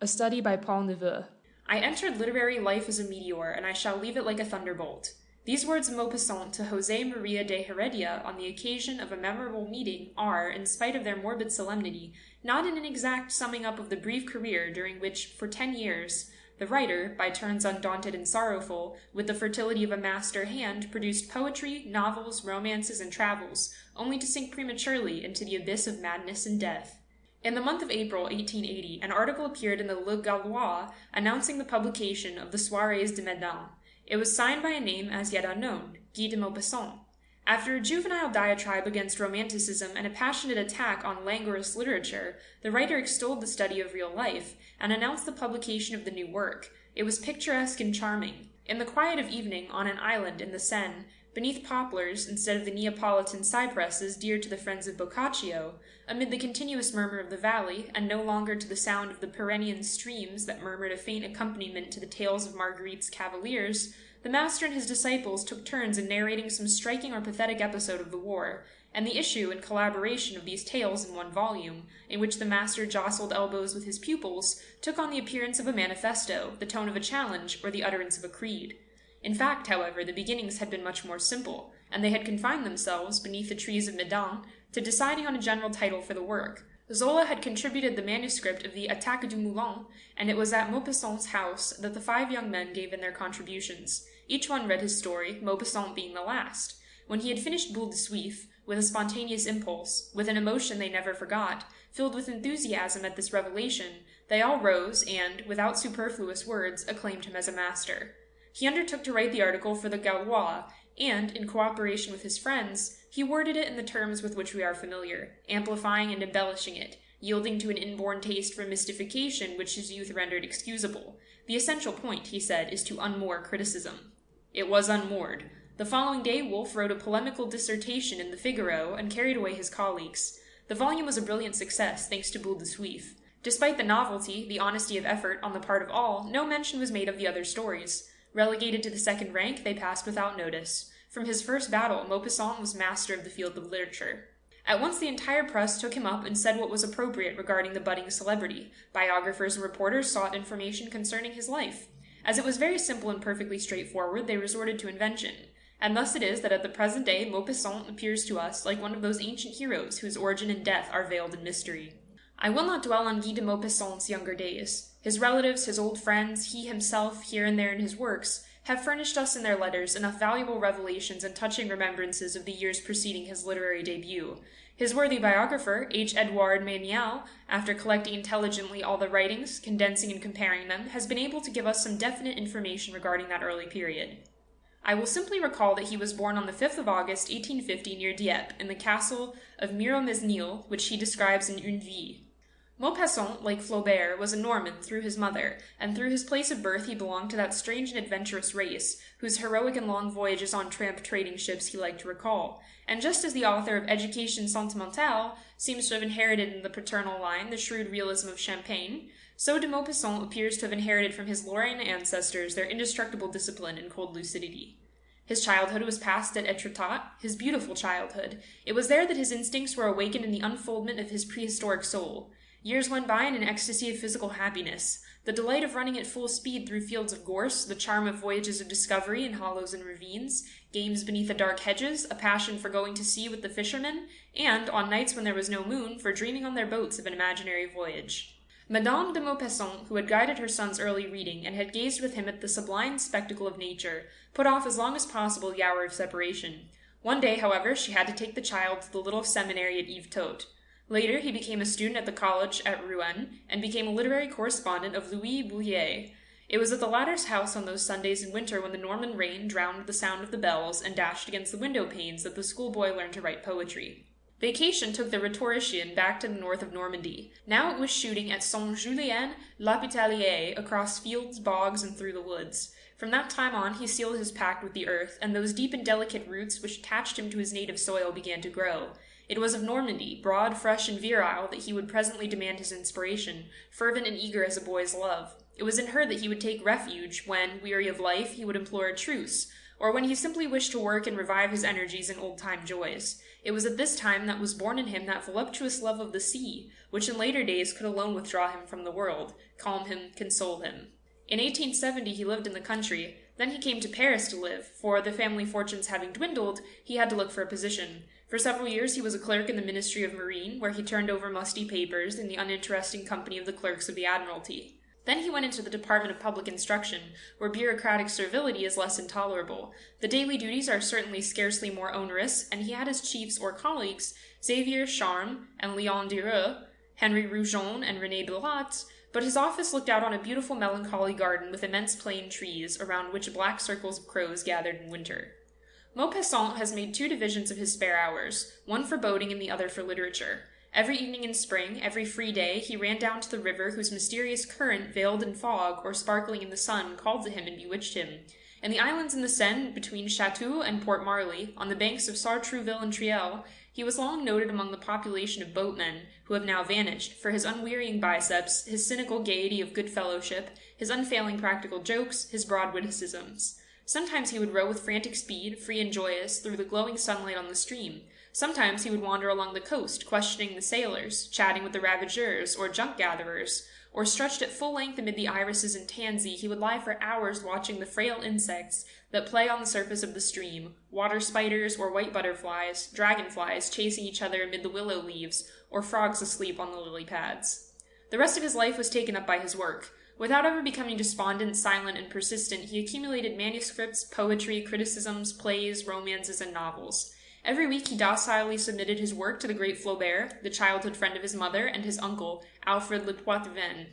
A study by Paul Neveu. I entered literary life as a meteor, and I shall leave it like a thunderbolt. These words of Maupassant to Jose Maria de Heredia on the occasion of a memorable meeting are, in spite of their morbid solemnity, not an exact summing up of the brief career during which, for 10 years, the writer, by turns undaunted and sorrowful, with the fertility of a master hand, produced poetry, novels, romances, and travels, only to sink prematurely into the abyss of madness and death. In the month of April 1880, an article appeared in the Le Gaulois announcing the publication of the Soirées de Mesdames. It was signed by a name as yet unknown, Guy de Maupassant. After a juvenile diatribe against romanticism and a passionate attack on languorous literature, the writer extolled the study of real life, and announced the publication of the new work. It was picturesque and charming. In the quiet of evening, on an island in the Seine, beneath poplars instead of the Neapolitan cypresses dear to the friends of Boccaccio, amid the continuous murmur of the valley, and no longer to the sound of the perennial streams that murmured a faint accompaniment to the tales of Marguerite's cavaliers, the master and his disciples took turns in narrating some striking or pathetic episode of the war, and the issue and collaboration of these tales in one volume, in which the master jostled elbows with his pupils, took on the appearance of a manifesto, the tone of a challenge, or the utterance of a creed. In fact, however, the beginnings had been much more simple, and they had confined themselves, beneath the trees of Medan, to deciding on a general title for the work. Zola had contributed the manuscript of the Attaque du Moulin, and it was at Maupassant's house that the 5 young men gave in their contributions. Each one read his story, Maupassant being the last. When he had finished Boule de Suif, with a spontaneous impulse, with an emotion they never forgot, filled with enthusiasm at this revelation, they all rose and, without superfluous words, acclaimed him as a master. He undertook to write the article for the Gaulois, and, in cooperation with his friends, he worded it in the terms with which we are familiar, amplifying and embellishing it, yielding to an inborn taste for mystification which his youth rendered excusable. The essential point, he said, is to unmoor criticism. It was unmoored. The following day Wolfe wrote a polemical dissertation in the Figaro and carried away his colleagues. The volume was a brilliant success, thanks to Boule de Suif. Despite the novelty, the honesty of effort on the part of all, no mention was made of the other stories. Relegated to the second rank, they passed without notice. From his first battle, Maupassant was master of the field of literature. At once the entire press took him up and said what was appropriate regarding the budding celebrity. Biographers and reporters sought information concerning his life. As it was very simple and perfectly straightforward, they resorted to invention. And thus it is that at the present day, Maupassant appears to us like one of those ancient heroes whose origin and death are veiled in mystery. I will not dwell on Guy de Maupassant's younger days. His relatives, his old friends, he himself, here and there in his works, have furnished us in their letters enough valuable revelations and touching remembrances of the years preceding his literary debut. His worthy biographer, H. Edouard Ménial, after collecting intelligently all the writings, condensing and comparing them, has been able to give us some definite information regarding that early period. I will simply recall that he was born on the 5th of August, 1850, near Dieppe, in the castle of Miromesnil, which he describes in Une Vie. Maupassant, like Flaubert, was a Norman through his mother, and through his place of birth he belonged to that strange and adventurous race, whose heroic and long voyages on tramp trading ships he liked to recall. And just as the author of Education Sentimentale seems to have inherited in the paternal line the shrewd realism of Champagne, so de Maupassant appears to have inherited from his Lorraine ancestors their indestructible discipline and cold lucidity. His childhood was passed at Étretat, his beautiful childhood. It was there that his instincts were awakened in the unfoldment of his prehistoric soul. Years went by in an ecstasy of physical happiness, the delight of running at full speed through fields of gorse, the charm of voyages of discovery in hollows and ravines, games beneath the dark hedges, a passion for going to sea with the fishermen, and, on nights when there was no moon, for dreaming on their boats of an imaginary voyage. Madame de Maupassant, who had guided her son's early reading, and had gazed with him at the sublime spectacle of nature, put off as long as possible the hour of separation. One day, however, she had to take the child to the little seminary at Yvetot. Later, he became a student at the college at Rouen, and became a literary correspondent of Louis Bouillet. It was at the latter's house on those Sundays in winter when the Norman rain drowned the sound of the bells and dashed against the window panes that the schoolboy learned to write poetry. Vacation took the rhetorician back to the north of Normandy. Now it was shooting at Saint-Julien-l'Hôpitalier across fields, bogs, and through the woods. From that time on, he sealed his pact with the earth, and those deep and delicate roots which attached him to his native soil began to grow. It was of Normandy, broad, fresh, and virile, that he would presently demand his inspiration, fervent and eager as a boy's love. It was in her that he would take refuge when, weary of life, he would implore a truce, or when he simply wished to work and revive his energies in old-time joys. It was at this time that was born in him that voluptuous love of the sea, which in later days could alone withdraw him from the world, calm him, console him. In 1870 he lived in the country. Then he came to Paris to live, for, the family fortunes having dwindled, he had to look for a position. For several years he was a clerk in the Ministry of Marine, where he turned over musty papers in the uninteresting company of the clerks of the Admiralty. Then he went into the Department of Public Instruction, where bureaucratic servility is less intolerable. The daily duties are certainly scarcely more onerous, and he had as chiefs or colleagues Xavier Charme and Léon Dereux, Henry Rougon and René Billat, but his office looked out on a beautiful melancholy garden with immense plane trees, around which black circles of crows gathered in winter. Maupassant has made 2 divisions of his spare hours, one for boating and the other for literature. Every evening in spring, every free day, he ran down to the river whose mysterious current, veiled in fog or sparkling in the sun, called to him and bewitched him. In the islands in the Seine, between Chatou and Port Marly, on the banks of Sartrouville and Triel, he was long noted among the population of boatmen, who have now vanished, for his unwearying biceps, his cynical gaiety of good fellowship, his unfailing practical jokes, his broad witticisms. Sometimes he would row with frantic speed, free and joyous, through the glowing sunlight on the stream. Sometimes he would wander along the coast, questioning the sailors, chatting with the ravageurs or junk-gatherers, or stretched at full length amid the irises and tansy, he would lie for hours watching the frail insects that play on the surface of the stream, water spiders or white butterflies, dragonflies chasing each other amid the willow leaves, or frogs asleep on the lily pads. The rest of his life was taken up by his work. Without ever becoming despondent, silent, and persistent, he accumulated manuscripts, poetry, criticisms, plays, romances, and novels. Every week he docilely submitted his work to the great Flaubert, the childhood friend of his mother, and his uncle, Alfred Le Poitevin.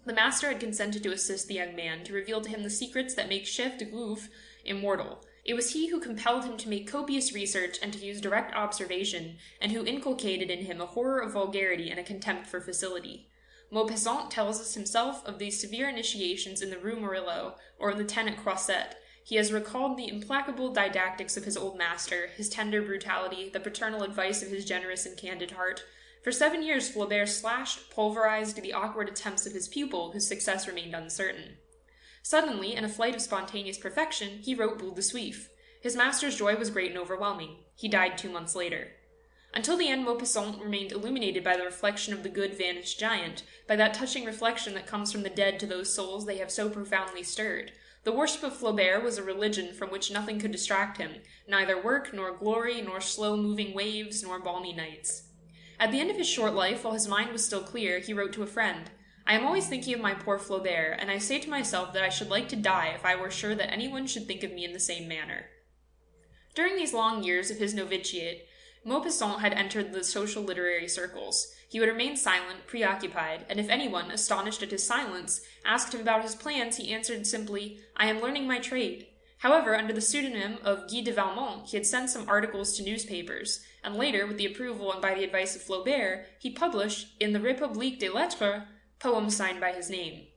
The master had consented to assist the young man, to reveal to him the secrets that make Chef de Gouffre immortal. It was he who compelled him to make copious research and to use direct observation, and who inculcated in him a horror of vulgarity and a contempt for facility. Maupassant tells us himself of these severe initiations in the Rue Murillo, or in the Ten at Croisset. He has recalled the implacable didactics of his old master, his tender brutality, the paternal advice of his generous and candid heart. For 7 years Flaubert slashed, pulverized the awkward attempts of his pupil, whose success remained uncertain. Suddenly, in a flight of spontaneous perfection, he wrote Boule de Suif. His master's joy was great and overwhelming. He died 2 months later. Until the end, Maupassant remained illuminated by the reflection of the good vanished giant, by that touching reflection that comes from the dead to those souls they have so profoundly stirred. The worship of Flaubert was a religion from which nothing could distract him, neither work, nor glory, nor slow-moving waves, nor balmy nights. At the end of his short life, while his mind was still clear, he wrote to a friend, "I am always thinking of my poor Flaubert, and I say to myself that I should like to die if I were sure that anyone should think of me in the same manner." During these long years of his novitiate, Maupassant had entered the social literary circles. He would remain silent, preoccupied, and if anyone, astonished at his silence, asked him about his plans, he answered simply, "I am learning my trade." However, under the pseudonym of Guy de Valmont, he had sent some articles to newspapers, and later, with the approval and by the advice of Flaubert, he published, in the République des Lettres, poems signed by his name.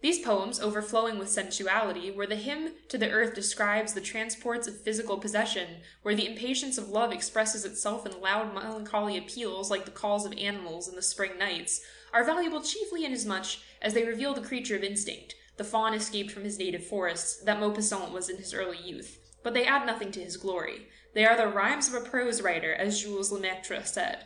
These poems, overflowing with sensuality, were the hymn to the earth describes the transports of physical possession, where the impatience of love expresses itself in loud melancholy appeals like the calls of animals in the spring nights, are valuable chiefly inasmuch as they reveal the creature of instinct, the fawn escaped from his native forests, that Maupassant was in his early youth. But they add nothing to his glory. They are the rhymes of a prose writer, as Jules Lemaitre said.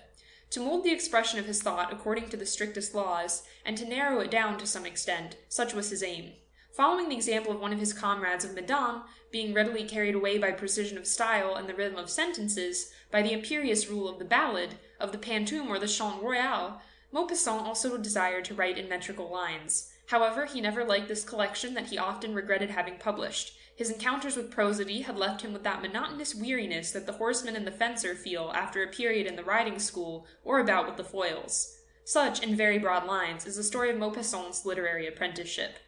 To mold the expression of his thought according to the strictest laws, and to narrow it down to some extent, such was his aim. Following the example of one of his comrades of Madame, being readily carried away by precision of style and the rhythm of sentences, by the imperious rule of the ballad, of the pantoum or the chant royal, Maupassant also desired to write in metrical lines. However, he never liked this collection that he often regretted having published. His encounters with prosody had left him with that monotonous weariness that the horseman and the fencer feel after a period in the riding school or about with the foils. Such, in very broad lines, is the story of Maupassant's literary apprenticeship.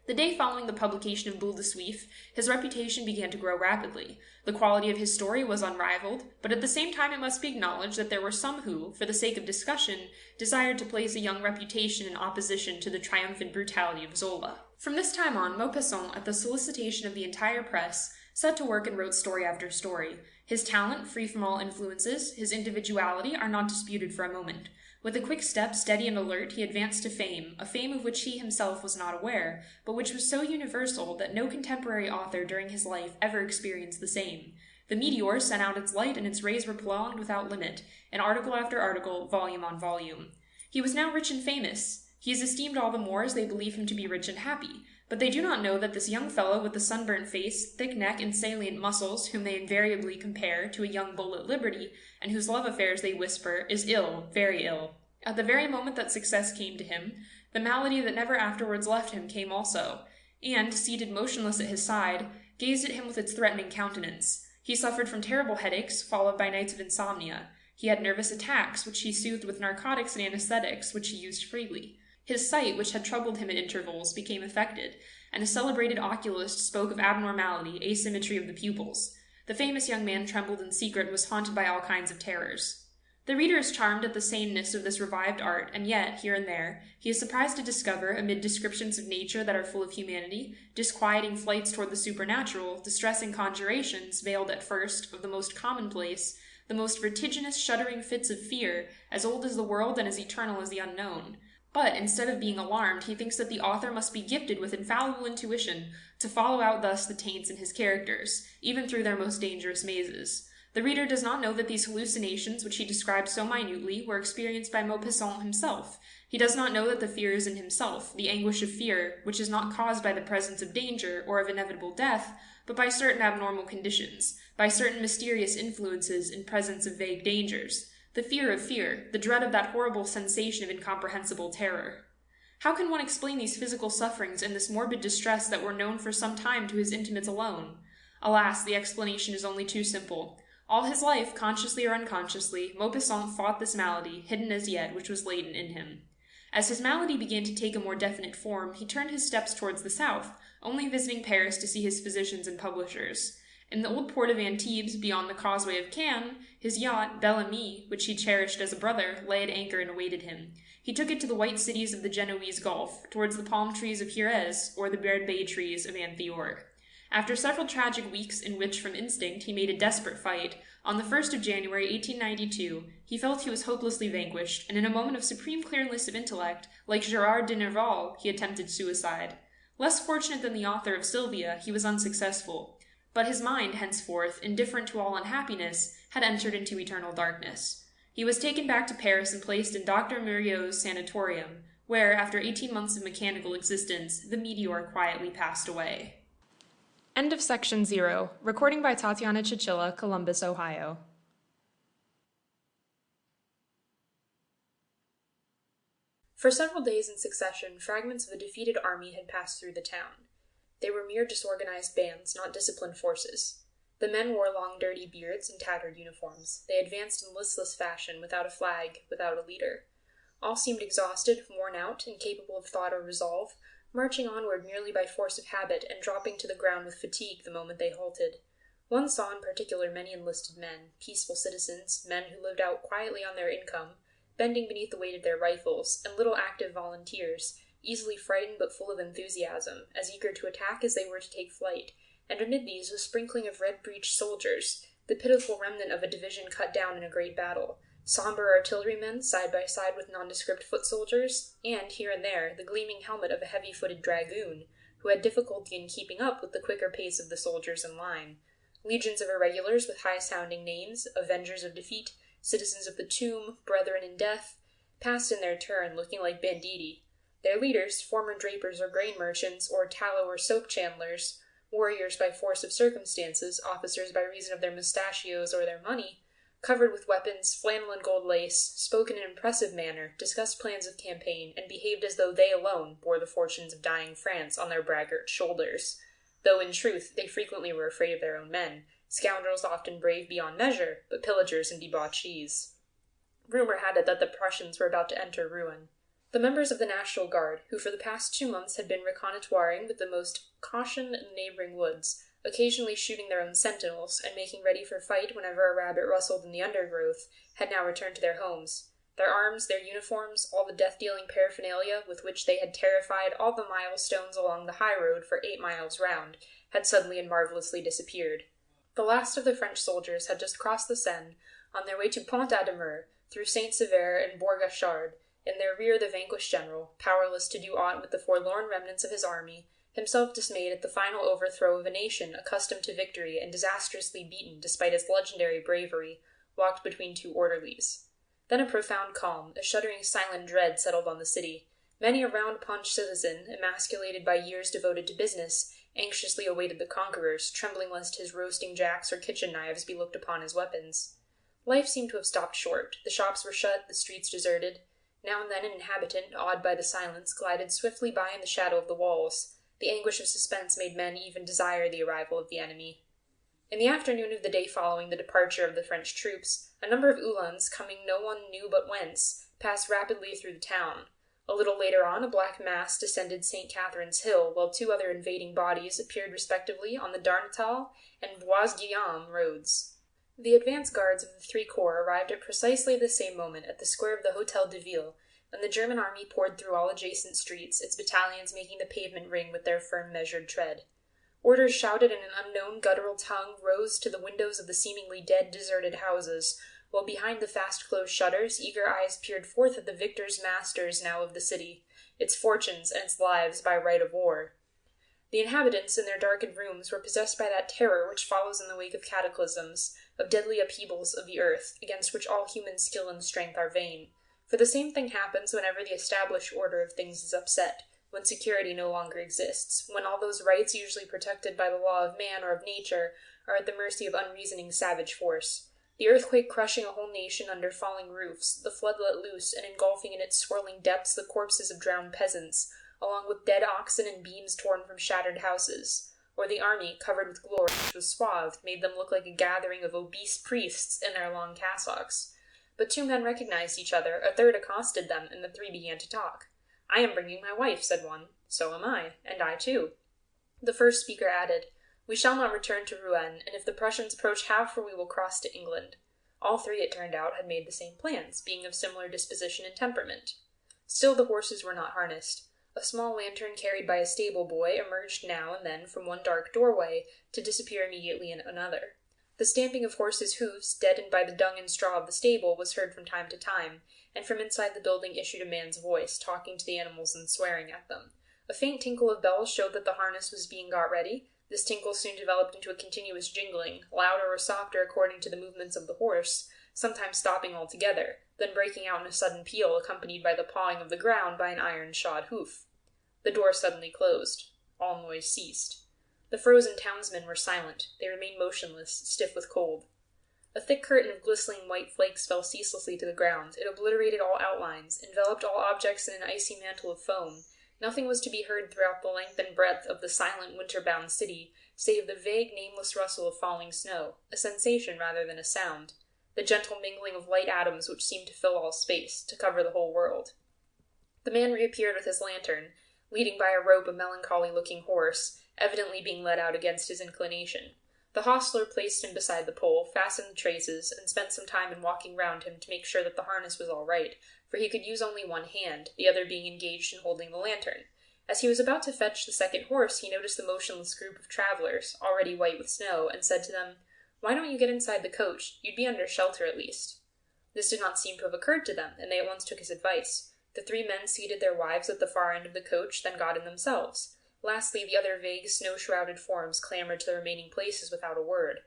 The day following the publication of Boule de Suif, his reputation began to grow rapidly. The quality of his story was unrivaled, but at the same time it must be acknowledged that there were some who, for the sake of discussion, desired to place a young reputation in opposition to the triumphant brutality of Zola. From this time on, Maupassant, at the solicitation of the entire press, set to work and wrote story after story. His talent, free from all influences, his individuality are not disputed for a moment. With a quick step, steady and alert, he advanced to fame, a fame of which he himself was not aware, but which was so universal that no contemporary author during his life ever experienced the same. The meteor sent out its light and its rays were prolonged without limit, and article after article, volume on volume. He was now rich and famous. He is esteemed all the more as they believe him to be rich and happy, but they do not know that this young fellow with the sunburnt face, thick neck, and salient muscles, whom they invariably compare to a young bull at liberty, and whose love affairs they whisper, is ill, very ill. At the very moment that success came to him, the malady that never afterwards left him came also, and, seated motionless at his side, gazed at him with its threatening countenance. He suffered from terrible headaches, followed by nights of insomnia. He had nervous attacks, which he soothed with narcotics and anesthetics, which he used freely. His sight, which had troubled him at intervals, became affected, and a celebrated oculist spoke of abnormality, asymmetry of the pupils. The famous young man trembled in secret and was haunted by all kinds of terrors. The reader is charmed at the saneness of this revived art, and yet, here and there, he is surprised to discover, amid descriptions of nature that are full of humanity, disquieting flights toward the supernatural, distressing conjurations, veiled at first, of the most commonplace, the most vertiginous shuddering fits of fear, as old as the world and as eternal as the unknown. But, instead of being alarmed, he thinks that the author must be gifted with infallible intuition to follow out thus the taints in his characters, even through their most dangerous mazes. The reader does not know that these hallucinations, which he describes so minutely, were experienced by Maupassant himself. He does not know that the fear is in himself, the anguish of fear, which is not caused by the presence of danger or of inevitable death, but by certain abnormal conditions, by certain mysterious influences in presence of vague dangers. The fear of fear, the dread of that horrible sensation of incomprehensible terror. How can one explain these physical sufferings and this morbid distress that were known for some time to his intimates alone? Alas, the explanation is only too simple. All his life, consciously or unconsciously, Maupassant fought this malady, hidden as yet, which was latent in him. As his malady began to take a more definite form, he turned his steps towards the south, only visiting Paris to see his physicians and publishers. In the old port of Antibes, beyond the causeway of Cannes, his yacht, Bel Ami, which he cherished as a brother, lay at anchor and awaited him. He took it to the white cities of the Genoese Gulf, towards the palm trees of Jerez, or the bared bay trees of Anthior. After several tragic weeks in which, from instinct, he made a desperate fight, on the 1st of January, 1892, he felt he was hopelessly vanquished, and in a moment of supreme clearness of intellect, like Gerard de Nerval, he attempted suicide. Less fortunate than the author of Sylvia, he was unsuccessful. But his mind, henceforth, indifferent to all unhappiness, had entered into eternal darkness. He was taken back to Paris and placed in Dr. Muriot's sanatorium, where, after 18 months of mechanical existence, the meteor quietly passed away. End of section 0. Recording by Tatiana Chichilla, Columbus, Ohio. For several days in succession, fragments of a defeated army had passed through the town. They were mere disorganized bands, not disciplined forces. The men wore long dirty beards and tattered uniforms. They advanced in listless fashion, without a flag, without a leader. All seemed exhausted, worn out, incapable of thought or resolve, marching onward merely by force of habit, and dropping to the ground with fatigue the moment they halted. One saw in particular many enlisted men, peaceful citizens, men who lived out quietly on their income, bending beneath the weight of their rifles, and little active volunteers, easily frightened but full of enthusiasm, as eager to attack as they were to take flight, and amid these a sprinkling of red-breeched soldiers, the pitiful remnant of a division cut down in a great battle, somber artillerymen side by side with nondescript foot soldiers, and, here and there, the gleaming helmet of a heavy-footed dragoon, who had difficulty in keeping up with the quicker pace of the soldiers in line. Legions of irregulars with high-sounding names, avengers of defeat, citizens of the tomb, brethren in death, passed in their turn, looking like banditti. Their leaders, former drapers or grain merchants, or tallow or soap chandlers, warriors by force of circumstances, officers by reason of their mustachios or their money, covered with weapons, flannel and gold lace, spoke in an impressive manner, discussed plans of campaign, and behaved as though they alone bore the fortunes of dying France on their braggart shoulders, though in truth they frequently were afraid of their own men, scoundrels often brave beyond measure, but pillagers and debauchees. Rumor had it that the Prussians were about to enter ruin. The members of the National Guard, who for the past 2 months had been reconnoitring with the most caution in the neighboring woods, occasionally shooting their own sentinels, and making ready for fight whenever a rabbit rustled in the undergrowth, had now returned to their homes. Their arms, their uniforms, all the death-dealing paraphernalia with which they had terrified all the milestones along the high road for 8 miles round, had suddenly and marvelously disappeared. The last of the French soldiers had just crossed the Seine, on their way to Pont-à-Demer, through Saint-Sever and Bourg-Gachard, in their rear the vanquished general, powerless to do aught with the forlorn remnants of his army, himself dismayed at the final overthrow of a nation accustomed to victory and disastrously beaten despite its legendary bravery, walked between two orderlies. Then a profound calm, a shuddering silent dread settled on the city. Many a round-paunched citizen, emasculated by years devoted to business, anxiously awaited the conquerors, trembling lest his roasting jacks or kitchen knives be looked upon as weapons. Life seemed to have stopped short. The shops were shut, the streets deserted. Now and then an inhabitant, awed by the silence, glided swiftly by in the shadow of the walls. The anguish of suspense made men even desire the arrival of the enemy. In the afternoon of the day following the departure of the French troops, a number of Uhlans, coming no one knew but whence, passed rapidly through the town. A little later on, a black mass descended St. Catherine's Hill, while two other invading bodies appeared respectively on the Darnetal and Bois-Guillaume roads. The advance guards of the three corps arrived at precisely the same moment at the square of the Hôtel de Ville, and the German army poured through all adjacent streets, its battalions making the pavement ring with their firm measured tread. Orders shouted in an unknown guttural tongue rose to the windows of the seemingly dead, deserted houses, while behind the fast-closed shutters eager eyes peered forth at the victors' masters now of the city, its fortunes and its lives by right of war. The inhabitants in their darkened rooms were possessed by that terror which follows in the wake of cataclysms, of deadly upheavals of the earth, against which all human skill and strength are vain. For the same thing happens whenever the established order of things is upset, when security no longer exists, when all those rights usually protected by the law of man or of nature are at the mercy of unreasoning savage force. The earthquake crushing a whole nation under falling roofs, the flood let loose and engulfing in its swirling depths the corpses of drowned peasants, along with dead oxen and beams torn from shattered houses, or the army, covered with glory which was swathed, made them look like a gathering of obese priests in their long cassocks. But two men recognized each other, a third accosted them, and the three began to talk. "I am bringing my wife," said one. "So am I, and I too." The first speaker added, "We shall not return to Rouen, and if the Prussians approach half, we will cross to England." All three, it turned out, had made the same plans, being of similar disposition and temperament. Still the horses were not harnessed. A small lantern carried by a stable boy emerged now and then from one dark doorway, to disappear immediately in another. The stamping of horses' hoofs, deadened by the dung and straw of the stable, was heard from time to time, and from inside the building issued a man's voice, talking to the animals and swearing at them. A faint tinkle of bells showed that the harness was being got ready. This tinkle soon developed into a continuous jingling, louder or softer according to the movements of the horse, sometimes stopping altogether, then breaking out in a sudden peal accompanied by the pawing of the ground by an iron-shod hoof. The door suddenly closed. All noise ceased. The frozen townsmen were silent. They remained motionless, stiff with cold. A thick curtain of glistening white flakes fell ceaselessly to the ground. It obliterated all outlines, enveloped all objects in an icy mantle of foam. Nothing was to be heard throughout the length and breadth of the silent, winter-bound city, save the vague, nameless rustle of falling snow, a sensation rather than a sound, the gentle mingling of light atoms which seemed to fill all space, to cover the whole world. The man reappeared with his lantern, leading by a rope a melancholy-looking horse, evidently being led out against his inclination. The hostler placed him beside the pole, fastened the traces, and spent some time in walking round him to make sure that the harness was all right, for he could use only one hand, the other being engaged in holding the lantern. As he was about to fetch the second horse, he noticed the motionless group of travelers, already white with snow, and said to them, "Why don't you get inside the coach? You'd be under shelter at least." This did not seem to have occurred to them, and they at once took his advice. The three men seated their wives at the far end of the coach, then got in themselves. Lastly, the other vague, snow-shrouded forms clambered to the remaining places without a word.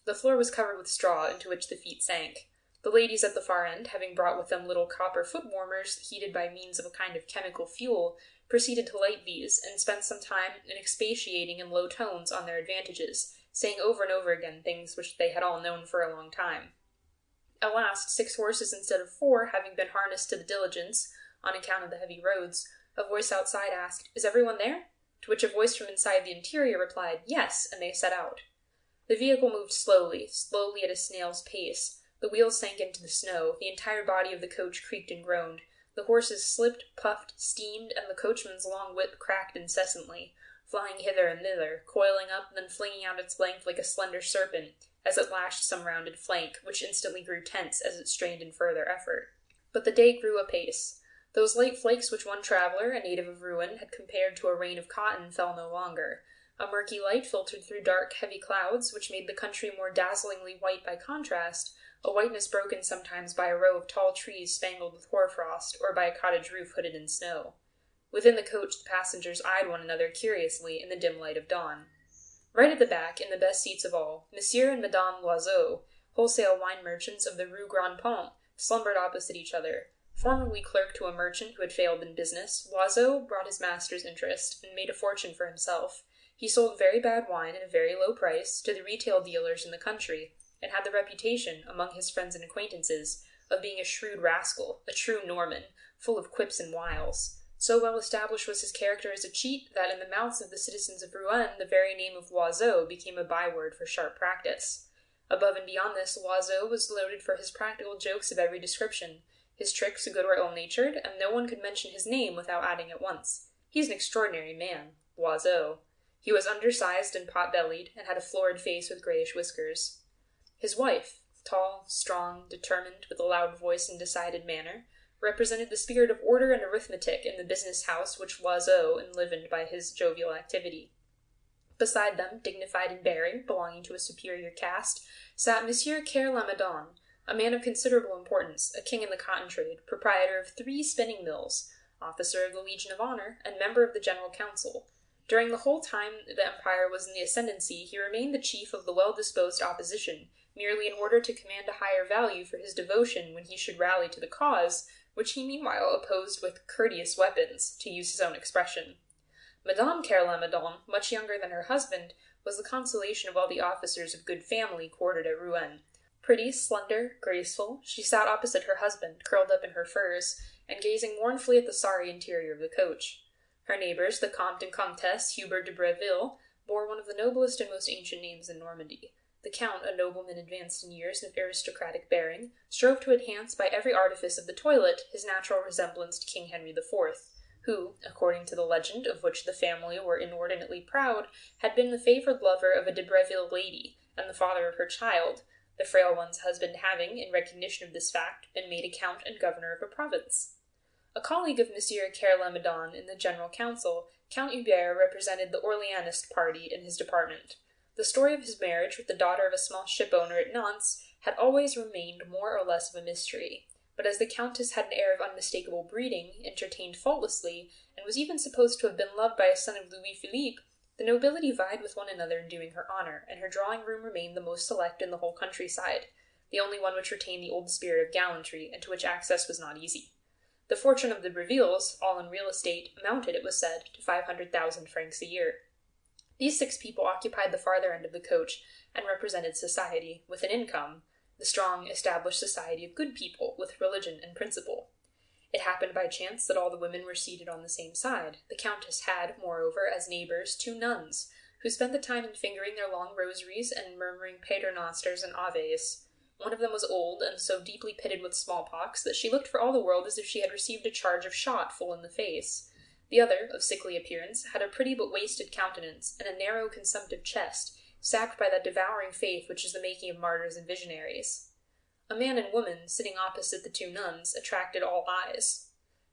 The floor was covered with straw, into which the feet sank. The ladies at the far end, having brought with them little copper foot-warmers, heated by means of a kind of chemical fuel, proceeded to light these, and spent some time in expatiating in low tones on their advantages, saying over and over again things which they had all known for a long time. At last, 6 horses instead of 4 having been harnessed to the diligence, on account of the heavy roads, a voice outside asked, "Is everyone there?" To which a voice from inside the interior replied, "Yes," and they set out. The vehicle moved slowly at a snail's pace. The wheels sank into the snow, the entire body of the coach creaked and groaned, the horses slipped, puffed, steamed, and the coachman's long whip cracked incessantly, flying hither and thither, coiling up, then flinging out its length like a slender serpent, as it lashed some rounded flank, which instantly grew tense as it strained in further effort. But the day grew apace. Those light flakes which one traveler, a native of Rouen, had compared to a rain of cotton fell no longer. A murky light filtered through dark, heavy clouds, which made the country more dazzlingly white by contrast, a whiteness broken sometimes by a row of tall trees spangled with hoarfrost, or by a cottage roof hooded in snow. Within the coach the passengers eyed one another curiously in the dim light of dawn. Right at the back, in the best seats of all, Monsieur and Madame Loiseau, wholesale wine merchants of the Rue Grand Pont, slumbered opposite each other. Formerly clerk to a merchant who had failed in business, Loiseau brought his master's interest, and made a fortune for himself. He sold very bad wine at a very low price to the retail dealers in the country, and had the reputation, among his friends and acquaintances, of being a shrewd rascal, a true Norman, full of quips and wiles. So well established was his character as a cheat that in the mouths of the citizens of Rouen the very name of Loiseau became a byword for sharp practice. Above and beyond this, Loiseau was noted for his practical jokes of every description. His tricks good or ill-natured, and no one could mention his name without adding at once, "He's an extraordinary man, Loiseau." He was undersized and pot-bellied, and had a florid face with grayish whiskers. His wife, tall, strong, determined, with a loud voice and decided manner, represented the spirit of order and arithmetic in the business house which Loiseau enlivened by his jovial activity. Beside them, dignified in bearing, belonging to a superior caste, sat Monsieur Coeur Lamadon, a man of considerable importance, a king in the cotton trade, proprietor of 3 spinning mills, officer of the Legion of Honor, and member of the General Council. During the whole time the Empire was in the ascendancy, he remained the chief of the well-disposed opposition, merely in order to command a higher value for his devotion when he should rally to the cause, which he meanwhile opposed with courteous weapons, to use his own expression. Madame Coeur Lamadon, much younger than her husband, was the consolation of all the officers of good family quartered at Rouen. Pretty, slender, graceful, she sat opposite her husband, curled up in her furs, and gazing mournfully at the sorry interior of the coach. Her neighbors, the Comte and Comtesse Hubert de Breville, bore one of the noblest and most ancient names in Normandy. The Count, a nobleman advanced in years and of aristocratic bearing, strove to enhance by every artifice of the toilet his natural resemblance to King Henry IV., who, according to the legend, of which the family were inordinately proud, had been the favoured lover of a de Breville lady, and the father of her child, the frail one's husband having, in recognition of this fact, been made a count and governor of a province. A colleague of Monsieur Coeur Lamadon in the General Council, Count Hubert represented the Orleanist party in his department. The story of his marriage with the daughter of a small ship-owner at Nantes had always remained more or less of a mystery, but as the Countess had an air of unmistakable breeding, entertained faultlessly, and was even supposed to have been loved by a son of Louis Philippe, the nobility vied with one another in doing her honour, and her drawing-room remained the most select in the whole countryside, the only one which retained the old spirit of gallantry, and to which access was not easy. The fortune of the Brevilles, all in real estate, amounted, it was said, to 500,000 francs a year. These 6 people occupied the farther end of the coach, and represented society, with an income, the strong, established society of good people, with religion and principle. It happened by chance that all the women were seated on the same side. The Countess had, moreover, as neighbours, 2 nuns, who spent the time in fingering their long rosaries and murmuring paternosters and aves. One of them was old, and so deeply pitted with smallpox that she looked for all the world as if she had received a charge of shot full in the face. The other, of sickly appearance, had a pretty but wasted countenance, and a narrow consumptive chest, sapped by that devouring faith which is the making of martyrs and visionaries. A man and woman, sitting opposite the 2 nuns, attracted all eyes.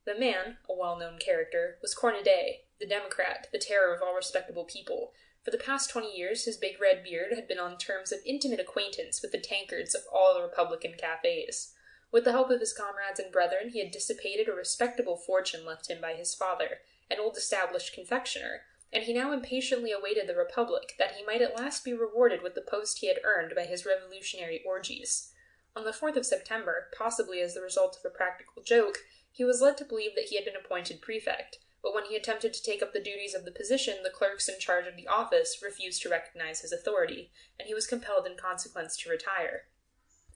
The man, a well-known character, was Cornudet, the Democrat, the terror of all respectable people. For the past 20 years his big red beard had been on terms of intimate acquaintance with the tankards of all the Republican cafes. With the help of his comrades and brethren, he had dissipated a respectable fortune left him by his father, an old established confectioner, and he now impatiently awaited the Republic, that he might at last be rewarded with the post he had earned by his revolutionary orgies. On the 4th of September, possibly as the result of a practical joke, he was led to believe that he had been appointed prefect, but when he attempted to take up the duties of the position, the clerks in charge of the office refused to recognize his authority, and he was compelled in consequence to retire.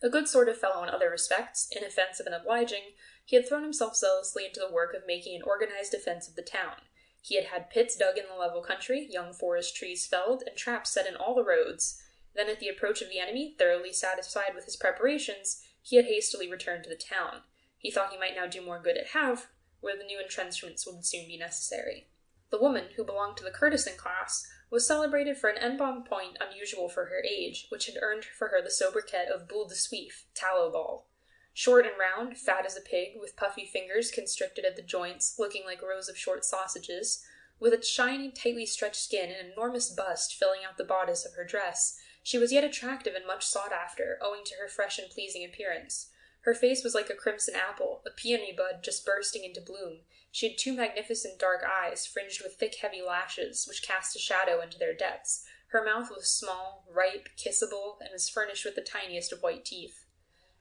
A good sort of fellow in other respects, inoffensive and obliging, he had thrown himself zealously into the work of making an organized defense of the town. He had had pits dug in the level country, young forest trees felled, and traps set in all the roads. Then, at the approach of the enemy, thoroughly satisfied with his preparations, he had hastily returned to the town. He thought he might now do more good at Havre, where the new entrenchments would soon be necessary. The woman, who belonged to the courtesan class, was celebrated for an embonpoint unusual for her age, which had earned for her the sobriquet of boule de suif, tallow ball. Short and round, fat as a pig, with puffy fingers constricted at the joints, looking like rows of short sausages, with its shiny, tightly stretched skin and enormous bust filling out the bodice of her dress, she was yet attractive and much sought after, owing to her fresh and pleasing appearance. Her face was like a crimson apple, a peony bud just bursting into bloom. She had 2 magnificent dark eyes, fringed with thick, heavy lashes, which cast a shadow into their depths. Her mouth was small, ripe, kissable, and was furnished with the tiniest of white teeth.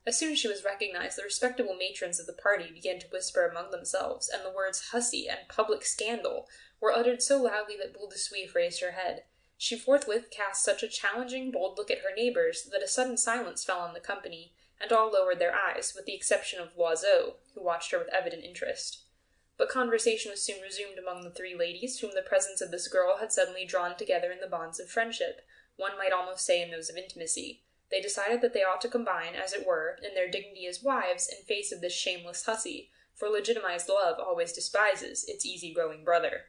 As soon as she was recognized, the respectable matrons of the party began to whisper among themselves, and the words hussy and public scandal were uttered so loudly that Boule de Suif raised her head. She forthwith cast such a challenging, bold look at her neighbors that a sudden silence fell on the company, and all lowered their eyes, with the exception of Loiseau, who watched her with evident interest. But conversation was soon resumed among the 3 ladies, whom the presence of this girl had suddenly drawn together in the bonds of friendship, one might almost say in those of intimacy. They decided that they ought to combine, as it were, in their dignity as wives in face of this shameless hussy, for legitimized love always despises its easy-growing brother.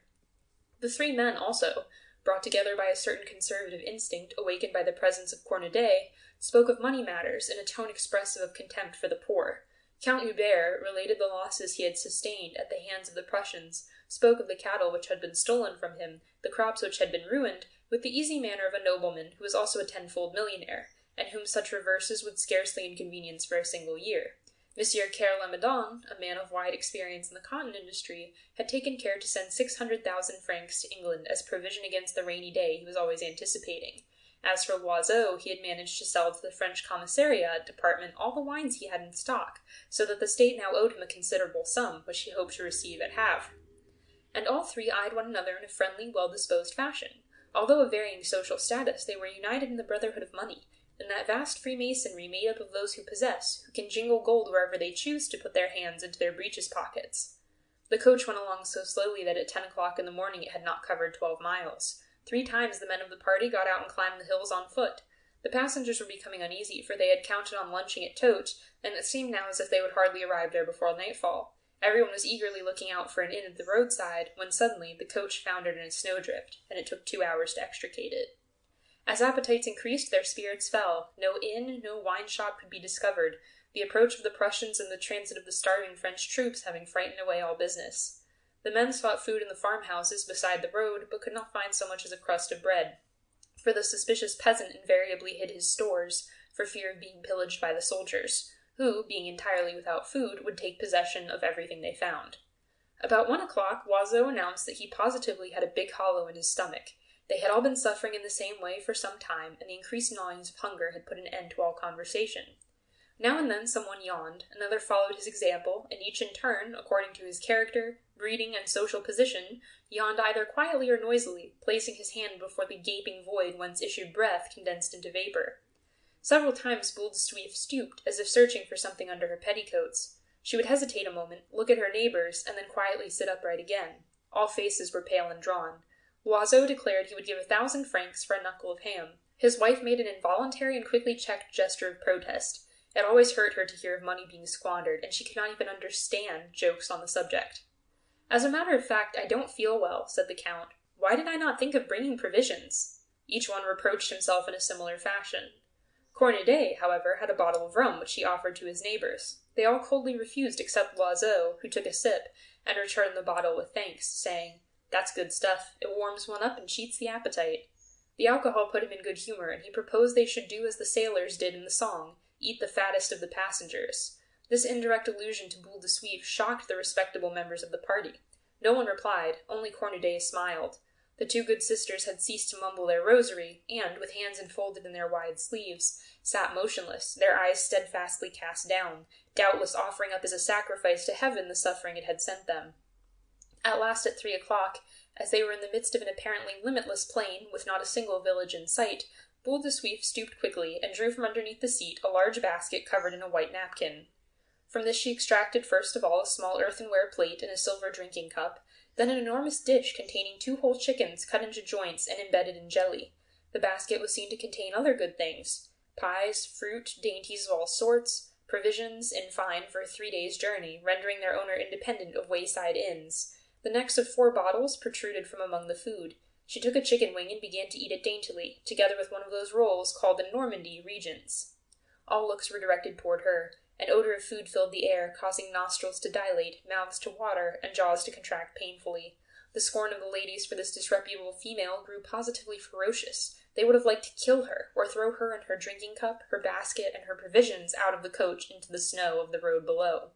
The 3 men, also, brought together by a certain conservative instinct awakened by the presence of Cornudet, spoke of money matters in a tone expressive of contempt for the poor. Count Hubert related the losses he had sustained at the hands of the Prussians, spoke of the cattle which had been stolen from him, the crops which had been ruined, with the easy manner of a nobleman who was also a tenfold millionaire, and whom such reverses would scarcely inconvenience for a single year. Monsieur Kerr-Lamadon, a man of wide experience in the cotton industry, had taken care to send 600,000 francs to England as provision against the rainy day he was always anticipating. As for Loiseau, he had managed to sell to the French Commissariat department all the wines he had in stock, so that the state now owed him a considerable sum, which he hoped to receive at Havre. And all 3 eyed one another in a friendly, well-disposed fashion. Although of varying social status, they were united in the brotherhood of money, in that vast freemasonry made up of those who possess, who can jingle gold wherever they choose to put their hands into their breeches pockets. The coach went along so slowly that at 10 o'clock in the morning it had not covered 12 miles. 3 times the men of the party got out and climbed the hills on foot. The passengers were becoming uneasy, for they had counted on lunching at Tote, and it seemed now as if they would hardly arrive there before nightfall. Everyone was eagerly looking out for an inn at the roadside, when suddenly the coach foundered in a snowdrift, and it took 2 hours to extricate it. As appetites increased, their spirits fell. No inn, no wine shop could be discovered, the approach of the Prussians and the transit of the starving French troops having frightened away all business. The men sought food in the farmhouses beside the road, but could not find so much as a crust of bread, for the suspicious peasant invariably hid his stores, for fear of being pillaged by the soldiers, who, being entirely without food, would take possession of everything they found. About 1 o'clock, Loiseau announced that he positively had a big hollow in his stomach. They had all been suffering in the same way for some time, and the increased gnawings of hunger had put an end to all conversation. Now and then someone yawned, another followed his example, and each in turn, according to his character, breeding, and social position, yawned either quietly or noisily, placing his hand before the gaping void whence issued breath condensed into vapor. Several times Boule de Suif stooped, as if searching for something under her petticoats. She would hesitate a moment, look at her neighbors, and then quietly sit upright again. All faces were pale and drawn. Loiseau declared he would give 1,000 francs for a knuckle of ham. His wife made an involuntary and quickly checked gesture of protest. It always hurt her to hear of money being squandered, and she could not even understand jokes on the subject. "As a matter of fact, I don't feel well," said the Count. "Why did I not think of bringing provisions?" Each one reproached himself in a similar fashion. Cornudet, however, had a bottle of rum, which he offered to his neighbors. They all coldly refused except Loiseau, who took a sip, and returned the bottle with thanks, saying, "That's good stuff. It warms one up and cheats the appetite." The alcohol put him in good humor, and he proposed they should do as the sailors did in the song, eat the fattest of the passengers. This indirect allusion to Boule de Suif shocked the respectable members of the party. No one replied, only Cornudet smiled. The 2 good sisters had ceased to mumble their rosary, and, with hands enfolded in their wide sleeves, sat motionless, their eyes steadfastly cast down, doubtless offering up as a sacrifice to heaven the suffering it had sent them. At last, at 3 o'clock, as they were in the midst of an apparently limitless plain, with not a single village in sight, Boule de Suif stooped quickly, and drew from underneath the seat a large basket covered in a white napkin. From this she extracted first of all a small earthenware plate and a silver drinking cup, then an enormous dish containing 2 whole chickens cut into joints and embedded in jelly. The basket was seen to contain other good things, pies, fruit, dainties of all sorts, provisions, in fine, for a 3 days' journey, rendering their owner independent of wayside inns. The necks of 4 bottles protruded from among the food. She took a chicken wing and began to eat it daintily, together with one of those rolls called the Normandy regions. All looks were directed toward her. An odor of food filled the air, causing nostrils to dilate, mouths to water, and jaws to contract painfully. The scorn of the ladies for this disreputable female grew positively ferocious. They They would have liked to kill her, or throw her and her drinking cup, her basket, and her provisions out of the coach into the snow of the road below.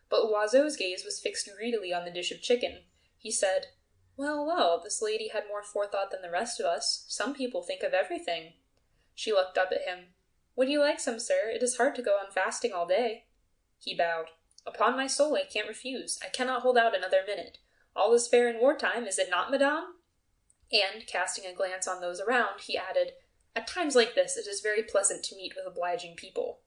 But Loiseau's gaze was fixed greedily on the dish of chicken. He said, "Well, well, this lady had more forethought than the rest of us. Some people think of everything." She looked up at him. "Would you like some, sir? It is hard to go on fasting all day." He bowed. "Upon my soul, I can't refuse. I cannot hold out another minute. All is fair in wartime, is it not, madame?" And, casting a glance on those around, he added, "At times like this, it is very pleasant to meet with obliging people."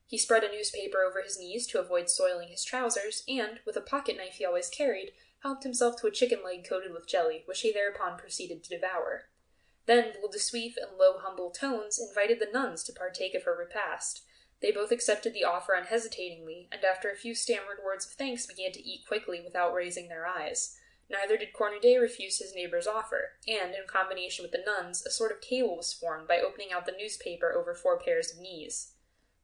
He spread a newspaper over his knees to avoid soiling his trousers, and, with a pocket-knife he always carried, helped himself to a chicken leg coated with jelly, which he thereupon proceeded to devour. Then Boule de Suif, in low, humble tones, invited the nuns to partake of her repast. They both accepted the offer unhesitatingly, and after a few stammered words of thanks began to eat quickly without raising their eyes. Neither did Cornudet refuse his neighbor's offer, and, in combination with the nuns, a sort of table was formed by opening out the newspaper over 4 pairs of knees.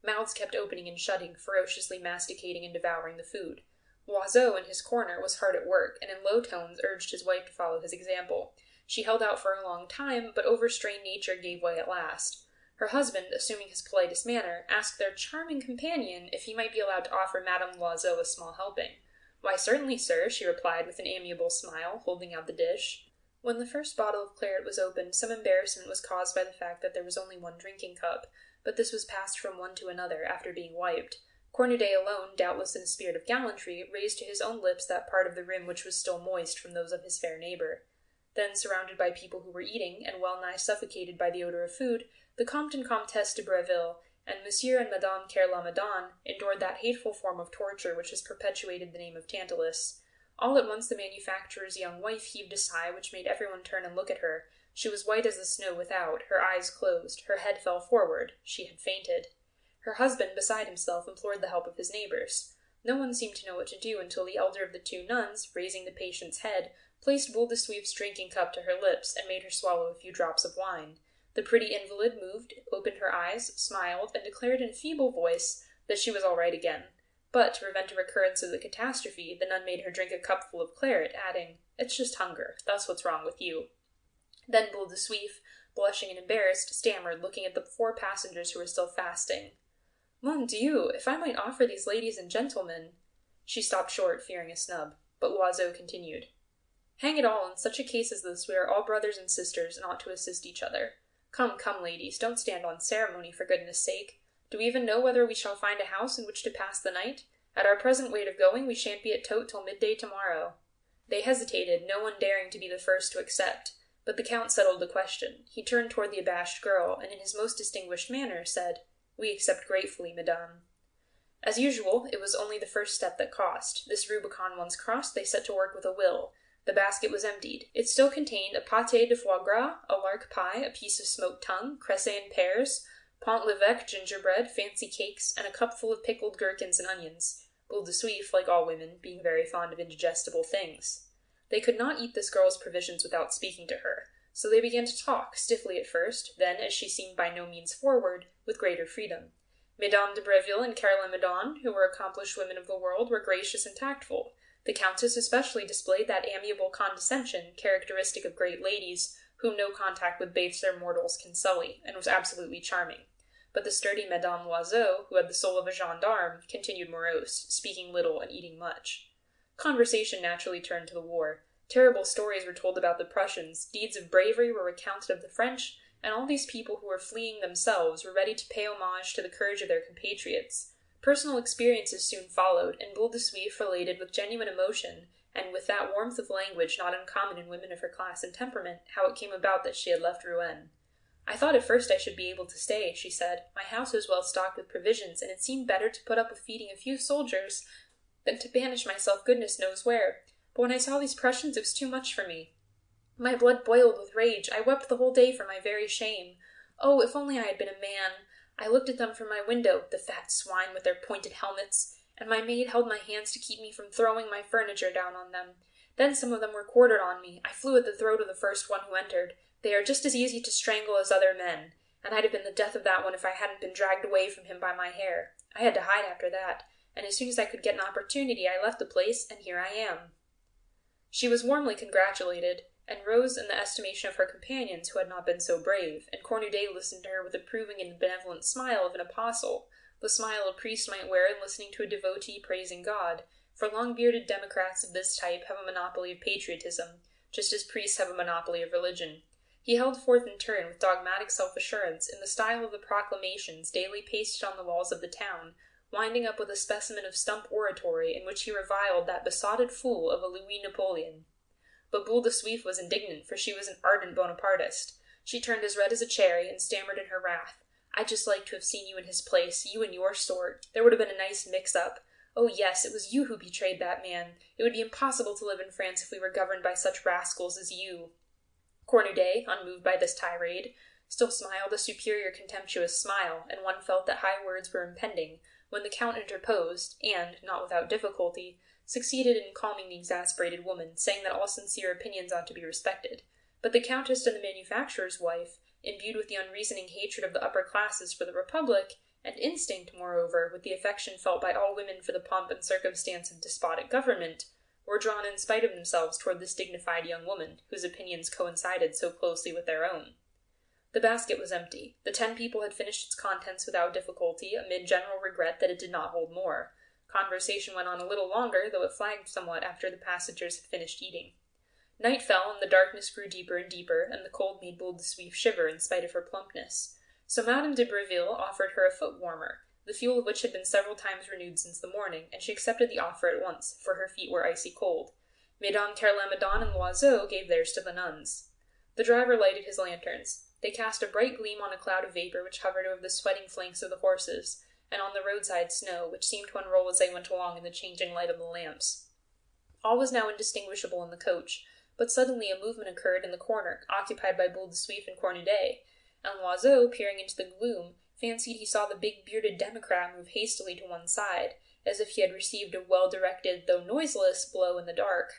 Mouths kept opening and shutting, ferociously masticating and devouring the food. Loiseau, in his corner, was hard at work, and in low tones urged his wife to follow his example. She held out for a long time, but overstrained nature gave way at last. Her husband, assuming his politest manner, asked their charming companion if he might be allowed to offer Madame Loiseau a small helping. "Why, certainly, sir," she replied with an amiable smile, holding out the dish. When the first bottle of claret was opened, some embarrassment was caused by the fact that there was only one drinking cup, but this was passed from one to another after being wiped. Cornudet alone, doubtless in a spirit of gallantry, raised to his own lips that part of the rim which was still moist from those of his fair neighbor. Then, surrounded by people who were eating, and well-nigh suffocated by the odor of food, the Comte and Comtesse de Breville, and Monsieur and Madame Kerlamadawn endured that hateful form of torture which has perpetuated the name of Tantalus. All at once the manufacturer's young wife heaved a sigh which made everyone turn and look at her. She was white as the snow without, her eyes closed, her head fell forward. She had fainted. Her husband, beside himself, implored the help of his neighbors. No one seemed to know what to do until the elder of the 2 nuns, raising the patient's head, placed Boule de Suif's drinking cup to her lips and made her swallow a few drops of wine. The pretty invalid moved, opened her eyes, smiled, and declared in a feeble voice that she was all right again. But, to prevent a recurrence of the catastrophe, the nun made her drink a cupful of claret, adding, "It's just hunger. That's what's wrong with you." Then Boule de Suif, blushing and embarrassed, stammered, looking at the 4 passengers who were still fasting. "Mon Dieu, if I might offer these ladies and gentlemen—" She stopped short, fearing a snub, but Loiseau continued. "Hang it all, in such a case as this we are all brothers and sisters, and ought to assist each other. Come, come, ladies, don't stand on ceremony, for goodness' sake. Do we even know whether we shall find a house in which to pass the night? At our present rate of going, we shan't be at Tote till midday tomorrow." They hesitated, no one daring to be the first to accept, but the Count settled the question. He turned toward the abashed girl, and in his most distinguished manner said, "We accept gratefully, madame." As usual, it was only the first step that cost. This Rubicon once crossed, they set to work with a will. The basket was emptied. It still contained a pâté de foie gras, a lark pie, a piece of smoked tongue, cressé and pears, Pont l'Evêque gingerbread, fancy cakes, and a cupful of pickled gherkins and onions. Boule de Suif, like all women, being very fond of indigestible things. They could not eat this girl's provisions without speaking to her, so they began to talk, stiffly at first, then, as she seemed by no means forward, with greater freedom. Mesdames de Breville and Kerlamadawn, who were accomplished women of the world, were gracious and tactful. The Countess especially displayed that amiable condescension characteristic of great ladies, whom no contact with baser mortals can sully, and was absolutely charming. But the sturdy Madame Loiseau, who had the soul of a gendarme, continued morose, speaking little and eating much. Conversation naturally turned to the war. Terrible stories were told about the Prussians, deeds of bravery were recounted of the French, and all these people who were fleeing themselves were ready to pay homage to the courage of their compatriots. Personal experiences soon followed, and Boule de Suif related with genuine emotion, and with that warmth of language not uncommon in women of her class and temperament, how it came about that she had left Rouen. "I thought at first I should be able to stay," she said. "My house is well stocked with provisions, and it seemed better to put up with feeding a few soldiers than to banish myself goodness knows where. But when I saw these Prussians, it was too much for me. My blood boiled with rage. I wept the whole day for my very shame. Oh, if only I had been a man! I looked at them from my window, the fat swine with their pointed helmets, and my maid held my hands to keep me from throwing my furniture down on them. Then some of them were quartered on me. I flew at the throat of the first one who entered. They are just as easy to strangle as other men, and I'd have been the death of that one if I hadn't been dragged away from him by my hair. I had to hide after that, and as soon as I could get an opportunity I left the place, and here I am." She was warmly congratulated. and rose in the estimation of her companions who had not been so brave, and Cornudet listened to her with approving and benevolent smile of an apostle, the smile a priest might wear in listening to a devotee praising God, for long-bearded Democrats of this type have a monopoly of patriotism, just as priests have a monopoly of religion. He held forth in turn with dogmatic self-assurance in the style of the proclamations daily pasted on the walls of the town, winding up with a specimen of stump oratory in which he reviled that besotted fool of a Louis Napoleon. But Boule de Suif was indignant, for she was an ardent Bonapartist. She turned as red as a cherry and stammered in her wrath. "I'd just like to have seen you in his place, you and your sort. There would have been a nice mix-up. Oh yes, it was you who betrayed that man. It would be impossible to live in France if we were governed by such rascals as you." Cornudet, unmoved by this tirade, still smiled a superior contemptuous smile, and one felt that high words were impending, when the Count interposed, and, not without difficulty, succeeded in calming the exasperated woman, saying that all sincere opinions ought to be respected. But the Countess and the manufacturer's wife, imbued with the unreasoning hatred of the upper classes for the Republic, and instinct, moreover, with the affection felt by all women for the pomp and circumstance of despotic government, were drawn in spite of themselves toward this dignified young woman, whose opinions coincided so closely with their own. The basket was empty. The 10 people had finished its contents without difficulty, amid general regret that it did not hold more. Conversation went on a little longer, though it flagged somewhat after the passengers had finished eating. Night fell, and the darkness grew deeper and deeper, and the cold made Boule de Suif shiver in spite of her plumpness. So Madame de Breville offered her a foot-warmer, the fuel of which had been several times renewed since the morning, and she accepted the offer at once, for her feet were icy cold. Mesdames Terlamidon and Loiseau gave theirs to the nuns. The driver lighted his lanterns. They cast a bright gleam on a cloud of vapor which hovered over the sweating flanks of the horses, and on the roadside snow, which seemed to unroll as they went along in the changing light of the lamps. All was now indistinguishable in the coach, but suddenly a movement occurred in the corner, occupied by Boule de Suif and Cornudet, and Loiseau, peering into the gloom, fancied he saw the big bearded Democrat move hastily to one side, as if he had received a well-directed, though noiseless, blow in the dark.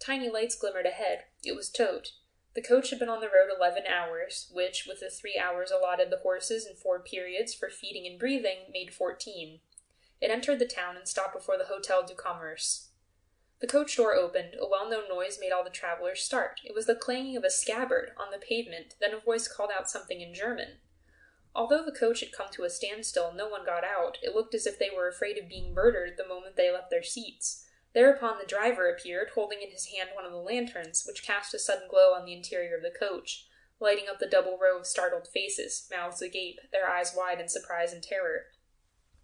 Tiny lights glimmered ahead. It was Todt. The coach had been on the road 11 hours, which, with the 3 hours allotted the horses in 4 periods for feeding and breathing, made 14. It entered the town and stopped before the Hôtel du Commerce. The coach door opened. A well-known noise made all the travelers start. It was the clanging of a scabbard on the pavement. Then a voice called out something in German. Although the coach had come to a standstill, no one got out. It looked as if they were afraid of being murdered the moment they left their seats. Thereupon the driver appeared, holding in his hand one of the lanterns, which cast a sudden glow on the interior of the coach, lighting up the double row of startled faces, mouths agape, their eyes wide in surprise and terror.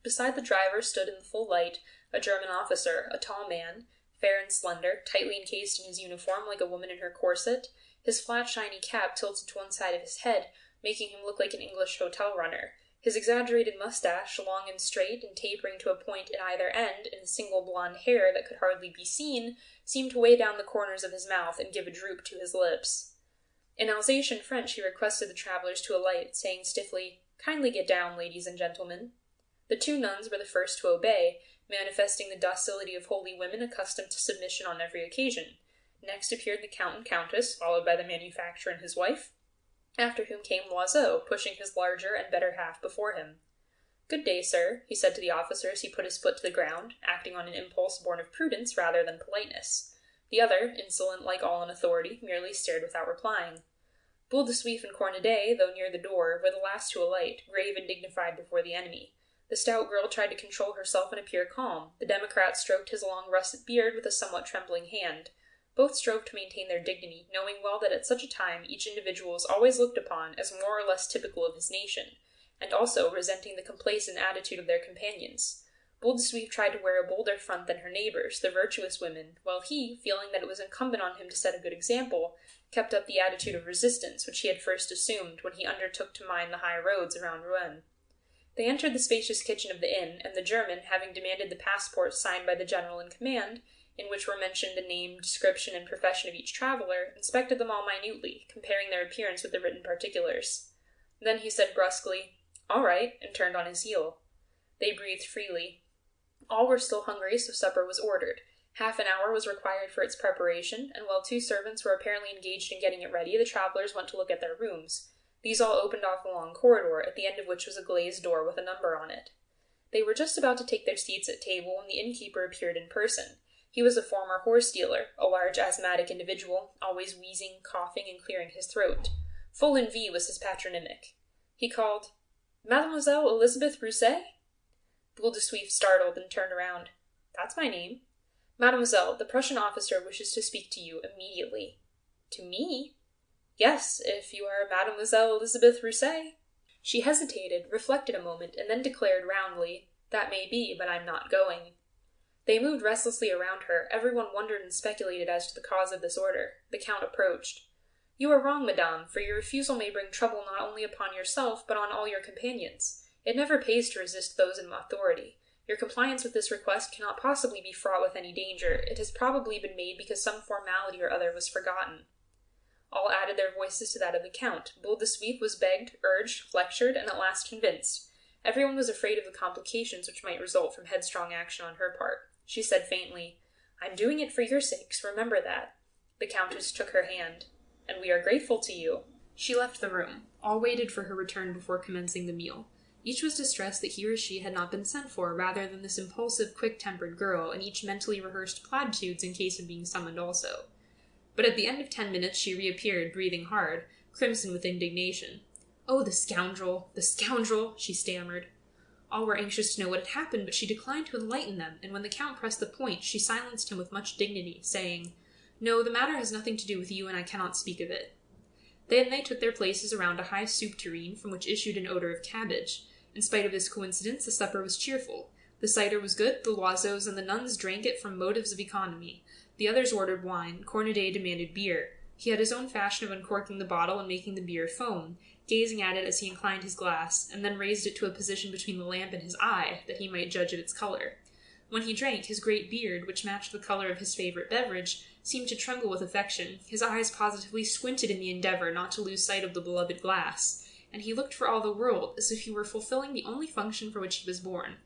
Beside the driver stood in the full light a German officer, a tall man, fair and slender, tightly encased in his uniform like a woman in her corset, his flat shiny cap tilted to one side of his head, making him look like an English hotel runner. His exaggerated mustache, long and straight and tapering to a point at either end in a single blonde hair that could hardly be seen, seemed to weigh down the corners of his mouth and give a droop to his lips. In Alsatian French he requested the travelers to alight, saying stiffly, "Kindly get down, ladies and gentlemen." The 2 nuns were the first to obey, manifesting the docility of holy women accustomed to submission on every occasion. Next appeared the Count and Countess, followed by the manufacturer and his wife, after whom came Loiseau, pushing his larger and better half before him. "Good day, sir," he said to the officer as he put his foot to the ground, acting on an impulse born of prudence rather than politeness. The other, insolent like all in authority, merely stared without replying. Boule de Suif and Cornudet, though near the door, were the last to alight, grave and dignified before the enemy. The stout girl tried to control herself and appear calm. The Democrat stroked his long russet beard with a somewhat trembling hand. Both strove to maintain their dignity, knowing well that at such a time each individual is always looked upon as more or less typical of his nation, and also resenting the complacent attitude of their companions. Boule de Suif tried to wear a bolder front than her neighbors, the virtuous women, while he, feeling that it was incumbent on him to set a good example, kept up the attitude of resistance which he had first assumed when he undertook to mine the high roads around Rouen. They entered the spacious kitchen of the inn, and the German, having demanded the passports signed by the general in command, in which were mentioned the name, description, and profession of each traveler, inspected them all minutely, comparing their appearance with the written particulars. Then he said brusquely, "All right," and turned on his heel. They breathed freely. All were still hungry, so supper was ordered. Half an hour was required for its preparation, and while 2 servants were apparently engaged in getting it ready, the travelers went to look at their rooms. These all opened off a long corridor, at the end of which was a glazed door with a number on it. They were just about to take their seats at table when the innkeeper appeared in person. He was a former horse dealer, a large asthmatic individual, always wheezing, coughing, and clearing his throat. Folenvie was his patronymic. He called, "Mademoiselle Elizabeth Rousset?" Boule de Suif startled and turned around. "That's my name." "Mademoiselle, the Prussian officer wishes to speak to you immediately." "To me?" "Yes, if you are Mademoiselle Elizabeth Rousset." She hesitated, reflected a moment, and then declared roundly, "That may be, but I'm not going." They moved restlessly around her. Everyone wondered and speculated as to the cause of this order. The Count approached. "You are wrong, madame, for your refusal may bring trouble not only upon yourself, but on all your companions. It never pays to resist those in authority. Your compliance with this request cannot possibly be fraught with any danger. It has probably been made because some formality or other was forgotten." All added their voices to that of the Count. Boule de Suif was begged, urged, lectured, and at last convinced. Everyone was afraid of the complications which might result from headstrong action on her part. She said faintly, "I'm doing it for your sakes, remember that." The Countess took her hand. "And we are grateful to you." She left the room. All waited for her return before commencing the meal. Each was distressed that he or she had not been sent for, rather than this impulsive, quick-tempered girl, and each mentally rehearsed platitudes in case of being summoned also. But at the end of 10 minutes she reappeared, breathing hard, crimson with indignation. "Oh, the scoundrel, the scoundrel!" she stammered. All were anxious to know what had happened, but she declined to enlighten them, and when the Count pressed the point, she silenced him with much dignity, saying, "No, the matter has nothing to do with you, and I cannot speak of it." Then they took their places around a high soup tureen, from which issued an odor of cabbage. In spite of this coincidence, the supper was cheerful. The cider was good, the Loiseaus and the nuns drank it from motives of economy. The others ordered wine. Cornudet demanded beer. He had his own fashion of uncorking the bottle and making the beer foam, gazing at it as he inclined his glass, and then raised it to a position between the lamp and his eye, that he might judge of its color. When he drank, his great beard, which matched the color of his favorite beverage, seemed to tremble with affection. His eyes positively squinted in the endeavor not to lose sight of the beloved glass, and he looked for all the world as if he were fulfilling the only function for which he was born.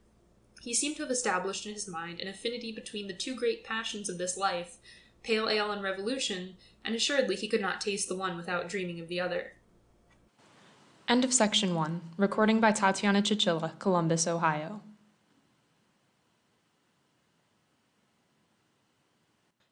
He seemed to have established in his mind an affinity between the two great passions of this life, pale ale and revolution, and assuredly he could not taste the one without dreaming of the other. End of section 1. Recording by Tatiana Chichilla, Columbus, Ohio.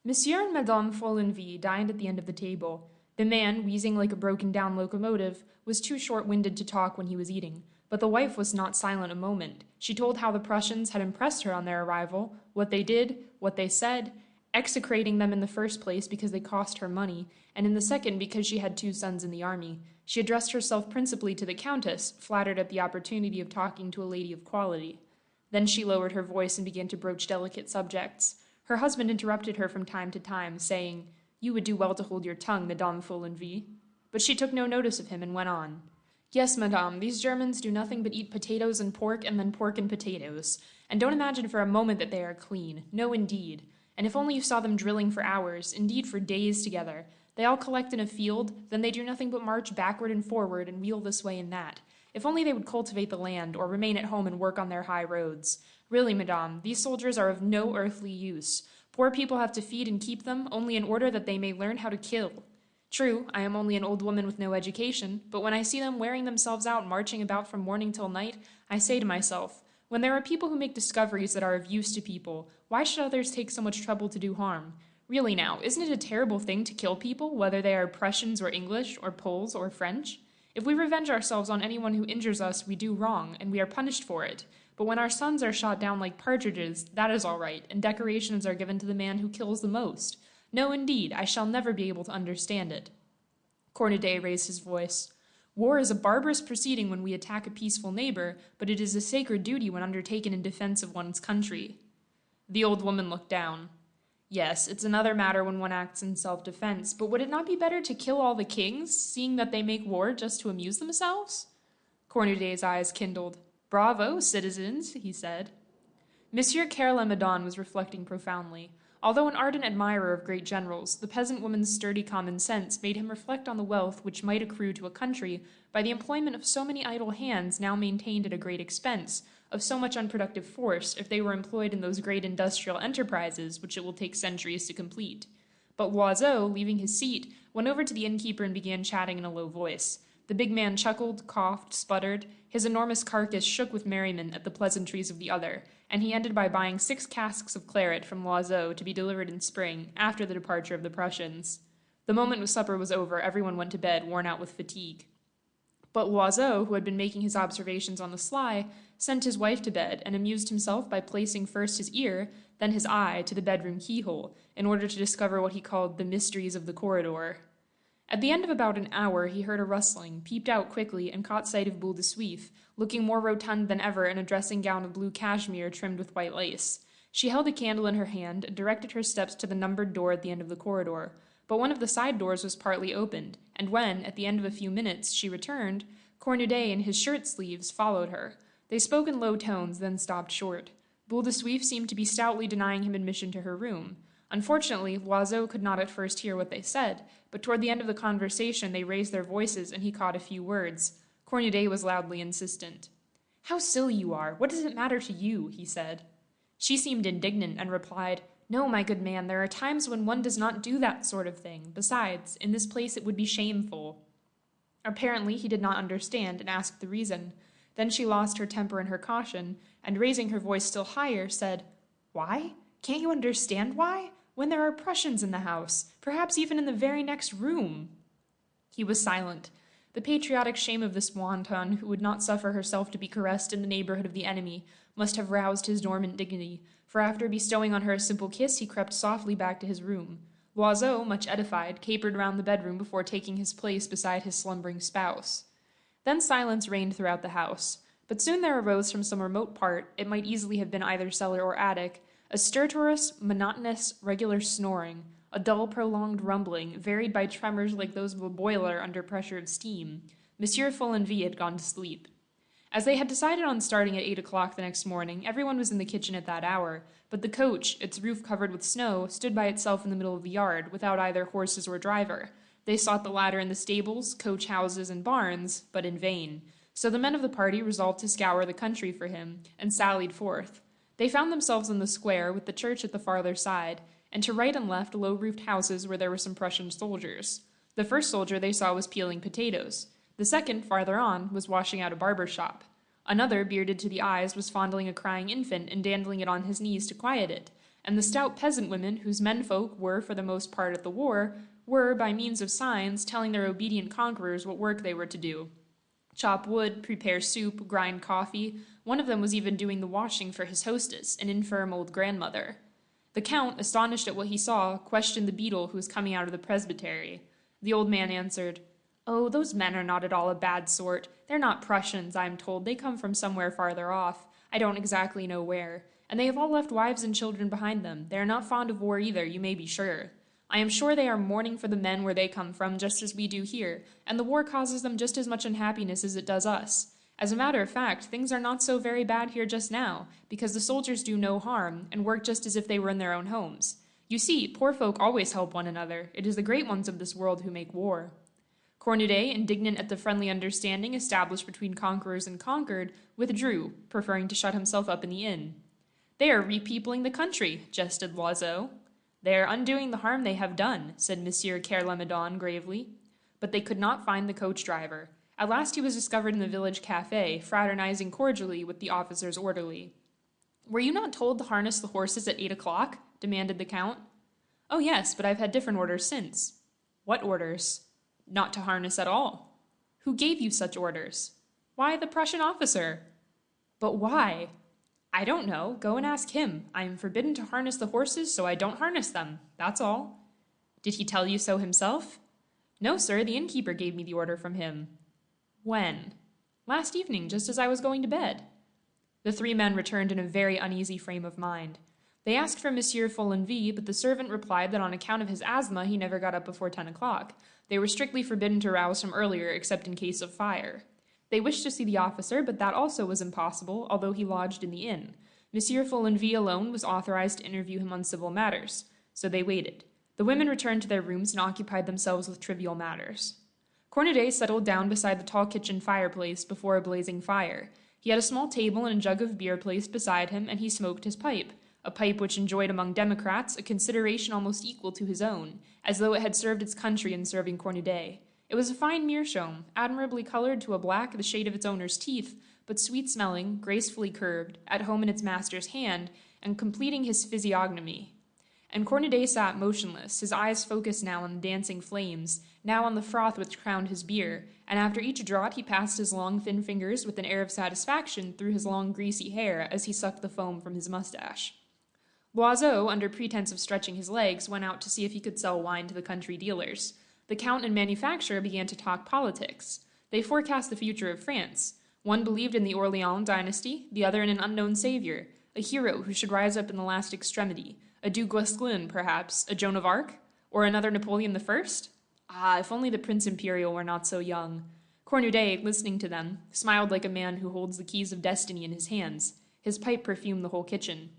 Monsieur and Madame Folenvie dined at the end of the table. The man, wheezing like a broken-down locomotive, was too short-winded to talk when he was eating, but the wife was not silent a moment. She told how the Prussians had impressed her on their arrival, what they did, what they said, execrating them in the first place because they cost her money, and in the second because she had 2 sons in the army. She addressed herself principally to the Countess, flattered at the opportunity of talking to a lady of quality. Then she lowered her voice and began to broach delicate subjects. Her husband interrupted her from time to time, saying, "You would do well to hold your tongue, Madame Folenvie." But she took no notice of him and went on. "Yes, madame, these Germans do nothing but eat potatoes and pork then pork and potatoes, and don't imagine for a moment that they are clean. No, indeed. And if only you saw them drilling for hours, indeed for days together. They all collect in a field, then they do nothing but march backward and forward and wheel this way and that. If only they would cultivate the land, or remain at home and work on their high roads. Really, madame, these soldiers are of no earthly use. Poor people have to feed and keep them, only in order that they may learn how to kill. True, I am only an old woman with no education, but when I see them wearing themselves out marching about from morning till night, I say to myself, when there are people who make discoveries that are of use to people, why should others take so much trouble to do harm? Really now, isn't it a terrible thing to kill people, whether they are Prussians or English or Poles or French? If we revenge ourselves on anyone who injures us, we do wrong, and we are punished for it. But when our sons are shot down like partridges, that is all right, and decorations are given to the man who kills the most. No, indeed, I shall never be able to understand it." Cornudet raised his voice. "War is a barbarous proceeding when we attack a peaceful neighbor, but it is a sacred duty when undertaken in defense of one's country." The old woman looked down. "Yes, it's another matter when one acts in self-defense, but would it not be better to kill all the kings, seeing that they make war just to amuse themselves?" Cornudet's eyes kindled. "Bravo, citizens," he said. Monsieur Carle-Lamadon was reflecting profoundly. Although an ardent admirer of great generals, the peasant woman's sturdy common sense made him reflect on the wealth which might accrue to a country by the employment of so many idle hands now maintained at a great expense, of so much unproductive force if they were employed in those great industrial enterprises which it will take centuries to complete. But Loiseau, leaving his seat, went over to the innkeeper and began chatting in a low voice. The big man chuckled, coughed, sputtered. His enormous carcass shook with merriment at the pleasantries of the other, and he ended by buying 6 casks of claret from Loiseau to be delivered in spring, after the departure of the Prussians. The moment supper was over, everyone went to bed, worn out with fatigue. But Loiseau, who had been making his observations on the sly, sent his wife to bed, and amused himself by placing first his ear, then his eye, to the bedroom keyhole, in order to discover what he called the mysteries of the corridor. At the end of about an hour he heard a rustling, peeped out quickly, and caught sight of Boule de Suif, looking more rotund than ever in a dressing gown of blue cashmere trimmed with white lace. She held a candle in her hand, and directed her steps to the numbered door at the end of the corridor, but one of the side doors was partly opened, and when, at the end of a few minutes, she returned, Cornudet in his shirt-sleeves followed her. They spoke in low tones, then stopped short. Boule de Suif seemed to be stoutly denying him admission to her room. Unfortunately, Loiseau could not at first hear what they said, but toward the end of the conversation they raised their voices, and he caught a few words. Cornudet was loudly insistent. "How silly you are! What does it matter to you?" he said. She seemed indignant, and replied, "No, my good man, there are times when one does not do that sort of thing. Besides, in this place it would be shameful." Apparently he did not understand, and asked the reason. Then she lost her temper and her caution, and raising her voice still higher, said, "Why? Can't you understand why? When there are Prussians in the house, perhaps even in the very next room." He was silent. The patriotic shame of this wanton, who would not suffer herself to be caressed in the neighborhood of the enemy, must have roused his dormant dignity, for after bestowing on her a simple kiss, he crept softly back to his room. Loiseau, much edified, capered round the bedroom before taking his place beside his slumbering spouse. Then silence reigned throughout the house, but soon there arose from some remote part, it might easily have been either cellar or attic, a stertorous, monotonous, regular snoring, a dull, prolonged rumbling, varied by tremors like those of a boiler under pressure of steam. Monsieur Follenvie had gone to sleep. As they had decided on starting at 8 o'clock the next morning, everyone was in the kitchen at that hour, but the coach, its roof covered with snow, stood by itself in the middle of the yard, without either horses or driver. They sought the latter in the stables, coach houses, and barns, but in vain. So the men of the party resolved to scour the country for him, and sallied forth. They found themselves in the square, with the church at the farther side, and to right and left low-roofed houses where there were some Prussian soldiers. The first soldier they saw was peeling potatoes. The second, farther on, was washing out a barber's shop. Another, bearded to the eyes, was fondling a crying infant and dandling it on his knees to quiet it, and the stout peasant women, whose menfolk were for the most part at the war, were, by means of signs, telling their obedient conquerors what work they were to do. Chop wood, prepare soup, grind coffee. One of them was even doing the washing for his hostess, an infirm old grandmother. The count, astonished at what he saw, questioned the beadle who was coming out of the presbytery. The old man answered, "Oh, those men are not at all a bad sort. They're not Prussians, I am told. They come from somewhere farther off. I don't exactly know where. And they have all left wives and children behind them. They are not fond of war either, you may be sure. I am sure they are mourning for the men where they come from, just as we do here, and the war causes them just as much unhappiness as it does us. As a matter of fact, things are not so very bad here just now, because the soldiers do no harm, and work just as if they were in their own homes. You see, poor folk always help one another. It is the great ones of this world who make war." Cornudet, indignant at the friendly understanding established between conquerors and conquered, withdrew, preferring to shut himself up in the inn. "They are repeopling the country," jested Loiseau. "They are undoing the harm they have done," said Monsieur Kerlamedon gravely. But they could not find the coach-driver. At last he was discovered in the village café, fraternizing cordially with the officer's orderly. "Were you not told to harness the horses at 8 o'clock?" demanded the count. "Oh, yes, but I've had different orders since." "What orders?" "Not to harness at all." "Who gave you such orders?" "Why, the Prussian officer." "But why?" "I don't know. Go and ask him. I am forbidden to harness the horses, so I don't harness them. That's all." "Did he tell you so himself?" "No, sir, the innkeeper gave me the order from him." "When?" "Last evening, just as I was going to bed." The 3 men returned in a very uneasy frame of mind. They asked for Monsieur Follenvie, but the servant replied that on account of his asthma he never got up before 10 o'clock. They were strictly forbidden to rouse him earlier, except in case of fire. They wished to see the officer, but that also was impossible, although he lodged in the inn. Monsieur Follenvie alone was authorized to interview him on civil matters, so they waited. The women returned to their rooms and occupied themselves with trivial matters. Cornudet settled down beside the tall kitchen fireplace before a blazing fire. He had a small table and a jug of beer placed beside him, and he smoked his pipe, a pipe which enjoyed among Democrats a consideration almost equal to his own, as though it had served its country in serving Cornudet. It was a fine meerschaum, admirably colored to a black the shade of its owner's teeth, but sweet-smelling, gracefully curved, at home in its master's hand, and completing his physiognomy. And Cornudet sat motionless, his eyes focused now on the dancing flames, now on the froth which crowned his beer, and after each draught he passed his long thin fingers with an air of satisfaction through his long greasy hair as he sucked the foam from his mustache. Loiseau, under pretense of stretching his legs, went out to see if he could sell wine to the country dealers. The Count and manufacturer began to talk politics. They forecast the future of France. One believed in the Orleans dynasty, the other in an unknown savior, a hero who should rise up in the last extremity, a Du Guesclin, perhaps, a Joan of Arc, or another Napoleon I? Ah, if only the Prince Imperial were not so young. Cornudet, listening to them, smiled like a man who holds the keys of destiny in his hands. His pipe perfumed the whole kitchen.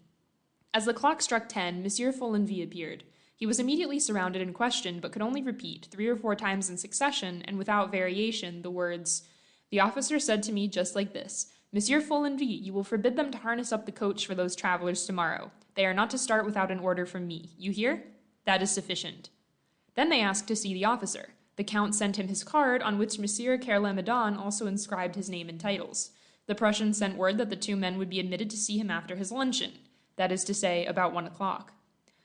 As the clock struck 10, Monsieur Follenvie appeared. He was immediately surrounded and questioned, but could only repeat, 3 or 4 times in succession, and without variation, the words, "The officer said to me just like this, 'Monsieur Follenvie, you will forbid them to harness up the coach for those travelers tomorrow. They are not to start without an order from me. You hear? That is sufficient.' Then they asked to see the officer. The Count sent him his card, on which Monsieur Kerlemedon also inscribed his name and titles. The Prussian sent word that the 2 men would be admitted to see him after his luncheon, that is to say, about 1 o'clock.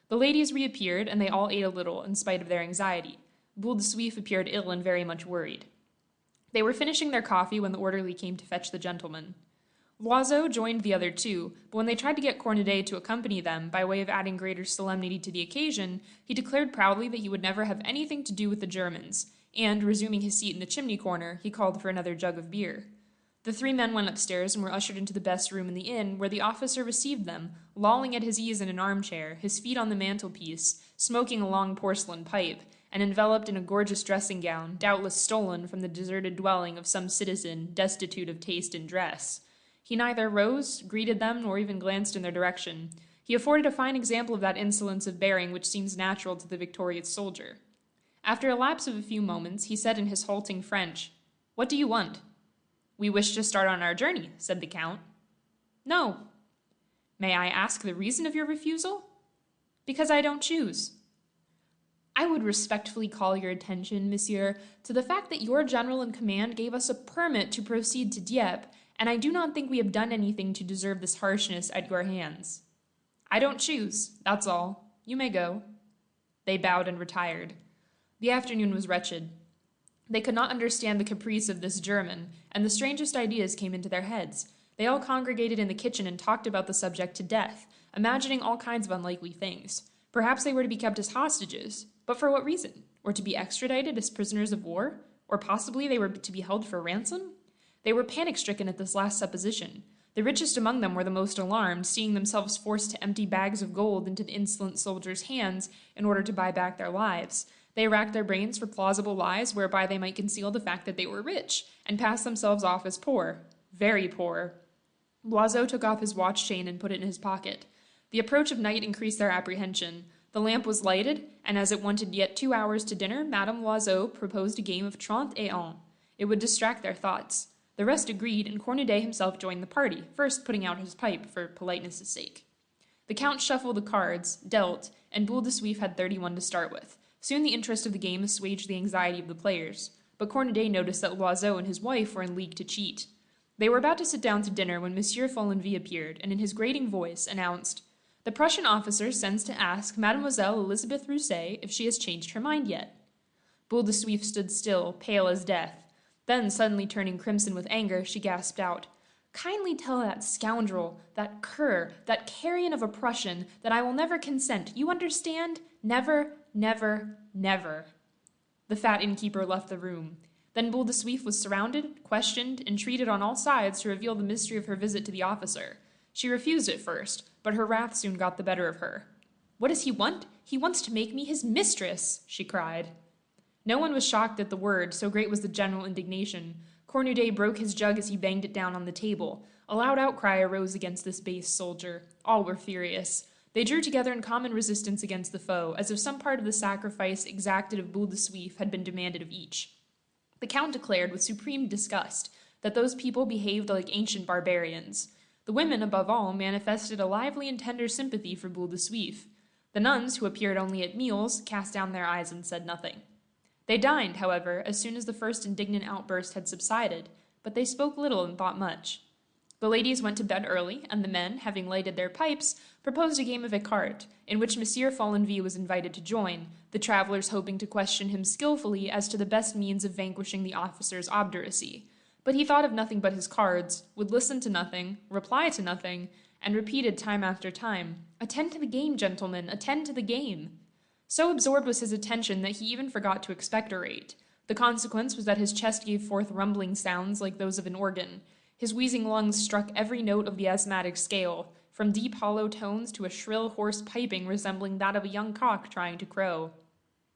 The ladies reappeared, and they all ate a little, in spite of their anxiety. Boule de Suif appeared ill and very much worried. They were finishing their coffee when the orderly came to fetch the gentlemen. Loiseau joined the other 2, but when they tried to get Cornudet to accompany them, by way of adding greater solemnity to the occasion, he declared proudly that he would never have anything to do with the Germans, and, resuming his seat in the chimney corner, he called for another jug of beer. The 3 men went upstairs and were ushered into the best room in the inn, where the officer received them, lolling at his ease in an armchair, his feet on the mantelpiece, smoking a long porcelain pipe, and enveloped in a gorgeous dressing gown, doubtless stolen from the deserted dwelling of some citizen destitute of taste in dress. He neither rose, greeted them, nor even glanced in their direction. He afforded a fine example of that insolence of bearing which seems natural to the victorious soldier. After a lapse of a few moments, he said in his halting French, "What do you want?" "We wish to start on our journey," said the Count. "No." "May I ask the reason of your refusal?" "Because I don't choose." "I would respectfully call your attention, monsieur, to the fact that your general in command gave us a permit to proceed to Dieppe, and I do not think we have done anything to deserve this harshness at your hands." "I don't choose, that's all. You may go." They bowed and retired. The afternoon was wretched. They could not understand the caprice of this German, and the strangest ideas came into their heads. They all congregated in the kitchen and talked about the subject to death, imagining all kinds of unlikely things. Perhaps they were to be kept as hostages, but for what reason? Or to be extradited as prisoners of war? Or possibly they were to be held for ransom? They were panic-stricken at this last supposition. The richest among them were the most alarmed, seeing themselves forced to empty bags of gold into the insolent soldiers' hands in order to buy back their lives. They racked their brains for plausible lies whereby they might conceal the fact that they were rich, and pass themselves off as poor. Very poor. Loiseau took off his watch chain and put it in his pocket. The approach of night increased their apprehension. The lamp was lighted, and as it wanted yet 2 hours to dinner, Madame Loiseau proposed a game of 30 et 1. It would distract their thoughts. The rest agreed, and Cornudet himself joined the party, first putting out his pipe for politeness' sake. The Count shuffled the cards, dealt, and Boule de Suif had 31 to start with. Soon the interest of the game assuaged the anxiety of the players, but Cornudet noticed that Loiseau and his wife were in league to cheat. They were about to sit down to dinner when Monsieur Follenvie appeared, and in his grating voice announced, "The Prussian officer sends to ask Mademoiselle Elizabeth Rousset if she has changed her mind yet." Boule de Suif stood still, pale as death. Then, suddenly turning crimson with anger, she gasped out, "Kindly tell that scoundrel, that cur, that carrion of a Prussian, that I will never consent. You understand? Never, never, never." The fat innkeeper left the room. Then Boule de Suif was surrounded, questioned, entreated on all sides to reveal the mystery of her visit to the officer. She refused at first, but her wrath soon got the better of her. "What does he want? He wants to make me his mistress," she cried. No one was shocked at the word, so great was the general indignation. Cornudet broke his jug as he banged it down on the table. A loud outcry arose against this base soldier. All were furious. They drew together in common resistance against the foe, as if some part of the sacrifice exacted of Boule de Suif had been demanded of each. The Count declared with supreme disgust that those people behaved like ancient barbarians. The women, above all, manifested a lively and tender sympathy for Boule de Suif. The nuns, who appeared only at meals, cast down their eyes and said nothing. They dined, however, as soon as the first indignant outburst had subsided, but they spoke little and thought much. The ladies went to bed early, and the men, having lighted their pipes, proposed a game of écarté, in which Monsieur Follenvie was invited to join, the travellers hoping to question him skilfully as to the best means of vanquishing the officer's obduracy. But he thought of nothing but his cards, would listen to nothing, reply to nothing, and repeated time after time, "Attend to the game, gentlemen, attend to the game." So absorbed was his attention that he even forgot to expectorate. The consequence was that his chest gave forth rumbling sounds like those of an organ. His wheezing lungs struck every note of the asthmatic scale, from deep hollow tones to a shrill hoarse piping resembling that of a young cock trying to crow.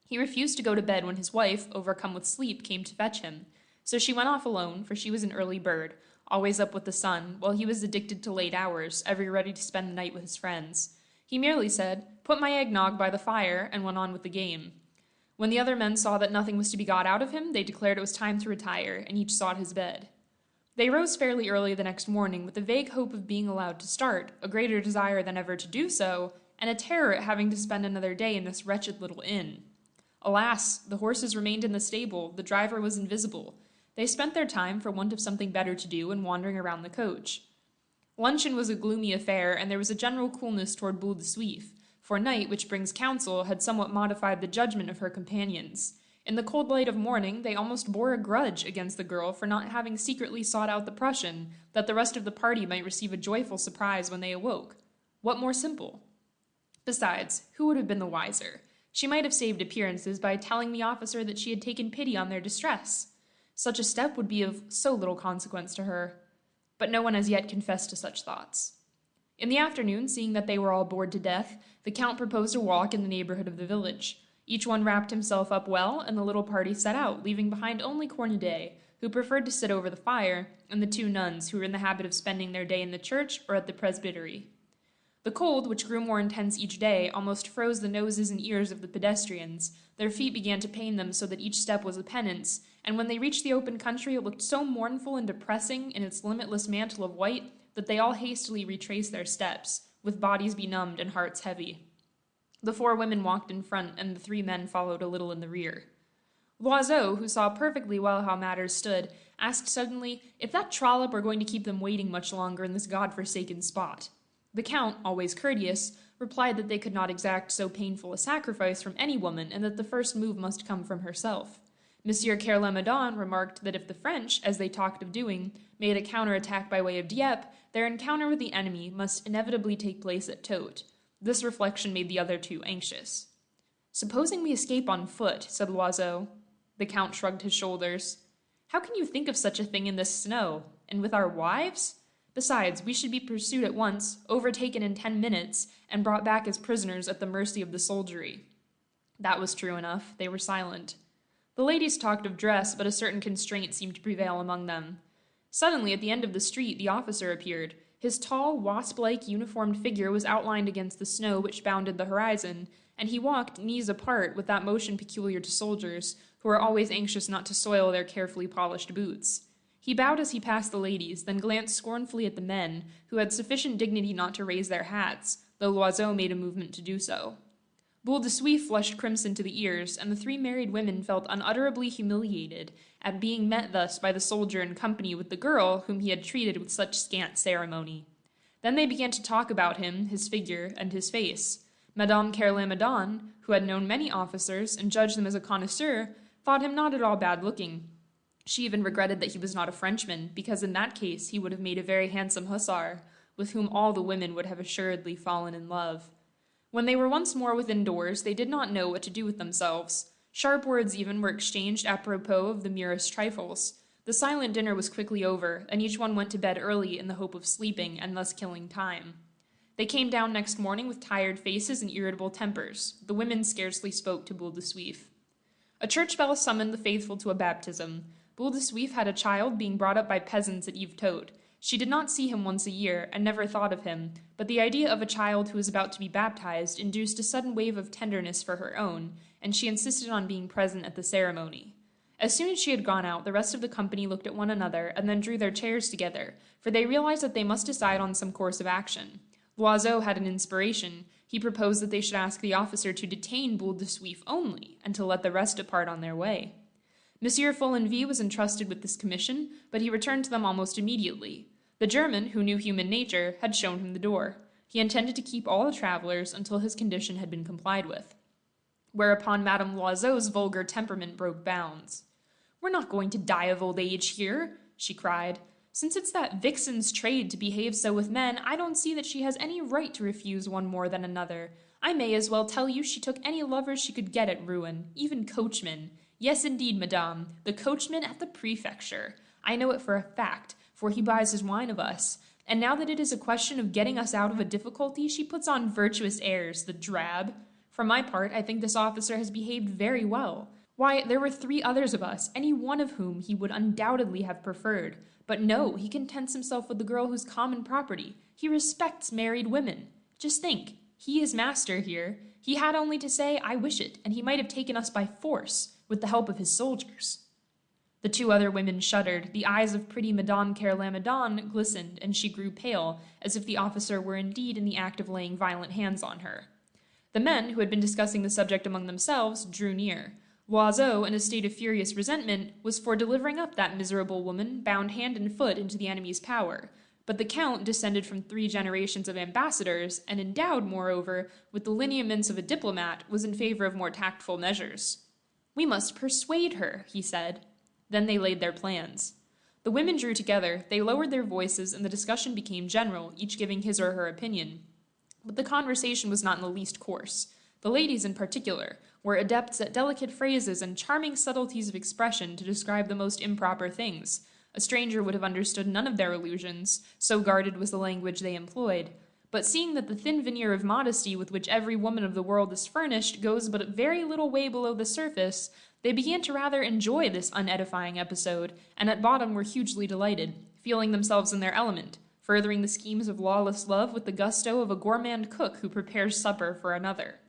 He refused to go to bed when his wife, overcome with sleep, came to fetch him. So she went off alone, for she was an early bird, always up with the sun, while he was addicted to late hours, ever ready to spend the night with his friends. He merely said, "Put my eggnog by the fire," and went on with the game. When the other men saw that nothing was to be got out of him, they declared it was time to retire, and each sought his bed. They rose fairly early the next morning with a vague hope of being allowed to start, a greater desire than ever to do so, and a terror at having to spend another day in this wretched little inn. Alas, the horses remained in the stable, the driver was invisible. They spent their time, for want of something better to do, in wandering around the coach. Luncheon was a gloomy affair, and there was a general coolness toward Boule de Suif, for night, which brings counsel, had somewhat modified the judgment of her companions. In the cold light of morning, they almost bore a grudge against the girl for not having secretly sought out the Prussian, that the rest of the party might receive a joyful surprise when they awoke. What more simple? Besides, who would have been the wiser? She might have saved appearances by telling the officer that she had taken pity on their distress. Such a step would be of so little consequence to her. But no one as yet confessed to such thoughts. In the afternoon, seeing that they were all bored to death, the Count proposed a walk in the neighborhood of the village. Each one wrapped himself up well, and the little party set out, leaving behind only Cornudet, who preferred to sit over the fire, and the two nuns, who were in the habit of spending their day in the church or at the presbytery. The cold, which grew more intense each day, almost froze the noses and ears of the pedestrians. Their feet began to pain them so that each step was a penance, and when they reached the open country it looked so mournful and depressing in its limitless mantle of white that they all hastily retraced their steps, with bodies benumbed and hearts heavy. The 4 women walked in front, and the 3 men followed a little in the rear. Loiseau, who saw perfectly well how matters stood, asked suddenly if that trollop were going to keep them waiting much longer in this god-forsaken spot. The Count, always courteous, replied that they could not exact so painful a sacrifice from any woman, and that the first move must come from herself. Monsieur Kerlemedon remarked that if the French, as they talked of doing, made a counter-attack by way of Dieppe, their encounter with the enemy must inevitably take place at Tote. This reflection made the other 2 anxious. "Supposing we escape on foot," said Loiseau. The Count shrugged his shoulders. "How can you think of such a thing in this snow? And with our wives? Besides, we should be pursued at once, overtaken in 10 minutes, and brought back as prisoners at the mercy of the soldiery." That was true enough. They were silent. The ladies talked of dress, but a certain constraint seemed to prevail among them. Suddenly, at the end of the street, the officer appeared. His tall, wasp-like, uniformed figure was outlined against the snow which bounded the horizon, and he walked knees apart with that motion peculiar to soldiers, who are always anxious not to soil their carefully polished boots. He bowed as he passed the ladies, then glanced scornfully at the men, who had sufficient dignity not to raise their hats, though Loiseau made a movement to do so. Boule de Suif flushed crimson to the ears, and the 3 married women felt unutterably humiliated at being met thus by the soldier in company with the girl whom he had treated with such scant ceremony. Then they began to talk about him, his figure, and his face. Madame Kerlemedon, who had known many officers and judged them as a connoisseur, thought him not at all bad-looking. She even regretted that he was not a Frenchman, because in that case he would have made a very handsome hussar, with whom all the women would have assuredly fallen in love. When they were once more within doors, they did not know what to do with themselves. Sharp words even were exchanged apropos of the merest trifles. The silent dinner was quickly over, and each one went to bed early in the hope of sleeping and thus killing time. They came down next morning with tired faces and irritable tempers. The women scarcely spoke to Boule de Suif. A church bell summoned the faithful to a baptism. Boule de Suif had a child being brought up by peasants at Yvetot. She did not see him once a year, and never thought of him, but the idea of a child who was about to be baptized induced a sudden wave of tenderness for her own, and she insisted on being present at the ceremony. As soon as she had gone out, the rest of the company looked at one another, and then drew their chairs together, for they realized that they must decide on some course of action. Loiseau had an inspiration. He proposed that they should ask the officer to detain Boule de Suif only, and to let the rest depart on their way. Monsieur Follenvie was entrusted with this commission, but he returned to them almost immediately. The German, who knew human nature, had shown him the door. He intended to keep all the travelers until his condition had been complied with. Whereupon Madame Loiseau's vulgar temperament broke bounds. "We're not going to die of old age here," she cried. "Since it's that vixen's trade to behave so with men, I don't see that she has any right to refuse one more than another. I may as well tell you she took any lovers she could get at Rouen, even coachmen. Yes, indeed, madame, the coachman at the prefecture. I know it for a fact, for he buys his wine of us. And now that it is a question of getting us out of a difficulty, she puts on virtuous airs, the drab. For my part, I think this officer has behaved very well. Why, there were 3 others of us, any one of whom he would undoubtedly have preferred. But no, he contents himself with the girl who's common property. He respects married women. Just think, he is master here. He had only to say, 'I wish it,' and he might have taken us by force, with the help of his soldiers." The 2 other women shuddered, the eyes of pretty Madame Kerlamadon glistened, and she grew pale, as if the officer were indeed in the act of laying violent hands on her. The men, who had been discussing the subject among themselves, drew near. Loiseau, in a state of furious resentment, was for delivering up that miserable woman, bound hand and foot, into the enemy's power. But the Count, descended from 3 generations of ambassadors, and endowed, moreover, with the lineaments of a diplomat, was in favor of more tactful measures. "We must persuade her," he said. Then they laid their plans. The women drew together, they lowered their voices, and the discussion became general, each giving his or her opinion. But the conversation was not in the least coarse. The ladies, in particular, were adepts at delicate phrases and charming subtleties of expression to describe the most improper things. A stranger would have understood none of their allusions, so guarded was the language they employed. But seeing that the thin veneer of modesty with which every woman of the world is furnished goes but a very little way below the surface, they began to rather enjoy this unedifying episode, and at bottom were hugely delighted, feeling themselves in their element, furthering the schemes of lawless love with the gusto of a gourmand cook who prepares supper for another.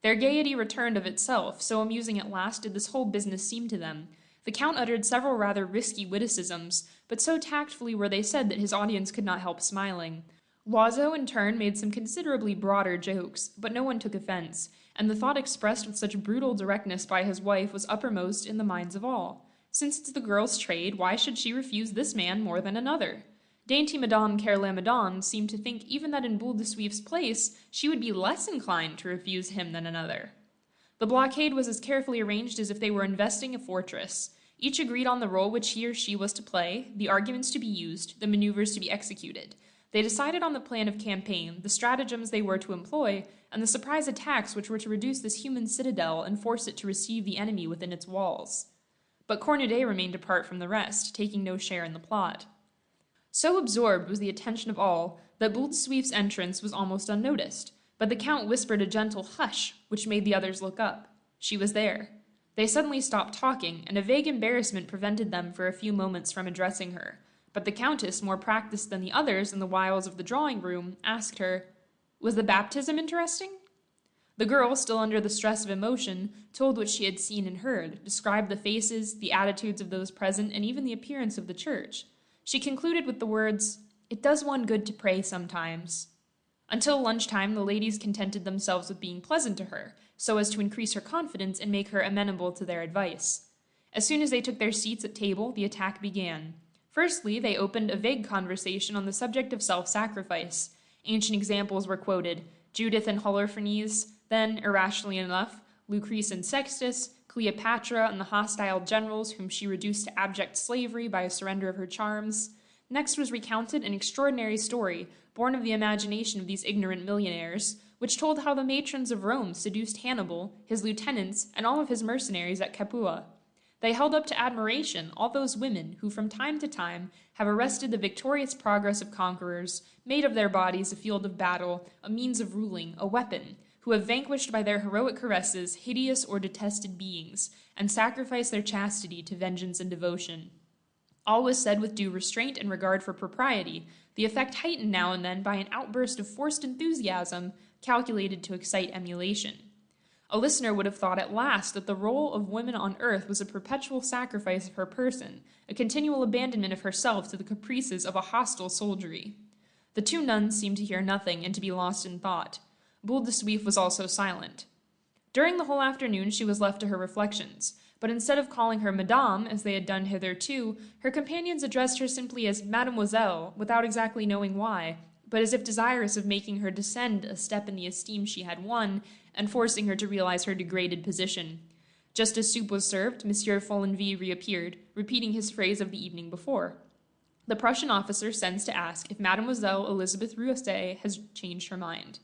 Their gaiety returned of itself, so amusing at last did this whole business seem to them. The Count uttered several rather risky witticisms, but so tactfully were they said that his audience could not help smiling. Loiseau, in turn, made some considerably broader jokes, but no one took offense, and the thought expressed with such brutal directness by his wife was uppermost in the minds of all. Since it's the girl's trade, why should she refuse this man more than another? Dainty Madame Kerlamadon seemed to think even that in Boule de Suif's place she would be less inclined to refuse him than another. The blockade was as carefully arranged as if they were investing a fortress. Each agreed on the role which he or she was to play, the arguments to be used, the maneuvers to be executed. They decided on the plan of campaign, the stratagems they were to employ, and the surprise attacks which were to reduce this human citadel and force it to receive the enemy within its walls. But Cornudet remained apart from the rest, taking no share in the plot. So absorbed was the attention of all that Boule de Suif's entrance was almost unnoticed, but the Count whispered a gentle hush, which made the others look up. She was there. They suddenly stopped talking, and a vague embarrassment prevented them for a few moments from addressing her. But the Countess, more practiced than the others in the wiles of the drawing-room, asked her, "Was the baptism interesting?" The girl, still under the stress of emotion, told what she had seen and heard, described the faces, the attitudes of those present, and even the appearance of the church. She concluded with the words, "It does one good to pray sometimes." Until lunchtime, the ladies contented themselves with being pleasant to her, so as to increase her confidence and make her amenable to their advice. As soon as they took their seats at table, the attack began. Firstly, they opened a vague conversation on the subject of self-sacrifice. Ancient examples were quoted, Judith and Holofernes, then, irrationally enough, Lucrece and Sextus, Cleopatra and the hostile generals whom she reduced to abject slavery by a surrender of her charms. Next was recounted an extraordinary story, born of the imagination of these ignorant millionaires, which told how the matrons of Rome seduced Hannibal, his lieutenants, and all of his mercenaries at Capua. They held up to admiration all those women who from time to time have arrested the victorious progress of conquerors, made of their bodies a field of battle, a means of ruling, a weapon, who have vanquished by their heroic caresses hideous or detested beings, and sacrificed their chastity to vengeance and devotion. All was said with due restraint and regard for propriety, the effect heightened now and then by an outburst of forced enthusiasm calculated to excite emulation. A listener would have thought at last that the role of woman on earth was a perpetual sacrifice of her person, a continual abandonment of herself to the caprices of a hostile soldiery. The 2 nuns seemed to hear nothing and to be lost in thought. Boule de Suif was also silent. During the whole afternoon she was left to her reflections, but instead of calling her Madame, as they had done hitherto, her companions addressed her simply as Mademoiselle, without exactly knowing why, but as if desirous of making her descend a step in the esteem she had won, and forcing her to realize her degraded position. Just as soup was served, Monsieur Follenvie reappeared, repeating his phrase of the evening before. The Prussian officer sends to ask if Mademoiselle Elizabeth Rousset has changed her mind.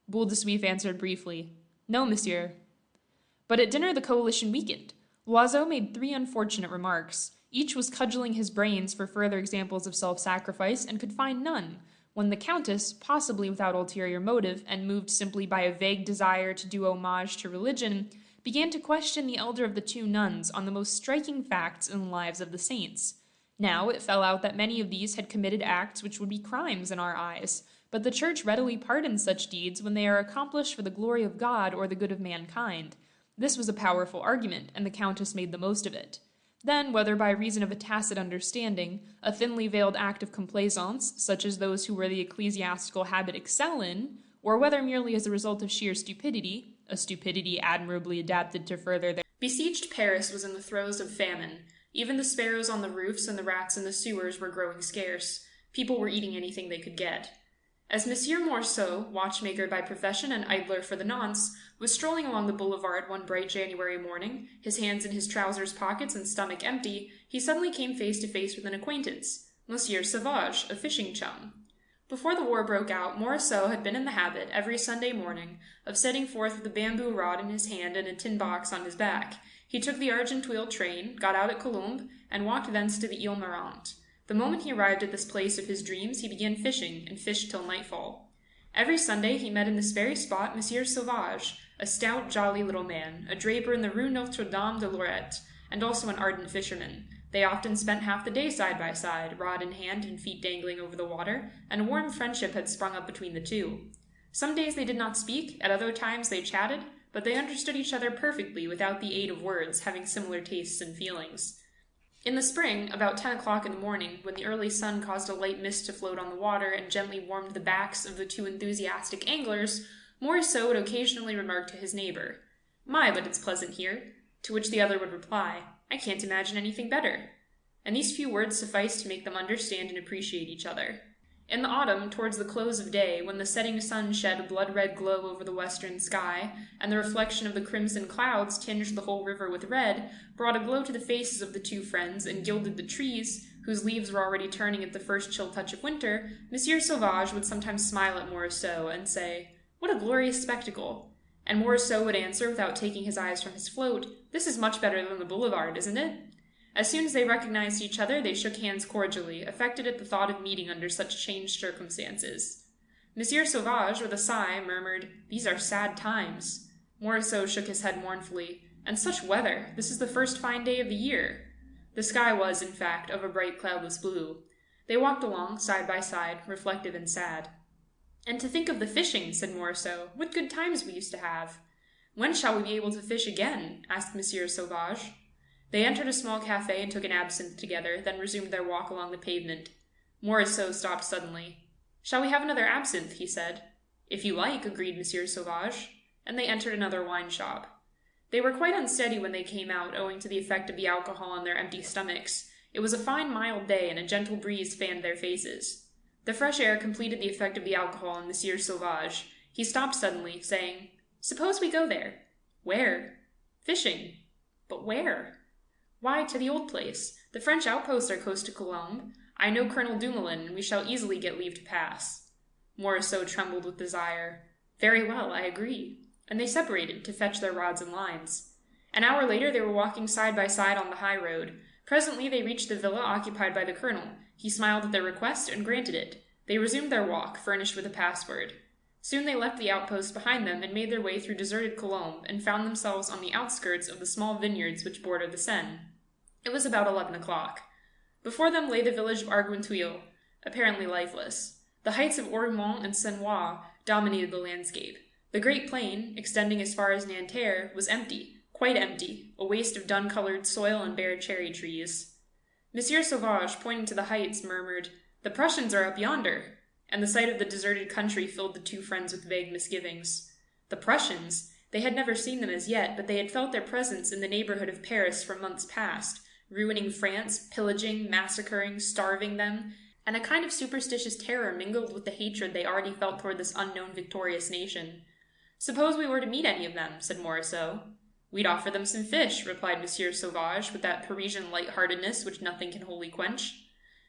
Boule de Suif answered briefly, "No, monsieur." But at dinner the coalition weakened. Loiseau made 3 unfortunate remarks. Each was cudgeling his brains for further examples of self-sacrifice, and could find none, when the Countess, possibly without ulterior motive, and moved simply by a vague desire to do homage to religion, began to question the elder of the 2 nuns on the most striking facts in the lives of the saints. Now it fell out that many of these had committed acts which would be crimes in our eyes, but the Church readily pardons such deeds when they are accomplished for the glory of God or the good of mankind. This was a powerful argument, and the Countess made the most of it. Then, whether by reason of a tacit understanding, a thinly veiled act of complaisance, such as those who wear the ecclesiastical habit excel in, or whether merely as a result of sheer stupidity, a stupidity admirably adapted to further their... Besieged Paris was in the throes of famine. Even the sparrows on the roofs and the rats in the sewers were growing scarce. People were eating anything they could get. As Monsieur Morceau, watchmaker by profession and idler for the nonce, was strolling along the boulevard one bright January morning, his hands in his trousers pockets and stomach empty, he suddenly came face to face with an acquaintance, Monsieur Sauvage, a fishing chum. Before the war broke out, Morceau had been in the habit, every Sunday morning, of setting forth with a bamboo rod in his hand and a tin box on his back. He took the Argenteuil train, got out at Colombes, and walked thence to the Ile Marante. The moment he arrived at this place of his dreams, he began fishing, and fished till nightfall. Every Sunday he met in this very spot Monsieur Sauvage, a stout, jolly little man, a draper in the Rue Notre-Dame de Lorette, and also an ardent fisherman. They often spent half the day side by side, rod in hand and feet dangling over the water, and a warm friendship had sprung up between the 2. Some days they did not speak, at other times they chatted, but they understood each other perfectly without the aid of words, having similar tastes and feelings. In the spring, about 10 o'clock in the morning, when the early sun caused a light mist to float on the water and gently warmed the backs of the 2 enthusiastic anglers, Morceau would occasionally remark to his neighbor, "My, but it's pleasant here," to which the other would reply, "I can't imagine anything better." And these few words sufficed to make them understand and appreciate each other. In the autumn, towards the close of day, when the setting sun shed a blood-red glow over the western sky, and the reflection of the crimson clouds tinged the whole river with red, brought a glow to the faces of the 2 friends, and gilded the trees, whose leaves were already turning at the first chill touch of winter, Monsieur Sauvage would sometimes smile at Morceau, and say, "What a glorious spectacle!" And Morceau would answer, without taking his eyes from his float, "This is much better than the boulevard, isn't it?" As soon as they recognized each other, they shook hands cordially, affected at the thought of meeting under such changed circumstances. Monsieur Sauvage, with a sigh, murmured, "These are sad times." Morceau shook his head mournfully. "And such weather! This is the first fine day of the year." The sky was, in fact, of a bright cloudless blue. They walked along, side by side, reflective and sad. "And to think of the fishing," said Morceau. "What good times we used to have." "When shall we be able to fish again?" asked Monsieur Sauvage. They entered a small café and took an absinthe together, then resumed their walk along the pavement. Morceau stopped suddenly. "Shall we have another absinthe?" he said. "If you like," agreed Monsieur Sauvage. And they entered another wine shop. They were quite unsteady when they came out, owing to the effect of the alcohol on their empty stomachs. It was a fine mild day, and a gentle breeze fanned their faces. The fresh air completed the effect of the alcohol on Monsieur Sauvage. He stopped suddenly, saying, "Suppose we go there." "Where?" "Fishing." "But where?" "Why, to the old place. The French outposts are close to Colombes. I know Colonel Dumoulin, and we shall easily get leave to pass." Morceau trembled with desire. "Very well, I agree." And they separated to fetch their rods and lines. An hour later they were walking side by side on the high road. Presently they reached the villa occupied by the colonel. He smiled at their request and granted it. They resumed their walk, furnished with a password. Soon they left the outpost behind them and made their way through deserted Colombes and found themselves on the outskirts of the small vineyards which border the Seine. It was about 11 o'clock. Before them lay the village of Argenteuil, apparently lifeless. The heights of Ormont and Senois dominated the landscape. The great plain, extending as far as Nanterre, was empty, quite empty, a waste of dun-colored soil and bare cherry trees. Monsieur Sauvage, pointing to the heights, murmured, "The Prussians are up yonder," and the sight of the deserted country filled the two friends with vague misgivings. The Prussians! They had never seen them as yet, but they had felt their presence in the neighborhood of Paris for months past, ruining France, pillaging, massacring, starving them, and a kind of superstitious terror mingled with the hatred they already felt toward this unknown victorious nation. "Suppose we were to meet any of them," said Morisot. "We'd offer them some fish," replied Monsieur Sauvage, with that Parisian light-heartedness which nothing can wholly quench.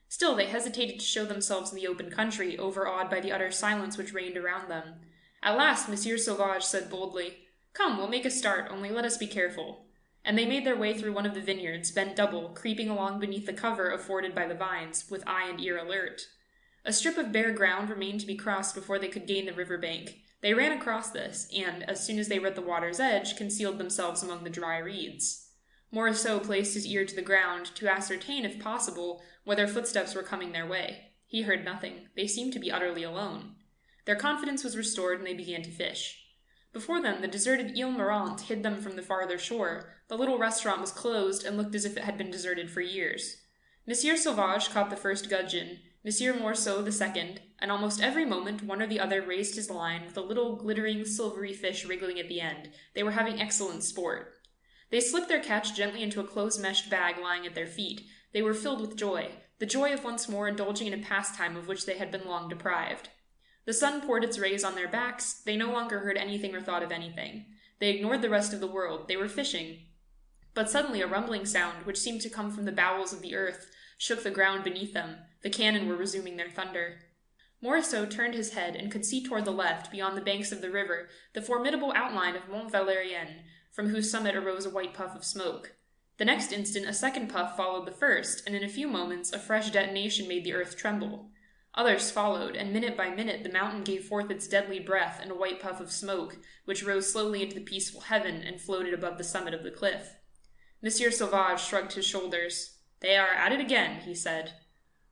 Still, they hesitated to show themselves in the open country, overawed by the utter silence which reigned around them. At last, Monsieur Sauvage said boldly, "Come, we'll make a start, only let us be careful." And they made their way through one of the vineyards, bent double, creeping along beneath the cover afforded by the vines, with eye and ear alert. A strip of bare ground remained to be crossed before they could gain the river bank. They ran across this, and, as soon as they were at the water's edge, concealed themselves among the dry reeds. Morisot placed his ear to the ground, to ascertain, if possible, whether footsteps were coming their way. He heard nothing. They seemed to be utterly alone. Their confidence was restored, and they began to fish. Before them, the deserted Ile Marante hid them from the farther shore. The little restaurant was closed, and looked as if it had been deserted for years. Monsieur Sauvage caught the first gudgeon, Monsieur Morisot the second, and almost every moment one or the other raised his line, with a little glittering, silvery fish wriggling at the end. They were having excellent sport. They slipped their catch gently into a close-meshed bag lying at their feet. They were filled with joy, the joy of once more indulging in a pastime of which they had been long deprived. The sun poured its rays on their backs. They no longer heard anything or thought of anything. They ignored the rest of the world. They were fishing. But suddenly a rumbling sound, which seemed to come from the bowels of the earth, shook the ground beneath them. The cannon were resuming their thunder. Morisot turned his head and could see toward the left, beyond the banks of the river, the formidable outline of Mont Valérien, from whose summit arose a white puff of smoke. The next instant a second puff followed the first, and in a few moments a fresh detonation made the earth tremble. Others followed, and minute by minute the mountain gave forth its deadly breath in a white puff of smoke, which rose slowly into the peaceful heaven and floated above the summit of the cliff. Monsieur Sauvage shrugged his shoulders. "They are at it again," he said.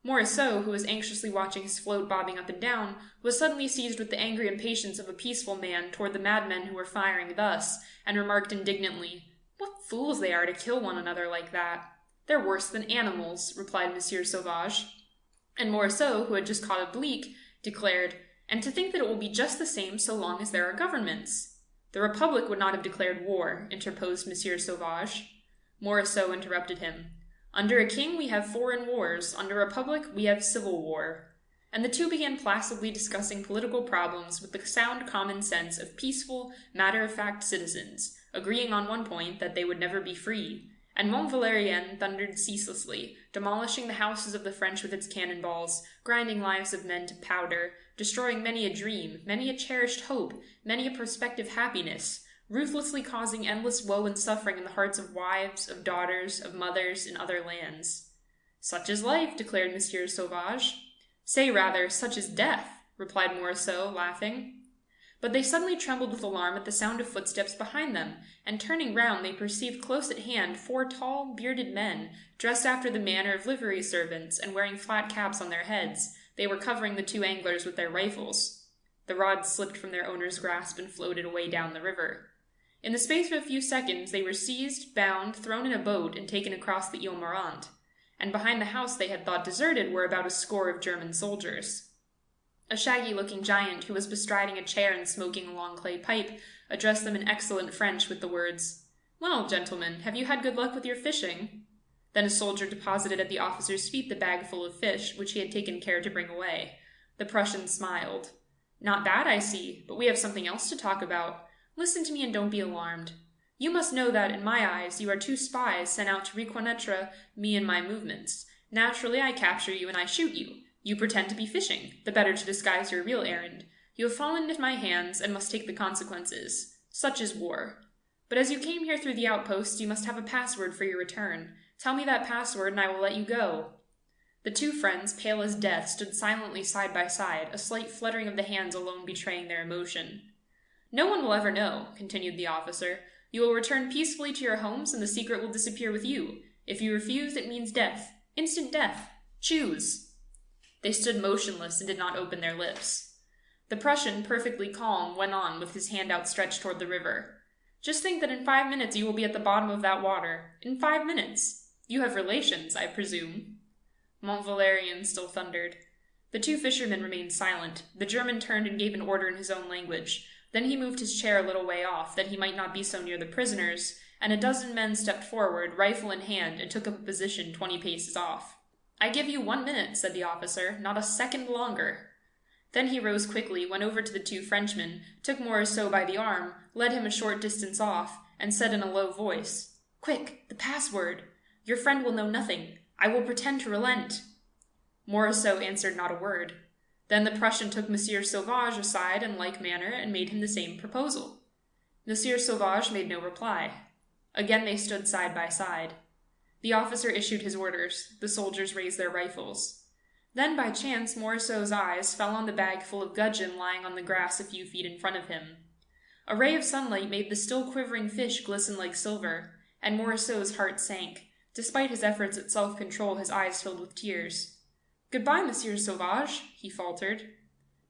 Morisot, who was anxiously watching his float bobbing up and down, was suddenly seized with the angry impatience of a peaceful man toward the madmen who were firing thus, and remarked indignantly, "What fools they are to kill one another like that!" "They're worse than animals," replied Monsieur Sauvage. And Morisot, who had just caught a bleak, declared, "And to think that it will be just the same so long as there are governments." "The Republic would not have declared war," interposed Monsieur Sauvage. Morisot interrupted him. "Under a king we have foreign wars, under a republic we have civil war." And the two began placidly discussing political problems with the sound common sense of peaceful, matter-of-fact citizens, agreeing on one point, that they would never be free. And Mont Valérien thundered ceaselessly, demolishing the houses of the French with its cannonballs, grinding lives of men to powder, destroying many a dream, many a cherished hope, many a prospective happiness, ruthlessly causing endless woe and suffering in the hearts of wives, of daughters, of mothers, in other lands. "Such is life," declared Monsieur Sauvage. "Say rather, such is death," replied Morisot, laughing. But they suddenly trembled with alarm at the sound of footsteps behind them, and turning round they perceived close at hand 4 tall, bearded men, dressed after the manner of livery servants, and wearing flat caps on their heads. They were covering the 2 anglers with their rifles. The rods slipped from their owner's grasp and floated away down the river. In the space of a few seconds they were seized, bound, thrown in a boat, and taken across the Ile Marante. And behind the house they had thought deserted were about a score of German soldiers. A shaggy-looking giant, who was bestriding a chair and smoking a long clay pipe, addressed them in excellent French with the words, "Well, gentlemen, have you had good luck with your fishing?" Then a soldier deposited at the officer's feet the bag full of fish, which he had taken care to bring away. The Prussian smiled. "Not bad, I see, but we have something else to talk about. Listen to me and don't be alarmed. You must know that, in my eyes, you are 2 spies sent out to reconnaître me and my movements. Naturally, I capture you and I shoot you. You pretend to be fishing, the better to disguise your real errand. You have fallen into my hands and must take the consequences. Such is war. But as you came here through the outposts, you must have a password for your return. Tell me that password and I will let you go." The 2 friends, pale as death, stood silently side by side, a slight fluttering of the hands alone betraying their emotion. "No one will ever know," continued the officer. "You will return peacefully to your homes and the secret will disappear with you. If you refuse, it means death. Instant death. Choose." They stood motionless and did not open their lips. The Prussian, perfectly calm, went on with his hand outstretched toward the river. "Just think that in 5 minutes you will be at the bottom of that water. In 5 minutes. You have relations, I presume." Mont Valérien still thundered. The two fishermen remained silent. The German turned and gave an order in his own language. Then he moved his chair a little way off, that he might not be so near the prisoners, and a dozen men stepped forward, rifle in hand, and took up a position 20 paces off. "I give you 1 minute," said the officer, "not a second longer." Then he rose quickly, went over to the two Frenchmen, took Morisot by the arm, led him a short distance off, and said in a low voice, "Quick, the password! Your friend will know nothing. I will pretend to relent." Morisot answered not a word. Then the Prussian took Monsieur Sauvage aside in like manner and made him the same proposal. Monsieur Sauvage made no reply. Again they stood side by side. The officer issued his orders. The soldiers raised their rifles. Then, by chance, Morisot's eyes fell on the bag full of gudgeon lying on the grass a few feet in front of him. A ray of sunlight made the still quivering fish glisten like silver, and Morisot's heart sank. Despite his efforts at self-control, his eyes filled with tears. "Goodbye, Monsieur Sauvage," he faltered.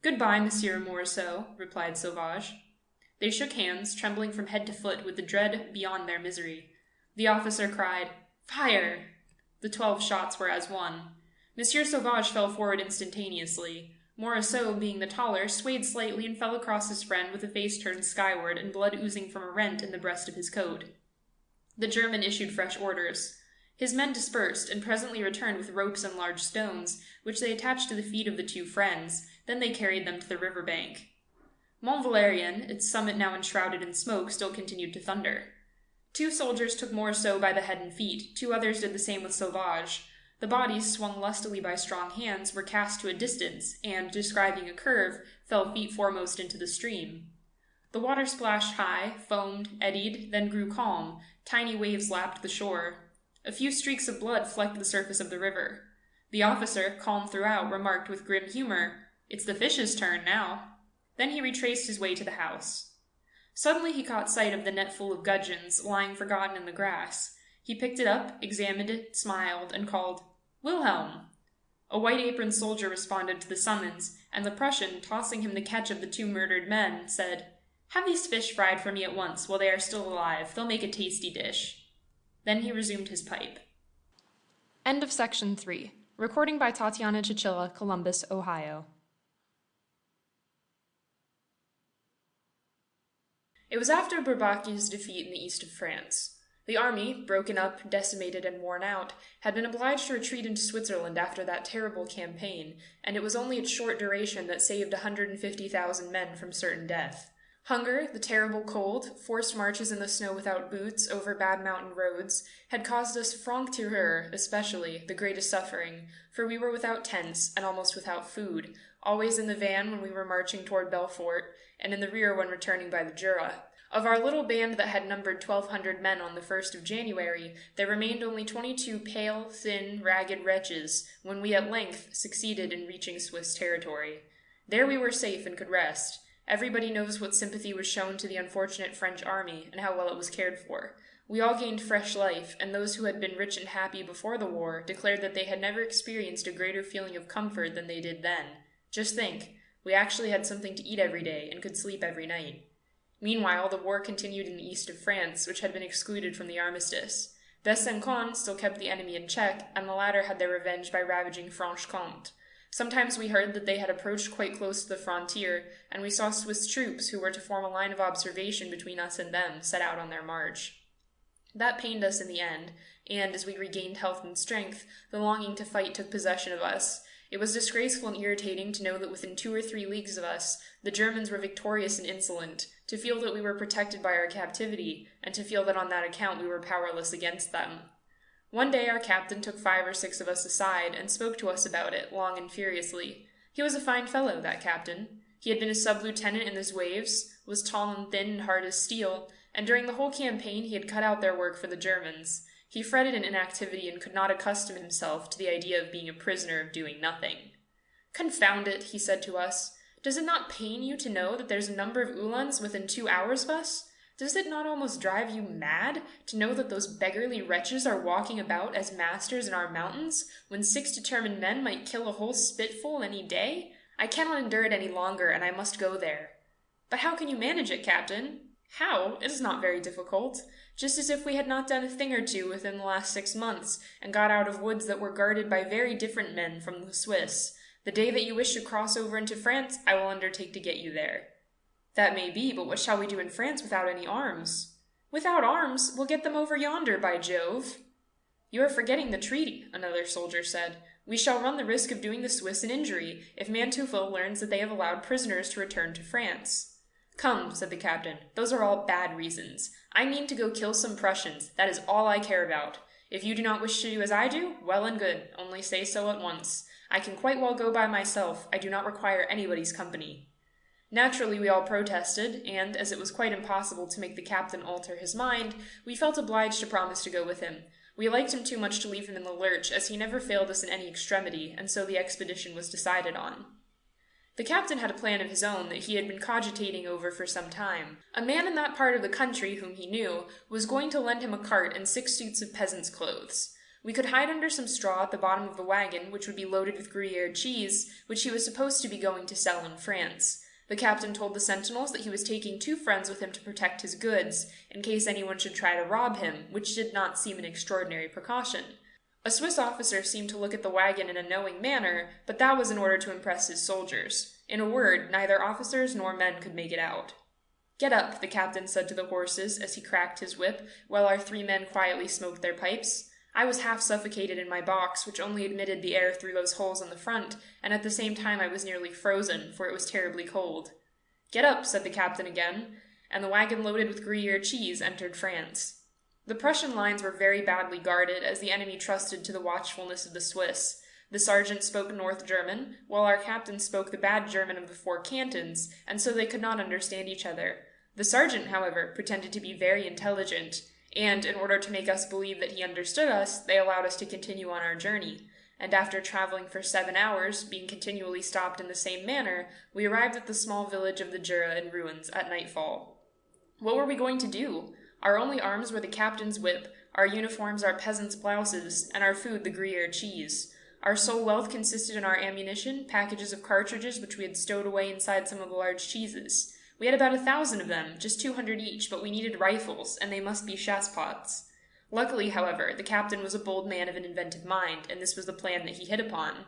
"Goodbye, Monsieur Morisot," replied Sauvage. They shook hands, trembling from head to foot with the dread beyond their misery. The officer cried, "Fire!" The 12 shots were as one. Monsieur Sauvage fell forward instantaneously. Morisot, being the taller, swayed slightly and fell across his friend with a face turned skyward and blood oozing from a rent in the breast of his coat. The German issued fresh orders. His men dispersed, and presently returned with ropes and large stones, which they attached to the feet of the two friends. Then they carried them to the river bank. Mont Valérien, its summit now enshrouded in smoke, still continued to thunder. 2 soldiers took Morisot by the head and feet. 2 others did the same with Sauvage. The bodies, swung lustily by strong hands, were cast to a distance, and, describing a curve, fell feet foremost into the stream. The water splashed high, foamed, eddied, then grew calm. Tiny waves lapped the shore. A few streaks of blood flecked the surface of the river. The officer, calm throughout, remarked with grim humor, "It's the fish's turn now." Then he retraced his way to the house. Suddenly he caught sight of the net full of gudgeons, lying forgotten in the grass. He picked it up, examined it, smiled, and called, "Wilhelm!" A white-aproned soldier responded to the summons, and the Prussian, tossing him the catch of the 2 murdered men, said, "Have these fish fried for me at once, while they are still alive. They'll make a tasty dish." Then he resumed his pipe. End of section 3. Recording by Tatiana Chichilla, Columbus, Ohio. It was after Bourbaki's defeat in the east of France. The army, broken up, decimated, and worn out, had been obliged to retreat into Switzerland after that terrible campaign, and it was only its short duration that saved 150,000 men from certain death. Hunger, the terrible cold, forced marches in the snow without boots over bad mountain roads, had caused us francs-tireurs, especially, the greatest suffering, for we were without tents, and almost without food, always in the van when we were marching toward Belfort, and in the rear when returning by the Jura. Of our little band that had numbered 1,200 men on the 1st of January, there remained only 22 pale, thin, ragged wretches, when we at length succeeded in reaching Swiss territory. There we were safe and could rest. Everybody knows what sympathy was shown to the unfortunate French army, and how well it was cared for. We all gained fresh life, and those who had been rich and happy before the war declared that they had never experienced a greater feeling of comfort than they did then. Just think, we actually had something to eat every day, and could sleep every night. Meanwhile, the war continued in the east of France, which had been excluded from the armistice. Besançon still kept the enemy in check, and the latter had their revenge by ravaging Franche-Comté. Sometimes we heard that they had approached quite close to the frontier, and we saw Swiss troops, who were to form a line of observation between us and them, set out on their march. That pained us in the end, and, as we regained health and strength, the longing to fight took possession of us. It was disgraceful and irritating to know that within 2 or 3 leagues of us, the Germans were victorious and insolent, to feel that we were protected by our captivity, and to feel that on that account we were powerless against them. One day our captain took 5 or 6 of us aside, and spoke to us about it, long and furiously. He was a fine fellow, that captain. He had been a sub-lieutenant in the Zouaves, was tall and thin and hard as steel, and during the whole campaign he had cut out their work for the Germans. He fretted in inactivity and could not accustom himself to the idea of being a prisoner of doing nothing. "Confound it," he said to us. "Does it not pain you to know that there's a number of Uhlans within 2 hours of us? Does it not almost drive you mad to know that those beggarly wretches are walking about as masters in our mountains, when 6 determined men might kill a whole spitful any day? I cannot endure it any longer, and I must go there." "But how can you manage it, Captain?" "How? It is not very difficult. Just as if we had not done a thing or two within the last 6 months, and got out of woods that were guarded by very different men from the Swiss. The day that you wish to cross over into France, I will undertake to get you there." "That may be, but what shall we do in France without any arms?" "Without arms? We'll get them over yonder, by Jove!" "You are forgetting the treaty," another soldier said. "We shall run the risk of doing the Swiss an injury if Manteufel learns that they have allowed prisoners to return to France." "Come," said the captain, "those are all bad reasons. I mean to go kill some Prussians. That is all I care about. If you do not wish to do as I do, well and good. Only say so at once. I can quite well go by myself. I do not require anybody's company." Naturally, we all protested, and, as it was quite impossible to make the captain alter his mind, we felt obliged to promise to go with him. We liked him too much to leave him in the lurch, as he never failed us in any extremity, and so the expedition was decided on. The captain had a plan of his own that he had been cogitating over for some time. A man in that part of the country whom he knew was going to lend him a cart and 6 suits of peasant's clothes. We could hide under some straw at the bottom of the wagon, which would be loaded with Gruyere cheese, which he was supposed to be going to sell in France. The captain told the sentinels that he was taking 2 friends with him to protect his goods, in case anyone should try to rob him, which did not seem an extraordinary precaution. A Swiss officer seemed to look at the wagon in a knowing manner, but that was in order to impress his soldiers. In a word, neither officers nor men could make it out. "Get up," the captain said to the horses as he cracked his whip, while our 3 men quietly smoked their pipes. I was half suffocated in my box, which only admitted the air through those holes on the front, and at the same time I was nearly frozen, for it was terribly cold. "Get up," said the captain again, and the wagon loaded with Gruyere cheese entered France. The Prussian lines were very badly guarded, as the enemy trusted to the watchfulness of the Swiss. The sergeant spoke North German, while our captain spoke the bad German of the 4 cantons, and so they could not understand each other. The sergeant, however, pretended to be very intelligent, and, in order to make us believe that he understood us, they allowed us to continue on our journey. And after traveling for 7 hours, being continually stopped in the same manner, we arrived at the small village of the Jura in ruins at nightfall. What were we going to do? Our only arms were the captain's whip, our uniforms our peasants' blouses, and our food the Gruyere cheese. Our sole wealth consisted in our ammunition, packages of cartridges which we had stowed away inside some of the large cheeses. We had about 1,000 of them, just 200 each, but we needed rifles, and they must be chassepôts. Luckily, however, the captain was a bold man of an inventive mind, and this was the plan that he hit upon.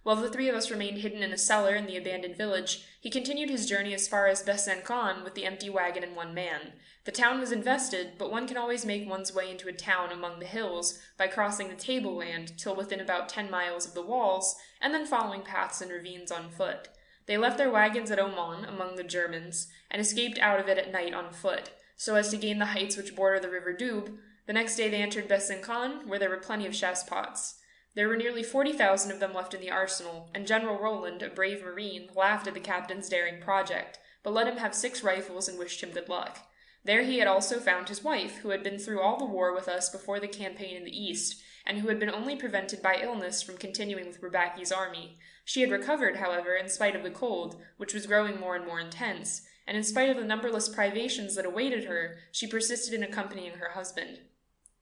While the 3 of us remained hidden in a cellar in the abandoned village, he continued his journey as far as Besançon with the empty wagon and 1 man. The town was invested, but one can always make one's way into a town among the hills by crossing the tableland till within about 10 miles of the walls, and then following paths and ravines on foot. They left their wagons at Aumont among the Germans, and escaped out of it at night on foot, so as to gain the heights which border the river Doubs. The next day they entered Besançon, where there were plenty of chassepôts. There were nearly 40,000 of them left in the arsenal, and General Roland, a brave marine, laughed at the captain's daring project, but let him have 6 rifles and wished him good luck. There he had also found his wife, who had been through all the war with us before the campaign in the East, and who had been only prevented by illness from continuing with Rebecca's army. She had recovered, however, in spite of the cold, which was growing more and more intense, and in spite of the numberless privations that awaited her, she persisted in accompanying her husband.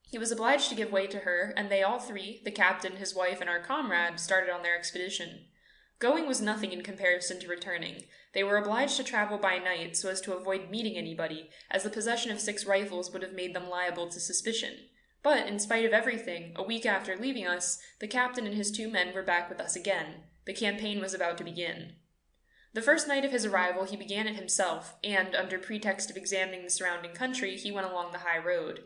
He was obliged to give way to her, and they all 3, the captain, his wife, and our comrade, started on their expedition. Going was nothing in comparison to returning. They were obliged to travel by night so as to avoid meeting anybody, as the possession of 6 rifles would have made them liable to suspicion. But, in spite of everything, a week after leaving us, the captain and his 2 men were back with us again. The campaign was about to begin. The first night of his arrival he began it himself, and, under pretext of examining the surrounding country, he went along the high road.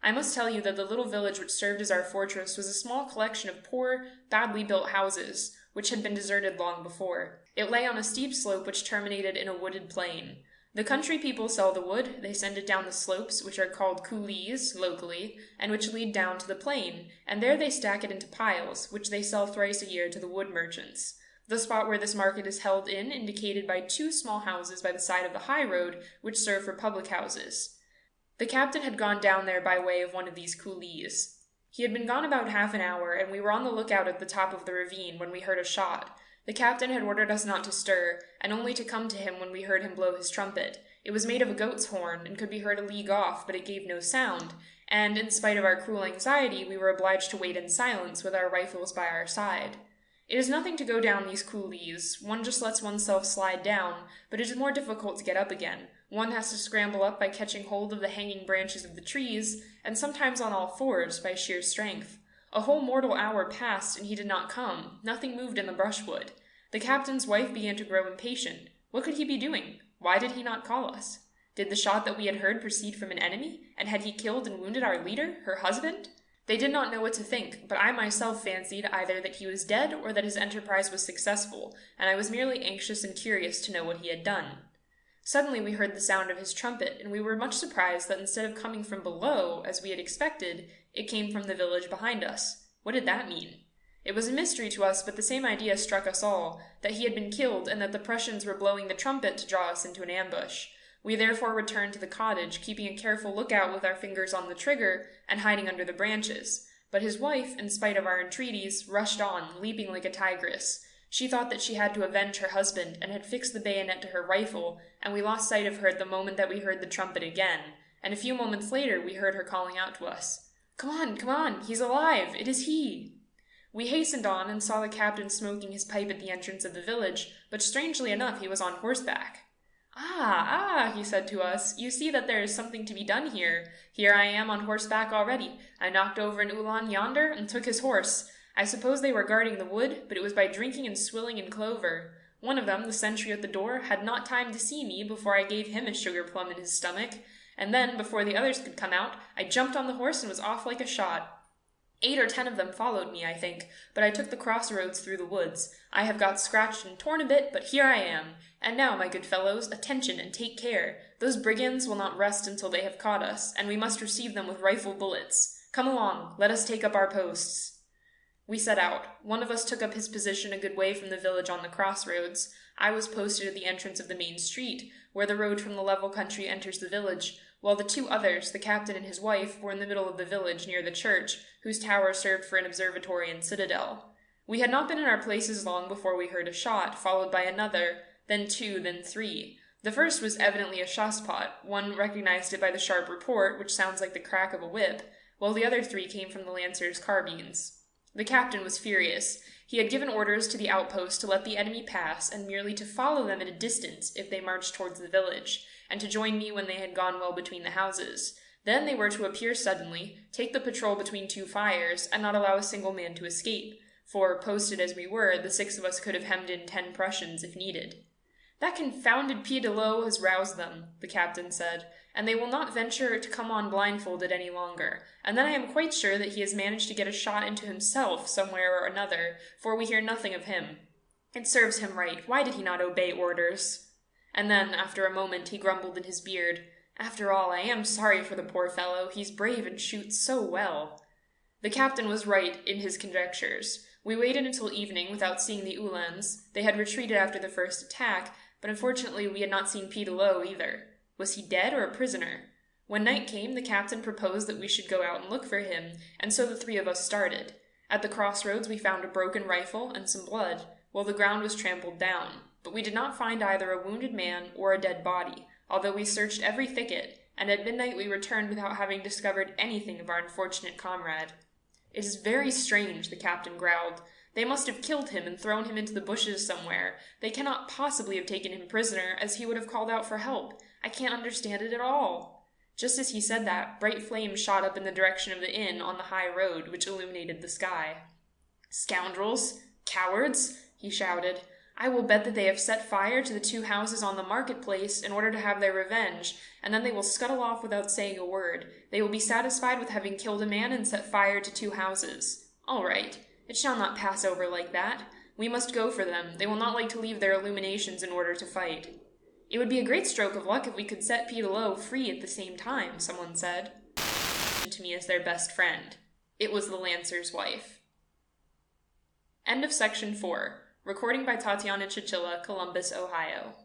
I must tell you that the little village which served as our fortress was a small collection of poor, badly built houses, which had been deserted long before. It lay on a steep slope which terminated in a wooded plain. The country people sell the wood, they send it down the slopes, which are called coulees, locally, and which lead down to the plain, and there they stack it into piles, which they sell thrice a year to the wood merchants. The spot where this market is held in indicated by 2 small houses by the side of the high road, which serve for public houses. The captain had gone down there by way of one of these coulees. He had been gone about half an hour, and we were on the lookout at the top of the ravine when we heard a shot. The captain had ordered us not to stir, and only to come to him when we heard him blow his trumpet. It was made of a goat's horn, and could be heard a league off, but it gave no sound, and, in spite of our cruel anxiety, we were obliged to wait in silence with our rifles by our side. It is nothing to go down these coulees. One just lets oneself slide down, but it is more difficult to get up again. One has to scramble up by catching hold of the hanging branches of the trees, and sometimes on all 4s by sheer strength. A whole mortal hour passed, and he did not come. Nothing moved in the brushwood. The captain's wife began to grow impatient. What could he be doing? Why did he not call us? Did the shot that we had heard proceed from an enemy, and had he killed and wounded our leader, her husband? They did not know what to think, but I myself fancied either that he was dead or that his enterprise was successful, and I was merely anxious and curious to know what he had done. Suddenly we heard the sound of his trumpet, and we were much surprised that instead of coming from below, as we had expected, it came from the village behind us. What did that mean? It was a mystery to us, but the same idea struck us all, that he had been killed and that the Prussians were blowing the trumpet to draw us into an ambush. We therefore returned to the cottage, keeping a careful lookout with our fingers on the trigger and hiding under the branches. But his wife, in spite of our entreaties, rushed on, leaping like a tigress. She thought that she had to avenge her husband, and had fixed the bayonet to her rifle, and we lost sight of her at the moment that we heard the trumpet again, and a few moments later we heard her calling out to us, come on, he's alive, it is he!" We hastened on, and saw the captain smoking his pipe at the entrance of the village, but strangely enough he was on horseback. Ah, he said to us, you see that there is something to be done here. Here I am on horseback already. I knocked over an Ulan yonder, and took his horse. I suppose they were guarding the wood, but it was by drinking and swilling in clover. One of them, the sentry at the door, had not time to see me before I gave him a sugar plum in his stomach, and then, before the others could come out, I jumped on the horse and was off like a shot. 8 or 10 of them followed me, I think, but I took the crossroads through the woods. I have got scratched and torn a bit, but here I am. And now, my good fellows, attention and take care. Those brigands will not rest until they have caught us, and we must receive them with rifle bullets. Come along, let us take up our posts. We set out. One of us took up his position a good way from the village on the crossroads. I was posted at the entrance of the main street, where the road from the level country enters the village, while the 2 others, the captain and his wife, were in the middle of the village near the church, whose tower served for an observatory and citadel. We had not been in our places long before we heard a shot, followed by another, then 2, then 3. The first was evidently a chassepot. One recognized it by the sharp report, which sounds like the crack of a whip, while the other 3 came from the lancers' carbines. The captain was furious. He had given orders to the outpost to let the enemy pass, and merely to follow them at a distance if they marched towards the village, and to join me when they had gone well between the houses. Then they were to appear suddenly, take the patrol between 2 fires, and not allow a single man to escape, for, posted as we were, the 6 of us could have hemmed in 10 Prussians if needed. "That confounded Pied de l'Eau has roused them," the captain said, "and they will not venture to come on blindfolded any longer, and then I am quite sure that he has managed to get a shot into himself somewhere or another, for we hear nothing of him. It serves him right. Why did he not obey orders?" And then, after a moment, he grumbled in his beard, "After all, I am sorry for the poor fellow. He's brave and shoots so well." The captain was right in his conjectures. We waited until evening without seeing the Uhlans. They had retreated after the first attack, but unfortunately we had not seen Pied de l'Eau either. Was he dead or a prisoner? When night came, the captain proposed that we should go out and look for him, and so the 3 of us started. At the crossroads we found a broken rifle and some blood, while the ground was trampled down, but we did not find either a wounded man or a dead body, although we searched every thicket, and at midnight we returned without having discovered anything of our unfortunate comrade. "It is very strange," the captain growled. "They must have killed him and thrown him into the bushes somewhere. They cannot possibly have taken him prisoner, as he would have called out for help. I can't understand it at all." Just as he said that, bright flames shot up in the direction of the inn on the high road, which illuminated the sky. "Scoundrels! Cowards!" he shouted. "I will bet that they have set fire to the 2 houses on the marketplace in order to have their revenge, and then they will scuttle off without saying a word. They will be satisfied with having killed a man and set fire to 2 houses. All right. It shall not pass over like that. We must go for them. They will not like to leave their illuminations in order to fight." "It would be a great stroke of luck if we could set Pied de l'Eau free at the same time," someone said. To me as their best friend. It was the Lancer's wife. End of section 4. Recording by Tatiana Chichilla, Columbus, Ohio.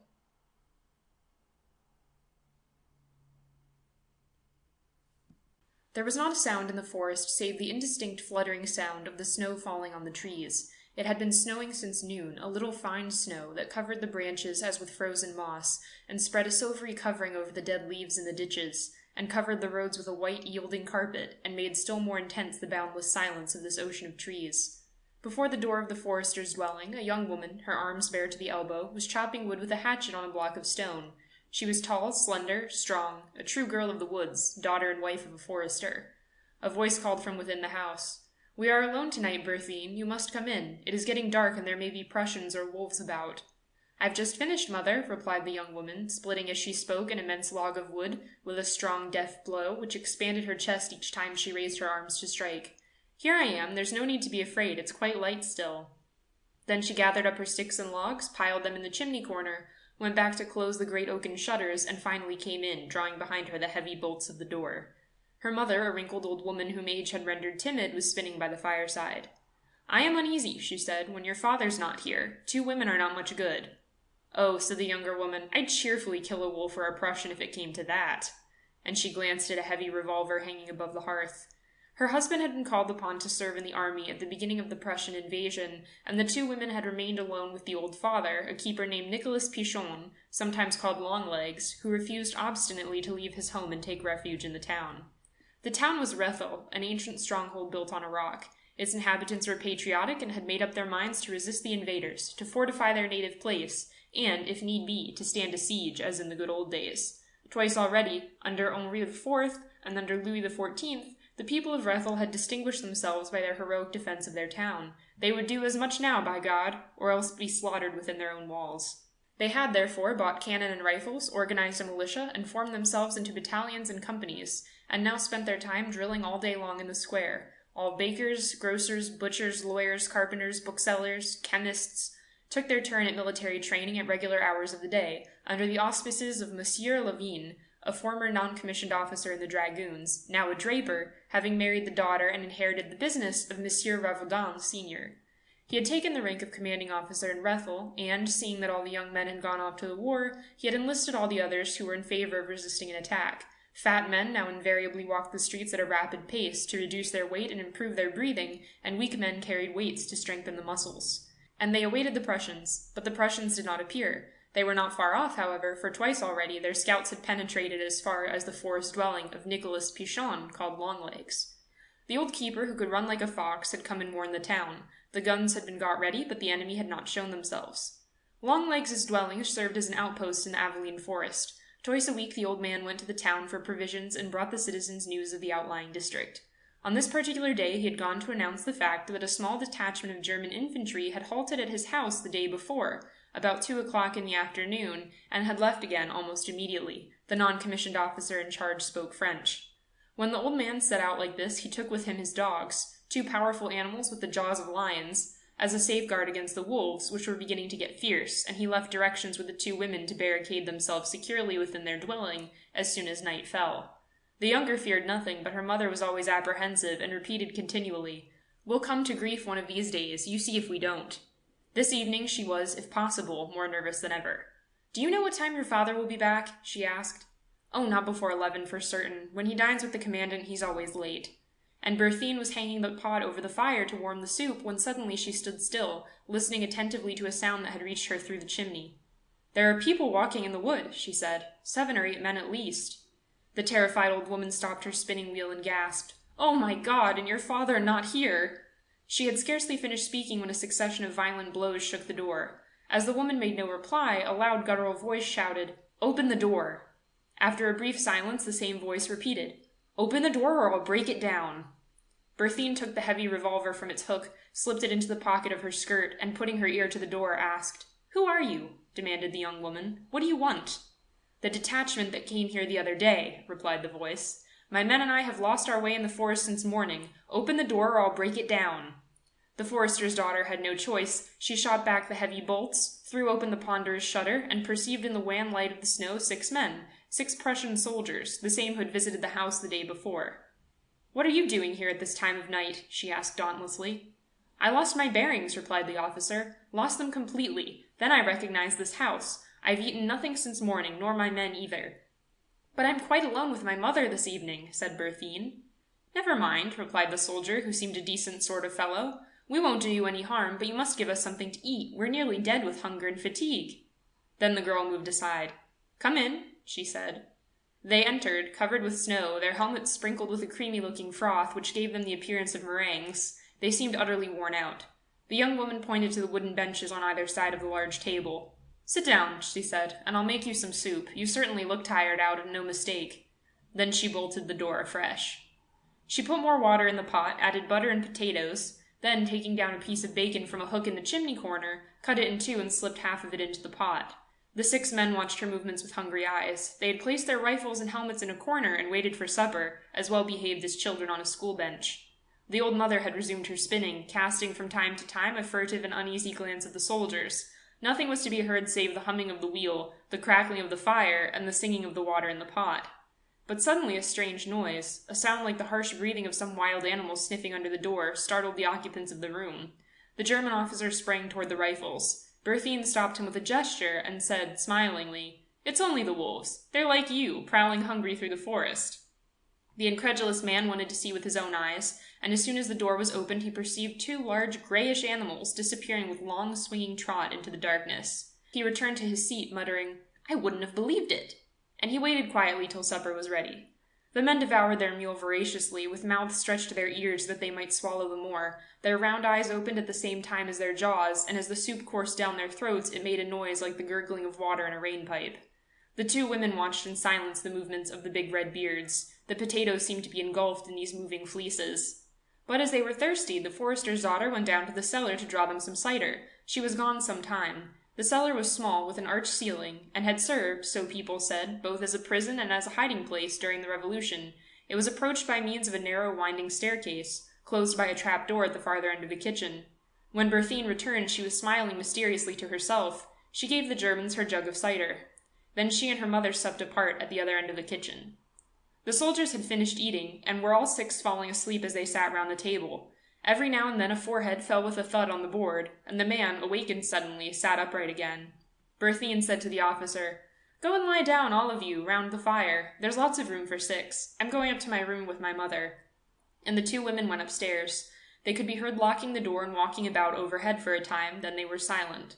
There was not a sound in the forest save the indistinct fluttering sound of the snow falling on the trees. It had been snowing since noon, a little fine snow that covered the branches as with frozen moss, and spread a silvery covering over the dead leaves in the ditches, and covered the roads with a white yielding carpet, and made still more intense the boundless silence of this ocean of trees. Before the door of the forester's dwelling, a young woman, her arms bare to the elbow, was chopping wood with a hatchet on a block of stone. She was tall, slender, strong, a true girl of the woods, daughter and wife of a forester. A voice called from within the house, "We are alone tonight, Berthine. You must come in. It is getting dark, and there may be Prussians or wolves about." "I've just finished, mother," replied the young woman, splitting as she spoke an immense log of wood, with a strong, deft blow, which expanded her chest each time she raised her arms to strike. "Here I am. There's no need to be afraid. It's quite light still." Then she gathered up her sticks and logs, piled them in the chimney corner, went back to close the great oaken shutters, and finally came in, drawing behind her the heavy bolts of the door. Her mother, a wrinkled old woman whom age had rendered timid, was spinning by the fireside. "I am uneasy," she said, "when your father's not here. 2 women are not much good." "Oh," said the younger woman, "I'd cheerfully kill a wolf or a Prussian if it came to that." And she glanced at a heavy revolver hanging above the hearth. Her husband had been called upon to serve in the army at the beginning of the Prussian invasion, and the 2 women had remained alone with the old father, a keeper named Nicholas Pichon, sometimes called Longlegs, who refused obstinately to leave his home and take refuge in the town. The town was Rethel, an ancient stronghold built on a rock. Its inhabitants were patriotic and had made up their minds to resist the invaders, to fortify their native place, and, if need be, to stand a siege, as in the good old days. Twice already, under Henri IV and under Louis XIV, the people of Rethel had distinguished themselves by their heroic defense of their town. They would do as much now, by God, or else be slaughtered within their own walls. They had, therefore, bought cannon and rifles, organized a militia, and formed themselves into battalions and companies, and now spent their time drilling all day long in the square. All bakers, grocers, butchers, lawyers, carpenters, booksellers, chemists, took their turn at military training at regular hours of the day, under the auspices of Monsieur Lavigne, a former non-commissioned officer in the dragoons, now a draper, having married the daughter and inherited the business of Monsieur Ravaudan, senior. He had taken the rank of commanding officer in Rethel, and, seeing that all the young men had gone off to the war, he had enlisted all the others who were in favor of resisting an attack. Fat men now invariably walked the streets at a rapid pace to reduce their weight and improve their breathing, and weak men carried weights to strengthen the muscles. And they awaited the Prussians, but the Prussians did not appear. They were not far off, however, for twice already their scouts had penetrated as far as the forest dwelling of Nicholas Pichon, called Longlegs. The old keeper, who could run like a fox, had come and warned the town. The guns had been got ready, but the enemy had not shown themselves. Longlegs' dwelling served as an outpost in the Aveline forest. Twice a week the old man went to the town for provisions and brought the citizens news of the outlying district. On this particular day he had gone to announce the fact that a small detachment of German infantry had halted at his house the day before, about 2 o'clock in the afternoon, and had left again almost immediately. The non-commissioned officer in charge spoke French. When the old man set out like this, he took with him his dogs, 2 powerful animals with the jaws of lions, as a safeguard against the wolves, which were beginning to get fierce, and he left directions with the 2 women to barricade themselves securely within their dwelling as soon as night fell. The younger feared nothing, but her mother was always apprehensive, and repeated continually, "We'll come to grief one of these days, you see if we don't." This evening she was, if possible, more nervous than ever. "Do you know what time your father will be back?" she asked. "Oh, not before 11 for certain. When he dines with the commandant, he's always late." And Berthine was hanging the pot over the fire to warm the soup when suddenly she stood still, listening attentively to a sound that had reached her through the chimney. "There are people walking in the wood," she said. 7 or 8 men at least. The terrified old woman stopped her spinning wheel and gasped, "Oh, my God, and your father not here!" She had scarcely finished speaking when a succession of violent blows shook the door. As the woman made no reply, a loud guttural voice shouted, "Open the door!" After a brief silence, the same voice repeated, "Open the door or I'll break it down." Berthine took the heavy revolver from its hook, slipped it into the pocket of her skirt, and putting her ear to the door, asked, "Who are you?" demanded the young woman. "What do you want?" "The detachment that came here the other day," replied the voice. "My men and I have lost our way in the forest since morning. Open the door or I'll break it down." The forester's daughter had no choice. She shot back the heavy bolts, threw open the ponderous shutter, and perceived in the wan light of the snow 6 men, 6 Prussian soldiers, the same who had visited the house the day before. "What are you doing here at this time of night?" she asked dauntlessly. "I lost my bearings," replied the officer. "Lost them completely. Then I recognized this house. I've eaten nothing since morning, nor my men either." "But I'm quite alone with my mother this evening," said Berthine. "Never mind," replied the soldier, who seemed a decent sort of fellow. "We won't do you any harm, but you must give us something to eat. We're nearly dead with hunger and fatigue." Then the girl moved aside. "Come in," she said. They entered, covered with snow, their helmets sprinkled with a creamy-looking froth, which gave them the appearance of meringues. They seemed utterly worn out. The young woman pointed to the wooden benches on either side of the large table. "Sit down," she said, "and I'll make you some soup. You certainly look tired out, and no mistake." Then she bolted the door afresh. She put more water in the pot, added butter and potatoes, then, taking down a piece of bacon from a hook in the chimney corner, cut it in two and slipped half of it into the pot. The 6 men watched her movements with hungry eyes. They had placed their rifles and helmets in a corner and waited for supper, as well behaved as children on a school bench. The old mother had resumed her spinning, casting from time to time a furtive and uneasy glance at the soldiers. Nothing was to be heard save the humming of the wheel, the crackling of the fire, and the singing of the water in the pot. But suddenly a strange noise, a sound like the harsh breathing of some wild animal sniffing under the door, startled the occupants of the room. The German officer sprang toward the rifles. Berthine stopped him with a gesture and said, smilingly, "It's only the wolves. They're like you, prowling hungry through the forest." The incredulous man wanted to see with his own eyes, and as soon as the door was opened he perceived 2 large grayish animals disappearing with long swinging trot into the darkness. He returned to his seat, muttering, "I wouldn't have believed it," and he waited quietly till supper was ready. The men devoured their meal voraciously, with mouths stretched to their ears that they might swallow the more. Their round eyes opened at the same time as their jaws, and as the soup coursed down their throats it made a noise like the gurgling of water in a rain-pipe. The 2 women watched in silence the movements of the big red beards. The potatoes seemed to be engulfed in these moving fleeces. But as they were thirsty, the forester's daughter went down to the cellar to draw them some cider. She was gone some time. The cellar was small, with an arched ceiling, and had served, so people said, both as a prison and as a hiding place during the Revolution. It was approached by means of a narrow winding staircase, closed by a trap door at the farther end of the kitchen. When Berthine returned, she was smiling mysteriously to herself. She gave the Germans her jug of cider. Then she and her mother supped apart at the other end of the kitchen. The soldiers had finished eating, and were all 6 falling asleep as they sat round the table. Every now and then a forehead fell with a thud on the board, and the man, awakened suddenly, sat upright again. Berthine said to the officer, "Go and lie down, all of you, round the fire. There's lots of room for 6. I'm going up to my room with my mother." And the 2 women went upstairs. They could be heard locking the door and walking about overhead for a time, then they were silent.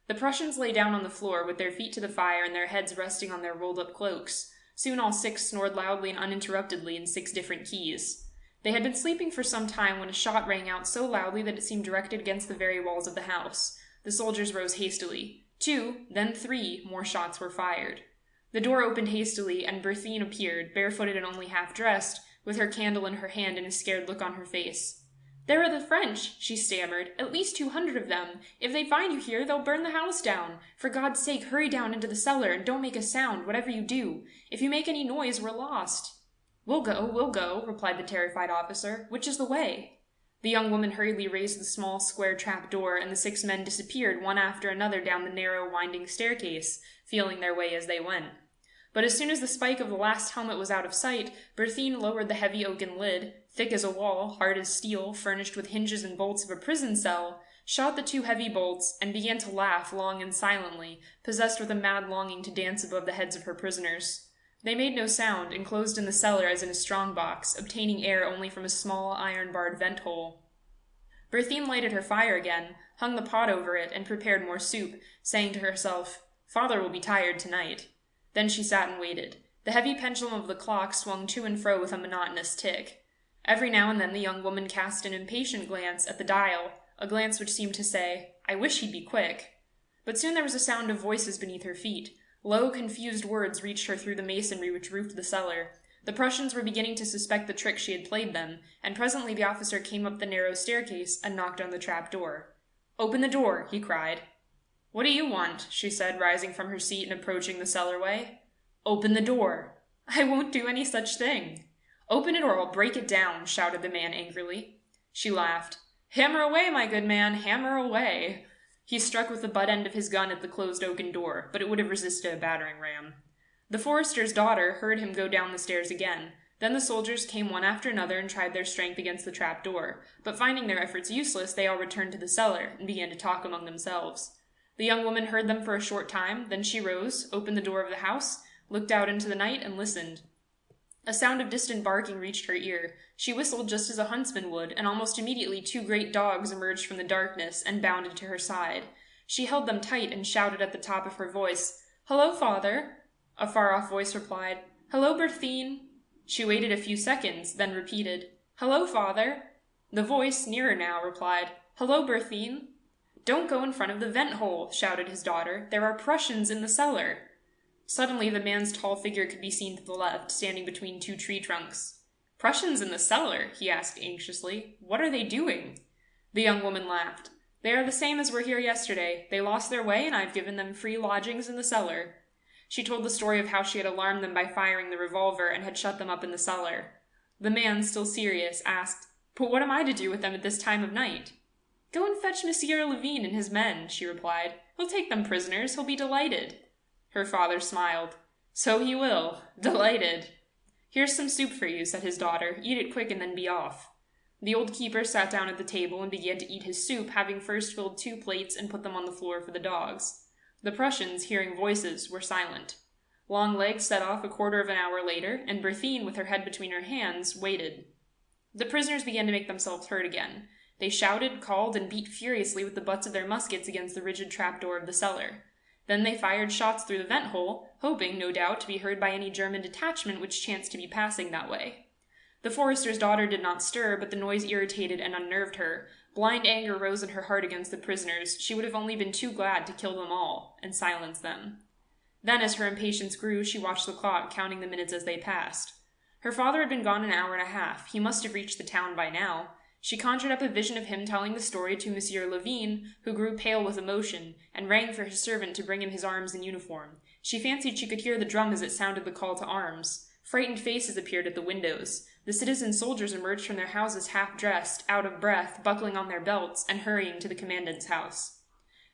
The Prussians lay down on the floor, with their feet to the fire and their heads resting on their rolled-up cloaks. Soon all 6 snored loudly and uninterruptedly in 6 different keys. They had been sleeping for some time when a shot rang out so loudly that it seemed directed against the very walls of the house. The soldiers rose hastily. 2, then 3, more shots were fired. The door opened hastily, and Berthine appeared, barefooted and only half-dressed, with her candle in her hand and a scared look on her face. "There are the French," she stammered. "At least 200 of them. If they find you here, they'll burn the house down. For God's sake, hurry down into the cellar, and don't make a sound, whatever you do. If you make any noise, we're lost." We'll go," replied the terrified officer. "Which is the way?" The young woman hurriedly raised the small square trap door, and the 6 men disappeared one after another down the narrow winding staircase, feeling their way as they went. But as soon as the spike of the last helmet was out of sight, Berthine lowered the heavy oaken lid, thick as a wall, hard as steel, furnished with hinges and bolts of a prison cell, shot the 2 heavy bolts, and began to laugh long and silently, possessed with a mad longing to dance above the heads of her prisoners. They made no sound, enclosed in the cellar as in a strong box, obtaining air only from a small iron-barred vent-hole. Berthine lighted her fire again, hung the pot over it, and prepared more soup, saying to herself, "Father will be tired tonight." Then she sat and waited. The heavy pendulum of the clock swung to and fro with a monotonous tick. Every now and then the young woman cast an impatient glance at the dial, a glance which seemed to say, "I wish he'd be quick." But soon there was a sound of voices beneath her feet. Low, confused words reached her through the masonry which roofed the cellar. The Prussians were beginning to suspect the trick she had played them, and presently the officer came up the narrow staircase and knocked on the trap door. "Open the door," he cried. "What do you want?" she said, rising from her seat and approaching the cellarway. "Open the door." "I won't do any such thing." "Open it or I'll break it down," shouted the man angrily. She laughed. "Hammer away, my good man, hammer away." He struck with the butt end of his gun at the closed oaken door, but it would have resisted a battering ram. The forester's daughter heard him go down the stairs again. Then the soldiers came one after another and tried their strength against the trap door, but finding their efforts useless, they all returned to the cellar and began to talk among themselves. The young woman heard them for a short time, then she rose, opened the door of the house, looked out into the night, and listened. A sound of distant barking reached her ear. She whistled just as a huntsman would, and almost immediately 2 great dogs emerged from the darkness and bounded to her side. She held them tight and shouted at the top of her voice, "Hello, father!" A far-off voice replied, "Hello, Berthine!" She waited a few seconds, then repeated, "Hello, father!" The voice, nearer now, replied, "Hello, Berthine!" "Don't go in front of the vent-hole," shouted his daughter. "There are Prussians in the cellar." Suddenly the man's tall figure could be seen to the left, standing between 2 tree trunks. Prussians in the cellar? He asked anxiously. What are they doing? The young woman laughed. They are the same as were here yesterday. They lost their way, and I have given them free lodgings in the cellar. She told the story of how she had alarmed them by firing the revolver and had shut them up in the cellar. The man, still serious, asked, But what am I to do with them at this time of night? Go and fetch Monsieur Levine and his men, she replied. He'll take them prisoners. He'll be delighted. Her father smiled. So he will. Delighted. Here's some soup for you, said his daughter. Eat it quick and then be off. The old keeper sat down at the table and began to eat his soup, having first filled 2 plates and put them on the floor for the dogs. The Prussians, hearing voices, were silent. Longlegs set off a quarter of an hour later, and Berthine, with her head between her hands, waited. The prisoners began to make themselves heard again. They shouted, called, and beat furiously with the butts of their muskets against the rigid trapdoor of the cellar. Then they fired shots through the vent-hole, hoping, no doubt, to be heard by any German detachment which chanced to be passing that way. The forester's daughter did not stir, but the noise irritated and unnerved her. Blind anger rose in her heart against the prisoners. She would have only been too glad to kill them all, and silence them. Then, as her impatience grew, she watched the clock, counting the minutes as they passed. Her father had been gone an hour and a half. He must have reached the town by now. She conjured up a vision of him telling the story to Monsieur Levine, who grew pale with emotion, and rang for his servant to bring him his arms and uniform. She fancied she could hear the drum as it sounded the call to arms. Frightened faces appeared at the windows. The citizen soldiers emerged from their houses half-dressed, out of breath, buckling on their belts, and hurrying to the commandant's house.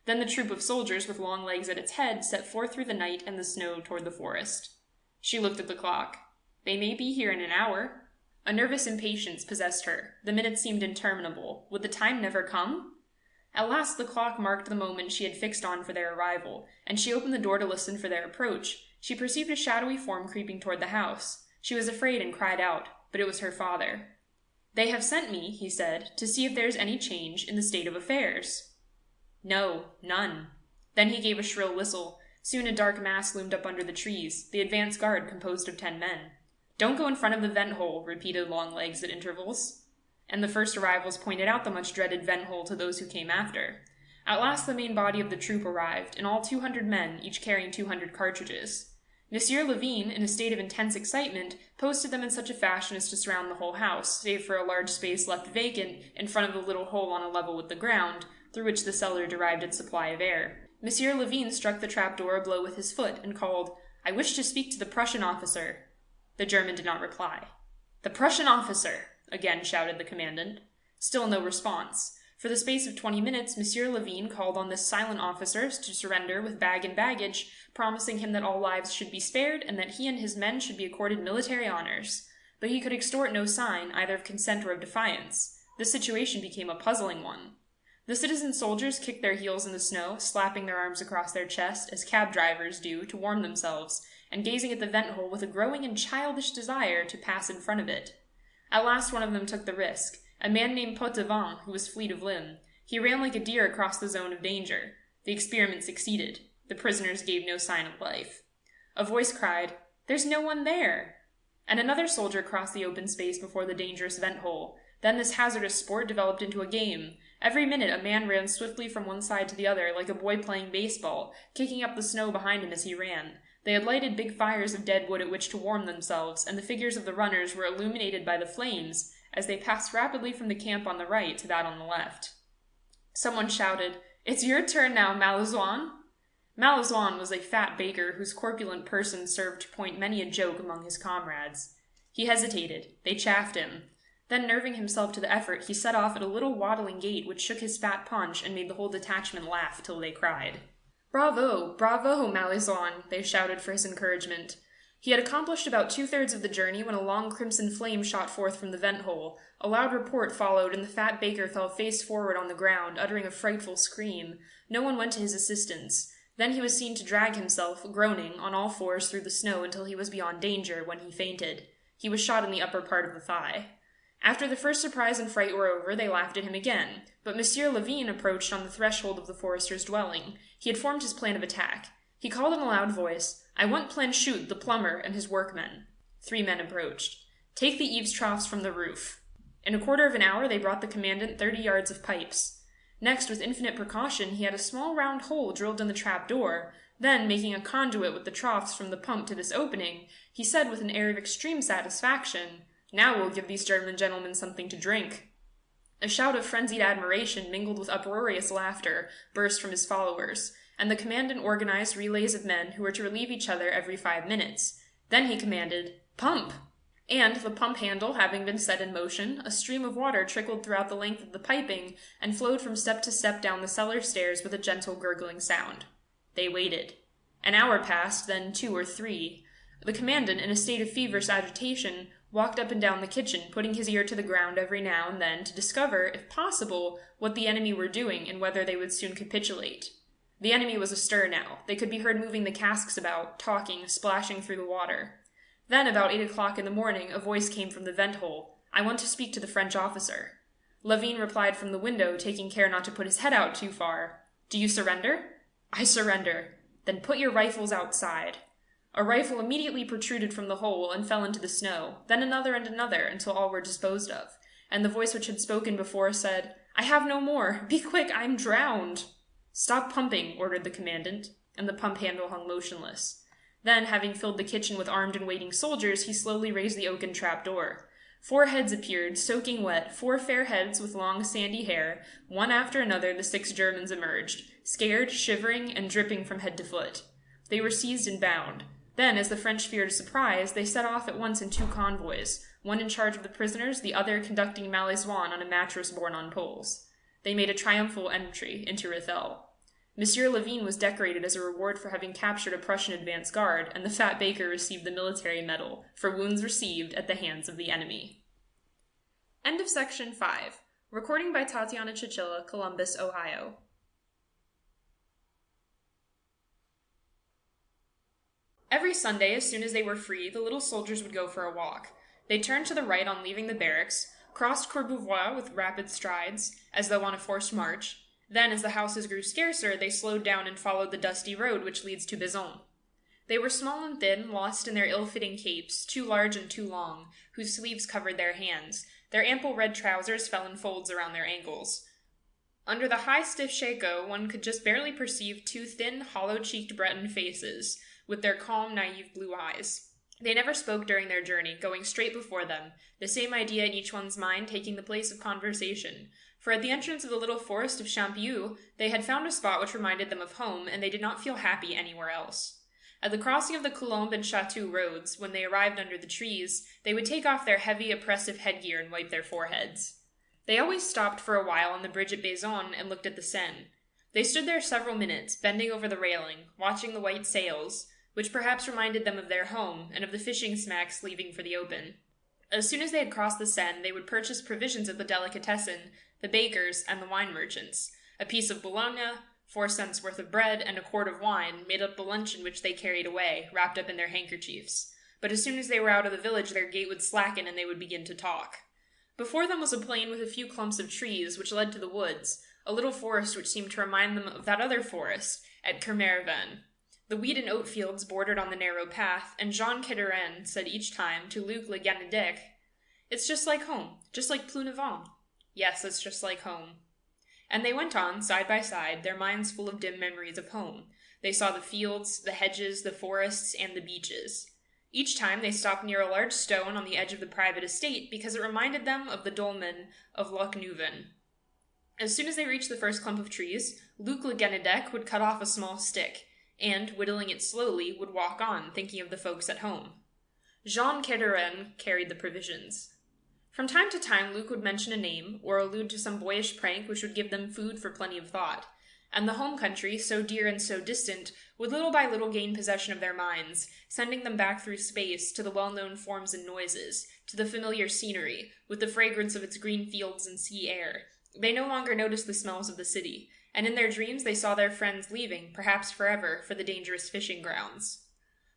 Then the troop of soldiers, with Longlegs at its head, set forth through the night and the snow toward the forest. She looked at the clock. They may be here in an hour. A nervous impatience possessed her. The minutes seemed interminable. Would the time never come? At last the clock marked the moment she had fixed on for their arrival, and she opened the door to listen for their approach. She perceived a shadowy form creeping toward the house. She was afraid and cried out, but it was her father. They have sent me, he said, to see if there is any change in the state of affairs. No, none. Then he gave a shrill whistle. Soon a dark mass loomed up under the trees, the advance guard composed of 10 men. Don't go in front of the vent-hole, repeated Longlegs at intervals. And the first arrivals pointed out the much-dreaded vent-hole to those who came after. At last the main body of the troop arrived, in all 200 men, each carrying 200 cartridges. Monsieur Levine, in a state of intense excitement, posted them in such a fashion as to surround the whole house, save for a large space left vacant in front of the little hole on a level with the ground, through which the cellar derived its supply of air. Monsieur Levine struck the trapdoor a blow with his foot, and called, I wish to speak to the Prussian officer. The German did not reply. The Prussian officer! Again shouted the commandant. Still no response. For the space of 20 minutes, Monsieur Levine called on this silent officer to surrender with bag and baggage, promising him that all lives should be spared, and that he and his men should be accorded military honors. But he could extort no sign, either of consent or of defiance. The situation became a puzzling one. The citizen soldiers kicked their heels in the snow, slapping their arms across their chest, as cab drivers do, to warm themselves, and gazing at the vent-hole with a growing and childish desire to pass in front of it. At last one of them took the risk, a man named Poitevin, who was fleet of limb. He ran like a deer across the zone of danger. The experiment succeeded. The prisoners gave no sign of life. A voice cried, There's no one there! And another soldier crossed the open space before the dangerous vent-hole. Then this hazardous sport developed into a game. Every minute a man ran swiftly from one side to the other, like a boy playing baseball, kicking up the snow behind him as he ran. They had lighted big fires of dead wood at which to warm themselves, and the figures of the runners were illuminated by the flames as they passed rapidly from the camp on the right to that on the left. Someone shouted, It's your turn now, Malazouin! Malazouin was a fat baker whose corpulent person served to point many a joke among his comrades. He hesitated. They chaffed him. Then, nerving himself to the effort, he set off at a little waddling gait which shook his fat paunch and made the whole detachment laugh till they cried. Bravo! Bravo, Malazouin! They shouted for his encouragement. He had accomplished about 2/3 of the journey when a long crimson flame shot forth from the vent-hole. A loud report followed, and the fat baker fell face forward on the ground, uttering a frightful scream. No one went to his assistance. Then he was seen to drag himself, groaning, on all fours through the snow until he was beyond danger, when he fainted. He was shot in the upper part of the thigh. After the first surprise and fright were over, they laughed at him again. But Monsieur Levine approached on the threshold of the forester's dwelling. He had formed his plan of attack. He called in a loud voice, I want Planchute, the plumber, and his workmen. 3 men approached. Take the eaves troughs from the roof. In a quarter of an hour they brought the commandant 30 yards of pipes. Next, with infinite precaution, he had a small round hole drilled in the trap door. Then, making a conduit with the troughs from the pump to this opening, he said with an air of extreme satisfaction, Now we'll give these German gentlemen something to drink." A shout of frenzied admiration mingled with uproarious laughter burst from his followers, and the commandant organized relays of men who were to relieve each other every 5 minutes. Then he commanded, "Pump!" And, the pump handle having been set in motion, a stream of water trickled throughout the length of the piping and flowed from step to step down the cellar stairs with a gentle gurgling sound. They waited. An hour passed, then 2 or 3. The commandant, in a state of feverish agitation, walked up and down the kitchen, putting his ear to the ground every now and then to discover, if possible, what the enemy were doing and whether they would soon capitulate. The enemy was astir now. They could be heard moving the casks about, talking, splashing through the water. Then, about 8 o'clock in the morning, a voice came from the vent-hole. "I want to speak to the French officer." Lavigne replied from the window, taking care not to put his head out too far. "Do you surrender?" "I surrender." "Then put your rifles outside." A rifle immediately protruded from the hole and fell into the snow, then another and another, until all were disposed of, and the voice which had spoken before said, "I have no more. Be quick, I am drowned." "Stop pumping," ordered the commandant, and the pump handle hung motionless. Then, having filled the kitchen with armed and waiting soldiers, he slowly raised the oaken trap-door. 4 heads appeared, soaking wet, 4 fair heads with long sandy hair. One after another the 6 Germans emerged, scared, shivering, and dripping from head to foot. They were seized and bound. Then, as the French feared surprise, they set off at once in 2 convoys, one in charge of the prisoners, the other conducting Malesouin on a mattress borne on poles. They made a triumphal entry into Rethel. Monsieur Lavigne was decorated as a reward for having captured a Prussian advance guard, and the fat baker received the military medal for wounds received at the hands of the enemy. End of section 5. Recording by Tatiana Chichilla, Columbus, Ohio. Every Sunday, as soon as they were free, the little soldiers would go for a walk. They turned to the right on leaving the barracks, crossed Courbevoie with rapid strides, as though on a forced march. Then, as the houses grew scarcer, they slowed down and followed the dusty road which leads to Bezons. They were small and thin, lost in their ill-fitting capes, too large and too long, whose sleeves covered their hands. Their ample red trousers fell in folds around their ankles. Under the high, stiff shako, one could just barely perceive 2 thin, hollow-cheeked Breton faces, with their calm, naive blue eyes. They never spoke during their journey, going straight before them, the same idea in each one's mind taking the place of conversation. For at the entrance of the little forest of Champieu, they had found a spot which reminded them of home, and they did not feel happy anywhere else. At the crossing of the Coulombe and Chatou roads, when they arrived under the trees, they would take off their heavy, oppressive headgear and wipe their foreheads. They always stopped for a while on the bridge at Bezons and looked at the Seine. They stood there several minutes, bending over the railing, watching the white sails, which perhaps reminded them of their home and of the fishing smacks leaving for the open. As soon as they had crossed the Seine, they would purchase provisions at the delicatessen, the bakers, and the wine merchants. A piece of bologna, 4 cents worth of bread, and a quart of wine made up the luncheon which they carried away, wrapped up in their handkerchiefs. But as soon as they were out of the village, their gait would slacken and they would begin to talk. Before them was a plain with a few clumps of trees, which led to the woods, a little forest which seemed to remind them of that other forest at Kermerven. The wheat and oat fields bordered on the narrow path, and Jean Quederan said each time to Luc Le Ganidec, "It's just like home, just like Plounavon." "Yes, it's just like home." And they went on, side by side, their minds full of dim memories of home. They saw the fields, the hedges, the forests, and the beaches. Each time they stopped near a large stone on the edge of the private estate, because it reminded them of the dolmen of Loch Newven. As soon as they reached the first clump of trees, Luc Le Ganidec would cut off a small stick, and, whittling it slowly, would walk on, thinking of the folks at home. Jean Quederan carried the provisions. From time to time, Luc would mention a name, or allude to some boyish prank which would give them food for plenty of thought, and the home country, so dear and so distant, would little by little gain possession of their minds, sending them back through space to the well-known forms and noises, to the familiar scenery, with the fragrance of its green fields and sea air. They no longer noticed the smells of the city, and in their dreams they saw their friends leaving, perhaps forever, for the dangerous fishing grounds.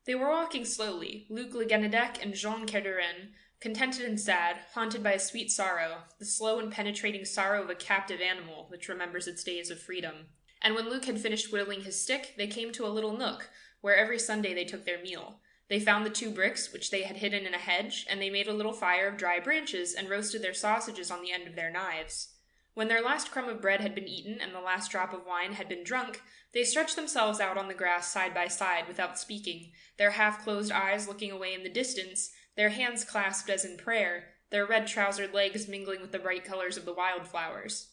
They were walking slowly, Luc Le Ganidec and Jean Quederan, contented and sad, haunted by a sweet sorrow, the slow and penetrating sorrow of a captive animal which remembers its days of freedom. And when Luc had finished whittling his stick, they came to a little nook, where every Sunday they took their meal. They found the 2 bricks which they had hidden in a hedge, and they made a little fire of dry branches and roasted their sausages on the end of their knives. When their last crumb of bread had been eaten and the last drop of wine had been drunk, they stretched themselves out on the grass side by side without speaking, their half-closed eyes looking away in the distance, their hands clasped as in prayer, their red-trousered legs mingling with the bright colors of the wildflowers.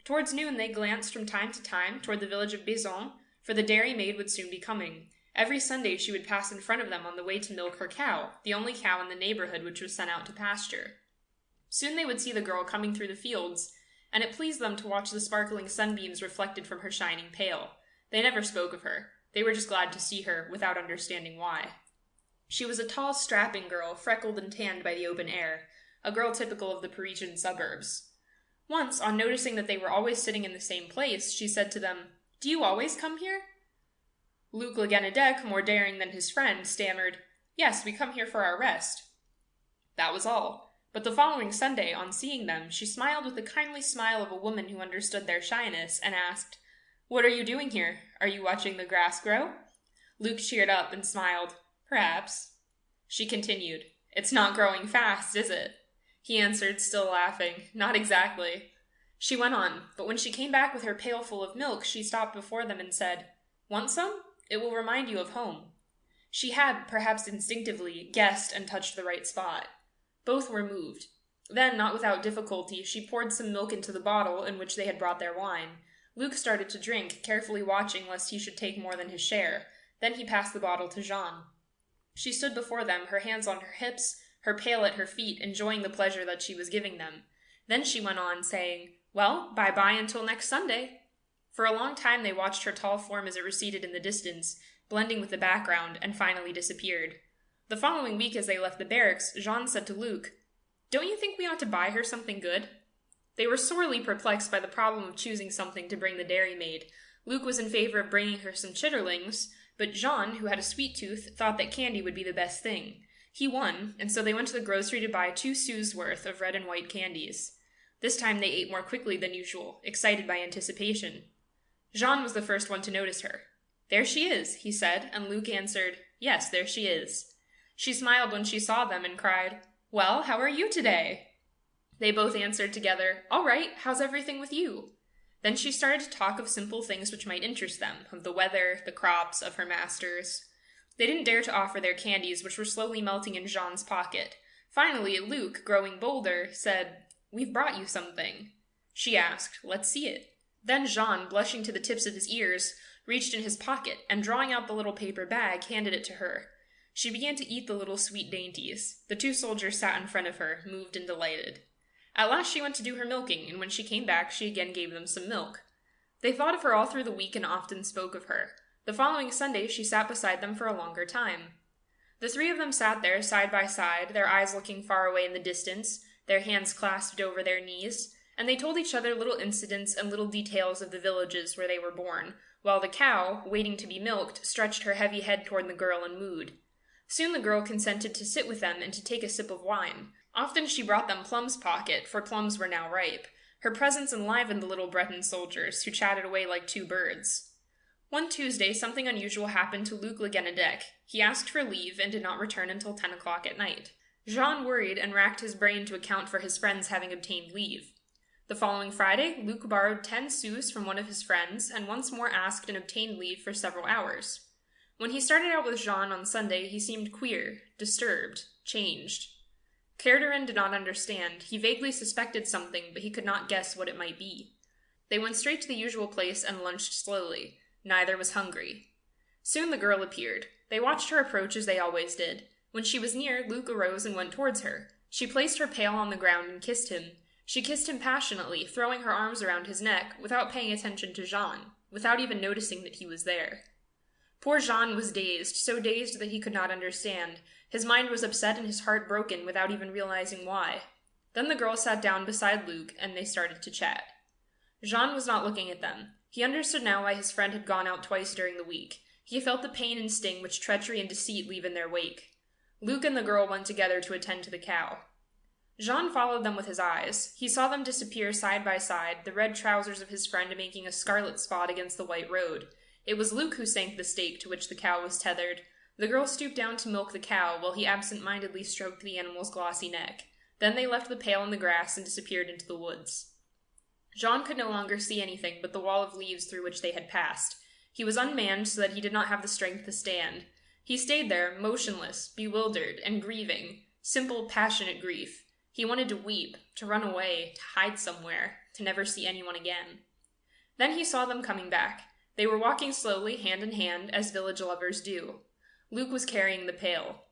Towards noon they glanced from time to time toward the village of Baison, for the dairy-maid would soon be coming. Every Sunday she would pass in front of them on the way to milk her cow, the only cow in the neighborhood which was sent out to pasture. Soon they would see the girl coming through the fields, and it pleased them to watch the sparkling sunbeams reflected from her shining pail. They never spoke of her. They were just glad to see her, without understanding why. She was a tall, strapping girl, freckled and tanned by the open air, a girl typical of the Parisian suburbs. Once, on noticing that they were always sitting in the same place, she said to them, "Do you always come here?" Luc Le Guenedec, more daring than his friend, stammered, "Yes, we come here for our rest." That was all. But the following Sunday, on seeing them, she smiled with the kindly smile of a woman who understood their shyness, and asked, "What are you doing here? Are you watching the grass grow?" Luc cheered up and smiled. "Perhaps." She continued, "It's not growing fast, is it?" He answered, still laughing, "Not exactly." She went on, but when she came back with her pail full of milk, she stopped before them and said, "Want some? It will remind you of home." She had, perhaps instinctively, guessed and touched the right spot. Both were moved. Then, not without difficulty, she poured some milk into the bottle in which they had brought their wine. Luc started to drink, carefully watching lest he should take more than his share. Then he passed the bottle to Jean. She stood before them, her hands on her hips, her pail at her feet, enjoying the pleasure that she was giving them. Then she went on, saying, "Well, bye-bye until next Sunday." For a long time they watched her tall form as it receded in the distance, blending with the background, and finally disappeared. The following week, as they left the barracks, Jean said to Luc, "Don't you think we ought to buy her something good?" They were sorely perplexed by the problem of choosing something to bring the dairymaid. Luc was in favor of bringing her some chitterlings, but Jean, who had a sweet tooth, thought that candy would be the best thing. He won, and so they went to the grocery to buy 2 sous worth of red and white candies. This time they ate more quickly than usual, excited by anticipation. Jean was the first one to notice her. "There she is," he said, and Luc answered, "Yes, there she is." She smiled when she saw them and cried, "Well, how are you today?" They both answered together, "All right, how's everything with you?" Then she started to talk of simple things which might interest them, of the weather, the crops, of her masters. They didn't dare to offer their candies, which were slowly melting in Jean's pocket. Finally, Luc, growing bolder, said, "We've brought you something." She asked, "Let's see it." Then Jean, blushing to the tips of his ears, reached in his pocket, and drawing out the little paper bag, handed it to her. She began to eat the little sweet dainties. The 2 soldiers sat in front of her, moved and delighted. At last she went to do her milking, and when she came back she again gave them some milk. They thought of her all through the week and often spoke of her. The following Sunday she sat beside them for a longer time. The 3 of them sat there side by side, their eyes looking far away in the distance, their hands clasped over their knees, and they told each other little incidents and little details of the villages where they were born, while the cow, waiting to be milked, stretched her heavy head toward the girl and mooed. Soon the girl consented to sit with them and to take a sip of wine. Often she brought them Plum's pocket, for plums were now ripe. Her presence enlivened the little Breton soldiers, who chatted away like 2 birds. One Tuesday something unusual happened to Luc Le Guenedec. He asked for leave and did not return until 10 o'clock at night. Jean worried and racked his brain to account for his friends having obtained leave. The following Friday, Luc borrowed 10 sous from one of his friends, and once more asked and obtained leave for several hours. When he started out with Jean on Sunday, he seemed queer, disturbed, changed. Carterin did not understand. He vaguely suspected something, but he could not guess what it might be. They went straight to the usual place and lunched slowly. Neither was hungry. Soon the girl appeared. They watched her approach as they always did. When she was near, Luc arose and went towards her. She placed her pail on the ground and kissed him. She kissed him passionately, throwing her arms around his neck, without paying attention to Jean, without even noticing that he was there. Poor Jean was dazed, so dazed that he could not understand. His mind was upset and his heart broken without even realizing why. Then the girl sat down beside Luc, and they started to chat. Jean was not looking at them. He understood now why his friend had gone out twice during the week. He felt the pain and sting which treachery and deceit leave in their wake. Luc and the girl went together to attend to the cow. Jean followed them with his eyes. He saw them disappear side by side, the red trousers of his friend making a scarlet spot against the white road. It was Luc who sank the stake to which the cow was tethered. The girl stooped down to milk the cow, while he absent-mindedly stroked the animal's glossy neck. Then they left the pail in the grass and disappeared into the woods. Jean could no longer see anything but the wall of leaves through which they had passed. He was unmanned so that he did not have the strength to stand. He stayed there, motionless, bewildered, and grieving. Simple, passionate grief. He wanted to weep, to run away, to hide somewhere, to never see anyone again. Then he saw them coming back. They were walking slowly, hand in hand, as village lovers do. Luke was carrying the pail.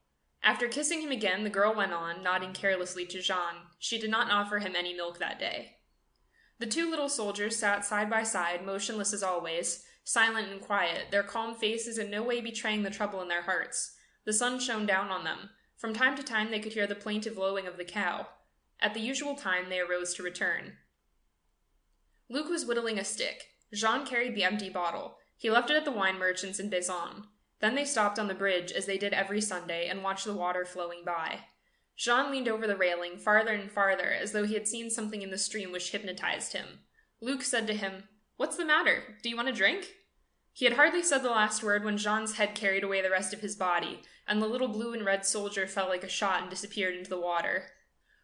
After kissing him again, the girl went on, nodding carelessly to Jean. She did not offer him any milk that day. The two little soldiers sat side by side, motionless as always, silent and quiet, their calm faces in no way betraying the trouble in their hearts. The sun shone down on them. From time to time they could hear the plaintive lowing of the cow. At the usual time they arose to return. Luke was whittling a stick. Jean carried the empty bottle. He left it at the wine merchant's in Bezons. Then they stopped on the bridge, as they did every Sunday, and watched the water flowing by. Jean leaned over the railing, farther and farther, as though he had seen something in the stream which hypnotized him. Luke said to him, "What's the matter? Do you want a drink?" He had hardly said the last word when Jean's head carried away the rest of his body, and the little blue and red soldier fell like a shot and disappeared into the water.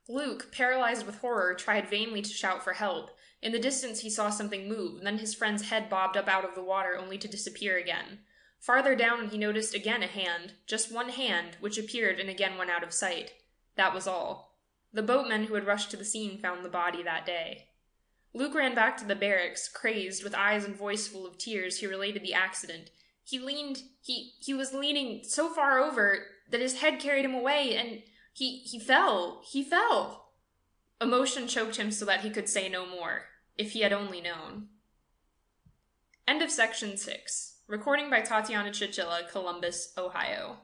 Luke, paralyzed with horror, tried vainly to shout for help. In the distance he saw something move, and then his friend's head bobbed up out of the water only to disappear again. Farther down he noticed again a hand, just one hand, which appeared and again went out of sight. That was all. The boatmen who had rushed to the scene found the body that day. Luke ran back to the barracks, crazed, with eyes and voice full of tears. He related the accident. He was leaning so far over that his head carried him away, and he fell. Emotion choked him so that he could say no more. If he had only known. End of section 6. Recording by Tatiana Chichilla, Columbus, Ohio.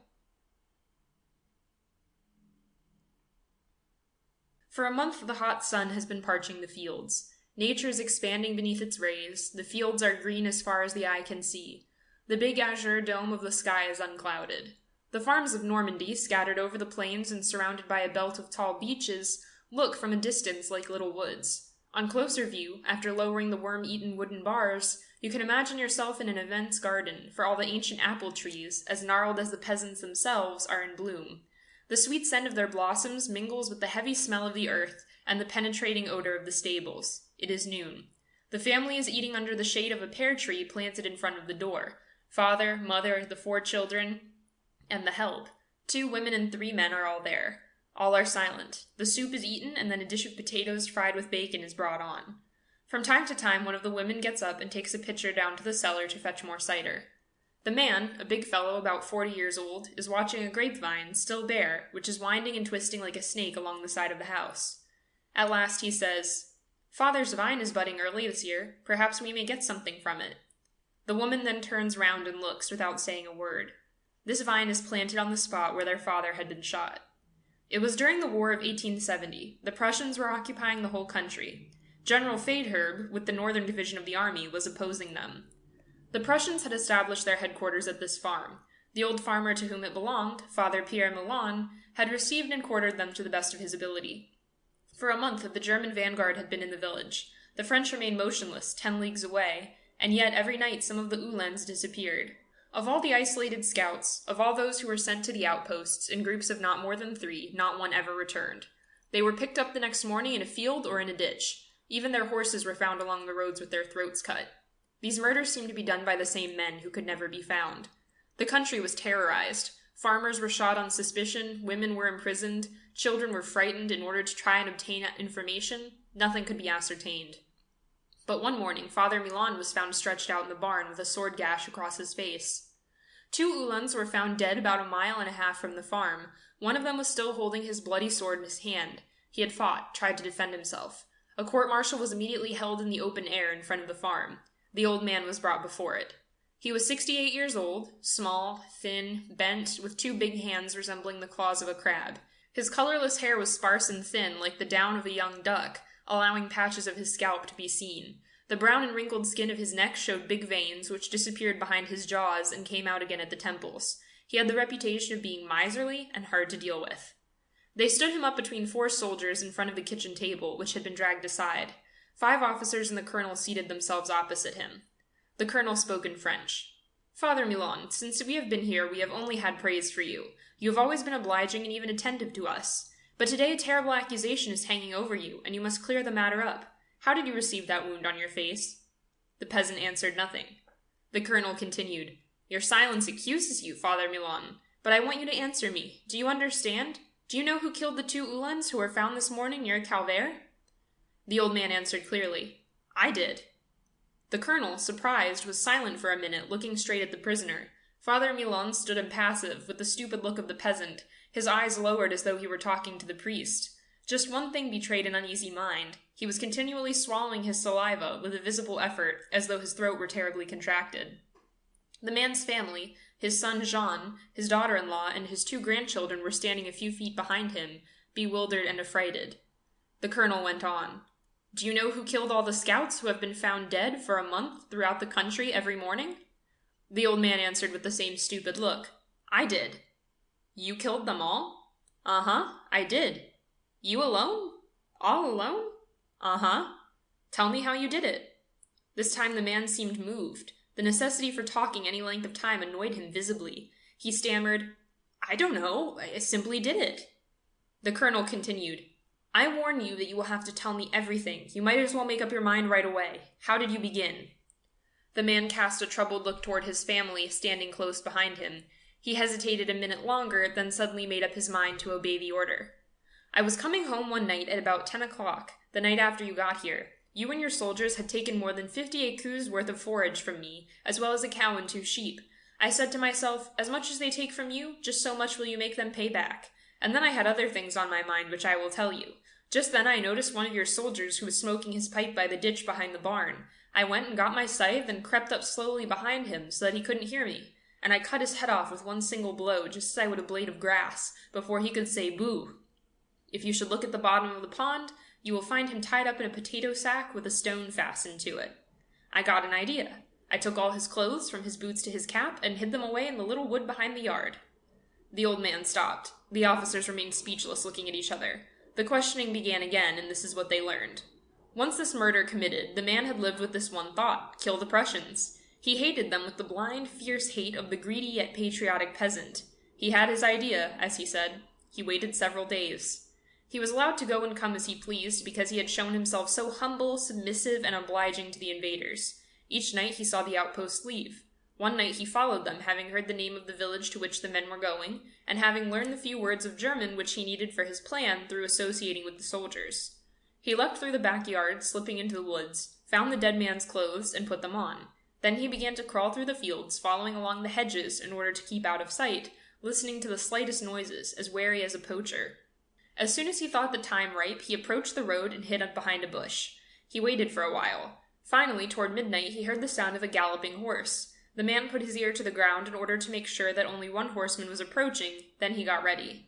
For a month the hot sun has been parching the fields. Nature is expanding beneath its rays. The fields are green as far as the eye can see. The big azure dome of the sky is unclouded. The farms of Normandy, scattered over the plains and surrounded by a belt of tall beeches, look from a distance like little woods. On closer view, after lowering the worm-eaten wooden bars, you can imagine yourself in an immense garden, for all the ancient apple trees, as gnarled as the peasants themselves, are in bloom. The sweet scent of their blossoms mingles with the heavy smell of the earth and the penetrating odor of the stables. It is noon. The family is eating under the shade of a pear tree planted in front of the door. Father, mother, the 4 children, and the help. 2 women and 3 men are all there. All are silent. The soup is eaten, and then a dish of potatoes fried with bacon is brought on. From time to time, one of the women gets up and takes a pitcher down to the cellar to fetch more cider. The man, a big fellow about 40 years old, is watching a grapevine, still bare, which is winding and twisting like a snake along the side of the house. At last he says, "Father's vine is budding early this year. Perhaps we may get something from it." The woman then turns round and looks without saying a word. This vine is planted on the spot where their father had been shot. It was during the War of 1870. The Prussians were occupying the whole country. General Faidherbe, with the Northern Division of the army, was opposing them. The Prussians had established their headquarters at this farm. The old farmer to whom it belonged, Father Pierre Milan, had received and quartered them to the best of his ability. For a month the German vanguard had been in the village. The French remained motionless, 10 leagues away, and yet every night some of the Uhlans disappeared. Of all the isolated scouts, of all those who were sent to the outposts, in groups of not more than 3, not one ever returned. They were picked up the next morning in a field or in a ditch. Even their horses were found along the roads with their throats cut. These murders seemed to be done by the same men who could never be found. The country was terrorized. Farmers were shot on suspicion, women were imprisoned, children were frightened in order to try and obtain information. Nothing could be ascertained. But one morning, Father Milan was found stretched out in the barn with a sword gash across his face. 2 Uhlans were found dead about 1.5 miles from the farm. One of them was still holding his bloody sword in his hand. He had fought, tried to defend himself. A court-martial was immediately held in the open air in front of the farm. The old man was brought before it. He was 68 years old, small, thin, bent, with 2 big hands resembling the claws of a crab. His colorless hair was sparse and thin, like the down of a young duck, allowing patches of his scalp to be seen. The brown and wrinkled skin of his neck showed big veins, which disappeared behind his jaws and came out again at the temples. He had the reputation of being miserly and hard to deal with. They stood him up between 4 soldiers in front of the kitchen table, which had been dragged aside. 5 officers and the colonel seated themselves opposite him. The colonel spoke in French. "Father Milan, since we have been here, we have only had praise for you. You have always been obliging and even attentive to us. But today a terrible accusation is hanging over you, and you must clear the matter up. How did you receive that wound on your face?" The peasant answered nothing. The colonel continued, "Your silence accuses you, Father Milan, but I want you to answer me. Do you understand? "Do you know who killed the 2 Uhlans who were found this morning near Calvaire?" The old man answered clearly, "I did." The colonel, surprised, was silent for a minute, looking straight at the prisoner. Father Milon stood impassive, with the stupid look of the peasant, his eyes lowered as though he were talking to the priest. Just one thing betrayed an uneasy mind. He was continually swallowing his saliva with a visible effort, as though his throat were terribly contracted. The man's family, his son Jean, his daughter-in-law, and his 2 grandchildren were standing a few feet behind him, bewildered and affrighted. The colonel went on. "Do you know who killed all the scouts who have been found dead for a month throughout the country every morning?" The old man answered with the same stupid look. "I did." "You killed them all?" "Uh-huh, I did." "You alone? All alone?" "Uh-huh." "Tell me how you did it." This time the man seemed moved. The necessity for talking any length of time annoyed him visibly. He stammered, "I don't know, I simply did it." The colonel continued, "I warn you that you will have to tell me everything. You might as well make up your mind right away. How did you begin?" The man cast a troubled look toward his family, standing close behind him. He hesitated a minute longer, then suddenly made up his mind to obey the order. "I was coming home one night at about 10 o'clock, the night after you got here. You and your soldiers had taken more than 50 écus worth of forage from me, as well as a cow and 2 sheep. I said to myself, as much as they take from you, just so much will you make them pay back. And then I had other things on my mind which I will tell you. Just then I noticed one of your soldiers who was smoking his pipe by the ditch behind the barn. I went and got my scythe and crept up slowly behind him so that he couldn't hear me. And I cut his head off with one single blow, just as I would a blade of grass, before he could say boo. If you should look at the bottom of the pond, you will find him tied up in a potato sack with a stone fastened to it. I got an idea. I took all his clothes, from his boots to his cap, and hid them away in the little wood behind the yard." The old man stopped. The officers remained speechless, looking at each other. The questioning began again, and this is what they learned. Once this murder committed, the man had lived with this one thought: kill the Prussians. He hated them with the blind, fierce hate of the greedy yet patriotic peasant. He had his idea, as he said. He waited several days. He was allowed to go and come as he pleased, because he had shown himself so humble, submissive, and obliging to the invaders. Each night he saw the outpost leave. One night he followed them, having heard the name of the village to which the men were going, and having learned the few words of German which he needed for his plan through associating with the soldiers. He leapt through the backyard, slipping into the woods, found the dead man's clothes, and put them on. Then he began to crawl through the fields, following along the hedges in order to keep out of sight, listening to the slightest noises, as wary as a poacher. As soon as he thought the time ripe, he approached the road and hid behind a bush. He waited for a while. Finally, toward midnight, he heard the sound of a galloping horse. The man put his ear to the ground in order to make sure that only one horseman was approaching, then he got ready.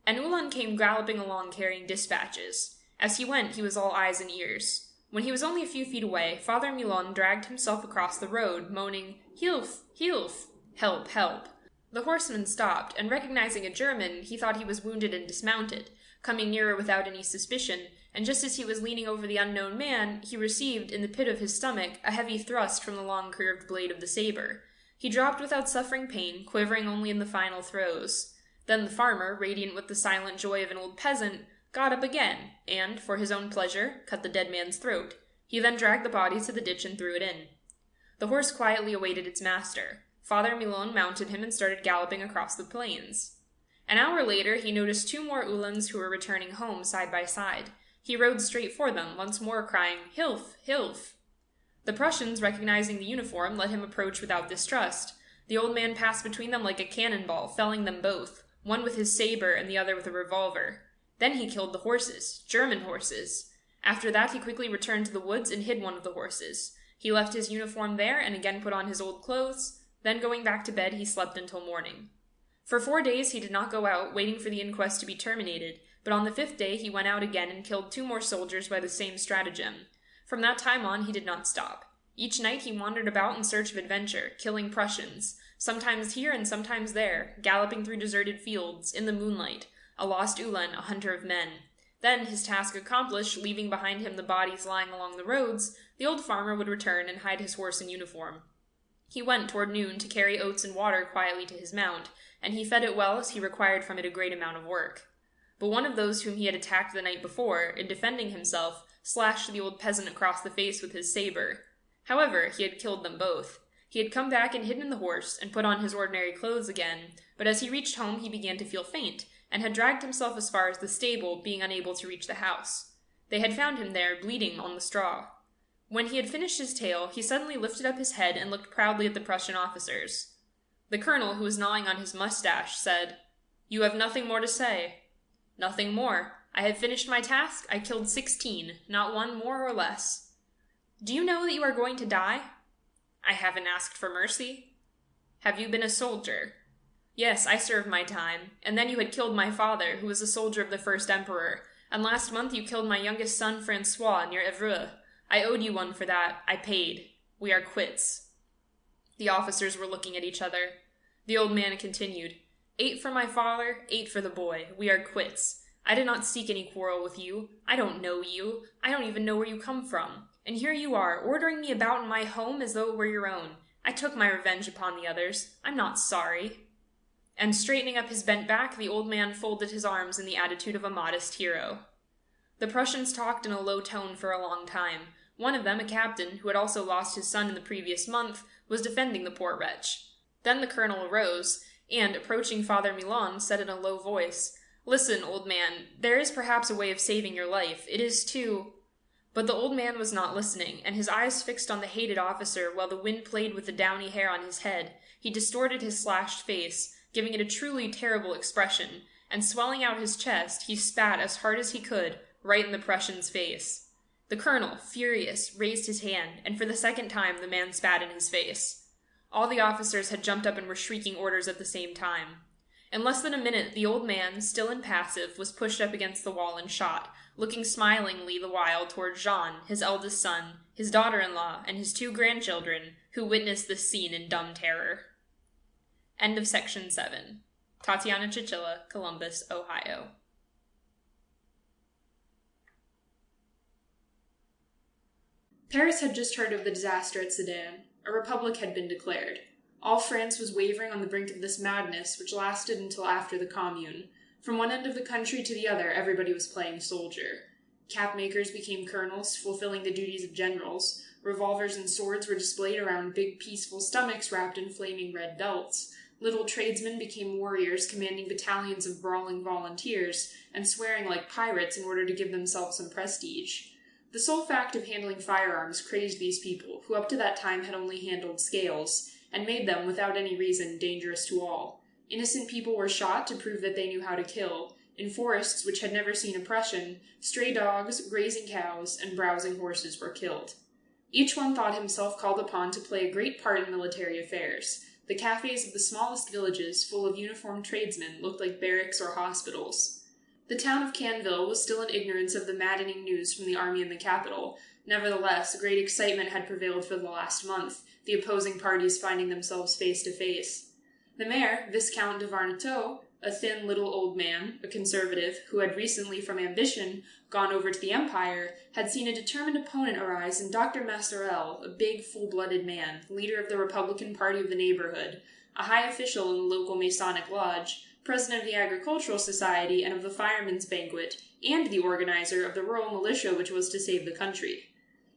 An Uhlan came galloping along carrying dispatches. As he went, he was all eyes and ears. When he was only a few feet away, Father Milon dragged himself across the road, moaning, "Hilf! Hilf! Help! Help!" The horseman stopped, and recognizing a German, he thought he was wounded and dismounted, coming nearer without any suspicion, and just as he was leaning over the unknown man, he received, in the pit of his stomach, a heavy thrust from the long curved blade of the saber. He dropped without suffering pain, quivering only in the final throes. Then the farmer, radiant with the silent joy of an old peasant, got up again, and, for his own pleasure, cut the dead man's throat. He then dragged the body to the ditch and threw it in. The horse quietly awaited its master. Father Milon mounted him and started galloping across the plains. An hour later, he noticed 2 more Uhlans who were returning home side by side. He rode straight for them, once more crying, "Hilf! Hilf!" The Prussians, recognizing the uniform, let him approach without distrust. The old man passed between them like a cannonball, felling them both, one with his saber and the other with a revolver. Then he killed the horses, German horses. After that, he quickly returned to the woods and hid one of the horses. He left his uniform there and again put on his old clothes. Then, going back to bed, he slept until morning. For 4 days he did not go out, waiting for the inquest to be terminated, but on the 5th day he went out again and killed 2 more soldiers by the same stratagem. From that time on he did not stop. Each night he wandered about in search of adventure, killing Prussians, sometimes here and sometimes there, galloping through deserted fields, in the moonlight, a lost Uhlan, a hunter of men. Then, his task accomplished, leaving behind him the bodies lying along the roads, the old farmer would return and hide his horse and uniform. He went toward noon to carry oats and water quietly to his mount, and he fed it well as he required from it a great amount of work. But one of those whom he had attacked the night before, in defending himself, slashed the old peasant across the face with his saber. However, he had killed them both. He had come back and hidden the horse, and put on his ordinary clothes again, but as he reached home he began to feel faint, and had dragged himself as far as the stable, being unable to reach the house. They had found him there, bleeding on the straw. When he had finished his tale, he suddenly lifted up his head and looked proudly at the Prussian officers. The colonel, who was gnawing on his mustache, said, "You have nothing more to say." "Nothing more. I have finished my task. I killed 16, not one more or less." "Do you know that you are going to die?" "I haven't asked for mercy." "Have you been a soldier?" "Yes, I served my time, and then you had killed my father, who was a soldier of the first emperor, and last month you killed my youngest son, Francois, near Evreux. I owed you one for that. I paid. We are quits." The officers were looking at each other. The old man continued, "8 for my father, 8 for the boy. We are quits. I did not seek any quarrel with you. I don't know you. I don't even know where you come from. And here you are, ordering me about in my home as though it were your own. I took my revenge upon the others. I'm not sorry." And straightening up his bent back, the old man folded his arms in the attitude of a modest hero. The Prussians talked in a low tone for a long time. One of them, a captain, who had also lost his son in the previous month, was defending the poor wretch. Then the colonel arose, and, approaching Father Milon, said in a low voice, "Listen, old man, there is perhaps a way of saving your life. It is to—" But the old man was not listening, and his eyes fixed on the hated officer while the wind played with the downy hair on his head, he distorted his slashed face, giving it a truly terrible expression, and swelling out his chest, he spat as hard as he could, right in the Prussian's face. The colonel, furious, raised his hand, and for the second time the man spat in his face. All the officers had jumped up and were shrieking orders at the same time. In less than a minute, the old man, still impassive, was pushed up against the wall and shot, looking smilingly the while toward Jean, his eldest son, his daughter-in-law, and his 2 grandchildren, who witnessed this scene in dumb terror. End of section 7. Tatiana Chichilla, Columbus, Ohio. Paris had just heard of the disaster at Sedan. A republic had been declared. All France was wavering on the brink of this madness, which lasted until after the Commune. From one end of the country to the other, everybody was playing soldier. Cap-makers became colonels, fulfilling the duties of generals. Revolvers and swords were displayed around big, peaceful stomachs wrapped in flaming red belts. Little tradesmen became warriors, commanding battalions of brawling volunteers, and swearing like pirates in order to give themselves some prestige. The sole fact of handling firearms crazed these people, who up to that time had only handled scales, and made them, without any reason, dangerous to all. Innocent people were shot to prove that they knew how to kill. In forests which had never seen oppression, stray dogs, grazing cows, and browsing horses were killed. Each one thought himself called upon to play a great part in military affairs. The cafes of the smallest villages, full of uniformed tradesmen, looked like barracks or hospitals. The town of Canville was still in ignorance of the maddening news from the army in the capital. Nevertheless, great excitement had prevailed for the last month, the opposing parties finding themselves face to face. The mayor, Viscount de Varnetot, a thin little old man, a conservative, who had recently, from ambition, gone over to the Empire, had seen a determined opponent arise in Dr. Masserel, a big, full-blooded man, leader of the Republican Party of the neighborhood, a high official in the local Masonic Lodge, president of the Agricultural Society and of the Firemen's Banquet, and the organizer of the rural militia which was to save the country.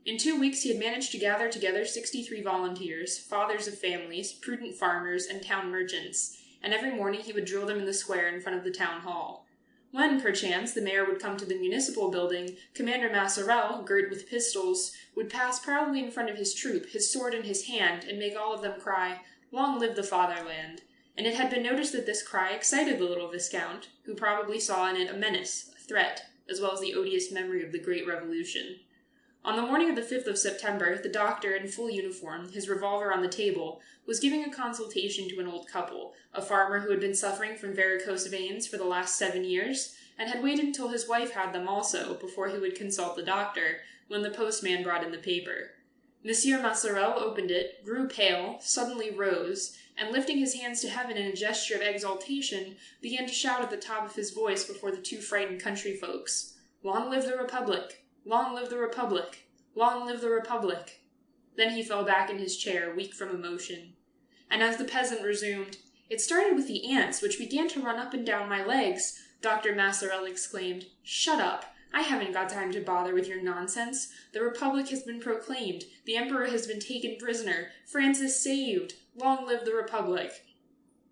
In 2 weeks he had managed to gather together 63 volunteers, fathers of families, prudent farmers, and town merchants, and every morning he would drill them in the square in front of the town hall. When, perchance, the mayor would come to the municipal building, Commander Masserel, girt with pistols, would pass proudly in front of his troop, his sword in his hand, and make all of them cry, "Long live the fatherland!" And it had been noticed that this cry excited the little Viscount, who probably saw in it a menace, a threat, as well as the odious memory of the Great Revolution. On the morning of the 5th of September, the doctor, in full uniform, his revolver on the table, was giving a consultation to an old couple, a farmer who had been suffering from varicose veins for the last 7 years, and had waited until his wife had them also, before he would consult the doctor, when the postman brought in the paper. Monsieur Masserel opened it, grew pale, suddenly rose, and lifting his hands to heaven in a gesture of exultation, began to shout at the top of his voice before the 2 frightened country folks, "Long live the Republic! Long live the Republic! Long live the Republic!" Then he fell back in his chair, weak from emotion. And as the peasant resumed, "It started with the ants, which began to run up and down my legs," Dr. Masserel exclaimed, "Shut up! I haven't got time to bother with your nonsense. The Republic has been proclaimed. The Emperor has been taken prisoner. France is saved. Long live the Republic!"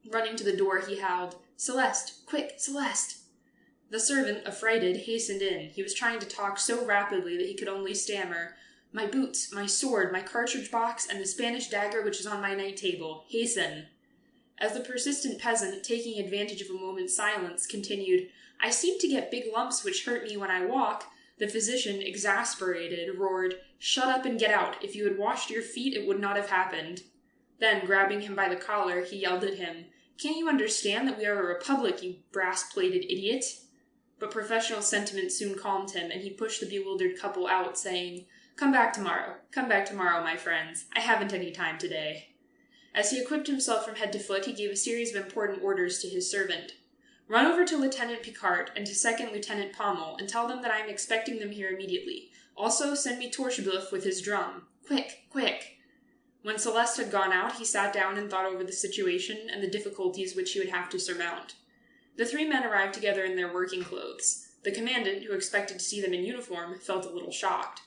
Running to the door, he howled, "Celeste! Quick, Celeste!" The servant, affrighted, hastened in. He was trying to talk so rapidly that he could only stammer, "My boots, my sword, my cartridge box, and the Spanish dagger which is on my night table. Hasten!" As the persistent peasant, taking advantage of a moment's silence, continued, "I seem to get big lumps which hurt me when I walk," the physician, exasperated, roared, "Shut up and get out. If you had washed your feet, it would not have happened." Then, grabbing him by the collar, he yelled at him, "Can't you understand that we are a republic, you brass-plated idiot?" But professional sentiment soon calmed him, and he pushed the bewildered couple out, saying, Come back tomorrow, my friends. I haven't any time today." As he equipped himself from head to foot, he gave a series of important orders to his servant. "Run over to Lieutenant Picard and to Second Lieutenant Pommel, and tell them that I am expecting them here immediately. Also, send me Torcheblouf with his drum. Quick, quick!" When Celeste had gone out, he sat down and thought over the situation and the difficulties which he would have to surmount. The three men arrived together in their working clothes. The commandant, who expected to see them in uniform, felt a little shocked.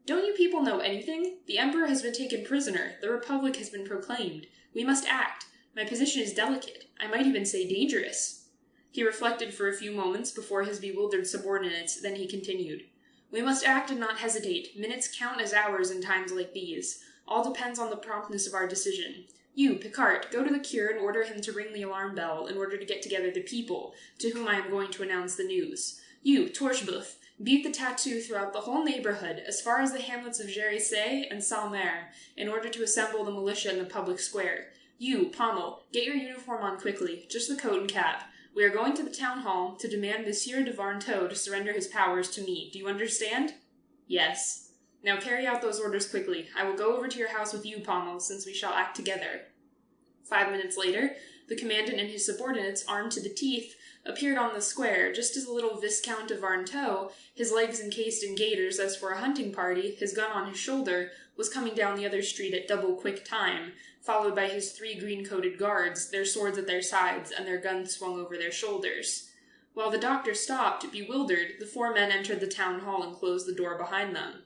"Don't you people know anything? The Emperor has been taken prisoner. The Republic has been proclaimed. We must act. My position is delicate. I might even say dangerous." He reflected for a few moments before his bewildered subordinates, then he continued. "We must act and not hesitate. Minutes count as hours in times like these. All depends on the promptness of our decision. You, Picard, go to the cure and order him to ring the alarm bell in order to get together the people, to whom I am going to announce the news. You, Torcheblouf, beat the tattoo throughout the whole neighborhood, as far as the hamlets of Gérissé and Salmer, in order to assemble the militia in the public square. You, Pommel, get your uniform on quickly, just the coat and cap. We are going to the town hall to demand Monsieur de Varnetot to surrender his powers to me. Do you understand?" "Yes." "Now carry out those orders quickly. I will go over to your house with you, Pommel, since we shall act together." 5 minutes later, the commandant and his subordinates, armed to the teeth, appeared on the square, just as the little Viscount de Varnetot, his legs encased in gaiters as for a hunting party, his gun on his shoulder, was coming down the other street at double-quick time, followed by his 3 green-coated guards, their swords at their sides, and their guns swung over their shoulders. While the doctor stopped, bewildered, the 4 men entered the town hall and closed the door behind them.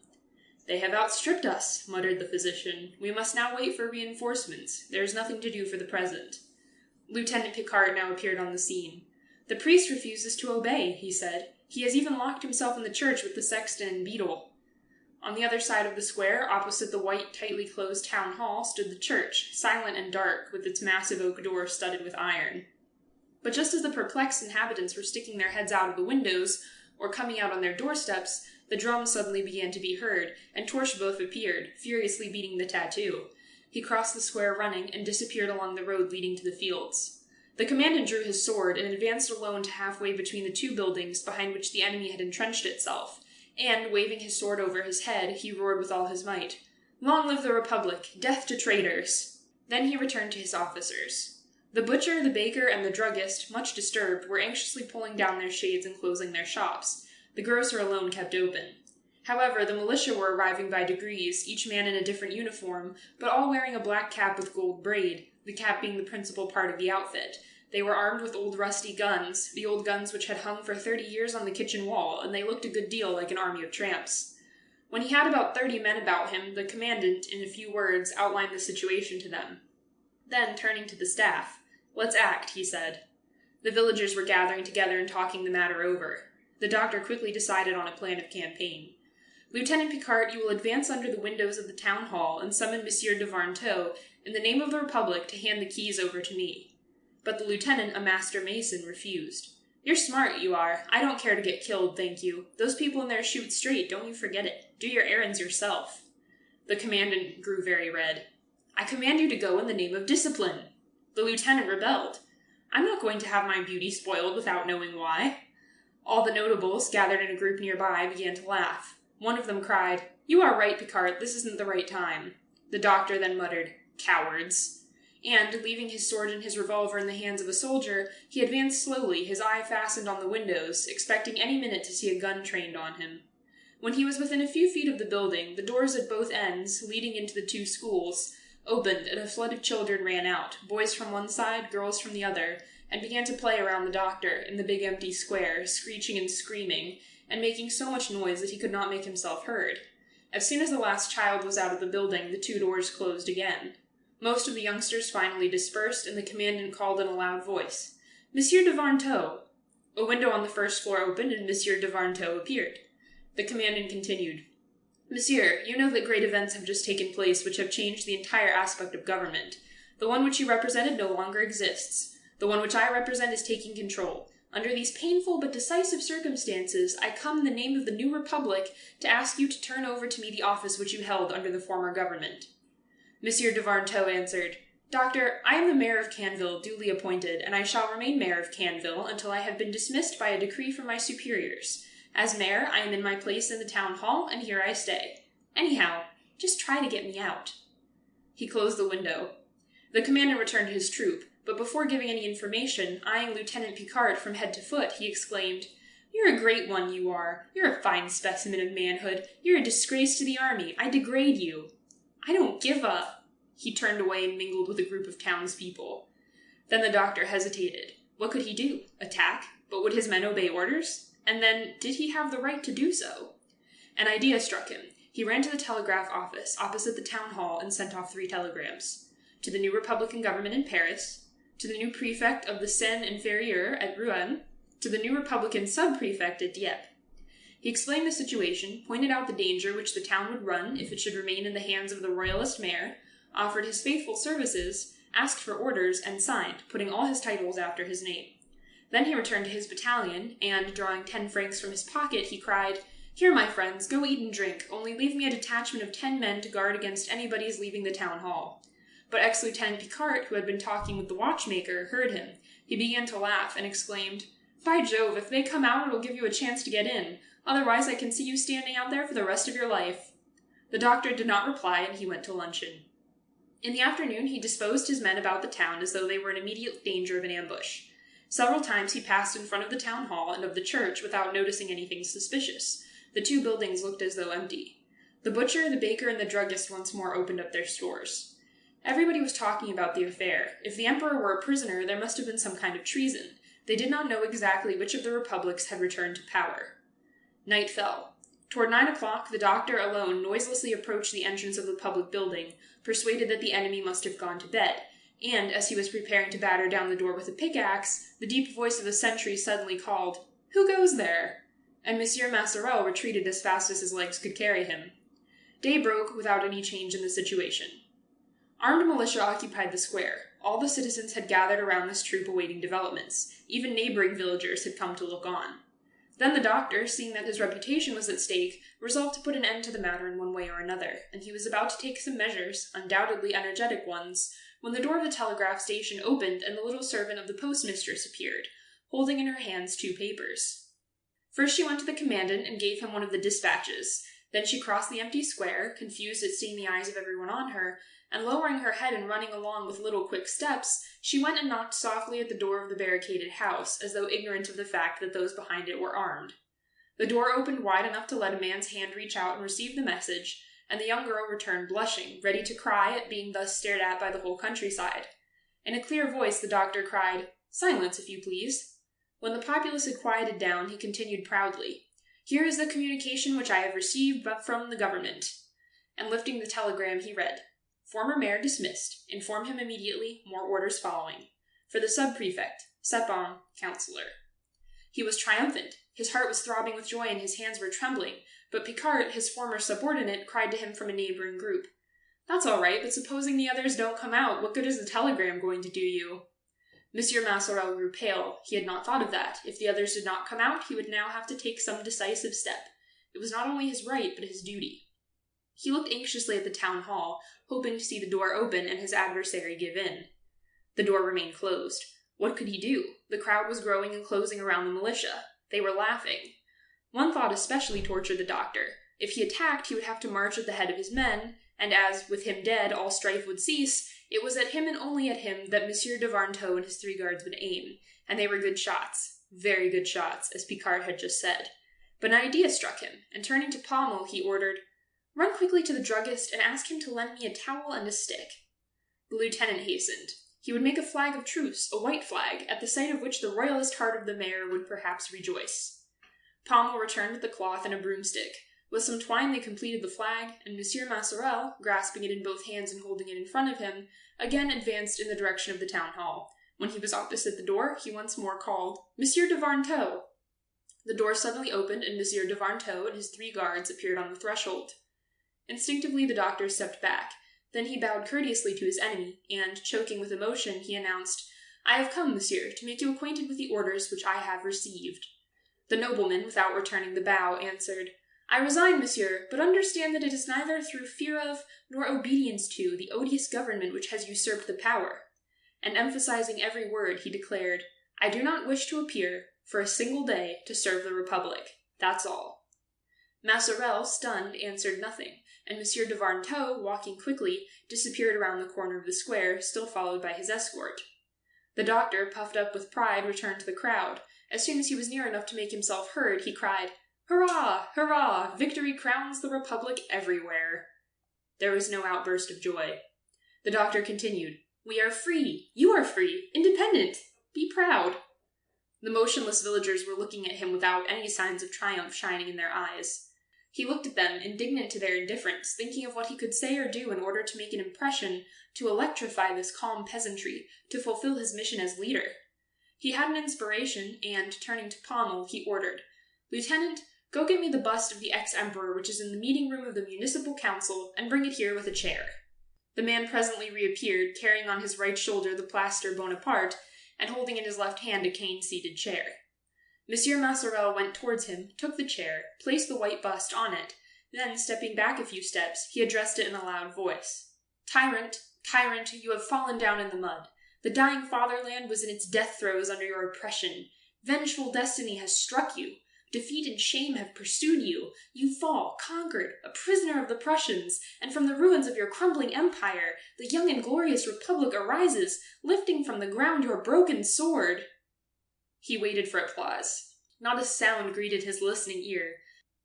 "They have outstripped us," muttered the physician. "We must now wait for reinforcements. There is nothing to do for the present." Lieutenant Picard now appeared on the scene. "The priest refuses to obey," he said. "He has even locked himself in the church with the sexton and beadle." On the other side of the square, opposite the white, tightly closed town hall, stood the church, silent and dark, with its massive oak door studded with iron. But just as the perplexed inhabitants were sticking their heads out of the windows, or coming out on their doorsteps, the drums suddenly began to be heard, and Torcheblouf appeared, furiously beating the tattoo. He crossed the square running, and disappeared along the road leading to the fields. The commandant drew his sword, and advanced alone to halfway between the 2 buildings behind which the enemy had entrenched itself, and, waving his sword over his head, he roared with all his might, "Long live the Republic! Death to traitors!" Then he returned to his officers. The butcher, the baker, and the druggist, much disturbed, were anxiously pulling down their shades and closing their shops. The grocer alone kept open. However, the militia were arriving by degrees, each man in a different uniform, but all wearing a black cap with gold braid, the cap being the principal part of the outfit. They were armed with old rusty guns, the old guns which had hung for 30 years on the kitchen wall, and they looked a good deal like an army of tramps. When he had about 30 men about him, the commandant, in a few words, outlined the situation to them. Then, turning to the staff, "Let's act," he said. The villagers were gathering together and talking the matter over. The doctor quickly decided on a plan of campaign. "Lieutenant Picard, you will advance under the windows of the town hall and summon Monsieur de Varnetot, in the name of the Republic, to hand the keys over to me." But the lieutenant, a master mason, refused. "You're smart, you are. I don't care to get killed, thank you. Those people in there shoot straight, don't you forget it. Do your errands yourself." The commandant grew very red. "I command you to go in the name of discipline." The lieutenant rebelled. "I'm not going to have my beauty spoiled without knowing why." All the notables, gathered in a group nearby, began to laugh. One of them cried, "You are right, Picard, this isn't the right time." The doctor then muttered, "Cowards." And, leaving his sword and his revolver in the hands of a soldier, he advanced slowly, his eye fastened on the windows, expecting any minute to see a gun trained on him. When he was within a few feet of the building, the doors at both ends, leading into the 2 schools, opened, and a flood of children ran out, boys from one side, girls from the other, and began to play around the doctor, in the big empty square, screeching and screaming, and making so much noise that he could not make himself heard. As soon as the last child was out of the building, the 2 doors closed again. Most of the youngsters finally dispersed, and the commandant called in a loud voice, "Monsieur de Varnetot!" A window on the first floor opened, and Monsieur de Varnetot appeared. The commandant continued, "Monsieur, you know that great events have just taken place which have changed the entire aspect of government. The one which you represented no longer exists. The one which I represent is taking control. Under these painful but decisive circumstances, I come in the name of the new republic to ask you to turn over to me the office which you held under the former government." Monsieur de Varnetot answered, "Doctor, I am the mayor of Canville, duly appointed, and I shall remain mayor of Canville until I have been dismissed by a decree from my superiors. As mayor, I am in my place in the town hall, and here I stay. Anyhow, just try to get me out." He closed the window. The commandant returned to his troop, but before giving any information, eyeing Lieutenant Picard from head to foot, he exclaimed, "You're a great one, you are. You're a fine specimen of manhood. You're a disgrace to the army. I degrade you." "I don't give a—" He turned away and mingled with a group of townspeople. Then the doctor hesitated. What could he do? Attack? But would his men obey orders? And then, did he have the right to do so? An idea struck him. He ran to the telegraph office, opposite the town hall, and sent off 3 telegrams. To the new Republican government in Paris, to the new prefect of the Seine-Inférieure at Rouen, to the new Republican sub-prefect at Dieppe. He explained the situation, pointed out the danger which the town would run if it should remain in the hands of the royalist mayor, offered his faithful services, asked for orders, and signed, putting all his titles after his name. Then he returned to his battalion, and, drawing 10 francs from his pocket, he cried, "Here, my friends, go eat and drink, only leave me a detachment of 10 men to guard against anybody's leaving the town hall." But ex-Lieutenant Picard, who had been talking with the watchmaker, heard him. He began to laugh, and exclaimed, "By Jove, if they come out, it'll give you a chance to get in. Otherwise, I can see you standing out there for the rest of your life." The doctor did not reply, and he went to luncheon. In the afternoon, he disposed his men about the town as though they were in immediate danger of an ambush. Several times he passed in front of the town hall and of the church without noticing anything suspicious. The 2 buildings looked as though empty. The butcher, the baker, and the druggist once more opened up their stores. Everybody was talking about the affair. If the emperor were a prisoner, there must have been some kind of treason. They did not know exactly which of the republics had returned to power. Night fell. Toward 9 o'clock, the doctor alone noiselessly approached the entrance of the public building, persuaded that the enemy must have gone to bed, and, as he was preparing to batter down the door with a pickaxe, the deep voice of the sentry suddenly called, "Who goes there?" And Monsieur Masserel retreated as fast as his legs could carry him. Day broke without any change in the situation. Armed militia occupied the square. All the citizens had gathered around this troop awaiting developments. Even neighboring villagers had come to look on. Then the doctor, seeing that his reputation was at stake, resolved to put an end to the matter in one way or another, and he was about to take some measures, undoubtedly energetic ones, when the door of the telegraph station opened and the little servant of the postmistress appeared, holding in her hands 2 papers. First she went to the commandant and gave him one of the dispatches. Then she crossed the empty square, confused at seeing the eyes of everyone on her, and lowering her head and running along with little quick steps, she went and knocked softly at the door of the barricaded house, as though ignorant of the fact that those behind it were armed. The door opened wide enough to let a man's hand reach out and receive the message, and the young girl returned blushing, ready to cry at being thus stared at by the whole countryside. In a clear voice the doctor cried, "Silence, if you please." When the populace had quieted down, he continued proudly, "Here is the communication which I have received from the government." And lifting the telegram, he read, "Former mayor dismissed. Inform him immediately. More orders following. For the sub-prefect, Sepon, councillor." He was triumphant. His heart was throbbing with joy and his hands were trembling, but Picard, his former subordinate, cried to him from a neighboring group, "That's all right, but supposing the others don't come out, what good is the telegram going to do you?" Monsieur Masserel grew pale. He had not thought of that. If the others did not come out, he would now have to take some decisive step. It was not only his right, but his duty. He looked anxiously at the town hall, hoping to see the door open and his adversary give in. The door remained closed. What could he do? The crowd was growing and closing around the militia. They were laughing. One thought especially tortured the doctor. If he attacked, he would have to march at the head of his men, and as, with him dead, all strife would cease, it was at him and only at him that Monsieur de Varnetot and his 3 guards would aim, and they were good shots, very good shots, as Picard had just said. But an idea struck him, and turning to Pommel, he ordered, "Run quickly to the druggist and ask him to lend me a towel and a stick." The lieutenant hastened. He would make a flag of truce, a white flag, at the sight of which the royalist heart of the mayor would perhaps rejoice. Pommel returned with the cloth and a broomstick. With some twine they completed the flag, and Monsieur Masserel, grasping it in both hands and holding it in front of him, again advanced in the direction of the town hall. When he was opposite the door, he once more called, "Monsieur de Varnetot!" The door suddenly opened, and Monsieur de Varnetot and his 3 guards appeared on the threshold. Instinctively the doctor stepped back. Then he bowed courteously to his enemy, and, choking with emotion, he announced, "I have come, monsieur, to make you acquainted with the orders which I have received." The nobleman, without returning the bow, answered, "I resign, monsieur, but understand that it is neither through fear of, nor obedience to, the odious government which has usurped the power." And emphasizing every word, he declared, "I do not wish to appear, for a single day, to serve the Republic. That's all." Masserel, stunned, answered nothing, and Monsieur de Varnetot, walking quickly, disappeared around the corner of the square, still followed by his escort. The doctor, puffed up with pride, returned to the crowd. As soon as he was near enough to make himself heard, he cried, "Hurrah! Hurrah! Victory crowns the Republic everywhere!" There was no outburst of joy. The doctor continued, "We are free! You are free! Independent! Be proud!" The motionless villagers were looking at him without any signs of triumph shining in their eyes. He looked at them, indignant to their indifference, thinking of what he could say or do in order to make an impression, to electrify this calm peasantry, to fulfill his mission as leader. He had an inspiration, and, turning to Pommel, he ordered, "Lieutenant, go get me the bust of the ex-emperor which is in the meeting-room of the municipal council, and bring it here with a chair." The man presently reappeared, carrying on his right shoulder the plaster Bonaparte, and holding in his left hand a cane-seated chair. Monsieur Masserel went towards him, took the chair, placed the white bust on it, then, stepping back a few steps, he addressed it in a loud voice. "Tyrant, tyrant, you have fallen down in the mud. The dying fatherland was in its death throes under your oppression. Vengeful destiny has struck you. Defeat and shame have pursued you. You fall, conquered, a prisoner of the Prussians, and from the ruins of your crumbling empire, the young and glorious Republic arises, lifting from the ground your broken sword." He waited for applause. Not a sound greeted his listening ear.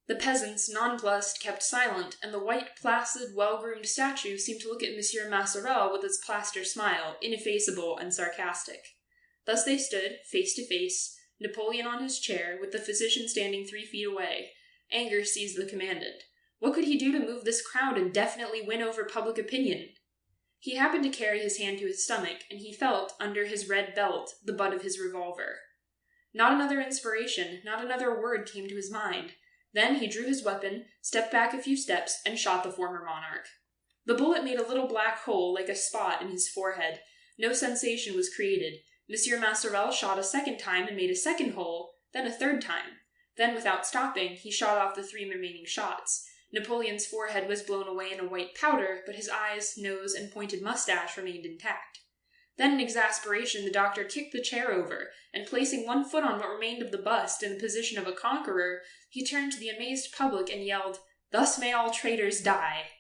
The peasants, nonplussed, kept silent, and the white, placid, well-groomed statue seemed to look at Monsieur Masserel with its plaster smile, ineffaceable and sarcastic. Thus they stood, face to face, Napoleon on his chair, with the physician standing 3 feet away. Anger seized the commandant. What could he do to move this crowd and definitely win over public opinion? He happened to carry his hand to his stomach, and he felt, under his red belt, the butt of his revolver. Not another inspiration, not another word came to his mind. Then he drew his weapon, stepped back a few steps, and shot the former monarch. The bullet made a little black hole, like a spot, in his forehead. No sensation was created. Monsieur Masserel shot a second time and made a second hole, then a third time. Then, without stopping, he shot off the 3 remaining shots. Napoleon's forehead was blown away in a white powder, but his eyes, nose, and pointed mustache remained intact. Then, in exasperation, the doctor kicked the chair over, and placing one foot on what remained of the bust in the position of a conqueror, he turned to the amazed public and yelled, "Thus may all traitors die!"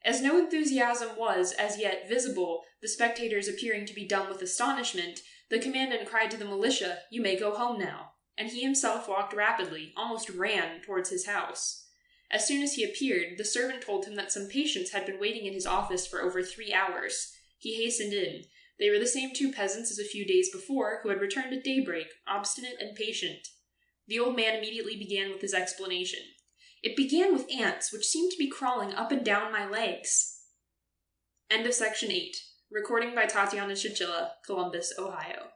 As no enthusiasm was, as yet, visible, the spectators appearing to be dumb with astonishment, the commandant cried to the militia, "You may go home now," and he himself walked rapidly, almost ran, towards his house. As soon as he appeared, the servant told him that some patients had been waiting in his office for over 3 hours. He hastened in. They were the same 2 peasants as a few days before, who had returned at daybreak, obstinate and patient. The old man immediately began with his explanation. "It began with ants, which seemed to be crawling up and down my legs." End of section 8. Recording by Tatiana Chichilla, Columbus, Ohio.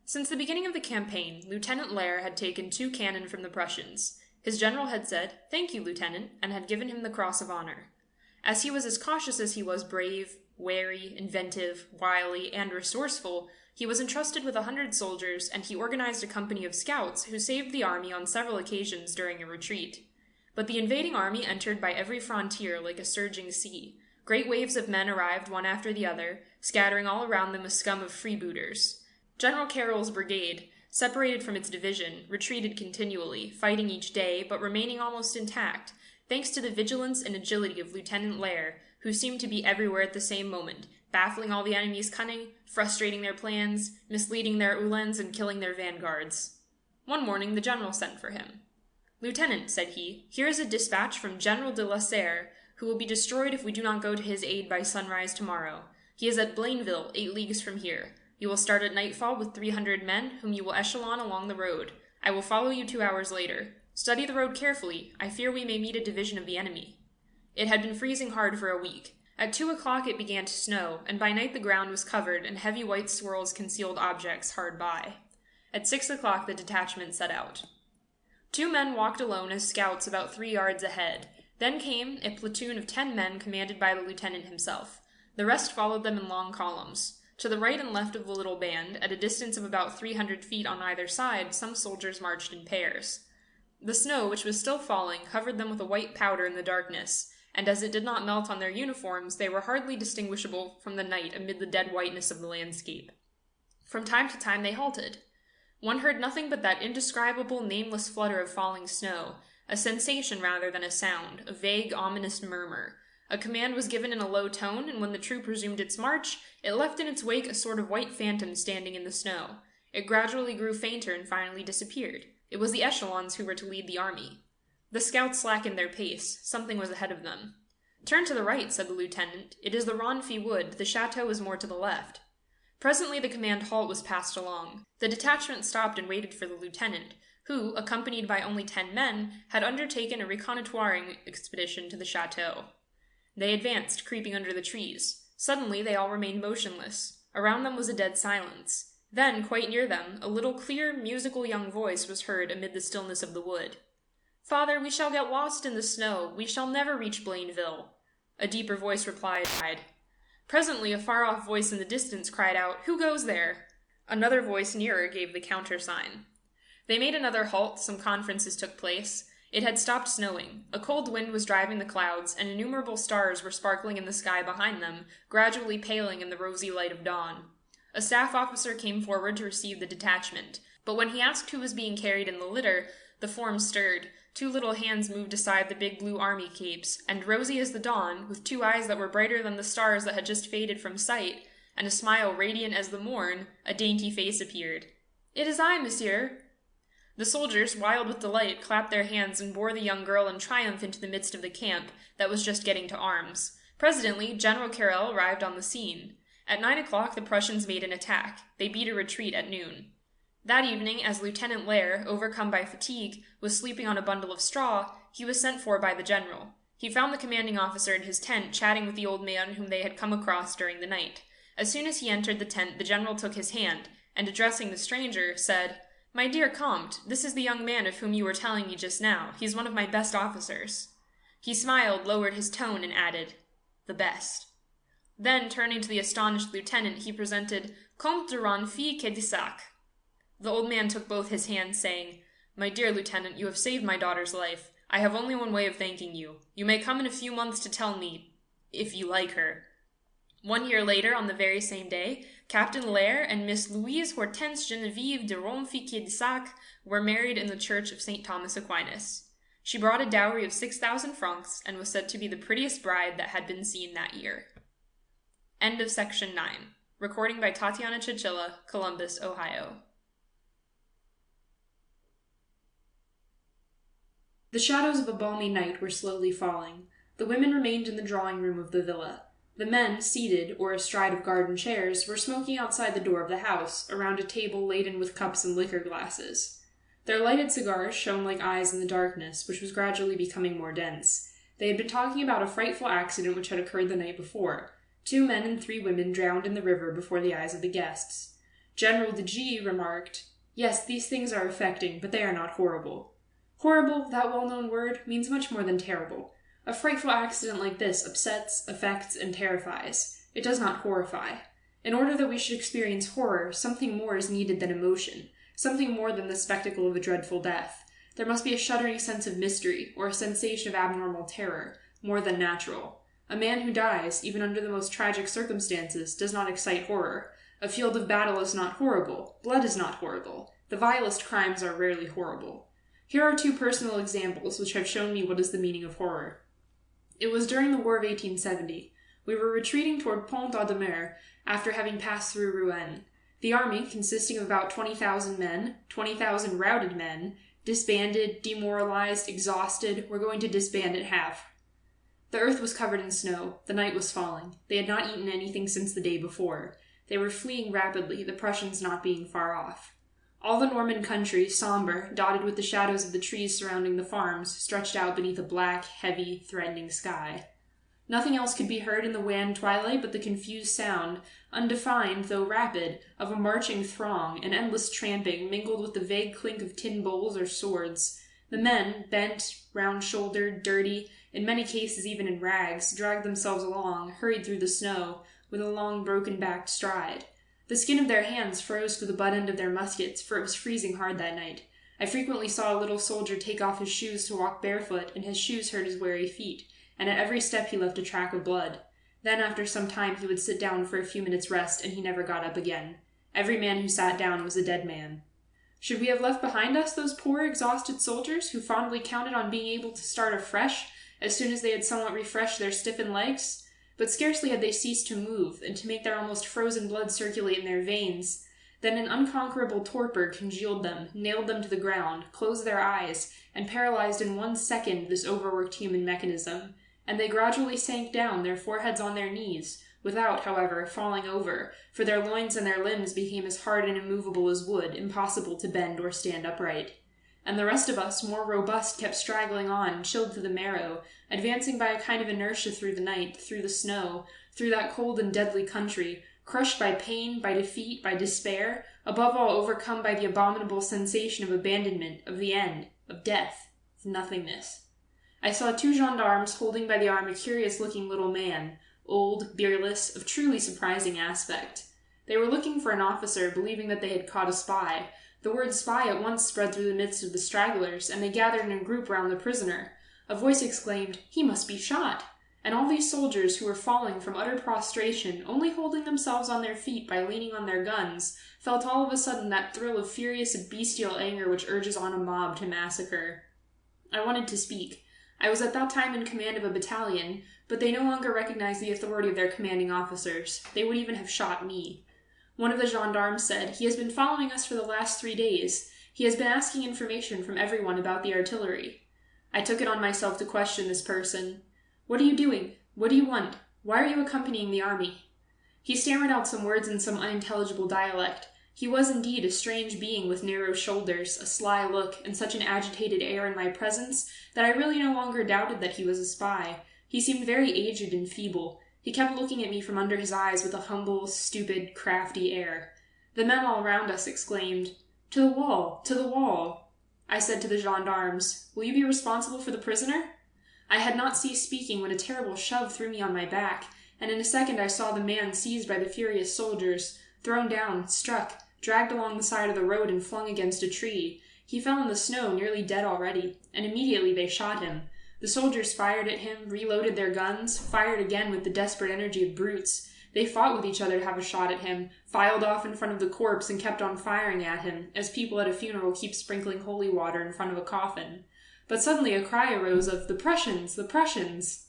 Since the beginning of the campaign, Lieutenant Lair had taken 2 cannon from the Prussians. His general had said, "Thank you, Lieutenant," and had given him the Cross of Honor. As he was as cautious as he was brave, wary, inventive, wily, and resourceful, he was entrusted with 100 soldiers, and he organized a company of scouts who saved the army on several occasions during a retreat. But the invading army entered by every frontier like a surging sea. Great waves of men arrived one after the other, scattering all around them a scum of freebooters. General Carroll's brigade, separated from its division, retreated continually, fighting each day, but remaining almost intact, thanks to the vigilance and agility of Lieutenant Lair, who seemed to be everywhere at the same moment, baffling all the enemy's cunning, frustrating their plans, misleading their uhlans, and killing their vanguards. One morning the general sent for him. "Lieutenant," said he, "here is a dispatch from General de la Serre, who will be destroyed if we do not go to his aid by sunrise tomorrow. He is at Blainville, 8 leagues from here. You will start at nightfall with 300 men, whom you will echelon along the road. I will follow you 2 hours later. Study the road carefully. I fear we may meet a division of the enemy." It had been freezing hard for a week. At 2 o'clock it began to snow, and by night the ground was covered, and heavy white swirls concealed objects hard by. At 6 o'clock the detachment set out. 2 men walked alone as scouts about 3 yards ahead. Then came a platoon of 10 men commanded by the lieutenant himself. The rest followed them in long columns. To the right and left of the little band, at a distance of about 300 feet on either side, some soldiers marched in pairs. The snow, which was still falling, covered them with a white powder in the darkness, and as it did not melt on their uniforms, they were hardly distinguishable from the night amid the dead whiteness of the landscape. From time to time they halted. One heard nothing but that indescribable, nameless flutter of falling snow, a sensation rather than a sound, a vague, ominous murmur. A command was given in a low tone, and when the troop resumed its march, it left in its wake a sort of white phantom standing in the snow. It gradually grew fainter and finally disappeared. It was the echelons who were to lead the army. The scouts slackened their pace. Something was ahead of them. "Turn to the right," said the lieutenant. "It is the Ronfi wood. The chateau is more to the left." Presently the command halt was passed along. The detachment stopped and waited for the lieutenant, who, accompanied by only 10 men, had undertaken a reconnoitring expedition to the chateau. They advanced, creeping under the trees. Suddenly they all remained motionless. Around them was a dead silence. Then, quite near them, a little clear, musical young voice was heard amid the stillness of the wood. "Father, we shall get lost in the snow. We shall never reach Blainville." A deeper voice replied. Presently a far-off voice in the distance cried out, "Who goes there?" Another voice nearer gave the countersign. They made another halt. Some conferences took place. It had stopped snowing. A cold wind was driving the clouds, and innumerable stars were sparkling in the sky behind them, gradually paling in the rosy light of dawn. A staff officer came forward to receive the detachment, but when he asked who was being carried in the litter, the form stirred. 2 little hands moved aside the big blue army capes, and rosy as the dawn, with 2 eyes that were brighter than the stars that had just faded from sight, and a smile radiant as the morn, a dainty face appeared. "It is I, monsieur." The soldiers, wild with delight, clapped their hands and bore the young girl in triumph into the midst of the camp that was just getting to arms. Presently, General Carrel arrived on the scene. At 9 o'clock the Prussians made an attack. They beat a retreat at noon. That evening, as Lieutenant Lair, overcome by fatigue, was sleeping on a bundle of straw, he was sent for by the general. He found the commanding officer in his tent chatting with the old man whom they had come across during the night. As soon as he entered the tent, the general took his hand, and addressing the stranger, said, "My dear Comte, this is the young man of whom you were telling me just now. He is one of my best officers." He smiled, lowered his tone, and added, "The best." Then, turning to the astonished lieutenant, he presented Comte de Ronfi-Quédissac. The old man took both his hands, saying, "My dear lieutenant, you have saved my daughter's life. I have only one way of thanking you. You may come in a few months to tell me if you like her." 1 year later, on the very same day, Captain Lair and Miss Louise Hortense Genevieve de Ronfi-Quédissac were married in the church of St. Thomas Aquinas. She brought a dowry of 6,000 francs and was said to be the prettiest bride that had been seen that year. End of section 9. Recording by Tatiana Chichilla, Columbus, Ohio. The shadows of a balmy night were slowly falling. The women remained in the drawing room of the villa. The men, seated, or astride of garden chairs, were smoking outside the door of the house, around a table laden with cups and liquor glasses. Their lighted cigars shone like eyes in the darkness, which was gradually becoming more dense. They had been talking about a frightful accident which had occurred the night before. 2 men and 3 women drowned in the river before the eyes of the guests. General de G. remarked, "Yes, these things are affecting, but they are not horrible." Horrible, that well-known word, means much more than terrible. A frightful accident like this upsets, affects, and terrifies. It does not horrify. In order that we should experience horror, something more is needed than emotion, something more than the spectacle of a dreadful death. There must be a shuddering sense of mystery, or a sensation of abnormal terror, more than natural. A man who dies, even under the most tragic circumstances, does not excite horror. A field of battle is not horrible. Blood is not horrible. The vilest crimes are rarely horrible. Here are 2 personal examples which have shown me what is the meaning of horror. It was during the War of 1870. We were retreating toward Pont-d'Audemer after having passed through Rouen. The army, consisting of about 20,000 men, 20,000 routed men, disbanded, demoralized, exhausted, were going to disband at half. The earth was covered in snow. The night was falling. They had not eaten anything since the day before. They were fleeing rapidly, the Prussians not being far off. All the Norman country, somber, dotted with the shadows of the trees surrounding the farms, stretched out beneath a black, heavy, threatening sky. Nothing else could be heard in the wan twilight but the confused sound, undefined though rapid, of a marching throng, an endless tramping, mingled with the vague clink of tin bowls or swords. The men, bent, round-shouldered, dirty, in many cases even in rags, dragged themselves along, hurried through the snow, with a long broken-backed stride. The skin of their hands froze to the butt end of their muskets, for it was freezing hard that night. I frequently saw a little soldier take off his shoes to walk barefoot, and his shoes hurt his weary feet, and at every step he left a track of blood. Then after some time he would sit down for a few minutes' rest, and he never got up again. Every man who sat down was a dead man. Should we have left behind us those poor, exhausted soldiers who fondly counted on being able to start afresh as soon as they had somewhat refreshed their stiffened legs? But scarcely had they ceased to move, and to make their almost frozen blood circulate in their veins, then an unconquerable torpor congealed them, nailed them to the ground, closed their eyes, and paralyzed in 1 second this overworked human mechanism, and they gradually sank down, their foreheads on their knees, without, however, falling over, for their loins and their limbs became as hard and immovable as wood, impossible to bend or stand upright. And the rest of us, more robust, kept straggling on, chilled to the marrow, advancing by a kind of inertia through the night, through the snow, through that cold and deadly country, crushed by pain, by defeat, by despair, above all overcome by the abominable sensation of abandonment, of the end, of death, of nothingness. I saw 2 gendarmes holding by the arm a curious-looking little man, old, beardless, of truly surprising aspect. They were looking for an officer, believing that they had caught a spy. The word spy at once spread through the midst of the stragglers, and they gathered in a group round the prisoner. A voice exclaimed, "He must be shot!" And all these soldiers who were falling from utter prostration, only holding themselves on their feet by leaning on their guns, felt all of a sudden that thrill of furious and bestial anger which urges on a mob to massacre. I wanted to speak. I was at that time in command of a battalion, but they no longer recognized the authority of their commanding officers. They would even have shot me. One of the gendarmes said, "He has been following us for the last 3 days. He has been asking information from everyone about the artillery." I took it on myself to question this person. "What are you doing? What do you want? Why are you accompanying the army?" He stammered out some words in some unintelligible dialect. He was indeed a strange being with narrow shoulders, a sly look, and such an agitated air in my presence that I really no longer doubted that he was a spy. He seemed very aged and feeble. He kept looking at me from under his eyes with a humble, stupid, crafty air. The men all round us exclaimed, "To the wall! To the wall!" I said to the gendarmes, "Will you be responsible for the prisoner?" I had not ceased speaking when a terrible shove threw me on my back, and in a second I saw the man seized by the furious soldiers, thrown down, struck, dragged along the side of the road and flung against a tree. He fell in the snow, nearly dead already, and immediately they shot him. The soldiers fired at him, reloaded their guns, fired again with the desperate energy of brutes. They fought with each other to have a shot at him, filed off in front of the corpse and kept on firing at him, as people at a funeral keep sprinkling holy water in front of a coffin. But suddenly a cry arose of, "The Prussians! The Prussians!"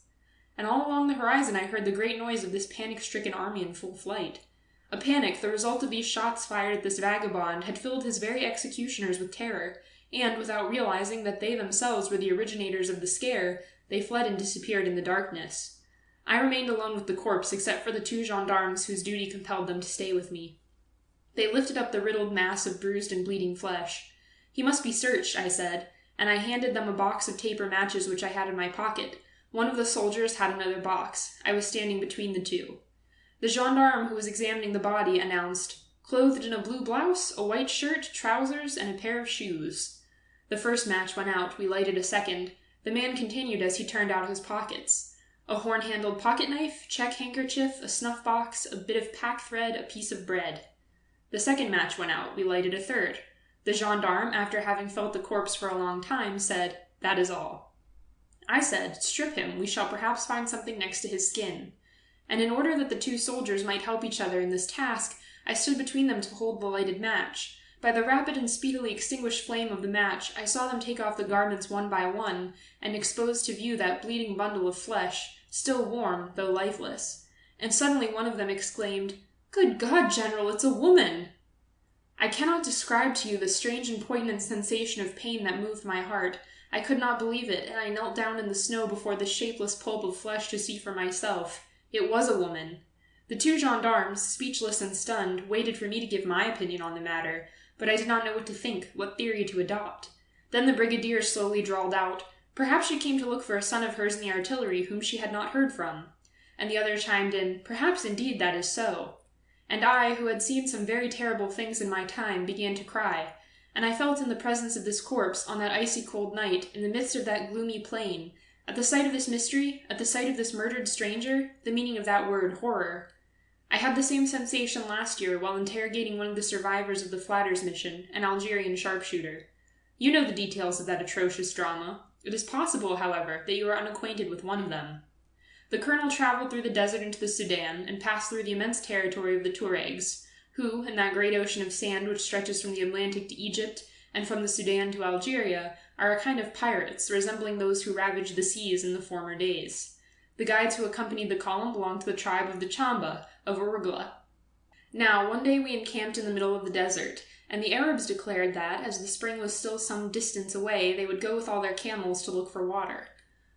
And all along the horizon I heard the great noise of this panic-stricken army in full flight. A panic, the result of these shots fired at this vagabond, had filled his very executioners with terror, and, without realizing that they themselves were the originators of the scare, they fled and disappeared in the darkness. I remained alone with the corpse, except for the 2 gendarmes whose duty compelled them to stay with me. They lifted up the riddled mass of bruised and bleeding flesh. "He must be searched," I said, and I handed them a box of taper matches which I had in my pocket. One of the soldiers had another box. I was standing between the 2. The gendarme who was examining the body announced, "Clothed in a blue blouse, a white shirt, trousers, and a pair of shoes." The first match went out. We lighted a second. The man continued as he turned out his pockets. A horn-handled pocket-knife, check handkerchief, a snuff-box, a bit of pack-thread, a piece of bread. The second match went out. We lighted a third. The gendarme, after having felt the corpse for a long time, said, "That is all." I said, "Strip him. We shall perhaps find something next to his skin." And in order that the 2 soldiers might help each other in this task, I stood between them to hold the lighted match. By the rapid and speedily extinguished flame of the match, I saw them take off the garments one by one, and expose to view that bleeding bundle of flesh, still warm, though lifeless. And suddenly one of them exclaimed, "Good God, General, it's a woman!" I cannot describe to you the strange and poignant sensation of pain that moved my heart. I could not believe it, and I knelt down in the snow before the shapeless pulp of flesh to see for myself. It was a woman. The two gendarmes, speechless and stunned, waited for me to give my opinion on the matter, but I did not know what to think, what theory to adopt. Then the brigadier slowly drawled out, "Perhaps she came to look for a son of hers in the artillery whom she had not heard from." And the other chimed in, "Perhaps indeed that is so." And I, who had seen some very terrible things in my time, began to cry, and I felt in the presence of this corpse on that icy cold night, in the midst of that gloomy plain, at the sight of this mystery, at the sight of this murdered stranger, the meaning of that word horror. I had the same sensation last year while interrogating one of the survivors of the Flatters mission, an Algerian sharpshooter. You know the details of that atrocious drama. It is possible, however, that you are unacquainted with one of them. The colonel traveled through the desert into the Sudan, and passed through the immense territory of the Tuaregs, who, in that great ocean of sand which stretches from the Atlantic to Egypt, and from the Sudan to Algeria, are a kind of pirates, resembling those who ravaged the seas in the former days. The guides who accompanied the column belonged to the tribe of the Chamba, of Urugla. Now, one day we encamped in the middle of the desert, and the Arabs declared that, as the spring was still some distance away, they would go with all their camels to look for water.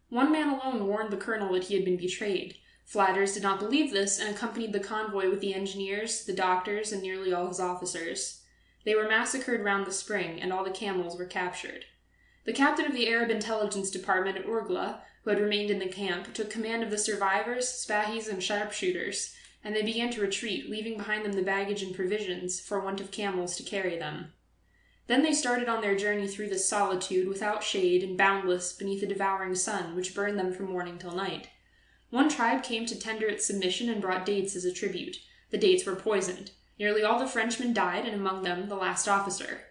One man alone warned the colonel that he had been betrayed. Flatters did not believe this, and accompanied the convoy with the engineers, the doctors, and nearly all his officers. They were massacred round the spring, and all the camels were captured. The captain of the Arab intelligence department at Urugla, who had remained in the camp, took command of the survivors, spahis, and sharpshooters, and they began to retreat, leaving behind them the baggage and provisions, for want of camels to carry them. Then they started on their journey through this solitude, without shade, and boundless, beneath a devouring sun, which burned them from morning till night. One tribe came to tender its submission and brought dates as a tribute. The dates were poisoned. Nearly all the Frenchmen died, and among them the last officer.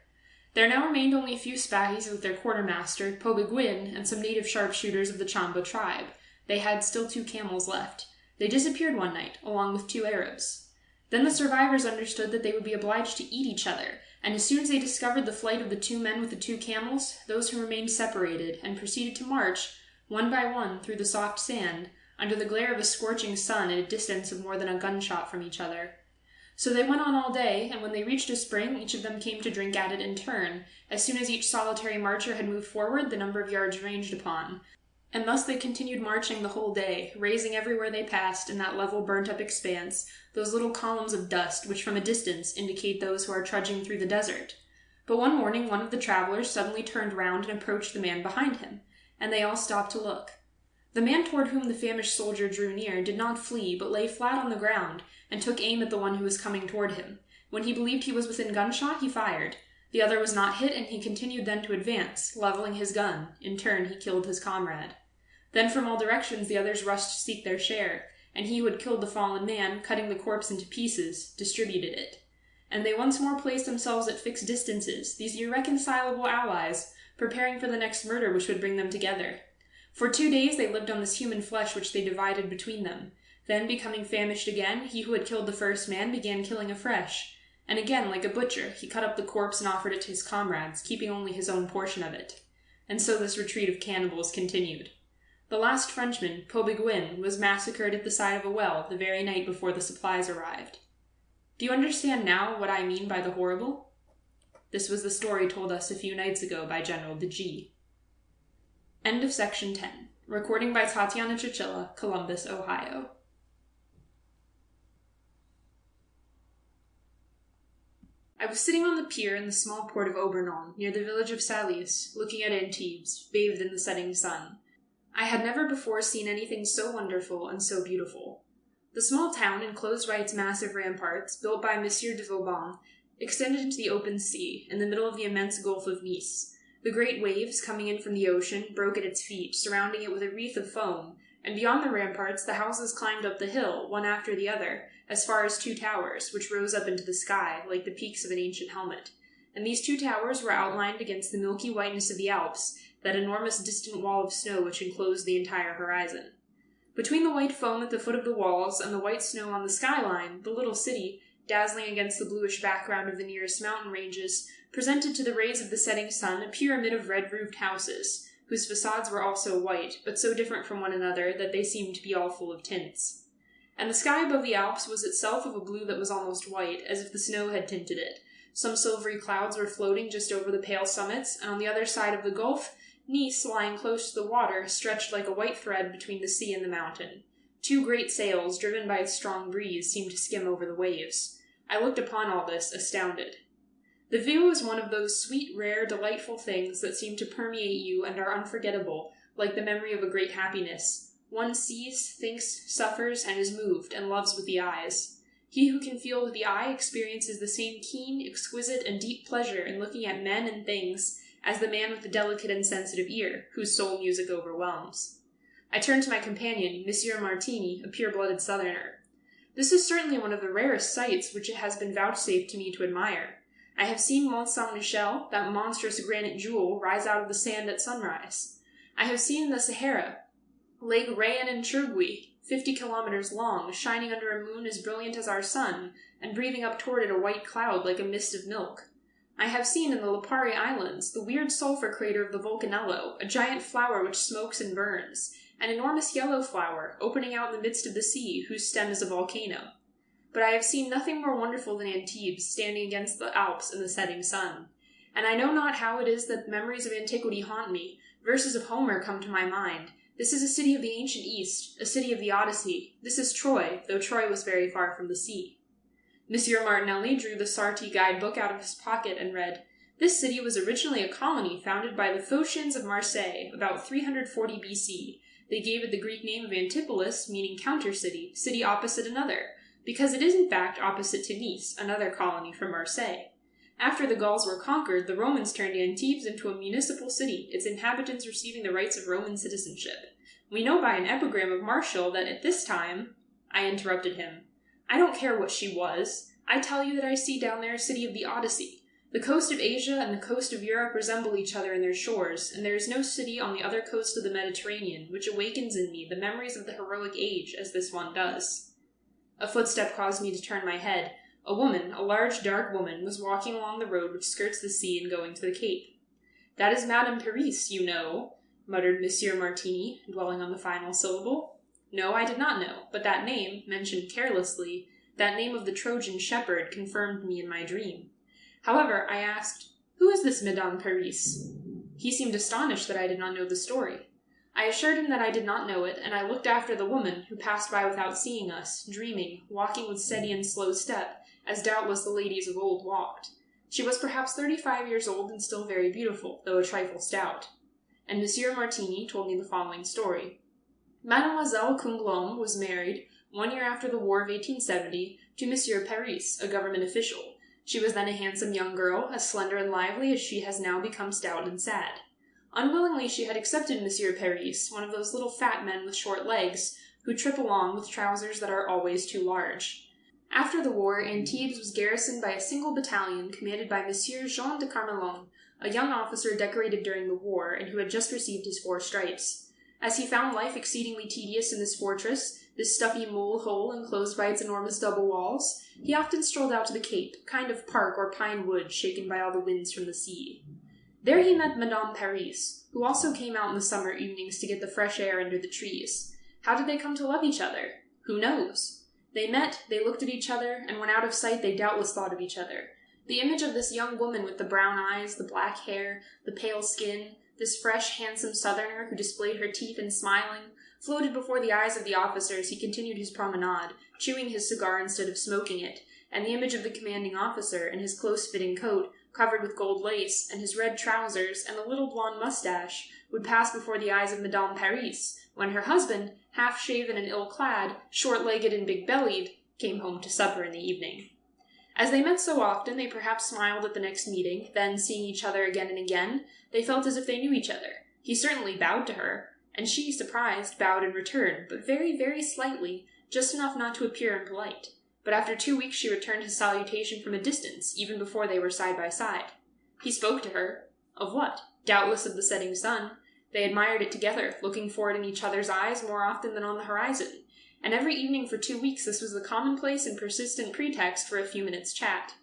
There now remained only a few spahis with their quartermaster, Pobegwin, and some native sharpshooters of the Chamba tribe. They had still 2 camels left. They disappeared one night, along with 2 Arabs. Then the survivors understood that they would be obliged to eat each other, and as soon as they discovered the flight of the 2 men with the 2 camels, those who remained separated, and proceeded to march, one by one, through the soft sand, under the glare of a scorching sun at a distance of more than a gunshot from each other. So they went on all day, and when they reached a spring, each of them came to drink at it in turn. As soon as each solitary marcher had moved forward, the number of yards ranged upon. And thus they continued marching the whole day, raising everywhere they passed, in that level burnt-up expanse, those little columns of dust which from a distance indicate those who are trudging through the desert. But one morning one of the travelers suddenly turned round and approached the man behind him, and they all stopped to look. The man toward whom the famished soldier drew near did not flee, but lay flat on the ground, and took aim at the one who was coming toward him. When he believed he was within gunshot, he fired. The other was not hit, and he continued then to advance, leveling his gun. In turn, he killed his comrade. Then from all directions the others rushed to seek their share, and he who had killed the fallen man, cutting the corpse into pieces, distributed it. And they once more placed themselves at fixed distances, these irreconcilable allies, preparing for the next murder which would bring them together. For 2 days they lived on this human flesh which they divided between them. Then, becoming famished again, he who had killed the first man began killing afresh. And again, like a butcher, he cut up the corpse and offered it to his comrades, keeping only his own portion of it. And so this retreat of cannibals continued. The last Frenchman, Pobegwin, was massacred at the side of a well the very night before the supplies arrived. Do you understand now what I mean by the horrible? This was the story told us a few nights ago by General de G. End of section 10. Recording by Tatiana Chichilla, Columbus, Ohio. I was sitting on the pier in the small port of Obernon, near the village of Salis, looking at Antibes, bathed in the setting sun. I had never before seen anything so wonderful and so beautiful. The small town, enclosed by its massive ramparts, built by Monsieur de Vauban, extended into the open sea, in the middle of the immense Gulf of Nice. The great waves, coming in from the ocean, broke at its feet, surrounding it with a wreath of foam, and beyond the ramparts the houses climbed up the hill, one after the other, as far as 2 towers, which rose up into the sky, like the peaks of an ancient helmet. And these 2 towers were outlined against the milky whiteness of the Alps, that enormous distant wall of snow which enclosed the entire horizon. Between the white foam at the foot of the walls and the white snow on the skyline, the little city, dazzling against the bluish background of the nearest mountain ranges, presented to the rays of the setting sun a pyramid of red-roofed houses, whose facades were also white, but so different from one another that they seemed to be all full of tints. And the sky above the Alps was itself of a blue that was almost white, as if the snow had tinted it. Some silvery clouds were floating just over the pale summits, and on the other side of the gulf, Nice, lying close to the water, stretched like a white thread between the sea and the mountain. 2 great sails, driven by a strong breeze, seemed to skim over the waves. I looked upon all this, astounded. The view was one of those sweet, rare, delightful things that seem to permeate you and are unforgettable, like the memory of a great happiness. One sees, thinks, suffers, and is moved, and loves with the eyes. He who can feel with the eye experiences the same keen, exquisite, and deep pleasure in looking at men and things as the man with the delicate and sensitive ear, whose soul music overwhelms. I turned to my companion, Monsieur Martini, a pure-blooded southerner. This is certainly one of the rarest sights which it has been vouchsafed to me to admire. I have seen Mont Saint-Michel, that monstrous granite jewel, rise out of the sand at sunrise. I have seen in the Sahara Lake Rayan and Churgui, 50 kilometers long, shining under a moon as brilliant as our sun, and breathing up toward it a white cloud like a mist of milk. I have seen in the Lipari Islands the weird sulfur crater of the Volcanello, a giant flower which smokes and burns, an enormous yellow flower, opening out in the midst of the sea, whose stem is a volcano. But I have seen nothing more wonderful than Antibes, standing against the Alps in the setting sun. And I know not how it is that memories of antiquity haunt me. Verses of Homer come to my mind. This is a city of the ancient East, a city of the Odyssey. This is Troy, though Troy was very far from the sea. Monsieur Martinelli drew the Sarti guidebook out of his pocket and read, "This city was originally a colony founded by the Phocians of Marseille, about 340 BC. They gave it the Greek name of Antipolis, meaning counter-city, city opposite another, because it is in fact opposite to Nice, another colony from Marseille. After the Gauls were conquered, the Romans turned Antibes into a municipal city, its inhabitants receiving the rights of Roman citizenship. We know by an epigram of Martial that at this time—" I interrupted him. "I don't care what she was. I tell you that I see down there a city of the Odyssey. The coast of Asia and the coast of Europe resemble each other in their shores, and there is no city on the other coast of the Mediterranean which awakens in me the memories of the heroic age as this one does." A footstep caused me to turn my head. A woman, a large, dark woman, was walking along the road which skirts the sea and going to the Cape. "That is Madame Paris, you know," muttered Monsieur Martini, dwelling on the final syllable. No, I did not know, but that name, mentioned carelessly, that name of the Trojan shepherd, confirmed me in my dream. However, I asked, "Who is this Madame Paris?" He seemed astonished that I did not know the story. I assured him that I did not know it, and I looked after the woman, who passed by without seeing us, dreaming, walking with steady and slow step, as doubtless the ladies of old walked. She was perhaps 35 years old and still very beautiful, though a trifle stout. And Monsieur Martini told me the following story. Mademoiselle Coulombe was married, 1 year after the War of 1870, to Monsieur Paris, a government official. She was then a handsome young girl, as slender and lively as she has now become stout and sad. Unwillingly she had accepted Monsieur Paris, one of those little fat men with short legs, who trip along with trousers that are always too large. After the war, Antibes was garrisoned by a single battalion commanded by Monsieur Jean de Carmelon, a young officer decorated during the war and who had just received his 4 stripes. As he found life exceedingly tedious in this fortress, this stuffy mole-hole enclosed by its enormous double walls, he often strolled out to the Cape, a kind of park or pine wood shaken by all the winds from the sea. There he met Madame Paris, who also came out in the summer evenings to get the fresh air under the trees. How did they come to love each other? Who knows? They met, they looked at each other, and when out of sight they doubtless thought of each other. The image of this young woman with the brown eyes, the black hair, the pale skin, this fresh, handsome southerner who displayed her teeth in smiling, floated before the eyes of the officer as he continued his promenade, chewing his cigar instead of smoking it, and the image of the commanding officer, in his close-fitting coat, covered with gold lace, and his red trousers, and a little blonde mustache, would pass before the eyes of Madame Paris, when her husband, half-shaven and ill-clad, short-legged and big-bellied, came home to supper in the evening. As they met so often, they perhaps smiled at the next meeting, then, seeing each other again and again, they felt as if they knew each other. He certainly bowed to her, and she, surprised, bowed in return, but very, very slightly, just enough not to appear impolite. But after 2 weeks she returned his salutation from a distance, even before they were side by side. He spoke to her. Of what? Doubtless of the setting sun. They admired it together, looking for it in each other's eyes more often than on the horizon, and every evening for 2 weeks this was the commonplace and persistent pretext for a few minutes' chat.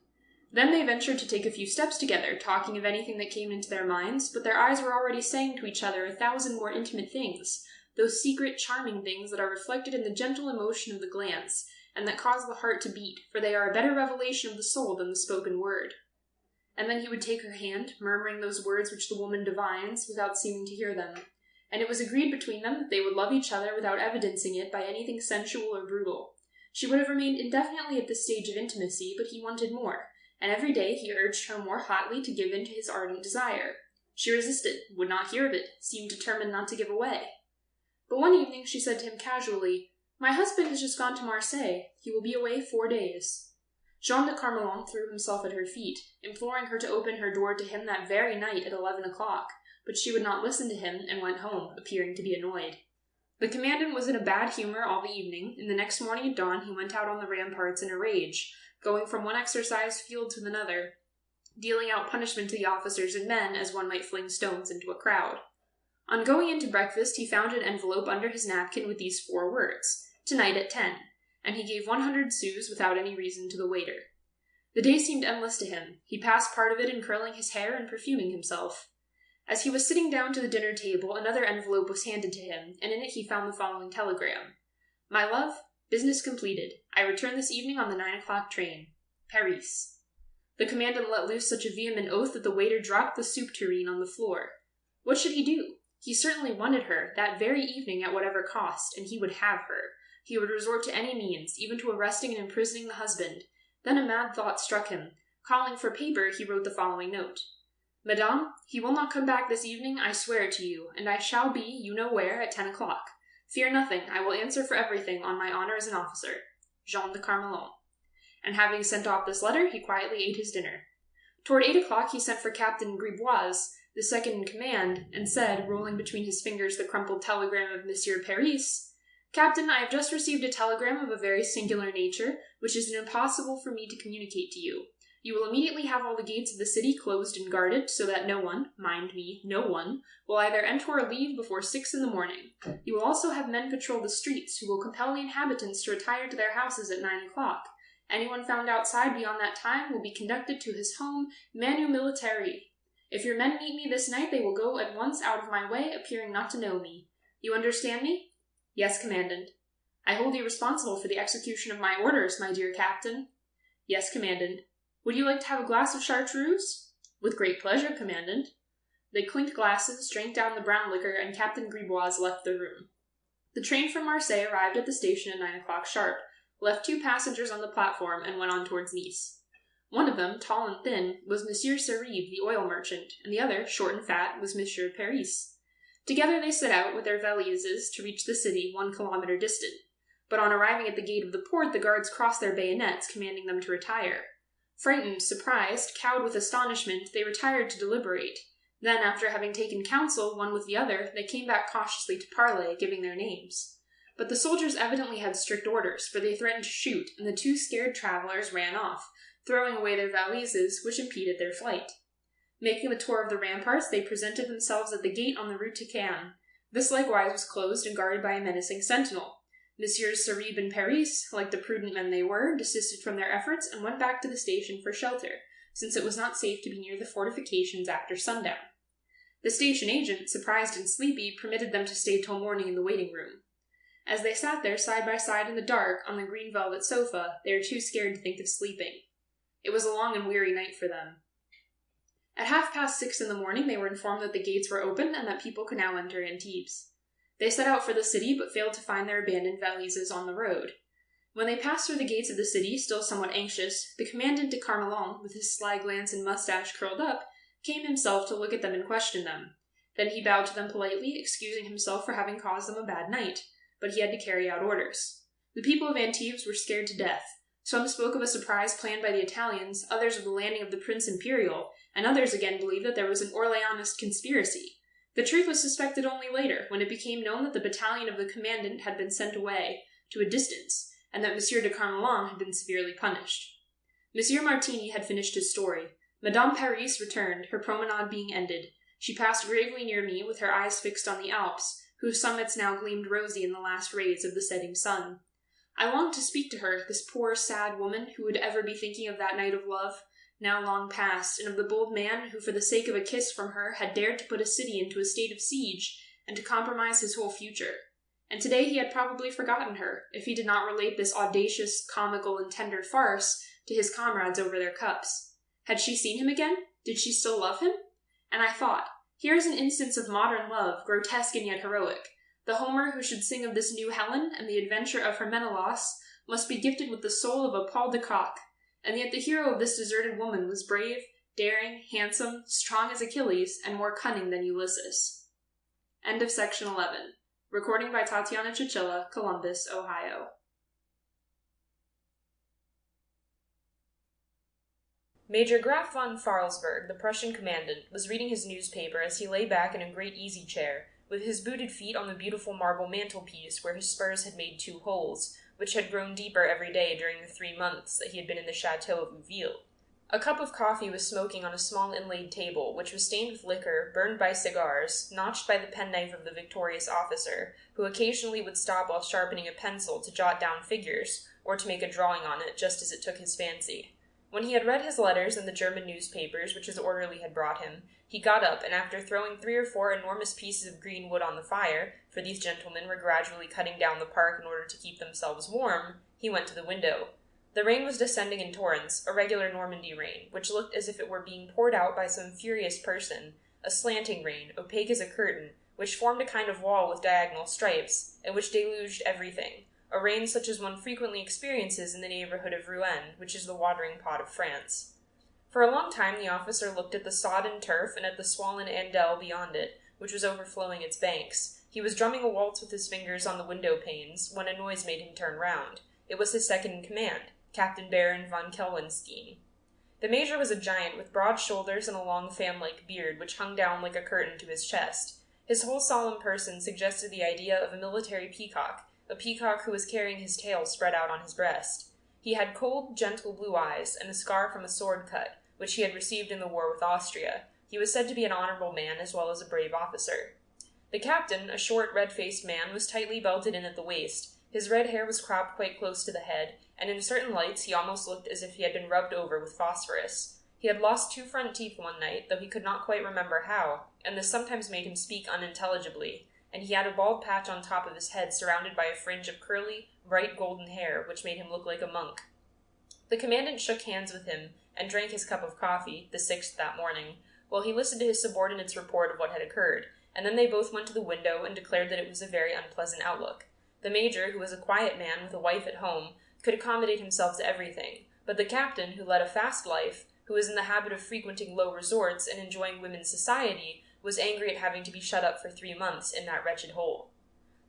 Then they ventured to take a few steps together, talking of anything that came into their minds, but their eyes were already saying to each other 1,000 more intimate things, those secret, charming things that are reflected in the gentle emotion of the glance, and that cause the heart to beat, for they are a better revelation of the soul than the spoken word. And then he would take her hand, murmuring those words which the woman divines, without seeming to hear them. and it was agreed between them that they would love each other without evidencing it by anything sensual or brutal. She would have remained indefinitely at this stage of intimacy, but he wanted more, and every day he urged her more hotly to give in to his ardent desire. She resisted, would not hear of it, seemed determined not to give away. But one evening she said to him casually, "My husband has just gone to Marseille. He will be away 4 days." Jean de Carmelon threw himself at her feet, imploring her to open her door to him that very night at 11 o'clock, but she would not listen to him and went home, appearing to be annoyed. The commandant was in a bad humor all the evening, and the next morning at dawn he went out on the ramparts in a rage, going from one exercise field to another, dealing out punishment to the officers and men as one might fling stones into a crowd. On going in to breakfast, he found an envelope under his napkin with these 4 words, "Tonight at 10," and he gave 100 sous without any reason to the waiter. The day seemed endless to him. He passed part of it in curling his hair and perfuming himself. As he was sitting down to the dinner table, another envelope was handed to him, and in it he found the following telegram. "My love, business completed. I return this evening on the 9 o'clock train. Paris." The commandant let loose such a vehement oath that the waiter dropped the soup tureen on the floor. What should he do? He certainly wanted her, that very evening at whatever cost, and he would have her. He would resort to any means, even to arresting and imprisoning the husband. Then a mad thought struck him. Calling for paper, he wrote the following note. "Madame, he will not come back this evening, I swear it to you, and I shall be, you know where, at 10 o'clock. Fear nothing, I will answer for everything on my honor as an officer. Jean de Carmelon." And having sent off this letter, he quietly ate his dinner. Toward 8 o'clock he sent for Captain Griboise, the second in command, and said, rolling between his fingers the crumpled telegram of Monsieur Paris, "Captain, I have just received a telegram of a very singular nature, which is impossible for me to communicate to you. You will immediately have all the gates of the city closed and guarded, so that no one, mind me, no one, will either enter or leave before 6 in the morning. You will also have men patrol the streets, who will compel the inhabitants to retire to their houses at 9 o'clock. Anyone found outside beyond that time will be conducted to his home manu militari. If your men meet me this night, they will go at once out of my way, appearing not to know me. You understand me?" "Yes, Commandant." "I hold you responsible for the execution of my orders, my dear Captain." "Yes, Commandant." "Would you like to have a glass of chartreuse?" "With great pleasure, Commandant." They clinked glasses, drank down the brown liquor, and Captain Griboise left the room. The train from Marseille arrived at the station at 9 o'clock sharp, left 2 passengers on the platform, and went on towards Nice. One of them, tall and thin, was Monsieur Cerib, the oil merchant, and the other, short and fat, was Monsieur Paris. Together they set out, with their valises, to reach the city 1 kilometer distant. But on arriving at the gate of the port, the guards crossed their bayonets, commanding them to retire. Frightened, surprised, cowed with astonishment, they retired to deliberate. Then, after having taken counsel, one with the other, they came back cautiously to parley, giving their names. But the soldiers evidently had strict orders, for they threatened to shoot, and the 2 scared travelers ran off, throwing away their valises, which impeded their flight. Making the tour of the ramparts, they presented themselves at the gate on the route to Caen. This likewise was closed and guarded by a menacing sentinel. Messieurs Cerib and Paris, like the prudent men they were, desisted from their efforts and went back to the station for shelter, since it was not safe to be near the fortifications after sundown. The station agent, surprised and sleepy, permitted them to stay till morning in the waiting room. As they sat there side by side in the dark on the green velvet sofa, they were too scared to think of sleeping. It was a long and weary night for them. At 6:30 in the morning, they were informed that the gates were open and that people could now enter Antibes. They set out for the city, but failed to find their abandoned valises on the road. When they passed through the gates of the city, still somewhat anxious, the Commandant de Carmelon, with his sly glance and mustache curled up, came himself to look at them and question them. Then he bowed to them politely, excusing himself for having caused them a bad night, but he had to carry out orders. The people of Antibes were scared to death. Some spoke of a surprise planned by the Italians, others of the landing of the Prince Imperial, and others again believed that there was an Orleanist conspiracy. The truth was suspected only later, when it became known that the battalion of the commandant had been sent away to a distance, and that Monsieur de Carmelon had been severely punished. Monsieur Martini had finished his story. Madame Paris returned, her promenade being ended. She passed gravely near me, with her eyes fixed on the Alps, whose summits now gleamed rosy in the last rays of the setting sun. I longed to speak to her, this poor, sad woman, who would ever be thinking of that night of love, now long past, and of the bold man who, for the sake of a kiss from her, had dared to put a city into a state of siege, and to compromise his whole future. And today he had probably forgotten her, if he did not relate this audacious, comical, and tender farce to his comrades over their cups. Had she seen him again? Did she still love him? And I thought, Here is an instance of modern love, grotesque and yet heroic. The Homer who should sing of this new Helen and the adventure of her Menelaus must be gifted with the soul of a Paul de Kock, and yet the hero of this deserted woman was brave, daring, handsome, strong as Achilles, and more cunning than Ulysses. End of section 11. Recording by Tatiana Chichilla, Columbus, Ohio. Major Graf von Farlsberg, the Prussian commandant, was reading his newspaper as he lay back in a great easy-chair, with his booted feet on the beautiful marble mantelpiece where his spurs had made 2 holes, which had grown deeper every day during the 3 months that he had been in the chateau of Ouville. A cup of coffee was smoking on a small inlaid table, which was stained with liquor, burned by cigars, notched by the penknife of the victorious officer, who occasionally would stop while sharpening a pencil to jot down figures, or to make a drawing on it just as it took his fancy. When he had read his letters and the German newspapers which his orderly had brought him, he got up, and after throwing 3 or 4 enormous pieces of green wood on the fire, for these gentlemen were gradually cutting down the park in order to keep themselves warm, he went to the window. The rain was descending in torrents, a regular Normandy rain, which looked as if it were being poured out by some furious person, a slanting rain, opaque as a curtain, which formed a kind of wall with diagonal stripes, and which deluged everything, a rain such as one frequently experiences in the neighborhood of Rouen, which is the watering pot of France. For a long time the officer looked at the sodden turf and at the swollen Andelle beyond it, which was overflowing its banks. He was drumming a waltz with his fingers on the window panes, when a noise made him turn round. It was his second in command, Captain Baron von Kelwenstein. The major was a giant with broad shoulders and a long fan-like beard, which hung down like a curtain to his chest. His whole solemn person suggested the idea of a military peacock, a peacock who was carrying his tail spread out on his breast. He had cold, gentle blue eyes, and a scar from a sword cut, which he had received in the war with Austria. He was said to be an honorable man as well as a brave officer. The captain, a short, red-faced man, was tightly belted in at the waist. His red hair was cropped quite close to the head, and in certain lights he almost looked as if he had been rubbed over with phosphorus. He had lost 2 front teeth one night, though he could not quite remember how, and this sometimes made him speak unintelligibly, and he had a bald patch on top of his head surrounded by a fringe of curly, bright golden hair, which made him look like a monk. The commandant shook hands with him, and drank his cup of coffee, the 6th that morning, while he listened to his subordinate's report of what had occurred, and then they both went to the window and declared that it was a very unpleasant outlook. The major, who was a quiet man with a wife at home, could accommodate himself to everything, but the captain, who led a fast life, who was in the habit of frequenting low resorts and enjoying women's society, was angry at having to be shut up for 3 months in that wretched hole.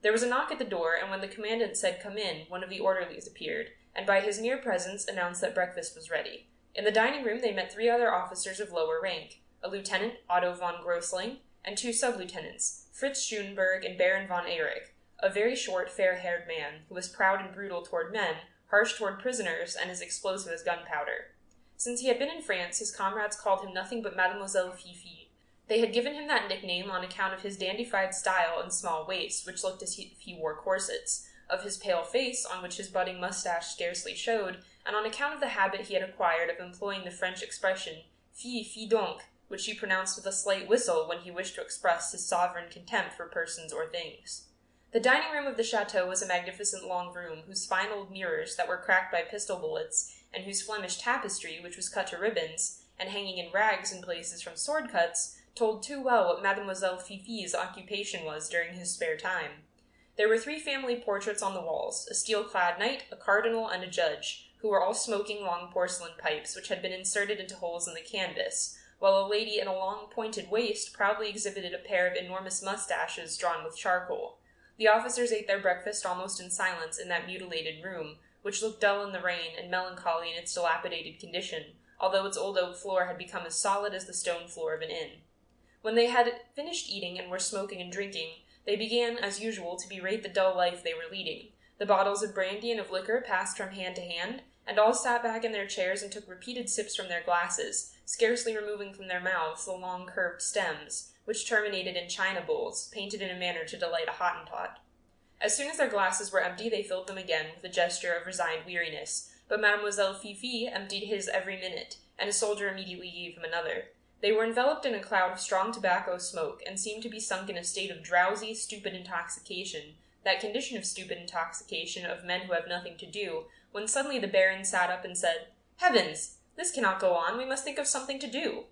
There was a knock at the door, and when the commandant said come in, one of the orderlies appeared, and by his mere presence announced that breakfast was ready. In the dining room they met 3 other officers of lower rank, a lieutenant, Otto von Grossling, and 2 sub-lieutenants, Fritz Schoenberg and Baron von Erich, a very short, fair-haired man, who was proud and brutal toward men, harsh toward prisoners, and as explosive as gunpowder. Since he had been in France, his comrades called him nothing but Mademoiselle Fifi. They had given him that nickname on account of his dandified style and small waist, which looked as if he wore corsets, of his pale face, on which his budding mustache scarcely showed, and on account of the habit he had acquired of employing the French expression, fi donc, which he pronounced with a slight whistle when he wished to express his sovereign contempt for persons or things. The dining room of the chateau was a magnificent long room, whose fine old mirrors, that were cracked by pistol bullets, and whose Flemish tapestry, which was cut to ribbons, and hanging in rags in places from sword cuts, told too well what Mademoiselle Fifi's occupation was during his spare time. There were 3 family portraits on the walls, a steel-clad knight, a cardinal, and a judge, who were all smoking long porcelain pipes, which had been inserted into holes in the canvas, while a lady in a long pointed waist proudly exhibited a pair of enormous mustaches drawn with charcoal. The officers ate their breakfast almost in silence in that mutilated room, which looked dull in the rain and melancholy in its dilapidated condition, although its old oak floor had become as solid as the stone floor of an inn. When they had finished eating and were smoking and drinking, they began, as usual, to berate the dull life they were leading. The bottles of brandy and of liquor passed from hand to hand, and all sat back in their chairs and took repeated sips from their glasses, scarcely removing from their mouths the long curved stems, which terminated in china bowls, painted in a manner to delight a Hottentot. As soon as their glasses were empty, they filled them again with a gesture of resigned weariness, but Mademoiselle Fifi emptied his every minute, and a soldier immediately gave him another. They were enveloped in a cloud of strong tobacco smoke, and seemed to be sunk in a state of drowsy, stupid intoxication, that condition of stupid intoxication of men who have nothing to do, when suddenly the Baron sat up and said, "Heavens! This cannot go on, we must think of something to do."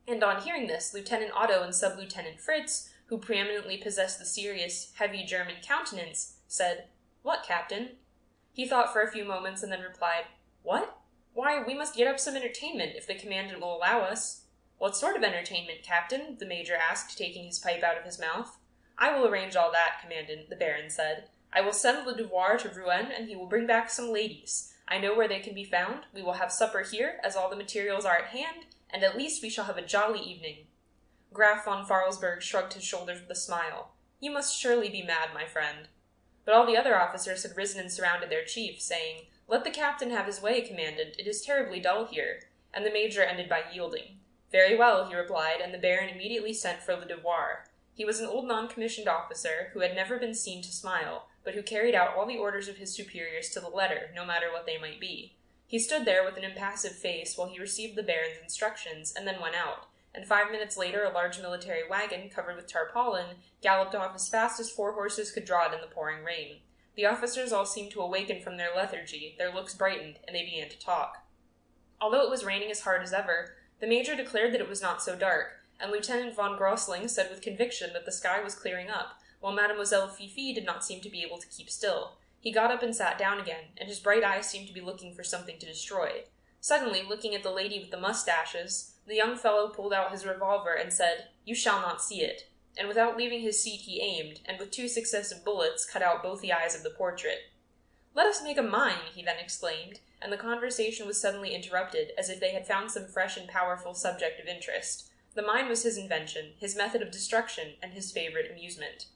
And on hearing this, Lieutenant Otto and Sub-Lieutenant Fritz, who preeminently possessed the serious, heavy German countenance, said, "What, Captain?" He thought for a few moments and then replied, "What? Why, we must get up some entertainment, if the commandant will allow us." "What sort of entertainment, Captain?" the major asked, taking his pipe out of his mouth. "I will arrange all that, Commandant," the Baron said. "I will send Le Devoir to Rouen, and he will bring back some ladies. I know where they can be found. We will have supper here, as all the materials are at hand, and at least we shall have a jolly evening." Graf von Farlsberg shrugged his shoulders with a smile. "You must surely be mad, my friend." But all the other officers had risen and surrounded their chief, saying, "Let the captain have his way, Commandant. It is terribly dull here." And the major ended by yielding. "Very well," he replied, and the Baron immediately sent for Le Devoir. He was an old non-commissioned officer who had never been seen to smile, but who carried out all the orders of his superiors to the letter, no matter what they might be. He stood there with an impassive face while he received the Baron's instructions, and then went out, and 5 minutes later a large military wagon, covered with tarpaulin, galloped off as fast as 4 horses could draw it in the pouring rain. The officers all seemed to awaken from their lethargy, their looks brightened, and they began to talk. Although it was raining as hard as ever, the major declared that it was not so dark, and Lieutenant von Grosling said with conviction that the sky was clearing up, while Mademoiselle Fifi did not seem to be able to keep still. He got up and sat down again, and his bright eyes seemed to be looking for something to destroy. Suddenly, looking at the lady with the mustaches, the young fellow pulled out his revolver and said, "You shall not see it." And without leaving his seat he aimed, and with 2 successive bullets cut out both the eyes of the portrait. "Let us make a mine," he then exclaimed, and the conversation was suddenly interrupted, as if they had found some fresh and powerful subject of interest. The mine was his invention, his method of destruction, and his favorite amusement.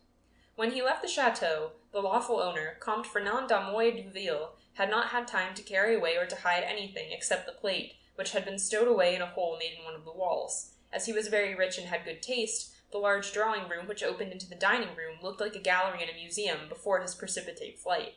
When he left the chateau, the lawful owner, Comte Fernand d'Amoy Duville, had not had time to carry away or to hide anything except the plate, which had been stowed away in a hole made in one of the walls. As he was very rich and had good taste, the large drawing-room which opened into the dining-room looked like a gallery in a museum before his precipitate flight.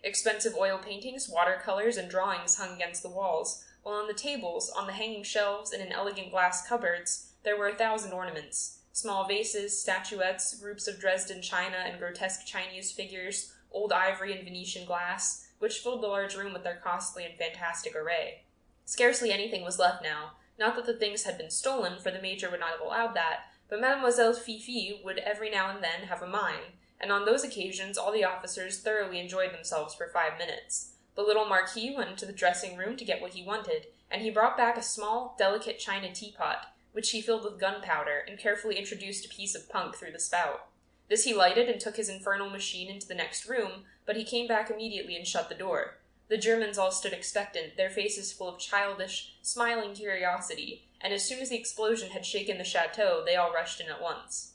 Expensive oil paintings, watercolors, and drawings hung against the walls, while on the tables, on the hanging shelves, and in elegant glass cupboards, there were 1,000 ornaments. Small vases, statuettes, groups of Dresden china and grotesque Chinese figures, old ivory and Venetian glass, which filled the large room with their costly and fantastic array. Scarcely anything was left now, not that the things had been stolen, for the major would not have allowed that, but Mademoiselle Fifi would every now and then have a mine, and on those occasions all the officers thoroughly enjoyed themselves for 5 minutes. The little Marquis went into the dressing-room to get what he wanted, and he brought back a small, delicate china teapot, which he filled with gunpowder, and carefully introduced a piece of punk through the spout. This he lighted and took his infernal machine into the next room, but he came back immediately and shut the door. The Germans all stood expectant, their faces full of childish, smiling curiosity, and as soon as the explosion had shaken the chateau, they all rushed in at once.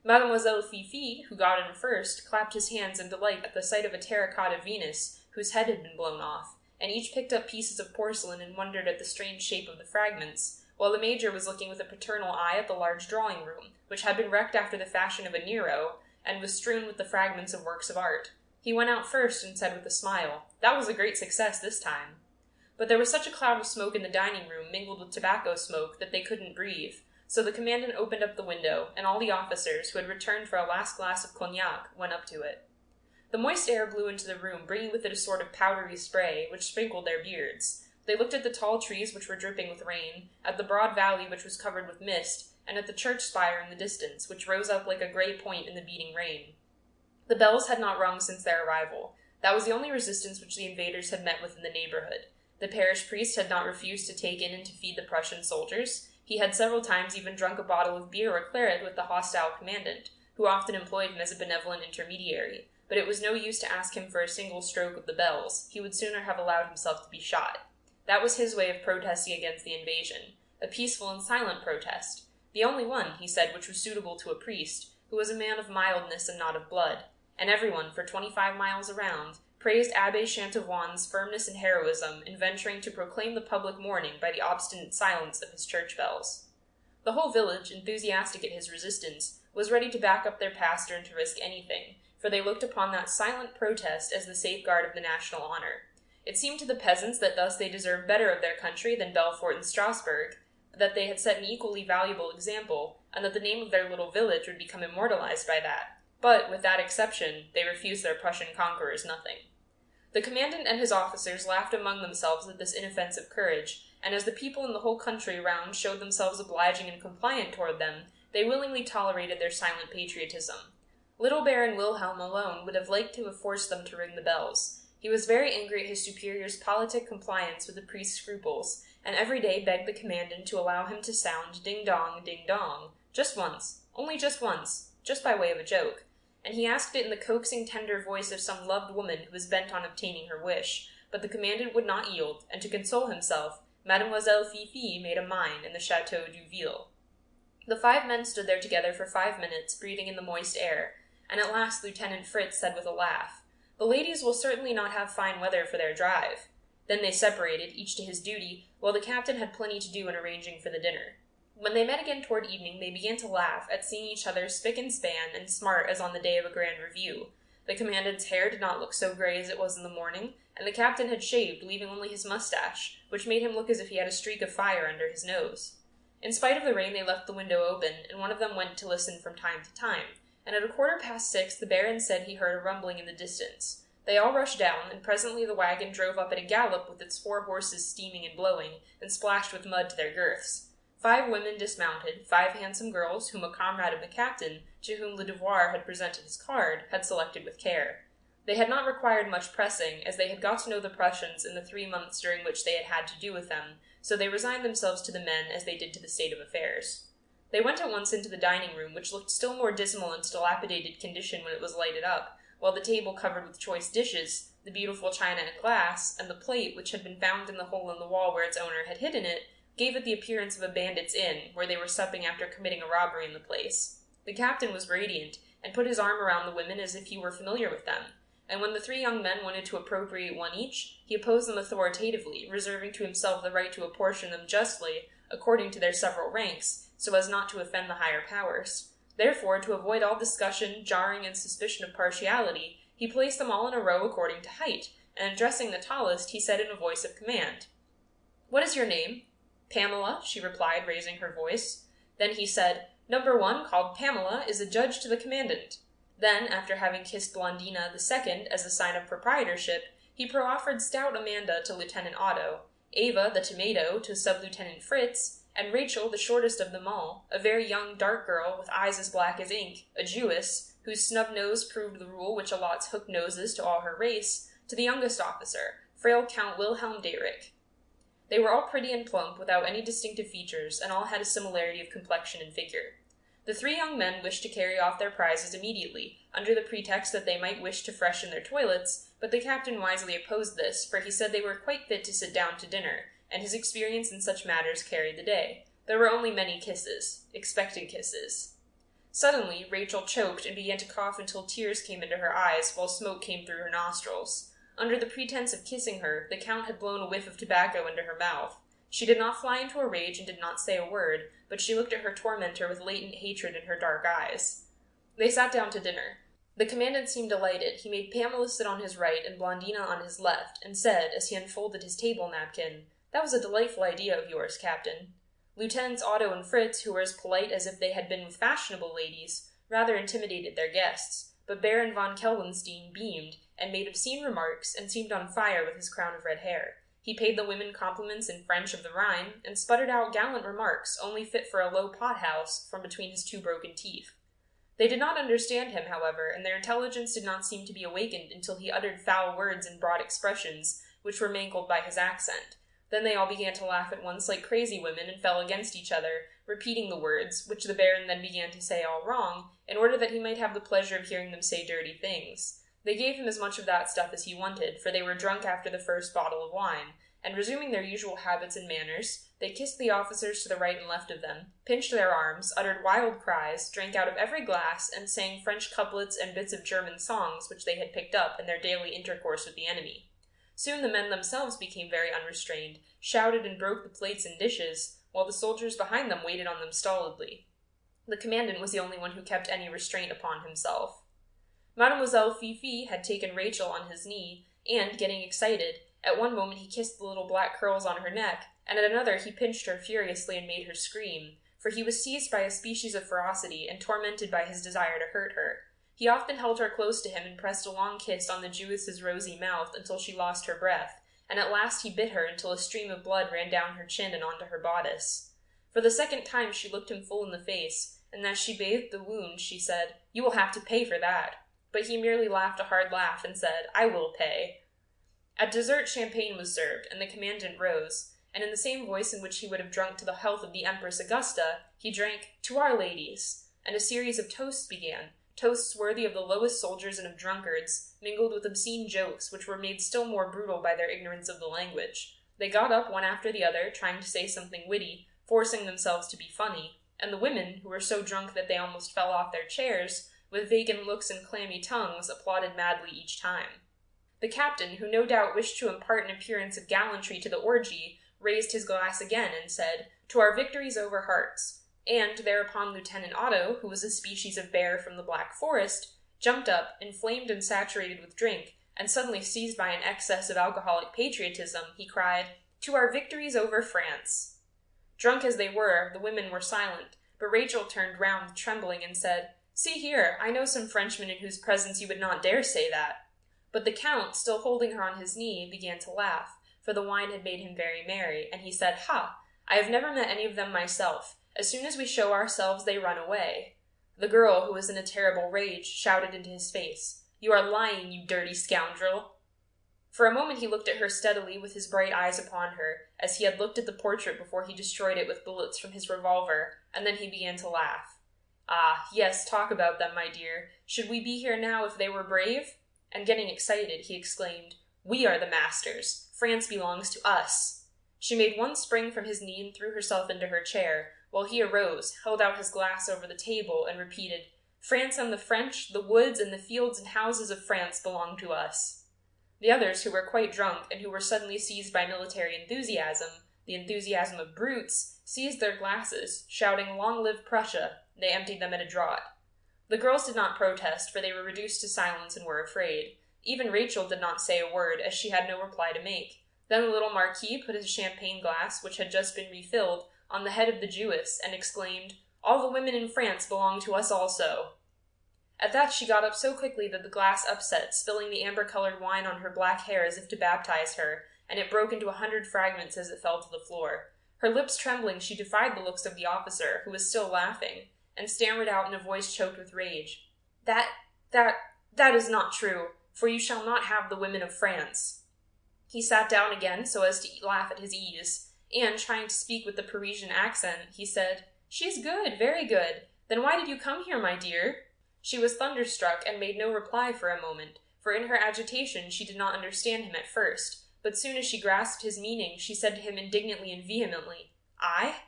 Mademoiselle Fifi, who got in first, clapped his hands in delight at the sight of a terracotta Venus whose head had been blown off, and each picked up pieces of porcelain and wondered at the strange shape of the fragments, while the major was looking with a paternal eye at the large drawing-room, which had been wrecked after the fashion of a Nero, and was strewn with the fragments of works of art. He went out first and said with a smile, "That was a great success this time." But there was such a cloud of smoke in the dining-room, mingled with tobacco smoke, that they couldn't breathe, so the commandant opened up the window, and all the officers, who had returned for a last glass of cognac, went up to it. The moist air blew into the room, bringing with it a sort of powdery spray, which sprinkled their beards. They looked at the tall trees which were dripping with rain, at the broad valley which was covered with mist, and at the church spire in the distance, which rose up like a grey point in the beating rain. The bells had not rung since their arrival. That was the only resistance which the invaders had met with in the neighborhood. The parish priest had not refused to take in and to feed the Prussian soldiers. He had several times even drunk a bottle of beer or claret with the hostile commandant, who often employed him as a benevolent intermediary, but it was no use to ask him for a single stroke of the bells. He would sooner have allowed himself to be shot. That was his way of protesting against the invasion, a peaceful and silent protest, the only one, he said, which was suitable to a priest, who was a man of mildness and not of blood, and everyone, for 25 miles around, praised Abbé Chantevoin's firmness and heroism in venturing to proclaim the public mourning by the obstinate silence of his church bells. The whole village, enthusiastic at his resistance, was ready to back up their pastor and to risk anything, for they looked upon that silent protest as the safeguard of the national honor. It seemed to the peasants that thus they deserved better of their country than Belfort and Strasbourg, that they had set an equally valuable example, and that the name of their little village would become immortalized by that. But, with that exception, they refused their Prussian conquerors nothing. The commandant and his officers laughed among themselves at this inoffensive courage, and as the people in the whole country round showed themselves obliging and compliant toward them, they willingly tolerated their silent patriotism. Little Baron Wilhelm alone would have liked to have forced them to ring the bells. He was very angry at his superior's politic compliance with the priest's scruples, and every day begged the commandant to allow him to sound ding-dong, ding-dong, just once, only just once, just by way of a joke, and he asked it in the coaxing, tender voice of some loved woman who was bent on obtaining her wish, but the commandant would not yield, and to console himself, Mademoiselle Fifi made a mine in the Chateau d'Uville. The 5 men stood there together for 5 minutes, breathing in the moist air, and at last Lieutenant Fritz said with a laugh, "The ladies will certainly not have fine weather for their drive." Then they separated, each to his duty, while the captain had plenty to do in arranging for the dinner. When they met again toward evening, they began to laugh at seeing each other spick and span and smart as on the day of a grand review. The commandant's hair did not look so gray as it was in the morning, and the captain had shaved, leaving only his mustache, which made him look as if he had a streak of fire under his nose. In spite of the rain, they left the window open, and one of them went to listen from time to time, and at 6:15 the Baron said he heard a rumbling in the distance. They all rushed down, and presently the wagon drove up at a gallop with its 4 horses steaming and blowing, and splashed with mud to their girths. 5 women dismounted, 5 handsome girls, whom a comrade of the captain, to whom Le Devoir had presented his card, had selected with care. They had not required much pressing, as they had got to know the Prussians in the 3 months during which they had had to do with them, so they resigned themselves to the men as they did to the state of affairs. They went at once into the dining-room, which looked still more dismal and dilapidated condition when it was lighted up, while the table covered with choice dishes, the beautiful china and glass, and the plate, which had been found in the hole in the wall where its owner had hidden it, gave it the appearance of a bandit's inn, where they were supping after committing a robbery in the place. The captain was radiant, and put his arm around the women as if he were familiar with them, and when the 3 young men wanted to appropriate one each, he opposed them authoritatively, reserving to himself the right to apportion them justly, according to their several ranks, so as not to offend the higher powers. Therefore, to avoid all discussion, jarring, and suspicion of partiality, he placed them all in a row according to height, and addressing the tallest, he said in a voice of command, "What is your name?" "Pamela," she replied, raising her voice. Then he said, "Number 1, called Pamela, is a judge to the commandant." Then, after having kissed Blondina the second as a sign of proprietorship, he proffered stout Amanda to Lieutenant Otto, Ava the tomato to Sub-Lieutenant Fritz, and Rachel, the shortest of them all, a very young, dark girl with eyes as black as ink, a Jewess, whose snub nose proved the rule which allots hooked noses to all her race, to the youngest officer, frail Count Wilhelm Dayrick. They were all pretty and plump, without any distinctive features, and all had a similarity of complexion and figure. The 3 young men wished to carry off their prizes immediately, under the pretext that they might wish to freshen their toilets, but the captain wisely opposed this, for he said they were quite fit to sit down to dinner, and his experience in such matters carried the day. There were only many kisses, expected kisses. Suddenly, Rachel choked and began to cough until tears came into her eyes, while smoke came through her nostrils. Under the pretense of kissing her, the Count had blown a whiff of tobacco into her mouth. She did not fly into a rage and did not say a word, but she looked at her tormentor with latent hatred in her dark eyes. They sat down to dinner. The commandant seemed delighted. He made Pamela sit on his right and Blondina on his left, and said, as he unfolded his table napkin, "That was a delightful idea of yours, Captain." Lieutenants Otto and Fritz, who were as polite as if they had been with fashionable ladies, rather intimidated their guests, but Baron von Kelwenstein beamed, and made obscene remarks, and seemed on fire with his crown of red hair. He paid the women compliments in French of the Rhine, and sputtered out gallant remarks, only fit for a low pot-house, from between his 2 broken teeth. They did not understand him, however, and their intelligence did not seem to be awakened until he uttered foul words and broad expressions, which were mangled by his accent. Then they all began to laugh at once like crazy women, and fell against each other, repeating the words, which the Baron then began to say all wrong, in order that he might have the pleasure of hearing them say dirty things. They gave him as much of that stuff as he wanted, for they were drunk after the first bottle of wine, and resuming their usual habits and manners, they kissed the officers to the right and left of them, pinched their arms, uttered wild cries, drank out of every glass, and sang French couplets and bits of German songs which they had picked up in their daily intercourse with the enemy. Soon the men themselves became very unrestrained, shouted and broke the plates and dishes, while the soldiers behind them waited on them stolidly. The commandant was the only one who kept any restraint upon himself. Mademoiselle Fifi had taken Rachel on his knee, and, getting excited, at one moment he kissed the little black curls on her neck, and at another he pinched her furiously and made her scream, for he was seized by a species of ferocity and tormented by his desire to hurt her. He often held her close to him and pressed a long kiss on the Jewess's rosy mouth until she lost her breath, and at last he bit her until a stream of blood ran down her chin and onto her bodice. For the second time she looked him full in the face, and as she bathed the wound, she said, "You will have to pay for that." But he merely laughed a hard laugh and said, "I will pay." At dessert, champagne was served, and the commandant rose, and in the same voice in which he would have drunk to the health of the Empress Augusta, he drank, "To our ladies," and a series of toasts began, toasts worthy of the lowest soldiers and of drunkards, mingled with obscene jokes, which were made still more brutal by their ignorance of the language. They got up one after the other, trying to say something witty, forcing themselves to be funny, and the women, who were so drunk that they almost fell off their chairs, with vacant looks and clammy tongues, applauded madly each time. The captain, who no doubt wished to impart an appearance of gallantry to the orgy, raised his glass again and said, "To our victories over hearts," and thereupon Lieutenant Otto, who was a species of bear from the Black Forest, jumped up, inflamed and saturated with drink, and suddenly seized by an excess of alcoholic patriotism, he cried, "To our victories over France." Drunk as they were, the women were silent, but Rachel turned round trembling and said, "See here, I know some Frenchmen in whose presence you would not dare say that." But the Count, still holding her on his knee, began to laugh, for the wine had made him very merry, and he said, "Ha! I have never met any of them myself. As soon as we show ourselves, they run away." The girl, who was in a terrible rage, shouted into his face, "You are lying, you dirty scoundrel." For a moment he looked at her steadily with his bright eyes upon her, as he had looked at the portrait before he destroyed it with bullets from his revolver, and then he began to laugh. "Ah, yes, talk about them, my dear. Should we be here now if they were brave?" And getting excited, he exclaimed, "We are the masters. France belongs to us." She made one spring from his knee and threw herself into her chair, while he arose, held out his glass over the table, and repeated, "France and the French, the woods and the fields and houses of France belong to us." The others, who were quite drunk, and who were suddenly seized by military enthusiasm, the enthusiasm of brutes, seized their glasses, shouting, "Long live Prussia!" They emptied them at a draught. The girls did not protest, for they were reduced to silence and were afraid. Even Rachel did not say a word, as she had no reply to make. Then the little Marquis put his champagne glass, which had just been refilled, on the head of the Jewess, and exclaimed, "All the women in France belong to us also." At that she got up so quickly that the glass upset, spilling the amber-colored wine on her black hair as if to baptize her, and it broke into 100 fragments as it fell to the floor. Her lips trembling, she defied the looks of the officer, who was still laughing, and stammered out in a voice choked with rage, That is not true, for you shall not have the women of France." He sat down again so as to laugh at his ease, and, trying to speak with the Parisian accent, he said, "She is good, very good. Then why did you come here, my dear?" She was thunderstruck and made no reply for a moment, for in her agitation she did not understand him at first, but soon as she grasped his meaning, she said to him indignantly and vehemently, I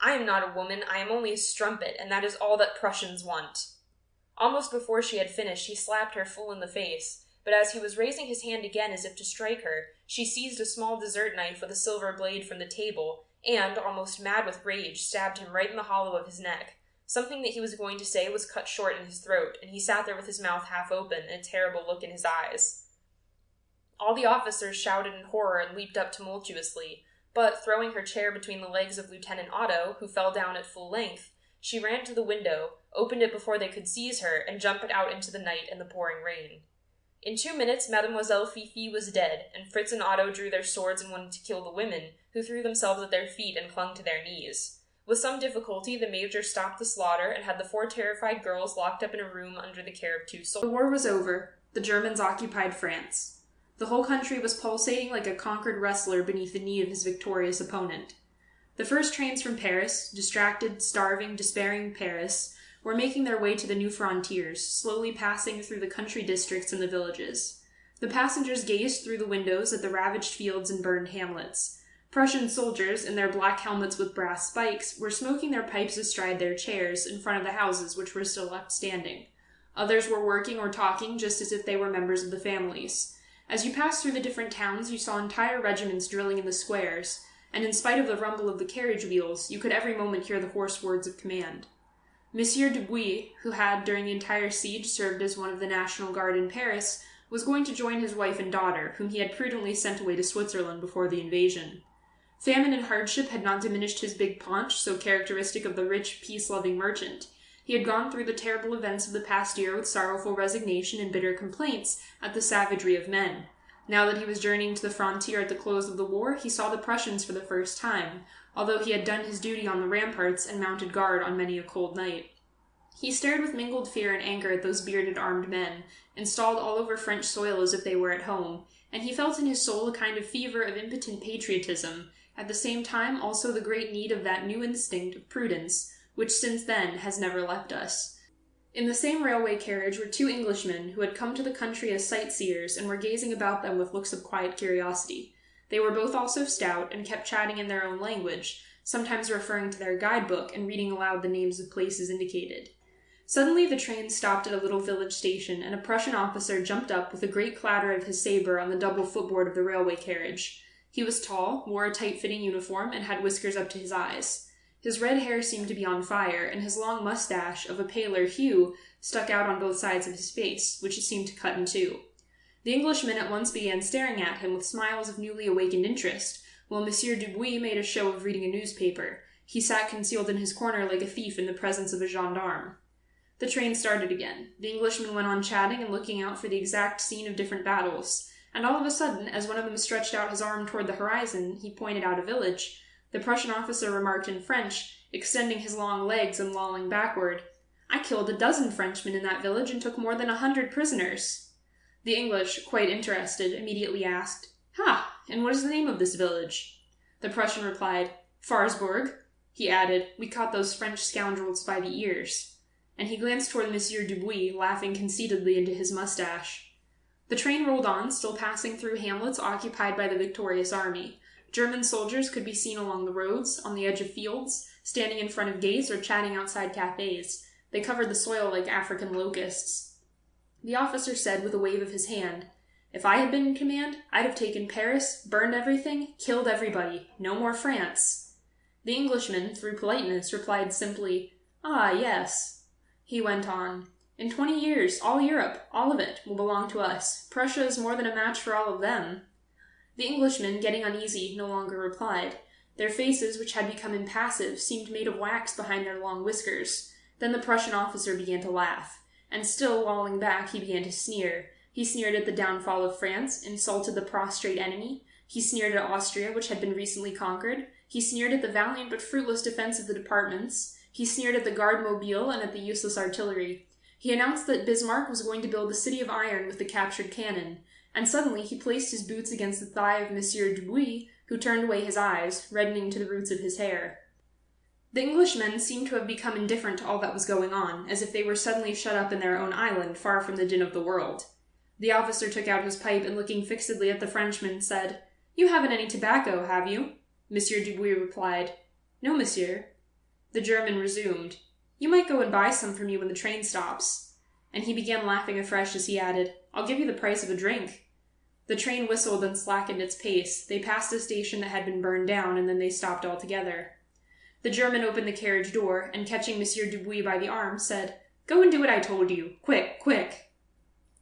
am not a woman, I am only a strumpet, and that is all that Prussians want." Almost before she had finished, he slapped her full in the face, but as he was raising his hand again as if to strike her, she seized a small dessert knife with a silver blade from the table, and, almost mad with rage, stabbed him right in the hollow of his neck. Something that he was going to say was cut short in his throat, and he sat there with his mouth half open and a terrible look in his eyes. All the officers shouted in horror and leaped up tumultuously, but, throwing her chair between the legs of Lieutenant Otto, who fell down at full length, she ran to the window, opened it before they could seize her, and jumped out into the night and the pouring rain. In 2 minutes, Mademoiselle Fifi was dead, and Fritz and Otto drew their swords and wanted to kill the women, who threw themselves at their feet and clung to their knees. With some difficulty, the major stopped the slaughter and had the 4 terrified girls locked up in a room under the care of 2 soldiers. The war was over. The Germans occupied France. The whole country was pulsating like a conquered wrestler beneath the knee of his victorious opponent. The first trains from Paris, distracted, starving, despairing Paris, were making their way to the new frontiers, slowly passing through the country districts and the villages. The passengers gazed through the windows at the ravaged fields and burned hamlets. Prussian soldiers, in their black helmets with brass spikes, were smoking their pipes astride their chairs in front of the houses which were still left standing. Others were working or talking just as if they were members of the families. As you passed through the different towns, you saw entire regiments drilling in the squares, and in spite of the rumble of the carriage wheels, you could every moment hear the hoarse words of command. Monsieur Dubuis, who had, during the entire siege, served as one of the National Guard in Paris, was going to join his wife and daughter, whom he had prudently sent away to Switzerland before the invasion. Famine and hardship had not diminished his big paunch, so characteristic of the rich, peace-loving merchant. He had gone through the terrible events of the past year with sorrowful resignation and bitter complaints at the savagery of men. Now that he was journeying to the frontier at the close of the war, he saw the Prussians for the first time, although he had done his duty on the ramparts and mounted guard on many a cold night. He stared with mingled fear and anger at those bearded armed men, installed all over French soil as if they were at home, and he felt in his soul a kind of fever of impotent patriotism, at the same time also the great need of that new instinct of prudence, which since then has never left us. In the same railway carriage were two Englishmen who had come to the country as sightseers and were gazing about them with looks of quiet curiosity. They were both also stout and kept chatting in their own language, sometimes referring to their guidebook and reading aloud the names of places indicated. Suddenly the train stopped at a little village station, and a Prussian officer jumped up with a great clatter of his sabre on the double footboard of the railway carriage. He was tall, wore a tight-fitting uniform, and had whiskers up to his eyes. His red hair seemed to be on fire, and his long mustache, of a paler hue, stuck out on both sides of his face, which it seemed to cut in two. The Englishmen at once began staring at him with smiles of newly awakened interest, while Monsieur Dubuis made a show of reading a newspaper. He sat concealed in his corner like a thief in the presence of a gendarme. The train started again. The Englishmen went on chatting and looking out for the exact scene of different battles, and all of a sudden, as one of them stretched out his arm toward the horizon, he pointed out a village. The Prussian officer remarked in French, extending his long legs and lolling backward, "I killed 12 Frenchmen in that village and took more than 100 prisoners." The English, quite interested, immediately asked, "Ha! And what is the name of this village?" The Prussian replied, "Farsburg." He added, "We caught those French scoundrels by the ears." And he glanced toward Monsieur Dubuis, laughing conceitedly into his mustache. The train rolled on, still passing through hamlets occupied by the victorious army. German soldiers could be seen along the roads, on the edge of fields, standing in front of gates or chatting outside cafes. They covered the soil like African locusts. The officer said with a wave of his hand, "If I had been in command, I'd have taken Paris, burned everything, killed everybody. No more France." The Englishman, through politeness, replied simply, "Ah, yes." He went on, "In 20 years, all Europe, all of it, will belong to us. Prussia is more than a match for all of them." The Englishmen, getting uneasy, no longer replied. Their faces, which had become impassive, seemed made of wax behind their long whiskers. Then the Prussian officer began to laugh, and still lolling back, he began to sneer. He sneered at the downfall of France, insulted the prostrate enemy. He sneered at Austria, which had been recently conquered. He sneered at the valiant but fruitless defense of the departments. He sneered at the Garde Mobile and at the useless artillery. He announced that Bismarck was going to build a city of iron with the captured cannon. And suddenly he placed his boots against the thigh of Monsieur Dubuis, who turned away his eyes, reddening to the roots of his hair. The Englishmen seemed to have become indifferent to all that was going on, as if they were suddenly shut up in their own island, far from the din of the world. The officer took out his pipe and, looking fixedly at the Frenchman, said, "You haven't any tobacco, have you?" Monsieur Dubuis replied, "No, monsieur." The German resumed, "You might go and buy some for me when the train stops." And he began laughing afresh as he added, "I'll give you the price of a drink." The train whistled and slackened its pace. They passed a station that had been burned down, and then they stopped altogether. The German opened the carriage door, and catching Monsieur Dubuis by the arm, said, "Go and do what I told you. Quick, quick."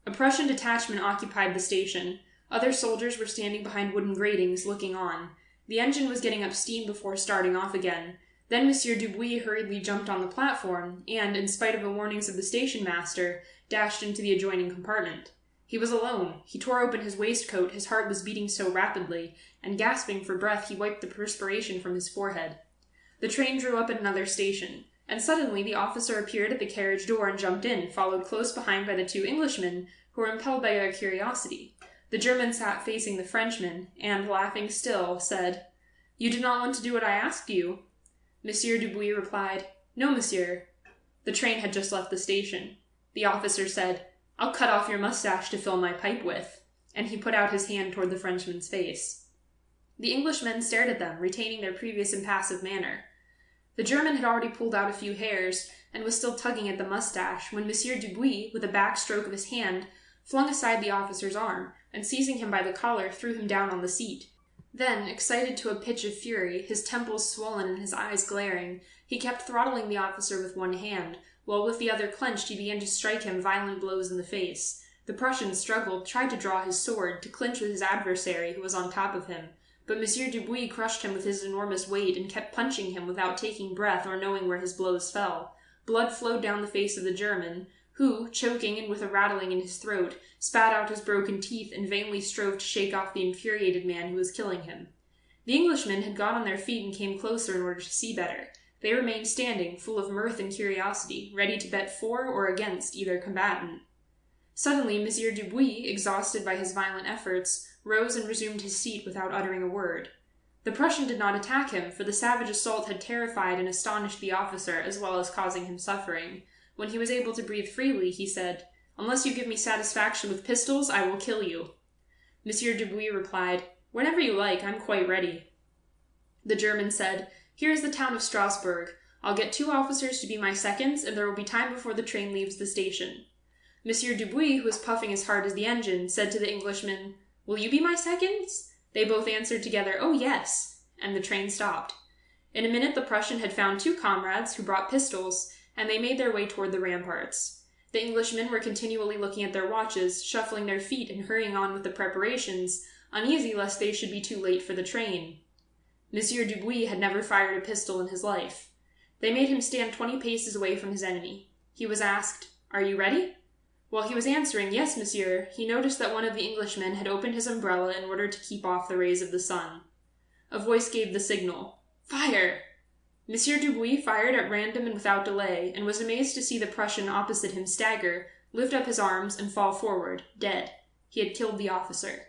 A Prussian detachment occupied the station. Other soldiers were standing behind wooden gratings, looking on. The engine was getting up steam before starting off again. Then Monsieur Dubuis hurriedly jumped on the platform, and, in spite of the warnings of the station-master, dashed into the adjoining compartment. He was alone. He tore open his waistcoat, his heart was beating so rapidly, and gasping for breath, he wiped the perspiration from his forehead. The train drew up at another station, and suddenly the officer appeared at the carriage door and jumped in, followed close behind by the two Englishmen, who were impelled by their curiosity. The German sat facing the Frenchman, and, laughing still, said, "You did not want to do what I asked you?" Monsieur Dubuis replied, "No, monsieur." The train had just left the station. The officer said, "I'll cut off your mustache to fill my pipe with," and he put out his hand toward the Frenchman's face. The Englishmen stared at them, retaining their previous impassive manner. The German had already pulled out a few hairs, and was still tugging at the mustache, when Monsieur Dubuis, with a back stroke of his hand, flung aside the officer's arm, and seizing him by the collar, threw him down on the seat. Then, excited to a pitch of fury, his temples swollen and his eyes glaring, he kept throttling the officer with one hand, while with the other clenched he began to strike him violent blows in the face. The Prussian struggled, tried to draw his sword, to clinch with his adversary, who was on top of him, but Monsieur Dubuis crushed him with his enormous weight and kept punching him without taking breath or knowing where his blows fell. Blood flowed down the face of the German, who, choking and with a rattling in his throat, spat out his broken teeth and vainly strove to shake off the infuriated man who was killing him. The Englishmen had got on their feet and came closer in order to see better. They remained standing, full of mirth and curiosity, ready to bet for or against either combatant. Suddenly, Monsieur Dubuis, exhausted by his violent efforts, rose and resumed his seat without uttering a word. The Prussian did not attack him, for the savage assault had terrified and astonished the officer, as well as causing him suffering. When he was able to breathe freely, he said, "Unless you give me satisfaction with pistols, I will kill you." Monsieur Dubuis replied, "Whenever you like, I'm quite ready." The German said, "Here is the town of Strasbourg. I'll get 2 officers to be my seconds, and there will be time before the train leaves the station." Monsieur Dubuis, who was puffing as hard as the engine, said to the Englishman, "Will you be my seconds?" They both answered together, "Oh, yes," and the train stopped. In a minute the Prussian had found 2 comrades, who brought pistols, and they made their way toward the ramparts. The Englishmen were continually looking at their watches, shuffling their feet and hurrying on with the preparations, uneasy lest they should be too late for the train. Monsieur Dubuis had never fired a pistol in his life. They made him stand 20 paces away from his enemy. He was asked, "Are you ready?" While he was answering, "Yes, monsieur," he noticed that one of the Englishmen had opened his umbrella in order to keep off the rays of the sun. A voice gave the signal, "Fire!" Monsieur Dubuis fired at random and without delay, and was amazed to see the Prussian opposite him stagger, lift up his arms, and fall forward, dead. He had killed the officer.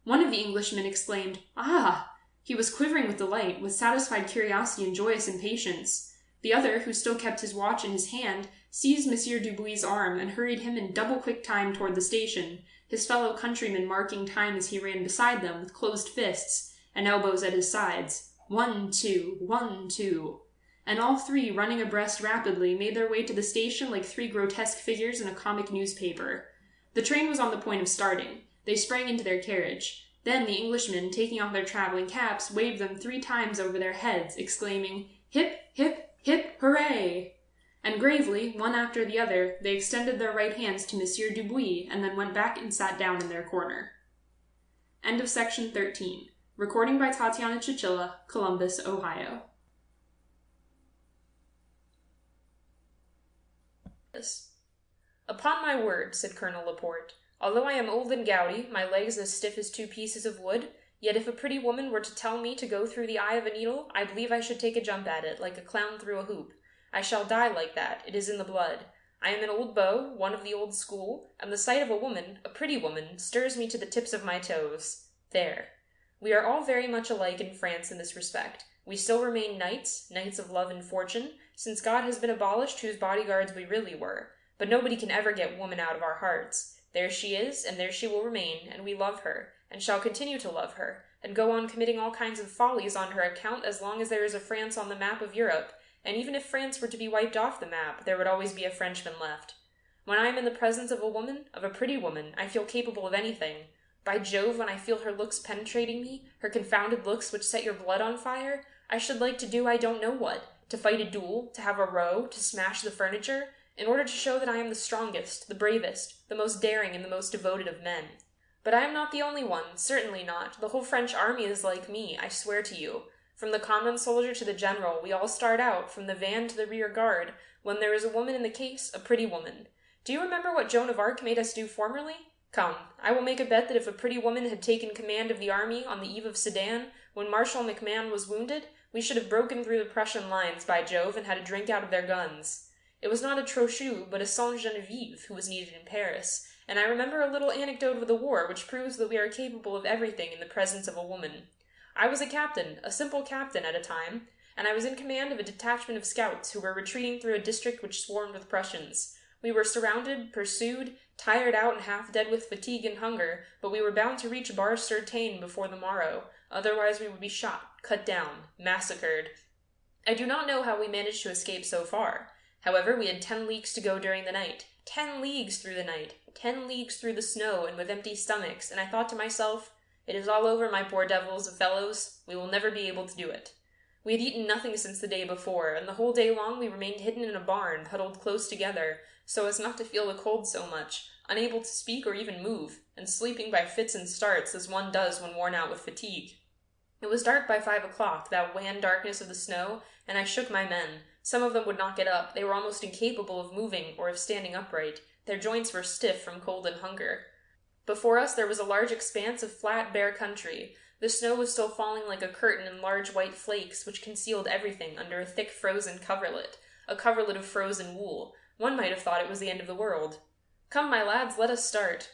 One of the Englishmen exclaimed, "Ah!" He was quivering with delight, with satisfied curiosity and joyous impatience. The other, who still kept his watch in his hand, seized Monsieur Dubuis's arm and hurried him in double-quick time toward the station, his fellow countrymen marking time as he ran beside them with closed fists and elbows at his sides. 1, 2, 1, 2. And all 3, running abreast rapidly, made their way to the station like 3 grotesque figures in a comic newspaper. The train was on the point of starting. They sprang into their carriage. Then the Englishmen, taking off their traveling caps, waved them 3 times over their heads, exclaiming, "Hip, hip, hip, hooray!" And gravely, one after the other, they extended their right hands to Monsieur Dubuis, and then went back and sat down in their corner. End of section 13. Recording by Tatiana Chichilla, Columbus, Ohio. "Upon my word," said Colonel Laporte, "although I am old and gouty, my legs as stiff as 2 pieces of wood, yet if a pretty woman were to tell me to go through the eye of a needle, I believe I should take a jump at it, like a clown through a hoop. I shall die like that. It is in the blood. I am an old beau, one of the old school, and the sight of a woman, a pretty woman, stirs me to the tips of my toes. There. We are all very much alike in France in this respect. We still remain knights, knights of love and fortune, since God has been abolished whose bodyguards we really were. But nobody can ever get woman out of our hearts. There she is, and there she will remain, and we love her, and shall continue to love her, and go on committing all kinds of follies on her account as long as there is a France on the map of Europe, and even if France were to be wiped off the map, there would always be a Frenchman left. When I am in the presence of a woman, of a pretty woman, I feel capable of anything. By Jove, when I feel her looks penetrating me, her confounded looks which set your blood on fire, I should like to do I don't know what, to fight a duel, to have a row, to smash the furniture, in order to show that I am the strongest, the bravest, the most daring and the most devoted of men. But I am not the only one, certainly not. The whole French army is like me, I swear to you. From the common soldier to the general, we all start out, from the van to the rear guard, when there is a woman in the case, a pretty woman. Do you remember what Joan of Arc made us do formerly? Come, I will make a bet that if a pretty woman had taken command of the army on the eve of Sedan, when Marshal MacMahon was wounded, we should have broken through the Prussian lines, by Jove, and had a drink out of their guns. It was not a Trochu, but a Sainte-Geneviève who was needed in Paris, and I remember a little anecdote of the war which proves that we are capable of everything in the presence of a woman. I was a captain, a simple captain at a time, and I was in command of a detachment of scouts who were retreating through a district which swarmed with Prussians. We were surrounded, pursued, tired out and half dead with fatigue and hunger, but we were bound to reach Bar-sur-Seine before the morrow, otherwise we would be shot, cut down, massacred. I do not know how we managed to escape so far. However, we had 10 leagues to go during the night. 10 leagues through the night, 10 leagues through the snow, and with empty stomachs, and I thought to myself, it is all over, my poor devils of fellows. We will never be able to do it. We had eaten nothing since the day before, and the whole day long we remained hidden in a barn, huddled close together, so as not to feel the cold so much, unable to speak or even move, and sleeping by fits and starts, as one does when worn out with fatigue. It was dark by 5 o'clock, that wan darkness of the snow, and I shook my men. Some of them would not get up. They were almost incapable of moving or of standing upright. Their joints were stiff from cold and hunger. Before us there was a large expanse of flat, bare country. The snow was still falling like a curtain in large white flakes, which concealed everything under a thick frozen coverlet, a coverlet of frozen wool. One might have thought it was the end of the world. "Come, my lads, let us start."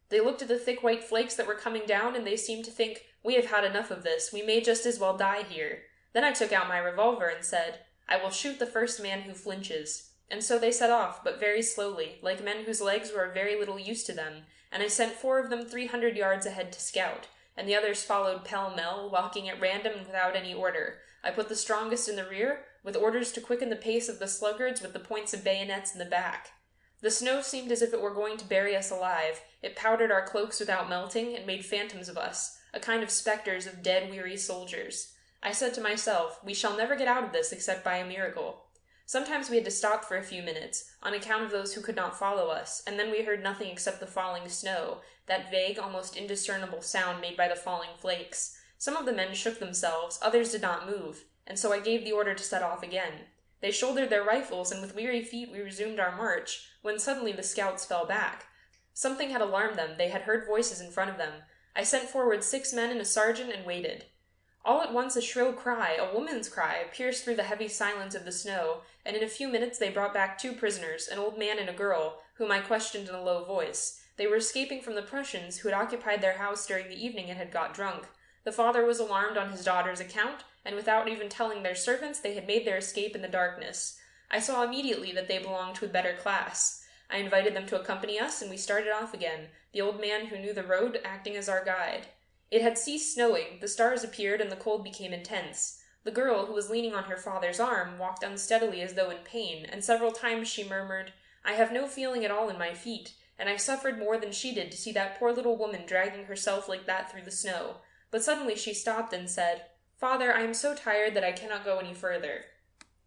They looked at the thick white flakes that were coming down, and they seemed to think, "We have had enough of this. We may just as well die here." Then I took out my revolver and said, "I will shoot the first man who flinches." And so they set off, but very slowly, like men whose legs were of very little use to them, and I sent 4 of them 300 yards ahead to scout, and the others followed pell-mell, walking at random and without any order. I put the strongest in the rear, with orders to quicken the pace of the sluggards with the points of bayonets in the back. The snow seemed as if it were going to bury us alive. It powdered our cloaks without melting, and made phantoms of us, a kind of spectres of dead, weary soldiers. I said to myself, we shall never get out of this except by a miracle. Sometimes we had to stop for a few minutes, on account of those who could not follow us, and then we heard nothing except the falling snow, that vague, almost indiscernible sound made by the falling flakes. Some of the men shook themselves, others did not move, and so I gave the order to set off again. They shouldered their rifles, and with weary feet we resumed our march, when suddenly the scouts fell back. Something had alarmed them. They had heard voices in front of them. I sent forward 6 men and a sergeant and waited. All at once a shrill cry, a woman's cry, pierced through the heavy silence of the snow, and in a few minutes they brought back 2 prisoners, an old man and a girl, whom I questioned in a low voice. They were escaping from the Prussians, who had occupied their house during the evening and had got drunk. The father was alarmed on his daughter's account, and without even telling their servants, they had made their escape in the darkness. I saw immediately that they belonged to a better class. I invited them to accompany us, and we started off again, the old man who knew the road acting as our guide. It had ceased snowing, the stars appeared, and the cold became intense. The girl, who was leaning on her father's arm, walked unsteadily as though in pain, and several times she murmured, "I have no feeling at all in my feet," and I suffered more than she did to see that poor little woman dragging herself like that through the snow. But suddenly she stopped and said, "Father, I am so tired that I cannot go any further."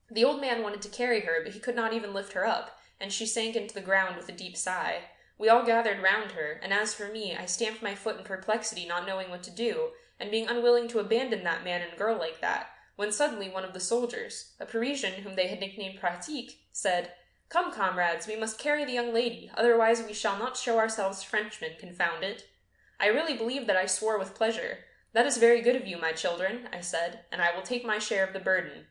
The old man wanted to carry her, but he could not even lift her up, and she sank into the ground with a deep sigh. We all gathered round her, and as for me, I stamped my foot in perplexity, not knowing what to do, and being unwilling to abandon that man and girl like that, when suddenly one of the soldiers, a Parisian whom they had nicknamed Pratique, said, "Come, comrades, we must carry the young lady, otherwise we shall not show ourselves Frenchmen, confound it." I really believe that I swore with pleasure. "That is very good of you, my children," I said, "and I will take my share of the burden."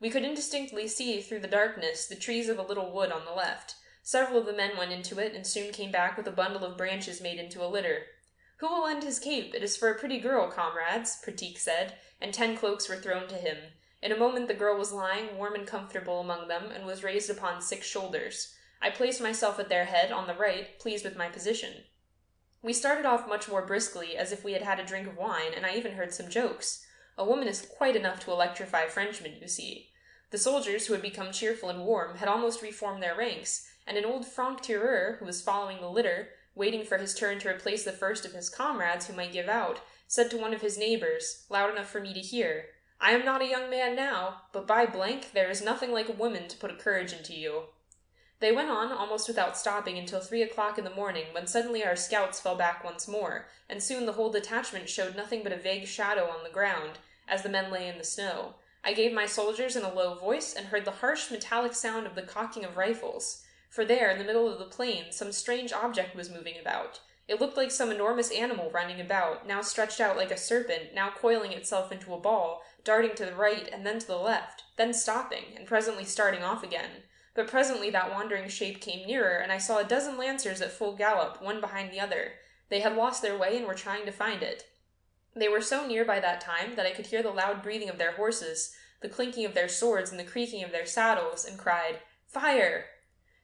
We could indistinctly see through the darkness the trees of a little wood on the left. Several of the men went into it, and soon came back with a bundle of branches made into a litter. "Who will lend his cape? It is for a pretty girl, comrades," Pratique said, and 10 cloaks were thrown to him. In a moment the girl was lying, warm and comfortable, among them, and was raised upon 6 shoulders. I placed myself at their head, on the right, pleased with my position. We started off much more briskly, as if we had had a drink of wine, and I even heard some jokes. A woman is quite enough to electrify Frenchmen, you see. The soldiers, who had become cheerful and warm, had almost reformed their ranks, and an old franc-tireur, who was following the litter, waiting for his turn to replace the first of his comrades who might give out, said to one of his neighbors, loud enough for me to hear, "I am not a young man now, but by blank, there is nothing like a woman to put a courage into you." They went on, almost without stopping, until 3 o'clock in the morning, when suddenly our scouts fell back once more, and soon the whole detachment showed nothing but a vague shadow on the ground, as the men lay in the snow. I gave my soldiers in a low voice, and heard the harsh metallic sound of the cocking of rifles. For there, in the middle of the plain, some strange object was moving about. It looked like some enormous animal running about, now stretched out like a serpent, now coiling itself into a ball, darting to the right and then to the left, then stopping, and presently starting off again. But presently that wandering shape came nearer, and I saw a dozen lancers at full gallop, one behind the other. They had lost their way and were trying to find it. They were so near by that time that I could hear the loud breathing of their horses, the clinking of their swords and the creaking of their saddles, and cried, "Fire!"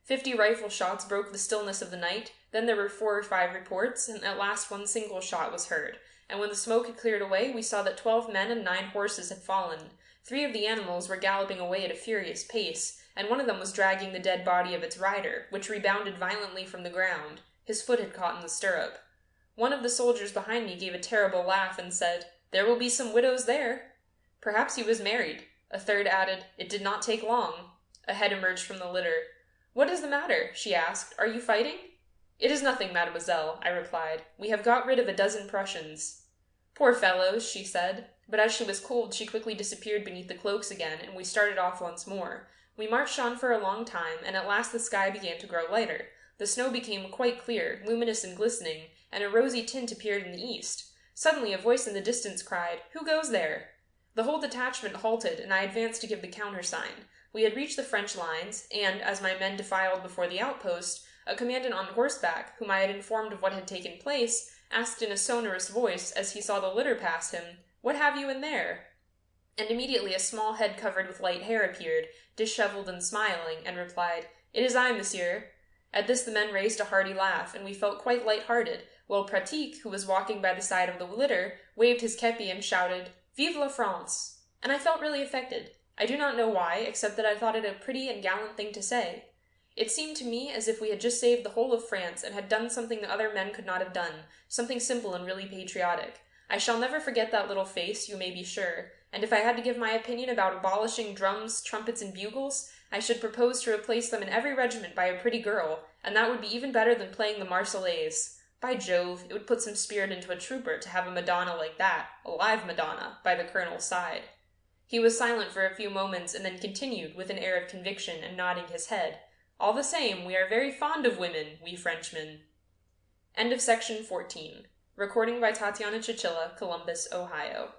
50 rifle shots broke the stillness of the night, then there were 4 or 5 reports, and at last one single shot was heard, and when the smoke had cleared away, we saw that 12 men and 9 horses had fallen. 3 of the animals were galloping away at a furious pace, and one of them was dragging the dead body of its rider, which rebounded violently from the ground. His foot had caught in the stirrup. One of the soldiers behind me gave a terrible laugh and said, "There will be some widows there." Perhaps he was married. A third added, "It did not take long." A head emerged from the litter. "What is the matter?" she asked. "Are you fighting?" "It is nothing, mademoiselle," I replied. "We have got rid of a dozen Prussians." "Poor fellows," she said. But as she was cold, she quickly disappeared beneath the cloaks again, and we started off once more. We marched on for a long time, and at last the sky began to grow lighter. The snow became quite clear, luminous and glistening, and a rosy tint appeared in the east. Suddenly a voice in the distance cried, "Who goes there?" The whole detachment halted, and I advanced to give the countersign. We had reached the French lines, and, as my men defiled before the outpost, a commandant on horseback, whom I had informed of what had taken place, asked in a sonorous voice, as he saw the litter pass him, "What have you in there?" And immediately a small head covered with light hair appeared, dishevelled and smiling, and replied, "It is I, monsieur." At this the men raised a hearty laugh, and we felt quite light-hearted, while Pratique, who was walking by the side of the litter, waved his kepi and shouted, "Vive la France!" And I felt really affected. I do not know why, except that I thought it a pretty and gallant thing to say. It seemed to me as if we had just saved the whole of France, and had done something that other men could not have done, something simple and really patriotic. I shall never forget that little face, you may be sure, and if I had to give my opinion about abolishing drums, trumpets, and bugles, I should propose to replace them in every regiment by a pretty girl, and that would be even better than playing the Marseillaise. By Jove, it would put some spirit into a trooper to have a Madonna like that, a live Madonna, by the colonel's side. He was silent for a few moments, and then continued, with an air of conviction, and nodding his head, "All the same, we are very fond of women, we Frenchmen." End of section 14. Recording by Tatiana Chichilla, Columbus, Ohio.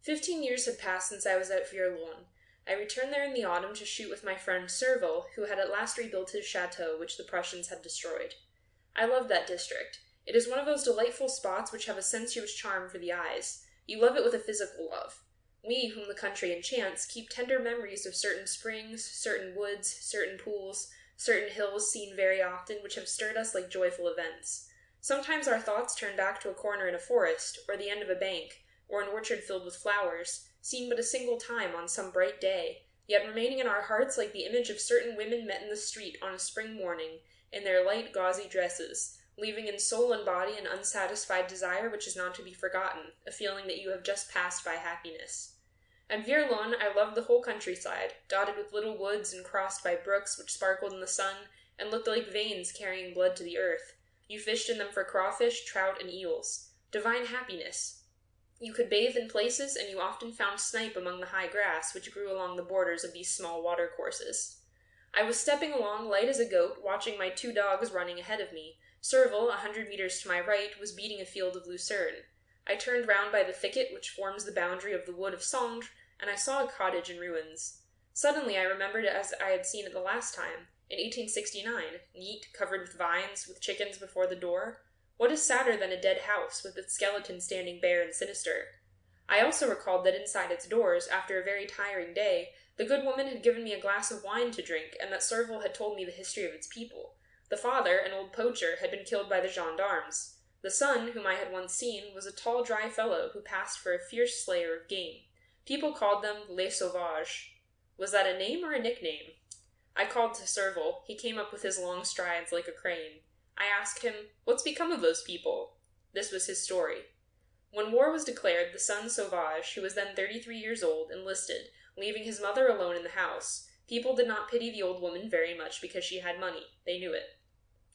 "15 years had passed since I was at Vierlon. I returned there in the autumn to shoot with my friend Serval, who had at last rebuilt his chateau, which the Prussians had destroyed. I loved that district. It is one of those delightful spots which have a sensuous charm for the eyes. You love it with a physical love. We, whom the country enchants, keep tender memories of certain springs, certain woods, certain pools, certain hills seen very often, which have stirred us like joyful events. Sometimes our thoughts turn back to a corner in a forest, or the end of a bank, or an orchard filled with flowers, seen but a single time on some bright day, yet remaining in our hearts like the image of certain women met in the street on a spring morning, in their light gauzy dresses, leaving in soul and body an unsatisfied desire which is not to be forgotten, a feeling that you have just passed by happiness. At Vierlon I loved the whole countryside, dotted with little woods and crossed by brooks which sparkled in the sun, and looked like veins carrying blood to the earth. You fished in them for crawfish, trout, and eels. Divine happiness! You could bathe in places, and you often found snipe among the high grass which grew along the borders of these small watercourses. I was stepping along light as a goat, watching my 2 dogs running ahead of me. Serval, 100 meters to my right, was beating a field of lucerne. I turned round by the thicket which forms the boundary of the wood of Cendres, and I saw a cottage in ruins. Suddenly I remembered it as I had seen it the last time, in 1869, neat, covered with vines, with chickens before the door. What is sadder than a dead house, with its skeleton standing bare and sinister? I also recalled that inside its doors, after a very tiring day, the good woman had given me a glass of wine to drink, and that Serval had told me the history of its people. The father, an old poacher, had been killed by the gendarmes. The son, whom I had once seen, was a tall, dry fellow who passed for a fierce slayer of game. People called them les sauvages. Was that a name or a nickname? I called to Serval. He came up with his long strides like a crane. I asked him, "What's become of those people?" This was his story. When war was declared, the son Sauvage, who was then 33 years old, enlisted, leaving his mother alone in the house. People did not pity the old woman very much because she had money. They knew it.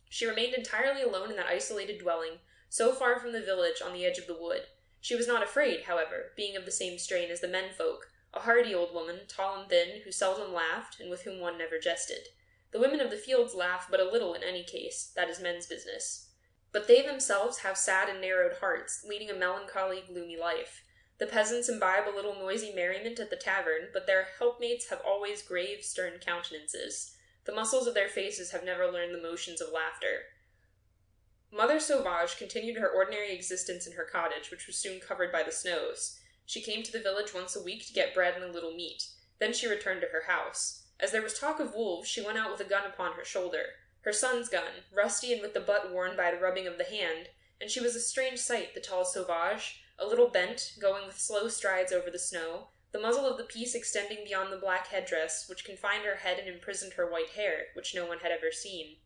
She remained entirely alone in that isolated dwelling, so far from the village on the edge of the wood. She was not afraid, however, being of the same strain as the menfolk, a hardy old woman, tall and thin, who seldom laughed, and with whom one never jested. The women of the fields laugh but a little in any case, that is men's business. But they themselves have sad and narrowed hearts, leading a melancholy, gloomy life. The peasants imbibe a little noisy merriment at the tavern, but their helpmates have always grave, stern countenances. The muscles of their faces have never learned the motions of laughter. Mother Sauvage continued her ordinary existence in her cottage, which was soon covered by the snows. She came to the village once a week to get bread and a little meat. Then she returned to her house. As there was talk of wolves, she went out with a gun upon her shoulder. Her son's gun, rusty and with the butt worn by the rubbing of the hand, and she was a strange sight, the tall Sauvage, a little bent, going with slow strides over the snow, the muzzle of the piece extending beyond the black headdress, which confined her head and imprisoned her white hair, which no one had ever seen.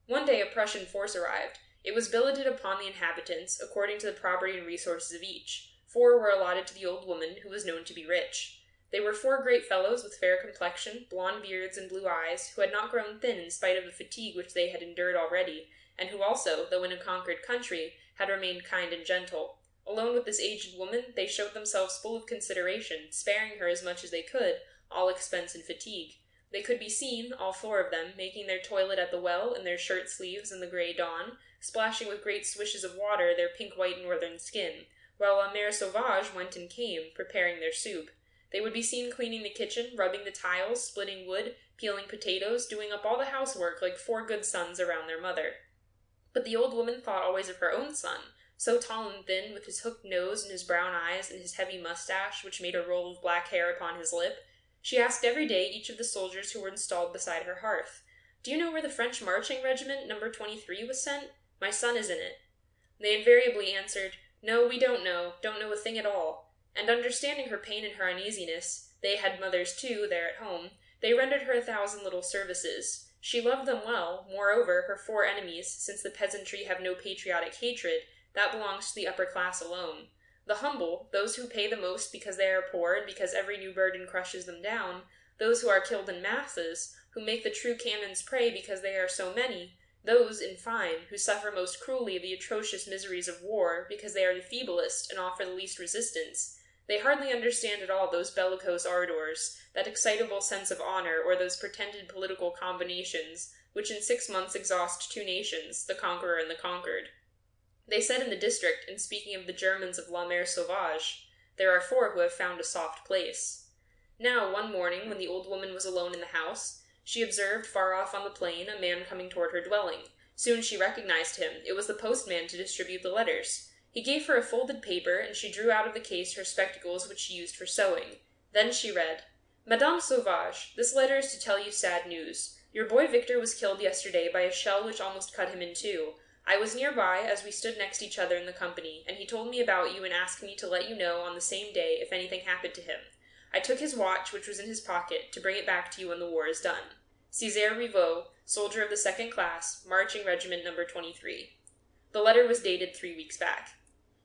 One day a Prussian force arrived. It was billeted upon the inhabitants, according to the property and resources of each. 4 were allotted to the old woman, who was known to be rich. They were 4 great fellows with fair complexion, blond beards, and blue eyes, who had not grown thin in spite of the fatigue which they had endured already, and who also, though in a conquered country, had remained kind and gentle. Alone with this aged woman, they showed themselves full of consideration, sparing her as much as they could, all expense and fatigue. They could be seen, all four of them, making their toilet at the well in their shirt sleeves in the grey dawn, splashing with great swishes of water their pink-white northern skin, while La Mère Sauvage went and came, preparing their soup. They would be seen cleaning the kitchen, rubbing the tiles, splitting wood, peeling potatoes, doing up all the housework like four good sons around their mother. But the old woman thought always of her own son, so tall and thin, with his hooked nose and his brown eyes and his heavy mustache, which made a roll of black hair upon his lip. She asked every day each of the soldiers who were installed beside her hearth, "Do you know where the French marching regiment, number 23, was sent? My son is in it." They invariably answered, "No, we don't know a thing at all." And understanding her pain and her uneasiness, they had mothers too, there at home, they rendered her 1,000 little services. She loved them well. Moreover, her four enemies, since the peasantry have no patriotic hatred, that belongs to the upper class alone. The humble, those who pay the most because they are poor and because every new burden crushes them down, those who are killed in masses, who make the true cannons pray because they are so many, those, in fine, who suffer most cruelly the atrocious miseries of war because they are the feeblest and offer the least resistance, they hardly understand at all those bellicose ardors, that excitable sense of honor, or those pretended political combinations, which in 6 months exhaust two nations, the conqueror and the conquered. They said in the district, in speaking of the Germans of La Mère Sauvage, "There are four who have found a soft place." Now, one morning, when the old woman was alone in the house, she observed, far off on the plain, a man coming toward her dwelling. Soon she recognized him. It was the postman to distribute the letters. He gave her a folded paper, and she drew out of the case her spectacles which she used for sewing. Then she read, "Madame Sauvage, this letter is to tell you sad news. Your boy Victor was killed yesterday by a shell which almost cut him in two. I was nearby as we stood next each other in the company, and he told me about you and asked me to let you know on the same day if anything happened to him. I took his watch, which was in his pocket, to bring it back to you when the war is done. César Rivaux, soldier of the 2nd class, marching regiment number 23. The letter was dated 3 weeks back.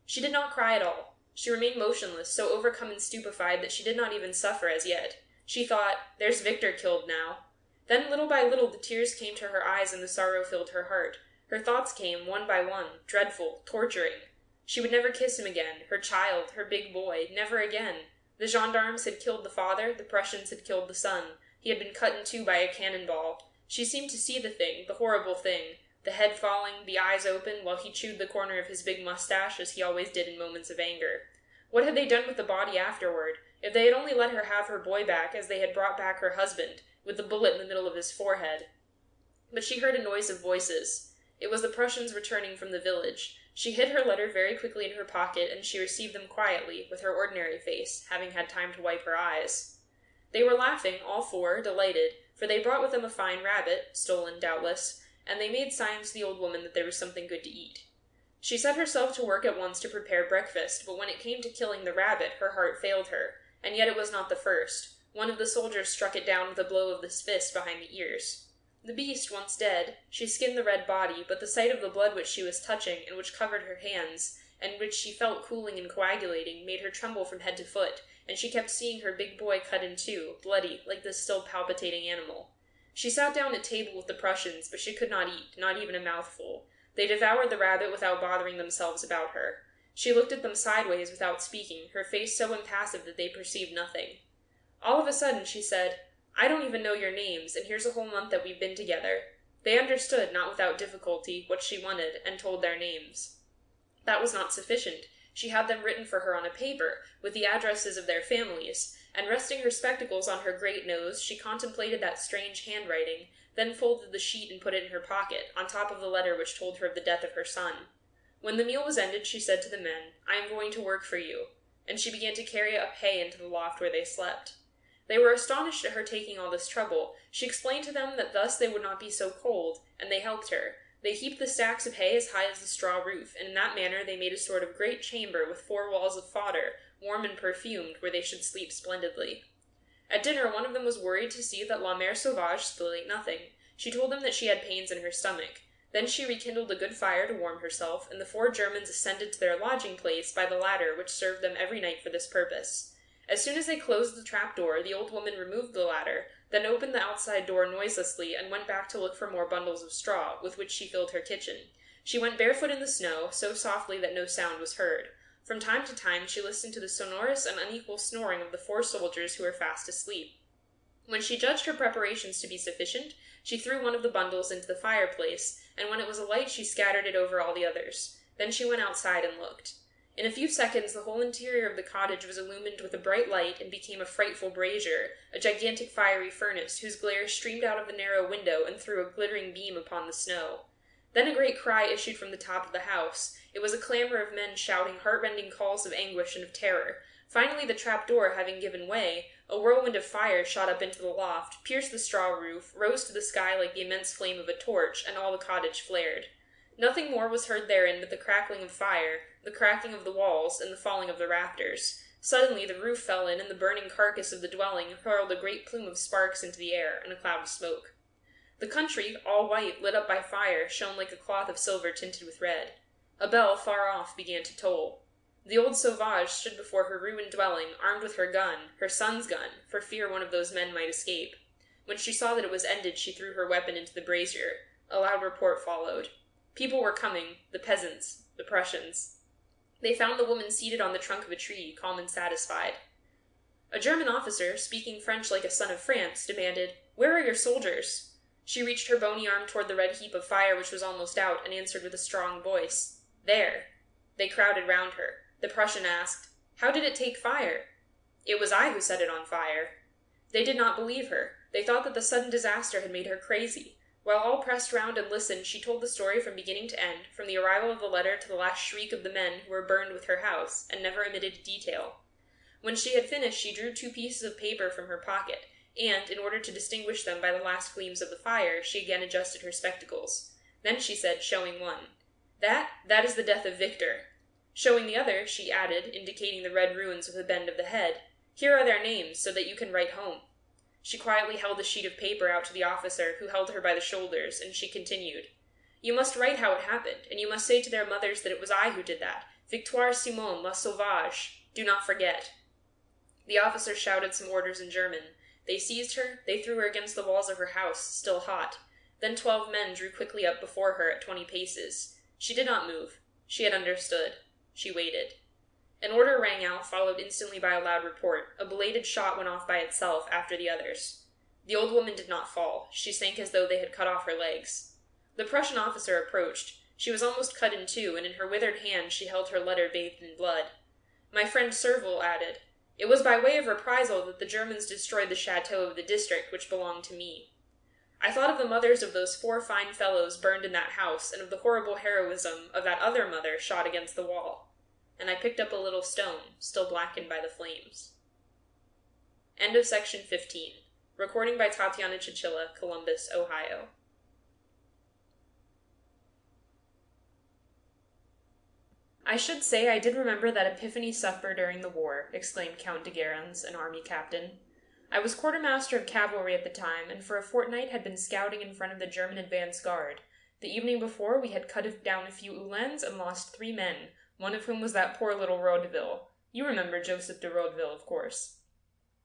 She did not cry at all. She remained motionless, so overcome and stupefied that she did not even suffer as yet. She thought, "There's Victor killed now." Then little by little the tears came to her eyes and the sorrow filled her heart. Her thoughts came, one by one, dreadful, torturing. She would never kiss him again, her child, her big boy, never again. The gendarmes had killed the father, the Prussians had killed the son. He had been cut in two by a cannonball. She seemed to see the thing, the horrible thing, the head falling, the eyes open, while he chewed the corner of his big mustache, as he always did in moments of anger. What had they done with the body afterward? If they had only let her have her boy back, as they had brought back her husband, with the bullet in the middle of his forehead. But she heard a noise of voices. It was the Prussians returning from the village. She hid her letter very quickly in her pocket, and she received them quietly, with her ordinary face, having had time to wipe her eyes. They were laughing, all four, delighted, for they brought with them a fine rabbit, stolen doubtless, and they made signs to the old woman that there was something good to eat. She set herself to work at once to prepare breakfast, but when it came to killing the rabbit, her heart failed her, and yet it was not the first. One of the soldiers struck it down with a blow of his fist behind the ears. The beast, once dead, she skinned the red body, but the sight of the blood which she was touching, and which covered her hands, and which she felt cooling and coagulating, made her tremble from head to foot, and she kept seeing her big boy cut in two, bloody, like this still palpitating animal. She sat down at table with the Prussians, but she could not eat, not even a mouthful. They devoured the rabbit without bothering themselves about her. She looked at them sideways without speaking, her face so impassive that they perceived nothing. All of a sudden she said, "I don't even know your names, and here's a whole month that we've been together." They understood, not without difficulty, what she wanted, and told their names. That was not sufficient. She had them written for her on a paper, with the addresses of their families, and resting her spectacles on her great nose, she contemplated that strange handwriting, then folded the sheet and put it in her pocket, on top of the letter which told her of the death of her son. When the meal was ended, she said to the men, "I am going to work for you," and she began to carry up hay into the loft where they slept. They were astonished at her taking all this trouble. She explained to them that thus they would not be so cold, and they helped her. They heaped the stacks of hay as high as the straw roof, and in that manner they made a sort of great chamber with 4 walls of fodder, warm and perfumed, where they should sleep splendidly. At dinner one of them was worried to see that La Mère Sauvage still ate nothing. She told them that she had pains in her stomach. Then she rekindled a good fire to warm herself, and the 4 Germans ascended to their lodging-place by the ladder which served them every night for this purpose. As soon as they closed the trap-door, the old woman removed the ladder, then opened the outside door noiselessly and went back to look for more bundles of straw, with which she filled her kitchen. She went barefoot in the snow, so softly that no sound was heard. From time to time she listened to the sonorous and unequal snoring of the 4 soldiers who were fast asleep. When she judged her preparations to be sufficient, she threw one of the bundles into the fireplace, and when it was alight she scattered it over all the others. Then she went outside and looked. In a few seconds the whole interior of the cottage was illumined with a bright light and became a frightful brazier, a gigantic fiery furnace, whose glare streamed out of the narrow window and threw a glittering beam upon the snow. Then a great cry issued from the top of the house. It was a clamor of men shouting heart-rending calls of anguish and of terror. Finally, the trap-door having given way, a whirlwind of fire shot up into the loft, pierced the straw roof, rose to the sky like the immense flame of a torch, and all the cottage flared. Nothing more was heard therein but the crackling of fire, the cracking of the walls, and the falling of the rafters. Suddenly the roof fell in, and the burning carcass of the dwelling hurled a great plume of sparks into the air, and a cloud of smoke. The country, all white, lit up by fire, shone like a cloth of silver tinted with red. A bell far off began to toll. The old sauvage stood before her ruined dwelling, armed with her gun, her son's gun, for fear one of those men might escape. When she saw that it was ended, she threw her weapon into the brazier. A loud report followed. People were coming, the peasants, the Prussians. They found the woman seated on the trunk of a tree, calm and satisfied. A German officer, speaking French like a son of France, demanded, "Where are your soldiers?" She reached her bony arm toward the red heap of fire which was almost out, and answered with a strong voice, "There." They crowded round her. The Prussian asked, "How did it take fire?" "It was I who set it on fire." They did not believe her. They thought that the sudden disaster had made her crazy. While all pressed round and listened, she told the story from beginning to end, from the arrival of the letter to the last shriek of the men who were burned with her house, and never omitted a detail. When she had finished, she drew 2 pieces of paper from her pocket, and, in order to distinguish them by the last gleams of the fire, she again adjusted her spectacles. Then she said, showing one, That is the death of Victor." Showing the other, she added, indicating the red ruins with a bend of the head, "Here are their names, so that you can write home." She quietly held a sheet of paper out to the officer, who held her by the shoulders, and she continued, "You must write how it happened, and you must say to their mothers that it was I who did that. Victoire Simon, la sauvage. Do not forget." The officer shouted some orders in German. They seized her, they threw her against the walls of her house, still hot. Then 12 men drew quickly up before her at 20 paces. She did not move. She had understood. She waited. An order rang out, followed instantly by a loud report. A belated shot went off by itself after the others. The old woman did not fall. She sank as though they had cut off her legs. The Prussian officer approached. She was almost cut in two, and in her withered hand she held her letter bathed in blood. My friend Serval added, "It was by way of reprisal that the Germans destroyed the chateau of the district which belonged to me. I thought of the mothers of those 4 fine fellows burned in that house, and of the horrible heroism of that other mother shot against the wall. And I picked up a little stone, still blackened by the flames." End of section 15. Recording by Tatiana Chichilla, Columbus, Ohio. "I should say I did remember that epiphany supper during the war," exclaimed Count de Guerens, an army captain. "I was quartermaster of cavalry at the time, and for a fortnight had been scouting in front of the German advance guard. The evening before we had cut down a few Uhlans and lost 3 men, one of whom was that poor little Rodeville. You remember Joseph de Rodeville, of course.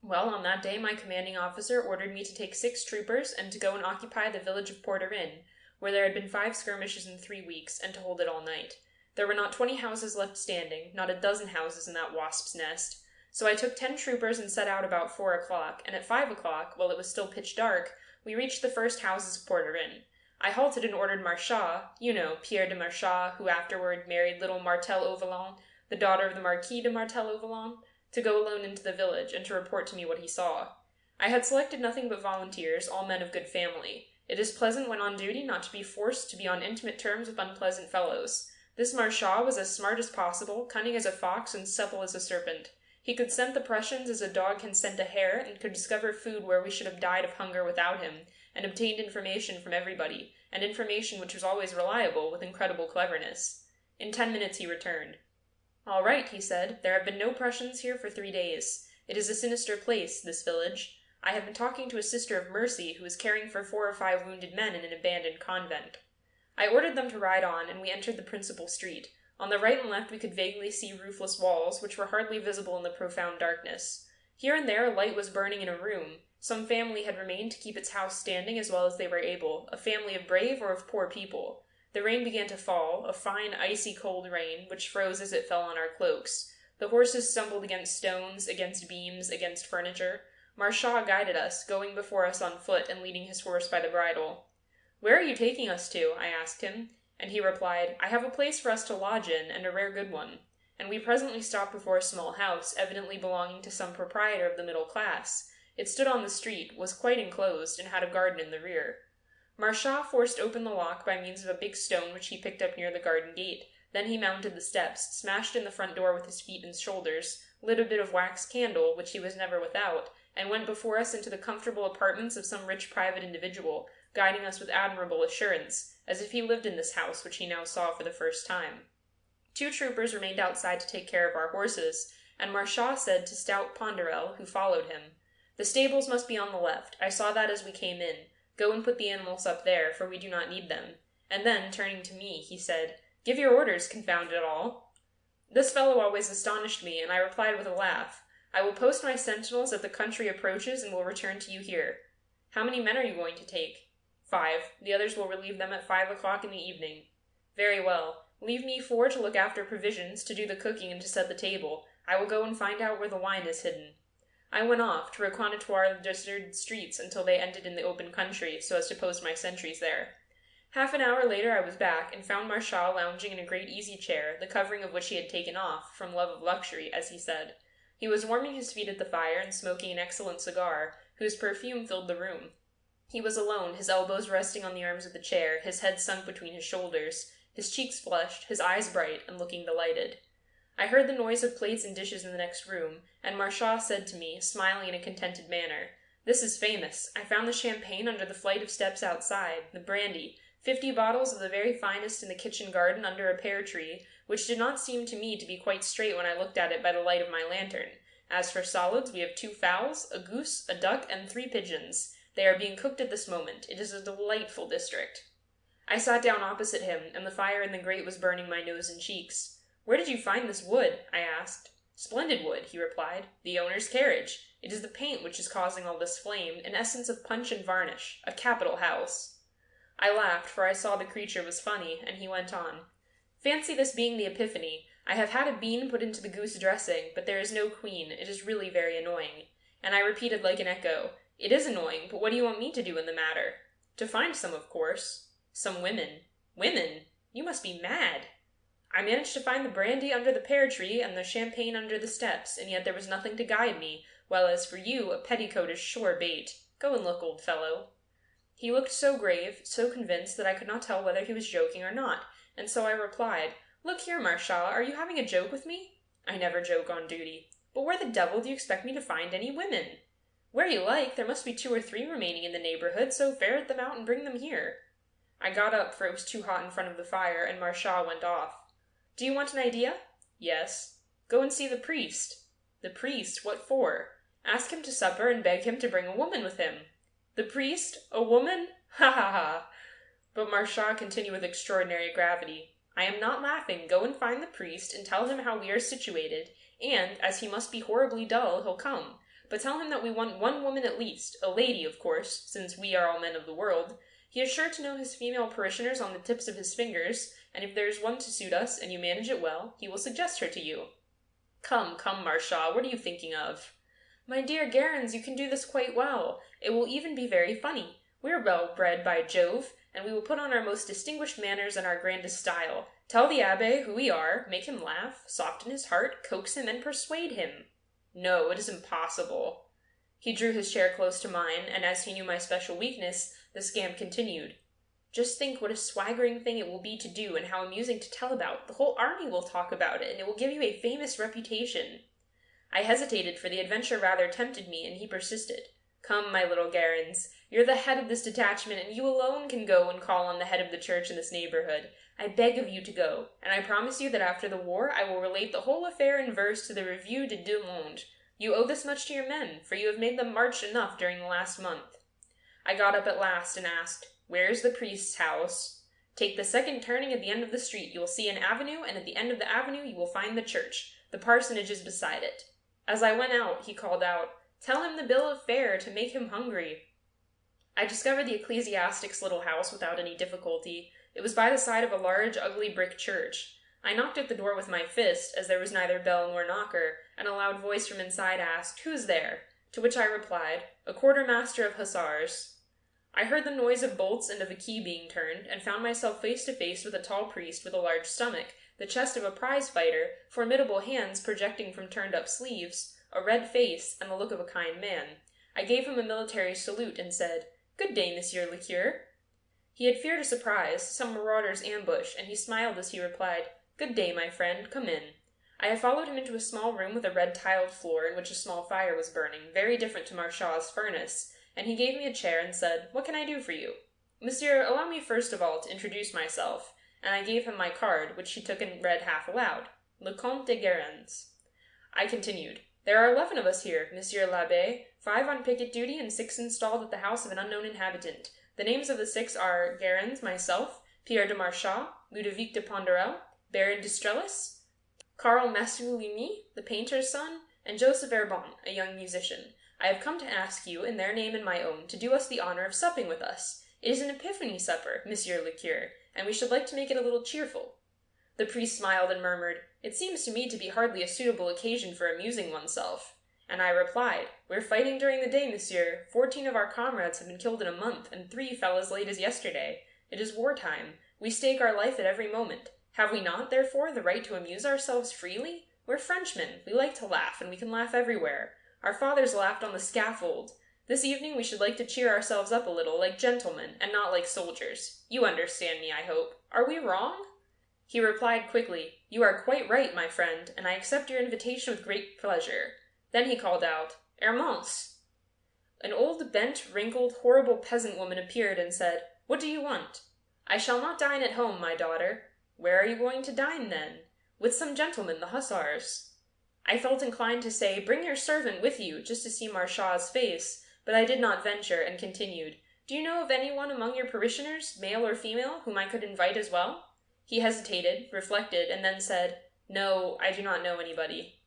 Well, on that day my commanding officer ordered me to take 6 troopers and to go and occupy the village of Porterin, where there had been 5 skirmishes in 3 weeks, and to hold it all night. There were not 20 houses left standing, not a dozen houses in that wasp's nest. So I took 10 troopers and set out about 4 o'clock, and at 5 o'clock, while it was still pitch dark, we reached the first houses of Porterin. I halted and ordered Marchas, you know, Pierre de Marchas, who afterward married little Martel Auvelin, the daughter of the Marquis de Martel Auvelin, to go alone into the village, and to report to me what he saw. I had selected nothing but volunteers, all men of good family. It is pleasant when on duty not to be forced to be on intimate terms with unpleasant fellows. This Marchas was as smart as possible, cunning as a fox, and supple as a serpent. He could scent the Prussians as a dog can scent a hare, and could discover food where we should have died of hunger without him, and obtained information from everybody, and information which was always reliable, with incredible cleverness. In 10 minutes he returned. "All right," he said, "there have been no Prussians here for 3 days. It is a sinister place, this village. I have been talking to a sister of mercy who is caring for 4 or 5 wounded men in an abandoned convent." I ordered them to ride on, and we entered the principal street. On the right and left we could vaguely see roofless walls, which were hardly visible in the profound darkness. Here and there a light was burning in a room. Some family had remained to keep its house standing as well as they were able, a family of brave or of poor people. The rain began to fall, a fine, icy cold rain, which froze as it fell on our cloaks. The horses stumbled against stones, against beams, against furniture. Marchand guided us, going before us on foot and leading his horse by the bridle. "Where are you taking us to?" I asked him, and he replied, "I have a place for us to lodge in, and a rare good one." And we presently stopped before a small house, evidently belonging to some proprietor of the middle class. It stood on the street, was quite enclosed, and had a garden in the rear. Marchand forced open the lock by means of a big stone which he picked up near the garden gate. Then he mounted the steps, smashed in the front door with his feet and shoulders, lit a bit of wax candle, which he was never without, and went before us into the comfortable apartments of some rich private individual, guiding us with admirable assurance, as if he lived in this house which he now saw for the first time. 2 troopers remained outside to take care of our horses, and Marchand said to stout Ponderel, who followed him, "The stables must be on the left. I saw that as we came in. Go and put the animals up there, for we do not need them." And then, turning to me, he said, "Give your orders, confound it all." This fellow always astonished me, and I replied with a laugh, "I will post my sentinels as the country approaches, and will return to you here." "How many men are you going to take?" 5. The others will relieve them at 5 o'clock in the evening. "Very well. Leave me 4 to look after provisions, to do the cooking, and to set the table. I will go and find out where the wine is hidden." I went off to reconnoitre the deserted streets until they ended in the open country, so as to post my sentries there. Half an hour later I was back, and found Marchand lounging in a great easy-chair, the covering of which he had taken off, from love of luxury, as he said. He was warming his feet at the fire and smoking an excellent cigar, whose perfume filled the room. He was alone, his elbows resting on the arms of the chair, his head sunk between his shoulders, his cheeks flushed, his eyes bright, and looking delighted. I heard the noise of plates and dishes in the next room, and Marchand said to me, smiling in a contented manner, "This is famous. I found the champagne under the flight of steps outside, the brandy, 50 bottles of the very finest in the kitchen garden under a pear tree, which did not seem to me to be quite straight when I looked at it by the light of my lantern. As for solids, we have 2 fowls, a goose, a duck, and 3 pigeons. They are being cooked at this moment. It is a delightful district." I sat down opposite him, and the fire in the grate was burning my nose and cheeks. "Where did you find this wood?" I asked. "Splendid wood," he replied. "The owner's carriage. It is the paint which is causing all this flame, an essence of punch and varnish. A capital house." I laughed, for I saw the creature was funny, and he went on. "Fancy this being the Epiphany. I have had a bean put into the goose dressing, but there is no queen. It is really very annoying." And I repeated like an echo, "It is annoying, but what do you want me to do in the matter?" "To find some, of course." "Some women." "Women? You must be mad." "I managed to find the brandy under the pear tree and the champagne under the steps, and yet there was nothing to guide me, while as for you, a petticoat is sure bait. Go and look, old fellow." He looked so grave, so convinced, that I could not tell whether he was joking or not, and so I replied, "Look here, Marchand, are you having a joke with me?" "I never joke on duty." "But where the devil do you expect me to find any women?" "Where you like. There must be 2 or 3 remaining in the neighborhood, so ferret them out and bring them here." I got up, for it was too hot in front of the fire, and Marchand went off. "Do you want an idea?" "Yes." "Go and see the priest." "The priest? What for?" "Ask him to supper and beg him to bring a woman with him." "The priest? A woman? Ha ha ha!" But Marchand continued with extraordinary gravity, "I am not laughing. Go and find the priest, and tell him how we are situated, and, as he must be horribly dull, he'll come. But tell him that we want 1 woman at least, a lady, of course, since we are all men of the world. He is sure to know his female parishioners on the tips of his fingers, and if there is one to suit us, and you manage it well, he will suggest her to you." "Come, come, Marchand, what are you thinking of?" "My dear Guerins, you can do this quite well. It will even be very funny. We are well bred, by Jove, and we will put on our most distinguished manners and our grandest style. Tell the Abbé who we are, make him laugh, soften his heart, coax him, and persuade him." "No, it is impossible." He drew his chair close to mine, and as he knew my special weakness, the scamp continued, "Just think what a swaggering thing it will be to do, and how amusing to tell about. The whole army will talk about it, and it will give you a famous reputation." I hesitated, for the adventure rather tempted me, and he persisted. "Come, my little Guerins, you're the head of this detachment, and you alone can go and call on the head of the church in this neighborhood. I beg of you to go, and I promise you that after the war I will relate the whole affair in verse to the Revue de Deux Mondes. You owe this much to your men, for you have made them march enough during the last month." I got up at last and asked, "Where is the priest's house?" "Take the second turning at the end of the street. You will see an avenue, and at the end of the avenue you will find the church. The parsonage is beside it." As I went out, he called out, "Tell him the bill of fare to make him hungry." I discovered the ecclesiastic's little house without any difficulty. It was by the side of a large, ugly brick church. I knocked at the door with my fist, as there was neither bell nor knocker, and a loud voice from inside asked, "Who's there?" To which I replied, "A quartermaster of hussars." I heard the noise of bolts and of a key being turned, and found myself face to face with a tall priest with a large stomach, the chest of a prize fighter, formidable hands projecting from turned-up sleeves, a red face, and the look of a kind man. I gave him a military salute, and said, "Good day, Monsieur le Cure." He had feared a surprise, some marauder's ambush, and he smiled as he replied, "Good day, my friend, come in." I had followed him into a small room with a red tiled floor in which a small fire was burning, very different to Marchat's furnace, and he gave me a chair and said, "What can I do for you?" "Monsieur, allow me first of all to introduce myself," and I gave him my card, which he took and read half aloud. "Le Comte de Guerens." I continued, "There are 11 of us here, Monsieur l'Abbé, 5 on picket duty and 6 installed at the house of an unknown inhabitant. The names of the 6 are Guerens, myself, Pierre de Marchat, Ludovic de Ponderel, Baron d'Estrellis, Carl Massulini, the painter's son, and Joseph Herbon, a young musician. I have come to ask you, in their name and my own, to do us the honor of supping with us. It is an Epiphany supper, Monsieur le Cure, and we should like to make it a little cheerful." The priest smiled and murmured, "It seems to me to be hardly a suitable occasion for amusing oneself." And I replied, "We're fighting during the day, monsieur. 14 of our comrades have been killed in a month, and 3 fell as late as yesterday. It is wartime. We stake our life at every moment. Have we not, therefore, the right to amuse ourselves freely? We're Frenchmen. We like to laugh, and we can laugh everywhere. Our fathers laughed on the scaffold. This evening we should like to cheer ourselves up a little, like gentlemen, and not like soldiers. You understand me, I hope. Are we wrong?" He replied quickly, "You are quite right, my friend, and I accept your invitation with great pleasure." Then he called out, "Hermance!" An old, bent, wrinkled, horrible peasant woman appeared and said, "What do you want?" "I shall not dine at home, my daughter." "Where are you going to dine, then?" "With some gentlemen, the hussars." I felt inclined to say, "Bring your servant with you, just to see Marchat's face," but I did not venture, and continued, "Do you know of anyone among your parishioners, male or female, whom I could invite as well?" He hesitated, reflected, and then said, "No, I do not know anybody."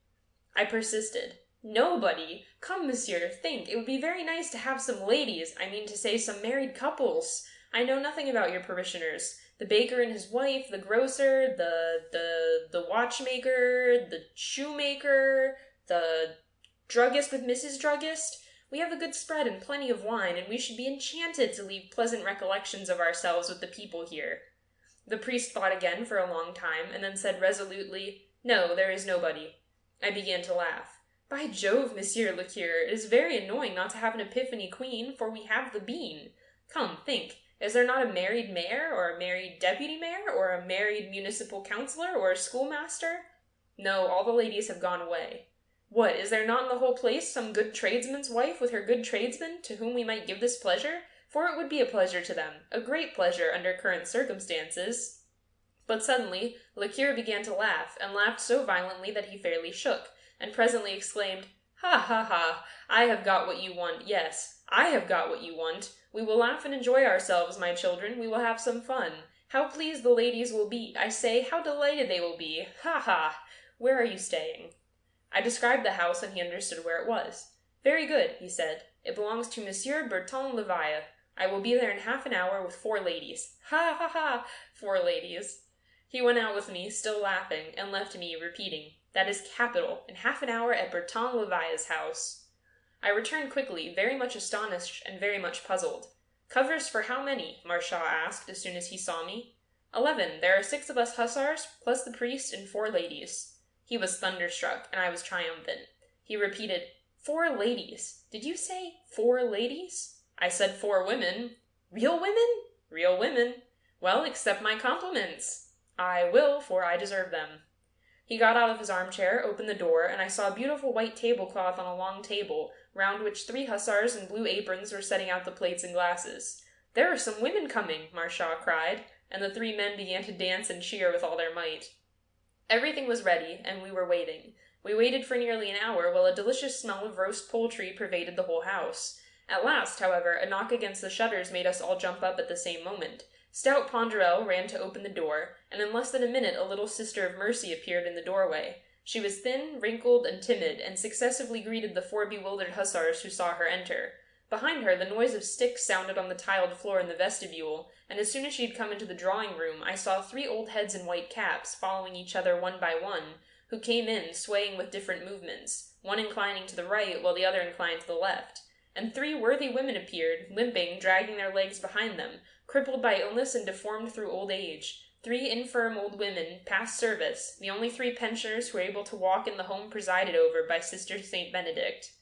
I persisted. "Nobody? Come, monsieur, think. It would be very nice to have some ladies, I mean to say some married couples. I know nothing about your parishioners. The baker and his wife, the grocer, the watchmaker, the shoemaker, the druggist with Mrs. Druggist. We have a good spread and plenty of wine, and we should be enchanted to leave pleasant recollections of ourselves with the people here." The priest thought again for a long time, and then said resolutely, "No, there is nobody." I began to laugh. "By Jove, Monsieur le Cure, it is very annoying not to have an Epiphany queen, for we have the bean. Come, think. Is there not a married mayor, or a married deputy mayor, or a married municipal councillor, or a schoolmaster?" "No, all the ladies have gone away." "What, is there not in the whole place some good tradesman's wife with her good tradesman, to whom we might give this pleasure? For it would be a pleasure to them, a great pleasure under current circumstances." But suddenly le Cure began to laugh, and laughed so violently that he fairly shook, and presently exclaimed, "Ha, ha, ha! I have got what you want, yes, I have got what you want. We will laugh and enjoy ourselves, my children, we will have some fun. How pleased the ladies will be, I say, how delighted they will be, ha, ha! Where are you staying?" I described the house, and he understood where it was. "Very good," he said. "It belongs to Monsieur Bertrand Levaille. I will be there in half an hour with 4 ladies. Ha, ha, ha! 4 ladies." He went out with me, still laughing, and left me repeating, "That is capital, in half an hour at Bertrand Levaille's house." I returned quickly, very much astonished and very much puzzled. "Covers for how many?" Marchat asked as soon as he saw me. 11. There are 6 of us hussars, plus the priest and 4 ladies. He was thunderstruck, and I was triumphant. He repeated, 4 ladies. Did you say 4 ladies? I said 4 women. Real women? Real women. Well, accept my compliments. I will, for I deserve them. He got out of his armchair, opened the door, and I saw a beautiful white tablecloth on a long table, round which 3 hussars in blue aprons were setting out the plates and glasses. "There are some women coming," Marchat cried, and the 3 men began to dance and cheer with all their might. Everything was ready, and we were waiting. We waited for nearly an hour, while a delicious smell of roast poultry pervaded the whole house. At last, however, a knock against the shutters made us all jump up at the same moment. Stout Ponderel ran to open the door, and in less than a minute a little sister of mercy appeared in the doorway. She was thin, wrinkled, and timid, and successively greeted the 4 bewildered hussars who saw her enter. Behind her, the noise of sticks sounded on the tiled floor in the vestibule, and as soon as she had come into the drawing-room, I saw 3 old heads in white caps, following each other one by one, who came in, swaying with different movements. one inclining to the right while the other inclined to the left, and 3 worthy women appeared, limping, dragging their legs behind them, crippled by illness and deformed through old age. 3 infirm old women, past service, the only 3 pensioners who were able to walk in the home presided over by Sister St. Benedict.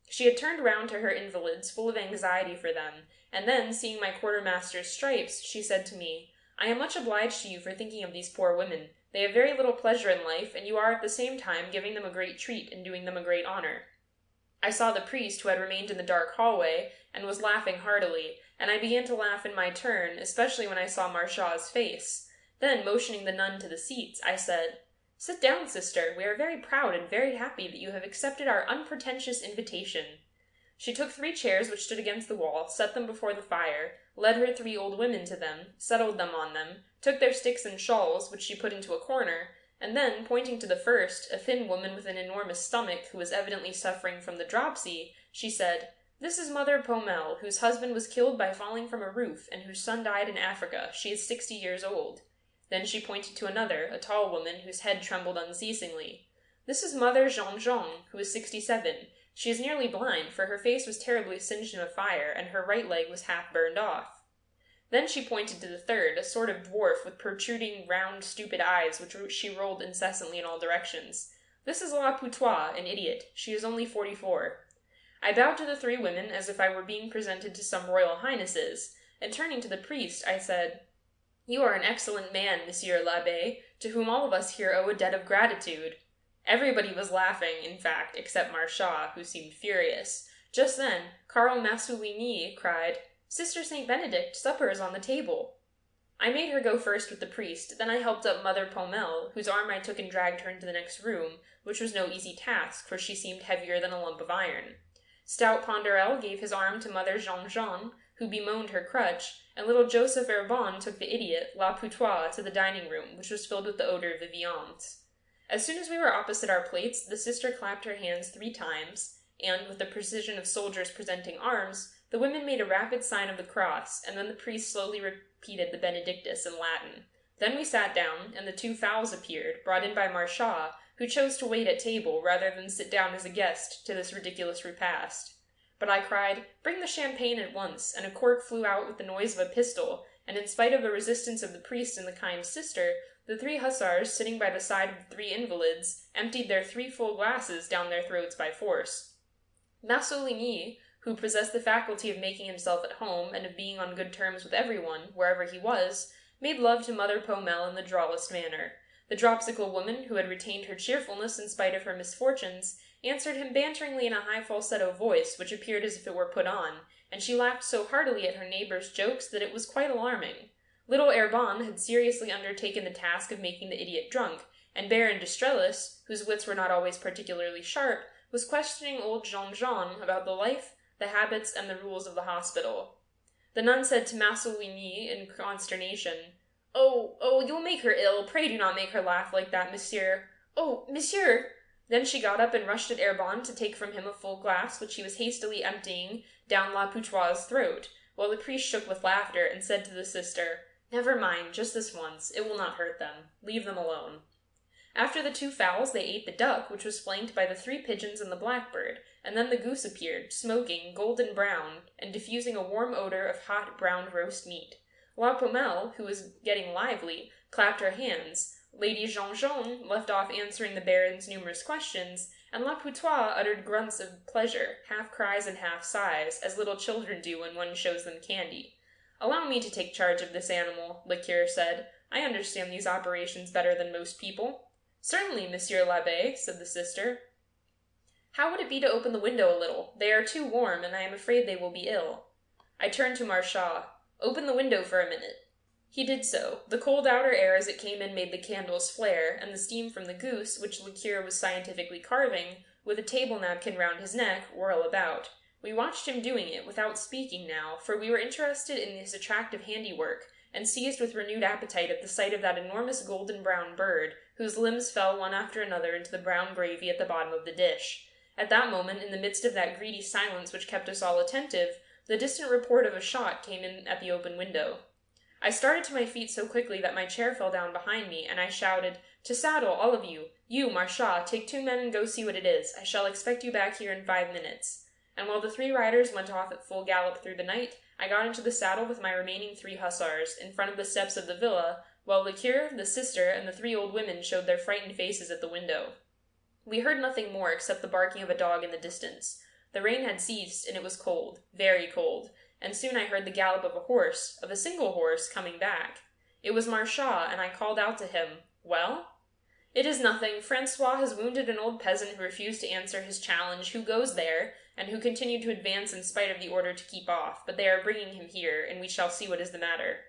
She had turned round to her invalids, full of anxiety for them, and then, seeing my quartermaster's stripes, she said to me, "I am much obliged to you for thinking of these poor women. They have very little pleasure in life, and you are at the same time giving them a great treat and doing them a great honor." I saw the priest, who had remained in the dark hallway, and was laughing heartily, and I began to laugh in my turn, especially when I saw Marchas's face. Then, motioning the nun to the seats, I said, "Sit down, sister. We are very proud and very happy that you have accepted our unpretentious invitation." She took 3 chairs which stood against the wall, set them before the fire, led her 3 old women to them, settled them on them, took their sticks and shawls, which she put into a corner, and then, pointing to the first, a thin woman with an enormous stomach, who was evidently suffering from the dropsy, she said, "This is Mother Pomel, whose husband was killed by falling from a roof, and whose son died in Africa. She is 60 years old." Then she pointed to another, a tall woman, whose head trembled unceasingly. "This is Mother Jean-Jean, who is 67. She is nearly blind, for her face was terribly singed in a fire, and her right leg was half burned off." Then she pointed to the third, a sort of dwarf with protruding, round, stupid eyes, which she rolled incessantly in all directions. "This is La Putois, an idiot. She is only 44. I bowed to the 3 women as if I were being presented to some royal highnesses, and turning to the priest, I said, "You are an excellent man, Monsieur l'Abbé, to whom all of us here owe a debt of gratitude." Everybody was laughing, in fact, except Marchas, who seemed furious. Just then, Carl Massouligny cried, "Sister St. Benedict, supper is on the table." I made her go first with the priest, then I helped up Mother Pomel, whose arm I took and dragged her into the next room, which was no easy task, for she seemed heavier than a lump of iron. Stout Ponderel gave his arm to Mother Jean-Jean, who bemoaned her crutch, and little Joseph Herbon took the idiot, La Putois, to the dining room, which was filled with the odor of the viands. As soon as we were opposite our plates, the sister clapped her hands 3 times, and, with the precision of soldiers presenting arms, the women made a rapid sign of the cross, and then the priest slowly repeated the Benedictus in Latin. Then we sat down, and the 2 fowls appeared, brought in by Marchas, who chose to wait at table rather than sit down as a guest to this ridiculous repast. But I cried, "Bring the champagne at once," and a cork flew out with the noise of a pistol, and in spite of the resistance of the priest and the kind sister, the 3 hussars, sitting by the side of the 3 invalids, emptied their 3 full glasses down their throats by force. Massouligny, who possessed the faculty of making himself at home and of being on good terms with everyone, wherever he was, made love to Mother Pomel in the drollest manner. The dropsical woman, who had retained her cheerfulness in spite of her misfortunes, answered him banteringly in a high falsetto voice, which appeared as if it were put on, and she laughed so heartily at her neighbor's jokes that it was quite alarming. Little Herbon had seriously undertaken the task of making the idiot drunk, and Baron d'Estrellis, whose wits were not always particularly sharp, was questioning old Jean-Jean about the life, the habits, and the rules of the hospital. The nun said to Massouligny in consternation, Oh, you'll make her ill. Pray do not make her laugh like that, monsieur. Oh, monsieur!" Then she got up and rushed at Herbon to take from him a full glass, which he was hastily emptying down La Putois' throat, while the priest shook with laughter and said to the sister, "Never mind, just this once. It will not hurt them. Leave them alone." After the 2 fowls, they ate the duck, which was flanked by the 3 pigeons and the blackbird, and then the goose appeared, smoking, golden brown, and diffusing a warm odor of hot, browned roast meat. La Pomel, who was getting lively, clapped her hands, Lady Jean-Jean left off answering the Baron's numerous questions, and La Putois uttered grunts of pleasure, half cries and half sighs, as little children do when one shows them candy. "Allow me to take charge of this animal," the cure said. "I understand these operations better than most people." "Certainly, Monsieur l'Abbé," said the sister. "How would it be to open the window a little? They are too warm, and I am afraid they will be ill." I turned to Marchas. "Open the window for a minute." He did so. The cold outer air as it came in made the candles flare, and the steam from the goose, which le cure was scientifically carving, with a table napkin round his neck, whirl about. We watched him doing it, without speaking now, for we were interested in his attractive handiwork, and seized with renewed appetite at the sight of that enormous golden-brown bird, whose limbs fell one after another into the brown gravy at the bottom of the dish. At that moment, in the midst of that greedy silence which kept us all attentive, the distant report of a shot came in at the open window. I started to my feet so quickly that my chair fell down behind me, and I shouted, "To saddle, all of you! You, Marchas, take 2 men and go see what it is. I shall expect you back here in 5 minutes." And while the 3 riders went off at full gallop through the night, I got into the saddle with my remaining 3 hussars, in front of the steps of the villa, while the cure, the sister, and the 3 old women showed their frightened faces at the window. We heard nothing more except the barking of a dog in the distance. The rain had ceased, and it was cold, very cold, and soon I heard the gallop of a horse, of a single horse, coming back. It was Marchas, and I called out to him, "Well?" "It is nothing. Francois has wounded an old peasant who refused to answer his challenge, who goes there, and who continued to advance in spite of the order to keep off, but they are bringing him here, and we shall see what is the matter."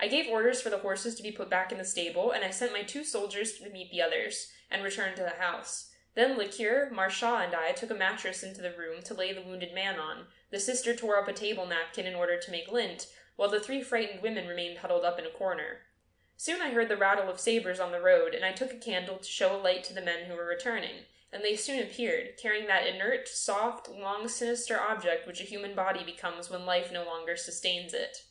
I gave orders for the horses to be put back in the stable, and I sent my 2 soldiers to meet the others, and returned to the house. Then le cure, Marchas, and I took a mattress into the room to lay the wounded man on. The sister tore up a table napkin in order to make lint, while the 3 frightened women remained huddled up in a corner. Soon I heard the rattle of sabers on the road, and I took a candle to show a light to the men who were returning, and they soon appeared, carrying that inert, soft, long, sinister object which a human body becomes when life no longer sustains it.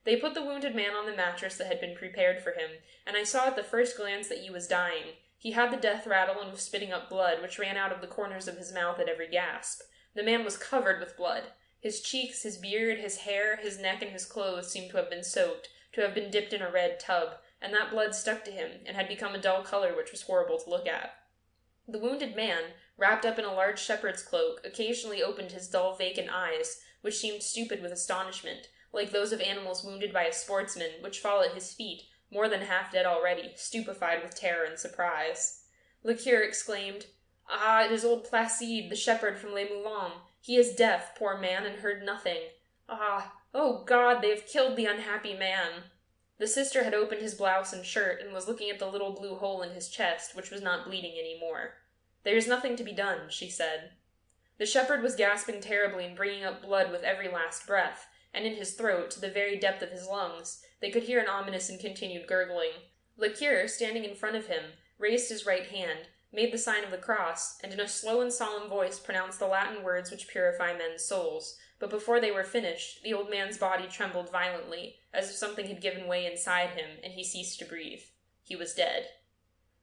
They put the wounded man on the mattress that had been prepared for him, and I saw at the first glance that he was dying. He had the death rattle and was spitting up blood, which ran out of the corners of his mouth at every gasp. The man was covered with blood. His cheeks, his beard, his hair, his neck, and his clothes seemed to have been soaked, to have been dipped in a red tub, and that blood stuck to him, and had become a dull color which was horrible to look at. The wounded man, wrapped up in a large shepherd's cloak, occasionally opened his dull, vacant eyes, which seemed stupid with astonishment, like those of animals wounded by a sportsman, which fall at his feet, more than half dead already, stupefied with terror and surprise. Le cure exclaimed, "Ah, it is old Placide, the shepherd from Les Moulins. He is deaf, poor man, and heard nothing. Ah, oh God, they have killed the unhappy man." The sister had opened his blouse and shirt, and was looking at the little blue hole in his chest, which was not bleeding any more. "There is nothing to be done," she said. The shepherd was gasping terribly and bringing up blood with every last breath, and in his throat, to the very depth of his lungs, they could hear an ominous and continued gurgling. Le cure, standing in front of him, raised his right hand, made the sign of the cross, and in a slow and solemn voice pronounced the Latin words which purify men's souls, but before they were finished, the old man's body trembled violently, as if something had given way inside him, and he ceased to breathe. He was dead.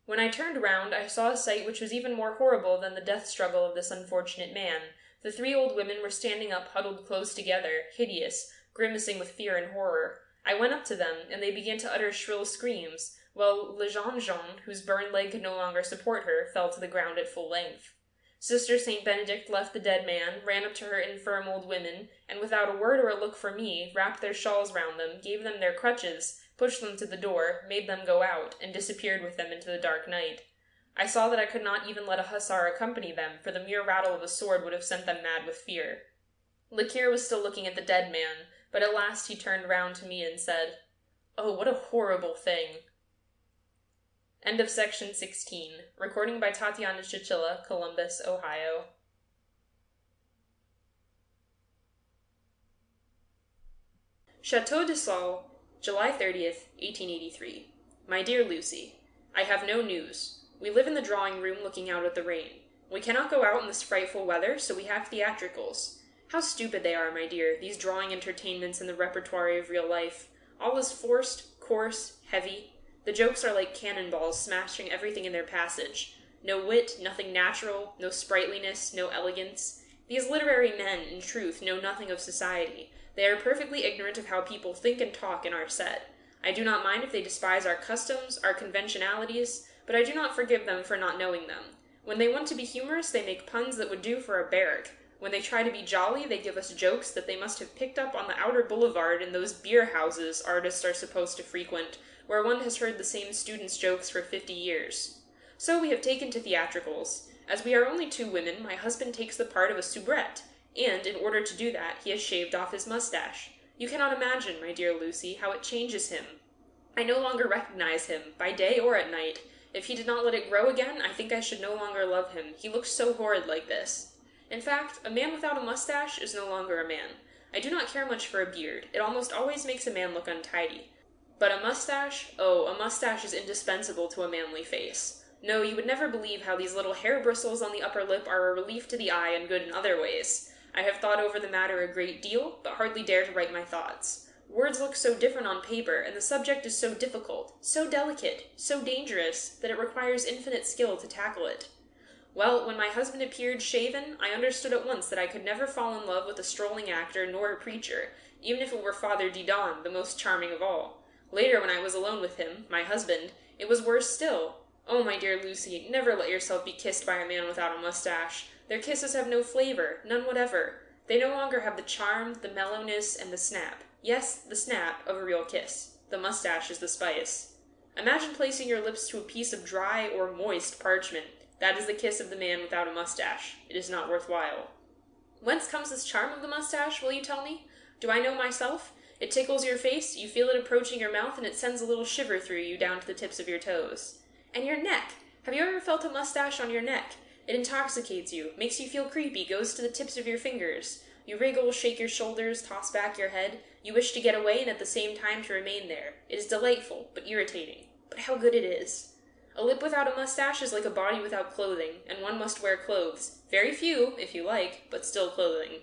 When I turned round, I saw a sight which was even more horrible than the death struggle of this unfortunate man. The 3 old women were standing up huddled close together, hideous, grimacing with fear and horror. I went up to them, and they began to utter shrill screams, while Le Jean, whose burned leg could no longer support her, fell to the ground at full length. Sister St. Benedict left the dead man, ran up to her infirm old women, and without a word or a look for me, wrapped their shawls round them, gave them their crutches, pushed them to the door, made them go out, and disappeared with them into the dark night. I saw that I could not even let a hussar accompany them, for the mere rattle of a sword would have sent them mad with fear. Le cure was still looking at the dead man, but at last he turned round to me and said, "Oh, what a horrible thing." End of section 16. Recording by Tatiana Chichilla, Columbus, Ohio. Chateau de Saules, July 30th, 1883. My dear Lucy, I have no news. We live in the drawing room looking out at the rain. We cannot go out in this frightful weather, so we have theatricals. How stupid they are, my dear, these drawing entertainments in the repertoire of real life. All is forced, coarse, heavy. The jokes are like cannonballs smashing everything in their passage. No wit, nothing natural, no sprightliness, no elegance. These literary men, in truth, know nothing of society. They are perfectly ignorant of how people think and talk in our set. I do not mind if they despise our customs, our conventionalities, but I do not forgive them for not knowing them. When they want to be humorous, they make puns that would do for a barrack. When they try to be jolly, they give us jokes that they must have picked up on the outer boulevard in those beer houses artists are supposed to frequent, where one has heard the same student's jokes for 50 years. So we have taken to theatricals. As we are only 2 women, my husband takes the part of a soubrette, and, in order to do that, he has shaved off his mustache. You cannot imagine, my dear Lucy, how it changes him. I no longer recognize him, by day or at night. If he did not let it grow again, I think I should no longer love him. He looks so horrid like this. In fact, a man without a mustache is no longer a man. I do not care much for a beard. It almost always makes a man look untidy. But a mustache? Oh, a mustache is indispensable to a manly face. No, you would never believe how these little hair bristles on the upper lip are a relief to the eye and good in other ways. I have thought over the matter a great deal, but hardly dare to write my thoughts. Words look so different on paper, and the subject is so difficult, so delicate, so dangerous, that it requires infinite skill to tackle it. Well, when my husband appeared shaven, I understood at once that I could never fall in love with a strolling actor nor a preacher, even if it were Father Didon, the most charming of all. Later, when I was alone with him, my husband, it was worse still. Oh, my dear Lucy, never let yourself be kissed by a man without a mustache. Their kisses have no flavor, none whatever. They no longer have the charm, the mellowness, and the snap. Yes, the snap of a real kiss. The mustache is the spice. Imagine placing your lips to a piece of dry or moist parchment. That is the kiss of the man without a mustache. It is not worthwhile. Whence comes this charm of the mustache, will you tell me? Do I know myself? It tickles your face, you feel it approaching your mouth, and it sends a little shiver through you down to the tips of your toes. And your neck! Have you ever felt a mustache on your neck? It intoxicates you, makes you feel creepy, goes to the tips of your fingers. You wriggle, shake your shoulders, toss back your head. You wish to get away and at the same time to remain there. It is delightful, but irritating. But how good it is! A lip without a mustache is like a body without clothing, and one must wear clothes. Very few, if you like, but still clothing.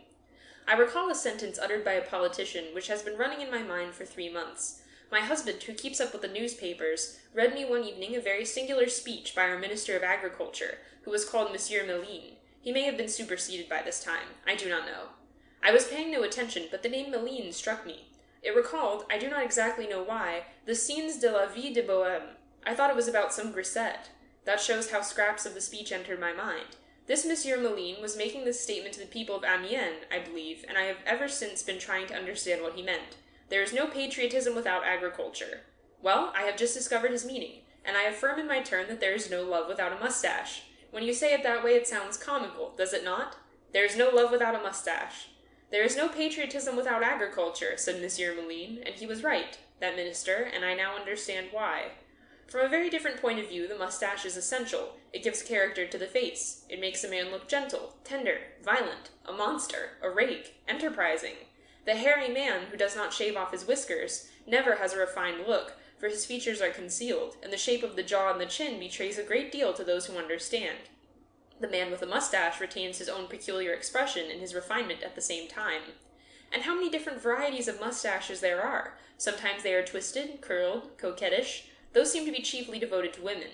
I recall a sentence uttered by a politician which has been running in my mind for 3 months. My husband, who keeps up with the newspapers, read me one evening a very singular speech by our Minister of Agriculture, who was called Monsieur Meline. He may have been superseded by this time. I do not know. I was paying no attention, but the name Meline struck me. It recalled, I do not exactly know why, the scenes de la vie de Bohème. I thought it was about some grisette. That shows how scraps of the speech entered my mind. This Monsieur Meline was making this statement to the people of Amiens, I believe, and I have ever since been trying to understand what he meant. There is no patriotism without agriculture. Well, I have just discovered his meaning, and I affirm in my turn that there is no love without a mustache. When you say it that way, it sounds comical, does it not? There is no love without a mustache. There is no patriotism without agriculture, said Monsieur Meline, and he was right, that minister, and I now understand why. From a very different point of view, the mustache is essential. It gives character to the face. It makes a man look gentle, tender, violent, a monster, a rake, enterprising. The hairy man, who does not shave off his whiskers, never has a refined look, for his features are concealed, and the shape of the jaw and the chin betrays a great deal to those who understand. The man with a mustache retains his own peculiar expression and his refinement at the same time. And how many different varieties of mustaches there are! Sometimes they are twisted, curled, coquettish. Those seem to be chiefly devoted to women.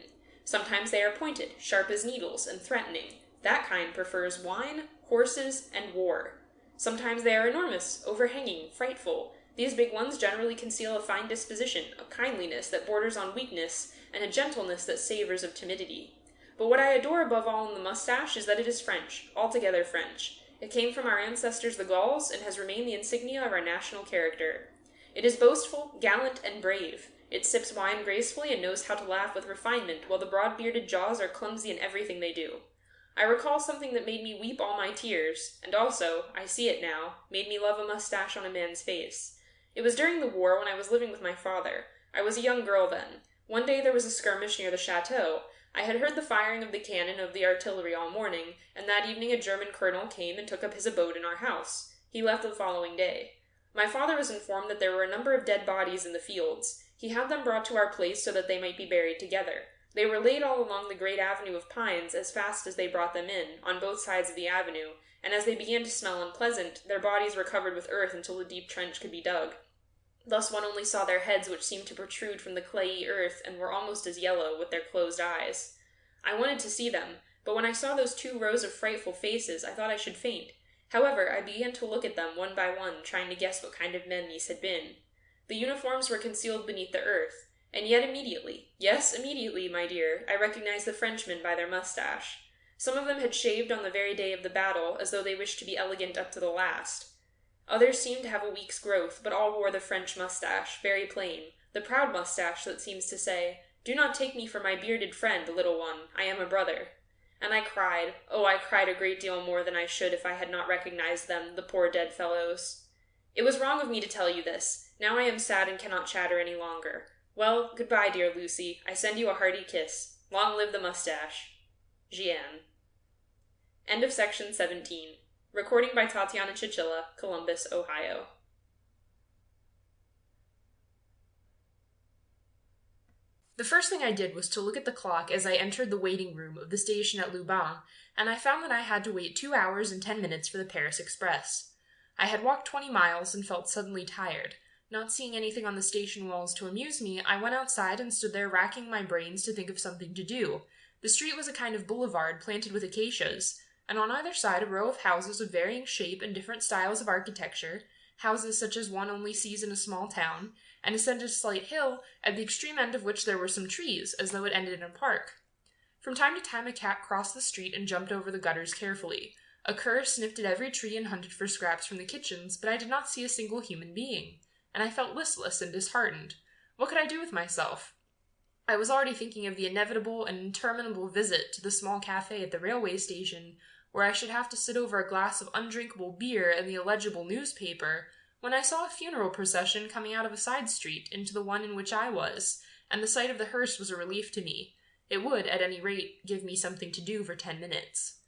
Sometimes they are pointed, sharp as needles, and threatening. That kind prefers wine, horses, and war. Sometimes they are enormous, overhanging, frightful. These big ones generally conceal a fine disposition, a kindliness that borders on weakness, and a gentleness that savors of timidity. But what I adore above all in the mustache is that it is French, altogether French. It came from our ancestors the Gauls, and has remained the insignia of our national character. It is boastful, gallant, and brave. It sips wine gracefully and knows how to laugh with refinement, while the broad-bearded jaws are clumsy in everything they do. I recall something that made me weep all my tears, and also, I see it now, made me love a mustache on a man's face. It was during the war when I was living with my father. I was a young girl then. One day there was a skirmish near the chateau. I had heard the firing of the cannon of the artillery all morning, and that evening a German colonel came and took up his abode in our house. He left the following day. My father was informed that there were a number of dead bodies in the fields. He had them brought to our place so that they might be buried together. They were laid all along the great avenue of pines as fast as they brought them in, on both sides of the avenue, and as they began to smell unpleasant, their bodies were covered with earth until a deep trench could be dug. Thus one only saw their heads, which seemed to protrude from the clayey earth and were almost as yellow with their closed eyes. I wanted to see them, but when I saw those 2 rows of frightful faces, I thought I should faint. However, I began to look at them one by one, trying to guess what kind of men these had been. The uniforms were concealed beneath the earth, and yet immediately, yes, immediately, my dear, I recognized the Frenchmen by their mustache. Some of them had shaved on the very day of the battle, as though they wished to be elegant up to the last. Others seemed to have a week's growth, but all wore the French mustache, very plain, the proud mustache that seems to say, "Do not take me for my bearded friend, little one, I am a brother." And I cried. Oh, I cried a great deal more than I should if I had not recognized them, the poor dead fellows. It was wrong of me to tell you this. Now I am sad and cannot chatter any longer. Well, goodbye, dear Lucy. I send you a hearty kiss. Long live the mustache. Jeanne. End of section 17. Recording by Tatiana Chichilla, Columbus, Ohio. The first thing I did was to look at the clock as I entered the waiting room of the station at Loubain, and I found that I had to wait 2 hours and 10 minutes for the Paris express. I had walked 20 miles and felt suddenly tired. Not seeing anything on the station walls to amuse me, I went outside and stood there racking my brains to think of something to do. The street was a kind of boulevard planted with acacias, and on either side a row of houses of varying shape and different styles of architecture, houses such as one only sees in a small town, and ascended a slight hill, at the extreme end of which there were some trees, as though it ended in a park. From time to time a cat crossed the street and jumped over the gutters carefully. A cur sniffed at every tree and hunted for scraps from the kitchens, but I did not see a single human being, and I felt listless and disheartened. What could I do with myself? I was already thinking of the inevitable and interminable visit to the small cafe at the railway station, where I should have to sit over a glass of undrinkable beer and the illegible newspaper, when I saw a funeral procession coming out of a side street into the one in which I was, and the sight of the hearse was a relief to me. It would, at any rate, give me something to do for 10 minutes.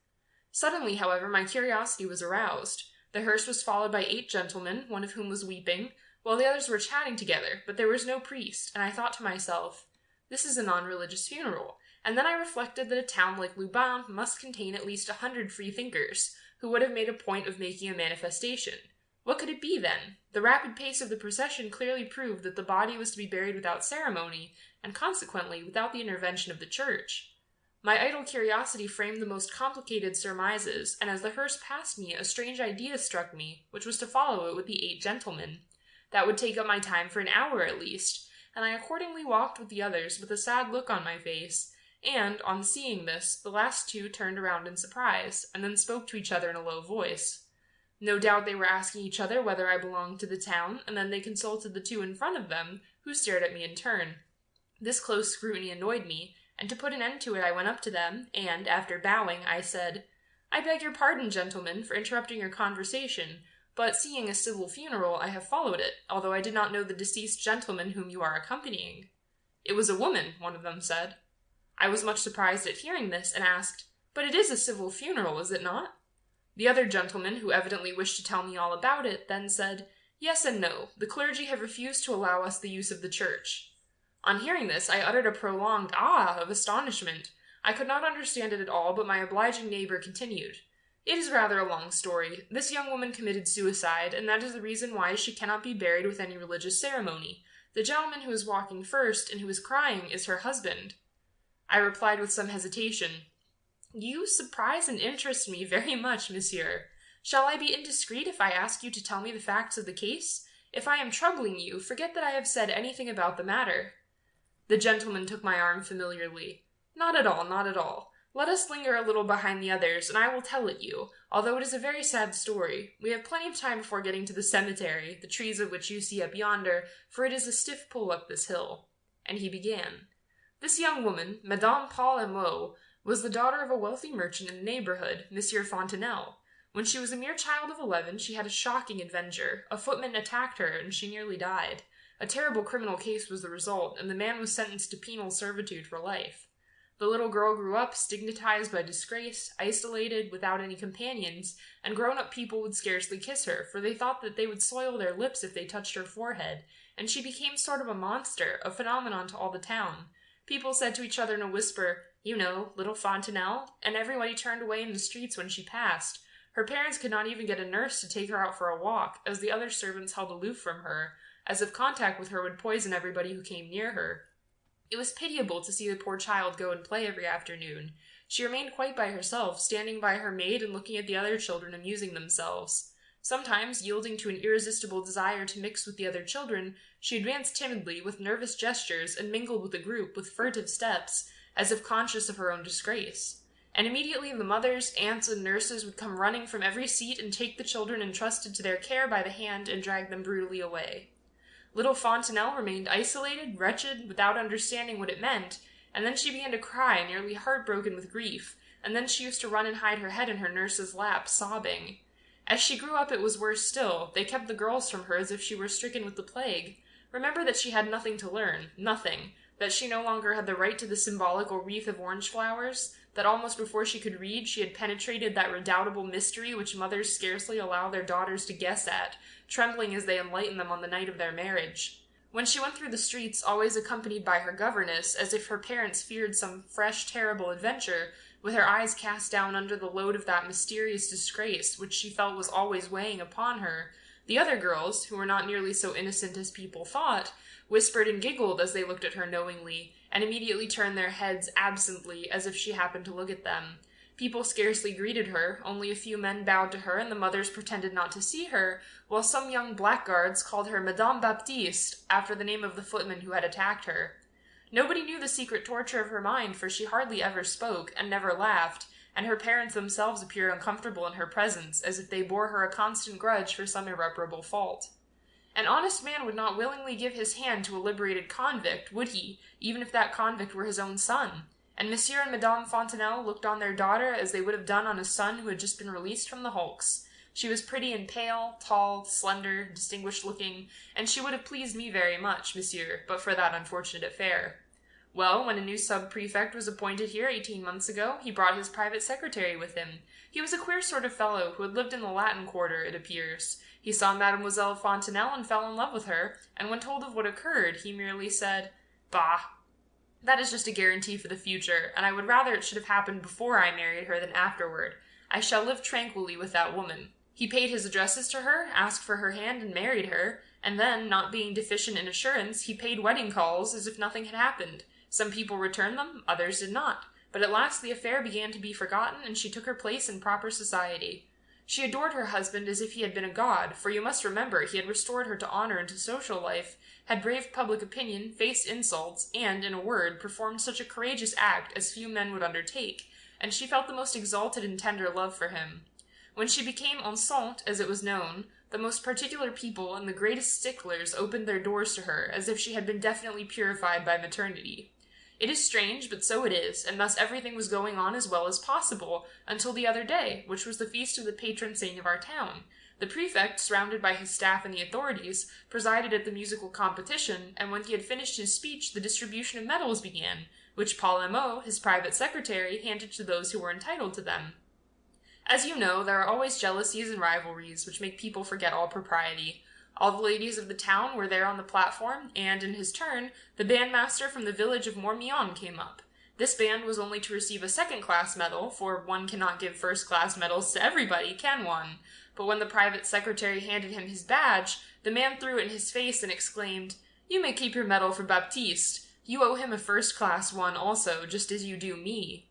Suddenly, however, my curiosity was aroused. The hearse was followed by 8 gentlemen, one of whom was weeping, while the others were chatting together, but there was no priest, and I thought to myself, this is a non-religious funeral. And then I reflected that a town like Loubain must contain at least 100 free-thinkers, who would have made a point of making a manifestation. What could it be, then? The rapid pace of the procession clearly proved that the body was to be buried without ceremony, and consequently without the intervention of the church. My idle curiosity framed the most complicated surmises, and as the hearse passed me, a strange idea struck me, which was to follow it with the 8 gentlemen. That would take up my time for an hour at least, and I accordingly walked with the others with a sad look on my face, and, on seeing this, the last 2 turned around in surprise, and then spoke to each other in a low voice. No doubt they were asking each other whether I belonged to the town, and then they consulted the 2 in front of them, who stared at me in turn. This close scrutiny annoyed me, and to put an end to it I went up to them, and, after bowing, I said, "I beg your pardon, gentlemen, for interrupting your conversation, but seeing a civil funeral, I have followed it, although I did not know the deceased gentleman whom you are accompanying." "It was a woman," one of them said. I was much surprised at hearing this, and asked, "But it is a civil funeral, is it not?" The other gentleman, who evidently wished to tell me all about it, then said, "Yes and no. The clergy have refused to allow us the use of the church." On hearing this, I uttered a prolonged "ah" of astonishment. I could not understand it at all, but my obliging neighbor continued, "It is rather a long story. This young woman committed suicide, and that is the reason why she cannot be buried with any religious ceremony. The gentleman who is walking first, and who is crying, is her husband." I replied with some hesitation, "You surprise and interest me very much, monsieur. Shall I be indiscreet if I ask you to tell me the facts of the case? If I am troubling you, forget that I have said anything about the matter." The gentleman took my arm familiarly. "Not at all, not at all. Let us linger a little behind the others, and I will tell it you, although it is a very sad story. We have plenty of time before getting to the cemetery, the trees of which you see up yonder, for it is a stiff pull up this hill." And he began. This young woman, Madame Paul and Maup, was the daughter of a wealthy merchant in the neighborhood, Monsieur Fontenelle. When she was a mere child of 11, she had a shocking adventure. A footman attacked her, and she nearly died. A terrible criminal case was the result, and the man was sentenced to penal servitude for life. The little girl grew up, stigmatized by disgrace, isolated, without any companions, and grown-up people would scarcely kiss her, for they thought that they would soil their lips if they touched her forehead, and she became sort of a monster, a phenomenon to all the town. People said to each other in a whisper, "You know, little Fontenelle," and everybody turned away in the streets when she passed. Her parents could not even get a nurse to take her out for a walk, as the other servants held aloof from her, as if contact with her would poison everybody who came near her. It was pitiable to see the poor child go and play every afternoon. She remained quite by herself, standing by her maid and looking at the other children amusing themselves. Sometimes, yielding to an irresistible desire to mix with the other children, she advanced timidly, with nervous gestures, and mingled with the group with furtive steps, as if conscious of her own disgrace. And immediately the mothers, aunts, and nurses would come running from every seat and take the children entrusted to their care by the hand and drag them brutally away. Little Fontenelle remained isolated, wretched, without understanding what it meant, and then she began to cry, nearly heartbroken with grief, and then she used to run and hide her head in her nurse's lap, sobbing. As she grew up, it was worse still. They kept the girls from her as if she were stricken with the plague. Remember that she had nothing to learn, nothing, that she no longer had the right to the symbolical wreath of orange flowers, that almost before she could read, she had penetrated that redoubtable mystery which mothers scarcely allow their daughters to guess at, trembling as they enlighten them on the night of their marriage. When she went through the streets, always accompanied by her governess, as if her parents feared some fresh, terrible adventure, with her eyes cast down under the load of that mysterious disgrace which she felt was always weighing upon her, The other girls, who were not nearly so innocent as people thought, whispered and giggled as they looked at her knowingly, and immediately turned their heads absently as if she happened to look at them. People scarcely greeted her, only a few men bowed to her, and the mothers pretended not to see her, while some young blackguards called her Madame Baptiste, after the name of the footman who had attacked her. Nobody knew the secret torture of her mind, for she hardly ever spoke, and never laughed, and her parents themselves appeared uncomfortable in her presence, as if they bore her a constant grudge for some irreparable fault. An honest man would not willingly give his hand to a liberated convict, would he, even if that convict were his own son? And Monsieur and Madame Fontenelle looked on their daughter as they would have done on a son who had just been released from the hulks. She was pretty and pale, tall, slender, distinguished-looking, and she would have pleased me very much, monsieur, but for that unfortunate affair. Well, when a new sub-prefect was appointed here 18 months ago, he brought his private secretary with him. He was a queer sort of fellow who had lived in the Latin Quarter, it appears. He saw Mademoiselle Fontenelle and fell in love with her, and when told of what occurred, he merely said, "Bah! That is just a guarantee for the future, and I would rather it should have happened before I married her than afterward. I shall live tranquilly with that woman." He paid his addresses to her, asked for her hand, and married her, and then, not being deficient in assurance, he paid wedding calls as if nothing had happened. Some people returned them, others did not, but at last the affair began to be forgotten, and she took her place in proper society. She adored her husband as if he had been a god, for you must remember he had restored her to honor and to social life, had braved public opinion, faced insults, and, in a word, performed such a courageous act as few men would undertake, and she felt the most exalted and tender love for him. When she became enceinte, as it was known, the most particular people and the greatest sticklers opened their doors to her, as if she had been definitely purified by maternity. It is strange, but so it is, and thus everything was going on as well as possible, until the other day, which was the feast of the patron saint of our town. The prefect, surrounded by his staff and the authorities, presided at the musical competition, and when he had finished his speech, the distribution of medals began, which Paul Maup, his private secretary, handed to those who were entitled to them. As you know, there are always jealousies and rivalries, which make people forget all propriety. All the ladies of the town were there on the platform, and, in his turn, the bandmaster from the village of Mormillon came up. This band was only to receive a second-class medal, for one cannot give first-class medals to everybody, can one? But when the private secretary handed him his badge, the man threw it in his face and exclaimed, "You may keep your medal for Baptiste. You owe him a first-class one also, just as you do me."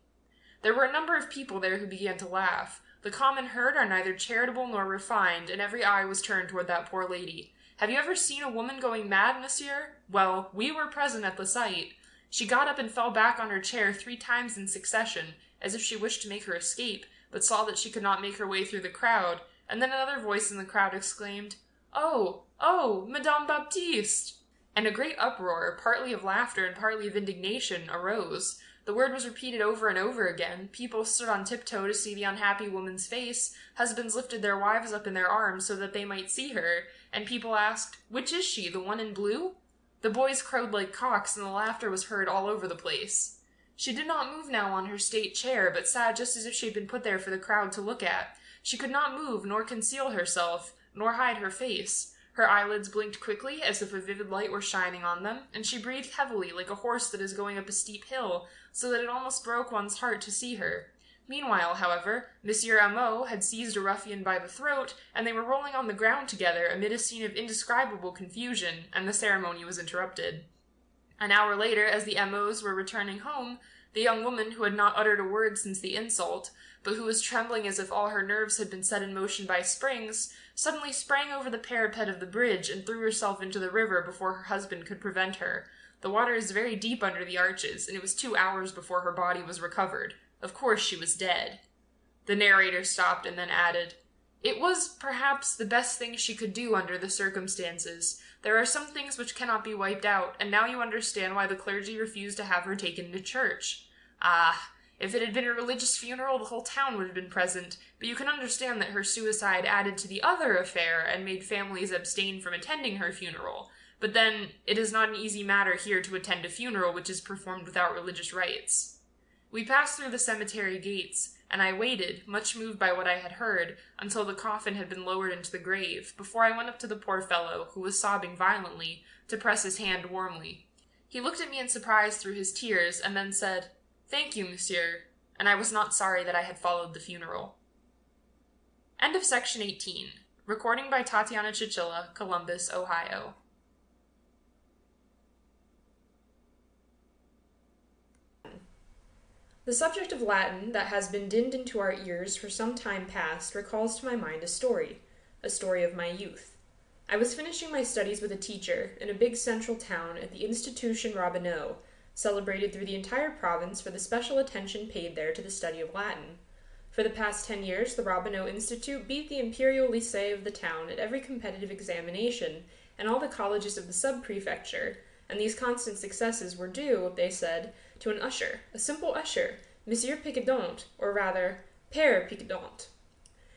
There were a number of people there who began to laugh. The common herd are neither charitable nor refined, and every eye was turned toward that poor lady. Have you ever seen a woman going mad, monsieur? Well, we were present at the sight. She got up and fell back on her chair 3 times in succession, as if she wished to make her escape, but saw that she could not make her way through the crowd, and then another voice in the crowd exclaimed, "Oh, oh, Madame Baptiste!" And a great uproar, partly of laughter and partly of indignation, arose. The word was repeated over and over again. People stood on tiptoe to see the unhappy woman's face. Husbands lifted their wives up in their arms so that they might see her, and people asked, "Which is she, the one in blue?" The boys crowed like cocks, and the laughter was heard all over the place. She did not move now on her state chair, but sat just as if she had been put there for the crowd to look at. She could not move, nor conceal herself, nor hide her face. Her eyelids blinked quickly, as if a vivid light were shining on them, and she breathed heavily, like a horse that is going up a steep hill, so that it almost broke one's heart to see her. Meanwhile, however, Monsieur Maup had seized a ruffian by the throat, and they were rolling on the ground together amid a scene of indescribable confusion, and the ceremony was interrupted. An hour later, as the Maups were returning home, the young woman, who had not uttered a word since the insult, but who was trembling as if all her nerves had been set in motion by springs, suddenly sprang over the parapet of the bridge and threw herself into the river before her husband could prevent her. The water is very deep under the arches, and it was 2 hours before her body was recovered. Of course she was dead. The narrator stopped and then added, "It was, perhaps, the best thing she could do under the circumstances. There are some things which cannot be wiped out, and now you understand why the clergy refused to have her taken to church. Ah, if it had been a religious funeral, the whole town would have been present, but you can understand that her suicide added to the other affair and made families abstain from attending her funeral. But then, it is not an easy matter here to attend a funeral which is performed without religious rites." We passed through the cemetery gates, and I waited, much moved by what I had heard, until the coffin had been lowered into the grave, before I went up to the poor fellow, who was sobbing violently, to press his hand warmly. He looked at me in surprise through his tears, and then said, "Thank you, monsieur," and I was not sorry that I had followed the funeral. End of section 18. Recording by Tatiana Chichilla, Columbus, Ohio. The subject of Latin that has been dinned into our ears for some time past recalls to my mind a story of my youth. I was finishing my studies with a teacher in a big central town at the Institution Robineau, celebrated through the entire province for the special attention paid there to the study of Latin. For the past 10 years, the Robineau Institute beat the Imperial Lycée of the town at every competitive examination, and all the colleges of the sub-prefecture, and these constant successes were due, they said, to an usher, a simple usher, Monsieur Picadont, or rather, Père Picadont.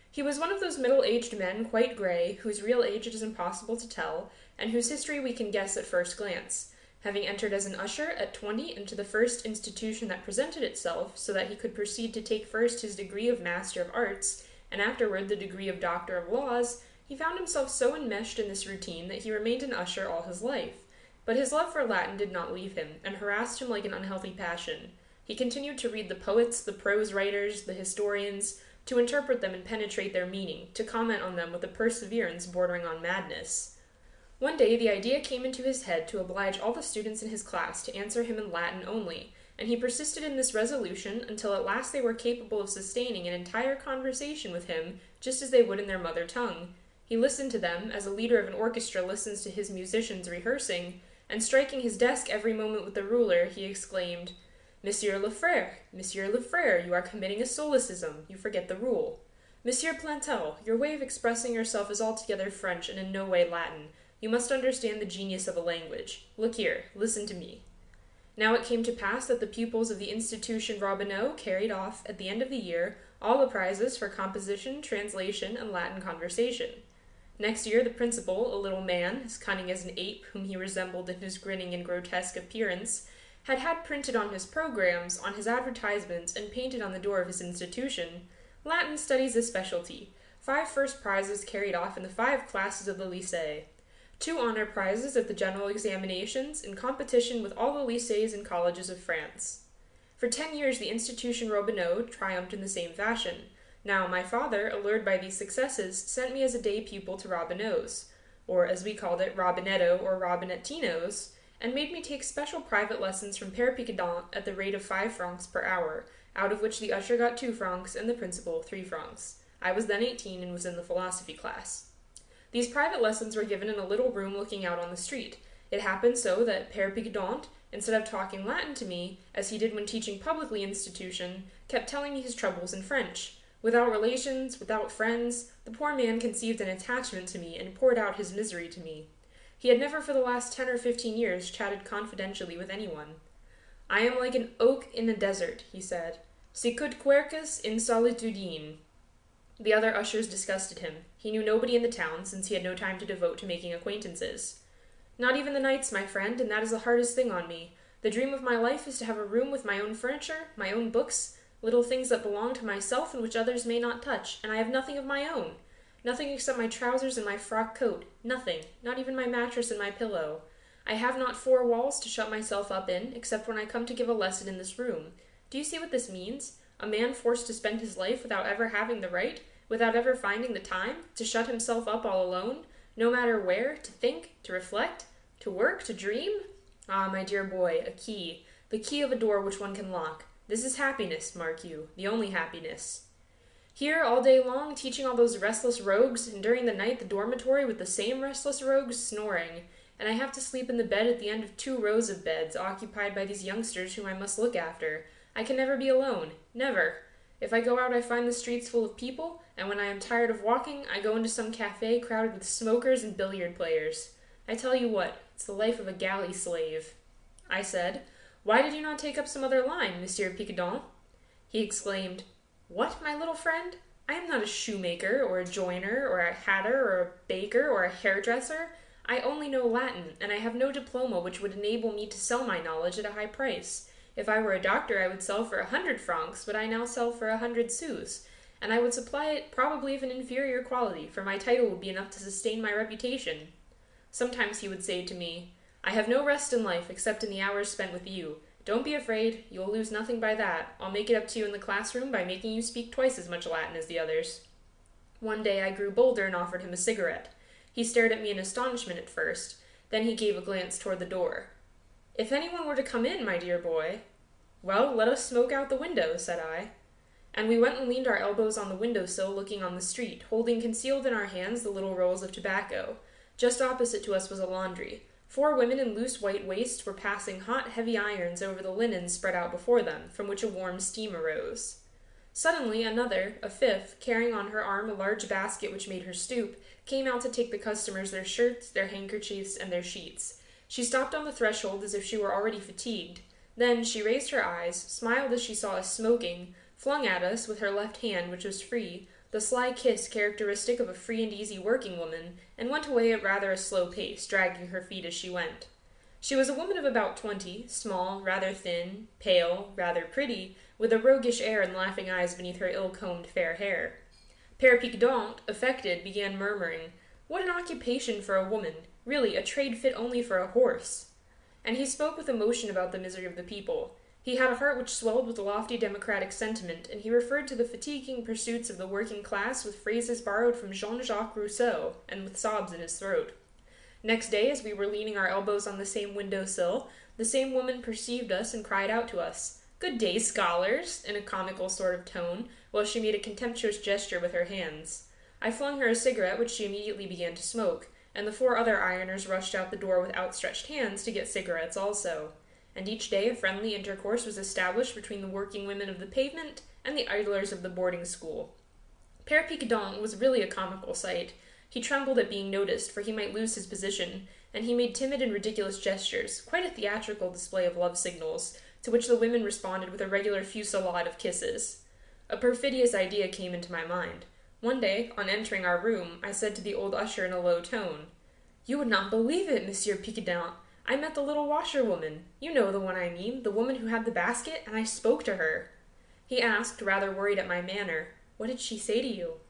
He was one of those middle-aged men, quite grey, whose real age it is impossible to tell, and whose history we can guess at first glance, having entered as an usher at 20 into the first institution that presented itself, so that he could proceed to take first his degree of Master of Arts, and afterward the degree of Doctor of Laws. He found himself so enmeshed in this routine that he remained an usher all his life. But his love for Latin did not leave him, and harassed him like an unhealthy passion. He continued to read the poets, the prose writers, the historians, to interpret them and penetrate their meaning, to comment on them with a perseverance bordering on madness. One day the idea came into his head to oblige all the students in his class to answer him in Latin only, and he persisted in this resolution until at last they were capable of sustaining an entire conversation with him just as they would in their mother tongue. He listened to them, as a leader of an orchestra listens to his musicians rehearsing, and striking his desk every moment with the ruler, he exclaimed, Monsieur Lefrère, you are committing a solecism, you forget the rule. Monsieur Plantel, your way of expressing yourself is altogether French and in no way Latin. You must understand the genius of a language. Look here, listen to me. Now it came to pass that the pupils of the Institution Robineau carried off, at the end of the year, all the prizes for composition, translation, and Latin conversation. Next year the principal, a little man, as cunning as an ape whom he resembled in his grinning and grotesque appearance, had printed on his programs, on his advertisements, and painted on the door of his institution, Latin studies a specialty, 5 first prizes carried off in the 5 classes of the lycée, 2 honor prizes at the general examinations, in competition with all the lycées and colleges of France. For 10 years the Institution Robineau triumphed in the same fashion. Now my father, allured by these successes, sent me as a day pupil to Robineau's, or as we called it, Robinetto or Robinettino's, and made me take special private lessons from Père Picadont at the rate of 5 francs per hour, out of which the usher got 2 francs and the principal 3 francs. I was then 18 and was in the philosophy class. These private lessons were given in a little room looking out on the street. It happened so that Père Picadont, instead of talking Latin to me, as he did when teaching publicly institution, kept telling me his troubles in French. Without relations, without friends, the poor man conceived an attachment to me and poured out his misery to me. He had never for the last 10 or 15 years chatted confidentially with anyone. I am like an oak in a desert, he said. Sicut quercus in solitudine. The other ushers disgusted him. He knew nobody in the town, since he had no time to devote to making acquaintances. Not even the nights, my friend, and that is the hardest thing on me. The dream of my life is to have a room with my own furniture, my own books, little things that belong to myself and which others may not touch, and I have nothing of my own. Nothing except my trousers and my frock coat. Nothing. Not even my mattress and my pillow. I have not 4 walls to shut myself up in, except when I come to give a lesson in this room. Do you see what this means? A man forced to spend his life without ever having the right, without ever finding the time, to shut himself up all alone, no matter where, to think, to reflect, to work, to dream? Ah, my dear boy, a key. The key of a door which one can lock. This is happiness, mark you, the only happiness. Here, all day long, teaching all those restless rogues, and during the night the dormitory with the same restless rogues snoring, and I have to sleep in the bed at the end of 2 rows of beds, occupied by these youngsters whom I must look after. I can never be alone. Never. If I go out I find the streets full of people, and when I am tired of walking, I go into some cafe crowded with smokers and billiard players. I tell you what, it's the life of a galley slave. I said, Why did you not take up some other line, Monsieur Picadont? He exclaimed, What, my little friend? I am not a shoemaker, or a joiner, or a hatter, or a baker, or a hairdresser. I only know Latin, and I have no diploma which would enable me to sell my knowledge at a high price. If I were a doctor, I would sell for 100 francs, but I now sell for 100 sous, and I would supply it probably of an inferior quality, for my title would be enough to sustain my reputation. Sometimes he would say to me, I have no rest in life except in the hours spent with you. Don't be afraid, you will lose nothing by that. I'll make it up to you in the classroom by making you speak twice as much Latin as the others. One day I grew bolder and offered him a cigarette. He stared at me in astonishment at first, then he gave a glance toward the door. "If anyone were to come in, my dear boy." "Well, let us smoke out the window," said I. And we went and leaned our elbows on the window-sill looking on the street, holding concealed in our hands the little rolls of tobacco. Just opposite to us was a laundry. 4 women in loose white waists were passing hot, heavy irons over the linen spread out before them, from which a warm steam arose. Suddenly another, a 5th, carrying on her arm a large basket which made her stoop, came out to take the customers their shirts, their handkerchiefs, and their sheets. She stopped on the threshold as if she were already fatigued. Then she raised her eyes, smiled as she saw us smoking, flung at us, with her left hand, which was free, the sly kiss characteristic of a free and easy working woman, and went away at rather a slow pace, dragging her feet as she went. She was a woman of about 20, small, rather thin, pale, rather pretty, with a roguish air and laughing eyes beneath her ill-combed fair hair. Père Picquedont, affected, began murmuring, "What an occupation for a woman! Really, a trade fit only for a horse." And he spoke with emotion about the misery of the people. He had a heart which swelled with lofty democratic sentiment, and he referred to the fatiguing pursuits of the working class with phrases borrowed from Jean-Jacques Rousseau, and with sobs in his throat. Next day, as we were leaning our elbows on the same window-sill, the same woman perceived us and cried out to us, "Good day, scholars," in a comical sort of tone, while she made a contemptuous gesture with her hands. I flung her a cigarette, which she immediately began to smoke, and the 4 other ironers rushed out the door with outstretched hands to get cigarettes also. And each day a friendly intercourse was established between the working women of the pavement and the idlers of the boarding school. Père Picquedont was really a comical sight. He trembled at being noticed, for he might lose his position, and he made timid and ridiculous gestures, quite a theatrical display of love signals, to which the women responded with a regular fusillade of kisses. A perfidious idea came into my mind. One day, on entering our room, I said to the old usher in a low tone, "You would not believe it, Monsieur Picquedont. I met the little washerwoman. You know the one I mean, the woman who had the basket, and I spoke to her." He asked, rather worried at my manner, "What did she say to you?"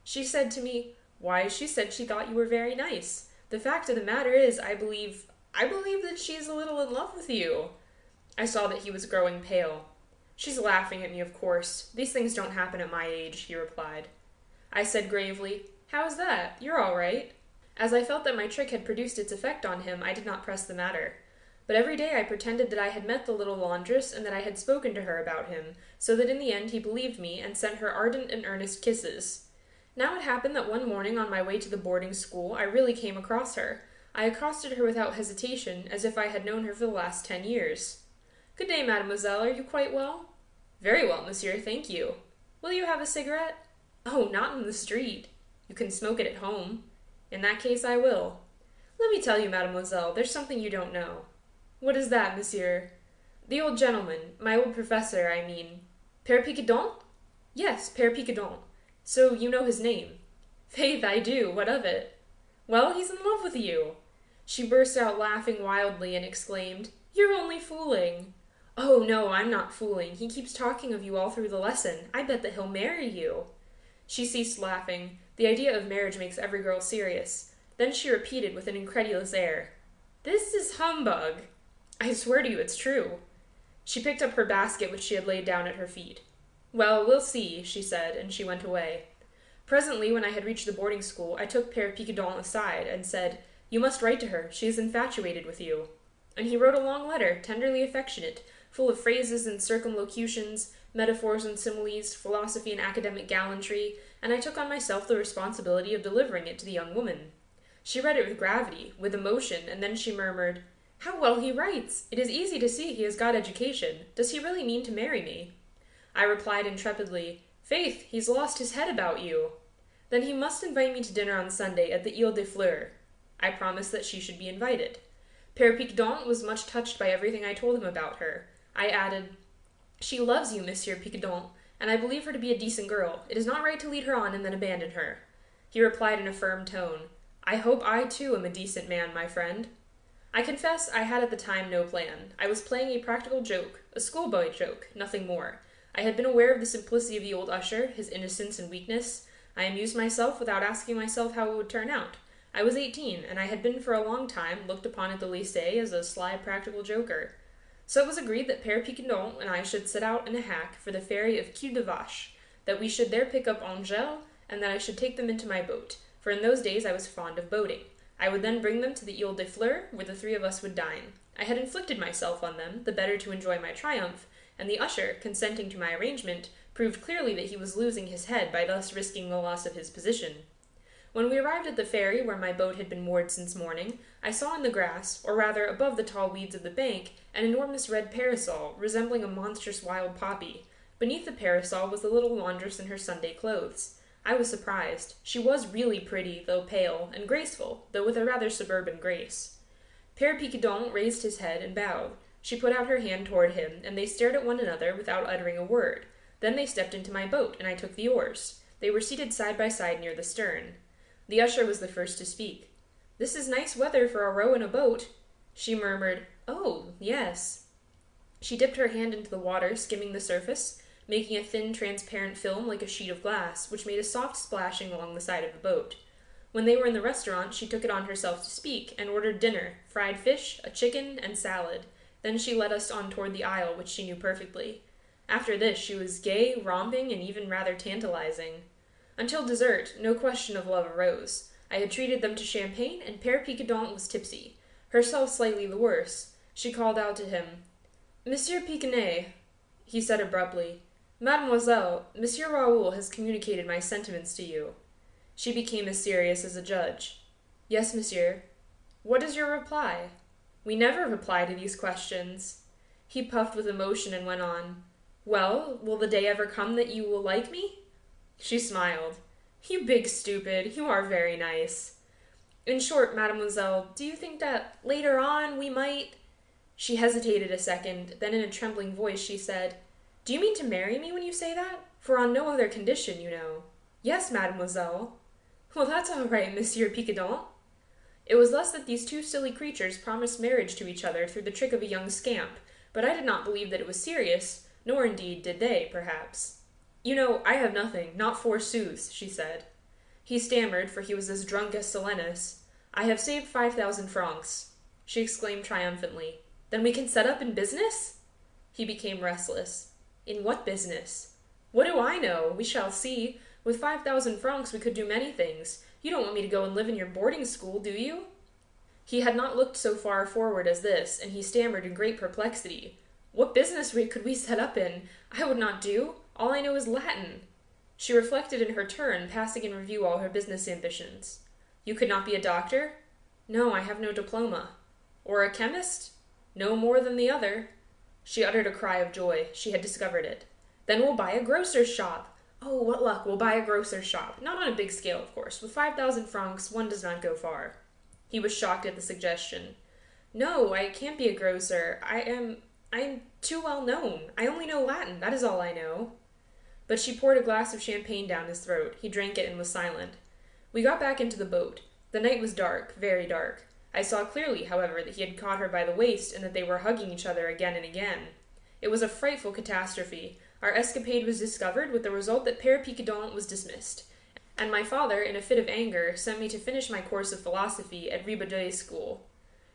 "She said to me, 'Why, she said she thought you were very nice. The fact of the matter is, I believe that she is a little in love with you.'" I saw that he was growing pale. "She's laughing at me, of course. These things don't happen at my age," he replied. I said gravely, "How's that? You're all right." As I felt that my trick had produced its effect on him, I did not press the matter. But every day I pretended that I had met the little laundress and that I had spoken to her about him, so that in the end he believed me and sent her ardent and earnest kisses. Now it happened that one morning on my way to the boarding school I really came across her. I accosted her without hesitation, as if I had known her for the last 10 years. "Good day, mademoiselle. Are you quite well?" "Very well, monsieur, thank you." "Will you have a cigarette?" "Oh, not in the street." "You can smoke it at home." "In that case I will." "Let me tell you, mademoiselle, there's something you don't know." "What is that, monsieur?" "The old gentleman, my old professor, I mean." "Père Picquedont?" "Yes, Père Picquedont. So you know his name." "Faith, I do. What of it?" "Well, he's in love with you." She burst out laughing wildly and exclaimed, "You're only fooling." "Oh, no, I'm not fooling. He keeps talking of you all through the lesson. I bet that he'll marry you." She ceased laughing. The idea of marriage makes every girl serious. Then she repeated with an incredulous air, "This is humbug." "I swear to you it's true." She picked up her basket which she had laid down at her feet. "Well, we'll see," she said, and she went away. Presently, when I had reached the boarding school, I took Père Picquedont aside and said, "You must write to her. She is infatuated with you." And he wrote a long letter, tenderly affectionate, full of phrases and circumlocutions, metaphors and similes, philosophy and academic gallantry, and I took on myself the responsibility of delivering it to the young woman. She read it with gravity, with emotion, and then she murmured, "How well he writes! It is easy to see he has got education. Does he really mean to marry me?" I replied intrepidly, "Faith, he's lost his head about you." "Then he must invite me to dinner on Sunday at the Ile des Fleurs." I promised that she should be invited. Père Picquedont was much touched by everything I told him about her. I added, "She loves you, Monsieur Picquedont, and I believe her to be a decent girl. It is not right to lead her on and then abandon her." He replied in a firm tone, "I hope I too am a decent man, my friend." I confess I had at the time no plan. I was playing a practical joke, a schoolboy joke, nothing more. I had been aware of the simplicity of the old usher, his innocence and weakness. I amused myself without asking myself how it would turn out. I was 18, and I had been for a long time looked upon at the lycée as a sly practical joker. So it was agreed that Père Picquedont and I should set out in a hack for the ferry of Quille de Vache, that we should there pick up Angèle, and that I should take them into my boat, for in those days I was fond of boating. I would then bring them to the Ile de Fleurs, where the three of us would dine. I had inflicted myself on them, the better to enjoy my triumph, and the usher, consenting to my arrangement, proved clearly that he was losing his head by thus risking the loss of his position. When we arrived at the ferry, where my boat had been moored since morning, I saw in the grass, or rather above the tall weeds of the bank, an enormous red parasol, resembling a monstrous wild poppy. Beneath the parasol was the little laundress in her Sunday clothes. I was surprised. She was really pretty, though pale, and graceful, though with a rather suburban grace. Père Picquidon raised his head and bowed. She put out her hand toward him, and they stared at one another without uttering a word. Then they stepped into my boat, and I took the oars. They were seated side by side near the stern. The usher was the first to speak. "This is nice weather for a row in a boat." She murmured, "Oh, yes." She dipped her hand into the water, skimming the surface, making a thin, transparent film like a sheet of glass, which made a soft splashing along the side of the boat. When they were in the restaurant, she took it on herself to speak, and ordered dinner, fried fish, a chicken, and salad. Then she led us on toward the aisle, which she knew perfectly. After this, she was gay, romping, and even rather tantalizing. Until dessert, no question of love arose. I had treated them to champagne, and Père Picquidon was tipsy, herself slightly the worse. She called out to him, "Monsieur Piquenet," he said abruptly, "Mademoiselle, Monsieur Raoul has communicated my sentiments to you." She became as serious as a judge. "Yes, monsieur." "What is your reply?" "We never reply to these questions." He puffed with emotion and went on, "Well, will the day ever come that you will like me?" She smiled. "You big stupid, you are very nice." "In short, mademoiselle, do you think that later on we might—" She hesitated a second, then in a trembling voice she said, "Do you mean to marry me when you say that? For on no other condition, you know." "Yes, mademoiselle." "Well, that's all right, Monsieur Picquidon." It was thus that these two silly creatures promised marriage to each other through the trick of a young scamp, but I did not believe that it was serious, nor indeed did they, perhaps. "You know, I have nothing, not 4 sous, she said. He stammered, for he was as drunk as Silenus. "I have saved 5,000 francs." She exclaimed triumphantly, "Then we can set up in business?" He became restless. "In what business?" "What do I know? We shall see. With 5,000 francs we could do many things. You don't want me to go and live in your boarding school, do you?" He had not looked so far forward as this, and he stammered in great perplexity. "What business could we set up in? I would not do. All I know is Latin." She reflected in her turn, passing in review all her business ambitions. "You could not be a doctor?" "No, I have no diploma." "Or a chemist?" "No more than the other." She uttered a cry of joy. She had discovered it. "Then we'll buy a grocer's shop." "Oh, what luck! We'll buy a grocer's shop. Not on a big scale, of course. With 5,000 francs, one does not go far." He was shocked at the suggestion. "No, I can't be a grocer. I am too well known. I only know Latin. That is all I know." But she poured a glass of champagne down his throat. He drank it and was silent. We got back into the boat. The night was dark, very dark. I saw clearly, however, that he had caught her by the waist and that they were hugging each other again and again. It was a frightful catastrophe. Our escapade was discovered, with the result that Père Picquidon was dismissed, and my father, in a fit of anger, sent me to finish my course of philosophy at Ribaudet School.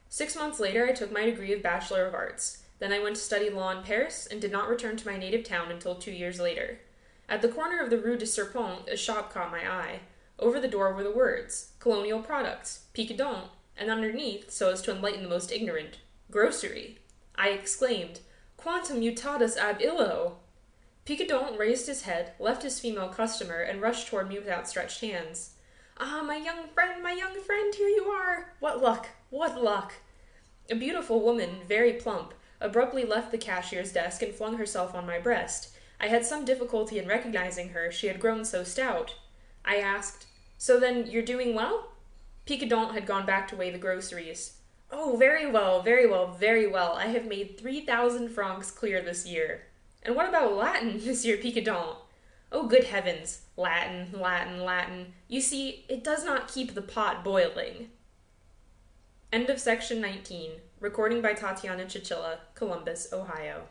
6 months later I took my degree of Bachelor of Arts. Then I went to study law in Paris, and did not return to my native town until 2 years later. At the corner of the Rue du Serpent, a shop caught my eye. Over the door were the words, "Colonial Products, Picquidon," and underneath, so as to enlighten the most ignorant, "Grocery." I exclaimed, "Quantum mutatus ab illo!" Picquidon raised his head, left his female customer, and rushed toward me with outstretched hands. "Ah, my young friend, here you are! What luck, what luck!" A beautiful woman, very plump, abruptly left the cashier's desk and flung herself on my breast. I had some difficulty in recognizing her, she had grown so stout. I asked, "So then, you're doing well?" Picquidon had gone back to weigh the groceries. "Oh, very well, very well, very well. I have made 3,000 francs clear this year." "And what about Latin, Monsieur Picquidon?" "Oh, good heavens! Latin, Latin, Latin. You see, it does not keep the pot boiling." End of section 19. Recording by Tatiana Chichilla, Columbus, Ohio.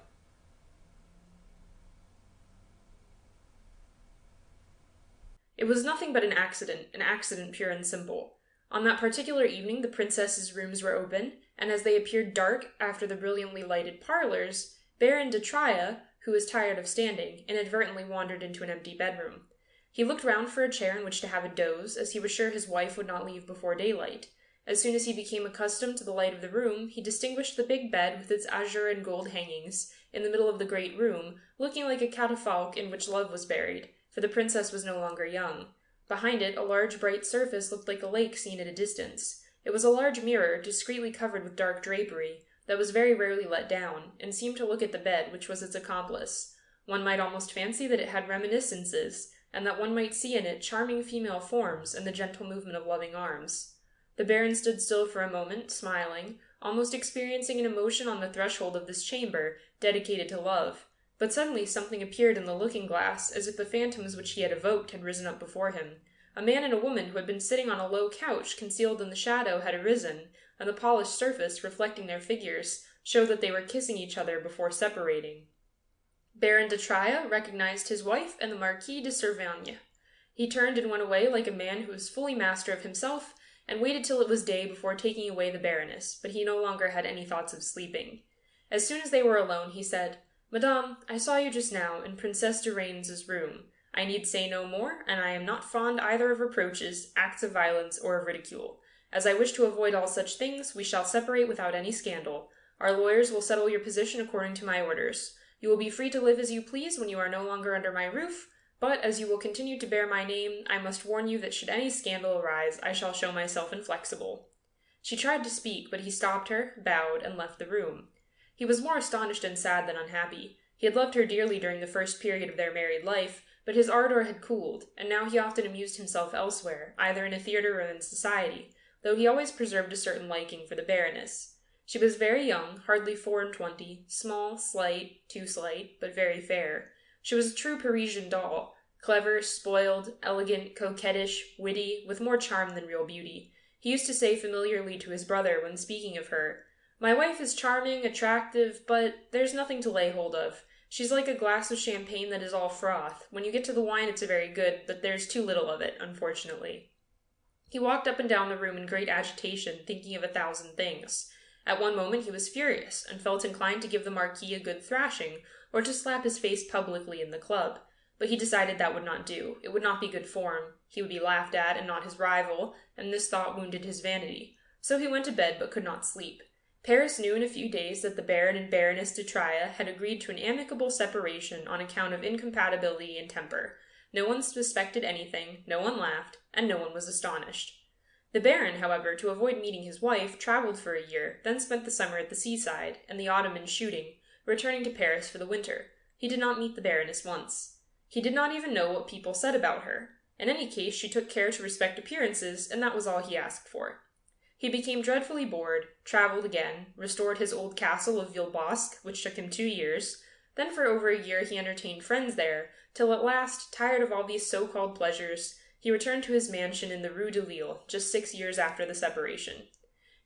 It was nothing but an accident pure and simple. On that particular evening the princess's rooms were open, and as they appeared dark after the brilliantly lighted parlors, Baron de Trailles, who was tired of standing, inadvertently wandered into an empty bedroom. He looked round for a chair in which to have a doze, as he was sure his wife would not leave before daylight. As soon as he became accustomed to the light of the room, he distinguished the big bed with its azure and gold hangings, in the middle of the great room, looking like a catafalque in which love was buried, for the princess was no longer young. Behind it, a large bright surface looked like a lake seen at a distance. It was a large mirror, discreetly covered with dark drapery, that was very rarely let down, and seemed to look at the bed, which was its accomplice. One might almost fancy that it had reminiscences, and that one might see in it charming female forms and the gentle movement of loving arms. The Baron stood still for a moment, smiling, almost experiencing an emotion on the threshold of this chamber, dedicated to love. But suddenly something appeared in the looking-glass, as if the phantoms which he had evoked had risen up before him. A man and a woman who had been sitting on a low couch concealed in the shadow had arisen, and the polished surface, reflecting their figures, showed that they were kissing each other before separating. Baron de Trailles recognized his wife and the Marquis de Servaigne. He turned and went away like a man who was fully master of himself, and waited till it was day before taking away the Baroness, but he no longer had any thoughts of sleeping. As soon as they were alone, he said, "Madame, I saw you just now in Princess de Reims' room. I need say no more, and I am not fond either of reproaches, acts of violence, or of ridicule. As I wish to avoid all such things, we shall separate without any scandal. Our lawyers will settle your position according to my orders. You will be free to live as you please when you are no longer under my roof, but as you will continue to bear my name, I must warn you that should any scandal arise, I shall show myself inflexible." She tried to speak, but he stopped her, bowed, and left the room. He was more astonished and sad than unhappy. He had loved her dearly during the first period of their married life, but his ardor had cooled, and now he often amused himself elsewhere, either in a theatre or in society, though he always preserved a certain liking for the Baroness. She was very young, hardly 24, small, slight, too slight, but very fair. She was a true Parisian doll, clever, spoiled, elegant, coquettish, witty, with more charm than real beauty. He used to say familiarly to his brother when speaking of her, "My wife is charming, attractive, but there's nothing to lay hold of. She's like a glass of champagne that is all froth. When you get to the wine it's very good, but there's too little of it, unfortunately." He walked up and down the room in great agitation, thinking of 1,000 things. At one moment he was furious, and felt inclined to give the Marquis a good thrashing, or to slap his face publicly in the club. But he decided that would not do. It would not be good form. He would be laughed at, and not his rival, and this thought wounded his vanity. So he went to bed, but could not sleep. Paris knew in a few days that the Baron and Baroness de Trailles had agreed to an amicable separation on account of incompatibility in temper. No one suspected anything, no one laughed, and no one was astonished. The Baron, however, to avoid meeting his wife, travelled for a year, then spent the summer at the seaside, and the autumn in shooting, returning to Paris for the winter. He did not meet the Baroness once. He did not even know what people said about her. In any case, she took care to respect appearances, and that was all he asked for. He became dreadfully bored, travelled again, restored his old castle of Villebosque, which took him 2 years. Then for over a year he entertained friends there, till at last, tired of all these so-called pleasures, he returned to his mansion in the Rue de Lille, just 6 years after the separation.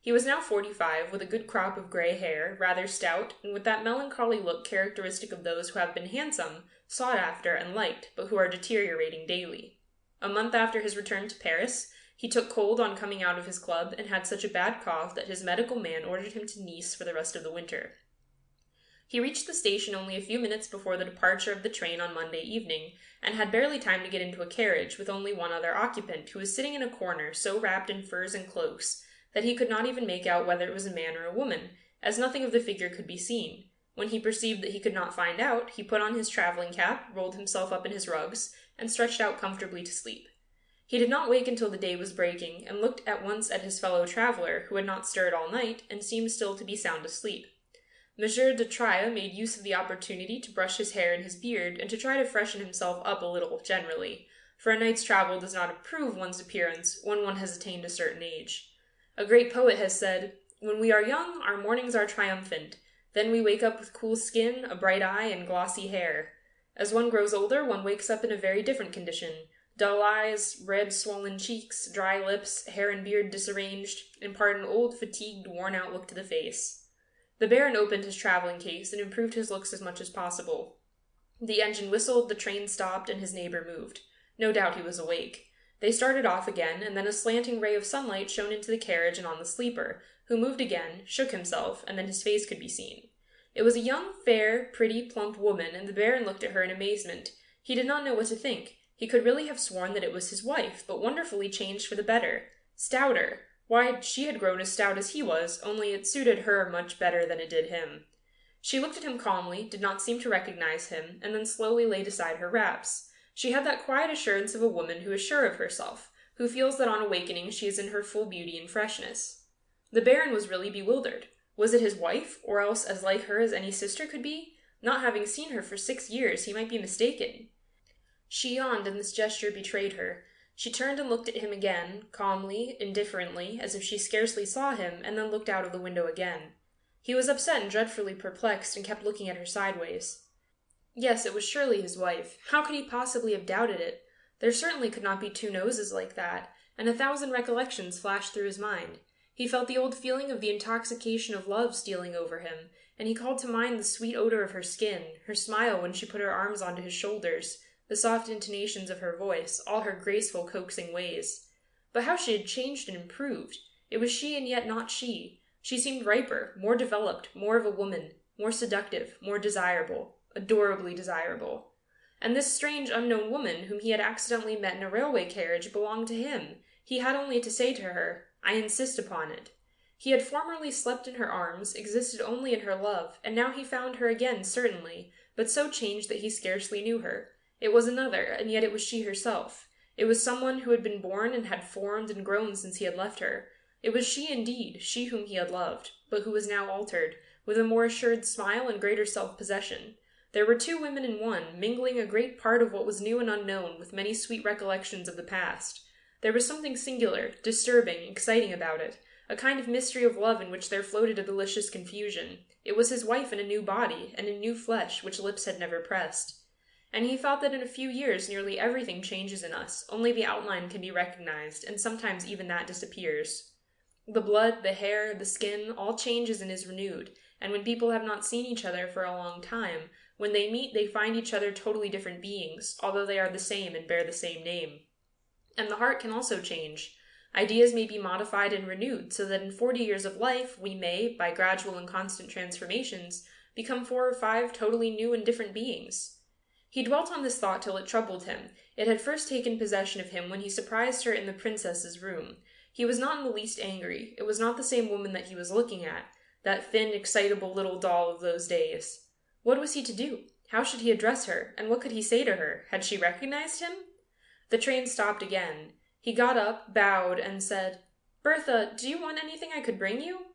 He was now 45, with a good crop of grey hair, rather stout, and with that melancholy look characteristic of those who have been handsome, sought after, and liked, but who are deteriorating daily. A month after his return to Paris, he took cold on coming out of his club, and had such a bad cough that his medical man ordered him to Nice for the rest of the winter. He reached the station only a few minutes before the departure of the train on Monday evening, and had barely time to get into a carriage with only one other occupant, who was sitting in a corner, so wrapped in furs and cloaks, that he could not even make out whether it was a man or a woman, as nothing of the figure could be seen. When he perceived that he could not find out, he put on his travelling cap, rolled himself up in his rugs, and stretched out comfortably to sleep. He did not wake until the day was breaking, and looked at once at his fellow traveller, who had not stirred all night, and seemed still to be sound asleep. Monsieur de Trailles made use of the opportunity to brush his hair and his beard, and to try to freshen himself up a little generally, for a night's travel does not improve one's appearance when one has attained a certain age. A great poet has said, "When we are young, our mornings are triumphant. Then we wake up with cool skin, a bright eye, and glossy hair. As one grows older, one wakes up in a very different condition. Dull eyes, red swollen cheeks, dry lips, hair and beard disarranged, impart an old, fatigued, worn-out look to the face." The Baron opened his travelling case, and improved his looks as much as possible. The engine whistled, the train stopped, and his neighbour moved. No doubt he was awake. They started off again, and then a slanting ray of sunlight shone into the carriage and on the sleeper, who moved again, shook himself, and then his face could be seen. It was a young, fair, pretty, plump woman, and the Baron looked at her in amazement. He did not know what to think. He could really have sworn that it was his wife, but wonderfully changed for the better. Stouter. Why, she had grown as stout as he was, only it suited her much better than it did him. She looked at him calmly, did not seem to recognize him, and then slowly laid aside her wraps. She had that quiet assurance of a woman who is sure of herself, who feels that on awakening she is in her full beauty and freshness. The Baron was really bewildered. Was it his wife, or else as like her as any sister could be? Not having seen her for 6 years, he might be mistaken. She yawned, and this gesture betrayed her. She turned and looked at him again, calmly, indifferently, as if she scarcely saw him, and then looked out of the window again. He was upset and dreadfully perplexed, and kept looking at her sideways. Yes, it was surely his wife. How could he possibly have doubted it? There certainly could not be 2 noses like that, and 1,000 recollections flashed through his mind. He felt the old feeling of the intoxication of love stealing over him, and he called to mind the sweet odor of her skin, her smile when she put her arms onto his shoulders, the soft intonations of her voice, all her graceful, coaxing ways. But how she had changed and improved! It was she, and yet not she. She seemed riper, more developed, more of a woman, more seductive, more desirable, adorably desirable. And this strange, unknown woman, whom he had accidentally met in a railway carriage, belonged to him. He had only to say to her, "I insist upon it." He had formerly slept in her arms, existed only in her love, and now he found her again, certainly, but so changed that he scarcely knew her. It was another, and yet it was she herself. It was someone who had been born and had formed and grown since he had left her. It was she indeed, she whom he had loved, but who was now altered, with a more assured smile and greater self-possession. There were 2 women in one, mingling a great part of what was new and unknown with many sweet recollections of the past. There was something singular, disturbing, exciting about it, a kind of mystery of love in which there floated a delicious confusion. It was his wife in a new body, and in new flesh, which lips had never pressed. And he thought that in a few years nearly everything changes in us, only the outline can be recognized, and sometimes even that disappears. The blood, the hair, the skin, all changes and is renewed, and when people have not seen each other for a long time, when they meet they find each other totally different beings, although they are the same and bear the same name. And the heart can also change. Ideas may be modified and renewed, so that in 40 years of life we may, by gradual and constant transformations, become 4 or 5 totally new and different beings. He dwelt on this thought till it troubled him. It had first taken possession of him when he surprised her in the princess's room. He was not in the least angry. It was not the same woman that he was looking at, that thin, excitable little doll of those days. What was he to do? How should he address her, and what could he say to her? Had she recognized him? The train stopped again. He got up, bowed, and said, "Bertha, do you want anything I could bring you?"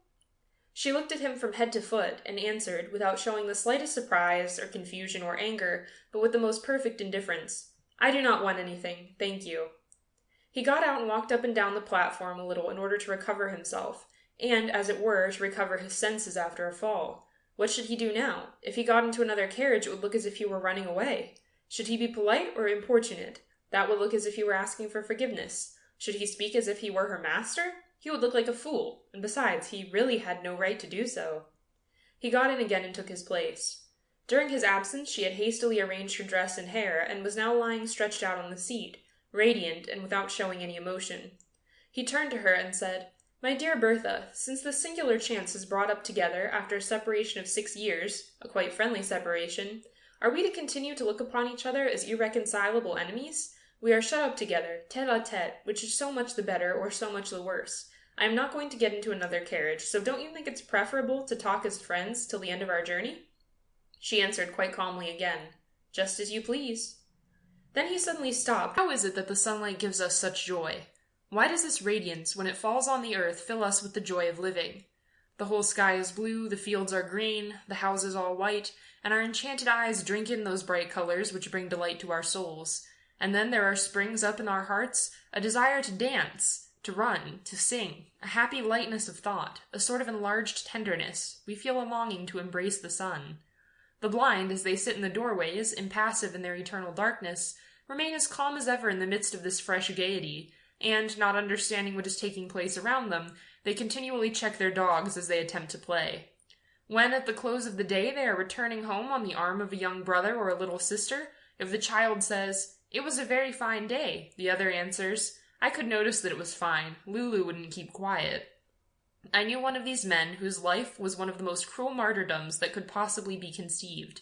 She looked at him from head to foot, and answered, without showing the slightest surprise, or confusion, or anger, but with the most perfect indifference, "I do not want anything, thank you." He got out and walked up and down the platform a little in order to recover himself, and, as it were, to recover his senses after a fall. What should he do now? If he got into another carriage, it would look as if he were running away. Should he be polite or importunate? That would look as if he were asking for forgiveness. Should he speak as if he were her master? He would look like a fool, and besides, he really had no right to do so. He got in again and took his place. During his absence, she had hastily arranged her dress and hair, and was now lying stretched out on the seat, radiant and without showing any emotion. He turned to her and said, "My dear Bertha, since this singular chance has brought up together after a separation of 6 years, a quite friendly separation, are we to continue to look upon each other as irreconcilable enemies? We are shut up together, tete-a-tete, which is so much the better or so much the worse. I am not going to get into another carriage, so don't you think it's preferable to talk as friends till the end of our journey?" She answered quite calmly again, "Just as you please." Then he suddenly stopped. How is it that the sunlight gives us such joy? Why does this radiance, when it falls on the earth, fill us with the joy of living? The whole sky is blue, the fields are green, the houses all white, and our enchanted eyes drink in those bright colors which bring delight to our souls. And then there springs up in our hearts a desire to dance, to run, to sing, a happy lightness of thought, a sort of enlarged tenderness. We feel a longing to embrace the sun. The blind, as they sit in the doorways, impassive in their eternal darkness, remain as calm as ever in the midst of this fresh gaiety, and, not understanding what is taking place around them, they continually check their dogs as they attempt to play. When, at the close of the day, they are returning home on the arm of a young brother or a little sister, if the child says, "It was a very fine day," the other answers, "I could notice that it was fine. Lulu wouldn't keep quiet." I knew one of these men whose life was one of the most cruel martyrdoms that could possibly be conceived.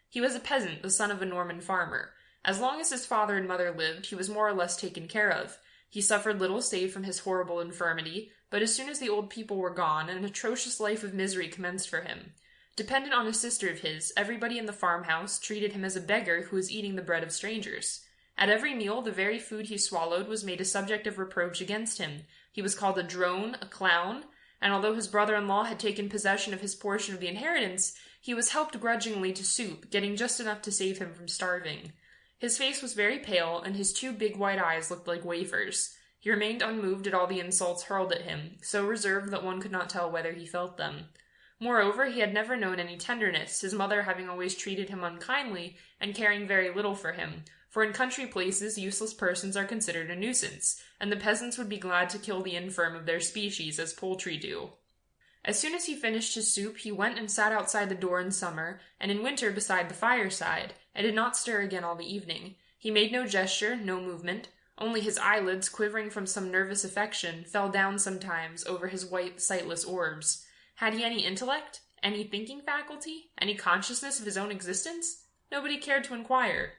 He was a peasant, the son of a Norman farmer, As long as his father and mother lived, he was more or less taken care of. He suffered little save from his horrible infirmity, but as soon as the old people were gone, an atrocious life of misery commenced for him. Dependent on a sister of his, everybody in the farmhouse treated him as a beggar who was eating the bread of strangers. At every meal, the very food he swallowed was made a subject of reproach against him. He was called a drone, a clown, and although his brother-in-law had taken possession of his portion of the inheritance, he was helped grudgingly to soup, getting just enough to save him from starving. His face was very pale, and his 2 big white eyes looked like wafers. He remained unmoved at all the insults hurled at him, so reserved that one could not tell whether he felt them. Moreover, he had never known any tenderness, his mother having always treated him unkindly, and caring very little for him, for in country places useless persons are considered a nuisance, and the peasants would be glad to kill the infirm of their species, as poultry do. As soon as he finished his soup, he went and sat outside the door in summer, and in winter beside the fireside, and did not stir again all the evening. He made no gesture, no movement, only his eyelids, quivering from some nervous affection, fell down sometimes over his white, sightless orbs. Had he any intellect? Any thinking faculty? Any consciousness of his own existence? Nobody cared to inquire.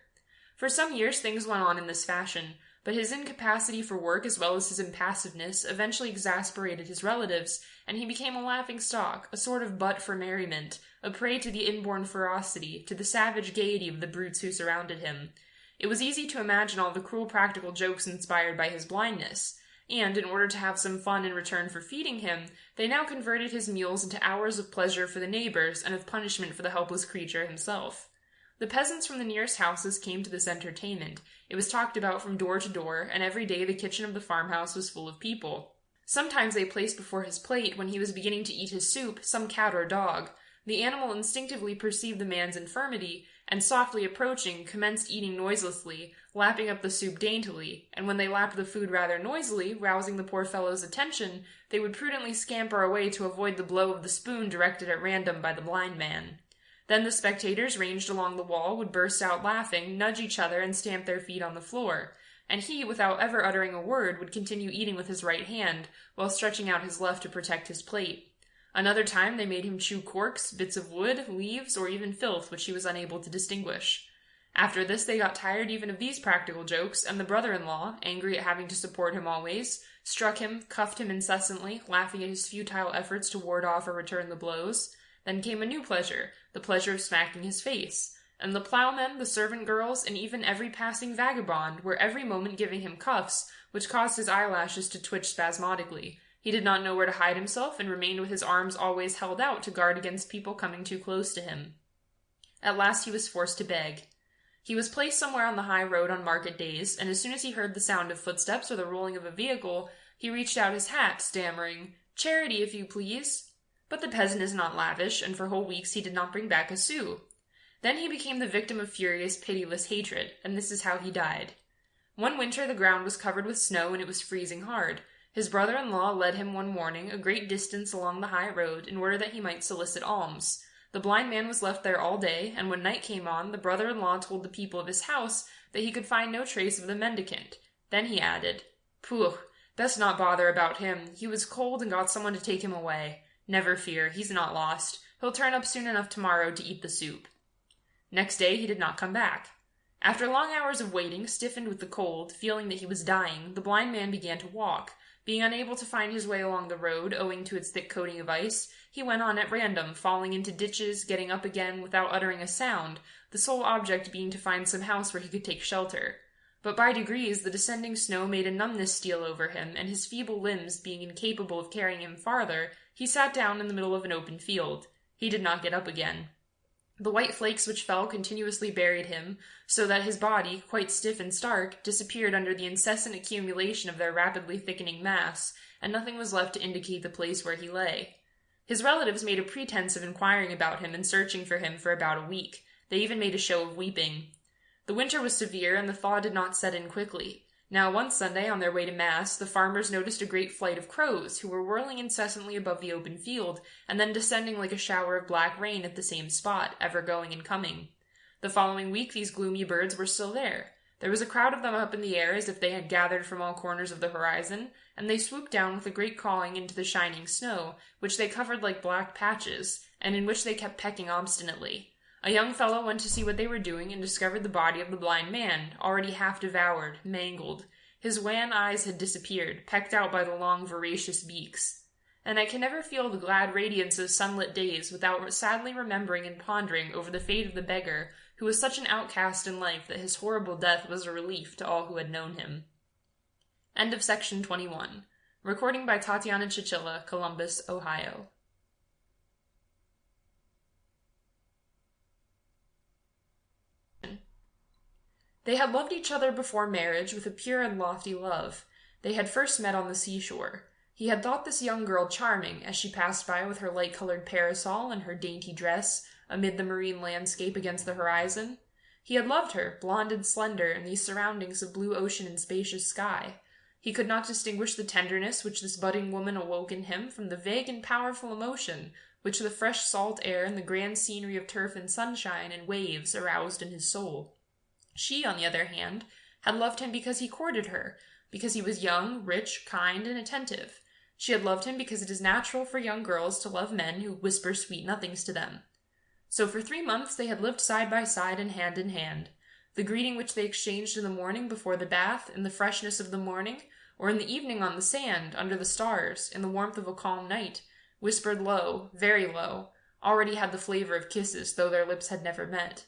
For some years things went on in this fashion, but his incapacity for work as well as his impassiveness eventually exasperated his relatives, and he became a laughing-stock, a sort of butt for merriment, a prey to the inborn ferocity, to the savage gaiety of the brutes who surrounded him. It was easy to imagine all the cruel practical jokes inspired by his blindness, and, in order to have some fun in return for feeding him, they now converted his meals into hours of pleasure for the neighbors and of punishment for the helpless creature himself. The peasants from the nearest houses came to this entertainment. It was talked about from door to door, and every day the kitchen of the farmhouse was full of people. Sometimes they placed before his plate, when he was beginning to eat his soup, some cat or dog. The animal instinctively perceived the man's infirmity, and softly approaching, commenced eating noiselessly, lapping up the soup daintily, and when they lapped the food rather noisily, rousing the poor fellow's attention, they would prudently scamper away to avoid the blow of the spoon directed at random by the blind man. Then the spectators ranged along the wall would burst out laughing, nudge each other, and stamp their feet on the floor, and he, without ever uttering a word, would continue eating with his right hand, while stretching out his left to protect his plate. Another time they made him chew corks, bits of wood, leaves, or even filth which he was unable to distinguish. After this they got tired even of these practical jokes, and the brother-in-law, angry at having to support him always, struck him, cuffed him incessantly, laughing at his futile efforts to ward off or return the blows. Then came a new pleasure, the pleasure of smacking his face, and the ploughmen, the servant girls, and even every passing vagabond were every moment giving him cuffs, which caused his eyelashes to twitch spasmodically. He did not know where to hide himself, and remained with his arms always held out to guard against people coming too close to him. At last he was forced to beg. He was placed somewhere on the high road on market days, and as soon as he heard the sound of footsteps or the rolling of a vehicle, he reached out his hat, stammering, "Charity, if you please." But the peasant is not lavish, and for whole weeks he did not bring back a sou. Then he became the victim of furious, pitiless hatred, and this is how he died. One winter the ground was covered with snow, and it was freezing hard. His brother-in-law led him one morning a great distance along the high road, in order that he might solicit alms. The blind man was left there all day, and when night came on, the brother-in-law told the people of his house that he could find no trace of the mendicant. Then he added, "Pooh, best not bother about him. He was cold and got someone to take him away. Never fear, he's not lost. He'll turn up soon enough tomorrow to eat the soup." Next day he did not come back. After long hours of waiting, stiffened with the cold, feeling that he was dying, the blind man began to walk. Being unable to find his way along the road, owing to its thick coating of ice, he went on at random, falling into ditches, getting up again without uttering a sound, the sole object being to find some house where he could take shelter. But by degrees the descending snow made a numbness steal over him, and his feeble limbs being incapable of carrying him farther, he sat down in the middle of an open field. He did not get up again. The white flakes which fell continuously buried him, so that his body, quite stiff and stark, disappeared under the incessant accumulation of their rapidly thickening mass, and nothing was left to indicate the place where he lay. His relatives made a pretense of inquiring about him and searching for him for about a week. They even made a show of weeping. The winter was severe, and the thaw did not set in quickly. Now one Sunday, on their way to Mass, the farmers noticed a great flight of crows, who were whirling incessantly above the open field, and then descending like a shower of black rain at the same spot, ever going and coming. The following week these gloomy birds were still there. There was a crowd of them up in the air, as if they had gathered from all corners of the horizon, and they swooped down with a great cawing into the shining snow, which they covered like black patches, and in which they kept pecking obstinately. A young fellow went to see what they were doing and discovered the body of the blind man, already half devoured, mangled. His wan eyes had disappeared, pecked out by the long, voracious beaks. And I can never feel the glad radiance of sunlit days without sadly remembering and pondering over the fate of the beggar, who was such an outcast in life that his horrible death was a relief to all who had known him. End of section 21. Recording by Tatiana Chichilla, Columbus, Ohio. They had loved each other before marriage with a pure and lofty love. They had first met on the seashore. He had thought this young girl charming as she passed by with her light-colored parasol and her dainty dress amid the marine landscape against the horizon. He had loved her, blonde and slender, in these surroundings of blue ocean and spacious sky. He could not distinguish the tenderness which this budding woman awoke in him from the vague and powerful emotion which the fresh salt air and the grand scenery of turf and sunshine and waves aroused in his soul. She, on the other hand, had loved him because he courted her, because he was young, rich, kind, and attentive. She had loved him because it is natural for young girls to love men who whisper sweet nothings to them. So for 3 months they had lived side by side and hand in hand. The greeting which they exchanged in the morning before the bath, in the freshness of the morning, or in the evening on the sand, under the stars, in the warmth of a calm night, whispered low, very low, already had the flavor of kisses, though their lips had never met.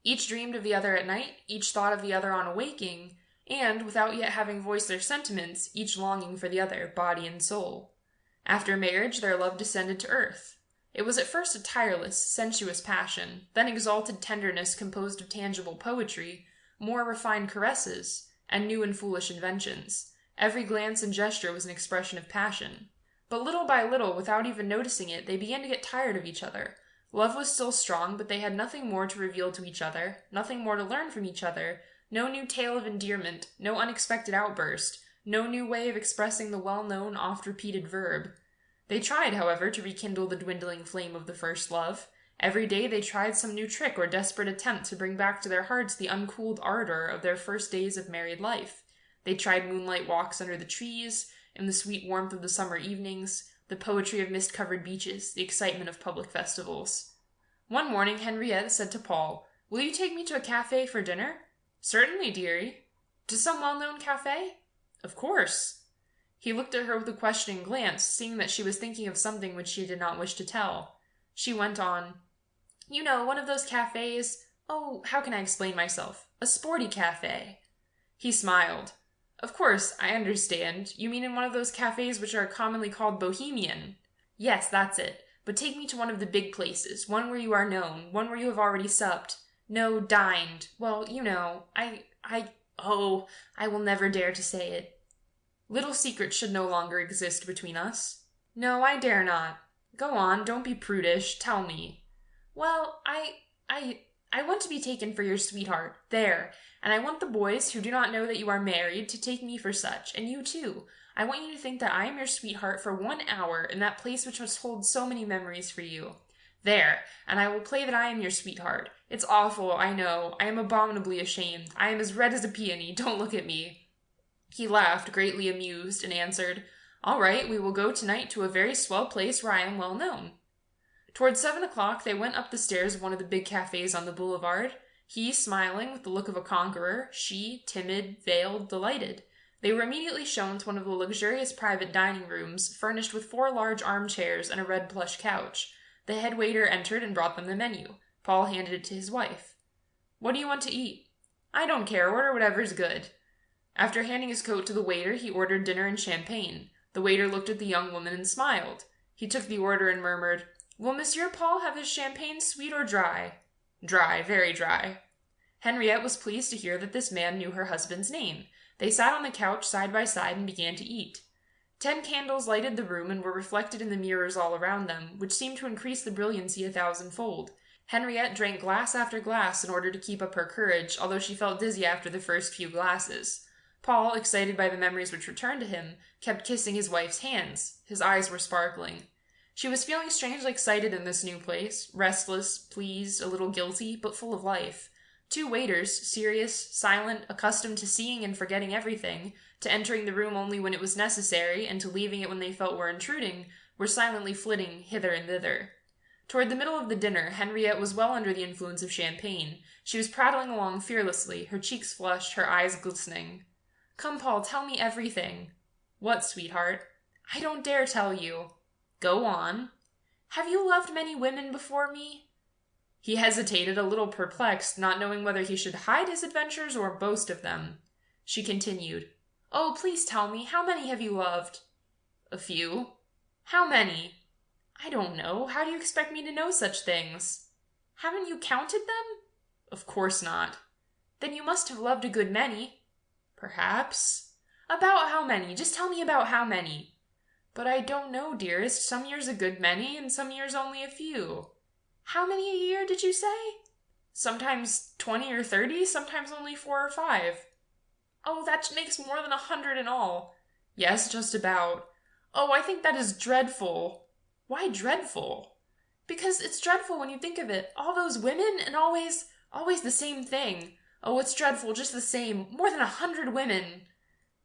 Each dreamed of the other at night, each thought of the other on awaking, and, without yet having voiced their sentiments, each longing for the other, body and soul. After marriage, their love descended to earth. It was at first a tireless, sensuous passion, then exalted tenderness composed of tangible poetry, more refined caresses, and new and foolish inventions. Every glance and gesture was an expression of passion. But little by little, without even noticing it, they began to get tired of each other. Love was still strong, but they had nothing more to reveal to each other, nothing more to learn from each other, no new tale of endearment, no unexpected outburst, no new way of expressing the well-known, oft-repeated verb. They tried, however, to rekindle the dwindling flame of the first love. Every day they tried some new trick or desperate attempt to bring back to their hearts the uncooled ardor of their first days of married life. They tried moonlight walks under the trees, in the sweet warmth of the summer evenings, the poetry of mist-covered beaches, the excitement of public festivals. One morning Henriette said to Paul, "Will you take me to a cafe for dinner?" "Certainly, dearie." "To some well-known cafe?" "Of course." He looked at her with a questioning glance, seeing that she was thinking of something which she did not wish to tell. She went on, "You know, one of those cafes. Oh, how can I explain myself? A sporty cafe." He smiled. "Of course, I understand. You mean in one of those cafes which are commonly called bohemian?" "Yes, that's it. But take me to one of the big places, one where you are known, one where you have already supped. No, dined. Well, you know, I will never dare to say it. Little secrets should no longer exist between us." "No, I dare not. Go on, don't be prudish. Tell me." "Well, I want to be taken for your sweetheart. There. And I want the boys who do not know that you are married to take me for such, and you too. I want you to think that I am your sweetheart for 1 hour in that place which must hold so many memories for you. There, and I will play that I am your sweetheart. It's awful, I know. I am abominably ashamed. I am as red as a peony. Don't look at me." He laughed, greatly amused, and answered, "All right, we will go tonight to a very swell place where I am well known." Toward 7 o'clock they went up the stairs of one of the big cafes on the boulevard. He smiling with the look of a conqueror, she timid, veiled, delighted. They were immediately shown to one of the luxurious private dining rooms, furnished with 4 large armchairs and a red plush couch. The head waiter entered and brought them the menu. Paul handed it to his wife. "What do you want to eat?" "I don't care. Order whatever's good." After handing his coat to the waiter, he ordered dinner and champagne. The waiter looked at the young woman and smiled. He took the order and murmured, "Will Monsieur Paul have his champagne sweet or dry?" "Dry, very dry." Henriette was pleased to hear that this man knew her husband's name. They sat on the couch side by side and began to eat. 10 candles lighted the room and were reflected in the mirrors all around them, which seemed to increase the brilliancy 1,000-fold. Henriette drank glass after glass in order to keep up her courage, although she felt dizzy after the first few glasses. Paul, excited by the memories which returned to him, kept kissing his wife's hands. His eyes were sparkling. She was feeling strangely excited in this new place, restless, pleased, a little guilty, but full of life. 2 waiters, serious, silent, accustomed to seeing and forgetting everything, to entering the room only when it was necessary, and to leaving it when they felt were intruding, were silently flitting hither and thither. Toward the middle of the dinner, Henriette was well under the influence of champagne. She was prattling along fearlessly, her cheeks flushed, her eyes glistening. "Come, Paul, tell me everything." "What, sweetheart?" "I don't dare tell you." "Go on." "Have you loved many women before me?" He hesitated, a little perplexed, not knowing whether he should hide his adventures or boast of them. She continued, "Oh, please tell me, how many have you loved?" "A few." "How many?" "I don't know. How do you expect me to know such things?" "Haven't you counted them?" "Of course not." "Then you must have loved a good many." "Perhaps." "About how many? Just tell me about how many." "But I don't know, dearest. Some years a good many, and some years only a few." "How many a year, did you say?" "Sometimes 20 or 30, sometimes only 4 or 5. "Oh, that makes more than 100 in all." "Yes, just about." "Oh, I think that is dreadful." "Why dreadful?" "Because it's dreadful when you think of it. All those women, and always the same thing. Oh, it's dreadful, just the same. More than 100 women."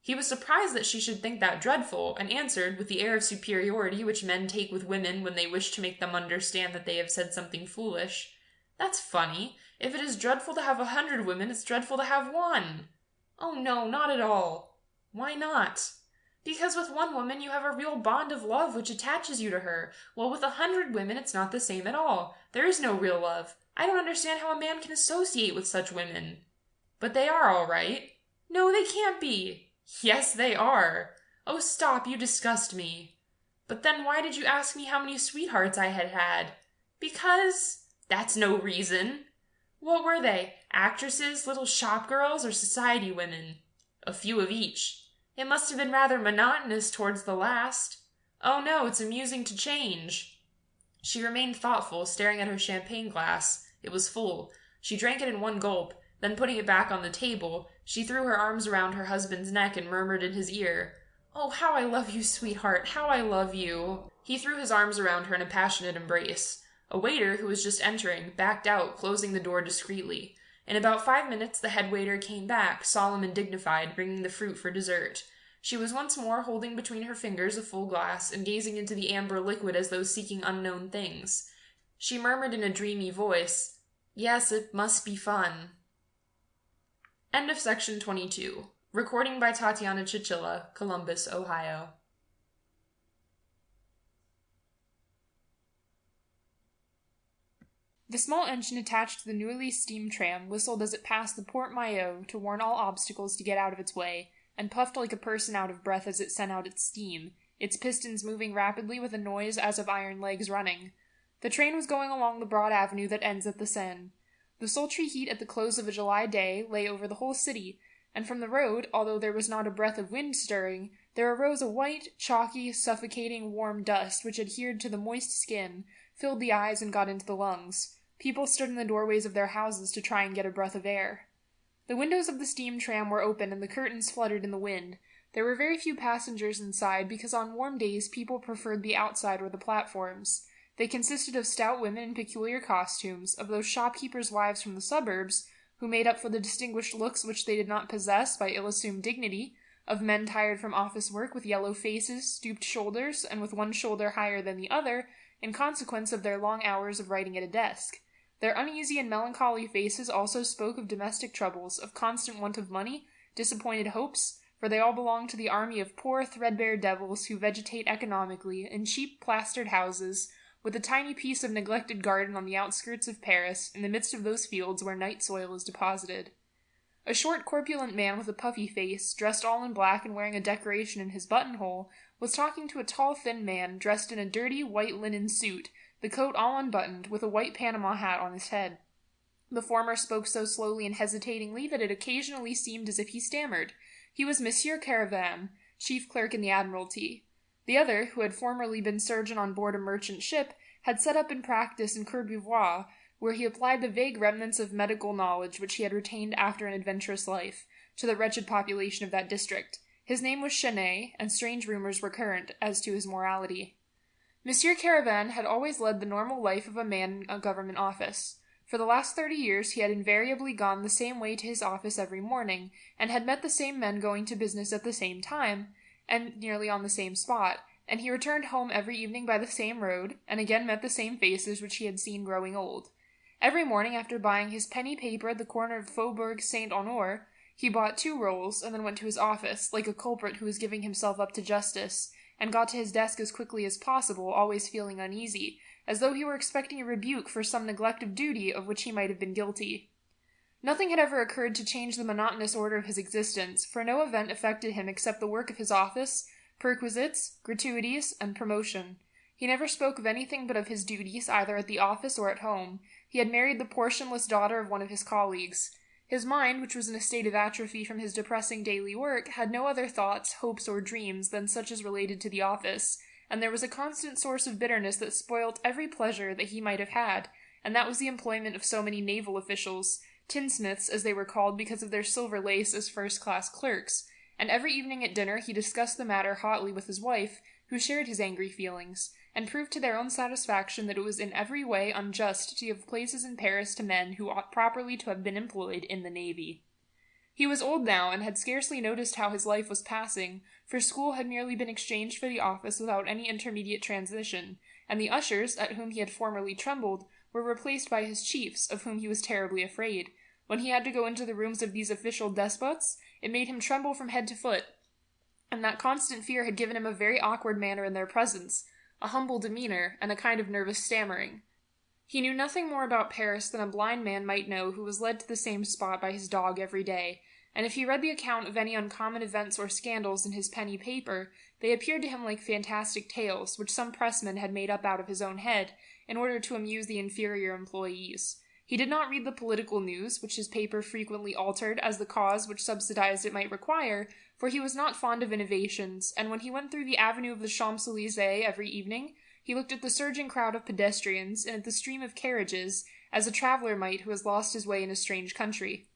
He was surprised that she should think that dreadful, and answered, with the air of superiority which men take with women when they wish to make them understand that they have said something foolish, "That's funny. If it is dreadful to have 100 women, it's dreadful to have one." "Oh, no, not at all." "Why not?" "Because with one woman you have a real bond of love which attaches you to her, while with 100 women it's not the same at all. There is no real love. I don't understand how a man can associate with such women." "But they are all right." "No, they can't be." "Yes, they are." "Oh, stop, you disgust me." "But then why did you ask me how many sweethearts I had had?" "Because—" "That's no reason." "What were they? Actresses, little shop girls, or society women?" "A few of each." "It must have been rather monotonous towards the last." "Oh, no, it's amusing to change." She remained thoughtful, staring at her champagne glass. It was full. She drank it in one gulp. Then, putting it back on the table, she threw her arms around her husband's neck and murmured in his ear, "Oh, how I love you, sweetheart, how I love you." He threw his arms around her in a passionate embrace. A waiter, who was just entering, backed out, closing the door discreetly. In about 5 minutes the head waiter came back, solemn and dignified, bringing the fruit for dessert. She was once more holding between her fingers a full glass, and gazing into the amber liquid as though seeking unknown things. She murmured in a dreamy voice, "Yes, it must be fun." End of section 22. Recording by Tatiana Chichilla, Columbus, Ohio. The small engine attached to the newly steam tram whistled as it passed the Port Maillot to warn all obstacles to get out of its way, and puffed like a person out of breath as it sent out its steam, its pistons moving rapidly with a noise as of iron legs running. The train was going along the broad avenue that ends at the Seine. The sultry heat at the close of a July day lay over the whole city, and from the road, although there was not a breath of wind stirring, there arose a white, chalky, suffocating, warm dust which adhered to the moist skin, filled the eyes, and got into the lungs. People stood in the doorways of their houses to try and get a breath of air. The windows of the steam tram were open and the curtains fluttered in the wind. There were very few passengers inside because on warm days people preferred the outside or the platforms. They consisted of stout women in peculiar costumes, of those shopkeepers' wives from the suburbs, who made up for the distinguished looks which they did not possess by ill-assumed dignity, of men tired from office work with yellow faces, stooped shoulders, and with one shoulder higher than the other, in consequence of their long hours of writing at a desk. Their uneasy and melancholy faces also spoke of domestic troubles, of constant want of money, disappointed hopes, for they all belonged to the army of poor, threadbare devils who vegetate economically in cheap plastered houses, with a tiny piece of neglected garden on the outskirts of Paris, in the midst of those fields where night soil is deposited. A short, corpulent man with a puffy face, dressed all in black and wearing a decoration in his buttonhole, was talking to a tall, thin man, dressed in a dirty, white linen suit, the coat all unbuttoned, with a white Panama hat on his head. The former spoke so slowly and hesitatingly that it occasionally seemed as if he stammered. He was Monsieur Caravan, chief clerk in the Admiralty. The other, who had formerly been surgeon on board a merchant ship, had set up in practice in Courbevoie, where he applied the vague remnants of medical knowledge which he had retained after an adventurous life, to the wretched population of that district. His name was Chenet, and strange rumours were current as to his morality. Monsieur Caravan had always led the normal life of a man in a government office. For the last 30 years he had invariably gone the same way to his office every morning, and had met the same men going to business at the same time, and nearly on the same spot, and he returned home every evening by the same road, and again met the same faces which he had seen growing old. Every morning, after buying his penny paper at the corner of Faubourg Saint-Honore, he bought 2 rolls, and then went to his office, like a culprit who was giving himself up to justice, and got to his desk as quickly as possible, always feeling uneasy, as though he were expecting a rebuke for some neglect of duty of which he might have been guilty. Nothing had ever occurred to change the monotonous order of his existence, for no event affected him except the work of his office, perquisites, gratuities, and promotion. He never spoke of anything but of his duties, either at the office or at home. He had married the portionless daughter of one of his colleagues. His mind, which was in a state of atrophy from his depressing daily work, had no other thoughts, hopes, or dreams than such as related to the office, and there was a constant source of bitterness that spoilt every pleasure that he might have had, and that was the employment of so many naval officials, tinsmiths as they were called because of their silver lace as first-class clerks, and every evening at dinner he discussed the matter hotly with his wife, who shared his angry feelings, and proved to their own satisfaction that it was in every way unjust to give places in Paris to men who ought properly to have been employed in the navy. He was old now, and had scarcely noticed how his life was passing, for school had merely been exchanged for the office without any intermediate transition, and the ushers, at whom he had formerly trembled, were replaced by his chiefs, of whom he was terribly afraid. When he had to go into the rooms of these official despots, it made him tremble from head to foot, and that constant fear had given him a very awkward manner in their presence, a humble demeanour, and a kind of nervous stammering. He knew nothing more about Paris than a blind man might know who was led to the same spot by his dog every day, and if he read the account of any uncommon events or scandals in his penny paper, they appeared to him like fantastic tales, which some pressman had made up out of his own head, in order to amuse the inferior employees. He did not read the political news, which his paper frequently altered as the cause which subsidized it might require, for he was not fond of innovations, and when he went through the avenue of the Champs-Élysées every evening, he looked at the surging crowd of pedestrians and at the stream of carriages, as a traveller might who has lost his way in a strange country.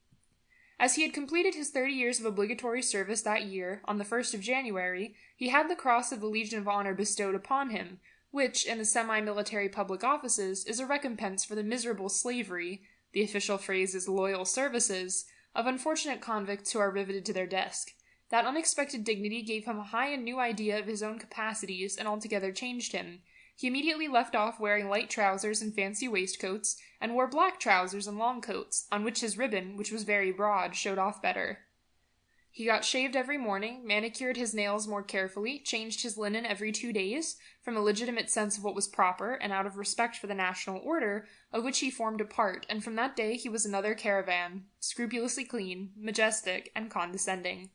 As he had completed his 30 years of obligatory service that year, on the 1st of January, he had the cross of the Legion of Honour bestowed upon him, which, in the semi-military public offices, is a recompense for the miserable slavery, the official phrase is loyal services, of unfortunate convicts who are riveted to their desk. That unexpected dignity gave him a high and new idea of his own capacities, and altogether changed him. He immediately left off wearing light trousers and fancy waistcoats, and wore black trousers and long coats, on which his ribbon, which was very broad, showed off better. He got shaved every morning, manicured his nails more carefully, changed his linen every 2 days, from a legitimate sense of what was proper, and out of respect for the national order, of which he formed a part, and from that day he was another Caravan, scrupulously clean, majestic, and condescending.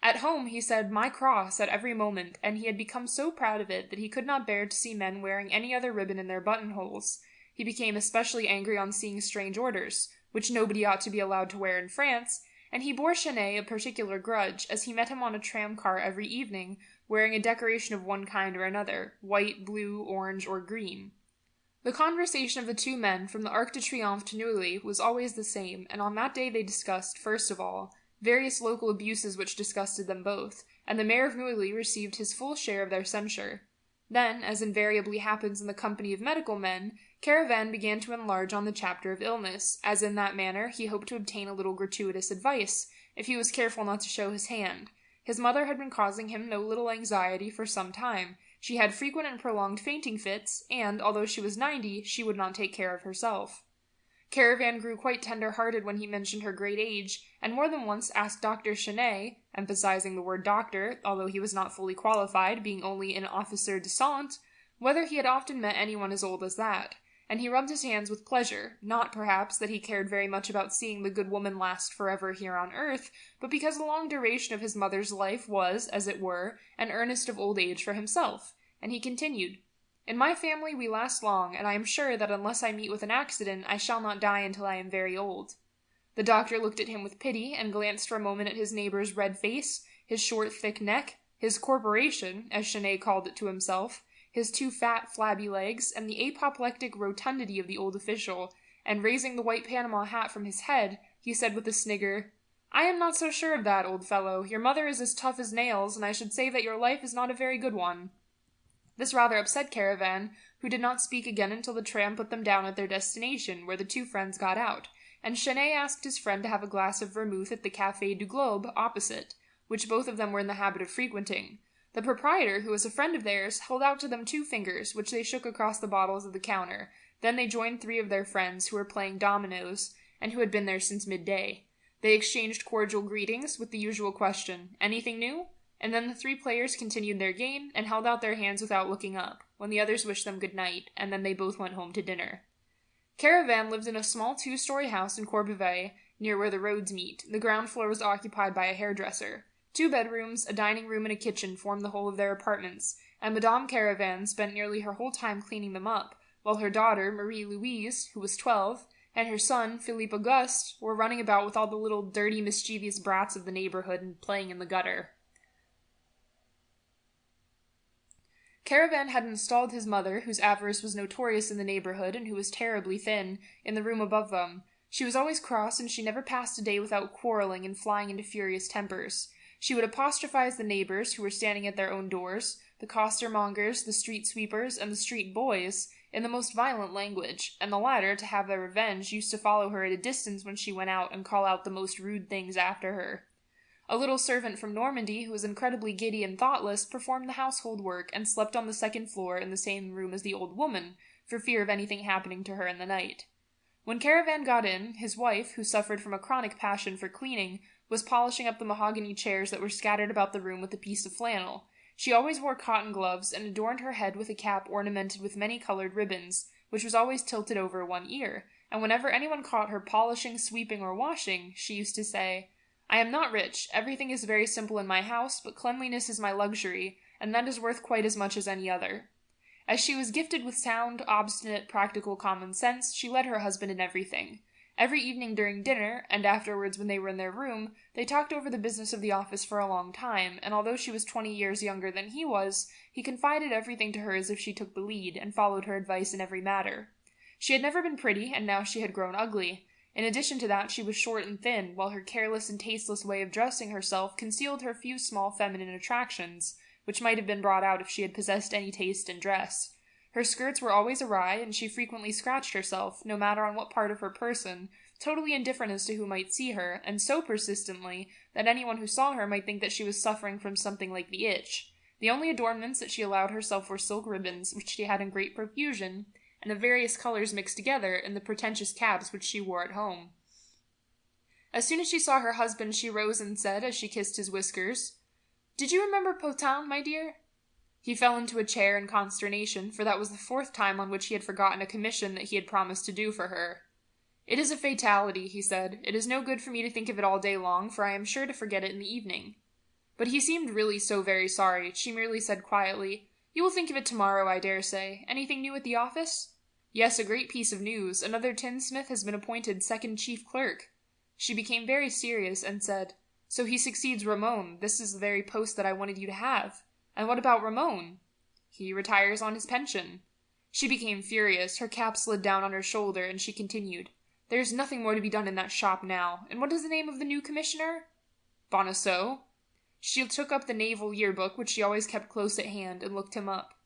At home he said "my cross" at every moment, and he had become so proud of it that he could not bear to see men wearing any other ribbon in their buttonholes. He became especially angry on seeing strange orders, which nobody ought to be allowed to wear in France, and he bore Chenet a particular grudge, as he met him on a tram-car every evening, wearing a decoration of one kind or another, white, blue, orange, or green. The conversation of the 2 men, from the Arc de Triomphe to Neuilly, was always the same, and on that day they discussed, first of all, various local abuses which disgusted them both, and the mayor of Neuilly received his full share of their censure. Then, as invariably happens in the company of medical men, Caravan began to enlarge on the chapter of illness, as in that manner he hoped to obtain a little gratuitous advice, if he was careful not to show his hand. His mother had been causing him no little anxiety for some time. She had frequent and prolonged fainting fits, and, although she was 90, she would not take care of herself. Caravan grew quite tender-hearted when he mentioned her great age, and more than once asked Dr. Chenet, emphasizing the word doctor, although he was not fully qualified, being only an officer de sant, whether he had often met anyone as old as that, and he rubbed his hands with pleasure, not, perhaps, that he cared very much about seeing the good woman last forever here on earth, but because the long duration of his mother's life was, as it were, an earnest of old age for himself, and he continued, "In my family we last long, and I am sure that unless I meet with an accident I shall not die until I am very old." The doctor looked at him with pity, and glanced for a moment at his neighbour's red face, his short thick neck, his corporation, as Chenet called it to himself, his 2 fat flabby legs, and the apoplectic rotundity of the old official, and raising the white Panama hat from his head, he said with a snigger, "I am not so sure of that, old fellow. Your mother is as tough as nails, and I should say that your life is not a very good one." This rather upset Caravan, who did not speak again until the tram put them down at their destination, where the 2 friends got out, and Chenet asked his friend to have a glass of vermouth at the Café du Globe opposite, which both of them were in the habit of frequenting. The proprietor, who was a friend of theirs, held out to them 2 fingers, which they shook across the bottles of the counter. Then they joined 3 of their friends, who were playing dominoes, and who had been there since midday. They exchanged cordial greetings, with the usual question, "Anything new?" And then the 3 players continued their game, and held out their hands without looking up, when the others wished them good night, and then they both went home to dinner. Caravan lived in a small 2-story house in Courbevoie, near where the roads meet. The ground floor was occupied by a hairdresser. 2 bedrooms, a dining room, and a kitchen formed the whole of their apartments, and Madame Caravan spent nearly her whole time cleaning them up, while her daughter, Marie-Louise, who was 12, and her son, Philippe Auguste, were running about with all the little dirty, mischievous brats of the neighborhood and playing in the gutter. Caravan had installed his mother, whose avarice was notorious in the neighborhood and who was terribly thin, in the room above them. She was always cross, and she never passed a day without quarreling and flying into furious tempers. She would apostrophize the neighbors, who were standing at their own doors, the costermongers, the street sweepers, and the street boys, in the most violent language, and the latter, to have their revenge, used to follow her at a distance when she went out and call out the most rude things after her. A little servant from Normandy, who was incredibly giddy and thoughtless, performed the household work and slept on the 2nd floor in the same room as the old woman, for fear of anything happening to her in the night. When Caravan got in, his wife, who suffered from a chronic passion for cleaning, was polishing up the mahogany chairs that were scattered about the room with a piece of flannel. She always wore cotton gloves and adorned her head with a cap ornamented with many-colored ribbons, which was always tilted over one ear, and whenever anyone caught her polishing, sweeping, or washing, she used to say, "I am not rich, everything is very simple in my house, but cleanliness is my luxury, and that is worth quite as much as any other." As she was gifted with sound, obstinate, practical common sense, she led her husband in everything. Every evening during dinner, and afterwards when they were in their room, they talked over the business of the office for a long time, and although she was 20 years younger than he was, he confided everything to her as if she took the lead, and followed her advice in every matter. She had never been pretty, and now she had grown ugly. In addition to that, she was short and thin, while her careless and tasteless way of dressing herself concealed her few small feminine attractions, which might have been brought out if she had possessed any taste in dress. Her skirts were always awry, and she frequently scratched herself, no matter on what part of her person, totally indifferent as to who might see her, and so persistently that anyone who saw her might think that she was suffering from something like the itch. The only adornments that she allowed herself were silk ribbons, which she had in great profusion, and of various colors mixed together, in the pretentious caps which she wore at home. As soon as she saw her husband, she rose and said, as she kissed his whiskers, "Did you remember Potin, my dear?" He fell into a chair in consternation, for that was the 4th time on which he had forgotten a commission that he had promised to do for her. "It is a fatality," he said. "It is no good for me to think of it all day long, for I am sure to forget it in the evening." But he seemed really so very sorry. She merely said quietly, "You will think of it tomorrow, I dare say. Anything new at the office?" "Yes, a great piece of news. Another tinsmith has been appointed 2nd chief clerk." She became very serious, and said, "So he succeeds Ramon. This is the very post that I wanted you to have. And what about Ramon?" "He retires on his pension." She became furious. Her cap slid down on her shoulder, and she continued, "There is nothing more to be done in that shop now. And what is the name of the new commissioner?" "Bonaceaux." She took up the naval yearbook, which she always kept close at hand, and looked him up.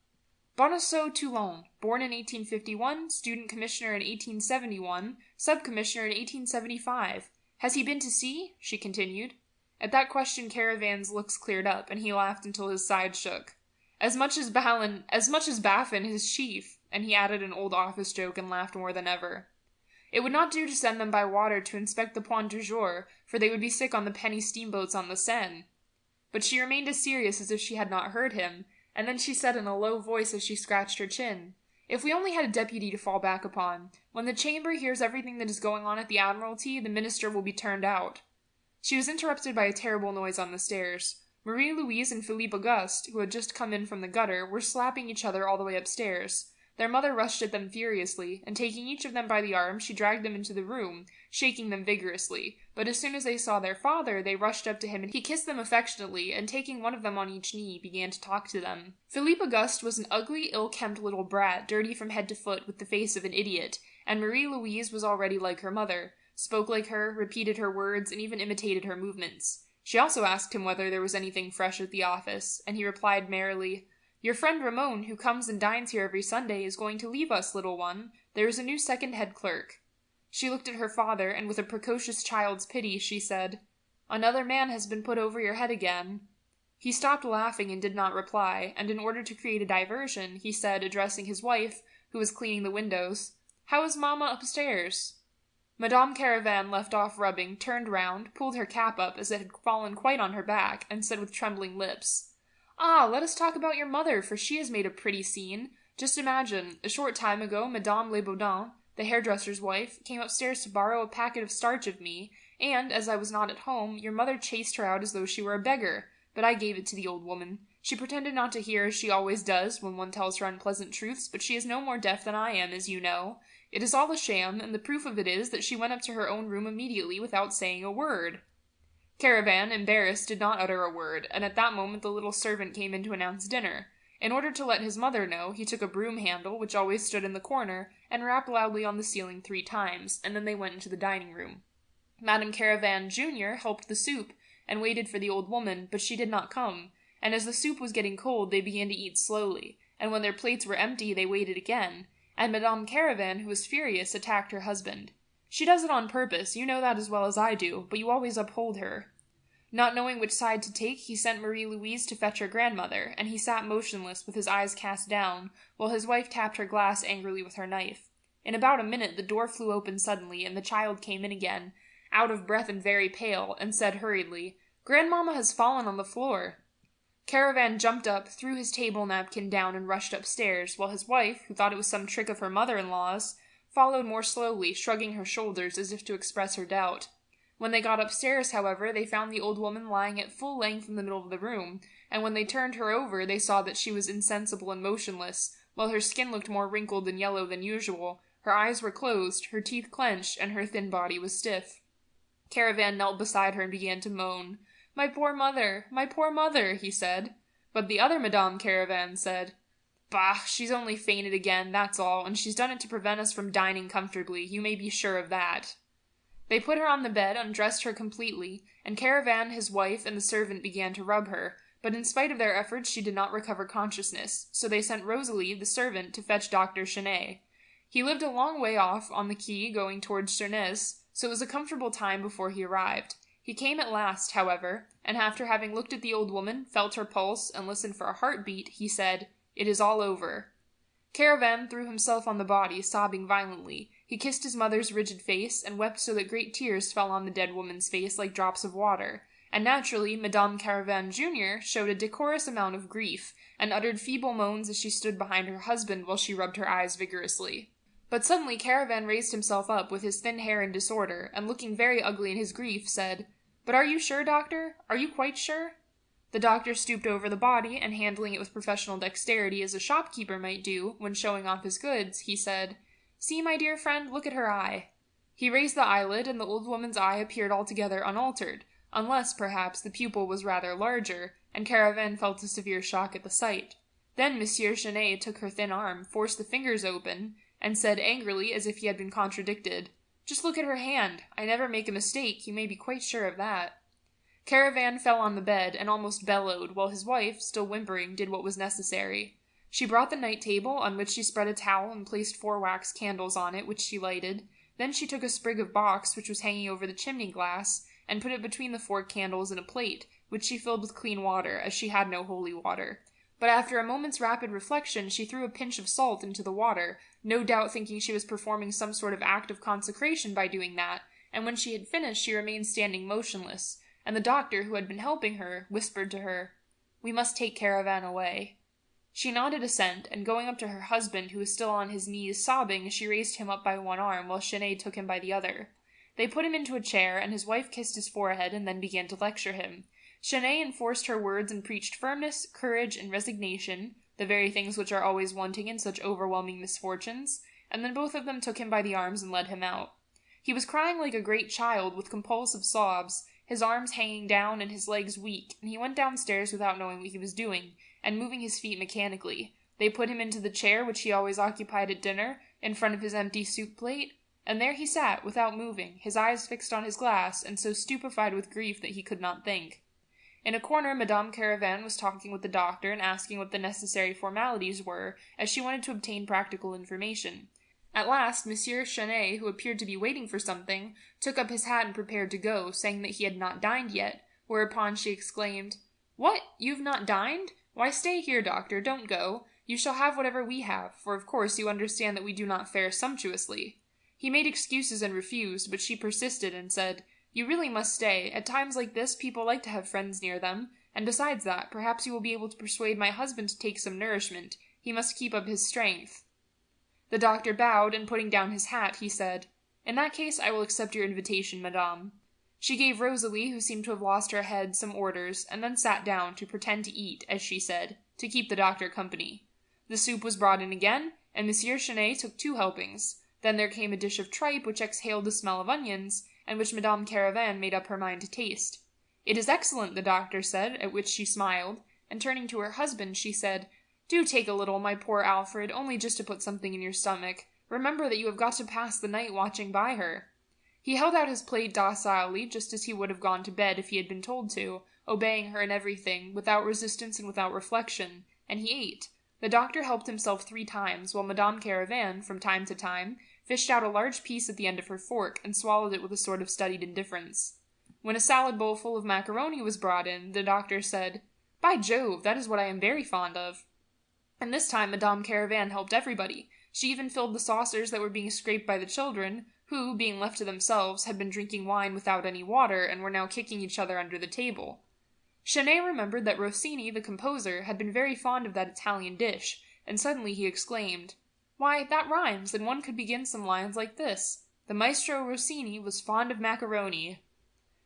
"Bonaceaux Toulon, born in 1851, student commissioner in 1871, sub-commissioner in 1875. Has he been to sea?" she continued. At that question Caravan's looks cleared up, and he laughed until his sides shook. As much as Baffin, his chief," and he added an old office joke and laughed more than ever. It would not do to send them by water to inspect the Point du Jour, for they would be sick on the penny steamboats on the Seine. But she remained as serious as if she had not heard him, and then she said in a low voice as she scratched her chin, "If we only had a deputy to fall back upon. When the Chamber hears everything that is going on at the Admiralty, the minister will be turned out." She was interrupted by a terrible noise on the stairs. Marie-Louise and Philippe Auguste, who had just come in from the gutter, were slapping each other all the way upstairs. Their mother rushed at them furiously, and taking each of them by the arm, she dragged them into the room, shaking them vigorously. But as soon as they saw their father, they rushed up to him, and he kissed them affectionately, and taking one of them on each knee, began to talk to them. Philippe Auguste was an ugly, ill-kempt little brat, dirty from head to foot, with the face of an idiot, and Marie-Louise was already like her mother, spoke like her, repeated her words, and even imitated her movements. She also asked him whether there was anything fresh at the office, and he replied merrily, "Your friend Ramon, who comes and dines here every Sunday, is going to leave us, little one. There is a new 2nd head clerk." She looked at her father, and with a precocious child's pity, she said, "Another man has been put over your head again." He stopped laughing and did not reply, and in order to create a diversion, he said, addressing his wife, who was cleaning the windows, "How is Mamma upstairs?" Madame Caravan left off rubbing, turned round, pulled her cap up as it had fallen quite on her back, and said with trembling lips, "Ah, let us talk about your mother, for she has made a pretty scene. Just imagine, a short time ago, Madame Lebaudin, the hairdresser's wife, came upstairs to borrow a packet of starch of me, and, as I was not at home, your mother chased her out as though she were a beggar, but I gave it to the old woman. She pretended not to hear as she always does when one tells her unpleasant truths, but she is no more deaf than I am, as you know. It is all a sham, and the proof of it is that she went up to her own room immediately without saying a word." Caravan, embarrassed, did not utter a word, and at that moment the little servant came in to announce dinner. In order to let his mother know, he took a broom handle, which always stood in the corner, and rapped loudly on the ceiling 3 times, and then they went into the dining room. Madame Caravan, Junior, helped the soup, and waited for the old woman, but she did not come, and as the soup was getting cold they began to eat slowly, and when their plates were empty they waited again, and Madame Caravan, who was furious, attacked her husband. "She does it on purpose, you know that as well as I do, but you always uphold her." Not knowing which side to take, he sent Marie-Louise to fetch her grandmother, and he sat motionless with his eyes cast down, while his wife tapped her glass angrily with her knife. In about a minute the door flew open suddenly, and the child came in again, out of breath and very pale, and said hurriedly, "Grandmamma has fallen on the floor." Caravan jumped up, threw his table napkin down, and rushed upstairs, while his wife, who thought it was some trick of her mother-in-law's, followed more slowly, shrugging her shoulders as if to express her doubt. When they got upstairs, however, they found the old woman lying at full length in the middle of the room, and when they turned her over, they saw that she was insensible and motionless, while her skin looked more wrinkled and yellow than usual, her eyes were closed, her teeth clenched, and her thin body was stiff. Caravan knelt beside her and began to moan. "My poor mother," he said. But the other Madame Caravan said, "Bah, she's only fainted again, that's all, and she's done it to prevent us from dining comfortably, you may be sure of that." They put her on the bed, undressed her completely, and Caravan, his wife, and the servant began to rub her, but in spite of their efforts she did not recover consciousness, so they sent Rosalie, the servant, to fetch Dr. Chenet. He lived a long way off, on the quay, going towards Sheerness, so it was a comfortable time before he arrived. He came at last, however, and after having looked at the old woman, felt her pulse, and listened for a heartbeat, he said, "It is all over." Caravan threw himself on the body, sobbing violently. He kissed his mother's rigid face, and wept so that great tears fell on the dead woman's face like drops of water, and naturally Madame Caravan, Junior, showed a decorous amount of grief, and uttered feeble moans as she stood behind her husband while she rubbed her eyes vigorously. But suddenly Caravan raised himself up with his thin hair in disorder, and looking very ugly in his grief, said, "But are you sure, doctor? Are you quite sure?" The doctor stooped over the body, and handling it with professional dexterity as a shopkeeper might do when showing off his goods, he said, "See, my dear friend, look at her eye." He raised the eyelid, and the old woman's eye appeared altogether unaltered, unless, perhaps, the pupil was rather larger, and Caravan felt a severe shock at the sight. Then Monsieur Chenet took her thin arm, forced the fingers open, and said angrily, as if he had been contradicted, "Just look at her hand. I never make a mistake, you may be quite sure of that." Caravan fell on the bed, and almost bellowed, while his wife, still whimpering, did what was necessary. She brought the night table, on which she spread a towel and placed 4 wax candles on it, which she lighted. Then she took a sprig of box, which was hanging over the chimney glass, and put it between the 4 candles in a plate, which she filled with clean water, as she had no holy water. But after a moment's rapid reflection, she threw a pinch of salt into the water, no doubt thinking she was performing some sort of act of consecration by doing that, and when she had finished she remained standing motionless, and the doctor, who had been helping her, whispered to her, "We must take Caravan away." She nodded assent, and going up to her husband, who was still on his knees sobbing, she raised him up by one arm, while Chenet took him by the other. They put him into a chair, and his wife kissed his forehead, and then began to lecture him. Chenet enforced her words and preached firmness, courage, and resignation, the very things which are always wanting in such overwhelming misfortunes, and then both of them took him by the arms and led him out. He was crying like a great child, with compulsive sobs, his arms hanging down and his legs weak, and he went downstairs without knowing what he was doing, and moving his feet mechanically. They put him into the chair which he always occupied at dinner, in front of his empty soup plate, and there he sat, without moving, his eyes fixed on his glass, and so stupefied with grief that he could not think. In a corner Madame Caravan was talking with the doctor and asking what the necessary formalities were, as she wanted to obtain practical information. At last, Monsieur Chenet, who appeared to be waiting for something, took up his hat and prepared to go, saying that he had not dined yet, whereupon she exclaimed, "What? You've not dined? Why, stay here, doctor, don't go. You shall have whatever we have, for of course you understand that we do not fare sumptuously." He made excuses and refused, but she persisted and said, "You really must stay. At times like this people like to have friends near them, and besides that, perhaps you will be able to persuade my husband to take some nourishment. He must keep up his strength." The doctor bowed, and putting down his hat, he said, "In that case I will accept your invitation, madame." She gave Rosalie, who seemed to have lost her head, some orders, and then sat down to pretend to eat, as she said, to keep the doctor company. The soup was brought in again, and Monsieur Chenet took 2 helpings. Then there came a dish of tripe which exhaled the smell of onions, and which Madame Caravan made up her mind to taste. "It is excellent," the doctor said, at which she smiled, and turning to her husband, she said, "Do take a little, my poor Alfred, only just to put something in your stomach. Remember that you have got to pass the night watching by her." He held out his plate docilely, just as he would have gone to bed if he had been told to, obeying her in everything, without resistance and without reflection, and he ate. The doctor helped himself 3 times, while Madame Caravan, from time to time, fished out a large piece at the end of her fork, and swallowed it with a sort of studied indifference. When a salad bowl full of macaroni was brought in, the doctor said, "By Jove, that is what I am very fond of." And this time Madame Caravan helped everybody. She even filled the saucers that were being scraped by the children, who, being left to themselves, had been drinking wine without any water, and were now kicking each other under the table. Chenet remembered that Rossini, the composer, had been very fond of that Italian dish, and suddenly he exclaimed, "Why, that rhymes, and one could begin some lines like this. The maestro Rossini was fond of macaroni."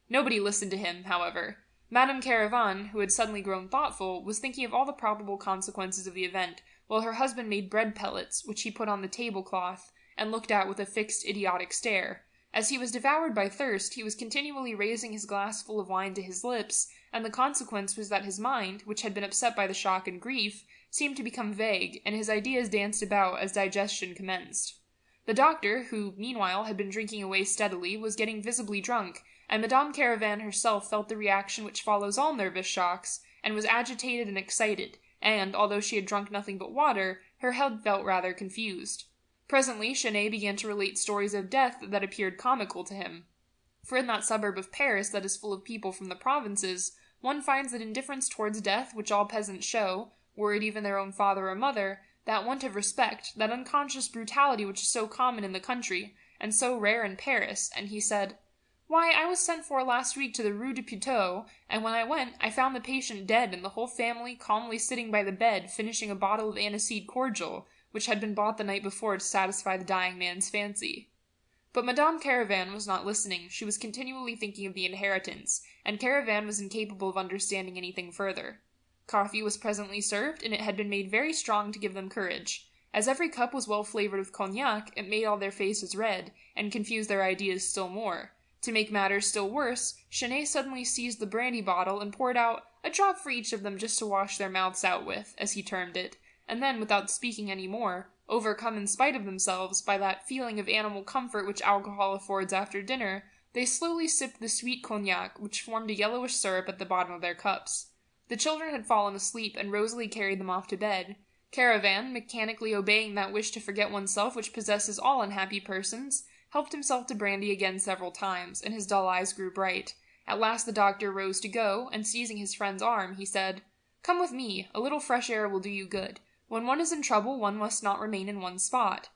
Nobody listened to him, however. Madame Caravan, who had suddenly grown thoughtful, was thinking of all the probable consequences of the event, while her husband made bread pellets, which he put on the tablecloth, and looked at with a fixed, idiotic stare. As he was devoured by thirst, he was continually raising his glass full of wine to his lips, and the consequence was that his mind, which had been upset by the shock and grief, seemed to become vague, and his ideas danced about as digestion commenced. The doctor, who, meanwhile, had been drinking away steadily, was getting visibly drunk, and Madame Caravan herself felt the reaction which follows all nervous shocks, and was agitated and excited, and, although she had drunk nothing but water, her head felt rather confused. Presently Chenet began to relate stories of death that appeared comical to him. For in that suburb of Paris that is full of people from the provinces, one finds that indifference towards death which all peasants show, were it even their own father or mother, that want of respect, that unconscious brutality which is so common in the country, and so rare in Paris, and he said, "Why, I was sent for last week to the Rue de Puteaux, and when I went, I found the patient dead and the whole family calmly sitting by the bed finishing a bottle of aniseed cordial, which had been bought the night before to satisfy the dying man's fancy." But Madame Caravan was not listening. She was continually thinking of the inheritance, and Caravan was incapable of understanding anything further. Coffee was presently served, and it had been made very strong to give them courage. As every cup was well flavoured with cognac, it made all their faces red, and confused their ideas still more. To make matters still worse, Chenet suddenly seized the brandy bottle and poured out a drop for each of them just to wash their mouths out with, as he termed it, and then, without speaking any more, overcome in spite of themselves by that feeling of animal comfort which alcohol affords after dinner, they slowly sipped the sweet cognac, which formed a yellowish syrup at the bottom of their cups. The children had fallen asleep, and Rosalie carried them off to bed. Caravan, mechanically obeying that wish to forget oneself which possesses all unhappy persons, helped himself to brandy again several times, and his dull eyes grew bright. At last the doctor rose to go, and seizing his friend's arm, he said, "Come with me. A little fresh air will do you good. When one is in trouble, one must not remain in one spot."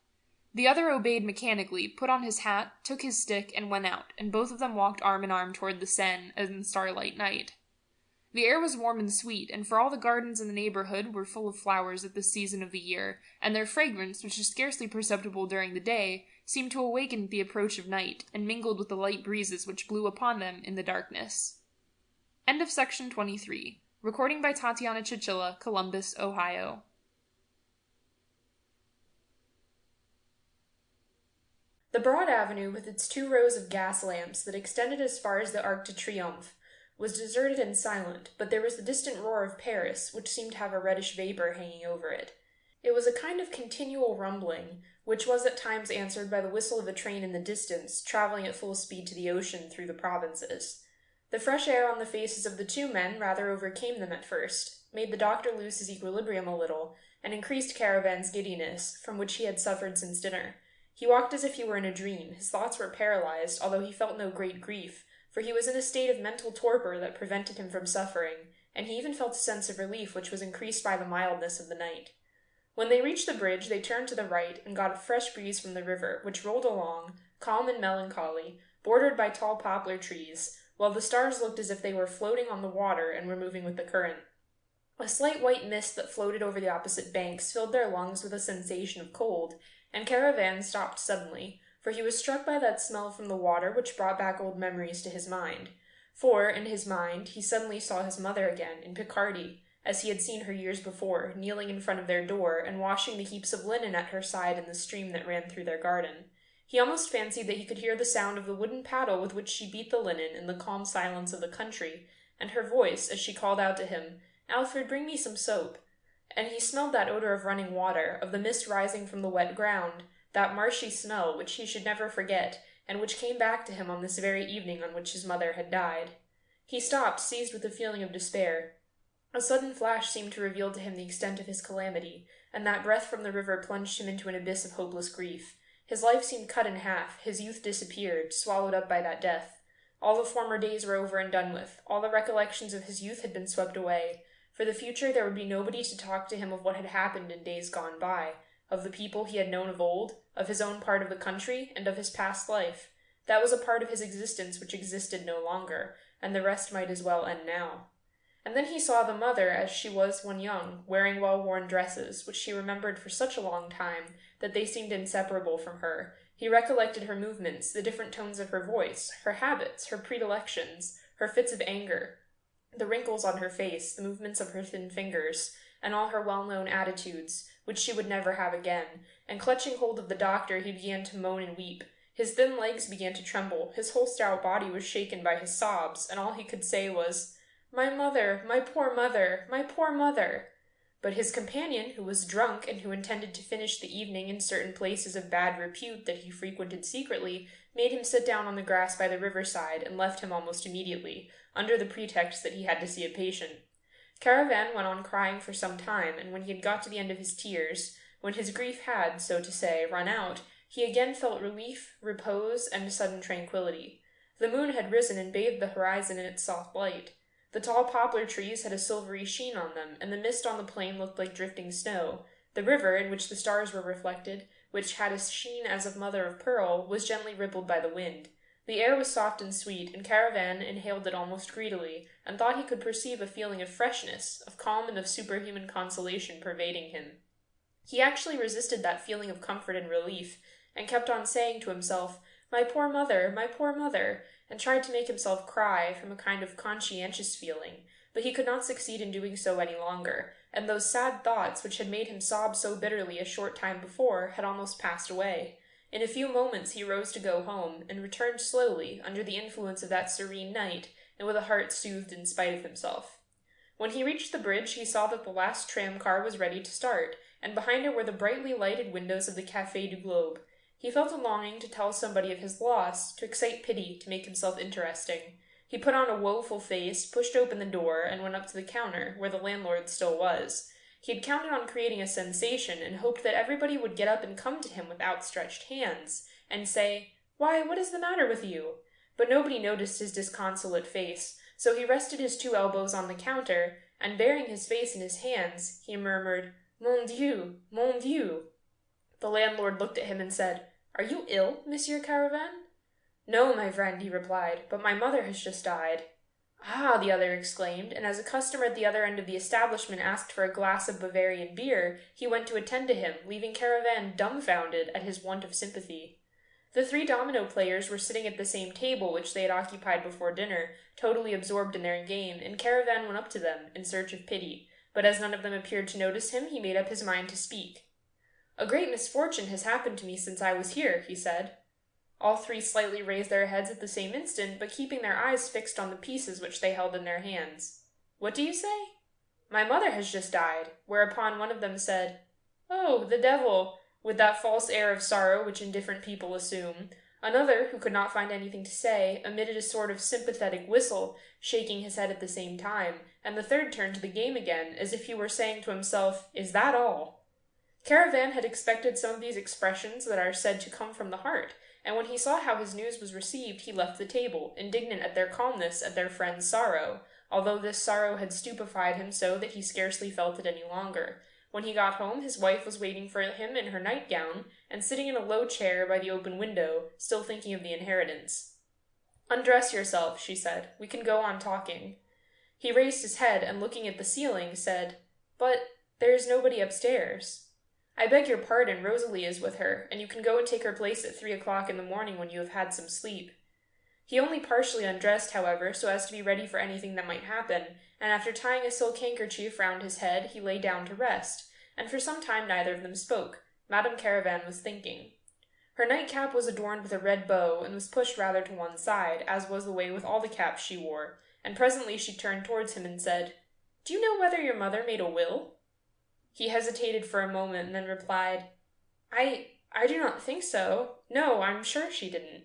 The other obeyed mechanically, put on his hat, took his stick, and went out, and both of them walked arm in arm toward the Seine, in the starlight night. The air was warm and sweet, and for all the gardens in the neighbourhood were full of flowers at this season of the year, and their fragrance, which is scarcely perceptible during the day, seemed to awaken at the approach of night, and mingled with the light breezes which blew upon them in the darkness. End of section 23. Recording by Tatiana Chichilla, Columbus, Ohio. The broad avenue, with its 2 rows of gas lamps that extended as far as the Arc de Triomphe, was deserted and silent, but there was the distant roar of Paris, which seemed to have a reddish vapour hanging over it. It was a kind of continual rumbling, which was at times answered by the whistle of a train in the distance, travelling at full speed to the ocean through the provinces. The fresh air on the faces of the 2 men rather overcame them at first, made the doctor lose his equilibrium a little, and increased Caravan's giddiness, from which he had suffered since dinner. He walked as if he were in a dream. His thoughts were paralyzed, although he felt no great grief, for he was in a state of mental torpor that prevented him from suffering, and he even felt a sense of relief which was increased by the mildness of the night. When they reached the bridge, they turned to the right and got a fresh breeze from the river, which rolled along, calm and melancholy, bordered by tall poplar trees, while the stars looked as if they were floating on the water and were moving with the current. A slight white mist that floated over the opposite banks filled their lungs with a sensation of cold, and Caravan stopped suddenly, for he was struck by that smell from the water which brought back old memories to his mind. For, in his mind, he suddenly saw his mother again, in Picardy, as he had seen her years before, kneeling in front of their door and washing the heaps of linen at her side in the stream that ran through their garden. He almost fancied that he could hear the sound of the wooden paddle with which she beat the linen in the calm silence of the country, and her voice as she called out to him, "Alfred, bring me some soap." And he smelled that odor of running water, of the mist rising from the wet ground, that marshy smell which he should never forget, and which came back to him on this very evening on which his mother had died. He stopped, seized with a feeling of despair. A sudden flash seemed to reveal to him the extent of his calamity, and that breath from the river plunged him into an abyss of hopeless grief. His life seemed cut in half, his youth disappeared, swallowed up by that death. All the former days were over and done with, all the recollections of his youth had been swept away. For the future there would be nobody to talk to him of what had happened in days gone by, of the people he had known of old, of his own part of the country, and of his past life. That was a part of his existence which existed no longer, and the rest might as well end now. And then he saw the mother as she was when young, wearing well-worn dresses, which she remembered for such a long time that they seemed inseparable from her. He recollected her movements, the different tones of her voice, her habits, her predilections, her fits of anger, the wrinkles on her face, the movements of her thin fingers, and all her well-known attitudes, which she would never have again, and clutching hold of the doctor he began to moan and weep. His thin legs began to tremble, his whole stout body was shaken by his sobs, and all he could say was, "My mother, my poor mother, my poor mother!" But his companion, who was drunk and who intended to finish the evening in certain places of bad repute that he frequented secretly, made him sit down on the grass by the riverside and left him almost immediately, under the pretext that he had to see a patient. Caravan went on crying for some time, and when he had got to the end of his tears, when his grief had, so to say, run out, he again felt relief, repose, and a sudden tranquillity. The moon had risen and bathed the horizon in its soft light. The tall poplar trees had a silvery sheen on them, and the mist on the plain looked like drifting snow. The river, in which the stars were reflected, which had a sheen as of mother of pearl, was gently rippled by the wind. The air was soft and sweet, and Caravan inhaled it almost greedily, and thought he could perceive a feeling of freshness, of calm and of superhuman consolation pervading him. He actually resisted that feeling of comfort and relief, and kept on saying to himself, "My poor mother, my poor mother," and tried to make himself cry from a kind of conscientious feeling, but he could not succeed in doing so any longer, and those sad thoughts which had made him sob so bitterly a short time before had almost passed away. In a few moments he rose to go home, and returned slowly, under the influence of that serene night, and with a heart soothed in spite of himself. When he reached the bridge, he saw that the last tram-car was ready to start, and behind it were the brightly lighted windows of the Café du Globe. He felt a longing to tell somebody of his loss, to excite pity, to make himself interesting. He put on a woeful face, pushed open the door, and went up to the counter, where the landlord still was. He had counted on creating a sensation, and hoped that everybody would get up and come to him with outstretched hands, and say, "Why, what is the matter with you?" But nobody noticed his disconsolate face, so he rested his 2 elbows on the counter, and burying his face in his hands, he murmured, "Mon Dieu, mon Dieu." The landlord looked at him and said, "Are you ill, Monsieur Caravan?" "No, my friend," he replied, "but my mother has just died." "Ah!" the other exclaimed, and as a customer at the other end of the establishment asked for a glass of Bavarian beer, he went to attend to him, leaving Caravan dumbfounded at his want of sympathy. The 3 domino players were sitting at the same table which they had occupied before dinner, totally absorbed in their game, and Caravan went up to them, in search of pity, but as none of them appeared to notice him, he made up his mind to speak. "A great misfortune has happened to me since I was here," he said. All 3 slightly raised their heads at the same instant, but keeping their eyes fixed on the pieces which they held in their hands. "What do you say?" "My mother has just died," whereupon one of them said, "Oh, the devil," with that false air of sorrow which indifferent people assume. Another, who could not find anything to say, emitted a sort of sympathetic whistle, shaking his head at the same time, and the third turned to the game again, as if he were saying to himself, "Is that all?" Caravan had expected some of these expressions that are said to come from the heart, and when he saw how his news was received, he left the table, indignant at their calmness, at their friend's sorrow. although this sorrow had stupefied him so that he scarcely felt it any longer. When he got home, his wife was waiting for him in her nightgown, and sitting in a low chair by the open window, still thinking of the inheritance. "Undress yourself," she said. "We can go on talking." He raised his head, and looking at the ceiling, said, "But there is nobody upstairs." "I beg your pardon, Rosalie is with her, and you can go and take her place at 3 o'clock in the morning when you have had some sleep." He only partially undressed, however, so as to be ready for anything that might happen, and after tying a silk handkerchief round his head, he lay down to rest, and for some time neither of them spoke. Madame Caravan was thinking. Her nightcap was adorned with a red bow, and was pushed rather to one side, as was the way with all the caps she wore, and presently she turned towards him and said, "Do you know whether your mother made a will?" He hesitated for a moment, and then replied, I do not think so. No, I'm sure she didn't."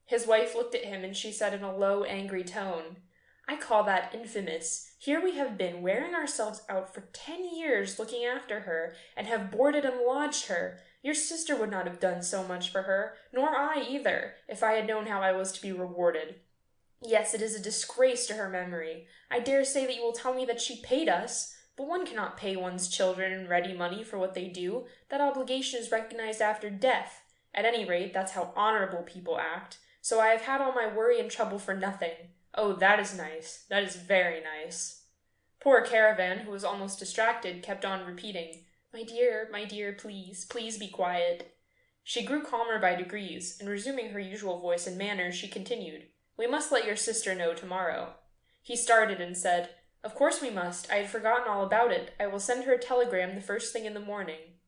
His wife looked at him, and she said in a low, angry tone, "I call that infamous. Here we have been wearing ourselves out for 10 years looking after her, and have boarded and lodged her. Your sister would not have done so much for her, nor I either, if I had known how I was to be rewarded. Yes, it is a disgrace to her memory. I dare say that you will tell me that she paid us, but one cannot pay one's children in ready money for what they do. That obligation is recognized after death. At any rate, that's how honorable people act. So I have had all my worry and trouble for nothing. Oh, that is nice. That is very nice." Poor Caravan, who was almost distracted, kept on repeating, my dear, please, please be quiet." She grew calmer by degrees, and resuming her usual voice and manner, she continued, "We must let your sister know tomorrow." He started and said, "Of course we must. I had forgotten all about it. I will send her a telegram the first thing in the morning."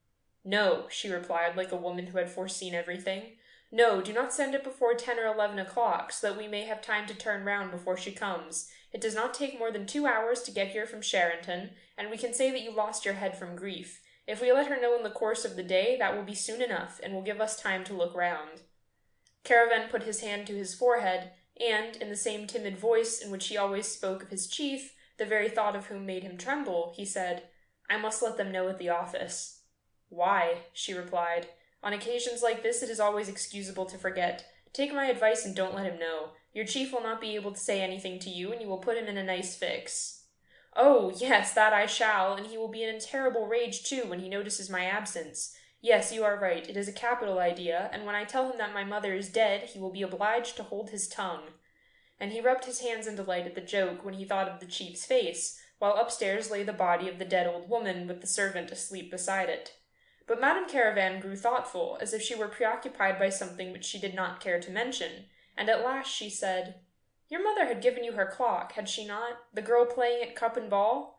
"No," she replied, like a woman who had foreseen everything. "No, do not send it before 10 or 11 o'clock, so that we may have time to turn round before she comes. It does not take more than 2 hours to get here from Charenton, and we can say that you lost your head from grief. If we let her know in the course of the day, that will be soon enough, and will give us time to look round." Caravan put his hand to his forehead, and, in the same timid voice in which he always spoke of his chief, the very thought of whom made him tremble, he said, "I must let them know at the office." "Why?" she replied. "On occasions like this it is always excusable to forget. Take my advice and don't let him know. Your chief will not be able to say anything to you, and you will put him in a nice fix." "Oh, yes, that I shall, and he will be in a terrible rage, too, when he notices my absence. Yes, you are right, it is a capital idea, and when I tell him that my mother is dead, he will be obliged to hold his tongue." And he rubbed his hands in delight at the joke when he thought of the chief's face, while upstairs lay the body of the dead old woman with the servant asleep beside it. But Madame Caravan grew thoughtful, as if she were preoccupied by something which she did not care to mention, and at last she said, "Your mother had given you her clock, had she not? The girl playing at cup and ball?"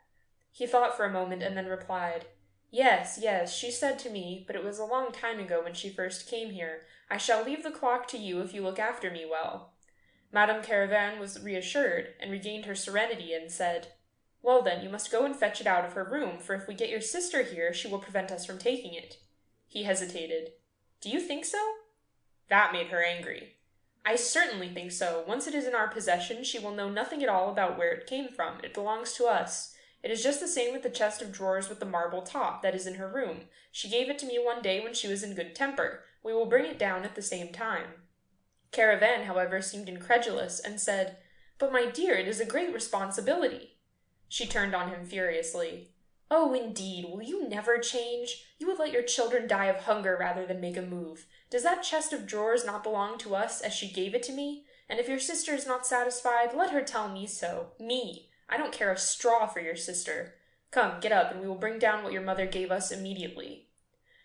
He thought for a moment and then replied, Yes, she said to me, but it was a long time ago when she first came here, 'I shall leave the clock to you if you look after me well.'" Madame Caravan was reassured, and regained her serenity, and said, "Well then, you must go and fetch it out of her room, for if we get your sister here, she will prevent us from taking it." He hesitated. "Do you think so?" That made her angry. "I certainly think so. Once it is in our possession, she will know nothing at all about where it came from. It belongs to us. It is just the same with the chest of drawers with the marble top that is in her room. She gave it to me one day when she was in good temper. We will bring it down at the same time." Caravan, however, seemed incredulous, and said, "But my dear, it is a great responsibility." She turned on him furiously. "Oh, indeed, will you never change? You would let your children die of hunger rather than make a move. Does that chest of drawers not belong to us, as she gave it to me? And if your sister is not satisfied, let her tell me so. Me. I don't care a straw for your sister. Come, get up, and we will bring down what your mother gave us immediately."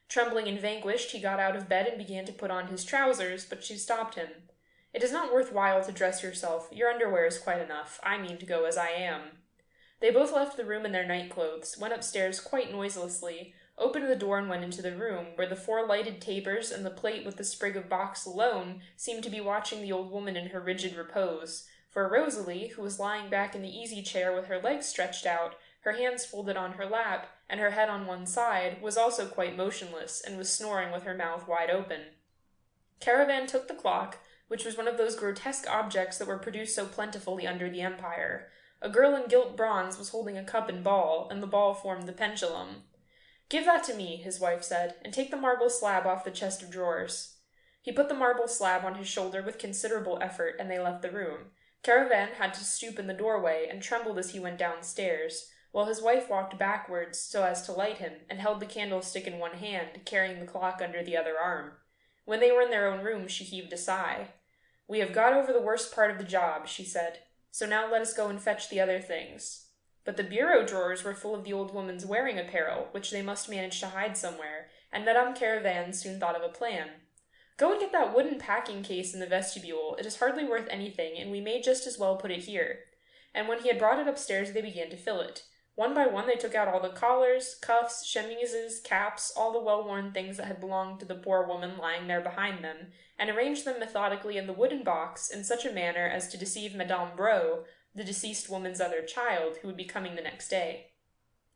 Trembling and vanquished, he got out of bed and began to put on his trousers, but she stopped him. "It is not worth while to dress yourself. Your underwear is quite enough. I mean to go as I am." They both left the room in their night-clothes, went upstairs quite noiselessly, opened the door and went into the room, where the 4 lighted tapers and the plate with the sprig of box alone seemed to be watching the old woman in her rigid repose, for Rosalie, who was lying back in the easy-chair with her legs stretched out, her hands folded on her lap, and her head on one side, was also quite motionless, and was snoring with her mouth wide open. Caravan took the clock, which was one of those grotesque objects that were produced so plentifully under the Empire. A girl in gilt bronze was holding a cup and ball, and the ball formed the pendulum. "Give that to me," his wife said, "and take the marble slab off the chest of drawers." He put the marble slab on his shoulder with considerable effort, and they left the room. Caravan had to stoop in the doorway and trembled as he went downstairs, while his wife walked backwards so as to light him, and held the candlestick in one hand, carrying the clock under the other arm. When they were in their own room, she heaved a sigh. "We have got over the worst part of the job," she said, "so now let us go and fetch the other things." But the bureau drawers were full of the old woman's wearing apparel, which they must manage to hide somewhere, and Madame Caravan soon thought of a plan. "Go and get that wooden packing case in the vestibule. It is hardly worth anything, and we may just as well put it here." And when he had brought it upstairs, they began to fill it. One by one they took out all the collars, cuffs, chemises, caps, all the well-worn things that had belonged to the poor woman lying there behind them, and arranged them methodically in the wooden box in such a manner as to deceive Madame Bro, the deceased woman's other child, who would be coming the next day.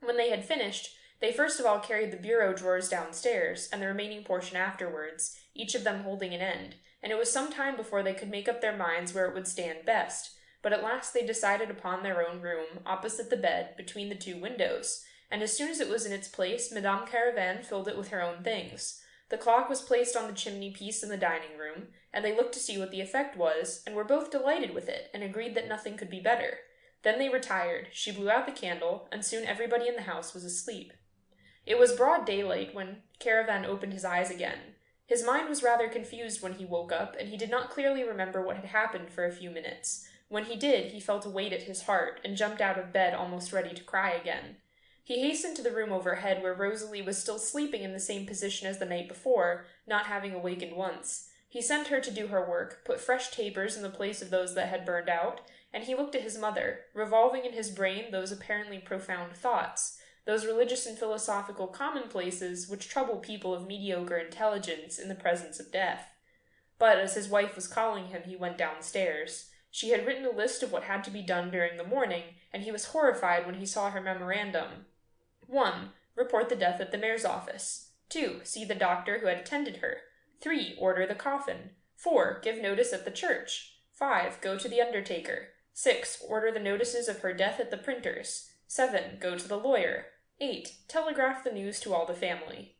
When they had finished, they first of all carried the bureau drawers downstairs, and the remaining portion afterwards, each of them holding an end, and it was some time before they could make up their minds where it would stand best, but at last they decided upon their own room, opposite the bed, between the two windows, and as soon as it was in its place, Madame Caravan filled it with her own things. The clock was placed on the chimney-piece in the dining-room, and they looked to see what the effect was, and were both delighted with it, and agreed that nothing could be better. Then they retired, she blew out the candle, and soon everybody in the house was asleep. It was broad daylight when Caravan opened his eyes again. His mind was rather confused when he woke up, and he did not clearly remember what had happened for a few minutes. When he did, he felt a weight at his heart, and jumped out of bed almost ready to cry again. He hastened to the room overhead, where Rosalie was still sleeping in the same position as the night before, not having awakened once. He sent her to do her work, put fresh tapers in the place of those that had burned out, and he looked at his mother, revolving in his brain those apparently profound thoughts, those religious and philosophical commonplaces which trouble people of mediocre intelligence in the presence of death. But as his wife was calling him, he went downstairs. She had written a list of what had to be done during the morning, and he was horrified when he saw her memorandum. 1. Report the death at the mayor's office. 2. See the doctor who had attended her. 3. Order the coffin. 4. Give notice at the church. 5. Go to the undertaker. 6. Order the notices of her death at the printer's. 7. Go to the lawyer. 8. Telegraph the news to all the family.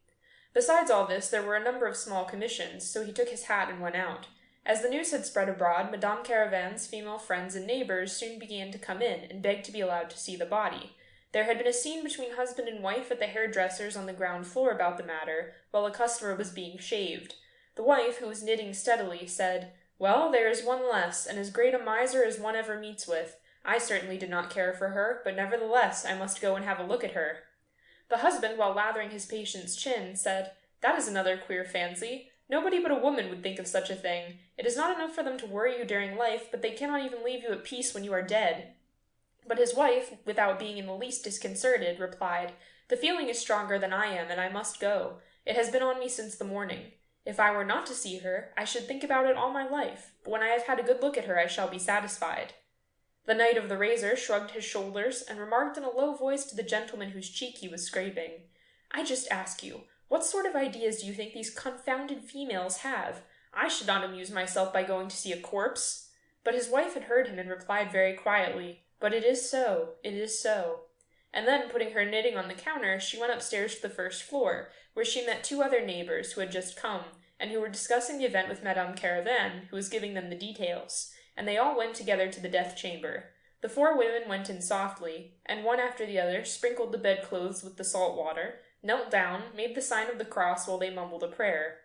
Besides all this, there were a number of small commissions, so he took his hat and went out. As the news had spread abroad, Madame Caravan's female friends and neighbors soon began to come in, and begged to be allowed to see the body. There had been a scene between husband and wife at the hairdresser's on the ground floor about the matter, while a customer was being shaved. The wife, who was knitting steadily, said, "Well, there is one less, and as great a miser as one ever meets with. I certainly did not care for her, but nevertheless I must go and have a look at her." The husband, while lathering his patient's chin, said, "That is another queer fancy. Nobody but a woman would think of such a thing. It is not enough for them to worry you during life, but they cannot even leave you at peace when you are dead." But his wife, without being in the least disconcerted, replied, "The feeling is stronger than I am, and I must go. It has been on me since the morning. If I were not to see her, I should think about it all my life, but when I have had a good look at her, I shall be satisfied." The Knight of the Razor shrugged his shoulders, and remarked in a low voice to the gentleman whose cheek he was scraping, "I just ask you, what sort of ideas do you think these confounded females have? I should not amuse myself by going to see a corpse." But his wife had heard him, and replied very quietly, "But it is so, it is so." And then, putting her knitting on the counter, she went upstairs to the first floor, where she met 2 other neighbors who had just come, and who were discussing the event with Madame Caravan, who was giving them the details, and they all went together to the death chamber. The 4 women went in softly, and one after the other sprinkled the bedclothes with the salt water, knelt down, made the sign of the cross while they mumbled a prayer.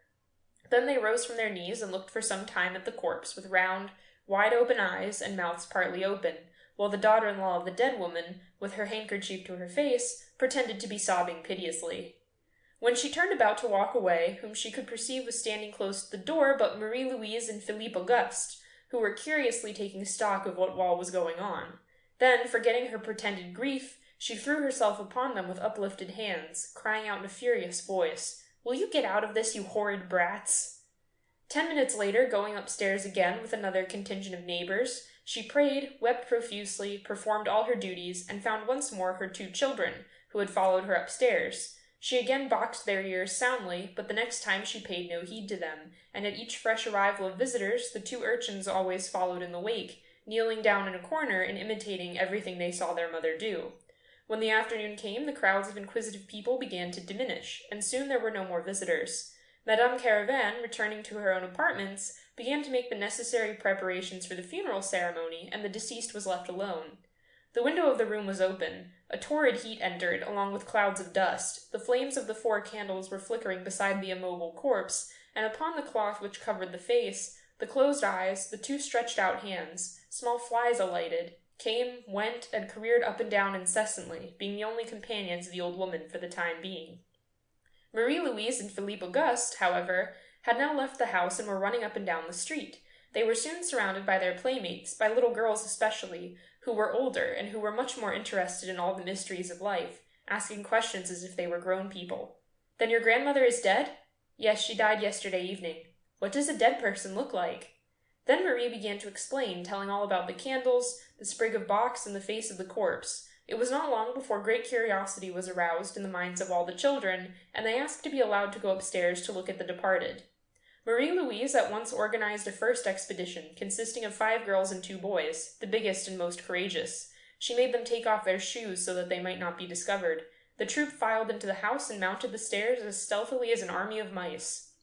Then they rose from their knees and looked for some time at the corpse with round, wide-open eyes and mouths partly open, while the daughter-in-law of the dead woman, with her handkerchief to her face, pretended to be sobbing piteously. When she turned about to walk away, whom she could perceive was standing close to the door but Marie-Louise and Philippe Auguste, who were curiously taking stock of what all was going on. Then, forgetting her pretended grief, she threw herself upon them with uplifted hands, crying out in a furious voice, "Will you get out of this, you horrid brats?" 10 minutes later, going upstairs again with another contingent of neighbors, she prayed, wept profusely, performed all her duties, and found once more her 2 children, who had followed her upstairs. She again boxed their ears soundly, but the next time she paid no heed to them, and at each fresh arrival of visitors the 2 urchins always followed in the wake, kneeling down in a corner and imitating everything they saw their mother do. When the afternoon came, the crowds of inquisitive people began to diminish, and soon there were no more visitors. Madame Caravan, returning to her own apartments, began to make the necessary preparations for the funeral ceremony, and the deceased was left alone. The window of the room was open. A torrid heat entered, along with clouds of dust. The flames of the 4 candles were flickering beside the immobile corpse, and upon the cloth which covered the face, the closed eyes, the 2 stretched out hands, small flies alighted, came, went, and careered up and down incessantly, being the only companions of the old woman for the time being. Marie-Louise and Philippe Auguste, however, had now left the house and were running up and down the street. They were soon surrounded by their playmates, by little girls especially, who were older and who were much more interested in all the mysteries of life, asking questions as if they were grown people. "Then your grandmother is dead?" "Yes, she died yesterday evening." "What does a dead person look like?" Then Marie began to explain, telling all about the candles, the sprig of box, and the face of the corpse. It was not long before great curiosity was aroused in the minds of all the children, and they asked to be allowed to go upstairs to look at the departed. Marie-Louise at once organized a first expedition, consisting of 5 girls and 2 boys, the biggest and most courageous. She made them take off their shoes so that they might not be discovered. The troop filed into the house and mounted the stairs as stealthily as an army of mice.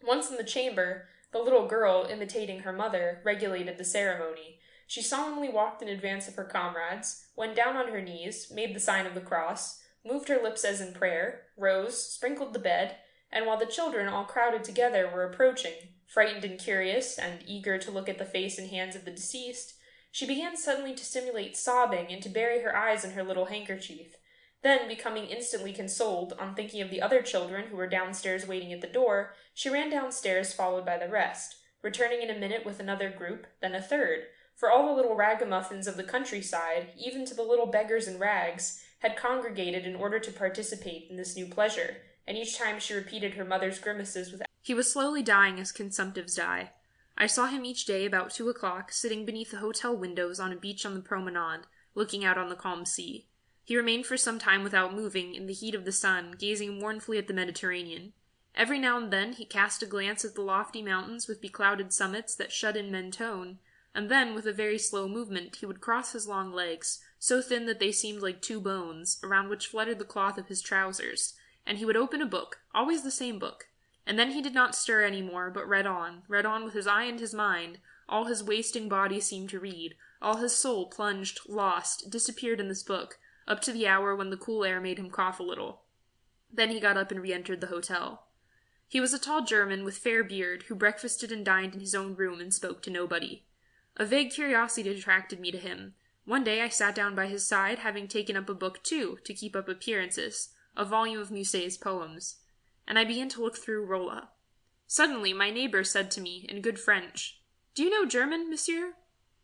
Once in the chamber, the little girl, imitating her mother, regulated the ceremony. She solemnly walked in advance of her comrades, went down on her knees, made the sign of the cross, moved her lips as in prayer, rose, sprinkled the bed, and while the children, all crowded together, were approaching, frightened and curious, and eager to look at the face and hands of the deceased, she began suddenly to simulate sobbing and to bury her eyes in her little handkerchief. Then, becoming instantly consoled, on thinking of the other children who were downstairs waiting at the door, she ran downstairs followed by the rest, returning in a minute with another group, then a third, for all the little ragamuffins of the countryside, even to the little beggars in rags, had congregated in order to participate in this new pleasure, and each time she repeated her mother's grimaces with... He was slowly dying as consumptives die. I saw him each day about 2 o'clock, sitting beneath the hotel windows on a beach on the promenade, looking out on the calm sea. He remained for some time without moving, in the heat of the sun, gazing mournfully at the Mediterranean. Every now and then he cast a glance at the lofty mountains with beclouded summits that shut in Mentone, and then, with a very slow movement, he would cross his long legs, so thin that they seemed like 2 bones, around which fluttered the cloth of his trousers, and he would open a book, always the same book, and then he did not stir any more, but read on with his eye and his mind. All his wasting body seemed to read, all his soul plunged, lost, disappeared in this book, up to the hour when the cool air made him cough a little. Then he got up and re-entered the hotel. He was a tall German with fair beard, who breakfasted and dined in his own room and spoke to nobody. A vague curiosity attracted me to him. One day I sat down by his side, having taken up a book too, to keep up appearances, a volume of Musset's poems, and I began to look through Rolla. Suddenly my neighbor said to me, in good French, "Do you know German, monsieur?"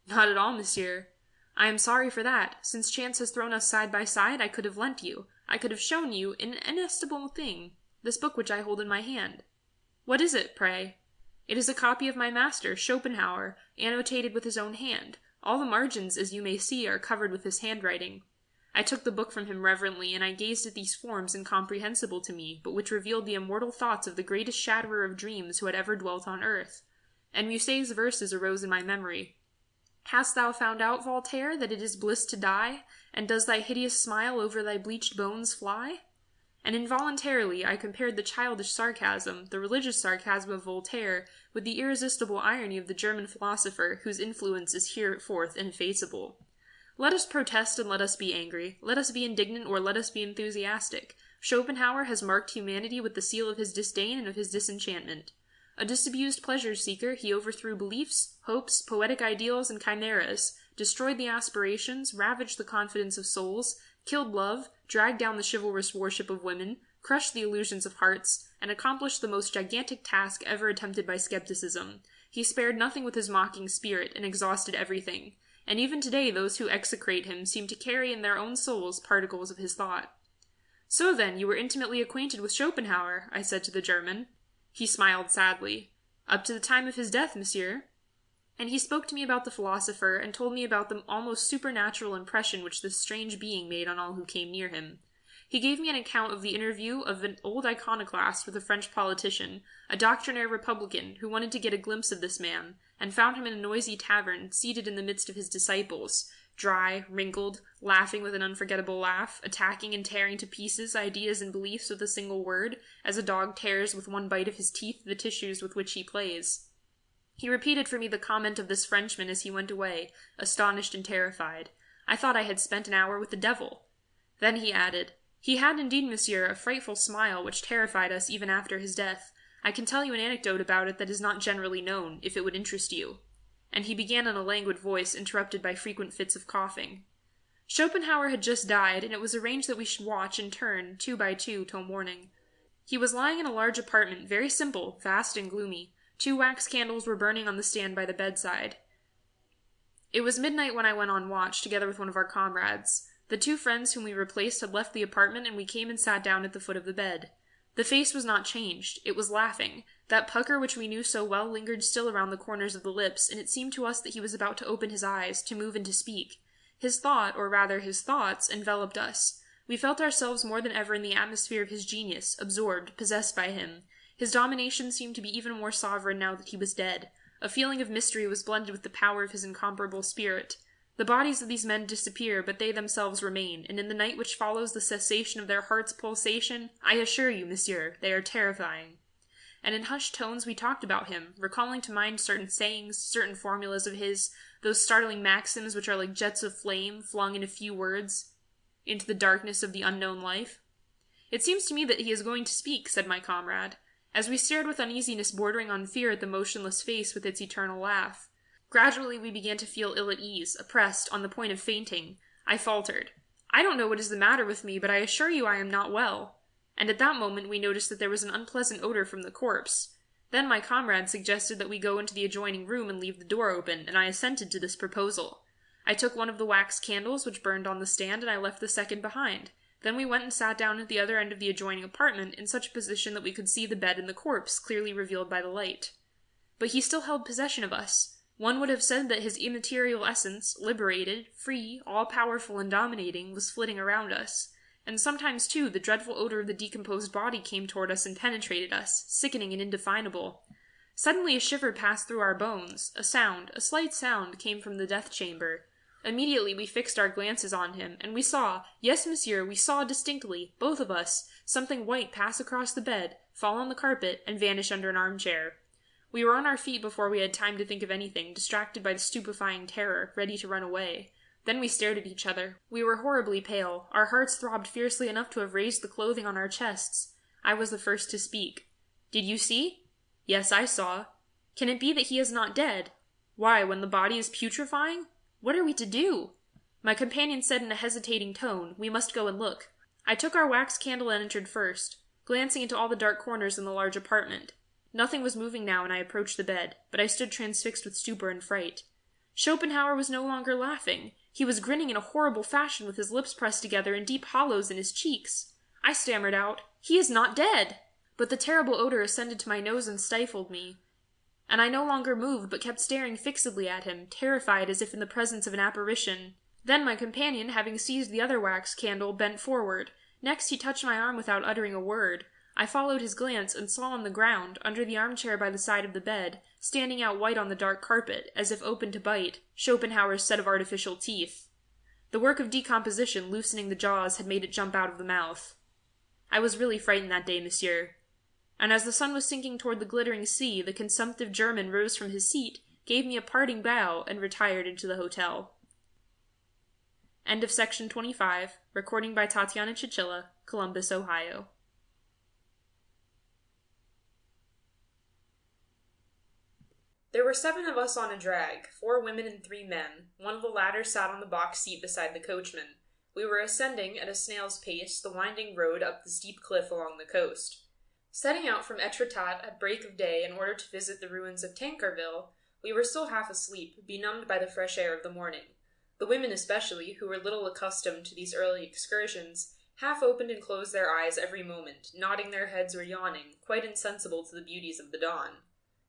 "Not at all, monsieur." "I am sorry for that. Since chance has thrown us side by side, I could have lent you, I could have shown you, an inestimable thing, this book which I hold in my hand." "What is it, pray?" "It is a copy of my master, Schopenhauer, annotated with his own hand. All the margins, as you may see, are covered with his handwriting." I took the book from him reverently, and I gazed at these forms incomprehensible to me, but which revealed the immortal thoughts of the greatest shatterer of dreams who had ever dwelt on earth. And Musset's verses arose in my memory. "Hast thou found out, Voltaire, that it is bliss to die? And does thy hideous smile over thy bleached bones fly?" And involuntarily I compared the childish sarcasm, the religious sarcasm of Voltaire, with the irresistible irony of the German philosopher, whose influence is hereforth ineffaceable. Let us protest and let us be angry. Let us be indignant or let us be enthusiastic. Schopenhauer has marked humanity with the seal of his disdain and of his disenchantment. A disabused pleasure-seeker, he overthrew beliefs, hopes, poetic ideals, and chimeras, destroyed the aspirations, ravaged the confidence of souls, killed love, dragged down the chivalrous worship of women, crushed the illusions of hearts, and accomplished the most gigantic task ever attempted by skepticism. He spared nothing with his mocking spirit, and exhausted everything. And even today those who execrate him seem to carry in their own souls particles of his thought. "So then, you were intimately acquainted with Schopenhauer?" I said to the German. He smiled sadly. "Up to the time of his death, monsieur." And he spoke to me about the philosopher, and told me about the almost supernatural impression which this strange being made on all who came near him. He gave me an account of the interview of an old iconoclast with a French politician, a doctrinaire Republican, who wanted to get a glimpse of this man, and found him in a noisy tavern, seated in the midst of his disciples, dry, wrinkled, laughing with an unforgettable laugh, attacking and tearing to pieces ideas and beliefs with a single word, as a dog tears with one bite of his teeth the tissues with which he plays. He repeated for me the comment of this Frenchman as he went away, astonished and terrified. I thought I had spent an hour with the devil. Then he added, "He had indeed, monsieur, a frightful smile which terrified us even after his death. I can tell you an anecdote about it that is not generally known, if it would interest you." And he began in a languid voice, interrupted by frequent fits of coughing. Schopenhauer had just died, and it was arranged that we should watch in turn, 2 by 2, till morning. He was lying in a large apartment, very simple, vast and gloomy. 2 wax candles were burning on the stand by the bedside. It was midnight when I went on watch, together with one of our comrades. The 2 friends whom we replaced had left the apartment, and we came and sat down at the foot of the bed. The face was not changed. It was laughing. That pucker which we knew so well lingered still around the corners of the lips, and it seemed to us that he was about to open his eyes, to move and to speak. His thought, or rather his thoughts, enveloped us. We felt ourselves more than ever in the atmosphere of his genius, absorbed, possessed by him. His domination seemed to be even more sovereign now that he was dead. A feeling of mystery was blended with the power of his incomparable spirit. The bodies of these men disappear, but they themselves remain, and in the night which follows the cessation of their heart's pulsation, I assure you, monsieur, they are terrifying. And in hushed tones we talked about him, recalling to mind certain sayings, certain formulas of his, those startling maxims which are like jets of flame flung in a few words into the darkness of the unknown life. "It seems to me that he is going to speak," said my comrade, as we stared with uneasiness bordering on fear at the motionless face with its eternal laugh. Gradually we began to feel ill at ease, oppressed, on the point of fainting. I faltered. "I don't know what is the matter with me, but I assure you I am not well." And at that moment we noticed that there was an unpleasant odor from the corpse. Then my comrade suggested that we go into the adjoining room and leave the door open, and I assented to this proposal. I took one of the wax candles which burned on the stand, and I left the second behind. Then we went and sat down at the other end of the adjoining apartment, in such a position that we could see the bed and the corpse, clearly revealed by the light. But he still held possession of us. One would have said that his immaterial essence, liberated, free, all-powerful and dominating, was flitting around us. And sometimes, too, the dreadful odor of the decomposed body came toward us and penetrated us, sickening and indefinable. Suddenly a shiver passed through our bones. A sound, a slight sound, came from the death chamber. Immediately we fixed our glances on him, and we saw, yes, monsieur, we saw distinctly, both of us, something white pass across the bed, fall on the carpet, and vanish under an armchair. We were on our feet before we had time to think of anything, distracted by the stupefying terror, ready to run away. Then we stared at each other. We were horribly pale. Our hearts throbbed fiercely enough to have raised the clothing on our chests. I was the first to speak. "Did you see?" "Yes, I saw." "Can it be that he is not dead?" "Why, when the body is putrefying? What are we to do?" My companion said in a hesitating tone, "We must go and look." I took our wax candle and entered first, glancing into all the dark corners in the large apartment. Nothing was moving now, and I approached the bed, but I stood transfixed with stupor and fright. Schopenhauer was no longer laughing. He was grinning in a horrible fashion with his lips pressed together and deep hollows in his cheeks. I stammered out, "He is not dead!" But the terrible odor ascended to my nose and stifled me, and I no longer moved, but kept staring fixedly at him, terrified as if in the presence of an apparition. Then my companion, having seized the other wax candle, bent forward. Next he touched my arm without uttering a word. I followed his glance, and saw on the ground, under the armchair by the side of the bed, standing out white on the dark carpet, as if open to bite, Schopenhauer's set of artificial teeth. The work of decomposition, loosening the jaws, had made it jump out of the mouth. I was really frightened that day, monsieur. And as the sun was sinking toward the glittering sea, the consumptive German rose from his seat, gave me a parting bow, and retired into the hotel. End of section 25. Recording by Tatiana Chichilla, Columbus, Ohio. There were 7 of us on a drag, 4 women and 3 men. One of the latter sat on the box seat beside the coachman. We were ascending, at a snail's pace, the winding road up the steep cliff along the coast. Setting out from Etretat at break of day in order to visit the ruins of Tancarville, we were still half asleep, benumbed by the fresh air of the morning. The women especially, who were little accustomed to these early excursions, half opened and closed their eyes every moment, nodding their heads or yawning, quite insensible to the beauties of the dawn.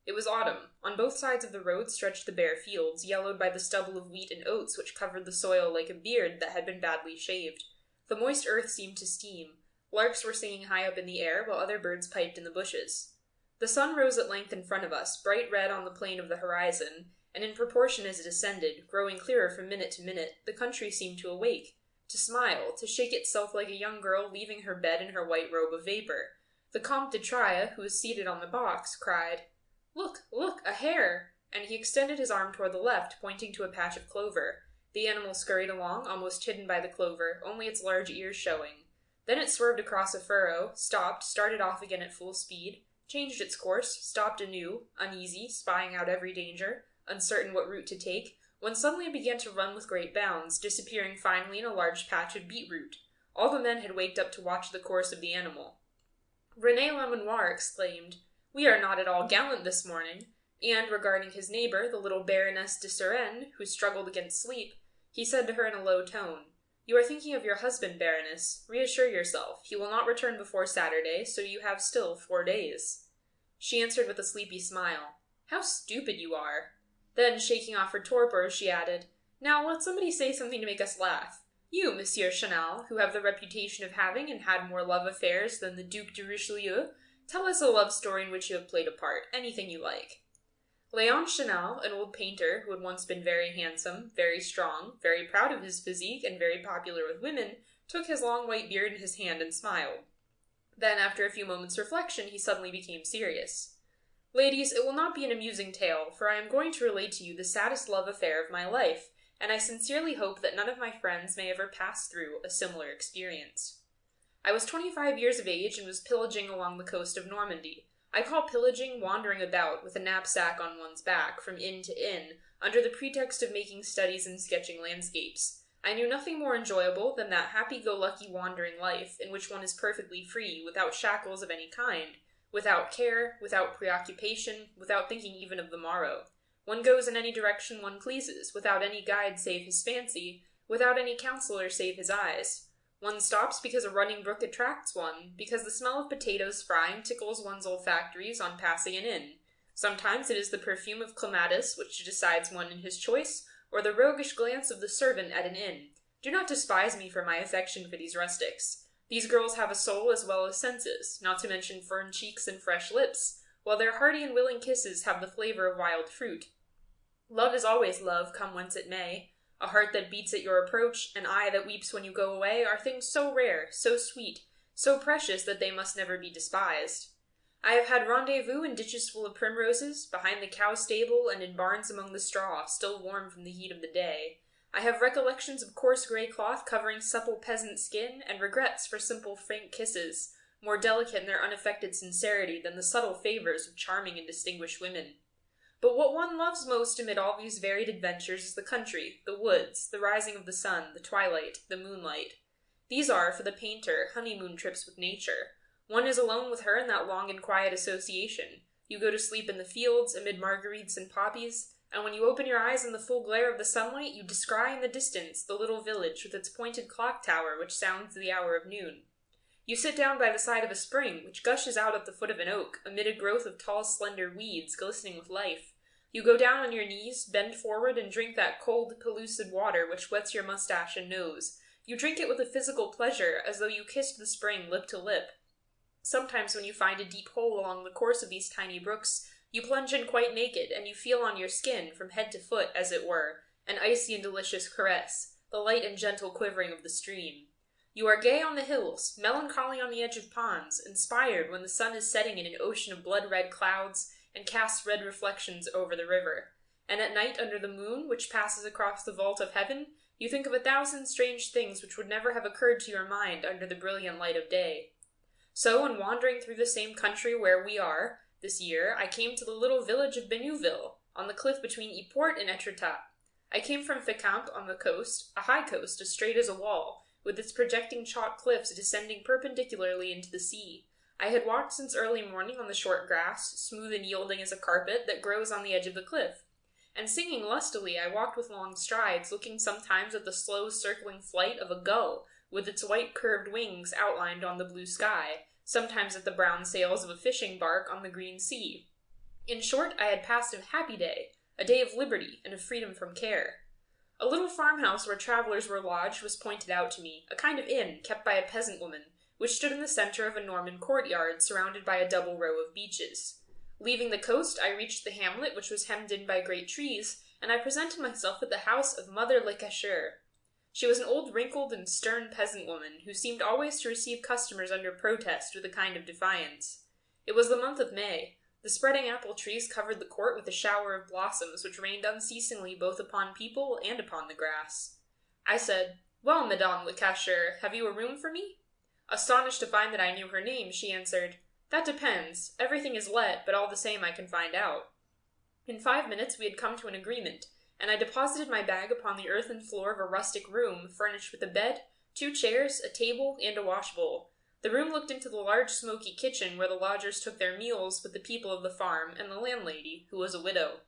It was autumn. On both sides of the road stretched the bare fields, yellowed by the stubble of wheat and oats which covered the soil like a beard that had been badly shaved. The moist earth seemed to steam. Larks were singing high up in the air, while other birds piped in the bushes. The sun rose at length in front of us, bright red on the plane of the horizon, and in proportion as it ascended, growing clearer from minute to minute, the country seemed to awake, to smile, to shake itself like a young girl leaving her bed in her white robe of vapor. The Comte de Trailles, who was seated on the box, cried, "Look, look, a hare!" and he extended his arm toward the left, pointing to a patch of clover. The animal scurried along, almost hidden by the clover, only its large ears showing. Then it swerved across a furrow, stopped, started off again at full speed, changed its course, stopped anew, uneasy, spying out every danger, uncertain what route to take, when suddenly it began to run with great bounds, disappearing finally in a large patch of beetroot. All the men had waked up to watch the course of the animal. René Lamenoir exclaimed, "We are not at all gallant this morning," and, regarding his neighbor, the little Baroness de Suresnes, who struggled against sleep, he said to her in a low tone, "You are thinking of your husband, Baroness. Reassure yourself. He will not return before Saturday, so you have still 4 days." She answered with a sleepy smile, "How stupid you are." Then, shaking off her torpor, she added, "Now let somebody say something to make us laugh. You, Monsieur Chanel, who have the reputation of having and had more love affairs than the Duc de Richelieu, tell us a love story in which you have played a part, anything you like." Léon Chanel, an old painter who had once been very handsome, very strong, very proud of his physique, and very popular with women, took his long white beard in his hand and smiled. Then, after a few moments' reflection, he suddenly became serious. "Ladies, it will not be an amusing tale, for I am going to relate to you the saddest love affair of my life, and I sincerely hope that none of my friends may ever pass through a similar experience. I was 25 years of age and was pillaging along the coast of Normandy. I call pillaging wandering about with a knapsack on one's back from inn to inn, under the pretext of making studies and sketching landscapes. I knew nothing more enjoyable than that happy-go-lucky wandering life in which one is perfectly free, without shackles of any kind, without care, without preoccupation, without thinking even of the morrow. One goes in any direction one pleases, without any guide save his fancy, without any counselor save his eyes. One stops because a running brook attracts one, because the smell of potatoes frying tickles one's olfactories on passing an inn. Sometimes it is the perfume of clematis which decides one in his choice, or the roguish glance of the servant at an inn. Do not despise me for my affection for these rustics. These girls have a soul as well as senses, not to mention firm cheeks and fresh lips, while their hearty and willing kisses have the flavor of wild fruit. Love is always love, come whence it may. A heart that beats at your approach, an eye that weeps when you go away, are things so rare, so sweet, so precious that they must never be despised. I have had rendezvous in ditches full of primroses, behind the cow stable, and in barns among the straw, still warm from the heat of the day. I have recollections of coarse grey cloth covering supple peasant skin, and regrets for simple frank kisses, more delicate in their unaffected sincerity than the subtle favours of charming and distinguished women. But what one loves most amid all these varied adventures is the country, the woods, the rising of the sun, the twilight, the moonlight. These are, for the painter, honeymoon trips with nature. One is alone with her in that long and quiet association. You go to sleep in the fields, amid marguerites and poppies, and when you open your eyes in the full glare of the sunlight, you descry in the distance the little village with its pointed clock tower which sounds the hour of noon. You sit down by the side of a spring, which gushes out at the foot of an oak, amid a growth of tall, slender weeds, glistening with life. You go down on your knees, bend forward, and drink that cold, pellucid water which wets your mustache and nose. You drink it with a physical pleasure, as though you kissed the spring lip to lip. Sometimes when you find a deep hole along the course of these tiny brooks, you plunge in quite naked, and you feel on your skin, from head to foot, as it were, an icy and delicious caress, the light and gentle quivering of the stream. You are gay on the hills, melancholy on the edge of ponds, inspired when the sun is setting in an ocean of blood-red clouds, and casts red reflections over the river. And at night, under the moon, which passes across the vault of heaven, you think of 1,000 strange things which would never have occurred to your mind under the brilliant light of day. So, in wandering through the same country where we are, this year, I came to the little village of Bénouville, on the cliff between Yport and Étretat. I came from Fécamp on the coast, a high coast as straight as a wall, with its projecting chalk cliffs descending perpendicularly into the sea. I had walked since early morning on the short grass, smooth and yielding as a carpet, that grows on the edge of the cliff. And singing lustily, I walked with long strides, looking sometimes at the slow circling flight of a gull, with its white curved wings outlined on the blue sky, sometimes at the brown sails of a fishing bark on the green sea. In short, I had passed a happy day, a day of liberty and of freedom from care. A little farmhouse where travellers were lodged was pointed out to me, a kind of inn kept by a peasant woman, which stood in the centre of a Norman courtyard surrounded by a double row of beeches. Leaving the coast, I reached the hamlet, which was hemmed in by great trees, and I presented myself at the house of Mother Le Cacheur. She was an old wrinkled and stern peasant woman, who seemed always to receive customers under protest with a kind of defiance. It was the month of May. The spreading apple trees covered the court with a shower of blossoms which rained unceasingly both upon people and upon the grass. I said, "Well, Madame le Cacheur, have you a room for me?" Astonished to find that I knew her name, she answered, "That depends. Everything is let, but all the same I can find out." In 5 minutes we had come to an agreement, and I deposited my bag upon the earthen floor of a rustic room, furnished with a bed, 2 chairs, a table, and a washbowl. The room looked into the large smoky kitchen where the lodgers took their meals with the people of the farm and the landlady, who was a widow.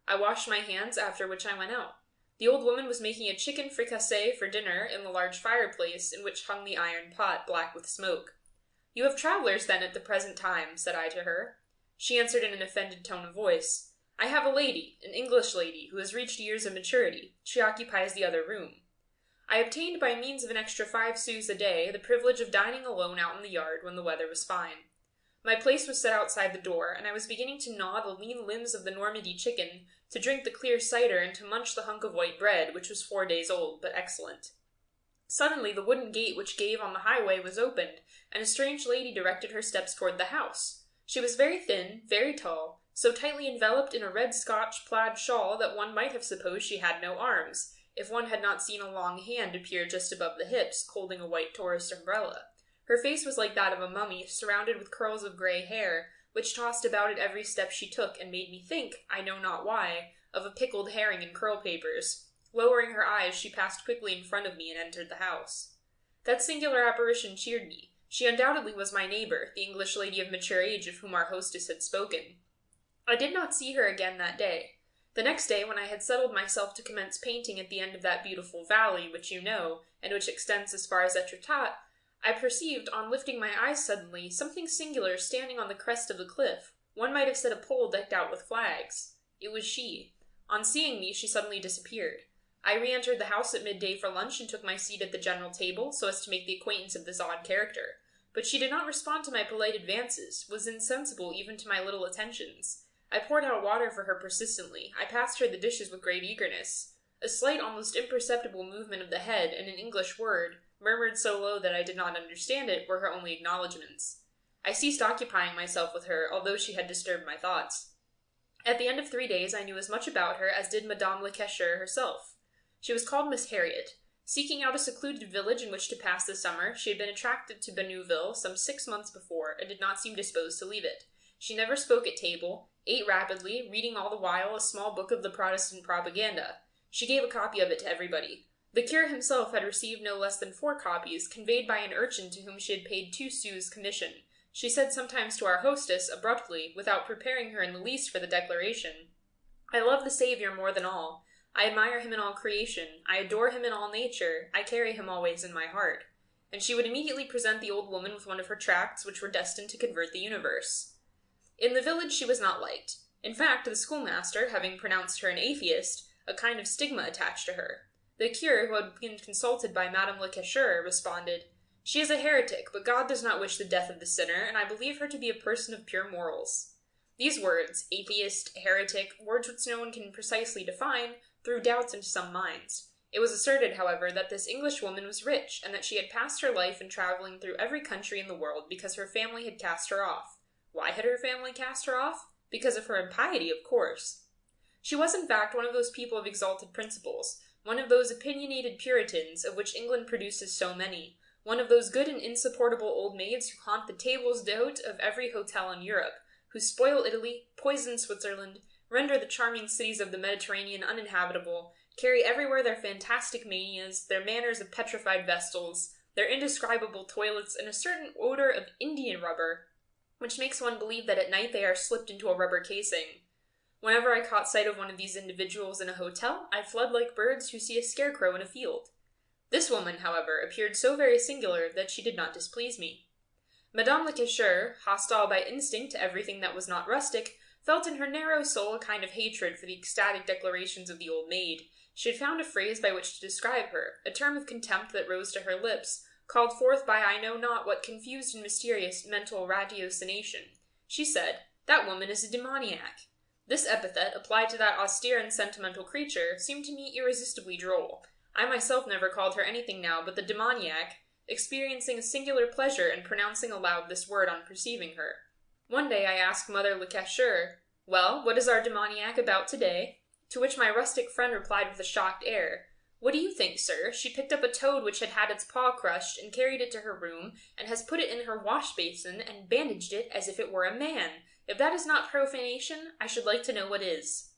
I washed my hands, after which I went out. The old woman was making a chicken fricassee for dinner in the large fireplace in which hung the iron pot, black with smoke. "You have travellers, then, at the present time," said I to her. She answered in an offended tone of voice, "I have a lady, an English lady, who has reached years of maturity. She occupies the other room." I obtained by means of an extra 5 sous a day the privilege of dining alone out in the yard when the weather was fine. My place was set outside the door, and I was beginning to gnaw the lean limbs of the Normandy chicken, to drink the clear cider, and to munch the hunk of white bread, which was 4 days old, but excellent. Suddenly the wooden gate which gave on the highway was opened, and a strange lady directed her steps toward the house. She was very thin, very tall, so tightly enveloped in a red Scotch plaid shawl that one might have supposed she had no arms, if one had not seen a long hand appear just above the hips, holding a white tourist umbrella. Her face was like that of a mummy, surrounded with curls of grey hair, which tossed about at every step she took, and made me think, I know not why, of a pickled herring in curl papers. Lowering her eyes, she passed quickly in front of me and entered the house. That singular apparition cheered me. She undoubtedly was my neighbour, the English lady of mature age of whom our hostess had spoken. I did not see her again that day. The next day, when I had settled myself to commence painting at the end of that beautiful valley, which you know, and which extends as far as Etretat, I perceived, on lifting my eyes suddenly, something singular standing on the crest of the cliff. One might have said a pole decked out with flags. It was she. On seeing me, she suddenly disappeared. I re-entered the house at midday for lunch and took my seat at the general table, so as to make the acquaintance of this odd character. But she did not respond to my polite advances, was insensible even to my little attentions. I poured out water for her persistently. I passed her the dishes with great eagerness. A slight, almost imperceptible movement of the head, and an English word, murmured so low that I did not understand it, were her only acknowledgments. I ceased occupying myself with her, although she had disturbed my thoughts. At the end of 3 days I knew as much about her as did Madame le Cacheur herself. She was called Miss Harriet. Seeking out a secluded village in which to pass the summer, she had been attracted to Benouville some 6 months before, and did not seem disposed to leave it. She never spoke at table, ate rapidly, reading all the while a small book of the Protestant propaganda. She gave a copy of it to everybody. The cure himself had received no less than 4 copies, conveyed by an urchin to whom she had paid 2 sous commission. She said sometimes to our hostess, abruptly, without preparing her in the least for the declaration, "I love the Saviour more than all. I admire him in all creation. I adore him in all nature. I carry him always in my heart." And she would immediately present the old woman with one of her tracts which were destined to convert the universe. In the village she was not liked. In fact, the schoolmaster, having pronounced her an atheist, a kind of stigma attached to her. The cure, who had been consulted by Madame le Cacheur, responded, "She is a heretic, but God does not wish the death of the sinner, and I believe her to be a person of pure morals." These words, atheist, heretic, words which no one can precisely define, threw doubts into some minds. It was asserted, however, that this Englishwoman was rich, and that she had passed her life in travelling through every country in the world because her family had cast her off. Why had her family cast her off? Because of her impiety, of course. She was, in fact, one of those people of exalted principles, one of those opinionated Puritans, of which England produces so many, one of those good and insupportable old maids who haunt the tables d'hote of every hotel in Europe, who spoil Italy, poison Switzerland, render the charming cities of the Mediterranean uninhabitable, carry everywhere their fantastic manias, their manners of petrified vestals, their indescribable toilets, and a certain odor of Indian rubber, which makes one believe that at night they are slipped into a rubber casing. Whenever I caught sight of one of these individuals in a hotel, I fled like birds who see a scarecrow in a field. This woman, however, appeared so very singular that she did not displease me. Madame le Cacheur, hostile by instinct to everything that was not rustic, felt in her narrow soul a kind of hatred for the ecstatic declarations of the old maid. She had found a phrase by which to describe her, a term of contempt that rose to her lips, called forth by I know not what confused and mysterious mental ratiocination. She said, "That woman is a demoniac." This epithet, applied to that austere and sentimental creature, seemed to me irresistibly droll. I myself never called her anything now but the demoniac, experiencing a singular pleasure in pronouncing aloud this word on perceiving her. One day I asked Mother Le Cacheur, "Well, what is our demoniac about today?" To which my rustic friend replied with a shocked air, "What do you think, sir? She picked up a toad which had had its paw crushed, and carried it to her room, and has put it in her wash basin, and bandaged it as if it were a man. If that is not profanation, I should like to know what is."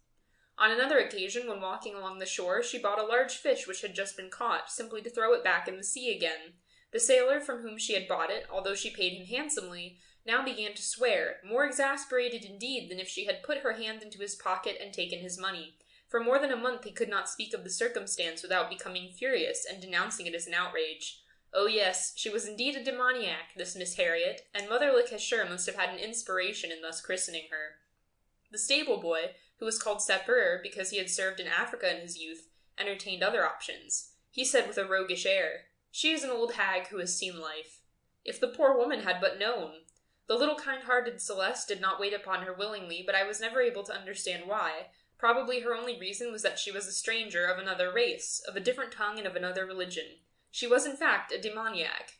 On another occasion, when walking along the shore, she bought a large fish which had just been caught, simply to throw it back in the sea again. The sailor from whom she had bought it, although she paid him handsomely, now began to swear, more exasperated indeed than if she had put her hand into his pocket and taken his money. For more than a month he could not speak of the circumstance without becoming furious and denouncing it as an outrage. Oh yes, she was indeed a demoniac, this Miss Harriet, and Mother Le Cacheur must have had an inspiration in thus christening her. The stable boy, who was called Sapeur because he had served in Africa in his youth, entertained other options. He said with a roguish air, "She is an old hag who has seen life." If the poor woman had but known! The little kind-hearted Celeste did not wait upon her willingly, but I was never able to understand why. Probably her only reason was that she was a stranger of another race, of a different tongue and of another religion. She was in fact a demoniac.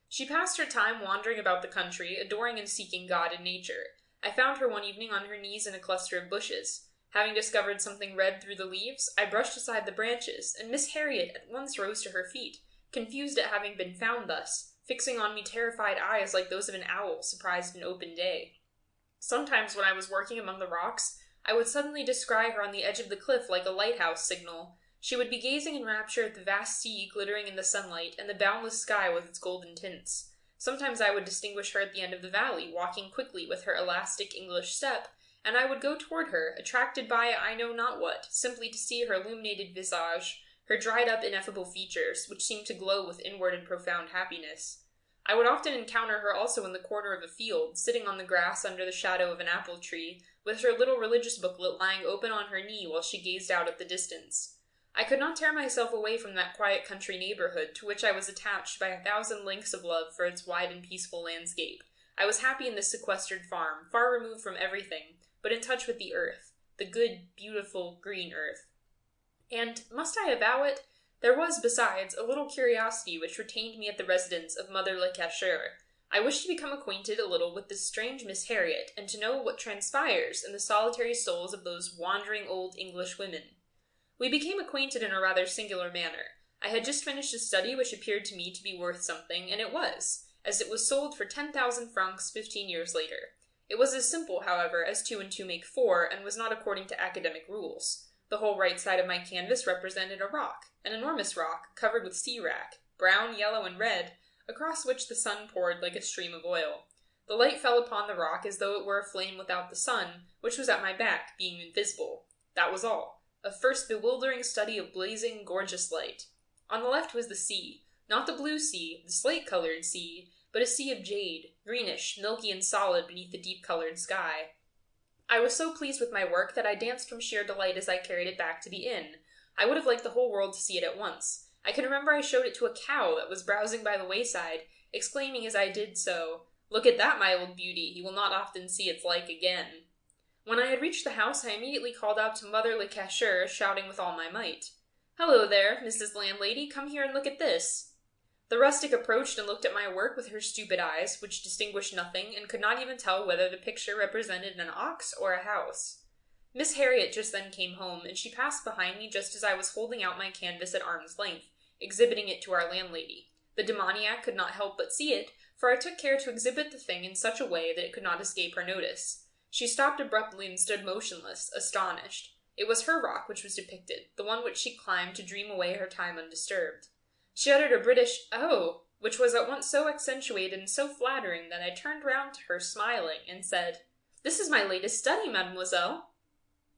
She passed her time wandering about the country, adoring and seeking God and nature. I found her one evening on her knees in a cluster of bushes. Having discovered something red through the leaves, I brushed aside the branches, and Miss Harriet at once rose to her feet, confused at having been found thus, fixing on me terrified eyes like those of an owl surprised in open day. Sometimes when I was working among the rocks, I would suddenly descry her on the edge of the cliff like a lighthouse signal. She would be gazing in rapture at the vast sea glittering in the sunlight, and the boundless sky with its golden tints. Sometimes I would distinguish her at the end of the valley, walking quickly with her elastic English step, and I would go toward her, attracted by I know not what, simply to see her illuminated visage, her dried-up ineffable features, which seemed to glow with inward and profound happiness. I would often encounter her also in the corner of a field, sitting on the grass under the shadow of an apple tree, with her little religious booklet lying open on her knee while she gazed out at the distance. I could not tear myself away from that quiet country neighborhood, to which I was attached by 1,000 links of love for its wide and peaceful landscape. I was happy in this sequestered farm, far removed from everything, but in touch with the earth, the good, beautiful, green earth. And, must I avow it, there was, besides, a little curiosity which retained me at the residence of Mother Le Cacheur. I wished to become acquainted a little with this strange Miss Harriet, and to know what transpires in the solitary souls of those wandering old English women. We became acquainted in a rather singular manner. I had just finished a study which appeared to me to be worth something, and it was, as it was sold for 10,000 francs 15 years later. It was as simple, however, as 2 and 2 make 4, and was not according to academic rules. The whole right side of my canvas represented a rock, an enormous rock, covered with sea-wrack, brown, yellow, and red, across which the sun poured like a stream of oil. The light fell upon the rock as though it were a flame without the sun, which was at my back, being invisible. That was all. A first bewildering study of blazing, gorgeous light. On the left was the sea, not the blue sea, the slate-colored sea, but a sea of jade, greenish, milky and solid beneath the deep-colored sky. I was so pleased with my work that I danced from sheer delight as I carried it back to the inn. I would have liked the whole world to see it at once. I can remember I showed it to a cow that was browsing by the wayside, exclaiming as I did so, "Look at that, my old beauty, you will not often see its like again." When I had reached the house, I immediately called out to Mother Le Cacheur, shouting with all my might, "Hello there, Mrs. Landlady, come here and look at this." The rustic approached and looked at my work with her stupid eyes, which distinguished nothing, and could not even tell whether the picture represented an ox or a house. Miss Harriet just then came home, and she passed behind me just as I was holding out my canvas at arm's length, exhibiting it to our landlady. The demoniac could not help but see it, for I took care to exhibit the thing in such a way that it could not escape her notice. She stopped abruptly and stood motionless, astonished. It was her rock which was depicted, the one which she climbed to dream away her time undisturbed. She uttered a British "Oh!" which was at once so accentuated and so flattering that I turned round to her, smiling, and said, "This is my latest study, mademoiselle."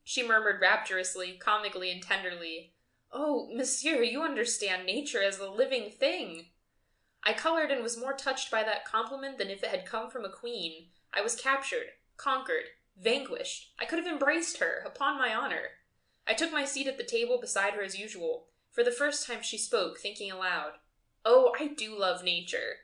She murmured rapturously, comically, and tenderly, "Oh, monsieur, you understand nature as a living thing." I colored and was more touched by that compliment than if it had come from a queen. I was captured, conquered, vanquished. I could have embraced her, upon my honor. I took my seat at the table beside her as usual. For the first time she spoke, thinking aloud, "Oh, I do love nature."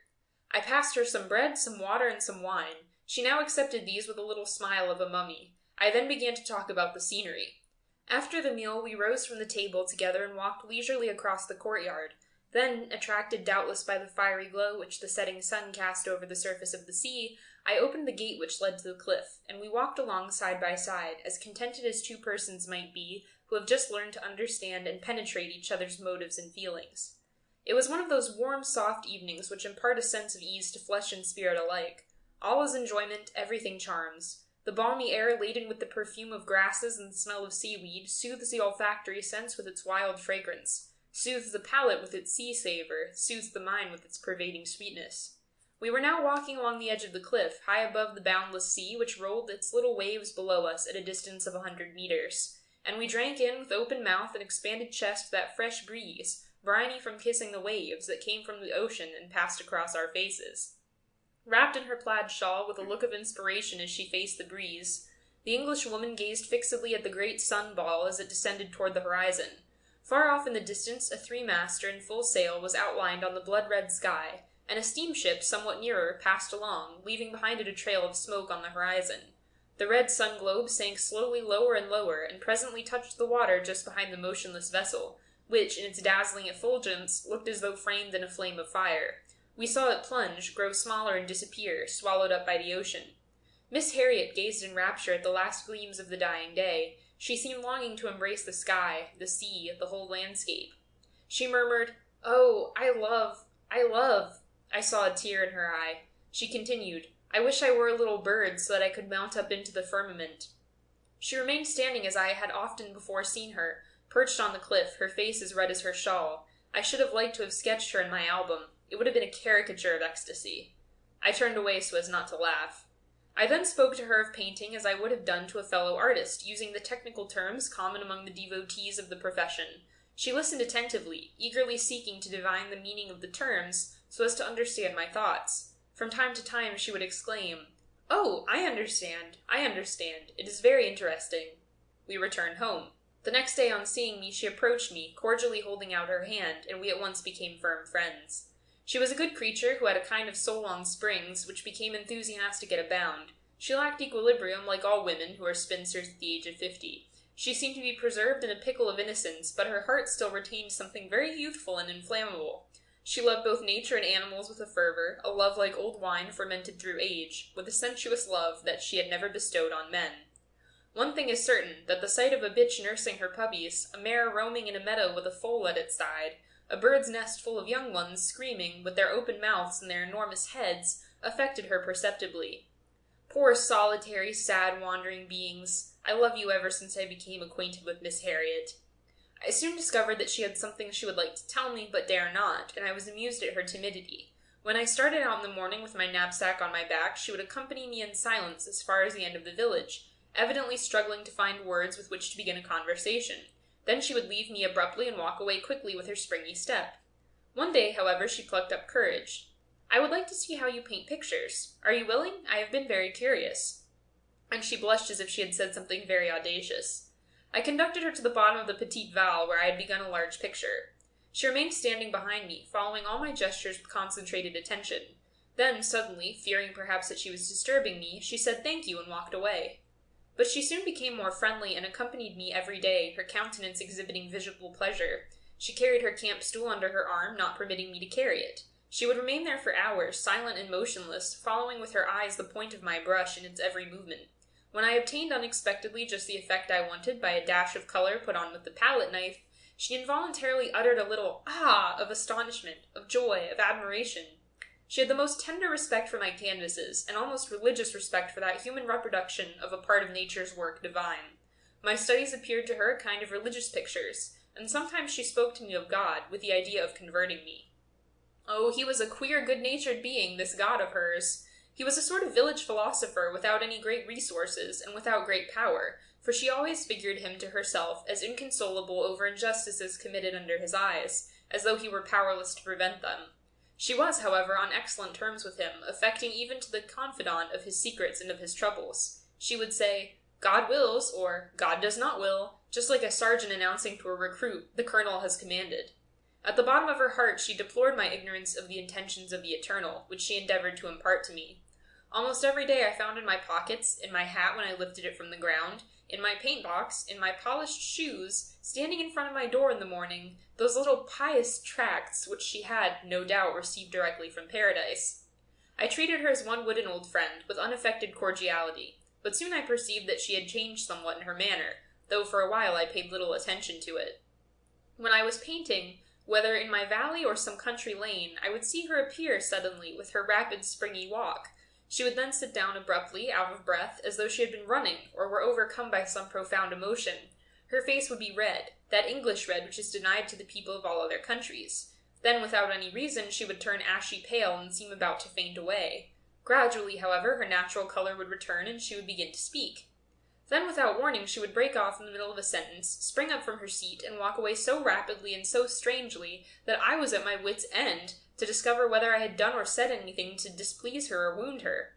I passed her some bread, some water, and some wine. She now accepted these with a little smile of a mummy. I then began to talk about the scenery. After the meal, we rose from the table together and walked leisurely across the courtyard. Then, attracted doubtless by the fiery glow which the setting sun cast over the surface of the sea, I opened the gate which led to the cliff, and we walked along side by side, as contented as two persons might be who have just learned to understand and penetrate each other's motives and feelings. It was one of those warm, soft evenings which impart a sense of ease to flesh and spirit alike. All is enjoyment, everything charms. The balmy air, laden with the perfume of grasses and the smell of seaweed, soothes the olfactory sense with its wild fragrance, soothes the palate with its sea savor, soothes the mind with its pervading sweetness. We were now walking along the edge of the cliff, high above the boundless sea, which rolled its little waves below us at a distance of 100 meters, and we drank in with open mouth and expanded chest that fresh breeze, briny from kissing the waves, that came from the ocean and passed across our faces. Wrapped in her plaid shawl, with a look of inspiration as she faced the breeze, the Englishwoman gazed fixedly at the great sun-ball as it descended toward the horizon. Far off in the distance, a three-master in full sail was outlined on the blood-red sky, and a steamship somewhat nearer passed along, leaving behind it a trail of smoke on the horizon. The red sun-globe sank slowly lower and lower, and presently touched the water just behind the motionless vessel, which, in its dazzling effulgence, looked as though framed in a flame of fire. We saw it plunge, grow smaller and disappear, swallowed up by the ocean. Miss Harriet gazed in rapture at the last gleams of the dying day. She seemed longing to embrace the sky, the sea, the whole landscape. She murmured, "Oh, I love. I saw a tear in her eye. She continued, "I wish I were a little bird so that I could mount up into the firmament." She remained standing as I had often before seen her, perched on the cliff, her face as red as her shawl. I should have liked to have sketched her in my album. It would have been a caricature of ecstasy. I turned away so as not to laugh. I then spoke to her of painting as I would have done to a fellow artist, using the technical terms common among the devotees of the profession. She listened attentively, eagerly seeking to divine the meaning of the terms, so as to understand my thoughts. From time to time she would exclaim, "Oh, I understand. It is very interesting." We returned home. The next day, on seeing me, she approached me, cordially holding out her hand, and we at once became firm friends. She was a good creature who had a kind of soul on springs, which became enthusiastic at a bound. She lacked equilibrium, like all women who are spinsters at the age of 50. She seemed to be preserved in a pickle of innocence, but her heart still retained something very youthful and inflammable. She loved both nature and animals with a fervor, a love like old wine fermented through age, with a sensuous love that she had never bestowed on men. One thing is certain, that the sight of a bitch nursing her puppies, a mare roaming in a meadow with a foal at its side, a bird's nest full of young ones screaming, with their open mouths and their enormous heads, affected her perceptibly. Poor solitary, sad, wandering beings, I love you ever since I became acquainted with Miss Harriet. I soon discovered that she had something she would like to tell me, but dare not, and I was amused at her timidity. When I started out in the morning with my knapsack on my back, she would accompany me in silence as far as the end of the village, evidently struggling to find words with which to begin a conversation. Then she would leave me abruptly and walk away quickly with her springy step. One day, however, she plucked up courage. "I would like to see how you paint pictures. Are you willing? I have been very curious." And she blushed as if she had said something very audacious. I conducted her to the bottom of the Petite Val, where I had begun a large picture. She remained standing behind me, following all my gestures with concentrated attention. Then, suddenly, fearing perhaps that she was disturbing me, she said thank you and walked away. But she soon became more friendly and accompanied me every day, her countenance exhibiting visible pleasure. She carried her camp stool under her arm, not permitting me to carry it. She would remain there for hours, silent and motionless, following with her eyes the point of my brush in its every movement. When I obtained unexpectedly just the effect I wanted by a dash of color put on with the palette knife, she involuntarily uttered a little "ah" of astonishment, of joy, of admiration. She had the most tender respect for my canvases, and almost religious respect for that human reproduction of a part of nature's work divine. My studies appeared to her a kind of religious pictures, and sometimes she spoke to me of God, with the idea of converting me. Oh, he was a queer, good-natured being, this God of hers. He was a sort of village philosopher, without any great resources, and without great power, for she always figured him to herself as inconsolable over injustices committed under his eyes, as though he were powerless to prevent them. She was, however, on excellent terms with him, affecting even to the confidant of his secrets and of his troubles. She would say, "God wills," or "God does not will," just like a sergeant announcing to a recruit, "The colonel has commanded." At the bottom of her heart she deplored my ignorance of the intentions of the Eternal, which she endeavored to impart to me. Almost every day I found in my pockets, in my hat when I lifted it from the ground, in my paint-box, in my polished shoes, standing in front of my door in the morning, those little pious tracts which she had, no doubt, received directly from paradise. I treated her as one would an old friend, with unaffected cordiality, but soon I perceived that she had changed somewhat in her manner, though for a while I paid little attention to it. When I was painting, whether in my valley or some country lane, I would see her appear suddenly with her rapid, springy walk. She would then sit down abruptly, out of breath, as though she had been running, or were overcome by some profound emotion. Her face would be red, that English red which is denied to the people of all other countries. Then, without any reason, she would turn ashy pale and seem about to faint away. Gradually, however, her natural color would return, and she would begin to speak. Then, without warning, she would break off in the middle of a sentence, spring up from her seat, and walk away so rapidly and so strangely that I was at my wits' end to discover whether I had done or said anything to displease her or wound her.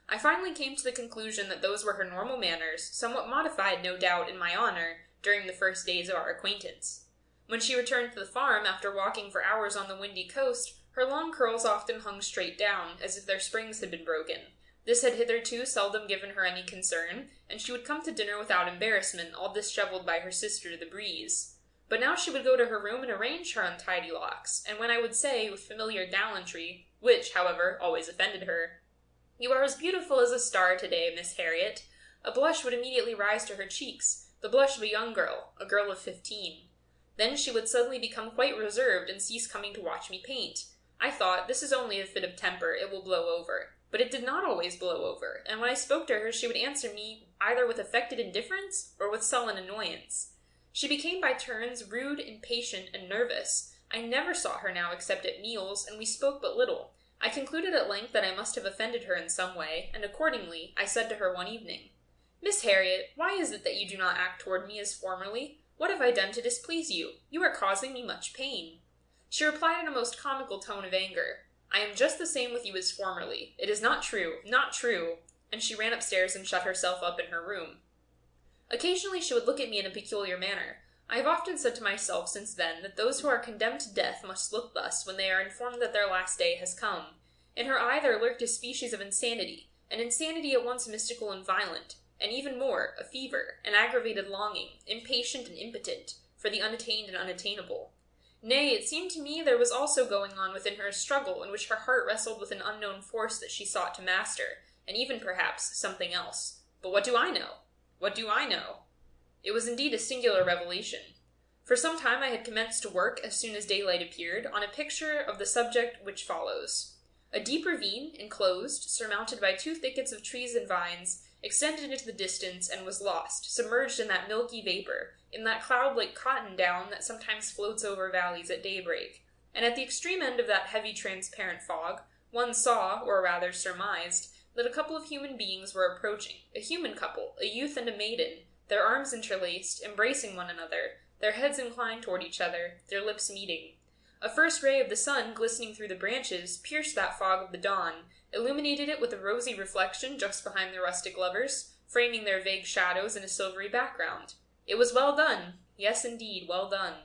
I finally came to the conclusion that those were her normal manners, somewhat modified, no doubt, in my honor, during the first days of our acquaintance. When she returned to the farm, after walking for hours on the windy coast, her long curls often hung straight down, as if their springs had been broken. This had hitherto seldom given her any concern, and she would come to dinner without embarrassment, all dishevelled by her sister the breeze. But now she would go to her room and arrange her untidy locks, and when I would say, with familiar gallantry, which, however, always offended her, "You are as beautiful as a star today, Miss Harriet," a blush would immediately rise to her cheeks, the blush of a young girl, a girl of 15. Then she would suddenly become quite reserved and cease coming to watch me paint. I thought, this is only a fit of temper, it will blow over. But it did not always blow over, and when I spoke to her she would answer me either with affected indifference or with sullen annoyance. She became by turns rude, impatient, and nervous. I never saw her now except at meals, and we spoke but little. I concluded at length that I must have offended her in some way, and accordingly I said to her one evening, "Miss Harriet, why is it that you do not act toward me as formerly? What have I done to displease you? You are causing me much pain." She replied in a most comical tone of anger, "I am just the same with you as formerly. It is not true, not true," and she ran upstairs and shut herself up in her room. Occasionally she would look at me in a peculiar manner. I have often said to myself since then that those who are condemned to death must look thus when they are informed that their last day has come. In her eye there lurked a species of insanity, an insanity at once mystical and violent, and even more, a fever, an aggravated longing, impatient and impotent, for the unattained and unattainable. Nay, it seemed to me there was also going on within her a struggle in which her heart wrestled with an unknown force that she sought to master, and even, perhaps, something else. But what do I know? What do I know? It was indeed a singular revelation. For some time I had commenced to work, as soon as daylight appeared, on a picture of the subject which follows. A deep ravine, enclosed, surmounted by 2 thickets of trees and vines, extended into the distance and was lost, submerged in that milky vapor, in that cloud like cotton down that sometimes floats over valleys at daybreak. And at the extreme end of that heavy transparent fog, one saw, or rather surmised, that a couple of human beings were approaching, a human couple, a youth and a maiden, their arms interlaced, embracing one another, their heads inclined toward each other, their lips meeting. A first ray of the sun, glistening through the branches, pierced that fog of the dawn, illuminated it with a rosy reflection just behind the rustic lovers, framing their vague shadows in a silvery background. It was well done. Yes, indeed, well done.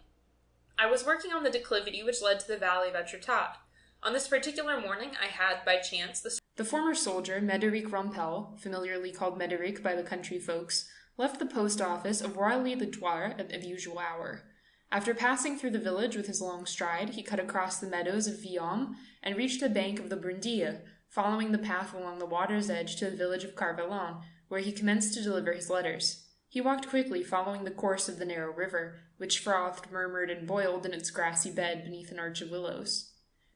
I was working on the declivity which led to the valley of Etretat. On this particular morning I had, by chance, The former soldier, Médéric Rampel, familiarly called Médéric by the country folks, left the post office of Roily-le-Droit at the usual hour. After passing through the village with his long stride, he cut across the meadows of Viaume and reached the bank of the Brundille, following the path along the water's edge to the village of Carvellon, where he commenced to deliver his letters. He walked quickly, following the course of the narrow river, which frothed, murmured, and boiled in its grassy bed beneath an arch of willows.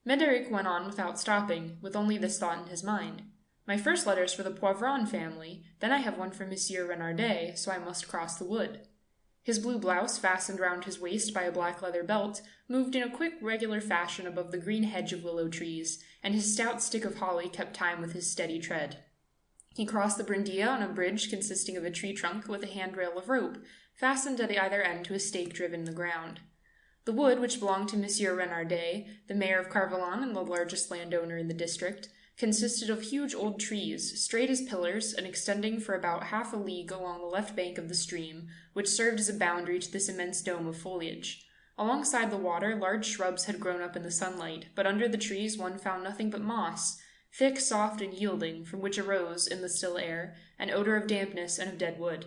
Médéric went on without stopping, with only this thought in his mind. My first letter's for the Poivron family, then I have one for Monsieur Renardet, so I must cross the wood. His blue blouse, fastened round his waist by a black leather belt, moved in a quick, regular fashion above the green hedge of willow trees, and his stout stick of holly kept time with his steady tread. He crossed the Brundille on a bridge consisting of a tree trunk with a handrail of rope, fastened at either end to a stake driven in the ground. The wood, which belonged to Monsieur Renardet, the mayor of Carvellon and the largest landowner in the district, consisted of huge old trees, straight as pillars, and extending for about half a league along the left bank of the stream, which served as a boundary to this immense dome of foliage. Alongside the water, large shrubs had grown up in the sunlight, but under the trees one found nothing but moss, thick, soft, and yielding, from which arose, in the still air, an odor of dampness and of dead wood.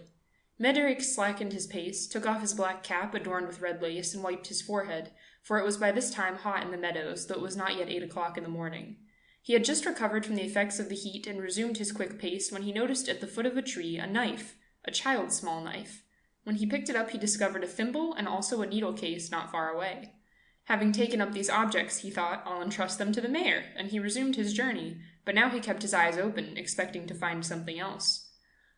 Médéric slackened his pace, took off his black cap adorned with red lace, and wiped his forehead, for it was by this time hot in the meadows, though it was not yet 8 o'clock in the morning. He had just recovered from the effects of the heat and resumed his quick pace when he noticed at the foot of a tree a knife, a child's small knife. When he picked it up, he discovered a thimble and also a needle case not far away. Having taken up these objects, he thought, I'll entrust them to the mayor, and he resumed his journey, but now he kept his eyes open, expecting to find something else.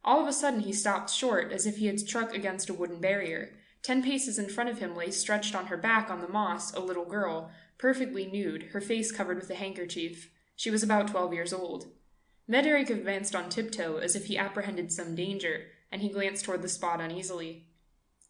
All of a sudden he stopped short, as if he had struck against a wooden barrier. 10 paces in front of him lay stretched on her back on the moss a little girl, perfectly nude, her face covered with a handkerchief. She was about 12 years old. Médéric advanced on tiptoe, as if he apprehended some danger, and he glanced toward the spot uneasily.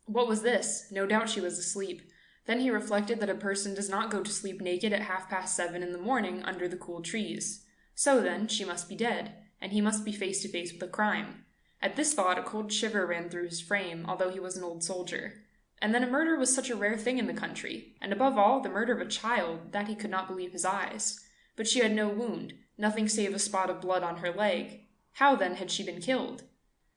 What was this? No doubt she was asleep. Then he reflected that a person does not go to sleep naked at 7:30 in the morning under the cool trees. So then, she must be dead, and he must be face to face with a crime. At this thought, a cold shiver ran through his frame, although he was an old soldier. And then a murder was such a rare thing in the country, and above all, the murder of a child, that he could not believe his eyes. But she had no wound, nothing save a spot of blood on her leg. How, then, had she been killed?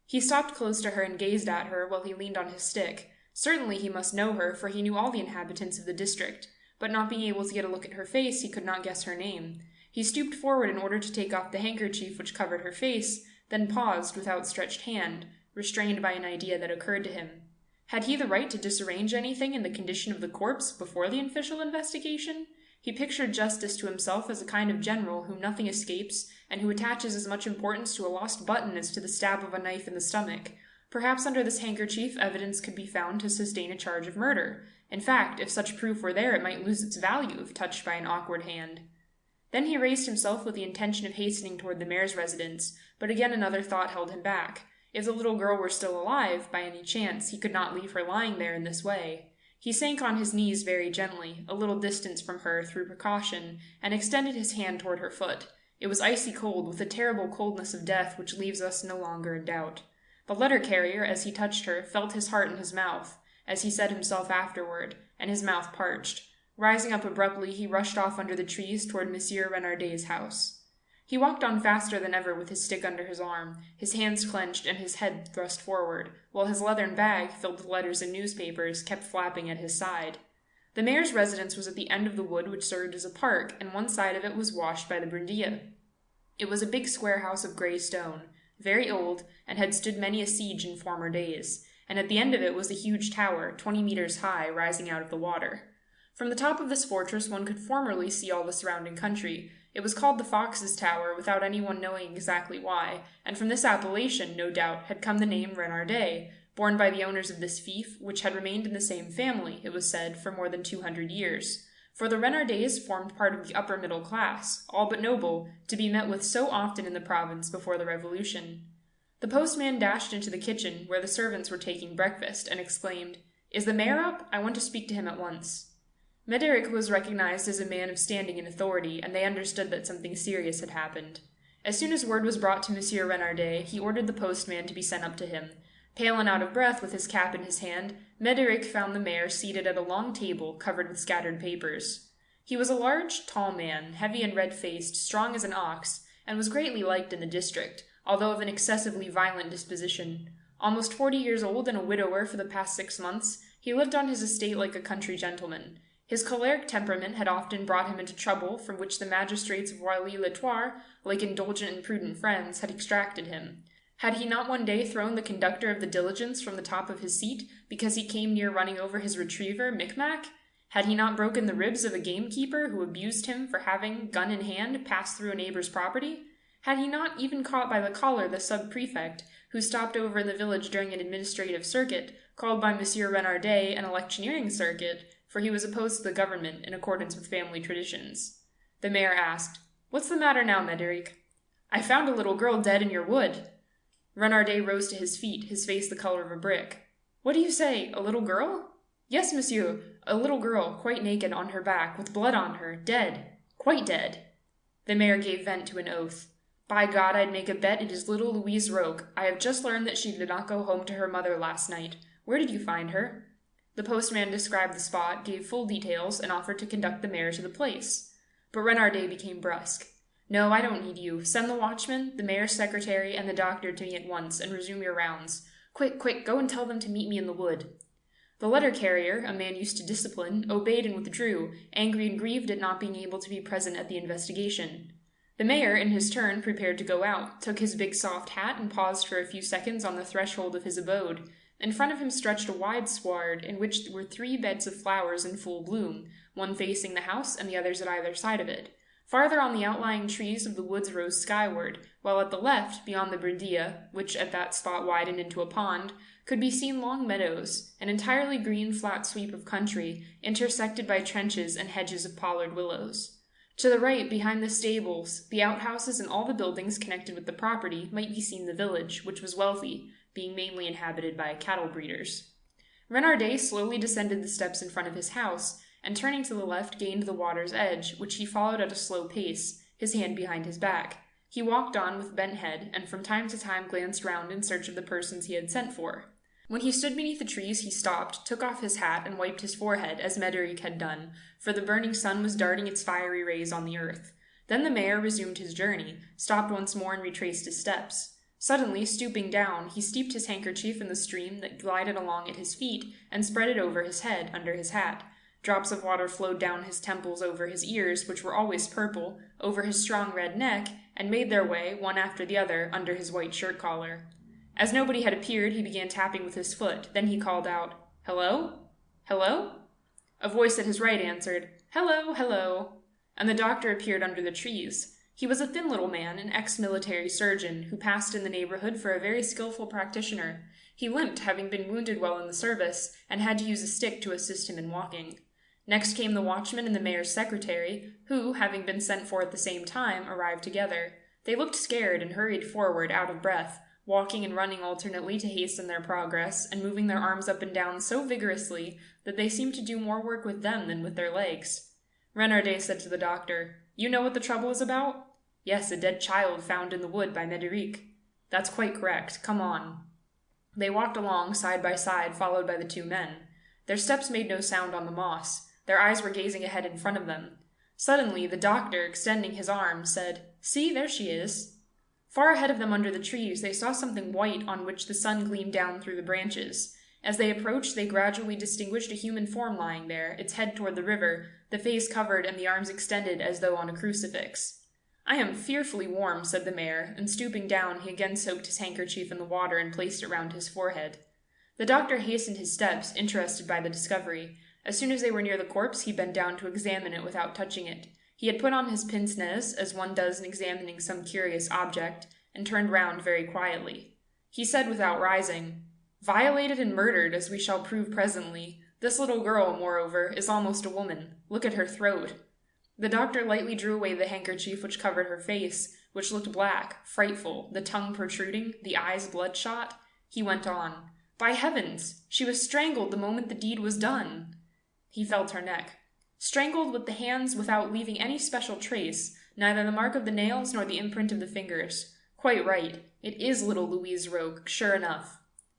He stopped close to her and gazed at her while he leaned on his stick. Certainly he must know her, for he knew all the inhabitants of the district, but not being able to get a look at her face, he could not guess her name. He stooped forward in order to take off the handkerchief which covered her face, then paused with outstretched hand, restrained by an idea that occurred to him. Had he the right to disarrange anything in the condition of the corpse before the official investigation? He pictured justice to himself as a kind of general whom nothing escapes, and who attaches as much importance to a lost button as to the stab of a knife in the stomach. Perhaps under this handkerchief evidence could be found to sustain a charge of murder. In fact, if such proof were there, it might lose its value if touched by an awkward hand. Then he raised himself with the intention of hastening toward the mayor's residence, but again another thought held him back. If the little girl were still alive, by any chance, he could not leave her lying there in this way. He sank on his knees very gently, a little distance from her through precaution, and extended his hand toward her foot. It was icy cold, with the terrible coldness of death which leaves us no longer in doubt. The letter-carrier, as he touched her, felt his heart in his mouth, as he said himself afterward, and his mouth parched. Rising up abruptly, he rushed off under the trees toward Monsieur Renardet's house. He walked on faster than ever with his stick under his arm, his hands clenched and his head thrust forward, while his leathern bag, filled with letters and newspapers, kept flapping at his side. The mayor's residence was at the end of the wood which served as a park, and one side of it was washed by the Brindilla. It was a big square house of grey stone, very old, and had stood many a siege in former days, and at the end of it was a huge tower, 20 meters high, rising out of the water. From the top of this fortress one could formerly see all the surrounding country. It was called the Fox's Tower, without anyone knowing exactly why, and from this appellation, no doubt, had come the name Renardet, borne by the owners of this fief, which had remained in the same family, it was said, for more than 200 years. For the Renardets formed part of the upper middle class, all but noble, to be met with so often in the province before the Revolution. The postman dashed into the kitchen, where the servants were taking breakfast, and exclaimed, "Is the mayor up? I want to speak to him at once." Médéric was recognized as a man of standing and authority, and they understood that something serious had happened. As soon as word was brought to Monsieur Renardet, he ordered the postman to be sent up to him. Pale and out of breath, with his cap in his hand, Médéric found the mayor seated at a long table covered with scattered papers. He was a large, tall man, heavy and red-faced, strong as an ox, and was greatly liked in the district, although of an excessively violent disposition. Almost 40 years old and a widower for the past 6 months, he lived on his estate like a country gentleman. His choleric temperament had often brought him into trouble from which the magistrates of Oilly-le-Toir, like indulgent and prudent friends, had extracted him. Had he not one day thrown the conductor of the diligence from the top of his seat because he came near running over his retriever, Micmac? Had he not broken the ribs of a gamekeeper who abused him for having, gun in hand, passed through a neighbor's property? Had he not even caught by the collar the sub-prefect, who stopped over in the village during an administrative circuit, called by Monsieur Renardet an electioneering circuit, for he was opposed to the government in accordance with family traditions? The mayor asked, "What's the matter now, Médéric?" "I found a little girl dead in your wood." Renardet rose to his feet, his face the color of a brick. "What do you say? A little girl?" "Yes, monsieur, a little girl, quite naked, on her back, with blood on her, dead. Quite dead." The mayor gave vent to an oath. "By God, I'd make a bet it is little Louise Roque. I have just learned that she did not go home to her mother last night. Where did you find her?" The postman described the spot, gave full details, and offered to conduct the mayor to the place. But Renardet became brusque. "No, I don't need you. Send the watchman, the mayor's secretary, and the doctor to me at once, and resume your rounds. Quick, quick, go and tell them to meet me in the wood." The letter-carrier, a man used to discipline, obeyed and withdrew, angry and grieved at not being able to be present at the investigation. The mayor, in his turn, prepared to go out, took his big soft hat and paused for a few seconds on the threshold of his abode. In front of him stretched a wide sward in which were 3 beds of flowers in full bloom, one facing the house and the others at either side of it. Farther on, the outlying trees of the woods rose skyward, while at the left, beyond the Bredea, which at that spot widened into a pond, could be seen long meadows, an entirely green flat sweep of country, intersected by trenches and hedges of pollard willows. To the right, behind the stables, the outhouses, and all the buildings connected with the property, might be seen the village, which was wealthy, being mainly inhabited by cattle breeders. Renardet slowly descended the steps in front of his house, and turning to the left gained the water's edge, which he followed at a slow pace, his hand behind his back. He walked on with bent head, and from time to time glanced round in search of the persons he had sent for. When he stood beneath the trees, he stopped, took off his hat, and wiped his forehead, as Médéric had done, for the burning sun was darting its fiery rays on the earth. Then the mayor resumed his journey, stopped once more and retraced his steps. Suddenly, stooping down, he steeped his handkerchief in the stream that glided along at his feet, and spread it over his head, under his hat. Drops of water flowed down his temples over his ears, which were always purple, over his strong red neck, and made their way, one after the other, under his white shirt collar. As nobody had appeared, he began tapping with his foot. Then he called out, "Hello? Hello?" A voice at his right answered, "Hello, hello," and the doctor appeared under the trees. He was a thin little man, an ex-military surgeon, who passed in the neighborhood for a very skillful practitioner. He limped, having been wounded while in the service, and had to use a stick to assist him in walking. Next came the watchman and the mayor's secretary, who, having been sent for at the same time, arrived together. They looked scared and hurried forward, out of breath, walking and running alternately to hasten their progress, and moving their arms up and down so vigorously that they seemed to do more work with them than with their legs. Renardet said to the doctor, "You know what the trouble is about?" "Yes, a dead child found in the wood by Médéric." "That's quite correct. Come on." They walked along, side by side, followed by the 2 men. Their steps made no sound on the moss. Their eyes were gazing ahead in front of them. Suddenly, the doctor, extending his arm, said, "See, there she is." Far ahead of them under the trees, they saw something white on which the sun gleamed down through the branches. As they approached, they gradually distinguished a human form lying there, its head toward the river, the face covered and the arms extended as though on a crucifix. "I am fearfully warm," said the mayor, and stooping down, he again soaked his handkerchief in the water and placed it round his forehead. The doctor hastened his steps, interested by the discovery. As soon as they were near the corpse, he bent down to examine it without touching it. He had put on his pince-nez, as one does in examining some curious object, and turned round very quietly. He said without rising, "Violated and murdered, as we shall prove presently. This little girl, moreover, is almost a woman. Look at her throat." The doctor lightly drew away the handkerchief which covered her face, which looked black, frightful, the tongue protruding, the eyes bloodshot. He went on, "By heavens! She was strangled the moment the deed was done." He felt her neck. "Strangled with the hands without leaving any special trace, neither the mark of the nails nor the imprint of the fingers. Quite right. It is little Louise Roque, sure enough."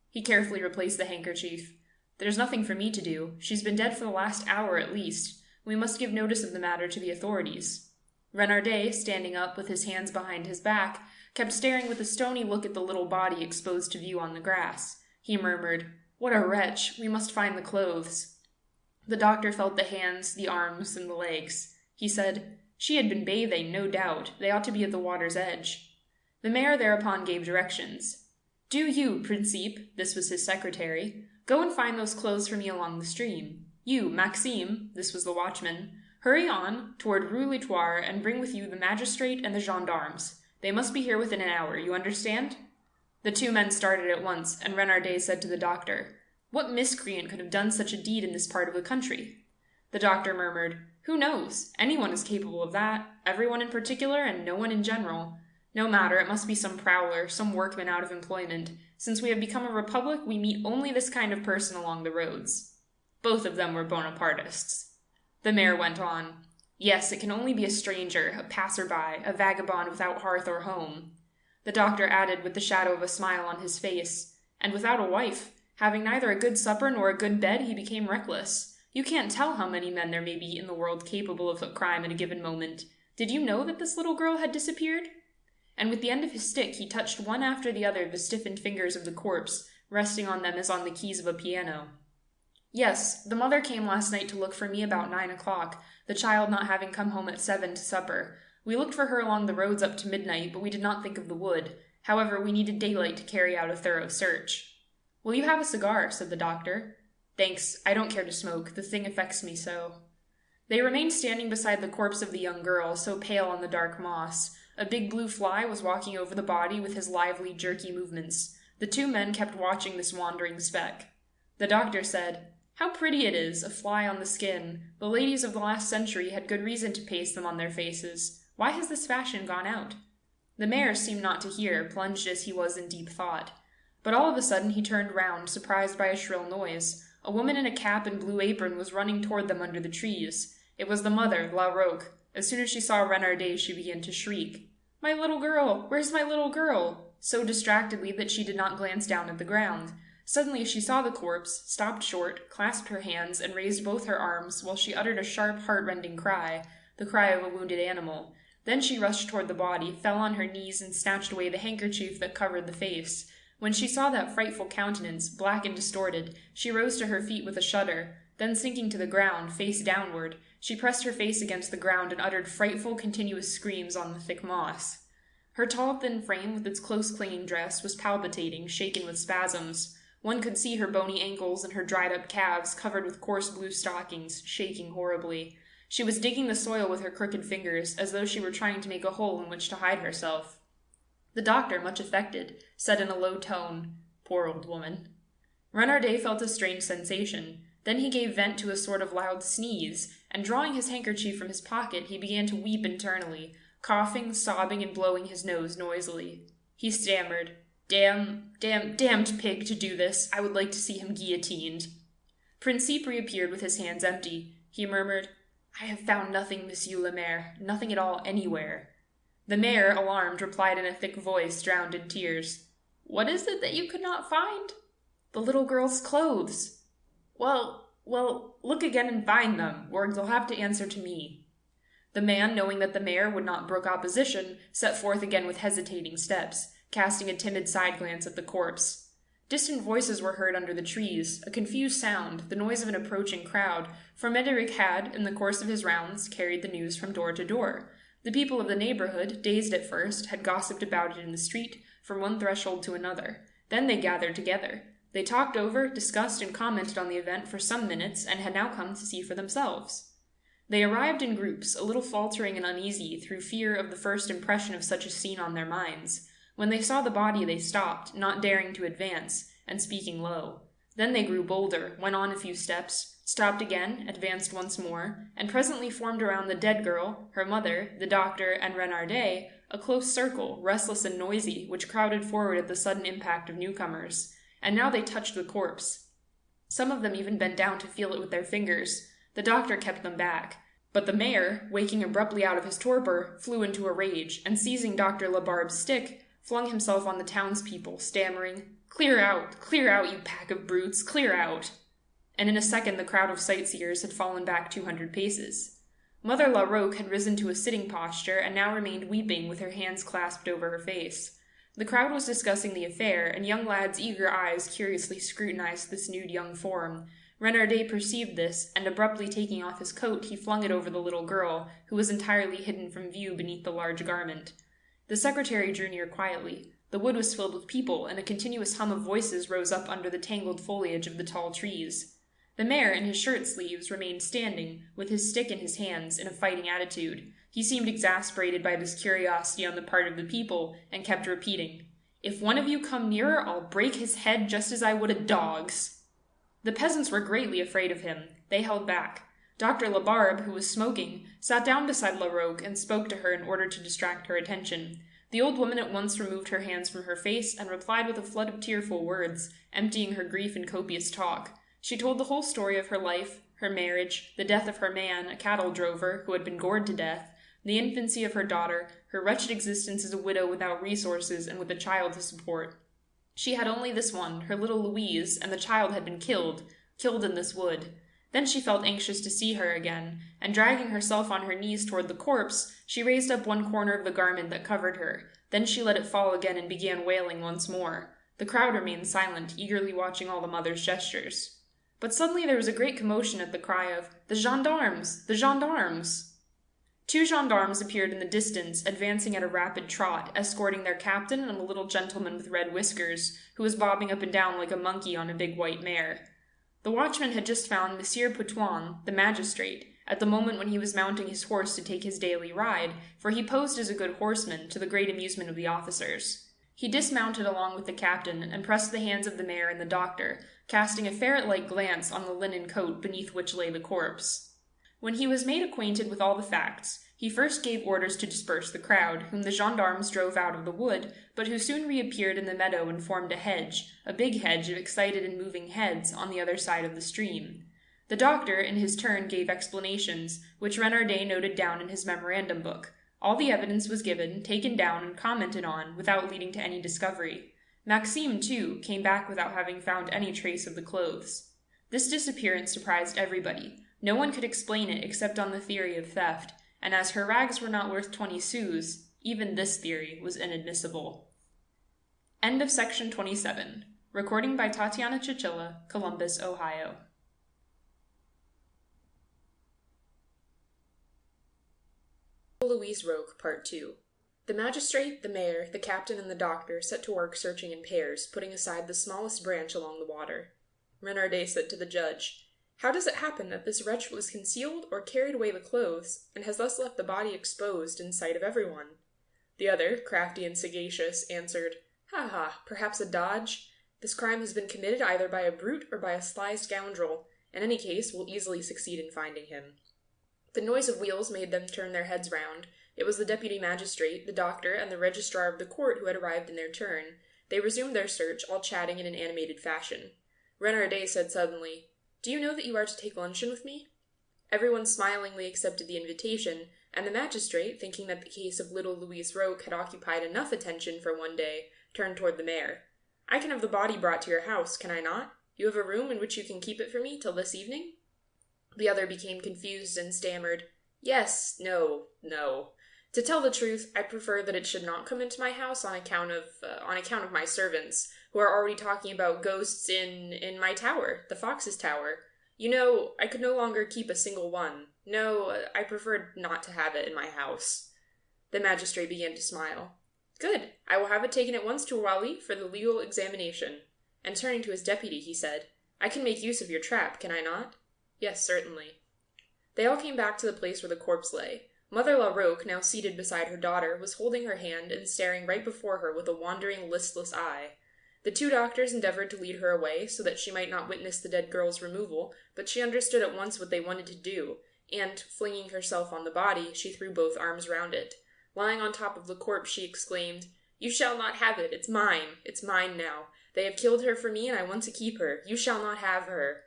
He carefully replaced the handkerchief. "There's nothing for me to do. She's been dead for the last hour at least. We must give notice of the matter to the authorities." Renardet, standing up with his hands behind his back, kept staring with a stony look at the little body exposed to view on the grass. He murmured, "What a wretch! We must find the clothes." The doctor felt the hands, the arms, and the legs. He said, "She had been bathing, no doubt. They ought to be at the water's edge." The mayor thereupon gave directions. "Do you, Principe," this was his secretary, "go and find those clothes for me along the stream. You, Maxime," this was the watchman, "hurry on toward Rue Litoir and bring with you the magistrate and the gendarmes. They must be here within an hour, you understand?" The 2 men started at once, and Renardet said to the doctor, "What miscreant could have done such a deed in this part of the country?" The doctor murmured, "Who knows? Anyone is capable of that, everyone in particular and no one in general. No matter, it must be some prowler, some workman out of employment. Since we have become a republic, we meet only this kind of person along the roads." Both of them were Bonapartists. The mayor went on, "Yes, it can only be a stranger, a passer-by, a vagabond without hearth or home." The doctor added with the shadow of a smile on his face, "And without a wife. Having neither a good supper nor a good bed, he became reckless. You can't tell how many men there may be in the world capable of a crime at a given moment. Did you know that this little girl had disappeared?" And with the end of his stick he touched one after the other the stiffened fingers of the corpse, resting on them as on the keys of a piano. "Yes, the mother came last night to look for me about 9 o'clock, the child not having come home at 7 to supper. We looked for her along the roads up to midnight, but we did not think of the wood. However, we needed daylight to carry out a thorough search. Will you have a cigar? Said the doctor. Thanks, I don't care to smoke. The thing affects me so. They remained standing beside the corpse of the young girl, so pale on the dark moss. A big blue fly was walking over the body with his lively, jerky movements. The two men kept watching this wandering speck. The doctor said, How pretty it is, a fly on the skin. The ladies of the last century had good reason to paste them on their faces. Why has this fashion gone out? The mayor seemed not to hear, plunged as he was in deep thought. But all of a sudden he turned round, surprised by a shrill noise. A woman in a cap and blue apron was running toward them under the trees. It was the mother, La Roque. As soon as she saw Renardet, she began to shriek. My little girl! Where's my little girl? So distractedly that she did not glance down at the ground. Suddenly she saw the corpse, stopped short, clasped her hands, and raised both her arms, while she uttered a sharp, heart-rending cry, the cry of a wounded animal. Then she rushed toward the body, fell on her knees, and snatched away the handkerchief that covered the face. When she saw that frightful countenance, black and distorted, she rose to her feet with a shudder. Then sinking to the ground, face downward, she pressed her face against the ground and uttered frightful, continuous screams on the thick moss. Her tall, thin frame, with its close-clinging dress, was palpitating, shaken with spasms. One could see her bony ankles and her dried-up calves, covered with coarse blue stockings, shaking horribly. She was digging the soil with her crooked fingers, as though she were trying to make a hole in which to hide herself. The doctor, much affected, said in a low tone, Poor old woman. Renardet felt a strange sensation. Then he gave vent to a sort of loud sneeze, and drawing his handkerchief from his pocket, he began to weep internally, coughing, sobbing, and blowing his nose noisily. He stammered, damned pig to do this. I would like to see him guillotined. Principe reappeared with his hands empty. He murmured, I have found nothing, Monsieur le Maire, nothing at all anywhere. The mayor, alarmed, replied in a thick voice, drowned in tears. What is it that you could not find? The little girl's clothes. Well, look again and find them, or you'll have to answer to me. The man, knowing that the mayor would not brook opposition, set forth again with hesitating steps, casting a timid side glance at the corpse. Distant voices were heard under the trees, a confused sound, the noise of an approaching crowd, for Médéric had, in the course of his rounds, carried the news from door to door. The people of the neighborhood, dazed at first, had gossiped about it in the street, from one threshold to another. Then they gathered together. They talked over, discussed, and commented on the event for some minutes, and had now come to see for themselves. They arrived in groups, a little faltering and uneasy, through fear of the first impression of such a scene on their minds. When they saw the body, they stopped, not daring to advance, and speaking low. Then they grew bolder, went on a few steps, stopped again, advanced once more, and presently formed around the dead girl, her mother, the doctor, and Renardet, a close circle, restless and noisy, which crowded forward at the sudden impact of newcomers. And now they touched the corpse. Some of them even bent down to feel it with their fingers. The doctor kept them back. But the mayor, waking abruptly out of his torpor, flew into a rage, and seizing Dr. Labarbe's stick, flung himself on the townspeople, stammering, clear out, you pack of brutes, clear out!" And in a second the crowd of sightseers had fallen back 200 paces. Mother La Roque had risen to a sitting posture, and now remained weeping with her hands clasped over her face. The crowd was discussing the affair, and young lads' eager eyes curiously scrutinized this nude young form. Renardet perceived this, and abruptly taking off his coat, he flung it over the little girl, who was entirely hidden from view beneath the large garment. The secretary drew near quietly. The wood was filled with people, and a continuous hum of voices rose up under the tangled foliage of the tall trees. The mayor, in his shirt-sleeves, remained standing, with his stick in his hands, in a fighting attitude. He seemed exasperated by this curiosity on the part of the people, and kept repeating, "If one of you come nearer, I'll break his head just as I would a dog's." The peasants were greatly afraid of him. They held back. Dr. Labarbe, who was smoking, sat down beside La Roque and spoke to her in order to distract her attention. The old woman at once removed her hands from her face and replied with a flood of tearful words, emptying her grief in copious talk. She told the whole story of her life, her marriage, the death of her man, a cattle drover, who had been gored to death, the infancy of her daughter, her wretched existence as a widow without resources and with a child to support. She had only this one, her little Louise, and the child had been killed in this wood. Then she felt anxious to see her again, and dragging herself on her knees toward the corpse, she raised up one corner of the garment that covered her. Then she let it fall again and began wailing once more. The crowd remained silent, eagerly watching all the mother's gestures. But suddenly there was a great commotion at the cry of, "The gendarmes! The gendarmes!" 2 gendarmes appeared in the distance, advancing at a rapid trot, escorting their captain and a little gentleman with red whiskers, who was bobbing up and down like a monkey on a big white mare. The watchman had just found Monsieur Part1, the magistrate, at the moment when he was mounting his horse to take his daily ride, for he posed as a good horseman, to the great amusement of the officers. He dismounted along with the captain, and pressed the hands of the mayor and the doctor, casting a ferret-like glance on the linen coat beneath which lay the corpse. When he was made acquainted with all the facts, he first gave orders to disperse the crowd, whom the gendarmes drove out of the wood, but who soon reappeared in the meadow and formed a hedge, a big hedge of excited and moving heads, on the other side of the stream. The doctor, in his turn, gave explanations, which Renardet noted down in his memorandum book. All the evidence was given, taken down, and commented on, without leading to any discovery. Maxime, too, came back without having found any trace of the clothes. This disappearance surprised everybody. No one could explain it except on the theory of theft, and as her rags were not worth 20 sous, even this theory was inadmissible. End of section 27. Recording by Tatiana Chichilla, Columbus, Ohio. Louise Roque, Part 2. The magistrate, the mayor, the captain, and the doctor set to work searching in pairs, putting aside the smallest branch along the water. Renardet said to the judge, "How does it happen that this wretch was concealed or carried away the clothes, and has thus left the body exposed in sight of everyone?" The other, crafty and sagacious, answered, "Ha ha, perhaps a dodge? This crime has been committed either by a brute or by a sly scoundrel. In any case, we'll easily succeed in finding him." The noise of wheels made them turn their heads round. It was the deputy magistrate, the doctor, and the registrar of the court who had arrived in their turn. They resumed their search, all chatting in an animated fashion. Renardet said suddenly, "Do you know that you are to take luncheon with me?" Everyone smilingly accepted the invitation, and the magistrate, thinking that the case of little Louise Roque had occupied enough attention for one day, turned toward the mayor. "I can have the body brought to your house, can I not? You have a room in which you can keep it for me till this evening?" The other became confused and stammered, "Yes, no. To tell the truth, I prefer that it should not come into my house on account of my servants, who are already talking about ghosts in my tower, the Fox's Tower. You know, I could no longer keep a single one. No, I prefer not to have it in my house." The magistrate began to smile. "Good. I will have it taken at once to Raleigh for the legal examination." And turning to his deputy, he said, "I can make use of your trap, can I not?" "Yes, certainly." They all came back to the place where the corpse lay. Mother La Roque, now seated beside her daughter, was holding her hand and staring right before her with a wandering, listless eye. The 2 doctors endeavored to lead her away, so that she might not witness the dead girl's removal, but she understood at once what they wanted to do, and, flinging herself on the body, she threw both arms round it. Lying on top of the corpse, she exclaimed, "You shall not have it! It's mine! It's mine now! They have killed her for me, and I want to keep her! You shall not have her!"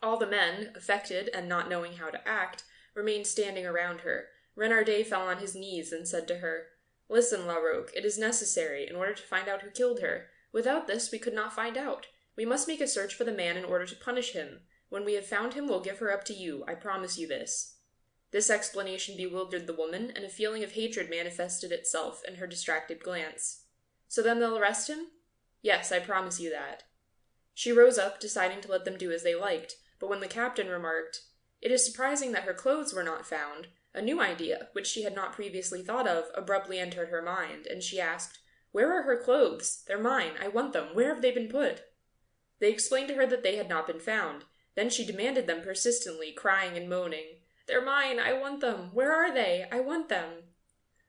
All the men, affected and not knowing how to act, remained standing around her. Renardet fell on his knees and said to her, "Listen, La Roque, it is necessary, in order to find out who killed her. Without this, we could not find out. We must make a search for the man in order to punish him. When we have found him, we'll give her up to you. I promise you this." This explanation bewildered the woman, and a feeling of hatred manifested itself in her distracted glance. "So then they'll arrest him?" "Yes, I promise you that." She rose up, deciding to let them do as they liked, but when the captain remarked, "It is surprising that her clothes were not found," a new idea, which she had not previously thought of, abruptly entered her mind, and she asked, "Where are her clothes? They're mine. I want them. Where have they been put?" They explained to her that they had not been found. Then she demanded them persistently, crying and moaning, "They're mine. I want them. Where are they? I want them."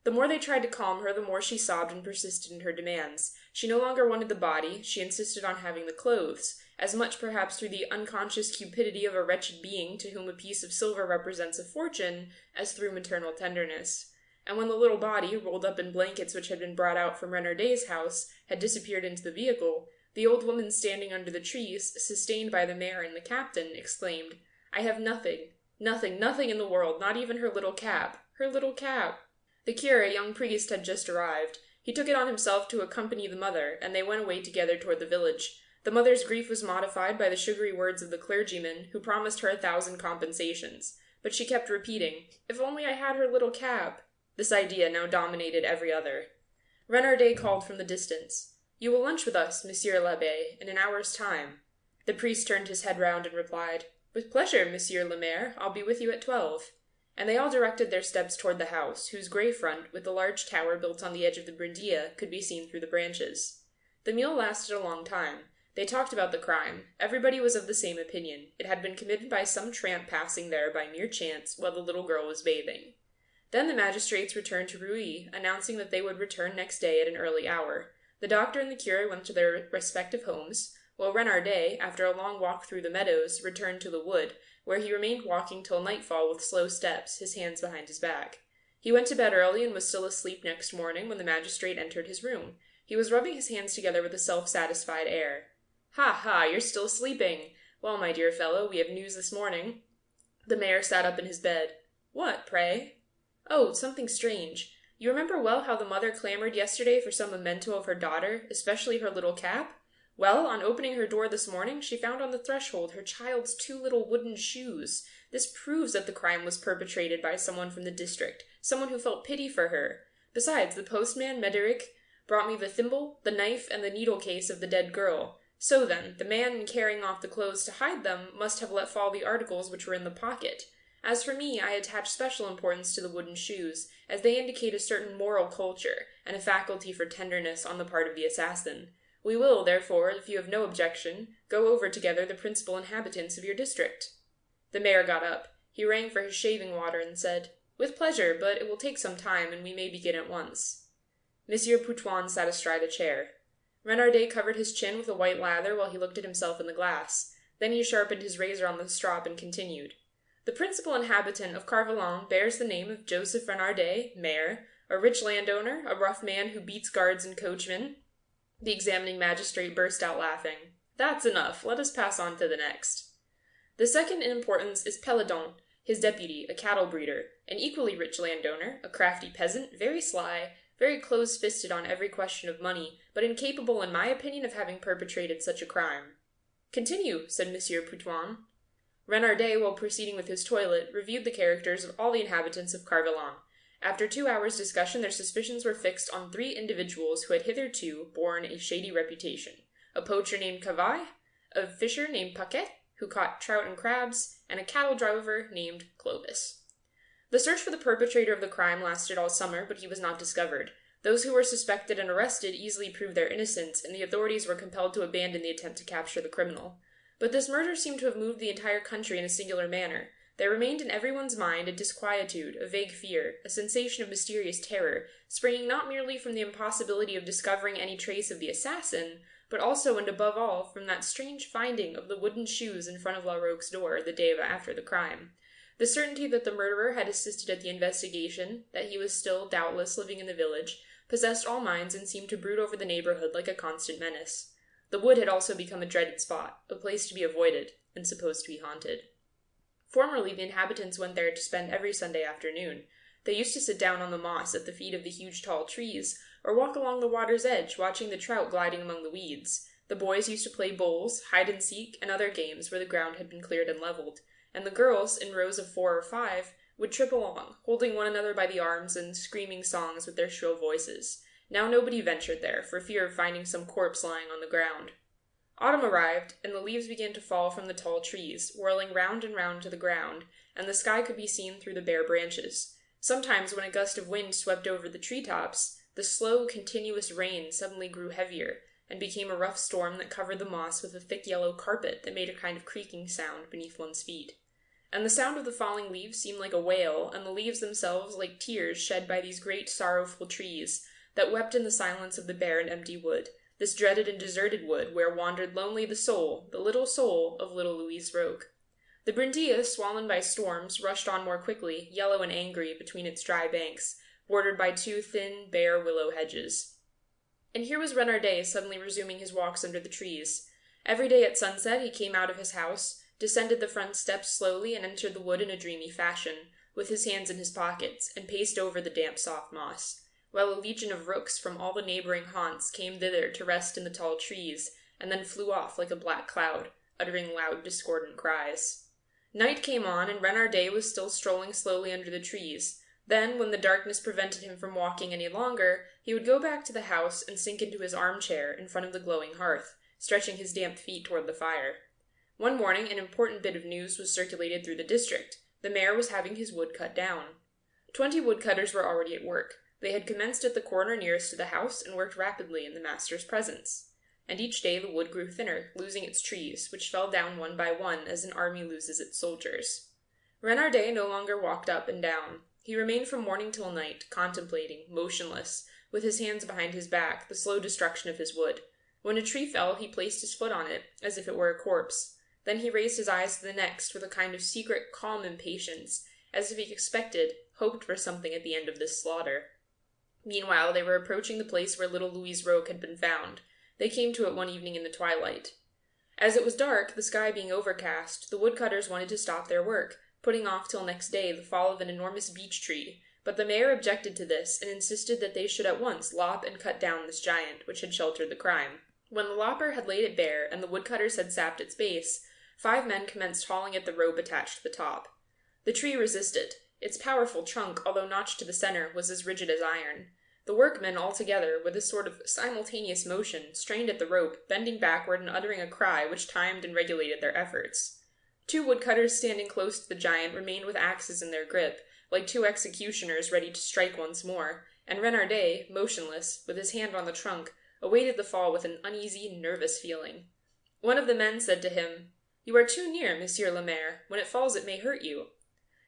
The more they tried to calm her, the more she sobbed and persisted in her demands. She no longer wanted the body, she insisted on having the clothes, as much perhaps through the unconscious cupidity of a wretched being to whom a piece of silver represents a fortune, as through maternal tenderness. And when the little body, rolled up in blankets which had been brought out from Renardet's house, had disappeared into the vehicle, the old woman standing under the trees, sustained by the mayor and the captain, exclaimed, "I have nothing in the world, not even her little cap. Her little cap!" The curé, a young priest, had just arrived. He took it on himself to accompany the mother, and they went away together toward the village. The mother's grief was modified by the sugary words of the clergyman, who promised her 1,000 compensations. But she kept repeating, "If only I had her little cap." This idea now dominated every other. Renardet called from the distance, "You will lunch with us, Monsieur l'Abbé, in an hour's time." The priest turned his head round and replied, "With pleasure, Monsieur le Maire. I'll be with you at 12." and they all directed their steps toward the house, whose grey front, with the large tower built on the edge of the Brindia, could be seen through the branches. The meal lasted a long time. They talked about the crime. Everybody was of the same opinion. It had been committed by some tramp passing there by mere chance while the little girl was bathing. Then the magistrates returned to Rueil, announcing that they would return next day at an early hour. The doctor and the curé went to their respective homes, while Renardet, after a long walk through the meadows, returned to the wood, where he remained walking till nightfall with slow steps, his hands behind his back. He went to bed early and was still asleep next morning when the magistrate entered his room. He was rubbing his hands together with a self-satisfied air. "Ha, ha, you're still sleeping. Well, my dear fellow, we have news this morning." The mayor sat up in his bed. "What, pray?" "Oh, something strange. You remember well how the mother clamored yesterday for some memento of her daughter, especially her little cap? Well, on opening her door this morning, she found on the threshold her child's 2 little wooden shoes. This proves that the crime was perpetrated by someone from the district, someone who felt pity for her. Besides, the postman, Médéric, brought me the thimble, the knife, and the needle case of the dead girl. So then, the man, in carrying off the clothes to hide them, must have let fall the articles which were in the pocket. As for me, I attach special importance to the wooden shoes, as they indicate a certain moral culture, and a faculty for tenderness on the part of the assassin. We will, therefore, if you have no objection, go over together the principal inhabitants of your district." The mayor got up. He rang for his shaving water and said, "With pleasure, but it will take some time, and we may begin at once." Monsieur Pouchouin sat astride a chair. Renardet covered his chin with a white lather while he looked at himself in the glass. Then he sharpened his razor on the strop and continued. "The principal inhabitant of Carvillon bears the name of Joseph Renardet, mayor, a rich landowner, a rough man who beats guards and coachmen." The examining magistrate burst out laughing. "That's enough. Let us pass on to the next." "The second in importance is Péladon, his deputy, a cattle breeder, an equally rich landowner, a crafty peasant, very sly, very close-fisted on every question of money, but incapable, in my opinion, of having perpetrated such a crime." "Continue," said Monsieur Pouchouin. Renardet, while proceeding with his toilet, reviewed the characters of all the inhabitants of Carvillon. After 2 hours' discussion, their suspicions were fixed on 3 individuals who had hitherto borne a shady reputation: a poacher named Cavaille, a fisher named Paquet, who caught trout and crabs, and a cattle driver named Clovis. The search for the perpetrator of the crime lasted all summer, but he was not discovered. Those who were suspected and arrested easily proved their innocence, and the authorities were compelled to abandon the attempt to capture the criminal. But this murder seemed to have moved the entire country in a singular manner. There remained in everyone's mind a disquietude, a vague fear, a sensation of mysterious terror, springing not merely from the impossibility of discovering any trace of the assassin, but also and above all from that strange finding of the wooden shoes in front of Larocque's door the day after the crime. The certainty that the murderer had assisted at the investigation, that he was still, doubtless, living in the village, possessed all minds and seemed to brood over the neighborhood like a constant menace. The wood had also become a dreaded spot, a place to be avoided, and supposed to be haunted. Formerly, the inhabitants went there to spend every Sunday afternoon. They used to sit down on the moss at the feet of the huge tall trees, or walk along the water's edge, watching the trout gliding among the weeds. The boys used to play bowls, hide-and-seek, and other games where the ground had been cleared and leveled, and the girls, in rows of 4 or 5, would trip along, holding one another by the arms and screaming songs with their shrill voices. Now nobody ventured there, for fear of finding some corpse lying on the ground. Autumn arrived, and the leaves began to fall from the tall trees, whirling round and round to the ground, and the sky could be seen through the bare branches. Sometimes, when a gust of wind swept over the tree-tops, the slow, continuous rain suddenly grew heavier, and became a rough storm that covered the moss with a thick yellow carpet that made a kind of creaking sound beneath one's feet. And the sound of the falling leaves seemed like a wail, and the leaves themselves like tears shed by these great sorrowful trees, that wept in the silence of the bare and empty wood, this dreaded and deserted wood where wandered lonely the little soul of little Louise Roque. The Brindia, swollen by storms, rushed on more quickly, yellow and angry, between its dry banks, bordered by 2 thin, bare willow hedges. And here was Renardet suddenly resuming his walks under the trees. Every day at sunset he came out of his house, descended the front steps slowly, and entered the wood in a dreamy fashion, with his hands in his pockets, and paced over the damp soft moss, while a legion of rooks from all the neighboring haunts came thither to rest in the tall trees, and then flew off like a black cloud, uttering loud discordant cries. Night came on, and Renardet was still strolling slowly under the trees. Then, when the darkness prevented him from walking any longer, he would go back to the house and sink into his armchair in front of the glowing hearth, stretching his damp feet toward the fire. One morning an important bit of news was circulated through the district. The mayor was having his wood cut down. 20 woodcutters were already at work. They had commenced at the corner nearest to the house and worked rapidly in the master's presence. And each day the wood grew thinner, losing its trees, which fell down one by one as an army loses its soldiers. Renardet no longer walked up and down. He remained from morning till night, contemplating, motionless, with his hands behind his back, the slow destruction of his wood. When a tree fell, he placed his foot on it, as if it were a corpse. Then he raised his eyes to the next with a kind of secret, calm impatience, as if he expected, hoped for something at the end of this slaughter. Meanwhile, they were approaching the place where little Louise Roque had been found. They came to it one evening in the twilight. As it was dark, the sky being overcast, the woodcutters wanted to stop their work, putting off till next day the fall of an enormous beech tree, but the mayor objected to this, and insisted that they should at once lop and cut down this giant, which had sheltered the crime. When the lopper had laid it bare, and the woodcutters had sapped its base, 5 men commenced hauling at the rope attached to the top. The tree resisted. Its powerful trunk, although notched to the center, was as rigid as iron. The workmen, all together, with a sort of simultaneous motion, strained at the rope, bending backward and uttering a cry which timed and regulated their efforts. 2 woodcutters standing close to the giant remained with axes in their grip, like 2 executioners ready to strike once more, and Renardet, motionless, with his hand on the trunk, awaited the fall with an uneasy, nervous feeling. One of the men said to him, "You are too near, Monsieur le Maire. When it falls it may hurt you."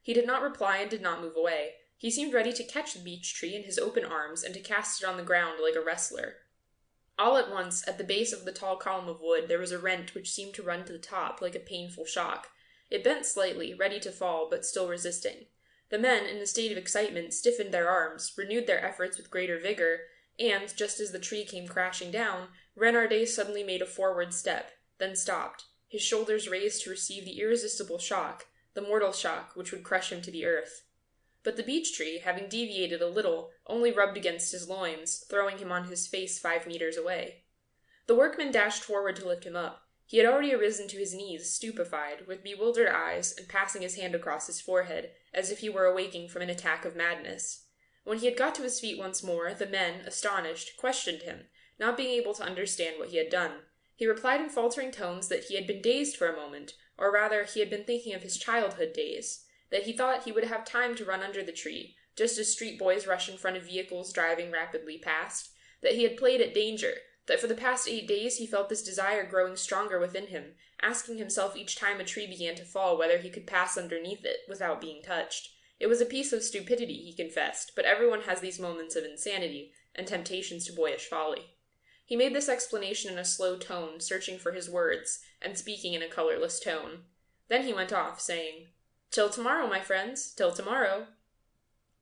He did not reply and did not move away. He seemed ready to catch the beech tree in his open arms and to cast it on the ground like a wrestler. All at once, at the base of the tall column of wood, there was a rent which seemed to run to the top like a painful shock. It bent slightly, ready to fall, but still resisting. The men, in a state of excitement, stiffened their arms, renewed their efforts with greater vigor, and, just as the tree came crashing down, Renardet suddenly made a forward step, then stopped, his shoulders raised to receive the irresistible shock, the mortal shock which would crush him to the earth. But the beech tree, having deviated a little, only rubbed against his loins, throwing him on his face 5 meters away. The workman dashed forward to lift him up. He had already arisen to his knees, stupefied, with bewildered eyes, and passing his hand across his forehead, as if he were awaking from an attack of madness. When he had got to his feet once more, the men, astonished, questioned him, not being able to understand what he had done. He replied in faltering tones that he had been dazed for a moment, or rather, he had been thinking of his childhood days, that he thought he would have time to run under the tree, just as street boys rush in front of vehicles driving rapidly past, that he had played at danger, that for the past 8 days he felt this desire growing stronger within him, asking himself each time a tree began to fall whether he could pass underneath it without being touched. It was a piece of stupidity, he confessed, but everyone has these moments of insanity, and temptations to boyish folly. He made this explanation in a slow tone, searching for his words, and speaking in a colorless tone. Then he went off, saying, "Till tomorrow, my friends, till tomorrow."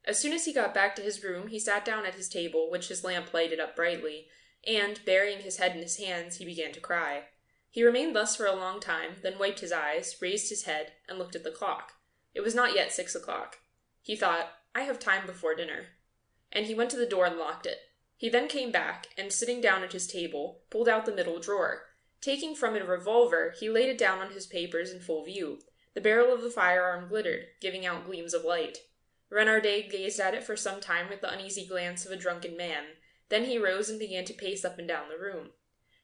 As soon as he got back to his room, he sat down at his table, which his lamp lighted up brightly, and, burying his head in his hands, he began to cry. He remained thus for a long time, then wiped his eyes, raised his head, and looked at the clock. It was not yet 6 o'clock. He thought, "I have time before dinner." And he went to the door and locked it. He then came back, and sitting down at his table, pulled out the middle drawer. Taking from it a revolver, he laid it down on his papers in full view. The barrel of the firearm glittered, giving out gleams of light. Renardet gazed at it for some time with the uneasy glance of a drunken man. Then he rose and began to pace up and down the room.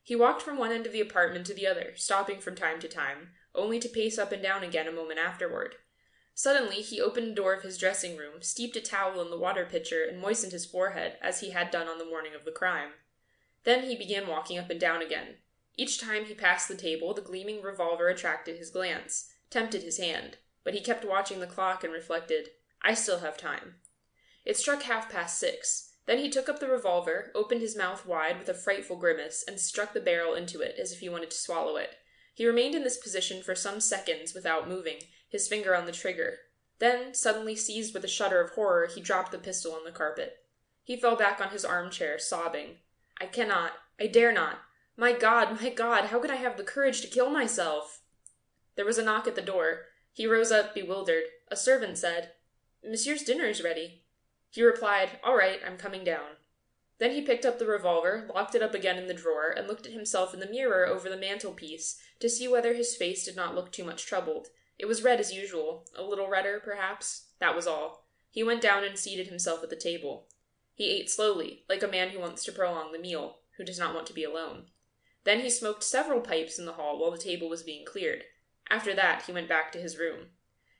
He walked from one end of the apartment to the other, stopping from time to time, only to pace up and down again a moment afterward. Suddenly he opened the door of his dressing room, steeped a towel in the water pitcher, and moistened his forehead, as he had done on the morning of the crime. Then he began walking up and down again. Each time he passed the table, the gleaming revolver attracted his glance, tempted his hand, but he kept watching the clock and reflected, "I still have time." It struck 6:30. Then he took up the revolver, opened his mouth wide with a frightful grimace, and struck the barrel into it, as if he wanted to swallow it. He remained in this position for some seconds without moving, his finger on the trigger. Then, suddenly seized with a shudder of horror, he dropped the pistol on the carpet. He fell back on his armchair, sobbing. "I cannot, I dare not. My God, how could I have the courage to kill myself?" There was a knock at the door. He rose up, bewildered. A servant said, "Monsieur's dinner is ready." He replied, "All right, I'm coming down." Then he picked up the revolver, locked it up again in the drawer, and looked at himself in the mirror over the mantelpiece to see whether his face did not look too much troubled. It was red as usual, a little redder, perhaps. That was all. He went down and seated himself at the table. He ate slowly, like a man who wants to prolong the meal, who does not want to be alone. Then he smoked several pipes in the hall while the table was being cleared. After that, he went back to his room.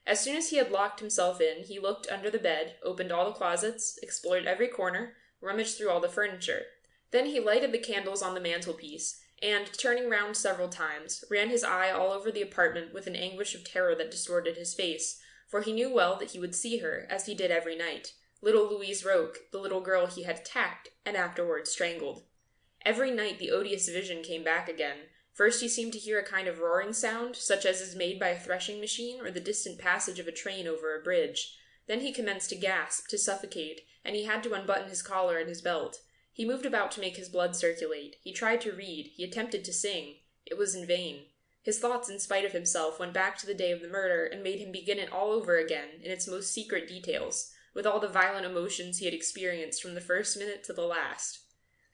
As soon as he had locked himself in, he looked under the bed, opened all the closets, explored every corner, rummaged through all the furniture. Then he lighted the candles on the mantelpiece, and, turning round several times, ran his eye all over the apartment with an anguish of terror that distorted his face, for he knew well that he would see her, as he did every night, little Louise Roque, the little girl he had attacked and afterwards strangled. Every night the odious vision came back again. First he seemed to hear a kind of roaring sound, such as is made by a threshing machine or the distant passage of a train over a bridge. Then he commenced to gasp, to suffocate, and he had to unbutton his collar and his belt. He moved about to make his blood circulate. He tried to read. He attempted to sing. It was in vain. His thoughts, in spite of himself, went back to the day of the murder and made him begin it all over again, in its most secret details, with all the violent emotions he had experienced from the first minute to the last.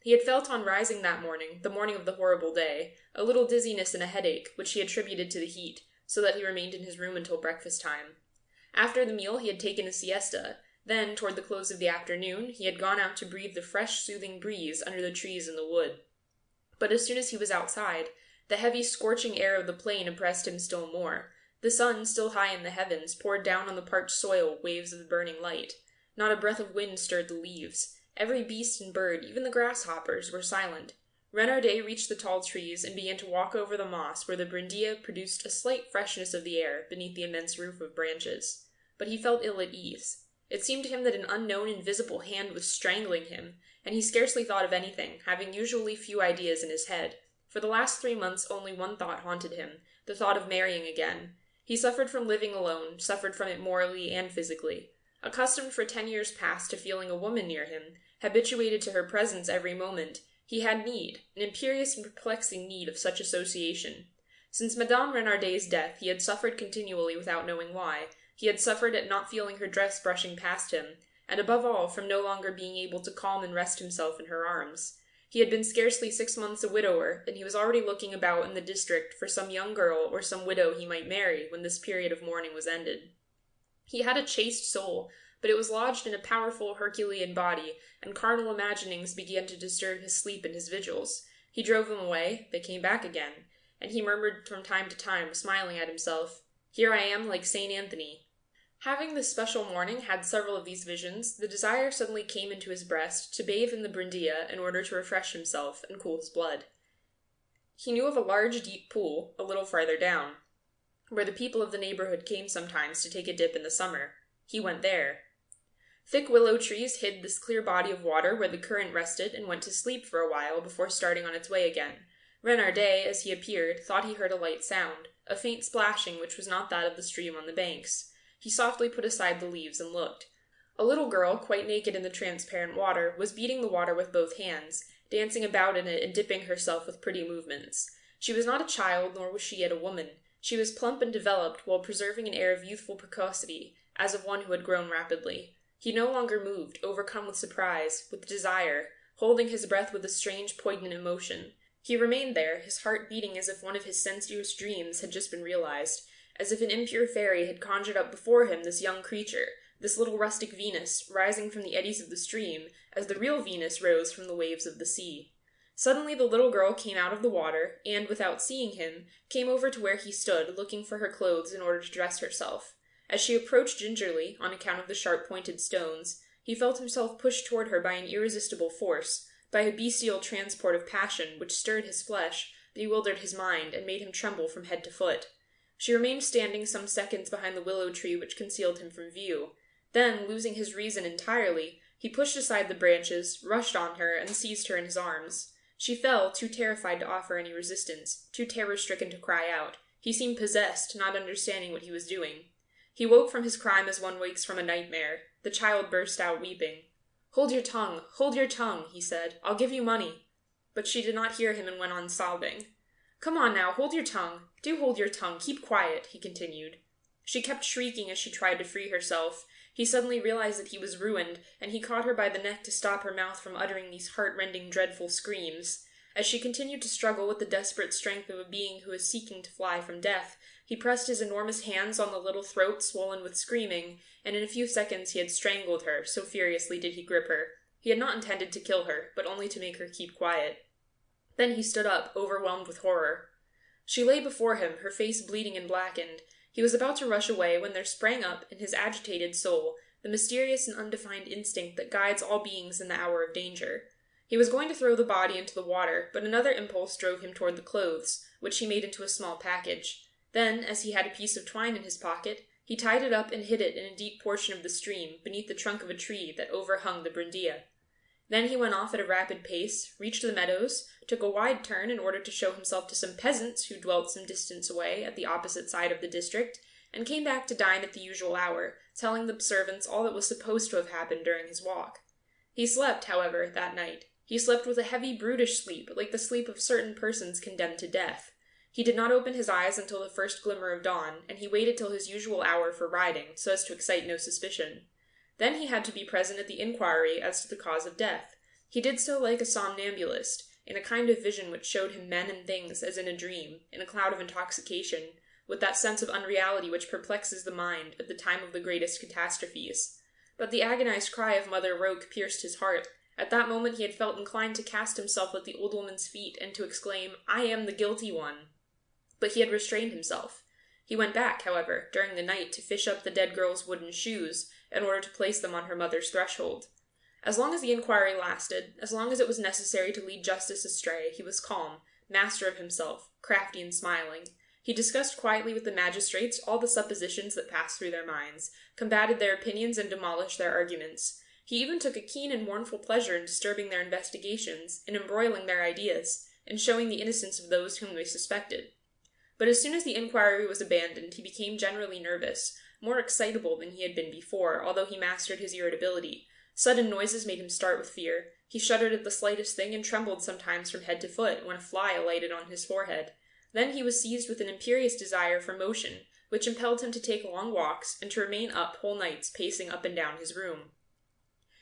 He had felt on rising that morning, the morning of the horrible day, a little dizziness and a headache, which he attributed to the heat, so that he remained in his room until breakfast time. After the meal he had taken a siesta. Then, toward the close of the afternoon, he had gone out to breathe the fresh, soothing breeze under the trees in the wood. But as soon as he was outside, the heavy, scorching air of the plain oppressed him still more. The sun, still high in the heavens, poured down on the parched soil waves of burning light. Not a breath of wind stirred the leaves. Every beast and bird, even the grasshoppers, were silent. Renardet reached the tall trees and began to walk over the moss where the brindilla produced a slight freshness of the air beneath the immense roof of branches. But he felt ill at ease. It seemed to him that an unknown invisible hand was strangling him, and he scarcely thought of anything, having usually few ideas in his head. For the last 3 months only one thought haunted him, the thought of marrying again. He suffered from living alone, suffered from it morally and physically. Accustomed for 10 years past to feeling a woman near him, habituated to her presence every moment, he had need, an imperious and perplexing need of such association. Since Madame Renardet's death he had suffered continually without knowing why. He had suffered at not feeling her dress brushing past him, and above all from no longer being able to calm and rest himself in her arms. He had been scarcely 6 months a widower, and he was already looking about in the district for some young girl or some widow he might marry when this period of mourning was ended. He had a chaste soul, but it was lodged in a powerful Herculean body, and carnal imaginings began to disturb his sleep and his vigils. He drove them away, they came back again, and he murmured from time to time, smiling at himself, "Here I am like St. Anthony." Having this special morning had several of these visions, the desire suddenly came into his breast to bathe in the brindilla in order to refresh himself and cool his blood. He knew of a large deep pool, a little farther down, where the people of the neighborhood came sometimes to take a dip in the summer. He went there. Thick willow trees hid this clear body of water where the current rested and went to sleep for a while before starting on its way again. Renardet, as he appeared, thought he heard a light sound, a faint splashing which was not that of the stream on the banks. He softly put aside the leaves and looked. A little girl, quite naked in the transparent water, was beating the water with both hands, dancing about in it and dipping herself with pretty movements. She was not a child, nor was she yet a woman. She was plump and developed, while preserving an air of youthful precocity, as of one who had grown rapidly. He no longer moved, overcome with surprise, with desire, holding his breath with a strange, poignant emotion. He remained there, his heart beating as if one of his sensuous dreams had just been realized, as if an impure fairy had conjured up before him this young creature, this little rustic Venus, rising from the eddies of the stream, as the real Venus rose from the waves of the sea. Suddenly the little girl came out of the water, and, without seeing him, came over to where he stood, looking for her clothes in order to dress herself. As she approached gingerly, on account of the sharp-pointed stones, he felt himself pushed toward her by an irresistible force, by a bestial transport of passion which stirred his flesh, bewildered his mind, and made him tremble from head to foot. She remained standing some seconds behind the willow tree which concealed him from view. Then, losing his reason entirely, he pushed aside the branches, rushed on her, and seized her in his arms. She fell, too terrified to offer any resistance, too terror-stricken to cry out. He seemed possessed, not understanding what he was doing. He woke from his crime as one wakes from a nightmare. The child burst out weeping. Hold your tongue, he said. I'll give you money. But she did not hear him and went on sobbing. Come on now, hold your tongue. Do hold your tongue, keep quiet, he continued. She kept shrieking as she tried to free herself. He suddenly realized that he was ruined, and he caught her by the neck to stop her mouth from uttering these heart-rending, dreadful screams. As she continued to struggle with the desperate strength of a being who is seeking to fly from death, he pressed his enormous hands on the little throat swollen with screaming, and in a few seconds he had strangled her, so furiously did he grip her. He had not intended to kill her, but only to make her keep quiet. Then he stood up, overwhelmed with horror. She lay before him, her face bleeding and blackened. He was about to rush away when there sprang up, in his agitated soul, the mysterious and undefined instinct that guides all beings in the hour of danger. He was going to throw the body into the water, but another impulse drove him toward the clothes, which he made into a small package. Then, as he had a piece of twine in his pocket, he tied it up and hid it in a deep portion of the stream, beneath the trunk of a tree that overhung the Brindilla. Then he went off at a rapid pace, reached the meadows, took a wide turn in order to show himself to some peasants who dwelt some distance away at the opposite side of the district, and came back to dine at the usual hour, telling the servants all that was supposed to have happened during his walk. He slept, however, that night. He slept with a heavy, brutish sleep, like the sleep of certain persons condemned to death. He did not open his eyes until the first glimmer of dawn, and he waited till his usual hour for riding, so as to excite no suspicion. Then he had to be present at the inquiry as to the cause of death. He did so like a somnambulist, in a kind of vision which showed him men and things as in a dream, in a cloud of intoxication, with that sense of unreality which perplexes the mind at the time of the greatest catastrophes. But the agonized cry of Mother Roke pierced his heart. At that moment he had felt inclined to cast himself at the old woman's feet and to exclaim, "I am the guilty one." But he had restrained himself. He went back, however, during the night to fish up the dead girl's wooden shoes, in order to place them on her mother's threshold. As long as the inquiry lasted, as long as it was necessary to lead justice astray, he was calm, master of himself, crafty and smiling. He discussed quietly with the magistrates all the suppositions that passed through their minds, combated their opinions and demolished their arguments. He even took a keen and mournful pleasure in disturbing their investigations, in embroiling their ideas, in showing the innocence of those whom they suspected. But as soon as the inquiry was abandoned, he became generally nervous, more excitable than he had been before, although he mastered his irritability. Sudden noises made him start with fear. He shuddered at the slightest thing and trembled sometimes from head to foot when a fly alighted on his forehead. Then he was seized with an imperious desire for motion, which impelled him to take long walks and to remain up whole nights pacing up and down his room.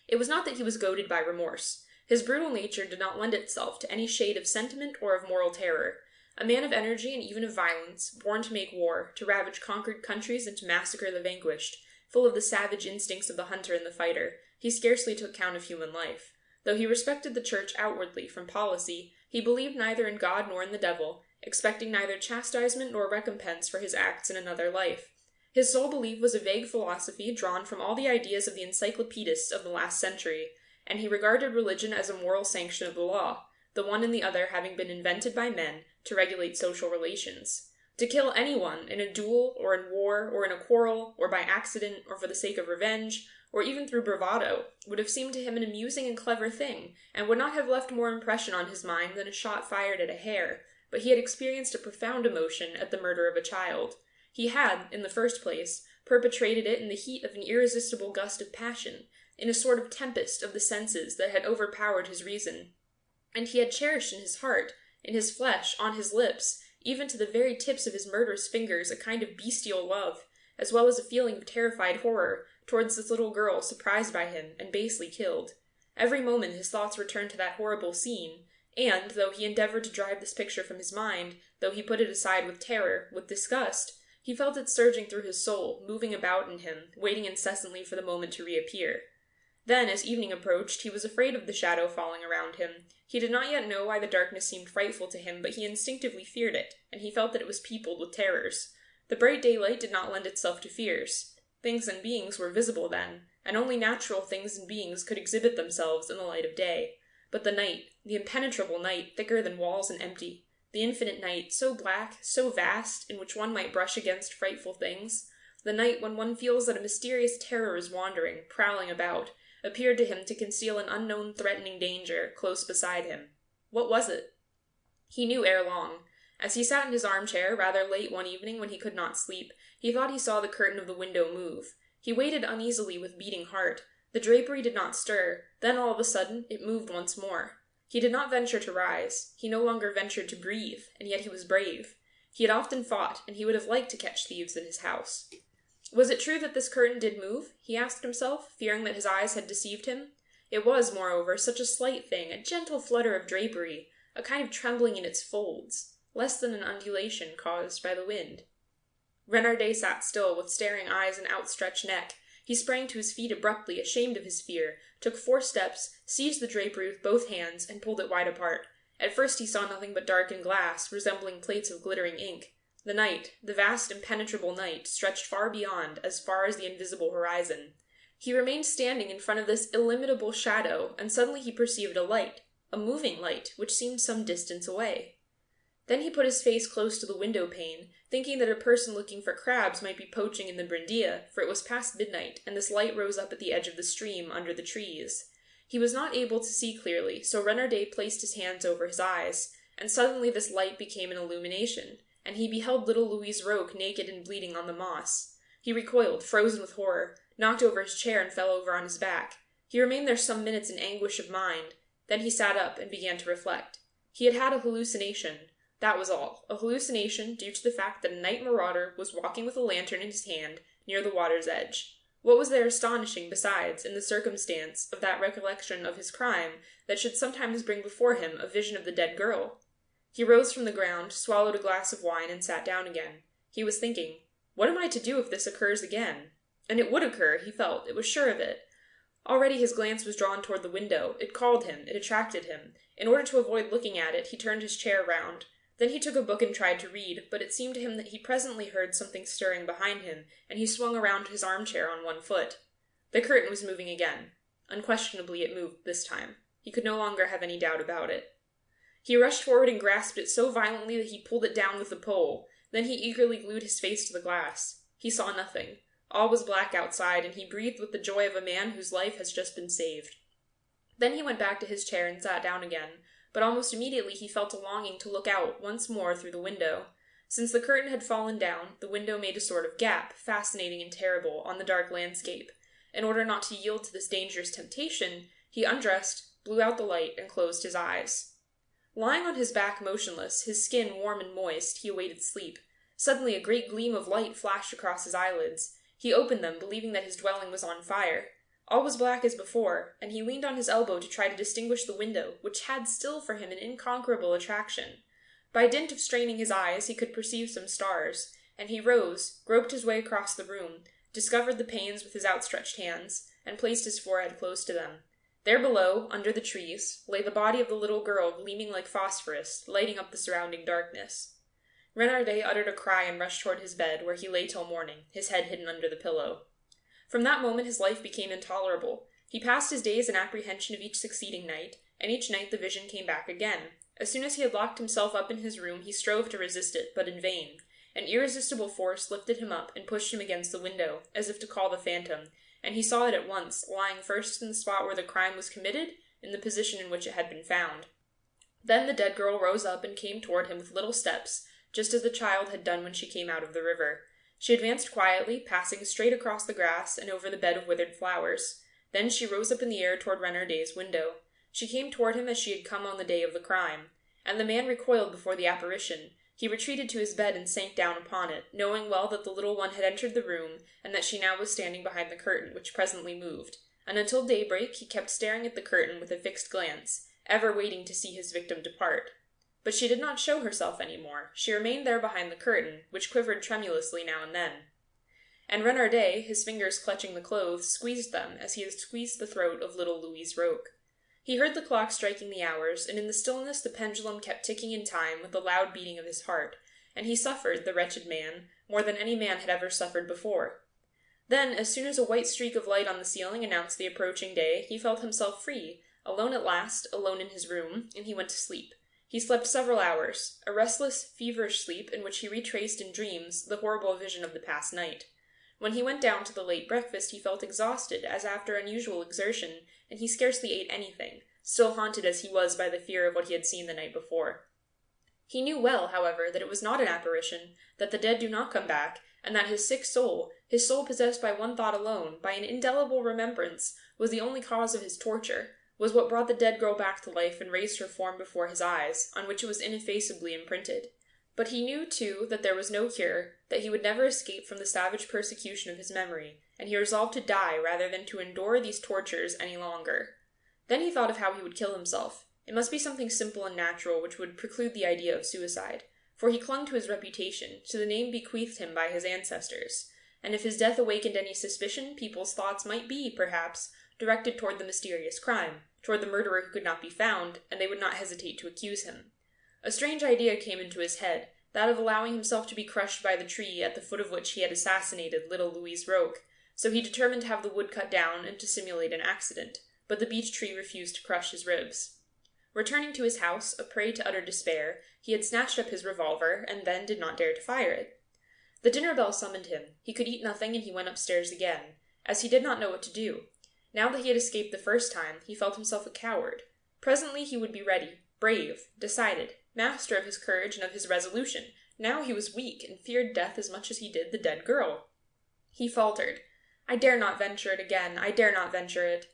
It was not that he was goaded by remorse. His brutal nature did not lend itself to any shade of sentiment or of moral terror. A man of energy and even of violence, born to make war, to ravage conquered countries and to massacre the vanquished, full of the savage instincts of the hunter and the fighter, he scarcely took count of human life. Though he respected the Church outwardly from policy, he believed neither in God nor in the devil, expecting neither chastisement nor recompense for his acts in another life. His sole belief was a vague philosophy drawn from all the ideas of the encyclopedists of the last century, and he regarded religion as a moral sanction of the law, the one and the other having been invented by men to regulate social relations. To kill anyone in a duel, or in war, or in a quarrel, or by accident, or for the sake of revenge, or even through bravado, would have seemed to him an amusing and clever thing, and would not have left more impression on his mind than a shot fired at a hare, but he had experienced a profound emotion at the murder of a child. He had, in the first place, perpetrated it in the heat of an irresistible gust of passion, in a sort of tempest of the senses that had overpowered his reason, and he had cherished in his heart, in his flesh, on his lips, even to the very tips of his murderous fingers, a kind of bestial love, as well as a feeling of terrified horror, towards this little girl surprised by him and basely killed. Every moment his thoughts returned to that horrible scene, and, though he endeavored to drive this picture from his mind, though he put it aside with terror, with disgust, he felt it surging through his soul, moving about in him, waiting incessantly for the moment to reappear. Then, as evening approached, he was afraid of the shadow falling around him. He did not yet know why the darkness seemed frightful to him, but he instinctively feared it, and he felt that it was peopled with terrors. The bright daylight did not lend itself to fears. Things and beings were visible then, and only natural things and beings could exhibit themselves in the light of day. But the night, the impenetrable night, thicker than walls and empty, the infinite night, so black, so vast, in which one might brush against frightful things, the night when one feels that a mysterious terror is wandering, prowling about, appeared to him to conceal an unknown threatening danger close beside him. What was it? He knew ere long. As he sat in his armchair, rather late one evening when he could not sleep, he thought he saw the curtain of the window move. He waited uneasily with beating heart. The drapery did not stir. Then all of a sudden it moved once more. He did not venture to rise. He no longer ventured to breathe, and yet he was brave. He had often fought, and he would have liked to catch thieves in his house. Was it true that this curtain did move? He asked himself, fearing that his eyes had deceived him. It was, moreover, such a slight thing, a gentle flutter of drapery, a kind of trembling in its folds, less than an undulation caused by the wind. Renardet sat still, with staring eyes and outstretched neck. He sprang to his feet abruptly, ashamed of his fear, took 4 steps, seized the drapery with both hands, and pulled it wide apart. At first he saw nothing but dark and glass, resembling plates of glittering ink. The night, the vast impenetrable night, stretched far beyond, as far as the invisible horizon. He remained standing in front of this illimitable shadow, and suddenly he perceived a light, a moving light, which seemed some distance away. Then he put his face close to the window pane, thinking that a person looking for crabs might be poaching in the Brindia, for it was past midnight, and this light rose up at the edge of the stream, under the trees. He was not able to see clearly, so Renardet placed his hands over his eyes, and suddenly this light became an illumination, and he beheld little Louise Roque naked and bleeding on the moss. He recoiled, frozen with horror, knocked over his chair and fell over on his back. He remained there some minutes in anguish of mind. Then he sat up and began to reflect. He had had a hallucination. That was all. A hallucination due to the fact that a night marauder was walking with a lantern in his hand near the water's edge. What was there astonishing, besides, in the circumstance of that recollection of his crime that should sometimes bring before him a vision of the dead girl? He rose from the ground, swallowed a glass of wine, and sat down again. He was thinking, what am I to do if this occurs again? And it would occur, he felt. It was sure of it. Already his glance was drawn toward the window. It called him. It attracted him. In order to avoid looking at it, he turned his chair round. Then he took a book and tried to read, but it seemed to him that he presently heard something stirring behind him, and he swung around his armchair on one foot. The curtain was moving again. Unquestionably it moved this time. He could no longer have any doubt about it. He rushed forward and grasped it so violently that he pulled it down with the pole. Then he eagerly glued his face to the glass. He saw nothing. All was black outside, and he breathed with the joy of a man whose life has just been saved. Then he went back to his chair and sat down again, but almost immediately he felt a longing to look out once more through the window. Since the curtain had fallen down, the window made a sort of gap, fascinating and terrible, on the dark landscape. In order not to yield to this dangerous temptation, he undressed, blew out the light, and closed his eyes. Lying on his back motionless, his skin warm and moist, he awaited sleep. Suddenly a great gleam of light flashed across his eyelids. He opened them, believing that his dwelling was on fire. All was black as before, and he leaned on his elbow to try to distinguish the window, which had still for him an inconquerable attraction. By dint of straining his eyes, he could perceive some stars, and he rose, groped his way across the room, discovered the panes with his outstretched hands, and placed his forehead close to them. There below, under the trees, lay the body of the little girl gleaming like phosphorus, lighting up the surrounding darkness. Renardet uttered a cry and rushed toward his bed, where he lay till morning, his head hidden under the pillow. From that moment his life became intolerable. He passed his days in apprehension of each succeeding night, and each night the vision came back again. As soon as he had locked himself up in his room, he strove to resist it, but in vain. An irresistible force lifted him up and pushed him against the window, as if to call the phantom, and he saw it at once, lying first in the spot where the crime was committed, in the position in which it had been found. Then the dead girl rose up and came toward him with little steps, just as the child had done when she came out of the river. She advanced quietly, passing straight across the grass and over the bed of withered flowers. Then she rose up in the air toward Renardet's window. She came toward him as she had come on the day of the crime, and the man recoiled before the apparition. He retreated to his bed and sank down upon it, knowing well that the little one had entered the room, and that she now was standing behind the curtain, which presently moved. And until daybreak he kept staring at the curtain with a fixed glance, ever waiting to see his victim depart. But she did not show herself any more. She remained there behind the curtain, which quivered tremulously now and then. And Renardet, his fingers clutching the clothes, squeezed them as he had squeezed the throat of little Louise Roque. He heard the clock striking the hours, and in the stillness the pendulum kept ticking in time with the loud beating of his heart, and he suffered, the wretched man, more than any man had ever suffered before. Then, as soon as a white streak of light on the ceiling announced the approaching day, he felt himself free, alone at last, alone in his room, and he went to sleep. He slept several hours, a restless, feverish sleep in which he retraced in dreams the horrible vision of the past night. When he went down to the late breakfast he felt exhausted as after unusual exertion, and he scarcely ate anything, still haunted as he was by the fear of what he had seen the night before. He knew well, however, that it was not an apparition, that the dead do not come back, and that his sick soul, his soul possessed by one thought alone, by an indelible remembrance, was the only cause of his torture, was what brought the dead girl back to life and raised her form before his eyes, on which it was ineffaceably imprinted. But he knew, too, that there was no cure, that he would never escape from the savage persecution of his memory, and he resolved to die rather than to endure these tortures any longer. Then he thought of how he would kill himself. It must be something simple and natural which would preclude the idea of suicide, for he clung to his reputation, to the name bequeathed him by his ancestors, and if his death awakened any suspicion, people's thoughts might be, perhaps, directed toward the mysterious crime, toward the murderer who could not be found, and they would not hesitate to accuse him. A strange idea came into his head, that of allowing himself to be crushed by the tree at the foot of which he had assassinated little Louise Roque, so he determined to have the wood cut down and to simulate an accident, but the beech tree refused to crush his ribs. Returning to his house, a prey to utter despair, he had snatched up his revolver, and then did not dare to fire it. The dinner bell summoned him. He could eat nothing, and he went upstairs again, as he did not know what to do. Now that he had escaped the first time, he felt himself a coward. Presently he would be ready, brave, decided, master of his courage and of his resolution. Now he was weak, and feared death as much as he did the dead girl. He faltered. I dare not venture it again. I dare not venture it.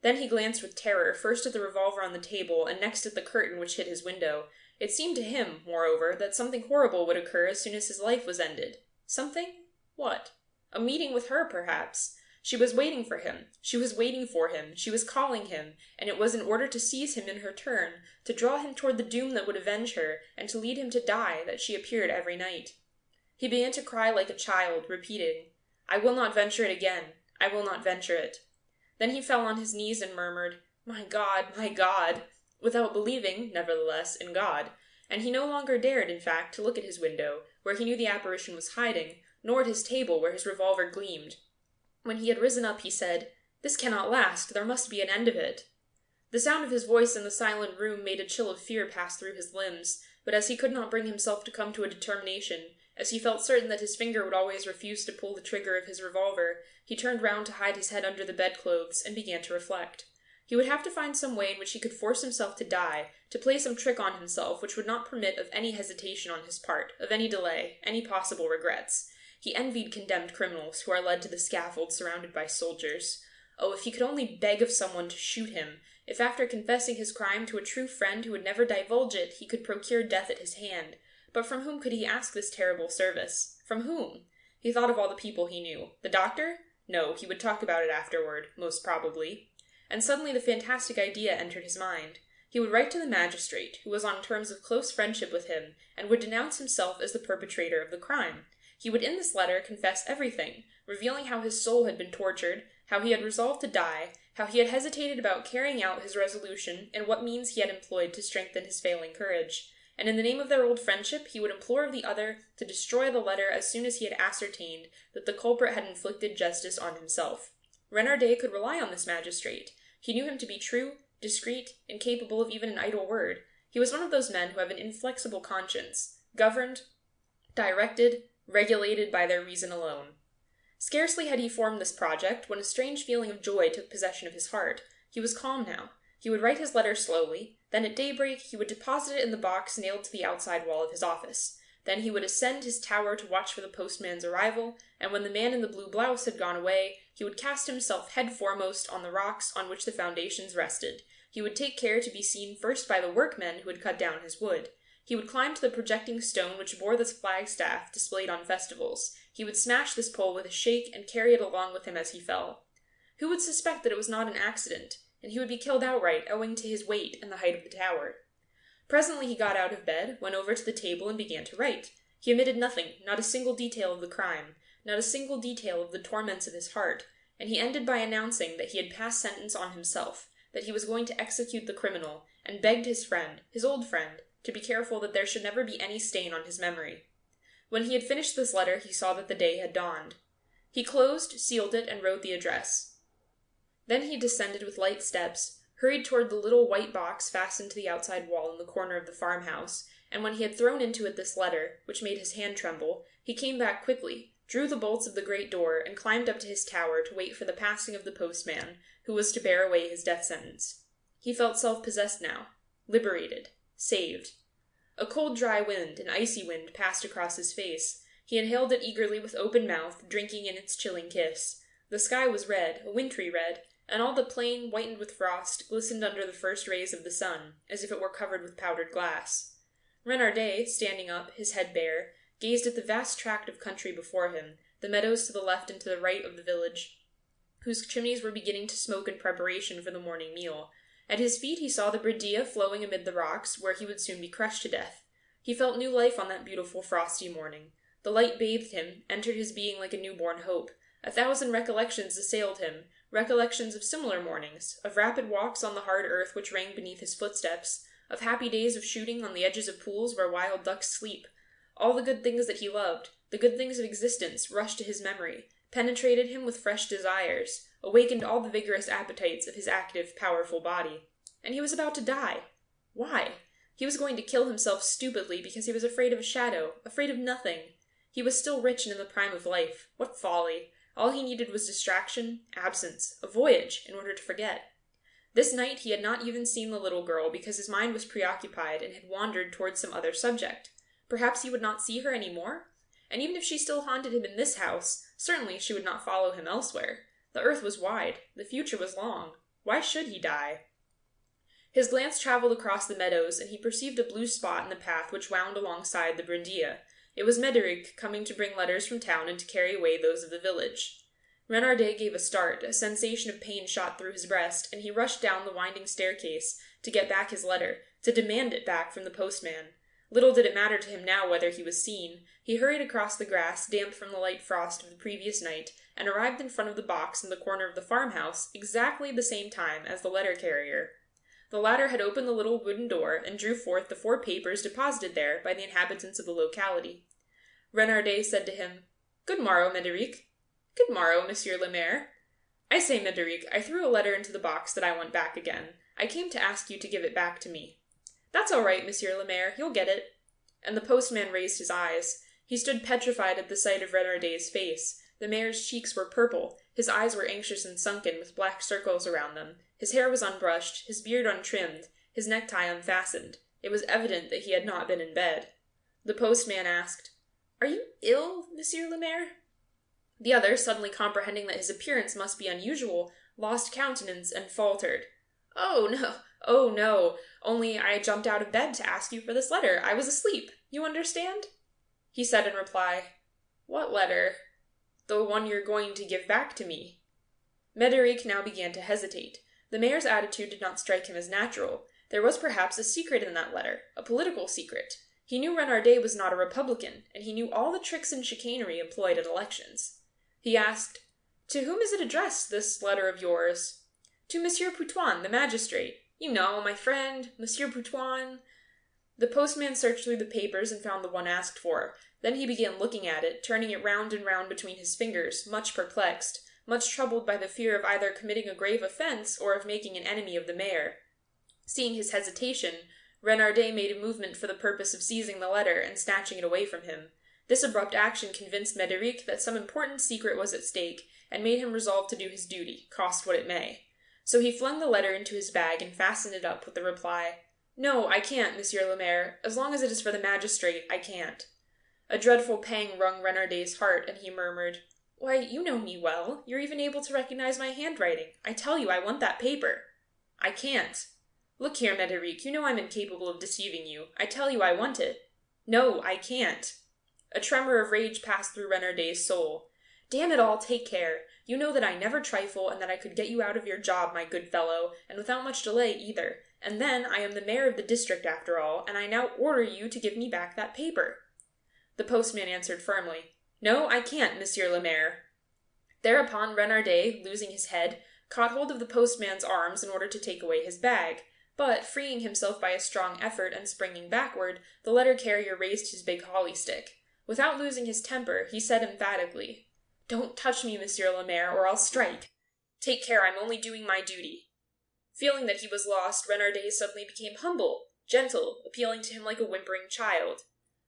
Then he glanced with terror, first at the revolver on the table, and next at the curtain which hid his window. It seemed to him, moreover, that something horrible would occur as soon as his life was ended. Something? What? A meeting with her, perhaps. She was waiting for him. She was waiting for him. She was calling him, and it was in order to seize him in her turn, to draw him toward the doom that would avenge her, and to lead him to die, that she appeared every night. He began to cry like a child, repeating, I will not venture it again. I will not venture it. Then he fell on his knees and murmured, my God, without believing, nevertheless, in God, and he no longer dared, in fact, to look at his window, where he knew the apparition was hiding, nor at his table, where his revolver gleamed. When he had risen up, he said, This cannot last. There must be an end of it. The sound of his voice in the silent room made a chill of fear pass through his limbs, but as he could not bring himself to come to a determination, as he felt certain that his finger would always refuse to pull the trigger of his revolver, he turned round to hide his head under the bedclothes, and began to reflect. He would have to find some way in which he could force himself to die, to play some trick on himself which would not permit of any hesitation on his part, of any delay, any possible regrets. He envied condemned criminals who are led to the scaffold surrounded by soldiers. Oh, if he could only beg of someone to shoot him, if after confessing his crime to a true friend who would never divulge it, he could procure death at his hand. But from whom could he ask this terrible service? From whom? He thought of all the people he knew. The doctor? No, he would talk about it afterward, most probably. And suddenly the fantastic idea entered his mind. He would write to the magistrate, who was on terms of close friendship with him, and would denounce himself as the perpetrator of the crime. He would in this letter confess everything, revealing how his soul had been tortured, how he had resolved to die, how he had hesitated about carrying out his resolution, and what means he had employed to strengthen his failing courage. And in the name of their old friendship, he would implore of the other to destroy the letter as soon as he had ascertained that the culprit had inflicted justice on himself. Renardet could rely on this magistrate. He knew him to be true, discreet, incapable of even an idle word. He was one of those men who have an inflexible conscience, governed, directed, regulated by their reason alone. Scarcely had he formed this project when a strange feeling of joy took possession of his heart. He was calm now. He would write his letter slowly, then at daybreak he would deposit it in the box nailed to the outside wall of his office. Then he would ascend his tower to watch for the postman's arrival, and when the man in the blue blouse had gone away, he would cast himself head foremost on the rocks on which the foundations rested. He would take care to be seen first by the workmen who had cut down his wood. He would climb to the projecting stone which bore this flagstaff displayed on festivals. He would smash this pole with a shake and carry it along with him as he fell. Who would suspect that it was not an accident? And he would be killed outright, owing to his weight and the height of the tower. Presently he got out of bed, went over to the table, and began to write. He omitted nothing, not a single detail of the crime, not a single detail of the torments of his heart, and he ended by announcing that he had passed sentence on himself, that he was going to execute the criminal, and begged his friend, his old friend, to be careful that there should never be any stain on his memory. When he had finished this letter, he saw that the day had dawned. He closed, sealed it, and wrote the address. Then he descended with light steps, hurried toward the little white box fastened to the outside wall in the corner of the farmhouse, and when he had thrown into it this letter, which made his hand tremble, he came back quickly, drew the bolts of the great door, and climbed up to his tower to wait for the passing of the postman, who was to bear away his death sentence. He felt self-possessed now, liberated, saved. A cold, dry wind, an icy wind, passed across his face. He inhaled it eagerly with open mouth, drinking in its chilling kiss. The sky was red, a wintry red, and all the plain, whitened with frost, glistened under the first rays of the sun, as if it were covered with powdered glass. Renardet, standing up, his head bare, gazed at the vast tract of country before him, the meadows to the left and to the right of the village, whose chimneys were beginning to smoke in preparation for the morning meal. At his feet he saw the Bredea flowing amid the rocks, where he would soon be crushed to death. He felt new life on that beautiful frosty morning. The light bathed him, entered his being like a newborn hope. 1,000 recollections assailed him, recollections of similar mornings, of rapid walks on the hard earth which rang beneath his footsteps, of happy days of shooting on the edges of pools where wild ducks sleep, All the good things that he loved, the good things of existence, rushed to his memory, penetrated him with fresh desires, awakened all the vigorous appetites of his active, powerful body. And he was about to die. Why? He was going to kill himself stupidly because he was afraid of a shadow, afraid of nothing. He was still rich and in the prime of life. What folly! All he needed was distraction, absence, a voyage, in order to forget. This night he had not even seen the little girl because his mind was preoccupied and had wandered towards some other subject. Perhaps he would not see her any more? And even if she still haunted him in this house, certainly she would not follow him elsewhere. The earth was wide. The future was long. Why should he die? His glance traveled across the meadows, and he perceived a blue spot in the path which wound alongside the Brindilla. It was Médéric coming to bring letters from town and to carry away those of the village. Renardet gave a start, a sensation of pain shot through his breast, and he rushed down the winding staircase to get back his letter, to demand it back from the postman. Little did it matter to him now whether he was seen. He hurried across the grass, damp from the light frost of the previous night, and arrived in front of the box in the corner of the farmhouse exactly the same time as the letter-carrier. The latter had opened the little wooden door and drew forth the 4 papers deposited there by the inhabitants of the locality. Renardet said to him, "Good morrow, Médéric." "Good morrow, Monsieur le Maire." "I say, Médéric, I threw a letter into the box that I want back again. I came to ask you to give it back to me." "That's all right, Monsieur le Maire, you'll get it." And the postman raised his eyes. He stood petrified at the sight of Renardet's face. The mayor's cheeks were purple, his eyes were anxious and sunken, with black circles around them. His hair was unbrushed, his beard untrimmed, his necktie unfastened. It was evident that he had not been in bed. The postman asked, "Are you ill, Monsieur le Maire?" The other, suddenly comprehending that his appearance must be unusual, lost countenance and faltered. Oh, no, only I jumped out of bed to ask you for this letter. I was asleep. You understand?" He said in reply, "What letter?" "The one you're going to give back to me." Médéric now began to hesitate. The mayor's attitude did not strike him as natural. There was perhaps a secret in that letter, a political secret. He knew Renardet was not a Republican, and he knew all the tricks and chicanery employed at elections. He asked, "To whom is it addressed, this letter of yours?" "To Monsieur Poutoin, the magistrate. You know, my friend, Monsieur Poutoin." The postman searched through the papers and found the one asked for. Then he began looking at it, turning it round and round between his fingers, much perplexed, much troubled by the fear of either committing a grave offense or of making an enemy of the mayor. Seeing his hesitation, Renardet made a movement for the purpose of seizing the letter and snatching it away from him. This abrupt action convinced Médéric that some important secret was at stake, and made him resolve to do his duty, cost what it may. So he flung the letter into his bag and fastened it up with the reply, "No, I can't, Monsieur le Maire. As long as it is for the magistrate, I can't." A dreadful pang wrung Renardet's heart, and he murmured, "Why, you know me well. You're even able to recognize my handwriting. I tell you I want that paper." "I can't." "Look here, Médéric, you know I'm incapable of deceiving you. I tell you I want it." "No, I can't." A tremor of rage passed through Renardet's soul. "Damn it all, take care. You know that I never trifle, and that I could get you out of your job, my good fellow, and without much delay either. And then I am the mayor of the district after all, and I now order you to give me back that paper." The postman answered firmly, "No, I can't, Monsieur le Maire." Thereupon Renardet, losing his head, caught hold of the postman's arms in order to take away his bag, but, freeing himself by a strong effort and springing backward, the letter-carrier raised his big holly-stick. Without losing his temper, he said emphatically, "Don't touch me, Monsieur le Maire, or I'll strike. Take care, I'm only doing my duty." Feeling that he was lost, Renardet suddenly became humble, gentle, appealing to him like a whimpering child.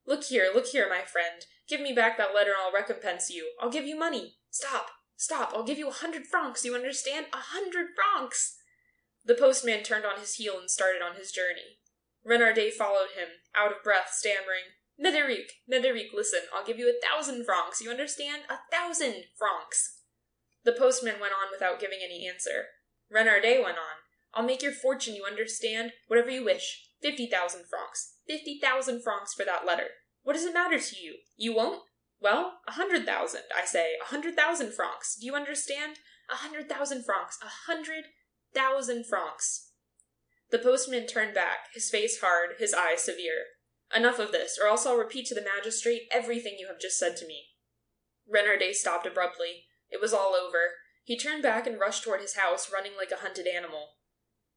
Look here, my friend. Give me back that letter and I'll recompense you. I'll give you money. Stop, I'll give you 100 francs, you understand? 100 francs!" The postman turned on his heel and started on his journey. Renardet followed him, out of breath, stammering, Médéric, listen, I'll give you 1,000 francs, you understand? 1,000 francs!" The postman went on without giving any answer. Renardet went on, "I'll make your fortune, you understand? Whatever you wish. 50,000 francs. 50,000 francs for that letter. What does it matter to you? You won't? Well, 100,000, I say, 100,000 francs. Do you understand? 100,000 francs. 100,000 francs." The postman turned back, his face hard, his eye severe. "Enough of this, or else I'll repeat to the magistrate everything you have just said to me." Renardet stopped abruptly. It was all over. He turned back and rushed toward his house, running like a hunted animal.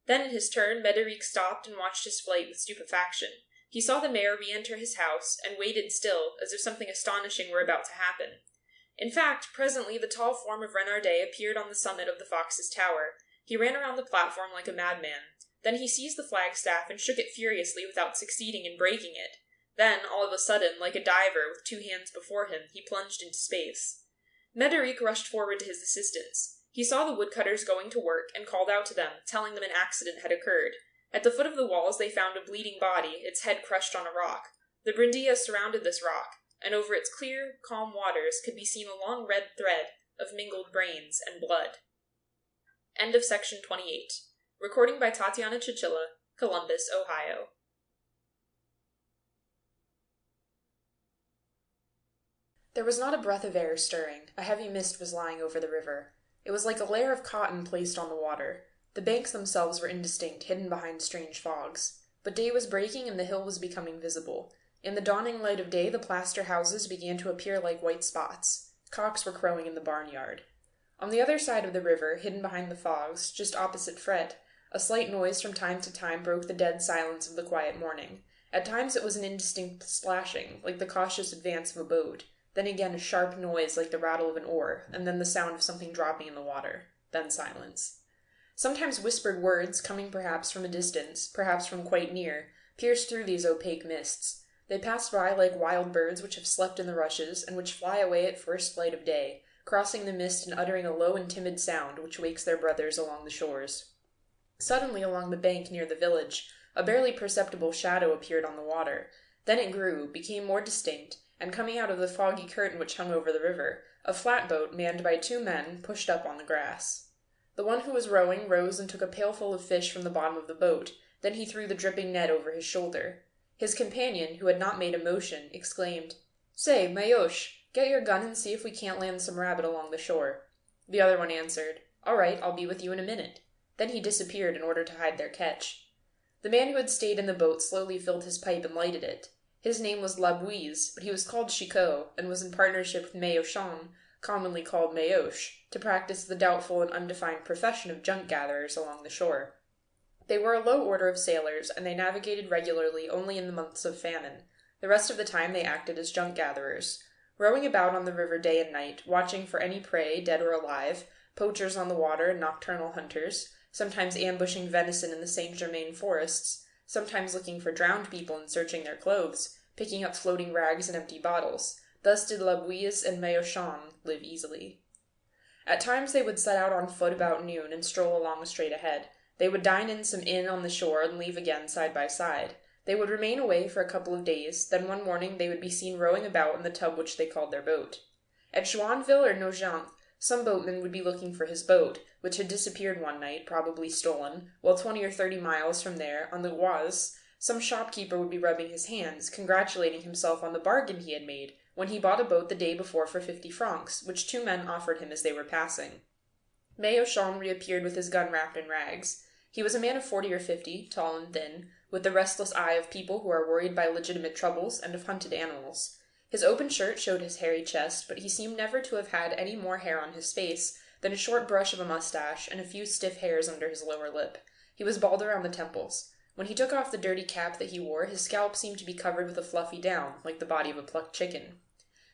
Then, in his turn, Médéric stopped and watched his flight with stupefaction. He saw the mayor re-enter his house, and waited still, as if something astonishing were about to happen. In fact, presently the tall form of Renardet appeared on the summit of the Fox's tower. He ran around the platform like a madman. Then he seized the flagstaff and shook it furiously without succeeding in breaking it. Then, all of a sudden, like a diver with two hands before him, he plunged into space. Médéric rushed forward to his assistance. He saw the woodcutters going to work and called out to them, telling them an accident had occurred. At the foot of the walls they found a bleeding body, its head crushed on a rock. The brindilla surrounded this rock, and over its clear, calm waters could be seen a long red thread of mingled brains and blood. End of section 28. Recording by Tatiana Chichilla, Columbus, Ohio. There was not a breath of air stirring. A heavy mist was lying over the river. It was like a layer of cotton placed on the water. The banks themselves were indistinct, hidden behind strange fogs. But day was breaking and the hill was becoming visible. In the dawning light of day, the plaster houses began to appear like white spots. Cocks were crowing in the barnyard. On the other side of the river, hidden behind the fogs, just opposite Fret, a slight noise from time to time broke the dead silence of the quiet morning. At times it was an indistinct splashing, like the cautious advance of a boat. Then again a sharp noise like the rattle of an oar, and then the sound of something dropping in the water. Then silence. Sometimes whispered words, coming perhaps from a distance, perhaps from quite near, pierced through these opaque mists. They passed by like wild birds which have slept in the rushes, and which fly away at first light of day, crossing the mist and uttering a low and timid sound which wakes their brothers along the shores. Suddenly along the bank near the village, a barely perceptible shadow appeared on the water. Then it grew, became more distinct, and coming out of the foggy curtain which hung over the river, a flatboat manned by two men pushed up on the grass. The one who was rowing rose and took a pailful of fish from the bottom of the boat. Then he threw the dripping net over his shoulder. His companion, who had not made a motion, exclaimed, "Say, Mayoche, get your gun and see if we can't land some rabbit along the shore." The other one answered, "All right, I'll be with you in a minute." Then he disappeared in order to hide their catch. The man who had stayed in the boat slowly filled his pipe and lighted it. His name was La Bouise, but he was called Chicot, and was in partnership with Maupassant, commonly called Mayoche, to practice the doubtful and undefined profession of junk-gatherers along the shore. They were a low order of sailors, and they navigated regularly only in the months of famine. The rest of the time they acted as junk-gatherers, rowing about on the river day and night, watching for any prey, dead or alive, poachers on the water and nocturnal hunters, sometimes ambushing venison in the Saint-Germain forests, sometimes looking for drowned people and searching their clothes, picking up floating rags and empty bottles. Thus did La Bouise and Maupassant live easily. At times they would set out on foot about noon and stroll along straight ahead. They would dine in some inn on the shore and leave again side by side. They would remain away for a couple of days, then one morning they would be seen rowing about in the tub which they called their boat. At Joinville or Nogent, some boatman would be looking for his boat, which had disappeared one night, probably stolen, while 20 or 30 miles from there, on the Oise, some shopkeeper would be rubbing his hands, congratulating himself on the bargain he had made, when he bought a boat the day before for 50 francs, which two men offered him as they were passing. Maupassant reappeared with his gun wrapped in rags. He was a man of 40 or 50, tall and thin, with the restless eye of people who are worried by legitimate troubles and of hunted animals. His open shirt showed his hairy chest, but he seemed never to have had any more hair on his face than a short brush of a mustache and a few stiff hairs under his lower lip. He was bald around the temples. When he took off the dirty cap that he wore, his scalp seemed to be covered with a fluffy down, like the body of a plucked chicken.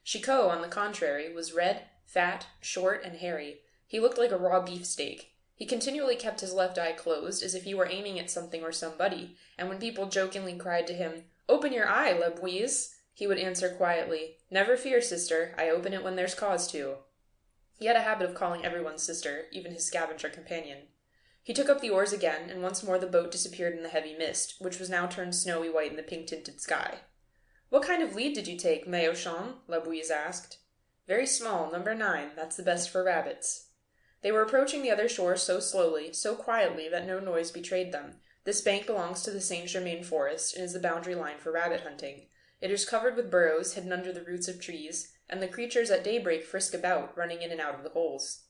Chicot, on the contrary, was red, fat, short, and hairy. He looked like a raw beefsteak. He continually kept his left eye closed, as if he were aiming at something or somebody, and when people jokingly cried to him, "Open your eye, La Bouise," he would answer quietly, "Never fear, sister, I open it when there's cause to." He had a habit of calling everyone sister, even his scavenger companion. He took up the oars again, and once more the boat disappeared in the heavy mist, which was now turned snowy white in the pink-tinted sky. "What kind of lead did you take, Maupassant?" La Bouise asked. "Very small, number 9, that's the best for rabbits." They were approaching the other shore so slowly, so quietly, that no noise betrayed them. This bank belongs to the Saint-Germain forest, and is the boundary line for rabbit hunting. It is covered with burrows, hidden under the roots of trees, and the creatures at daybreak frisk about, running in and out of the holes.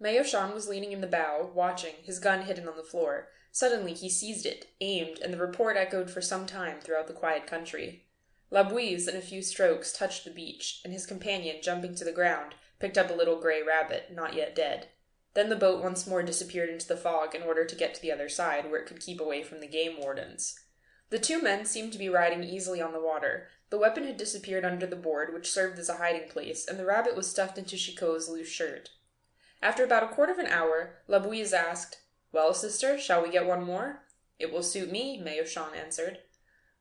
Maupassant was leaning in the bow, watching, his gun hidden on the floor. Suddenly he seized it, aimed, and the report echoed for some time throughout the quiet country. La Bouise, in a few strokes, touched the beach, and his companion, jumping to the ground, picked up a little grey rabbit, not yet dead. Then the boat once more disappeared into the fog in order to get to the other side, where it could keep away from the game wardens. The two men seemed to be riding easily on the water. The weapon had disappeared under the board, which served as a hiding place, and the rabbit was stuffed into Chicot's loose shirt. After about a quarter of an hour, La Bouise asked, "Well, sister, shall we get one more?" "It will suit me," Maupassant answered.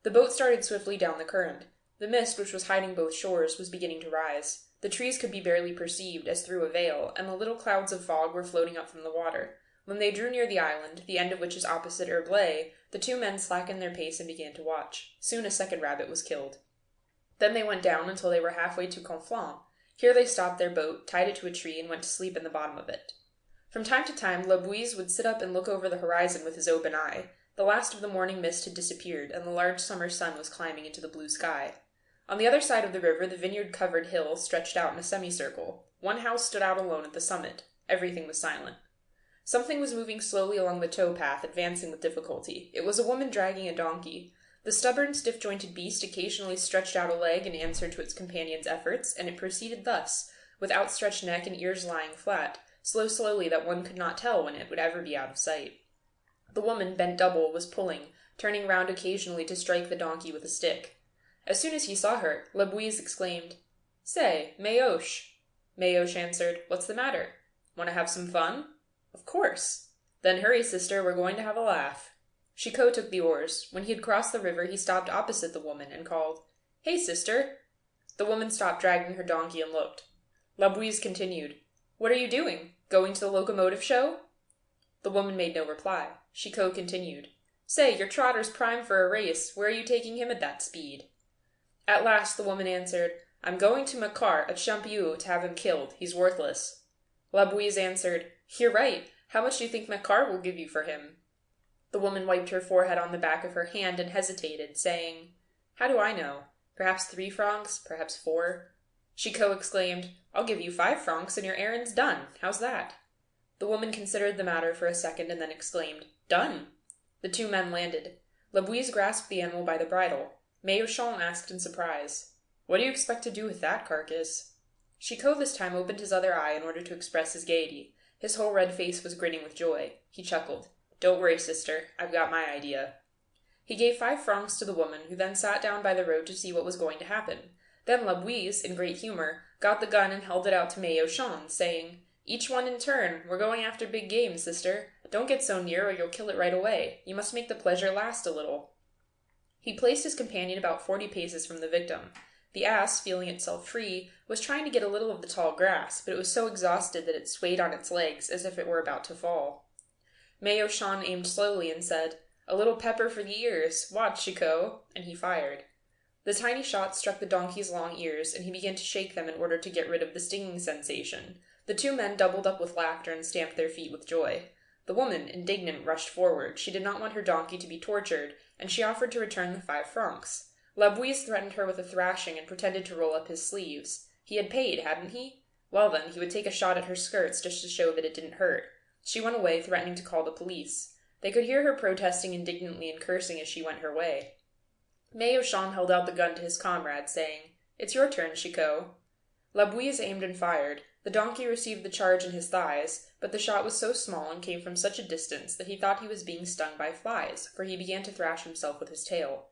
The boat started swiftly down the current. The mist, which was hiding both shores, was beginning to rise. The trees could be barely perceived, as through a veil, and the little clouds of fog were floating up from the water. When they drew near the island, the end of which is opposite Herblay, the two men slackened their pace and began to watch. Soon a second rabbit was killed. Then they went down until they were halfway to Conflans. Here they stopped their boat, tied it to a tree, and went to sleep in the bottom of it. From time to time, La Bouise would sit up and look over the horizon with his open eye. The last of the morning mist had disappeared, and the large summer sun was climbing into the blue sky. On the other side of the river, the vineyard-covered hill stretched out in a semicircle. One house stood out alone at the summit. Everything was silent. Something was moving slowly along the tow-path, advancing with difficulty. It was a woman dragging a donkey. The stubborn, stiff-jointed beast occasionally stretched out a leg in answer to its companion's efforts, and it proceeded thus, with outstretched neck and ears lying flat, so slowly that one could not tell when it would ever be out of sight. The woman, bent double, was pulling, turning round occasionally to strike the donkey with a stick. As soon as he saw her, La Bouise exclaimed, "Say, Maupassant." Maupassant answered, "What's the matter? Want to have some fun?" "Of course." "Then hurry, sister, we're going to have a laugh." Chicot took the oars. When he had crossed the river, he stopped opposite the woman and called, "Hey, sister." The woman stopped dragging her donkey and looked. La Bouise continued, "What are you doing? Going to the locomotive show?" The woman made no reply. Chicot continued, "Say, your trotter's primed for a race. Where are you taking him at that speed?" At last the woman answered, "I'm going to Macquart at Champioux to have him killed. He's worthless." La Bouise answered, "You're right. How much do you think Macquart will give you for him?" The woman wiped her forehead on the back of her hand and hesitated, saying, "How do I know? Perhaps 3 francs, perhaps 4. Chicot exclaimed, "I'll give you 5 francs and your errand's done. How's that?" The woman considered the matter for a second and then exclaimed, "Done!" The two men landed. La Bouise grasped the animal by the bridle. Maupassant asked in surprise, "What do you expect to do with that carcass?" Chicot this time opened his other eye in order to express his gaiety. His whole red face was grinning with joy. He chuckled. "Don't worry, sister. I've got my idea." He gave 5 francs to the woman, who then sat down by the road to see what was going to happen. Then La Bouise, in great humor, got the gun and held it out to Maupassant, saying, "Each one in turn. We're going after big game, sister. Don't get so near or you'll kill it right away. You must make the pleasure last a little." He placed his companion about 40 paces from the victim. The ass, feeling itself free, was trying to get a little of the tall grass, but it was so exhausted that it swayed on its legs as if it were about to fall. Maupassant aimed slowly and said, "A little pepper for the ears. Watch, Chicot," and he fired. The tiny shot struck the donkey's long ears, and he began to shake them in order to get rid of the stinging sensation. The two men doubled up with laughter and stamped their feet with joy. The woman, indignant, rushed forward. She did not want her donkey to be tortured, and she offered to return the 5 francs. La Bouise threatened her with a thrashing and pretended to roll up his sleeves. He had paid, hadn't he? Well then, he would take a shot at her skirts just to show that it didn't hurt. She went away, threatening to call the police. They could hear her protesting indignantly and cursing as she went her way. Maupassant held out the gun to his comrade, saying, "It's your turn, Chicot." La Bouise aimed and fired. The donkey received the charge in his thighs, but the shot was so small and came from such a distance that he thought he was being stung by flies, for he began to thrash himself with his tail.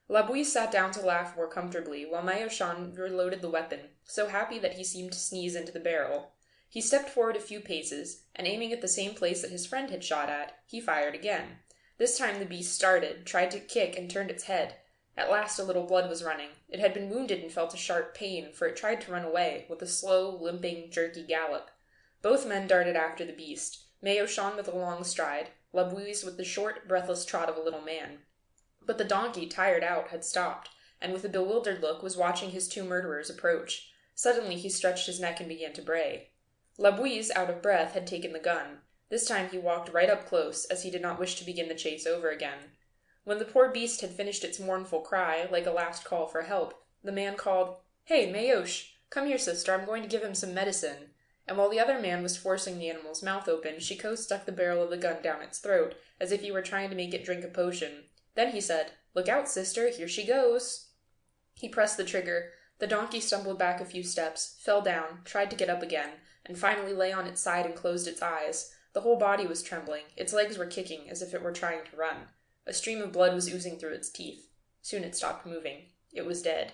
La Bouise sat down to laugh more comfortably, while Maupassant reloaded the weapon, so happy that he seemed to sneeze into the barrel. He stepped forward a few paces, and aiming at the same place that his friend had shot at, he fired again. This time the beast started, tried to kick, and turned its head. At last a little blood was running. It had been wounded and felt a sharp pain, for it tried to run away, with a slow, limping, jerky gallop. Both men darted after the beast, Maupassant with a long stride, La Bouise with the short, breathless trot of a little man. But the donkey, tired out, had stopped, and with a bewildered look was watching his 2 murderers approach. Suddenly he stretched his neck and began to bray. La Bouise, out of breath, had taken the gun. This time he walked right up close, as he did not wish to begin the chase over again. When the poor beast had finished its mournful cry, like a last call for help, the man called, "Hey, Maupassant, come here, sister, I'm going to give him some medicine." And while the other man was forcing the animal's mouth open, Chicot stuck the barrel of the gun down its throat, as if he were trying to make it drink a potion. Then he said, "Look out, sister, here she goes." He pressed the trigger. The donkey stumbled back a few steps, fell down, tried to get up again, and finally lay on its side and closed its eyes. The whole body was trembling. Its legs were kicking, as if it were trying to run. A stream of blood was oozing through its teeth. Soon it stopped moving. It was dead.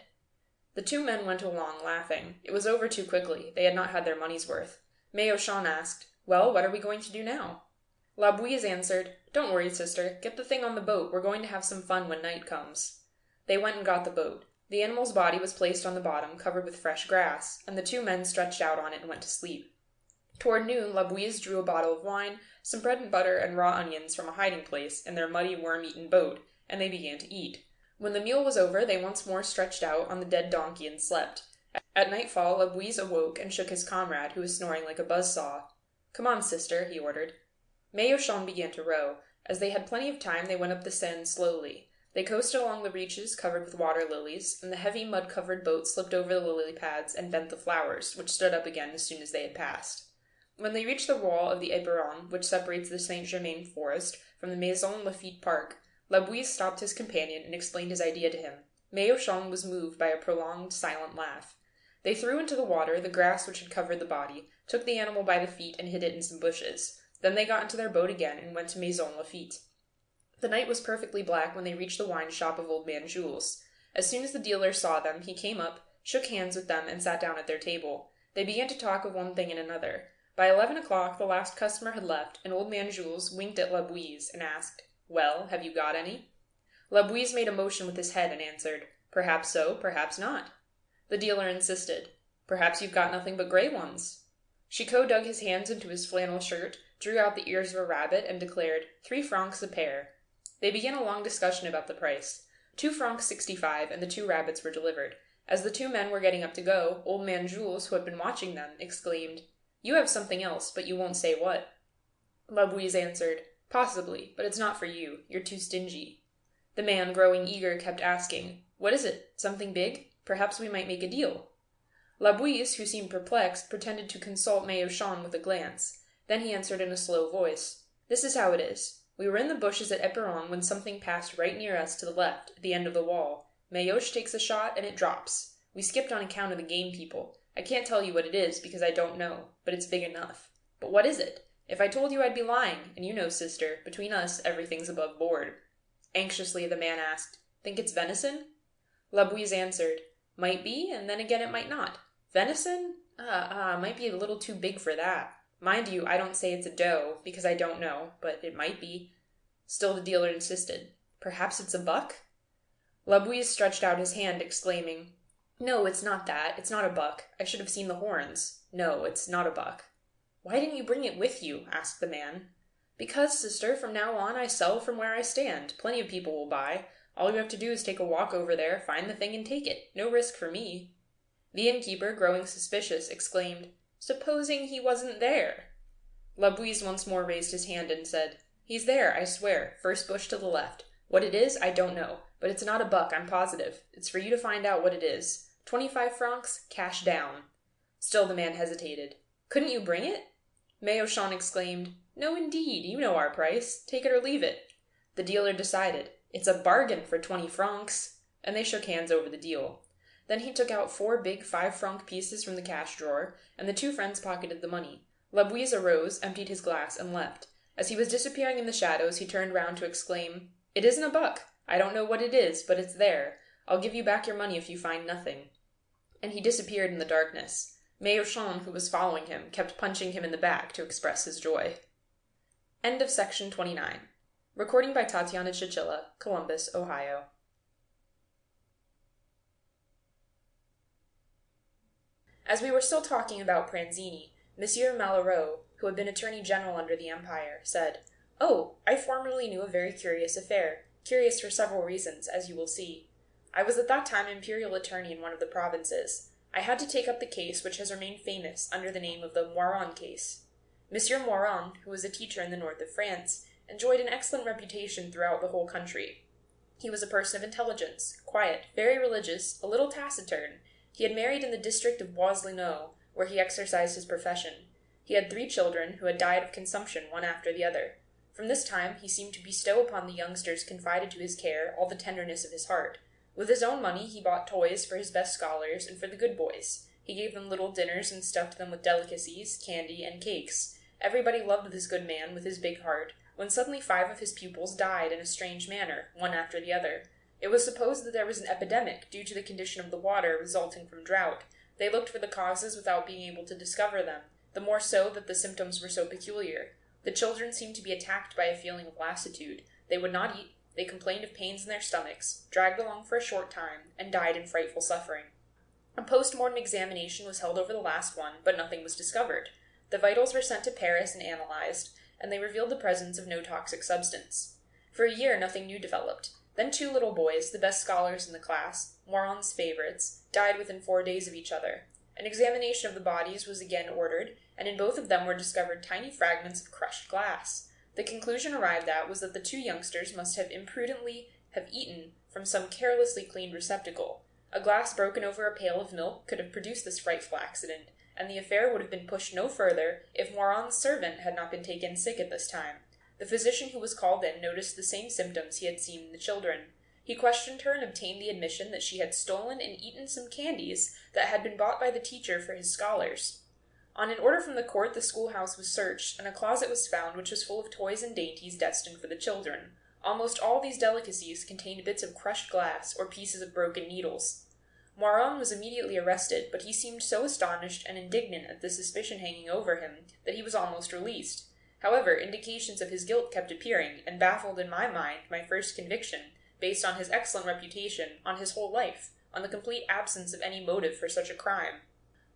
The two men went along, laughing. It was over too quickly. They had not had their money's worth. Maupassant asked, "Well, what are we going to do now?" La Bouise answered, "Don't worry, sister. Get the thing on the boat. We're going to have some fun when night comes." They went and got the boat. The animal's body was placed on the bottom, covered with fresh grass, and the two men stretched out on it and went to sleep. Toward noon, La Bouise drew a bottle of wine, some bread and butter, and raw onions from a hiding place in their muddy, worm-eaten boat, and they began to eat. When the meal was over, they once more stretched out on the dead donkey and slept. At nightfall, La Bouise awoke and shook his comrade, who was snoring like a buzzsaw. "Come on, sister," he ordered. Maupassant began to row. As they had plenty of time, they went up the Seine slowly. They coasted along the reaches covered with water lilies, and the heavy mud-covered boat slipped over the lily pads and bent the flowers, which stood up again as soon as they had passed. When they reached the wall of the Éperon, which separates the Saint-Germain forest from the Maison Lafitte Park, La Bouise stopped his companion and explained his idea to him. Maupassant was moved by a prolonged, silent laugh. They threw into the water the grass which had covered the body, took the animal by the feet and hid it in some bushes. Then they got into their boat again and went to Maison Lafitte. The night was perfectly black when they reached the wine shop of old man Jules. As soon as the dealer saw them, he came up, shook hands with them, and sat down at their table. They began to talk of one thing and another. By 11 o'clock, the last customer had left, and old man Jules winked at La Bouise and asked, "Well, have you got any?" La Bouise made a motion with his head and answered, "Perhaps so, perhaps not." The dealer insisted, "Perhaps you've got nothing but gray ones." Chicot dug his hands into his flannel shirt, drew out the ears of a rabbit, and declared, 3 francs a pair. They began a long discussion about the price. 2 francs 65, and the 2 rabbits were delivered. As the 2 men were getting up to go, old man Jules, who had been watching them, exclaimed, "You have something else, but you won't say what." La Bouise answered, "Possibly, but it's not for you. You're too stingy." The man, growing eager, kept asking, "What is it? Something big? Perhaps we might make a deal." La Bouise, who seemed perplexed, pretended to consult Maupassant with a glance. Then he answered in a slow voice, "This is how it is. We were in the bushes at Éperon when something passed right near us to the left, at the end of the wall. Mayoche takes a shot, and it drops. We skipped on account of the game people. I can't tell you what it is, because I don't know, but it's big enough. But what is it? If I told you I'd be lying, and you know, sister, between us everything's above board." Anxiously the man asked, "Think it's venison?" La Bouise answered, "Might be, and then again it might not. Venison? Might be a little too big for that. Mind you, I don't say it's a doe, because I don't know, but it might be." Still the dealer insisted, "Perhaps it's a buck?" La Bouise stretched out his hand, exclaiming, "No, it's not that. It's not a buck. I should have seen the horns. No, it's not a buck." "Why didn't you bring it with you?" asked the man. "Because, sister, from now on I sell from where I stand. Plenty of people will buy. All you have to do is take a walk over there, find the thing, and take it. No risk for me." The innkeeper, growing suspicious, exclaimed, "Supposing he wasn't there?" La Bouise once more raised his hand and said, "He's there, I swear. First bush to the left. What it is, I don't know, but it's not a buck, I'm positive. It's for you to find out what it is. 25 francs, cash down." Still the man hesitated. "Couldn't you bring it?" Maupassant exclaimed, "No, indeed, you know our price. Take it or leave it." The dealer decided, "It's a bargain for 20 francs," and they shook hands over the deal. Then he took out 4 big 5-franc pieces from the cash drawer, and the 2 friends pocketed the money. La Bouise arose, emptied his glass, and left. As he was disappearing in the shadows, he turned round to exclaim, "It isn't a buck. I don't know what it is, but it's there. I'll give you back your money if you find nothing." And he disappeared in the darkness. Maupassant, who was following him, kept punching him in the back to express his joy. End of section 29. Recording by Tatiana Chichilla, Columbus, Ohio. As we were still talking about Pranzini, Monsieur Malheureux, who had been Attorney General under the Empire, said, "Oh, I formerly knew a very curious affair, curious for several reasons, as you will see. I was at that time imperial attorney in one of the provinces. I had to take up the case which has remained famous under the name of the Moiron case. Monsieur Moiron, who was a teacher in the north of France, enjoyed an excellent reputation throughout the whole country. He was a person of intelligence, quiet, very religious, a little taciturn. He had married in the district of Bois-Linot, where he exercised his profession. He had 3 children, who had died of consumption one after the other. From this time he seemed to bestow upon the youngsters confided to his care all the tenderness of his heart. With his own money he bought toys for his best scholars and for the good boys. He gave them little dinners and stuffed them with delicacies, candy, and cakes. Everybody loved this good man with his big heart, when suddenly 5 of his pupils died in a strange manner, one after the other. It was supposed that there was an epidemic due to the condition of the water resulting from drought. They looked for the causes without being able to discover them, the more so that the symptoms were so peculiar. The children seemed to be attacked by a feeling of lassitude. They would not eat, they complained of pains in their stomachs, dragged along for a short time, and died in frightful suffering. A post-mortem examination was held over the last one, but nothing was discovered. The vitals were sent to Paris and analyzed, and they revealed the presence of no toxic substance. For a year nothing new developed. Then 2 little boys, the best scholars in the class, Moiron's favorites, died within 4 days of each other. An examination of the bodies was again ordered, and in both of them were discovered tiny fragments of crushed glass. The conclusion arrived at was that the 2 youngsters must have imprudently eaten from some carelessly cleaned receptacle. A glass broken over a pail of milk could have produced this frightful accident, and the affair would have been pushed no further if Moiron's servant had not been taken sick at this time. The physician who was called in noticed the same symptoms he had seen in the children. He questioned her and obtained the admission that she had stolen and eaten some candies that had been bought by the teacher for his scholars. On an order from the court, the schoolhouse was searched, and a closet was found which was full of toys and dainties destined for the children. Almost all these delicacies contained bits of crushed glass or pieces of broken needles. Maupassant was immediately arrested, but he seemed so astonished and indignant at the suspicion hanging over him that he was almost released. However, indications of his guilt kept appearing, and baffled in my mind my first conviction, based on his excellent reputation, on his whole life, on the complete absence of any motive for such a crime.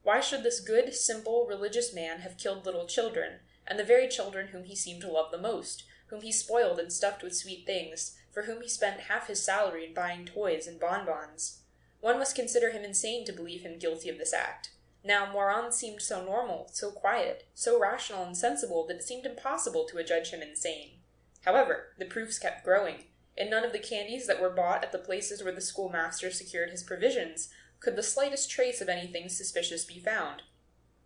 Why should this good, simple, religious man have killed little children, and the very children whom he seemed to love the most, whom he spoiled and stuffed with sweet things, for whom he spent half his salary in buying toys and bonbons? One must consider him insane to believe him guilty of this act. Now, Maupassant seemed so normal, so quiet, so rational and sensible that it seemed impossible to adjudge him insane. However, the proofs kept growing. In none of the candies that were bought at the places where the schoolmaster secured his provisions could the slightest trace of anything suspicious be found.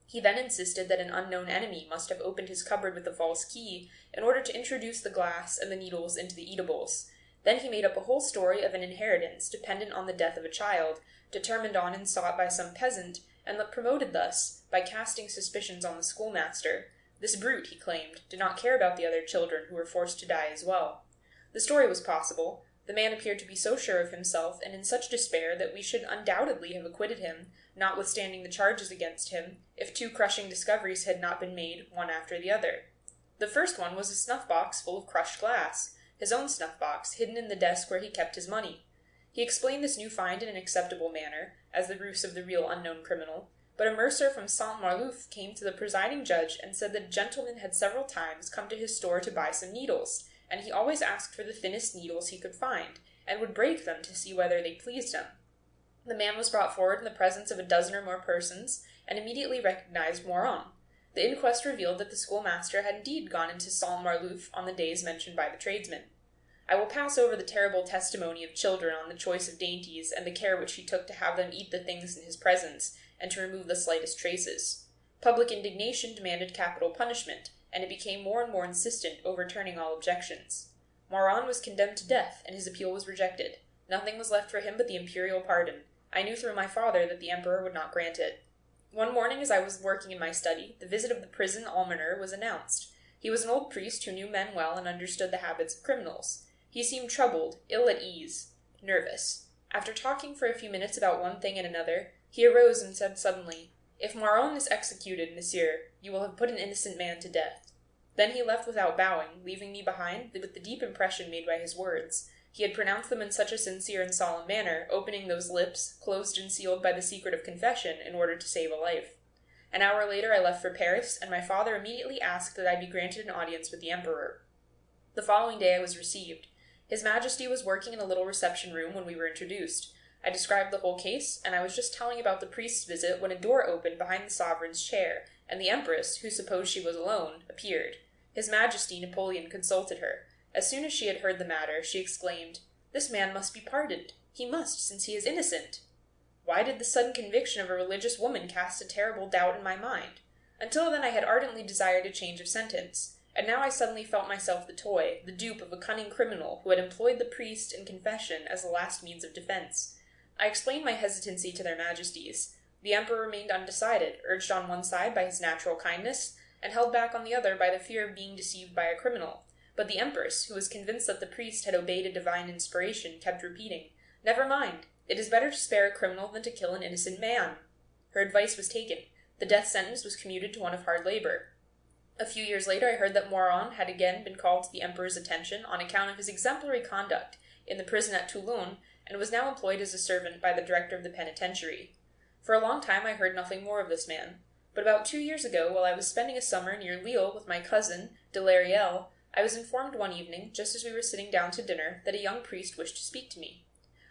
He then insisted that an unknown enemy must have opened his cupboard with a false key in order to introduce the glass and the needles into the eatables. Then he made up a whole story of an inheritance dependent on the death of a child, determined on and sought by some peasant, and promoted thus by casting suspicions on the schoolmaster. This brute, he claimed, did not care about the other children who were forced to die as well. The story was possible. The man appeared to be so sure of himself and in such despair that we should undoubtedly have acquitted him, notwithstanding the charges against him, if 2 crushing discoveries had not been made, one after the other. The first one was a snuff-box full of crushed glass, his own snuff-box, hidden in the desk where he kept his money. He explained this new find in an acceptable manner, as the ruse of the real unknown criminal, but a mercer from Saint-Marlouf came to the presiding judge and said that a gentleman had several times come to his store to buy some needles, and he always asked for the thinnest needles he could find, and would break them to see whether they pleased him. The man was brought forward in the presence of a dozen or more persons, and immediately recognized Maupassant. The inquest revealed that the schoolmaster had indeed gone into Saint-Marlouf on the days mentioned by the tradesman. I will pass over the terrible testimony of children on the choice of dainties and the care which he took to have them eat the things in his presence, and to remove the slightest traces. Public indignation demanded capital punishment, and it became more and more insistent, overturning all objections. Maupassant was condemned to death, and his appeal was rejected. Nothing was left for him but the imperial pardon. I knew through my father that the emperor would not grant it. One morning, as I was working in my study, the visit of the prison almoner was announced. He was an old priest who knew men well and understood the habits of criminals. He seemed troubled, ill at ease, nervous. After talking for a few minutes about one thing and another, he arose and said suddenly, "If Maupassant is executed, monsieur, you will have put an innocent man to death." Then he left without bowing, leaving me behind with the deep impression made by his words. He had pronounced them in such a sincere and solemn manner, opening those lips, closed and sealed by the secret of confession, in order to save a life. An hour later I left for Paris, and my father immediately asked that I be granted an audience with the emperor. The following day I was received. His Majesty was working in a little reception room when we were introduced. I described the whole case, and I was just telling about the priest's visit when a door opened behind the sovereign's chair, and the empress, who supposed she was alone, appeared. His Majesty Napoleon consulted her. As soon as she had heard the matter, she exclaimed, "This man must be pardoned. He must, since he is innocent." Why did the sudden conviction of a religious woman cast a terrible doubt in my mind? Until then I had ardently desired a change of sentence, and now I suddenly felt myself the toy, the dupe of a cunning criminal who had employed the priest and confession as the last means of defense. I explained my hesitancy to their Majesties. The emperor remained undecided, urged on one side by his natural kindness, and held back on the other by the fear of being deceived by a criminal. But the Empress, who was convinced that the priest had obeyed a divine inspiration, kept repeating, "Never mind. It is better to spare a criminal than to kill an innocent man." Her advice was taken. The death sentence was commuted to one of hard labor. A few years later I heard that Maupassant had again been called to the Emperor's attention on account of his exemplary conduct in the prison at Toulon, and was now employed as a servant by the director of the penitentiary. For a long time I heard nothing more of this man. But about 2 years ago, while I was spending a summer near Lille with my cousin, de Lariel, I was informed one evening, just as we were sitting down to dinner, that a young priest wished to speak to me.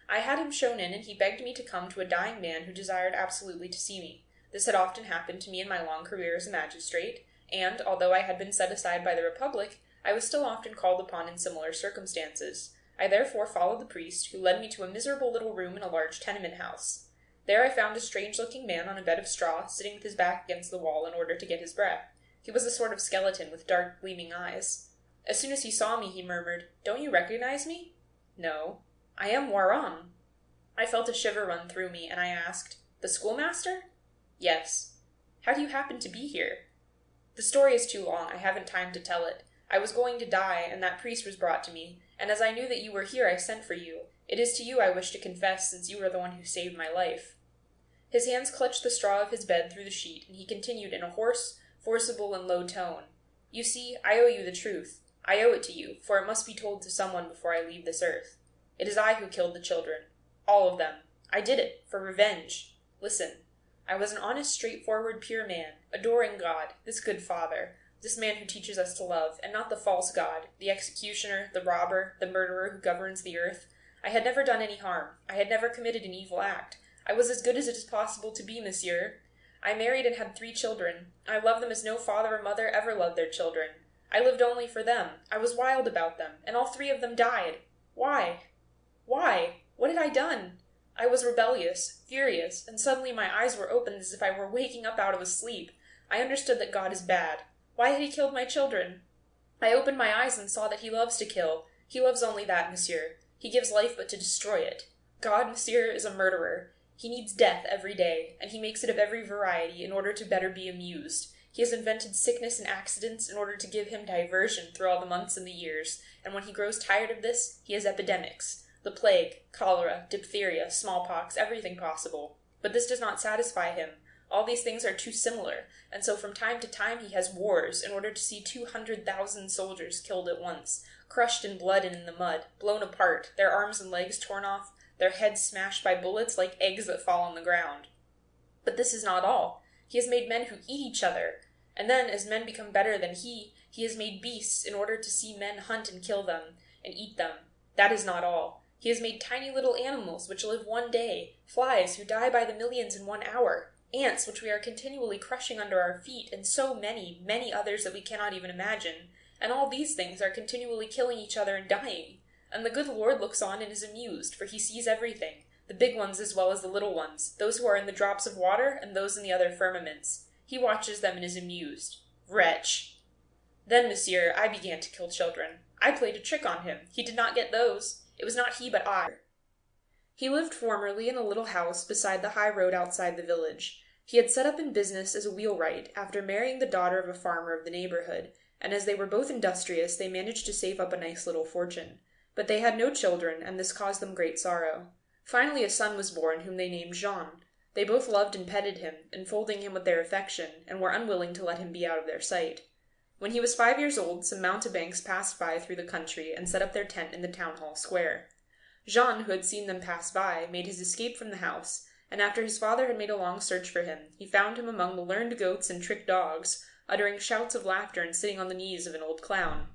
I had him shown in, and he begged me to come to a dying man who desired absolutely to see me. This had often happened to me in my long career as a magistrate, and, although I had been set aside by the Republic, I was still often called upon in similar circumstances. I therefore followed the priest, who led me to a miserable little room in a large tenement house. There I found a strange-looking man on a bed of straw, sitting with his back against the wall in order to get his breath. He was a sort of skeleton with dark, gleaming eyes. As soon as he saw me, he murmured, "Don't you recognize me?" "No." "I am Maupassant." I felt a shiver run through me, and I asked, "The schoolmaster?" "Yes." "How do you happen to be here?" "The story is too long. I haven't time to tell it. I was going to die, and that priest was brought to me, and as I knew that you were here, I sent for you. It is to you I wish to confess, since you are the one who saved my life." His hands clutched the straw of his bed through the sheet, and he continued in a hoarse, forcible, and low tone, "You see, I owe you the truth. I owe it to you, for it must be told to someone before I leave this earth. It is I who killed the children. All of them. I did it, for revenge. Listen. I was an honest, straightforward, pure man, adoring God, this good Father, this man who teaches us to love, and not the false God, the executioner, the robber, the murderer who governs the earth. I had never done any harm. I had never committed an evil act. I was as good as it is possible to be, monsieur. I married and had 3 children. I loved them as no father or mother ever loved their children. I lived only for them. I was wild about them, and all 3 of them died. Why? Why? What had I done? I was rebellious, furious, and suddenly my eyes were opened as if I were waking up out of a sleep. I understood that God is bad. Why had he killed my children? I opened my eyes and saw that he loves to kill. He loves only that, monsieur. He gives life but to destroy it. God, monsieur, is a murderer. He needs death every day, and he makes it of every variety in order to better be amused. He has invented sickness and accidents in order to give him diversion through all the months and the years, and when he grows tired of this, he has epidemics. The plague, cholera, diphtheria, smallpox, everything possible. But this does not satisfy him. All these things are too similar, and so from time to time he has wars in order to see 200,000 soldiers killed at once, crushed in blood and in the mud, blown apart, their arms and legs torn off, their heads smashed by bullets like eggs that fall on the ground. But this is not all. He has made men who eat each other, and then, as men become better than he has made beasts in order to see men hunt and kill them, and eat them. That is not all. He has made tiny little animals which live one day, flies who die by the millions in 1 hour, ants which we are continually crushing under our feet, and so many, many others that we cannot even imagine. And all these things are continually killing each other and dying. And the good Lord looks on and is amused, for he sees everything, the big ones as well as the little ones, those who are in the drops of water and those in the other firmaments. He watches them and is amused. Wretch! Then, monsieur, I began to kill children. I played a trick on him. He did not get those. It was not he, but I. He lived formerly in a little house beside the high road outside the village. He had set up in business as a wheelwright after marrying the daughter of a farmer of the neighborhood, and as they were both industrious, they managed to save up a nice little fortune. But they had no children, and this caused them great sorrow. Finally a son was born, whom they named Jean. They both loved and petted him, enfolding him with their affection, and were unwilling to let him be out of their sight. When he was 5 years old, some mountebanks passed by through the country and set up their tent in the town hall square. Jean, who had seen them pass by, made his escape from the house, and after his father had made a long search for him, he found him among the learned goats and trick dogs, uttering shouts of laughter and sitting on the knees of an old clown.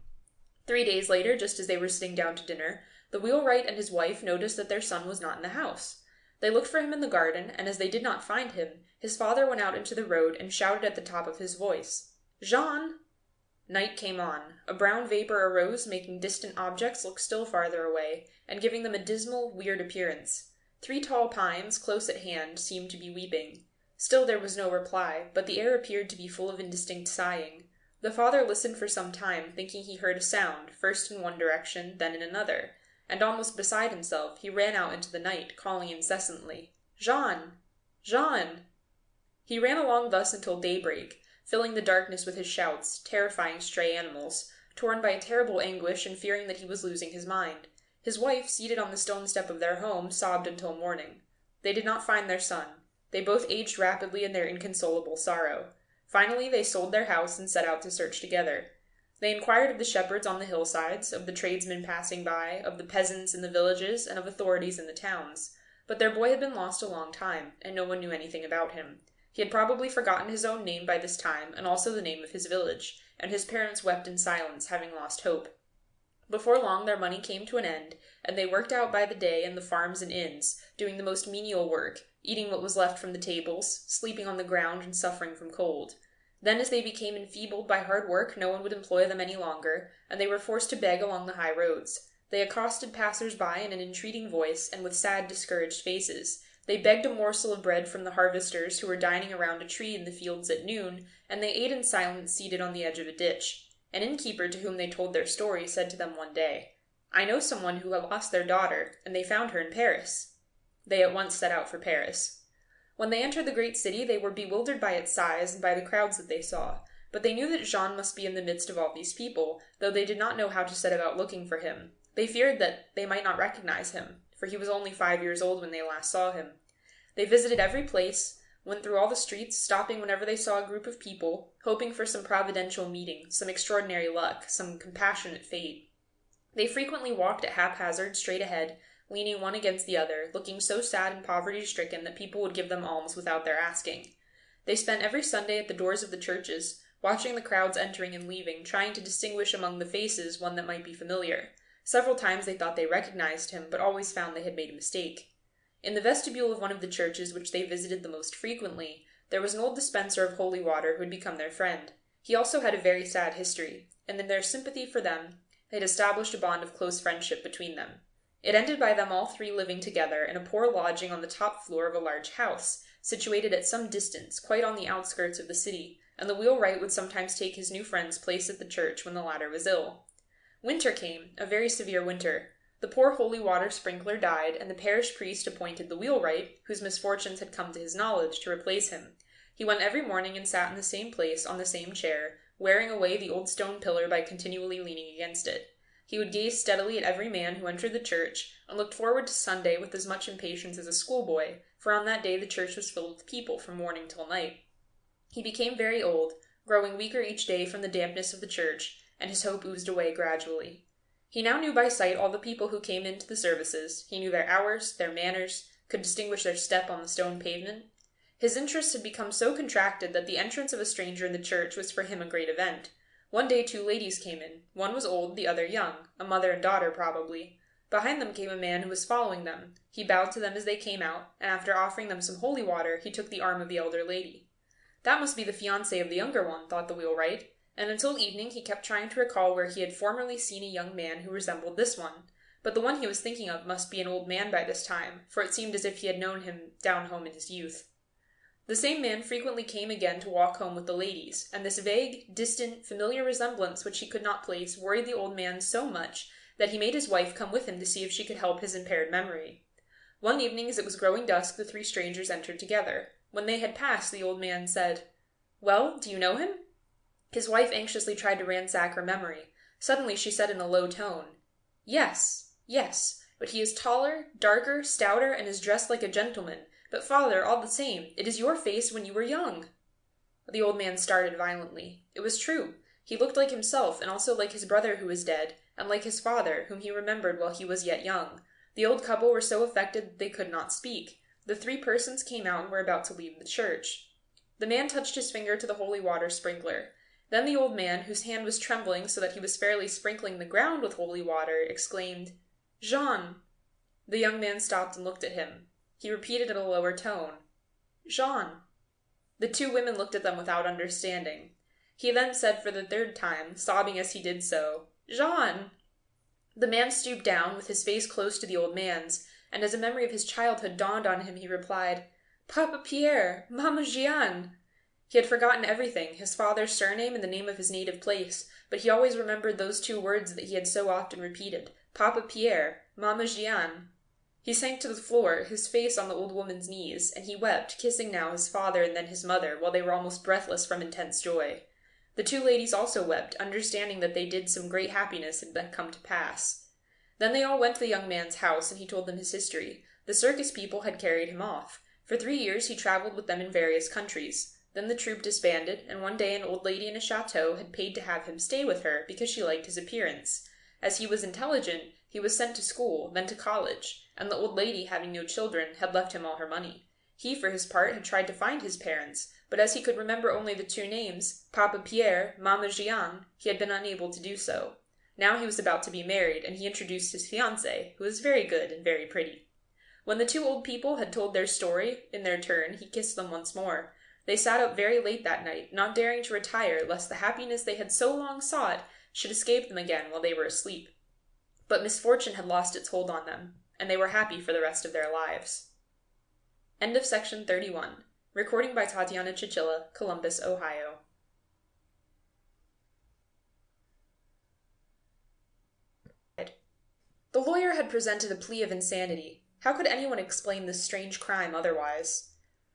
3 days later, just as they were sitting down to dinner, the wheelwright and his wife noticed that their son was not in the house. They looked for him in the garden, and as they did not find him, his father went out into the road and shouted at the top of his voice, "Jean!" Night came on. A brown vapor arose, making distant objects look still farther away, and giving them a dismal, weird appearance. 3 tall pines, close at hand, seemed to be weeping. Still there was no reply, but the air appeared to be full of indistinct sighing. The father listened for some time, thinking he heard a sound, first in one direction, then in another, and almost beside himself, he ran out into the night, calling incessantly, "Jean! Jean!" He ran along thus until daybreak, filling the darkness with his shouts, terrifying stray animals, torn by a terrible anguish and fearing that he was losing his mind. His wife, seated on the stone step of their home, sobbed until morning. They did not find their son. They both aged rapidly in their inconsolable sorrow. Finally, they sold their house and set out to search together. They inquired of the shepherds on the hillsides, of the tradesmen passing by, of the peasants in the villages, and of authorities in the towns. But their boy had been lost a long time, and no one knew anything about him. He had probably forgotten his own name by this time, and also the name of his village, and his parents wept in silence, having lost hope. Before long their money came to an end, and they worked out by the day in the farms and inns, doing the most menial work, eating what was left from the tables, sleeping on the ground and suffering from cold. Then as they became enfeebled by hard work, no one would employ them any longer, and they were forced to beg along the high roads. They accosted passers-by in an entreating voice, and with sad, discouraged faces. They begged a morsel of bread from the harvesters who were dining around a tree in the fields at noon, and they ate in silence seated on the edge of a ditch. An innkeeper to whom they told their story said to them one day, "I know someone who had lost their daughter, and they found her in Paris." They at once set out for Paris. When they entered the great city, they were bewildered by its size and by the crowds that they saw. But they knew that Jean must be in the midst of all these people, though they did not know how to set about looking for him. They feared that they might not recognize him, for he was only 5 years old when they last saw him. They visited every place, went through all the streets, stopping whenever they saw a group of people, hoping for some providential meeting, some extraordinary luck, some compassionate fate. They frequently walked at haphazard, straight ahead, leaning one against the other, looking so sad and poverty-stricken that people would give them alms without their asking. They spent every Sunday at the doors of the churches, watching the crowds entering and leaving, trying to distinguish among the faces one that might be familiar. Several times they thought they recognized him, but always found they had made a mistake. In the vestibule of one of the churches which they visited the most frequently, there was an old dispenser of holy water who had become their friend. He also had a very sad history, and in their sympathy for them, they had established a bond of close friendship between them. It ended by them all three living together in a poor lodging on the top floor of a large house, situated at some distance, quite on the outskirts of the city, and the wheelwright would sometimes take his new friend's place at the church when the latter was ill. Winter came, a very severe winter. The poor holy water sprinkler died, and the parish priest appointed the wheelwright, whose misfortunes had come to his knowledge, to replace him. He went every morning and sat in the same place, on the same chair, wearing away the old stone pillar by continually leaning against it. He would gaze steadily at every man who entered the church, and looked forward to Sunday with as much impatience as a schoolboy, for on that day the church was filled with people from morning till night. He became very old, growing weaker each day from the dampness of the church, and his hope oozed away gradually. He now knew by sight all the people who came into the services. He knew their hours, their manners, could distinguish their step on the stone pavement. His interest had become so contracted that the entrance of a stranger in the church was for him a great event. One day 2 ladies came in. One was old, the other young, a mother and daughter probably. Behind them came a man who was following them. He bowed to them as they came out, and after offering them some holy water, he took the arm of the elder lady. That must be the fiancé of the younger one, thought the wheelwright, and until evening he kept trying to recall where he had formerly seen a young man who resembled this one. But the one he was thinking of must be an old man by this time, for it seemed as if he had known him down home in his youth. The same man frequently came again to walk home with the ladies, and this vague, distant, familiar resemblance which he could not place worried the old man so much that he made his wife come with him to see if she could help his impaired memory. One evening, as it was growing dusk, the 3 strangers entered together. When they had passed, the old man said, "Well, do you know him?" His wife anxiously tried to ransack her memory. Suddenly she said in a low tone, "Yes, yes, but he is taller, darker, stouter, and is dressed like a gentleman. But, father, all the same, it is your face when you were young." The old man started violently. It was true. He looked like himself, and also like his brother who was dead, and like his father, whom he remembered while he was yet young. The old couple were so affected that they could not speak. The 3 persons came out and were about to leave the church. The man touched his finger to the holy water sprinkler. Then the old man, whose hand was trembling so that he was fairly sprinkling the ground with holy water, exclaimed, "Jean!" The young man stopped and looked at him. He repeated in a lower tone, "Jean." The 2 women looked at them without understanding. He then said for the 3rd time, sobbing as he did so, "Jean!" The man stooped down, with his face close to the old man's, and as a memory of his childhood dawned on him, he replied, "Papa Pierre! Mamma Jeanne!" He had forgotten everything, his father's surname and the name of his native place, but he always remembered those 2 words that he had so often repeated, "Papa Pierre! Mamma Jeanne!" He sank to the floor, his face on the old woman's knees, and he wept, kissing now his father and then his mother, while they were almost breathless from intense joy. The The two ladies also wept, understanding that they did some great happiness had been come to pass. Then they all went to the young man's house, and he told them his history. The circus people had carried him off. For 3 years he traveled with them in various countries. Then the troupe disbanded, and one day an old lady in a chateau had paid to have him stay with her because she liked his appearance. As he was intelligent, he was sent to school, then to college, and the old lady, having no children, had left him all her money. He, for his part, had tried to find his parents, but as he could remember only the two names, Papa Pierre, Mama Jeanne, he had been unable to do so. Now he was about to be married, and he introduced his fiancée, who was very good and very pretty. When the two old people had told their story, in their turn, he kissed them once more. They sat up very late that night, not daring to retire, lest the happiness they had so long sought should escape them again while they were asleep. But misfortune had lost its hold on them, and they were happy for the rest of their lives. End of section 31. Recording by Tatiana Chichilla, Columbus, Ohio. The lawyer had presented a plea of insanity. How could anyone explain this strange crime otherwise?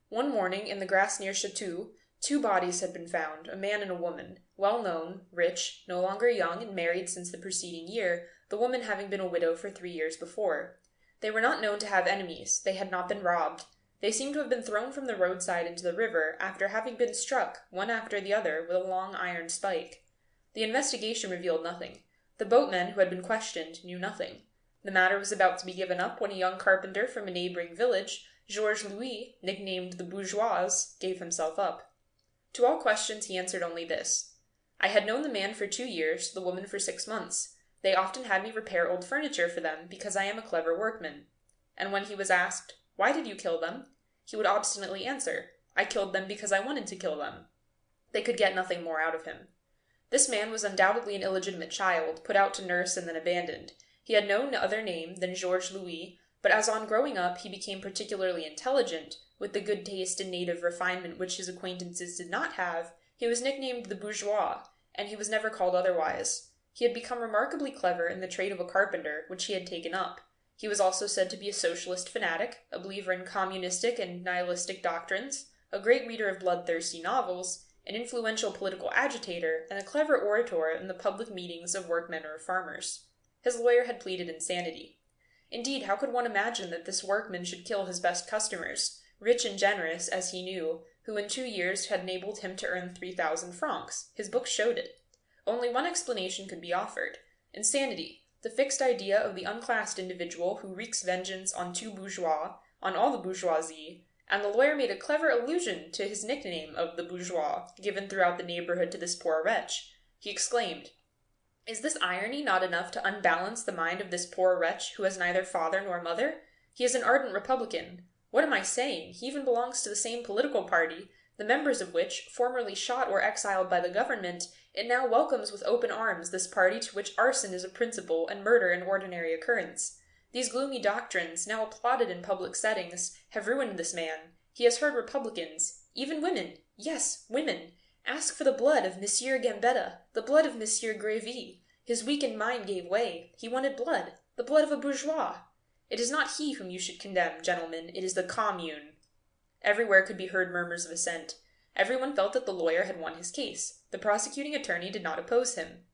One morning, in the grass near Chatou, 2 bodies had been found, a man and a woman, well known, rich, no longer young, and married since the preceding year, the woman having been a widow for 3 years before. They were not known to have enemies. They had not been robbed. They seemed to have been thrown from the roadside into the river after having been struck, one after the other, with a long iron spike. The investigation revealed nothing. The boatmen who had been questioned knew nothing. The matter was about to be given up when a young carpenter from a neighboring village, Georges Louis, nicknamed the Bourgeois, gave himself up. To all questions he answered only this: "I had known the man for 2 years, the woman for 6 months. They often had me repair old furniture for them, because I am a clever workman." And when he was asked, "Why did you kill them?" he would obstinately answer, "I killed them because I wanted to kill them." They could get nothing more out of him. This man was undoubtedly an illegitimate child, put out to nurse and then abandoned. He had no other name than Georges Louis, but as on growing up he became particularly intelligent, with the good taste and native refinement which his acquaintances did not have, he was nicknamed the Bourgeois, and he was never called otherwise. He had become remarkably clever in the trade of a carpenter, which he had taken up. He was also said to be a socialist fanatic, a believer in communistic and nihilistic doctrines, a great reader of bloodthirsty novels, an influential political agitator, and a clever orator in the public meetings of workmen or farmers. His lawyer had pleaded insanity. Indeed, how could one imagine that this workman should kill his best customers, rich and generous, as he knew, who in 2 years had enabled him to earn 3,000 francs? His book showed it. Only one explanation could be offered: insanity, the fixed idea of the unclassed individual who wreaks vengeance on 2 bourgeois, on all the bourgeoisie, and the lawyer made a clever allusion to his nickname of the bourgeois, given throughout the neighborhood to this poor wretch. He exclaimed, "Is this irony not enough to unbalance the mind of this poor wretch who has neither father nor mother? He is an ardent Republican. What am I saying? He even belongs to the same political party, the members of which, formerly shot or exiled by the government, it now welcomes with open arms this party to which arson is a principal and murder an ordinary occurrence. These gloomy doctrines, now applauded in public settings, have ruined this man. He has heard Republicans, even women, yes, women, ask for the blood of Monsieur Gambetta, the blood of Monsieur Grévy. His weakened mind gave way. He wanted blood, the blood of a bourgeois. It is not he whom you should condemn, gentlemen, it is the Commune." Everywhere could be heard murmurs of assent. Everyone felt that the lawyer had won his case. The prosecuting attorney did not oppose him.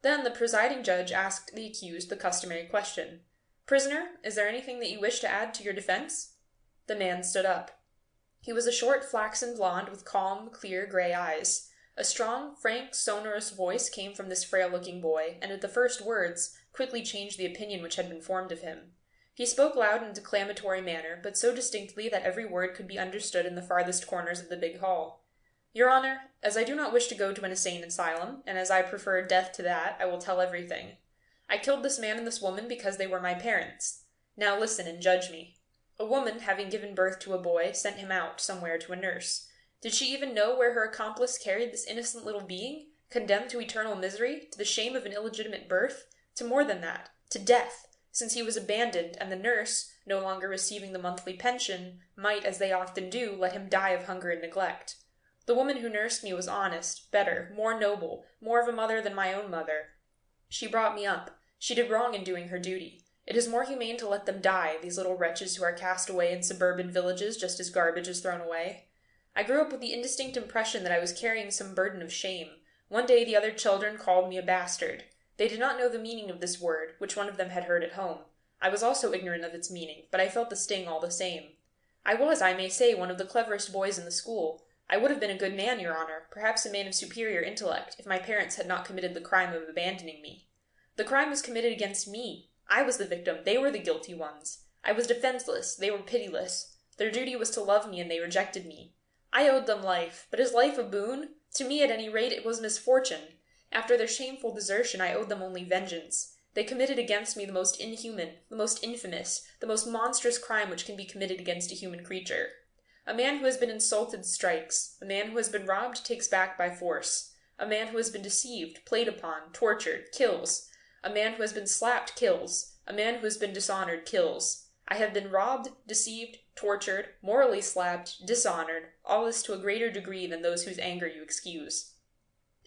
Then the presiding judge asked the accused the customary question: "Prisoner, is there anything that you wish to add to your defense?" The man stood up. He was a short, flaxen blonde with calm, clear, gray eyes. A strong, frank, sonorous voice came from this frail-looking boy, and at the first words, quickly changed the opinion which had been formed of him. He spoke loud in a declamatory manner, but so distinctly that every word could be understood in the farthest corners of the big hall. "Your Honor, as I do not wish to go to an insane asylum, and as I prefer death to that, I will tell everything. I killed this man and this woman because they were my parents. Now listen and judge me. A woman, having given birth to a boy, sent him out, somewhere, to a nurse. Did she even know where her accomplice carried this innocent little being, condemned to eternal misery, to the shame of an illegitimate birth, to more than that, to death, since he was abandoned, and the nurse, no longer receiving the monthly pension, might, as they often do, let him die of hunger and neglect? The woman who nursed me was honest, better, more noble, more of a mother than my own mother. She brought me up. She did wrong in doing her duty. It is more humane to let them die, these little wretches who are cast away in suburban villages just as garbage is thrown away. I grew up with the indistinct impression that I was carrying some burden of shame, One day the other children called me a bastard. They did not know the meaning of this word, which one of them had heard at home. I was also ignorant of its meaning, but I felt the sting all the same. I was, I may say, one of the cleverest boys in the school. I would have been a good man, Your Honor, perhaps a man of superior intellect, if my parents had not committed the crime of abandoning me. The crime was committed against me. I was the victim, they were the guilty ones. I was defenseless, they were pitiless. Their duty was to love me, and they rejected me. I owed them life, but is life a boon? To me, at any rate, it was misfortune. After their shameful desertion, I owed them only vengeance. They committed against me the most inhuman, the most infamous, the most monstrous crime which can be committed against a human creature. A man who has been insulted strikes. A man who has been robbed takes back by force. A man who has been deceived, played upon, tortured, kills. A man who has been slapped kills. A man who has been dishonored kills. I have been robbed, deceived, tortured, morally slapped, dishonored, all this to a greater degree than those whose anger you excuse.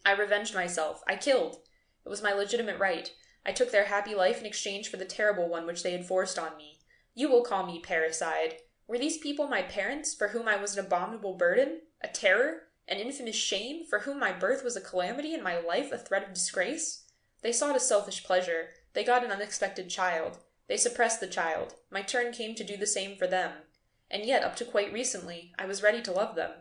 I revenged myself. I killed. It was my legitimate right. I took their happy life in exchange for the terrible one which they had forced on me. You will call me parricide. Were these people my parents, for whom I was an abominable burden, a terror, an infamous shame, for whom my birth was a calamity and my life a threat of disgrace? They sought a selfish pleasure. They got an unexpected child. They suppressed the child. My turn came to do the same for them. And yet, up to quite recently, I was ready to love them.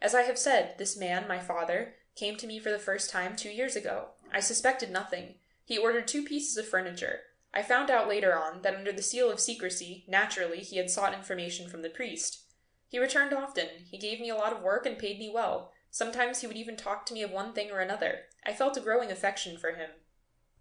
As I have said, this man, my father, came to me for the first time 2 years ago. I suspected nothing. He ordered 2 pieces of furniture. I found out later on that under the seal of secrecy, naturally, he had sought information from the priest. He returned often. He gave me a lot of work and paid me well. Sometimes he would even talk to me of one thing or another. I felt a growing affection for him.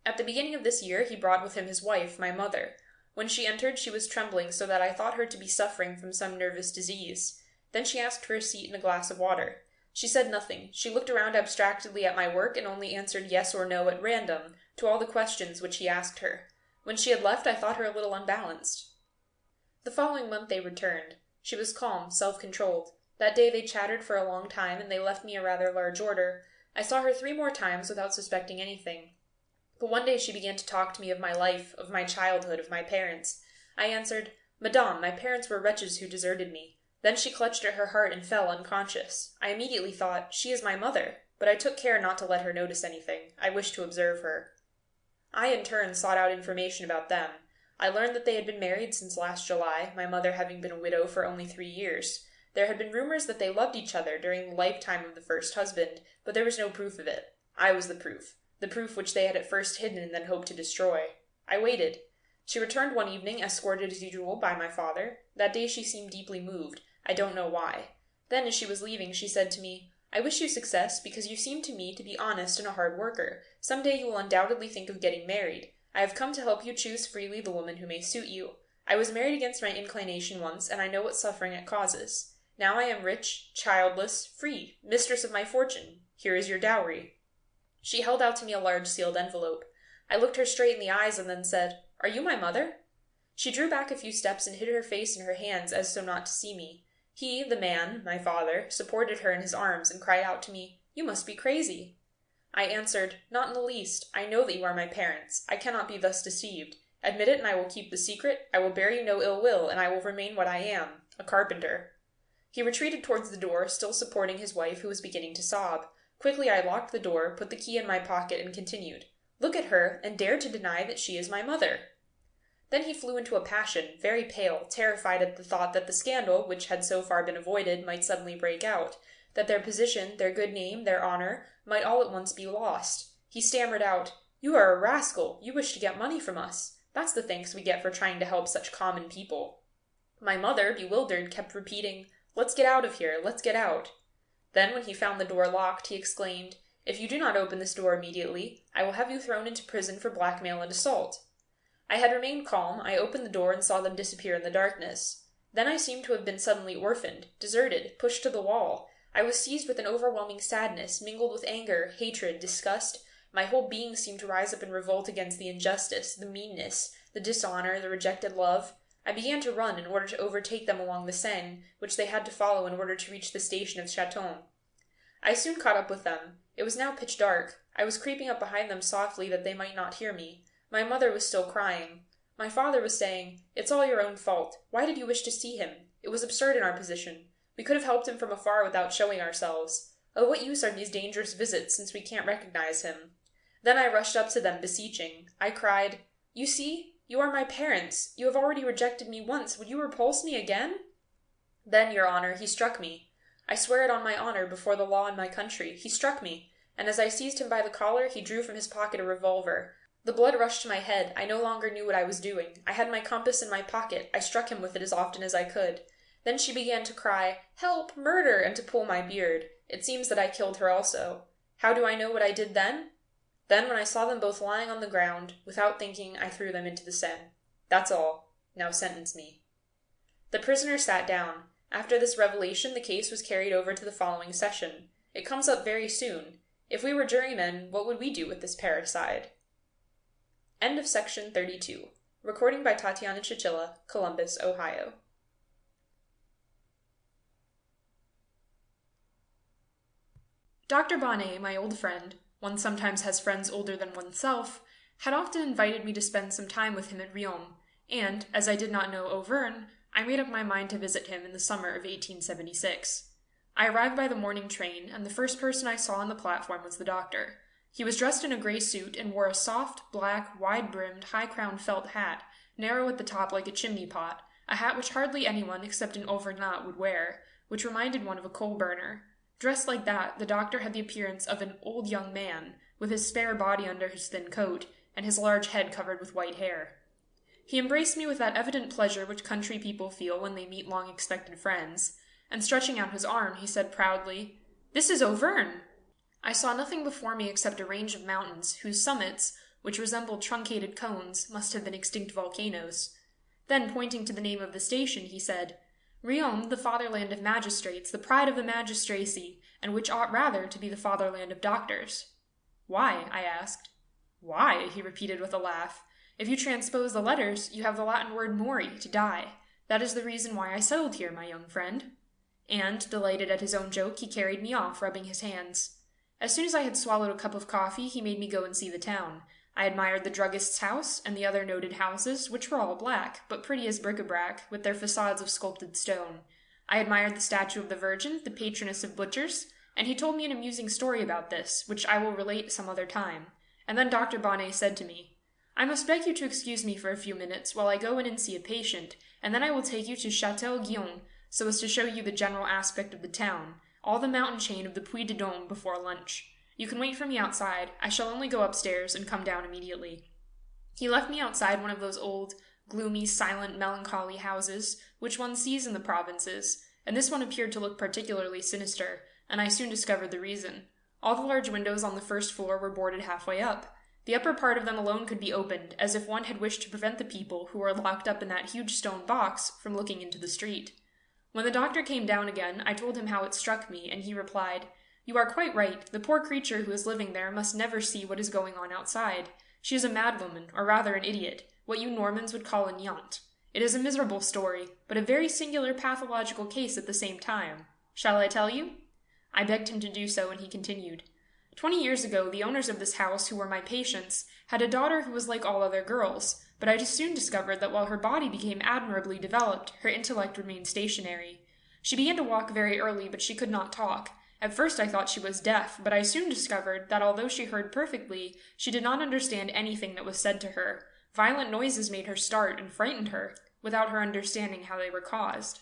At the beginning of this year, he brought with him his wife, my mother. When she entered, she was trembling so that I thought her to be suffering from some nervous disease. Then she asked for a seat and a glass of water. She said nothing. She looked around abstractedly at my work and only answered yes or no at random to all the questions which he asked her. When she had left, I thought her a little unbalanced. The following month they returned. She was calm, self-controlled. That day they chattered for a long time, and they left me a rather large order. I saw her 3 more times without suspecting anything. But one day she began to talk to me of my life, of my childhood, of my parents. I answered, "Madame, my parents were wretches who deserted me." Then she clutched at her heart and fell unconscious. I immediately thought, "She is my mother," but I took care not to let her notice anything. I wished to observe her. I, in turn, sought out information about them. I learned that they had been married since last July, my mother having been a widow for only 3 years. There had been rumors that they loved each other during the lifetime of the first husband, but there was no proof of it. I was the proof which they had at first hidden and then hoped to destroy. I waited. She returned one evening, escorted as usual by my father. That day she seemed deeply moved. I don't know why. Then, as she was leaving, she said to me, "I wish you success, because you seem to me to be honest and a hard worker. Some day you will undoubtedly think of getting married. I have come to help you choose freely the woman who may suit you. I was married against my inclination once, and I know what suffering it causes. Now I am rich, childless, free, mistress of my fortune. Here is your dowry." She held out to me a large sealed envelope. I looked her straight in the eyes and then said, "Are you my mother?" She drew back a few steps and hid her face in her hands as so not to see me. He, the man, my father, supported her in his arms and cried out to me, "You must be crazy." I answered, "Not in the least. I know that you are my parents. I cannot be thus deceived. Admit it and I will keep the secret. I will bear you no ill will, and I will remain what I am, a carpenter." He retreated towards the door, still supporting his wife, who was beginning to sob. Quickly I locked the door, put the key in my pocket, and continued, "Look at her, and dare to deny that she is my mother." Then he flew into a passion, very pale, terrified at the thought that the scandal, which had so far been avoided, might suddenly break out, that their position, their good name, their honor, might all at once be lost. He stammered out, "You are a rascal. You wish to get money from us. That's the thanks we get for trying to help such common people." My mother, bewildered, kept repeating, "Let's get out of here. Let's get out." Then, when he found the door locked, he exclaimed, "If you do not open this door immediately, I will have you thrown into prison for blackmail and assault." I had remained calm. I opened the door and saw them disappear in the darkness. Then I seemed to have been suddenly orphaned, deserted, pushed to the wall. I was seized with an overwhelming sadness, mingled with anger, hatred, disgust. My whole being seemed to rise up in revolt against the injustice, the meanness, the dishonor, the rejected love. I began to run in order to overtake them along the Seine, which they had to follow in order to reach the station of Chaton. I soon caught up with them. It was now pitch dark. I was creeping up behind them softly that they might not hear me. My mother was still crying. My father was saying, "It's all your own fault. Why did you wish to see him? It was absurd in our position. We could have helped him from afar without showing ourselves. Of what use are these dangerous visits since we can't recognize him? Then I rushed up to them, beseeching. I cried, "You see, you are my parents. You have already rejected me once. Would you repulse me again?" Then, your honor, he struck me. I swear it on my honor before the law in my country. He struck me, and as I seized him by the collar, he drew from his pocket a revolver. The blood rushed to my head. I no longer knew what I was doing. I had my compass in my pocket. I struck him with it as often as I could. Then she began to cry, "Help! Murder!" and to pull my beard. It seems that I killed her also. How do I know what I did then? Then, when I saw them both lying on the ground, without thinking, I threw them into the Seine. That's all. Now sentence me. The prisoner sat down. After this revelation, the case was carried over to the following session. It comes up very soon. If we were jurymen, what would we do with this parricide? End of section 32. Recording by Tatiana Chichilla, Columbus, Ohio. Dr. Bonnet, my old friend, one sometimes has friends older than oneself, had often invited me to spend some time with him at Riom, and, as I did not know Auvergne, I made up my mind to visit him in the summer of 1876. I arrived by the morning train, and the first person I saw on the platform was the doctor. He was dressed in a gray suit and wore a soft, black, wide-brimmed, high-crowned felt hat, narrow at the top like a chimney-pot, a hat which hardly anyone except an Auvergnat would wear, which reminded one of a coal-burner. Dressed like that, the doctor had the appearance of an old young man, with his spare body under his thin coat, and his large head covered with white hair. He embraced me with that evident pleasure which country people feel when they meet long-expected friends, and stretching out his arm, he said proudly, "This is Auvergne!" I saw nothing before me except a range of mountains, whose summits, which resembled truncated cones, must have been extinct volcanoes. Then, pointing to the name of the station, he said, "Riom, the fatherland of magistrates, the pride of the magistracy, and which ought rather to be the fatherland of doctors." "Why?" I asked. "Why?" he repeated with a laugh. "If you transpose the letters, you have the Latin word mori, to die. That is the reason why I settled here, my young friend." And, delighted at his own joke, he carried me off, rubbing his hands. As soon as I had swallowed a cup of coffee, he made me go and see the town. I admired the druggist's house, and the other noted houses, which were all black, but pretty as bric-a-brac, with their facades of sculpted stone. I admired the statue of the Virgin, the patroness of butchers, and he told me an amusing story about this, which I will relate some other time. And then Dr. Bonnet said to me, "I must beg you to excuse me for a few minutes while I go in and see a patient, and then I will take you to Château Guyon, so as to show you the general aspect of the town, all the mountain chain of the Puy de Dôme before lunch. You can wait for me outside. I shall only go upstairs and come down immediately." He left me outside one of those old, gloomy, silent, melancholy houses which one sees in the provinces, and this one appeared to look particularly sinister, and I soon discovered the reason. All the large windows on the first floor were boarded halfway up. The upper part of them alone could be opened, as if one had wished to prevent the people who were locked up in that huge stone box from looking into the street. When the doctor came down again, I told him how it struck me, and he replied, "You are quite right. The poor creature who is living there must never see what is going on outside. She is a madwoman, or rather an idiot, what you Normans would call a nyant. It is a miserable story, but a very singular pathological case at the same time. Shall I tell you?" I begged him to do so, and he continued, 20 years ago, the owners of this house, who were my patients, had a daughter who was like all other girls, but I soon discovered that while her body became admirably developed, her intellect remained stationary. She began to walk very early, but she could not talk. At first I thought she was deaf, but I soon discovered that although she heard perfectly, she did not understand anything that was said to her. Violent noises made her start and frightened her, without her understanding how they were caused.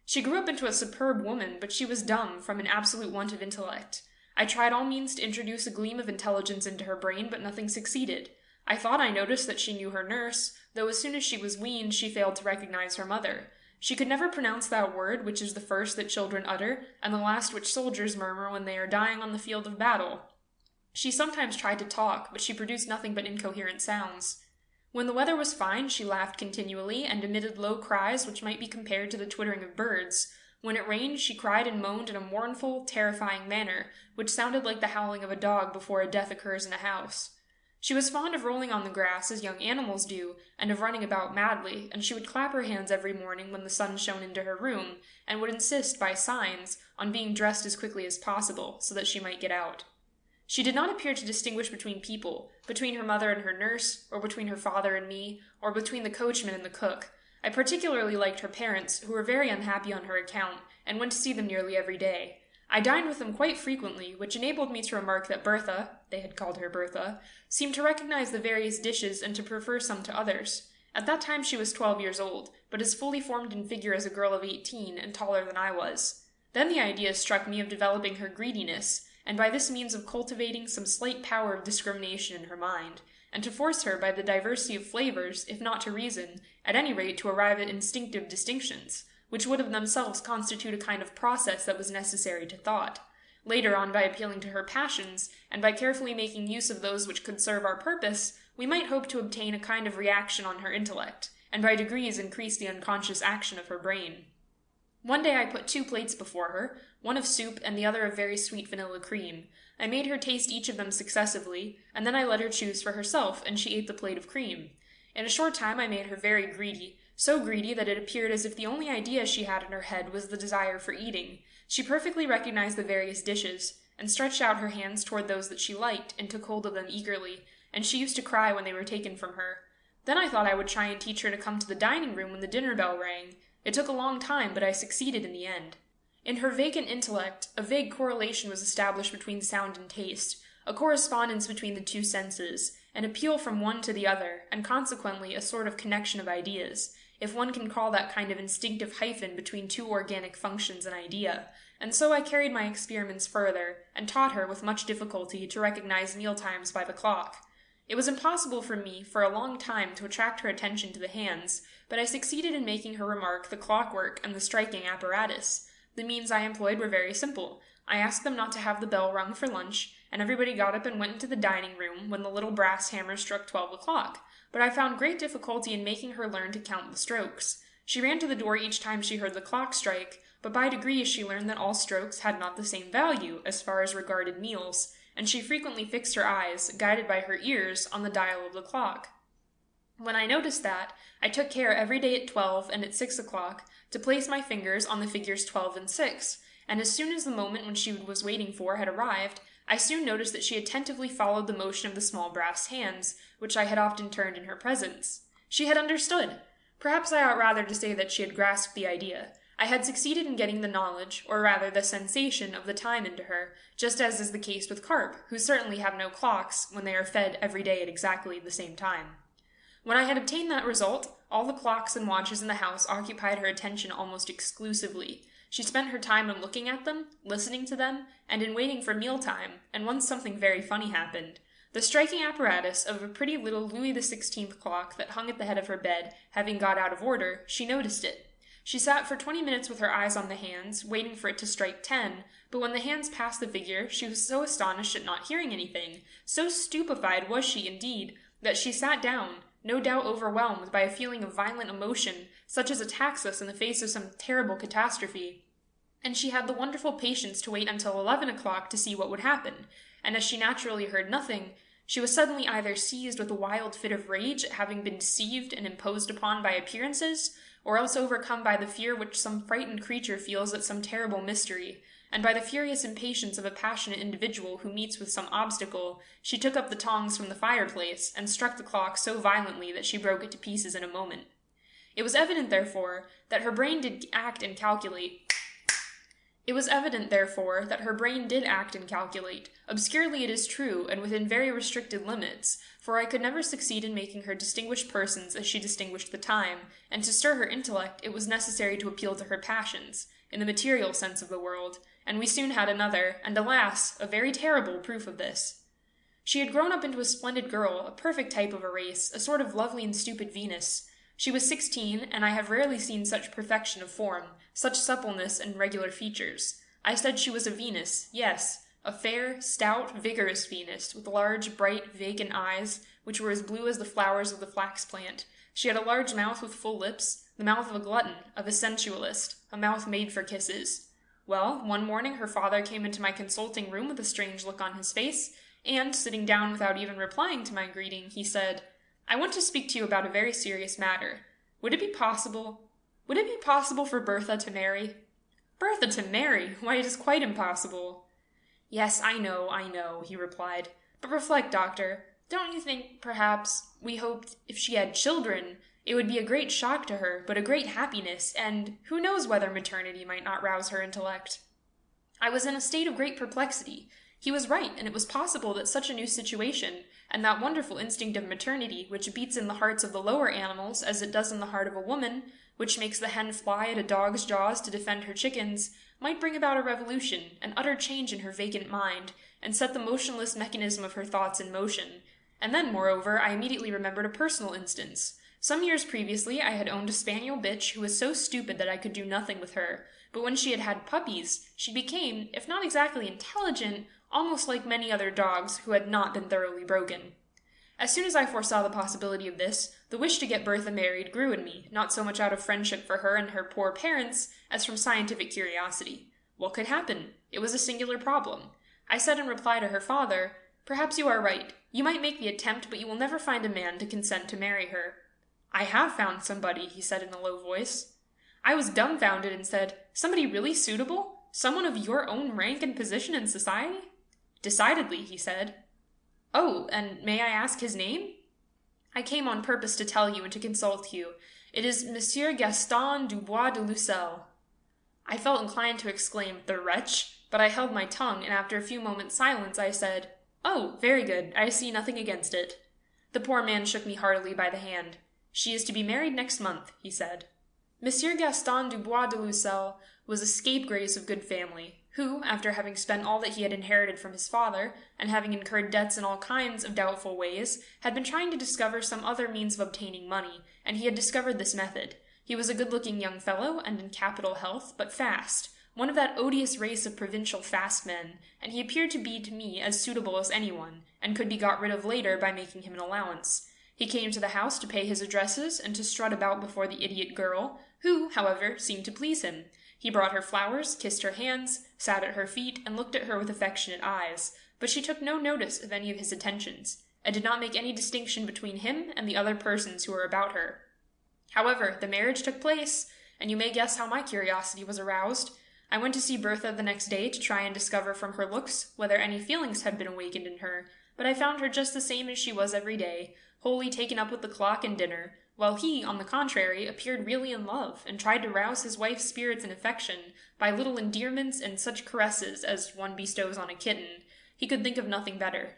She grew up into a superb woman, but she was dumb from an absolute want of intellect. I tried all means to introduce a gleam of intelligence into her brain, but nothing succeeded. I thought I noticed that she knew her nurse, though as soon as she was weaned she failed to recognize her mother. She could never pronounce that word which is the first that children utter, and the last which soldiers murmur when they are dying on the field of battle. She sometimes tried to talk, but she produced nothing but incoherent sounds. When the weather was fine, she laughed continually, and emitted low cries which might be compared to the twittering of birds. When it rained, she cried and moaned in a mournful, terrifying manner, which sounded like the howling of a dog before a death occurs in a house. She was fond of rolling on the grass, as young animals do, and of running about madly, and she would clap her hands every morning when the sun shone into her room, and would insist, by signs, on being dressed as quickly as possible, so that she might get out. She did not appear to distinguish between people, between her mother and her nurse, or between her father and me, or between the coachman and the cook. I particularly liked her parents, who were very unhappy on her account, and went to see them nearly every day. I dined with them quite frequently, which enabled me to remark that Bertha, they had called her Bertha, seemed to recognize the various dishes and to prefer some to others. At that time she was 12 years old, but as fully formed in figure as a girl of 18 and taller than I was. Then the idea struck me of developing her greediness, and by this means of cultivating some slight power of discrimination in her mind, and to force her by the diversity of flavors, if not to reason, at any rate to arrive at instinctive distinctions, which would of themselves constitute a kind of process that was necessary to thought. Later on, by appealing to her passions, and by carefully making use of those which could serve our purpose, we might hope to obtain a kind of reaction on her intellect, and by degrees increase the unconscious action of her brain. One day I put 2 plates before her, one of soup and the other of very sweet vanilla cream. I made her taste each of them successively, and then I let her choose for herself, and she ate the plate of cream. In a short time I made her very greedy, so greedy that it appeared as if the only idea she had in her head was the desire for eating. She perfectly recognized the various dishes, and stretched out her hands toward those that she liked, and took hold of them eagerly, and she used to cry when they were taken from her. Then I thought I would try and teach her to come to the dining room when the dinner bell rang. It took a long time, but I succeeded in the end. In her vacant intellect, a vague correlation was established between sound and taste, a correspondence between the 2 senses, an appeal from one to the other, and consequently a sort of connection of ideas, if one can call that kind of instinctive hyphen between 2 organic functions an idea, and so I carried my experiments further, and taught her with much difficulty to recognize meal times by the clock. It was impossible for me for a long time to attract her attention to the hands, but I succeeded in making her remark the clockwork and the striking apparatus. The means I employed were very simple. I asked them not to have the bell rung for lunch, and everybody got up and went into the dining room when the little brass hammer struck 12 o'clock, but I found great difficulty in making her learn to count the strokes. She ran to the door each time she heard the clock strike, but by degrees she learned that all strokes had not the same value as far as regarded meals, and she frequently fixed her eyes, guided by her ears, on the dial of the clock. When I noticed that, I took care every day at 12 and at 6 o'clock to place my fingers on the figures 12 and 6, and as soon as the moment when she was waiting for had arrived, I soon noticed that she attentively followed the motion of the small brass hands, which I had often turned in her presence. She had understood. Perhaps I ought rather to say that she had grasped the idea. I had succeeded in getting the knowledge, or rather the sensation, of the time into her, just as is the case with carp, who certainly have no clocks when they are fed every day at exactly the same time. When I had obtained that result, all the clocks and watches in the house occupied her attention almost exclusively. She spent her time in looking at them, listening to them, and in waiting for mealtime, and once something very funny happened. The striking apparatus of a pretty little Louis XVI clock that hung at the head of her bed having got out of order, she noticed it. She sat for 20 minutes with her eyes on the hands, waiting for it to strike 10, but when the hands passed the figure, she was so astonished at not hearing anything, so stupefied was she indeed, that she sat down, no doubt overwhelmed by a feeling of violent emotion, such as attacks us in the face of some terrible catastrophe. And she had the wonderful patience to wait until 11 o'clock to see what would happen, and as she naturally heard nothing, she was suddenly either seized with a wild fit of rage at having been deceived and imposed upon by appearances, or else overcome by the fear which some frightened creature feels at some terrible mystery, and by the furious impatience of a passionate individual who meets with some obstacle, she took up the tongs from the fireplace, and struck the clock so violently that she broke it to pieces in a moment. It was evident, therefore, that her brain did act and calculate, obscurely it is true, and within very restricted limits, for I could never succeed in making her distinguish persons as she distinguished the time, and to stir her intellect it was necessary to appeal to her passions, in the material sense of the word, and we soon had another, and alas, a very terrible proof of this. She had grown up into a splendid girl, a perfect type of a race, a sort of lovely and stupid Venus. She was 16, and I have rarely seen such perfection of form, such suppleness and regular features. I said she was a Venus, yes, a fair, stout, vigorous Venus, with large, bright, vacant eyes, which were as blue as the flowers of the flax plant. She had a large mouth with full lips, the mouth of a glutton, of a sensualist, a mouth made for kisses. Well, one morning her father came into my consulting room with a strange look on his face, and, sitting down without even replying to my greeting, he said, "I want to speak to you about a very serious matter. Would it be possible for Bertha to marry?" "Bertha to marry? Why, it is quite impossible." "Yes, I know, he replied. "But reflect, doctor. Don't you think, perhaps, we hoped, if she had children, it would be a great shock to her, but a great happiness, and who knows whether maternity might not rouse her intellect?" I was in a state of great perplexity. He was right, and it was possible that such a new situation, and that wonderful instinct of maternity, which beats in the hearts of the lower animals as it does in the heart of a woman, which makes the hen fly at a dog's jaws to defend her chickens, might bring about a revolution, an utter change in her vacant mind, and set the motionless mechanism of her thoughts in motion. And then, moreover, I immediately remembered a personal instance. Some years previously I had owned a spaniel bitch who was so stupid that I could do nothing with her, but when she had had puppies, she became, if not exactly intelligent, almost like many other dogs who had not been thoroughly broken. As soon as I foresaw the possibility of this, the wish to get Bertha married grew in me, not so much out of friendship for her and her poor parents, as from scientific curiosity. What could happen? It was a singular problem. I said in reply to her father, "Perhaps you are right. You might make the attempt, but you will never find a man to consent to marry her." "I have found somebody," he said in a low voice. I was dumbfounded and said, "Somebody really suitable? Someone of your own rank and position in society?" "Decidedly," he said. "Oh, and may I ask his name?" "I came on purpose to tell you and to consult you. It is Monsieur Gaston Dubois de Lucelle." I felt inclined to exclaim, "The wretch!" but I held my tongue, and after a few moments' silence I said, "Oh, very good, I see nothing against it." The poor man shook me heartily by the hand. "She is to be married next month," he said. Monsieur Gaston Dubois de Lucelle was a scapegrace of good family, who, after having spent all that he had inherited from his father, and having incurred debts in all kinds of doubtful ways, had been trying to discover some other means of obtaining money, and he had discovered this method. He was a good-looking young fellow, and in capital health, but fast, one of that odious race of provincial fast men, and he appeared to be to me as suitable as anyone, and could be got rid of later by making him an allowance. He came to the house to pay his addresses, and to strut about before the idiot girl, who, however, seemed to please him. He brought her flowers, kissed her hands, sat at her feet, and looked at her with affectionate eyes, but she took no notice of any of his attentions, and did not make any distinction between him and the other persons who were about her. However, the marriage took place, and you may guess how my curiosity was aroused. I went to see Bertha the next day to try and discover from her looks whether any feelings had been awakened in her, but I found her just the same as she was every day, wholly taken up with the clock and dinner, while he, on the contrary, appeared really in love, and tried to rouse his wife's spirits and affection by little endearments and such caresses as one bestows on a kitten. He could think of nothing better.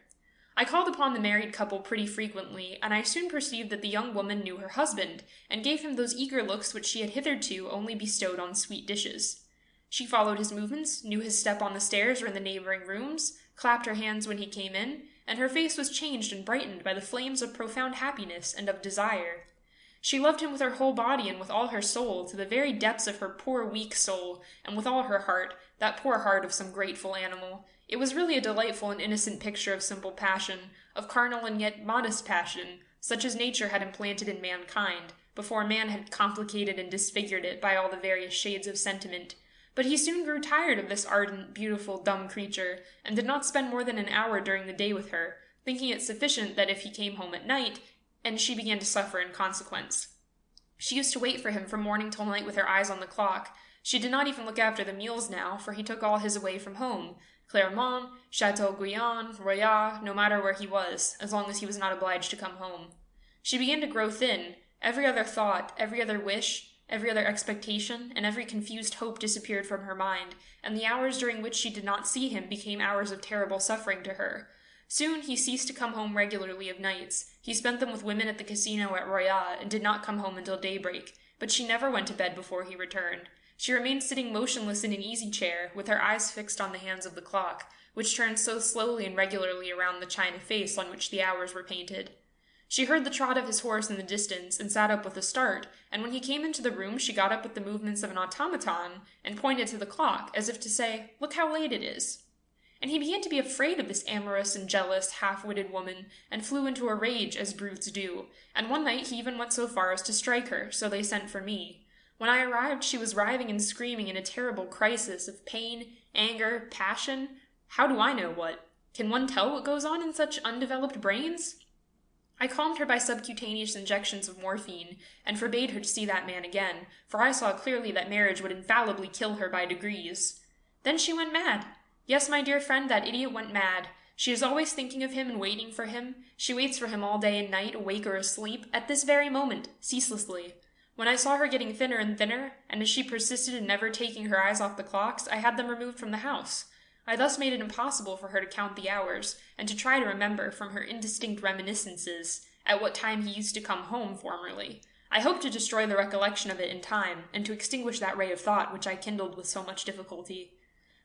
I called upon the married couple pretty frequently, and I soon perceived that the young woman knew her husband, and gave him those eager looks which she had hitherto only bestowed on sweet dishes. She followed his movements, knew his step on the stairs or in the neighboring rooms, clapped her hands when he came in, and her face was changed and brightened by the flames of profound happiness and of desire. She loved him with her whole body and with all her soul, to the very depths of her poor weak soul, and with all her heart, that poor heart of some grateful animal. It was really a delightful and innocent picture of simple passion, of carnal and yet modest passion, such as nature had implanted in mankind, before man had complicated and disfigured it by all the various shades of sentiment. But he soon grew tired of this ardent, beautiful, dumb creature, and did not spend more than an hour during the day with her, thinking it sufficient that if he came home at night, and she began to suffer in consequence. She used to wait for him from morning till night with her eyes on the clock. She did not even look after the meals now, for he took all his away from home, Clermont, Chateauguyon, Royat, no matter where he was, as long as he was not obliged to come home. She began to grow thin. Every other thought, every other wish, every other expectation, and every confused hope disappeared from her mind, and the hours during which she did not see him became hours of terrible suffering to her. Soon he ceased to come home regularly of nights. He spent them with women at the casino at Royat, and did not come home until daybreak, but she never went to bed before he returned. She remained sitting motionless in an easy-chair, with her eyes fixed on the hands of the clock, which turned so slowly and regularly around the china face on which the hours were painted. She heard the trot of his horse in the distance, and sat up with a start, and when he came into the room she got up with the movements of an automaton, and pointed to the clock, as if to say, "Look how late it is." And he began to be afraid of this amorous and jealous, half-witted woman, and flew into a rage, as brutes do, and one night he even went so far as to strike her, so they sent for me. When I arrived, she was writhing and screaming in a terrible crisis of pain, anger, passion. How do I know what? Can one tell what goes on in such undeveloped brains? I calmed her by subcutaneous injections of morphine, and forbade her to see that man again, for I saw clearly that marriage would infallibly kill her by degrees. Then she went mad. Yes, my dear friend, that idiot went mad. She is always thinking of him and waiting for him. She waits for him all day and night, awake or asleep, at this very moment, ceaselessly. When I saw her getting thinner and thinner, and as she persisted in never taking her eyes off the clocks, I had them removed from the house. I thus made it impossible for her to count the hours, and to try to remember, from her indistinct reminiscences, at what time he used to come home formerly. I hoped to destroy the recollection of it in time, and to extinguish that ray of thought which I kindled with so much difficulty.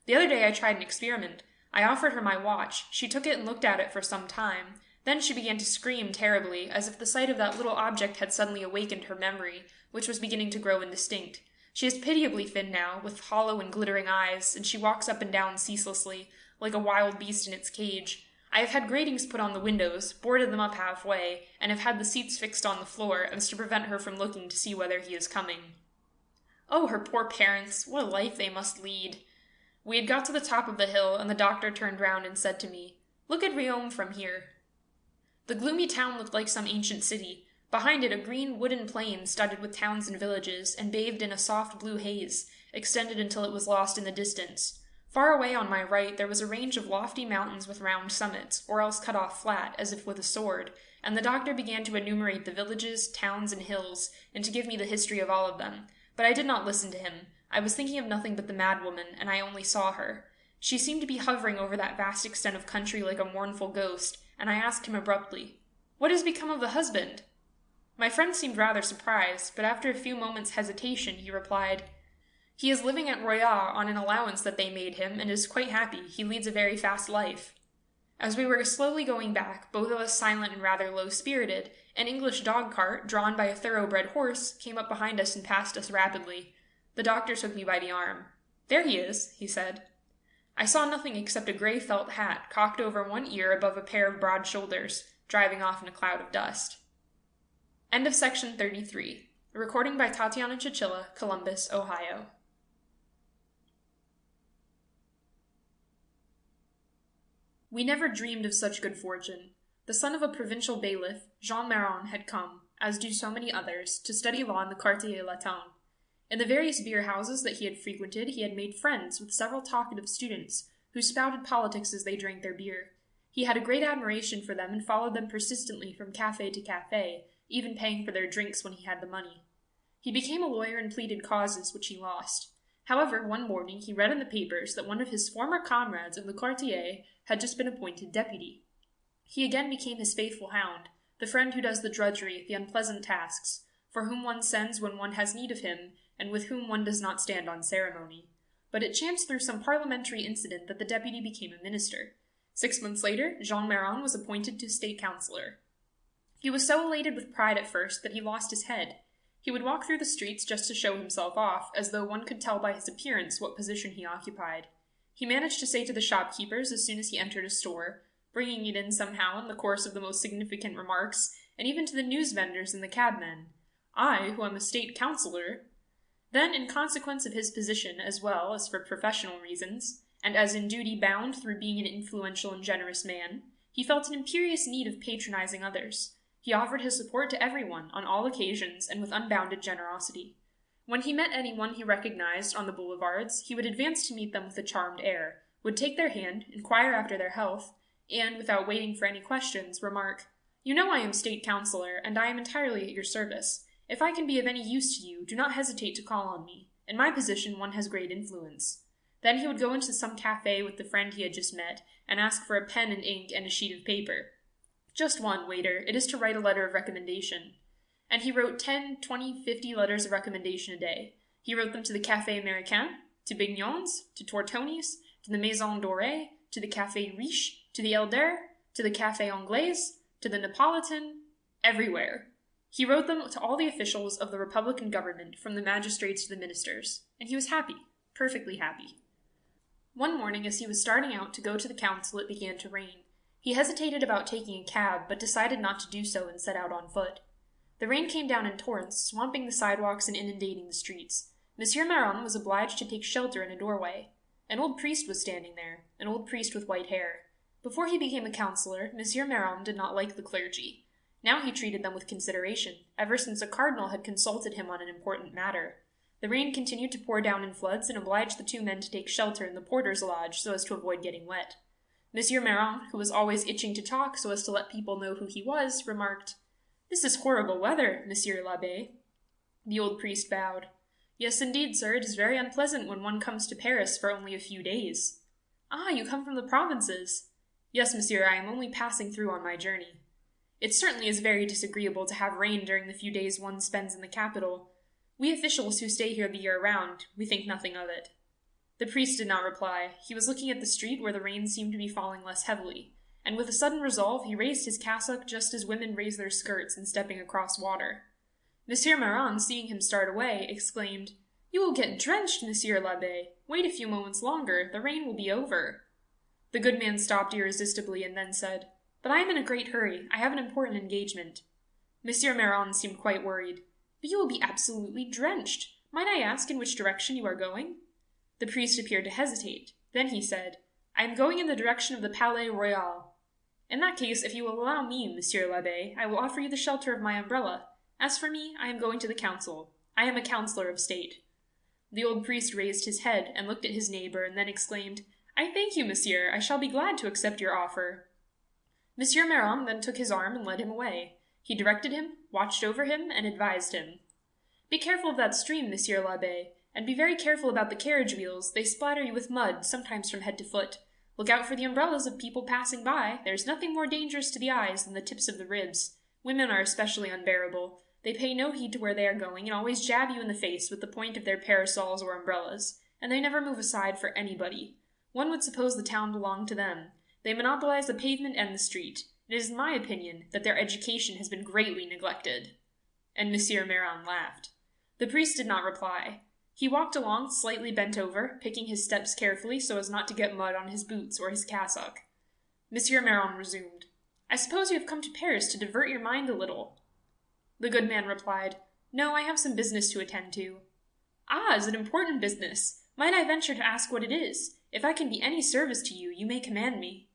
The other day I tried an experiment. I offered her my watch. She took it and looked at it for some time. Then she began to scream terribly, as if the sight of that little object had suddenly awakened her memory, which was beginning to grow indistinct. She is pitiably thin now, with hollow and glittering eyes, and she walks up and down ceaselessly, like a wild beast in its cage. I have had gratings put on the windows, boarded them up halfway, and have had the seats fixed on the floor, as to prevent her from looking to see whether he is coming. Oh, her poor parents! What a life they must lead! We had got to the top of the hill, and the doctor turned round and said to me, "Look at Riom from here." The gloomy town looked like some ancient city. Behind it a green wooden plain studded with towns and villages, and bathed in a soft blue haze, extended until it was lost in the distance. Far away on my right there was a range of lofty mountains with round summits, or else cut off flat, as if with a sword, and the doctor began to enumerate the villages, towns, and hills, and to give me the history of all of them. But I did not listen to him. I was thinking of nothing but the madwoman, and I only saw her. She seemed to be hovering over that vast extent of country like a mournful ghost, and I asked him abruptly, "What has become of the husband?" My friend seemed rather surprised, but after a few moments' hesitation he replied, "He is living at Royat on an allowance that they made him, and is quite happy. He leads a very fast life." As we were slowly going back, both of us silent and rather low-spirited, an English dog-cart, drawn by a thoroughbred horse, came up behind us and passed us rapidly. The doctor took me by the arm. "There he is," he said. I saw nothing except a grey felt hat, cocked over one ear above a pair of broad shoulders, driving off in a cloud of dust. End of section 33. A recording by Tatiana Chichilla, Columbus, Ohio. We never dreamed of such good fortune. The son of a provincial bailiff, Jean Maron had come, as do so many others, to study law in the Quartier Latin. In the various beer houses that he had frequented, he had made friends with several talkative students, who spouted politics as they drank their beer. He had a great admiration for them and followed them persistently from café to café, even paying for their drinks when he had the money. He became a lawyer and pleaded causes which he lost. However, one morning he read in the papers that one of his former comrades of the Quartier had just been appointed deputy. He again became his faithful hound, the friend who does the drudgery, the unpleasant tasks, for whom one sends when one has need of him, and with whom one does not stand on ceremony. But it chanced through some parliamentary incident that the deputy became a minister. 6 months later, Jean Maron was appointed to state councillor. He was so elated with pride at first that he lost his head. He would walk through the streets just to show himself off, as though one could tell by his appearance what position he occupied. He managed to say to the shopkeepers as soon as he entered a store, bringing it in somehow in the course of the most significant remarks, and even to the news vendors and the cabmen, "I, who am a state councillor." Then, in consequence of his position as well as for professional reasons, and as in duty bound through being an influential and generous man, he felt an imperious need of patronizing others. He offered his support to everyone, on all occasions, and with unbounded generosity. When he met anyone he recognized on the boulevards, he would advance to meet them with a charmed air, would take their hand, inquire after their health, and, without waiting for any questions, remark, "You know I am state councillor, and I am entirely at your service. If I can be of any use to you, do not hesitate to call on me. In my position one has great influence." Then he would go into some café with the friend he had just met, and ask for a pen and ink and a sheet of paper. "Just one, waiter. It is to write a letter of recommendation." And he wrote 10, 20, 50 letters of recommendation a day. He wrote them to the Café Américain, to Bignon's, to Tortoni's, to the Maison Dorée, to the Café Riche, to the Elder, to the Café Anglaise, to the Neapolitan, everywhere. He wrote them to all the officials of the Republican government, from the magistrates to the ministers, and he was happy, perfectly happy. One morning, as he was starting out to go to the council, it began to rain. He hesitated about taking a cab, but decided not to do so and set out on foot. The rain came down in torrents, swamping the sidewalks and inundating the streets. Monsieur Maron was obliged to take shelter in a doorway. An old priest was standing there, an old priest with white hair. Before he became a councillor, Monsieur Maron did not like the clergy. Now he treated them with consideration, ever since a cardinal had consulted him on an important matter. The rain continued to pour down in floods and obliged the two men to take shelter in the porter's lodge so as to avoid getting wet. Monsieur Maron, who was always itching to talk so as to let people know who he was, remarked, "This is horrible weather, Monsieur l'Abbé." The old priest bowed. Yes, indeed, sir, it is very unpleasant when one comes to Paris for only a few days. Ah, you come from the provinces. Yes, monsieur, I am only passing through on my journey. It certainly is very disagreeable to have rain during the few days one spends in the capital. We officials who stay here the year round, we think nothing of it. The priest did not reply. He was looking at the street where the rain seemed to be falling less heavily, and with a sudden resolve he raised his cassock just as women raise their skirts in stepping across water. Monsieur Maran, seeing him start away, exclaimed, You will get drenched, Monsieur l'Abbé. Wait a few moments longer, the rain will be over. The good man stopped irresistibly and then said, But I am in a great hurry. I have an important engagement. Monsieur Maran seemed quite worried. But you will be absolutely drenched. Might I ask in which direction you are going? The priest appeared to hesitate. Then he said, I am going in the direction of the Palais Royal. In that case, if you will allow me, Monsieur l'Abbé, I will offer you the shelter of my umbrella. As for me, I am going to the council. I am a councillor of state. The old priest raised his head and looked at his neighbor and then exclaimed, I thank you, monsieur. I shall be glad to accept your offer. Monsieur Maran then took his arm and led him away. He directed him, watched over him, and advised him. Be careful of that stream, Monsieur l'Abbé, and be very careful about the carriage wheels. They splatter you with mud, sometimes from head to foot. Look out for the umbrellas of people passing by. There is nothing more dangerous to the eyes than the tips of the ribs. Women are especially unbearable. They pay no heed to where they are going, and always jab you in the face with the point of their parasols or umbrellas, and they never move aside for anybody. One would suppose the town belonged to them. They monopolize the pavement and the street. It is my opinion that their education has been greatly neglected. And Monsieur Maran laughed. The priest did not reply. He walked along, slightly bent over, picking his steps carefully so as not to get mud on his boots or his cassock. Monsieur Maran resumed. I suppose you have come to Paris to divert your mind a little. The good man replied, No, I have some business to attend to. Ah, is it important business? Might I venture to ask what it is? If I can be any service to you, you may command me.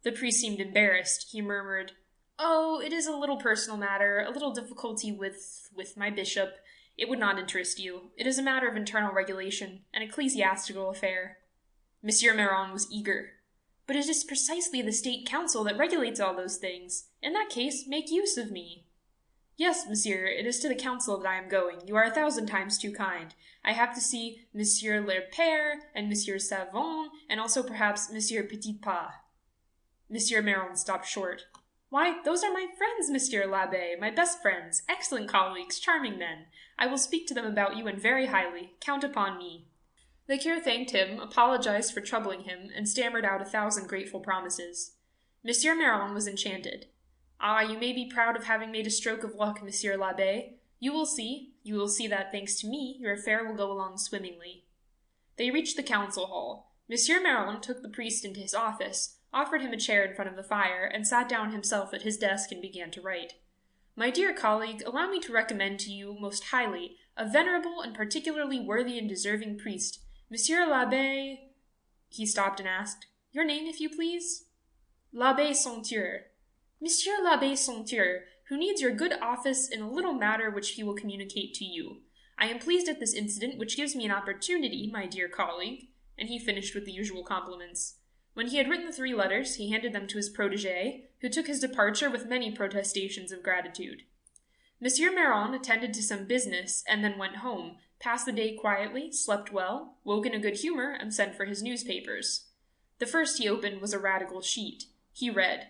The priest seemed embarrassed. He murmured, Oh, it is a little personal matter, a little difficulty with my bishop. It would not interest you. It is a matter of internal regulation, an ecclesiastical affair. Monsieur Maran was eager. But it is precisely the state council that regulates all those things. In that case, make use of me. Yes, monsieur, it is to the council that I am going. You are 1,000 times too kind. I have to see Monsieur le Père and Monsieur Savon, and also perhaps Monsieur Petitpas. Monsieur Maran stopped short. Why, those are my friends, Monsieur l'Abbé, my best friends, excellent colleagues, charming men. I will speak to them about you and very highly. Count upon me. The cure thanked him, apologized for troubling him, and stammered out 1,000 grateful promises. Monsieur Maran was enchanted. Ah, you may be proud of having made a stroke of luck, Monsieur l'Abbé. You will see that, thanks to me, your affair will go along swimmingly. They reached the council hall. Monsieur Maran took the priest into his office, offered him a chair in front of the fire, and sat down himself at his desk and began to write. My dear colleague, allow me to recommend to you most highly a venerable and particularly worthy and deserving priest, Monsieur l'Abbé... He stopped and asked, Your name, if you please? L'Abbé Ceinture. Monsieur l'Abbé Ceinture, who needs your good office in a little matter which he will communicate to you. I am pleased at this incident, which gives me an opportunity, my dear colleague, and he finished with the usual compliments. When he had written the 3 letters, he handed them to his protégé, who took his departure with many protestations of gratitude. Monsieur Maran attended to some business, and then went home, passed the day quietly, slept well, woke in a good humor, and sent for his newspapers. The first he opened was a radical sheet. He read,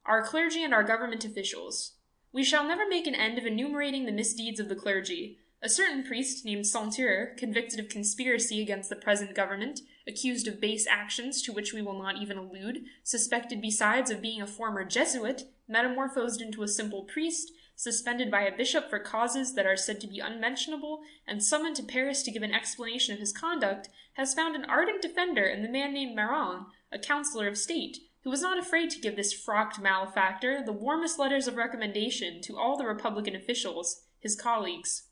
Our clergy and our government officials. We shall never make an end of enumerating the misdeeds of the clergy. A certain priest named Ceinture, convicted of conspiracy against the present government, accused of base actions to which we will not even allude, suspected besides of being a former Jesuit, metamorphosed into a simple priest, suspended by a bishop for causes that are said to be unmentionable, and summoned to Paris to give an explanation of his conduct, has found an ardent defender in the man named Maran, a councillor of state, who was not afraid to give this frocked malefactor the warmest letters of recommendation to all the Republican officials, his colleagues.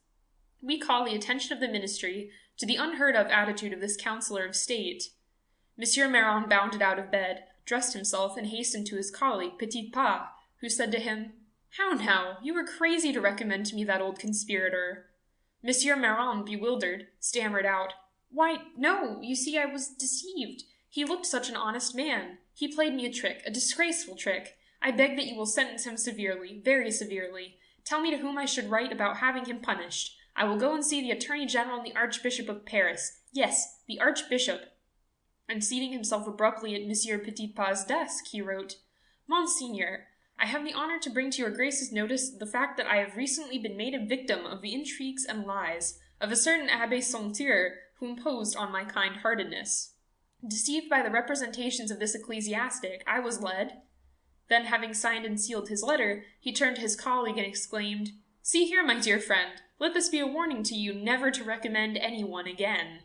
We call the attention of the ministry to the unheard-of attitude of this councillor of state. Monsieur Maran bounded out of bed, dressed himself, and hastened to his colleague, Petitpas, who said to him, How now? You were crazy to recommend to me that old conspirator. Monsieur Maran, bewildered, stammered out, Why, no, you see I was deceived. He looked such an honest man. He played me a trick, a disgraceful trick. I beg that you will sentence him severely, very severely. Tell me to whom I should write about having him punished. I will go and see the Attorney General and the Archbishop of Paris. Yes, the Archbishop. And seating himself abruptly at Monsieur Petitpas's desk, he wrote, Monseigneur, I have the honor to bring to your Grace's notice the fact that I have recently been made a victim of the intrigues and lies of a certain Abbé Sainteur who imposed on my kind-heartedness. Deceived by the representations of this ecclesiastic, I was led. Then, having signed and sealed his letter, he turned to his colleague and exclaimed, See here, my dear friend, let this be a warning to you never to recommend anyone again.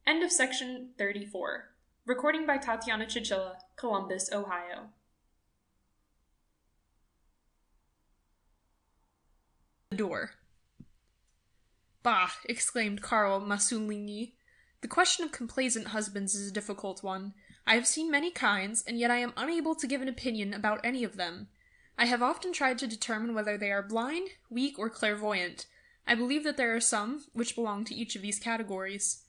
End of section 34. Recording by Tatiana Chichilla, Columbus, Ohio. The door. Bah! Exclaimed Carl Massouligny. The question of complaisant husbands is a difficult one. I have seen many kinds, and yet I am unable to give an opinion about any of them. I have often tried to determine whether they are blind, weak, or clairvoyant. I believe that there are some which belong to each of these categories.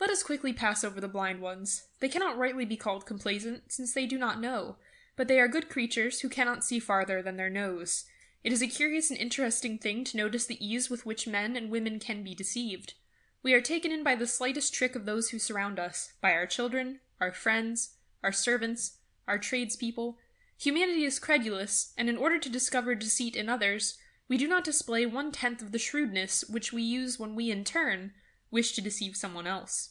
Let us quickly pass over the blind ones. They cannot rightly be called complaisant, since they do not know, but they are good creatures who cannot see farther than their nose. It is a curious and interesting thing to notice the ease with which men and women can be deceived. We are taken in by the slightest trick of those who surround us, by our children, our friends, our servants, our tradespeople. Humanity is credulous, and in order to discover deceit in others, we do not display 1/10 of the shrewdness which we use when we, in turn, wish to deceive someone else.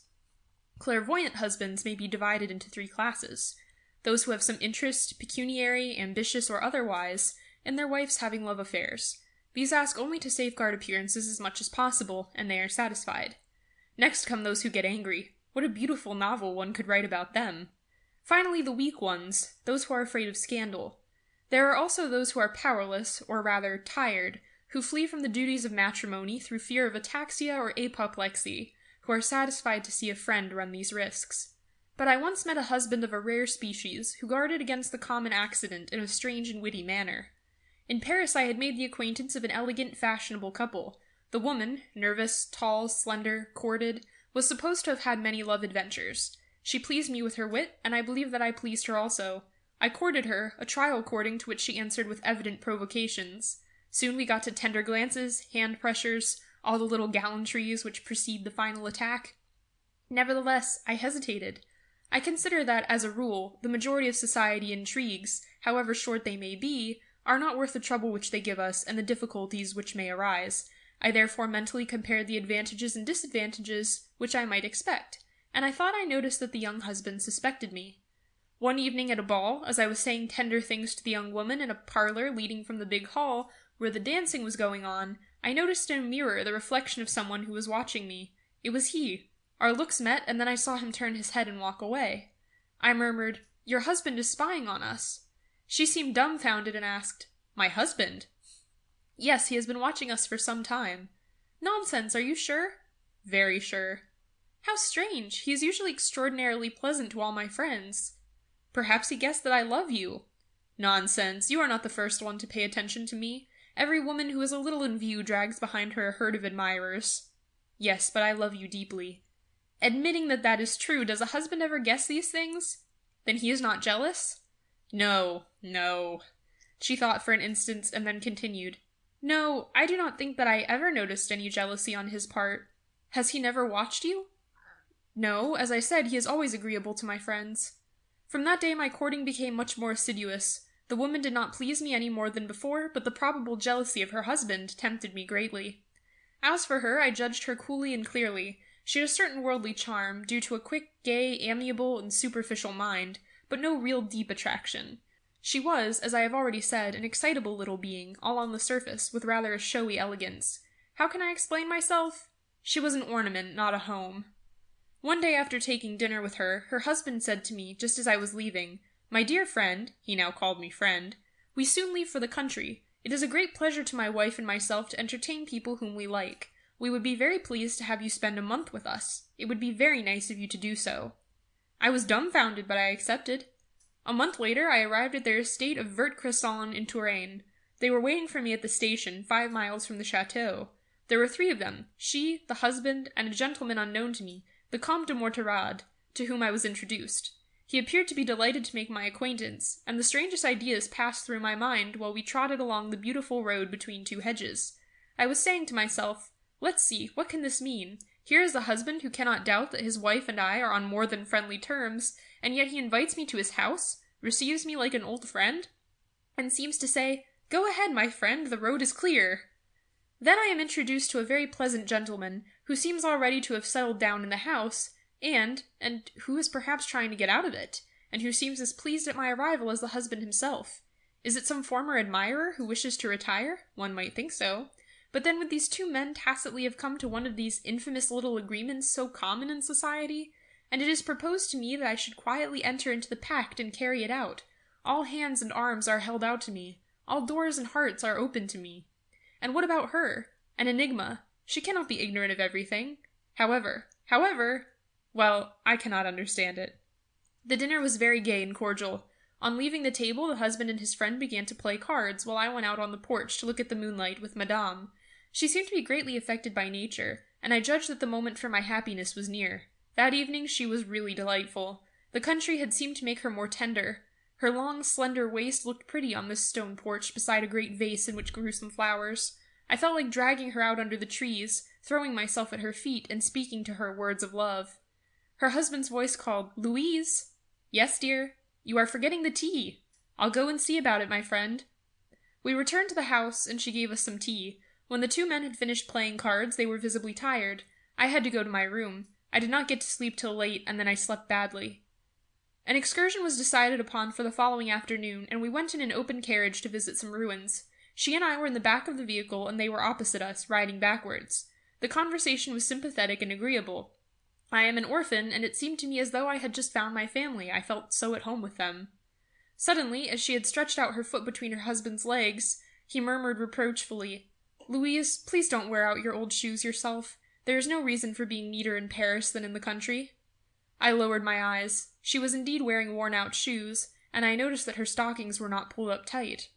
Clairvoyant husbands may be divided into 3 classes. Those who have some interest, pecuniary, ambitious, or otherwise, in their wives having love affairs. These ask only to safeguard appearances as much as possible, and they are satisfied. Next come those who get angry. What a beautiful novel one could write about them! Finally, the weak ones, those who are afraid of scandal. There are also those who are powerless, or rather, tired, who flee from the duties of matrimony through fear of ataxia or apoplexy, who are satisfied to see a friend run these risks. But I once met a husband of a rare species, who guarded against the common accident in a strange and witty manner. In Paris I had made the acquaintance of an elegant, fashionable couple. The woman, nervous, tall, slender, corded, was supposed to have had many love adventures. She pleased me with her wit, and I believe that I pleased her also. I courted her, a trial courting to which she answered with evident provocations. Soon we got to tender glances, hand pressures, all the little gallantries which precede the final attack. Nevertheless, I hesitated. I consider that, as a rule, the majority of society intrigues, however short they may be, are not worth the trouble which they give us and the difficulties which may arise. I therefore mentally compared the advantages and disadvantages which I might expect, and I thought I noticed that the young husband suspected me. One evening at a ball, as I was saying tender things to the young woman in a parlor leading from the big hall, where the dancing was going on, I noticed in a mirror the reflection of someone who was watching me. It was he. Our looks met, and then I saw him turn his head and walk away. I murmured, "Your husband is spying on us." She seemed dumbfounded and asked, "My husband?" "Yes, he has been watching us for some time." "Nonsense, are you sure?" "Very sure." "How strange! He is usually extraordinarily pleasant to all my friends." "Perhaps he guessed that I love you." "Nonsense, you are not the first one to pay attention to me. Every woman who is a little in view drags behind her a herd of admirers." "Yes, but I love you deeply." "Admitting that that is true, does a husband ever guess these things?" "Then he is not jealous?" No. She thought for an instant, and then continued, "No, I do not think that I ever noticed any jealousy on his part. Has he never watched you?" "No, as I said, he is always agreeable to my friends." From that day my courting became much more assiduous. The woman did not please me any more than before, but the probable jealousy of her husband tempted me greatly. As for her, I judged her coolly and clearly. She had a certain worldly charm, due to a quick, gay, amiable, and superficial mind, but no real deep attraction. She was, as I have already said, an excitable little being, all on the surface, with rather a showy elegance. How can I explain myself? She was an ornament, not a home. One day after taking dinner with her, her husband said to me, just as I was leaving, "My dear friend," he now called me friend, "we soon leave for the country. It is a great pleasure to my wife and myself to entertain people whom we like. We would be very pleased to have you spend a month with us. It would be very nice of you to do so." I was dumbfounded, but I accepted. A month later, I arrived at their estate of Vert-Cresson in Touraine. They were waiting for me at the station, 5 miles from the chateau. There were 3 of them, she, the husband, and a gentleman unknown to me, the Comte de Morterade, to whom I was introduced. He appeared to be delighted to make my acquaintance, and the strangest ideas passed through my mind while we trotted along the beautiful road between 2 hedges. I was saying to myself, Let's see, what can this mean? Here is a husband who cannot doubt that his wife and I are on more than friendly terms, and yet he invites me to his house, receives me like an old friend, and seems to say, "Go ahead, my friend, the road is clear." Then I am introduced to a very pleasant gentleman, who seems already to have settled down in the house, and who is perhaps trying to get out of it, and who seems as pleased at my arrival as the husband himself. Is it some former admirer who wishes to retire? One might think so. But then would these two men tacitly have come to one of these infamous little agreements so common in society? And it is proposed to me that I should quietly enter into the pact and carry it out. All hands and arms are held out to me. All doors and hearts are open to me. And what about her? An enigma. She cannot be ignorant of everything. However, well, I cannot understand it. The dinner was very gay and cordial. On leaving the table, the husband and his friend began to play cards, while I went out on the porch to look at the moonlight with Madame. She seemed to be greatly affected by nature, and I judged that the moment for my happiness was near. That evening she was really delightful. The country had seemed to make her more tender. Her long, slender waist looked pretty on this stone porch beside a great vase in which grew some flowers. I felt like dragging her out under the trees, throwing myself at her feet and speaking to her words of love. Her husband's voice called, "Louise?" "Yes, dear." "You are forgetting the tea." "I'll go and see about it, my friend." We returned to the house, and she gave us some tea. When the two men had finished playing cards, they were visibly tired. I had to go to my room. I did not get to sleep till late, and then I slept badly. An excursion was decided upon for the following afternoon, and we went in an open carriage to visit some ruins. She and I were in the back of the vehicle, and they were opposite us, riding backwards. The conversation was sympathetic and agreeable. I am an orphan, and it seemed to me as though I had just found my family. I felt so at home with them. Suddenly, as she had stretched out her foot between her husband's legs, he murmured reproachfully, "Louise, please don't wear out your old shoes yourself. There is no reason for being neater in Paris than in the country." I lowered my eyes. She was indeed wearing worn-out shoes, and I noticed that her stockings were not pulled up tight.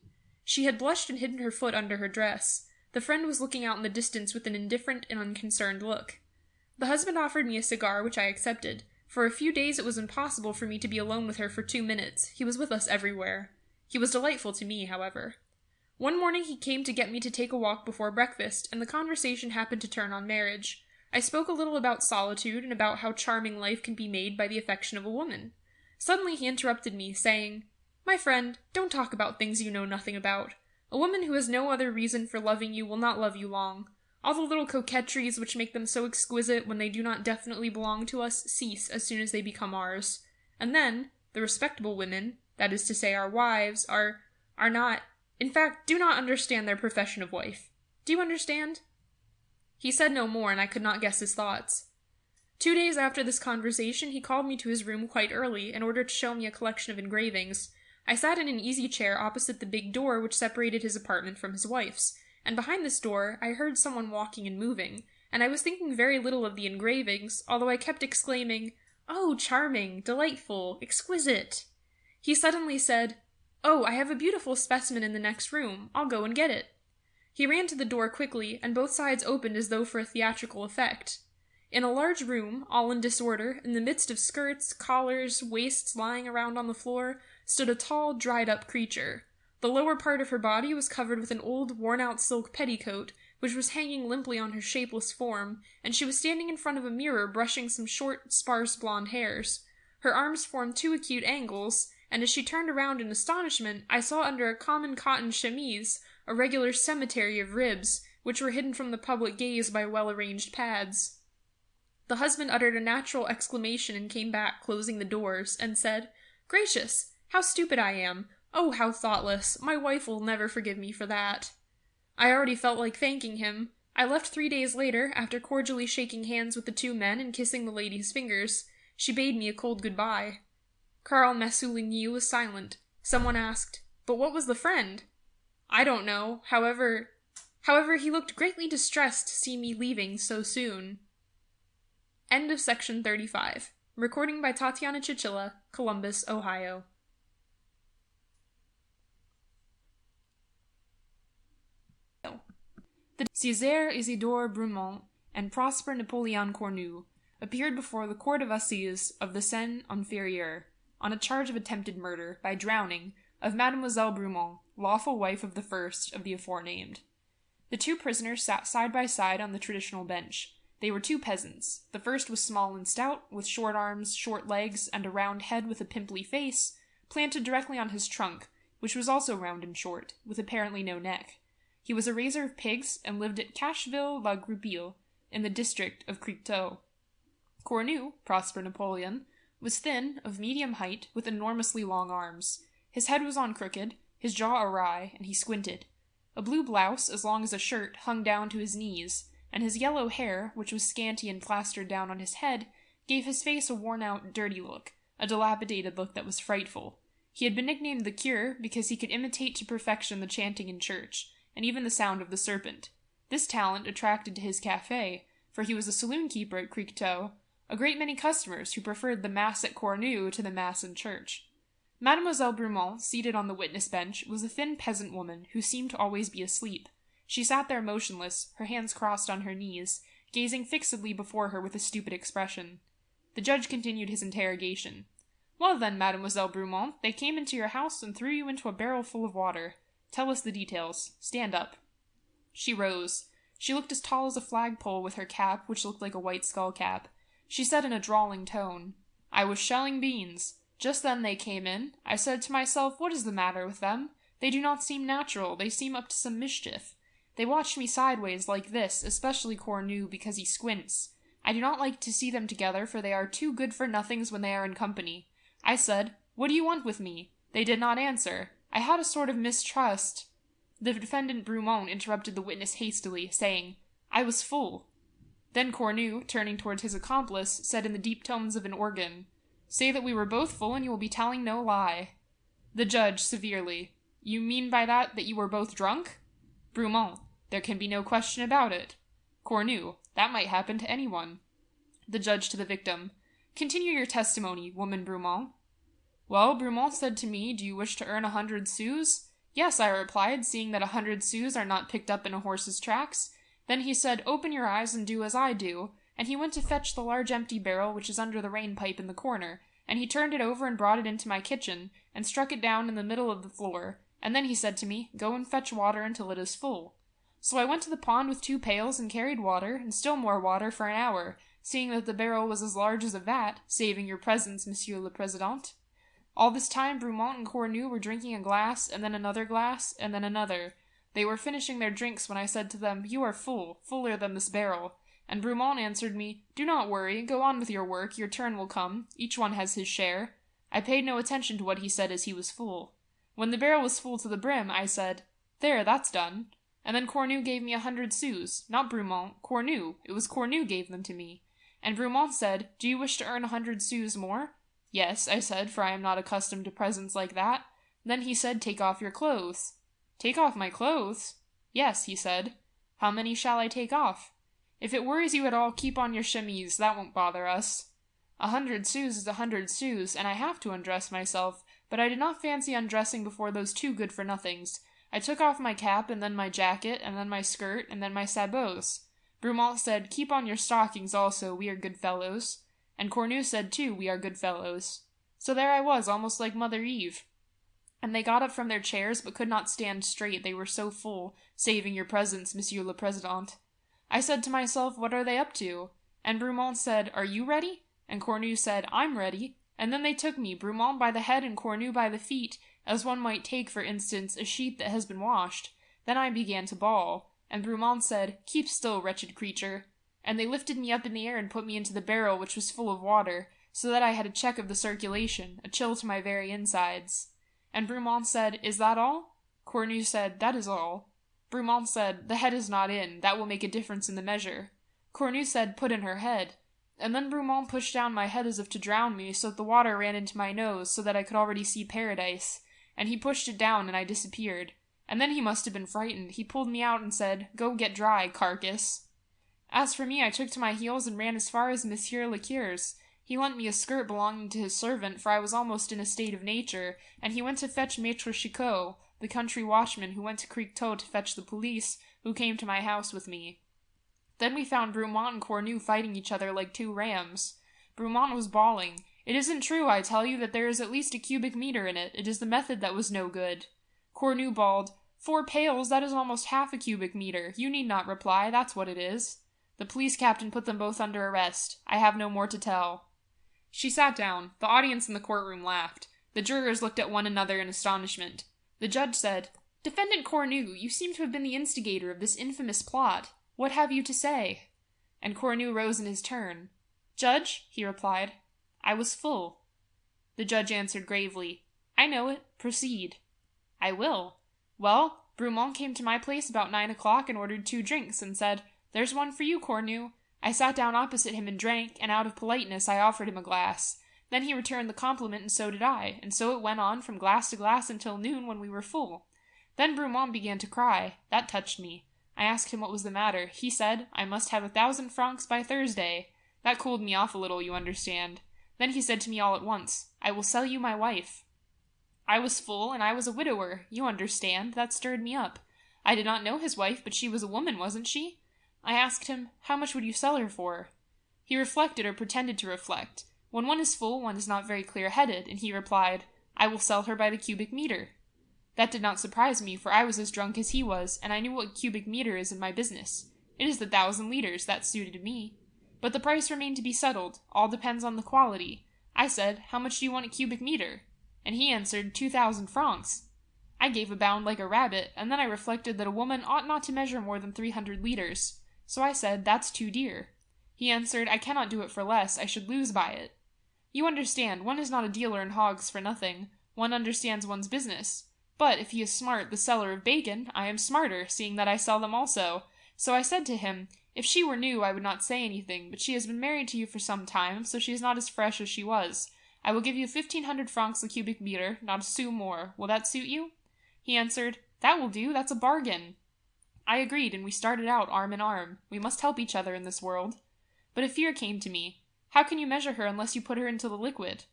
She had blushed and hidden her foot under her dress. The friend was looking out in the distance with an indifferent and unconcerned look. The husband offered me a cigar, which I accepted. For a few days it was impossible for me to be alone with her for 2 minutes. He was with us everywhere. He was delightful to me, however. One morning he came to get me to take a walk before breakfast, and the conversation happened to turn on marriage. I spoke a little about solitude, and about how charming life can be made by the affection of a woman. Suddenly he interrupted me, saying, "My friend, don't talk about things you know nothing about. A woman who has no other reason for loving you will not love you long. All the little coquetries which make them so exquisite when they do not definitely belong to us cease as soon as they become ours. And then, the respectable women, that is to say our wives, are not, in fact, do not understand their profession of wife. Do you understand?" He said no more, and I could not guess his thoughts. 2 days after this conversation, he called me to his room quite early, in order to show me a collection of engravings. I sat in an easy chair opposite the big door which separated his apartment from his wife's, and behind this door I heard someone walking and moving, and I was thinking very little of the engravings, although I kept exclaiming, "Oh, charming, delightful, exquisite!" He suddenly said, "Oh, I have a beautiful specimen in the next room. I'll go and get it." He ran to the door quickly, and both sides opened as though for a theatrical effect. In a large room, all in disorder, in the midst of skirts, collars, waists lying around on the floor, stood a tall, dried-up creature. The lower part of her body was covered with an old, worn-out silk petticoat, which was hanging limply on her shapeless form, and she was standing in front of a mirror brushing some short, sparse blonde hairs. Her arms formed 2 acute angles, and as she turned around in astonishment, I saw under a common cotton chemise a regular cemetery of ribs, which were hidden from the public gaze by well-arranged pads. The husband uttered a natural exclamation and came back, closing the doors, and said, "Gracious! How stupid I am! Oh, how thoughtless! My wife will never forgive me for that." I already felt like thanking him. I left 3 days later, after cordially shaking hands with the 2 men and kissing the lady's fingers. She bade me a cold goodbye. Karl Massouligny was silent. Someone asked, "But what was the friend?" "I don't know. However, he looked greatly distressed to see me leaving so soon." End of section 35. Recording by Tatiana Chichilla, Columbus, Ohio. The César Isidore Brumont and Prosper Napoleon Cornu appeared before the Court of Assize of the Seine-Inférieure on a charge of attempted murder, by drowning, of Mademoiselle Brumont, lawful wife of the first of the aforenamed. The two prisoners sat side by side on the traditional bench. They were two peasants. The first was small and stout, with short arms, short legs, and a round head with a pimply face, planted directly on his trunk, which was also round and short, with apparently no neck. He was a raiser of pigs, and lived at Cacheville-la-Groupille, in the district of Criquetot. Cornu, Prosper Napoleon, was thin, of medium height, with enormously long arms. His head was on crooked, his jaw awry, and he squinted. A blue blouse, as long as a shirt, hung down to his knees, and his yellow hair, which was scanty and plastered down on his head, gave his face a worn-out, dirty look, a dilapidated look that was frightful. He had been nicknamed the Cure because he could imitate to perfection the chanting in church, and even the sound of the serpent. This talent attracted to his café, for he was a saloon-keeper at Criquetot, a great many customers who preferred the Mass at Cornu to the Mass in church. Mademoiselle Brumont, seated on the witness bench, was a thin peasant woman who seemed to always be asleep. She sat there motionless, her hands crossed on her knees, gazing fixedly before her with a stupid expression. The judge continued his interrogation. "Well then, Mademoiselle Brumont, they came into your house and threw you into a barrel full of water. Tell us the details. Stand up." She rose. She looked as tall as a flagpole with her cap, which looked like a white skull cap. She said in a drawling tone, "I was shelling beans. Just then they came in. I said to myself, what is the matter with them? They do not seem natural. They seem up to some mischief. They watched me sideways like this, especially Cornu, because he squints. I do not like to see them together, for they are too good-for-nothings when they are in company. I said, 'What do you want with me?' They did not answer. I had a sort of mistrust." The defendant Brumont interrupted the witness hastily, saying, "I was full." Then Cornu, turning towards his accomplice, said in the deep tones of an organ, "Say that we were both full and you will be telling no lie." The judge, severely, "You mean by that you were both drunk?" Brumont, "There can be no question about it." Cornu, "That might happen to anyone." The judge to the victim, "Continue your testimony, woman Brumont." "Well, Brumont said to me, 'Do you wish to earn 100 sous?' 'Yes,' I replied, seeing that 100 sous are not picked up in a horse's tracks. Then he said, 'Open your eyes and do as I do,' and he went to fetch the large empty barrel which is under the rain-pipe in the corner, and he turned it over and brought it into my kitchen, and struck it down in the middle of the floor, and then he said to me, 'Go and fetch water until it is full.' So I went to the pond with 2 pails and carried water, and still more water for an hour, seeing that the barrel was as large as a vat, saving your presence, Monsieur le Président. All this time Brumont and Cornu were drinking a glass, and then another glass, and then another. They were finishing their drinks when I said to them, 'You are full, fuller than this barrel.' And Brumont answered me, 'Do not worry, go on with your work, your turn will come, each one has his share.' I paid no attention to what he said as he was full. When the barrel was full to the brim, I said, 'There, that's done.' And then Cornu gave me 100 sous, not Brumont, Cornu, it was Cornu gave them to me. And Brumont said, 'Do you wish to earn 100 sous more?' 'Yes,' I said, for I am not accustomed to presents like that. Then he said, 'Take off your clothes.' 'Take off my clothes?' 'Yes,' he said. 'How many shall I take off?' 'If it worries you at all, keep on your chemise, that won't bother us.' 100 sous is 100 sous, and I have to undress myself, but I did not fancy undressing before those 2 good-for-nothings. I took off my cap, and then my jacket, and then my skirt, and then my sabots. Brumont said, 'Keep on your stockings also, we are good fellows.' And Cornu said too, 'We are good fellows.' So there I was, almost like Mother Eve. And they got up from their chairs, but could not stand straight, they were so full, saving your presence, Monsieur le Président. I said to myself, 'What are they up to?' And Brumont said, 'Are you ready?' And Cornu said, 'I'm ready.' And then they took me, Brumont by the head and Cornu by the feet, as one might take, for instance, a sheep that has been washed. Then I began to bawl. And Brumont said, 'Keep still, wretched creature.' And they lifted me up in the air and put me into the barrel, which was full of water, so that I had a check of the circulation, a chill to my very insides. And Brumont said, 'Is that all?' Cornu said, 'That is all.' Brumont said, 'The head is not in, that will make a difference in the measure.' Cornu said, 'Put in her head.' And then Brumont pushed down my head as if to drown me, so that the water ran into my nose, so that I could already see paradise. And he pushed it down, and I disappeared. And then he must have been frightened. He pulled me out and said, 'Go get dry, carcass.' As for me, I took to my heels and ran as far as Monsieur le Cure's. He lent me a skirt belonging to his servant, for I was almost in a state of nature, and he went to fetch Maître Chicot, the country watchman who went to Criquetot to fetch the police, who came to my house with me. Then we found Brumont and Cornu fighting each other like 2 rams. Brumont was bawling, 'It isn't true, I tell you, that there is at least a cubic meter in it. It is the method that was no good.' Cornu bawled, 4 pails, that is almost half a cubic meter. You need not reply, that's what it is. The police captain put them both under arrest. I have no more to tell. She sat down. The audience in the courtroom laughed. The jurors looked at one another in astonishment. The judge said, Defendant Cornu, you seem to have been the instigator of this infamous plot. What have you to say? And Cornu rose in his turn. Judge, he replied, I was full. The judge answered gravely, I know it. Proceed. I will. Well, Brumont came to my place about 9 o'clock and ordered 2 drinks, and said, There's one for you, Cornu. I sat down opposite him and drank, and out of politeness I offered him a glass. Then he returned the compliment, and so did I, and so it went on from glass to glass until noon, when we were full. Then Brumont began to cry. That touched me. I asked him what was the matter. He said, I must have 1,000 francs by Thursday. That cooled me off a little, you understand. Then he said to me all at once, I will sell you my wife. I was full, and I was a widower. You understand. That stirred me up. I did not know his wife, but she was a woman, wasn't she? I asked him, How much would you sell her for? He reflected, or pretended to reflect. When one is full, one is not very clear-headed, and he replied, I will sell her by the cubic meter. That did not surprise me, for I was as drunk as he was, and I knew what cubic meter is in my business. It is the 1,000 liters, that suited me. But the price remained to be settled. All depends on the quality. I said, How much do you want a cubic meter? And he answered, 2,000 francs. I gave a bound like a rabbit, and then I reflected that a woman ought not to measure more than 300 liters. So I said, That's too dear. He answered, I cannot do it for less. I should lose by it. You understand, one is not a dealer in hogs for nothing. One understands one's business. But if he is smart, the seller of bacon, I am smarter, seeing that I sell them also. So I said to him, If she were new, I would not say anything, but she has been married to you for some time, so she is not as fresh as she was. I will give you 1,500 francs a cubic meter, not a sou more. Will that suit you? He answered, That will do, that's a bargain. I agreed, and we started out arm in arm. We must help each other in this world. But a fear came to me. How can you measure her unless you put her into the liquid?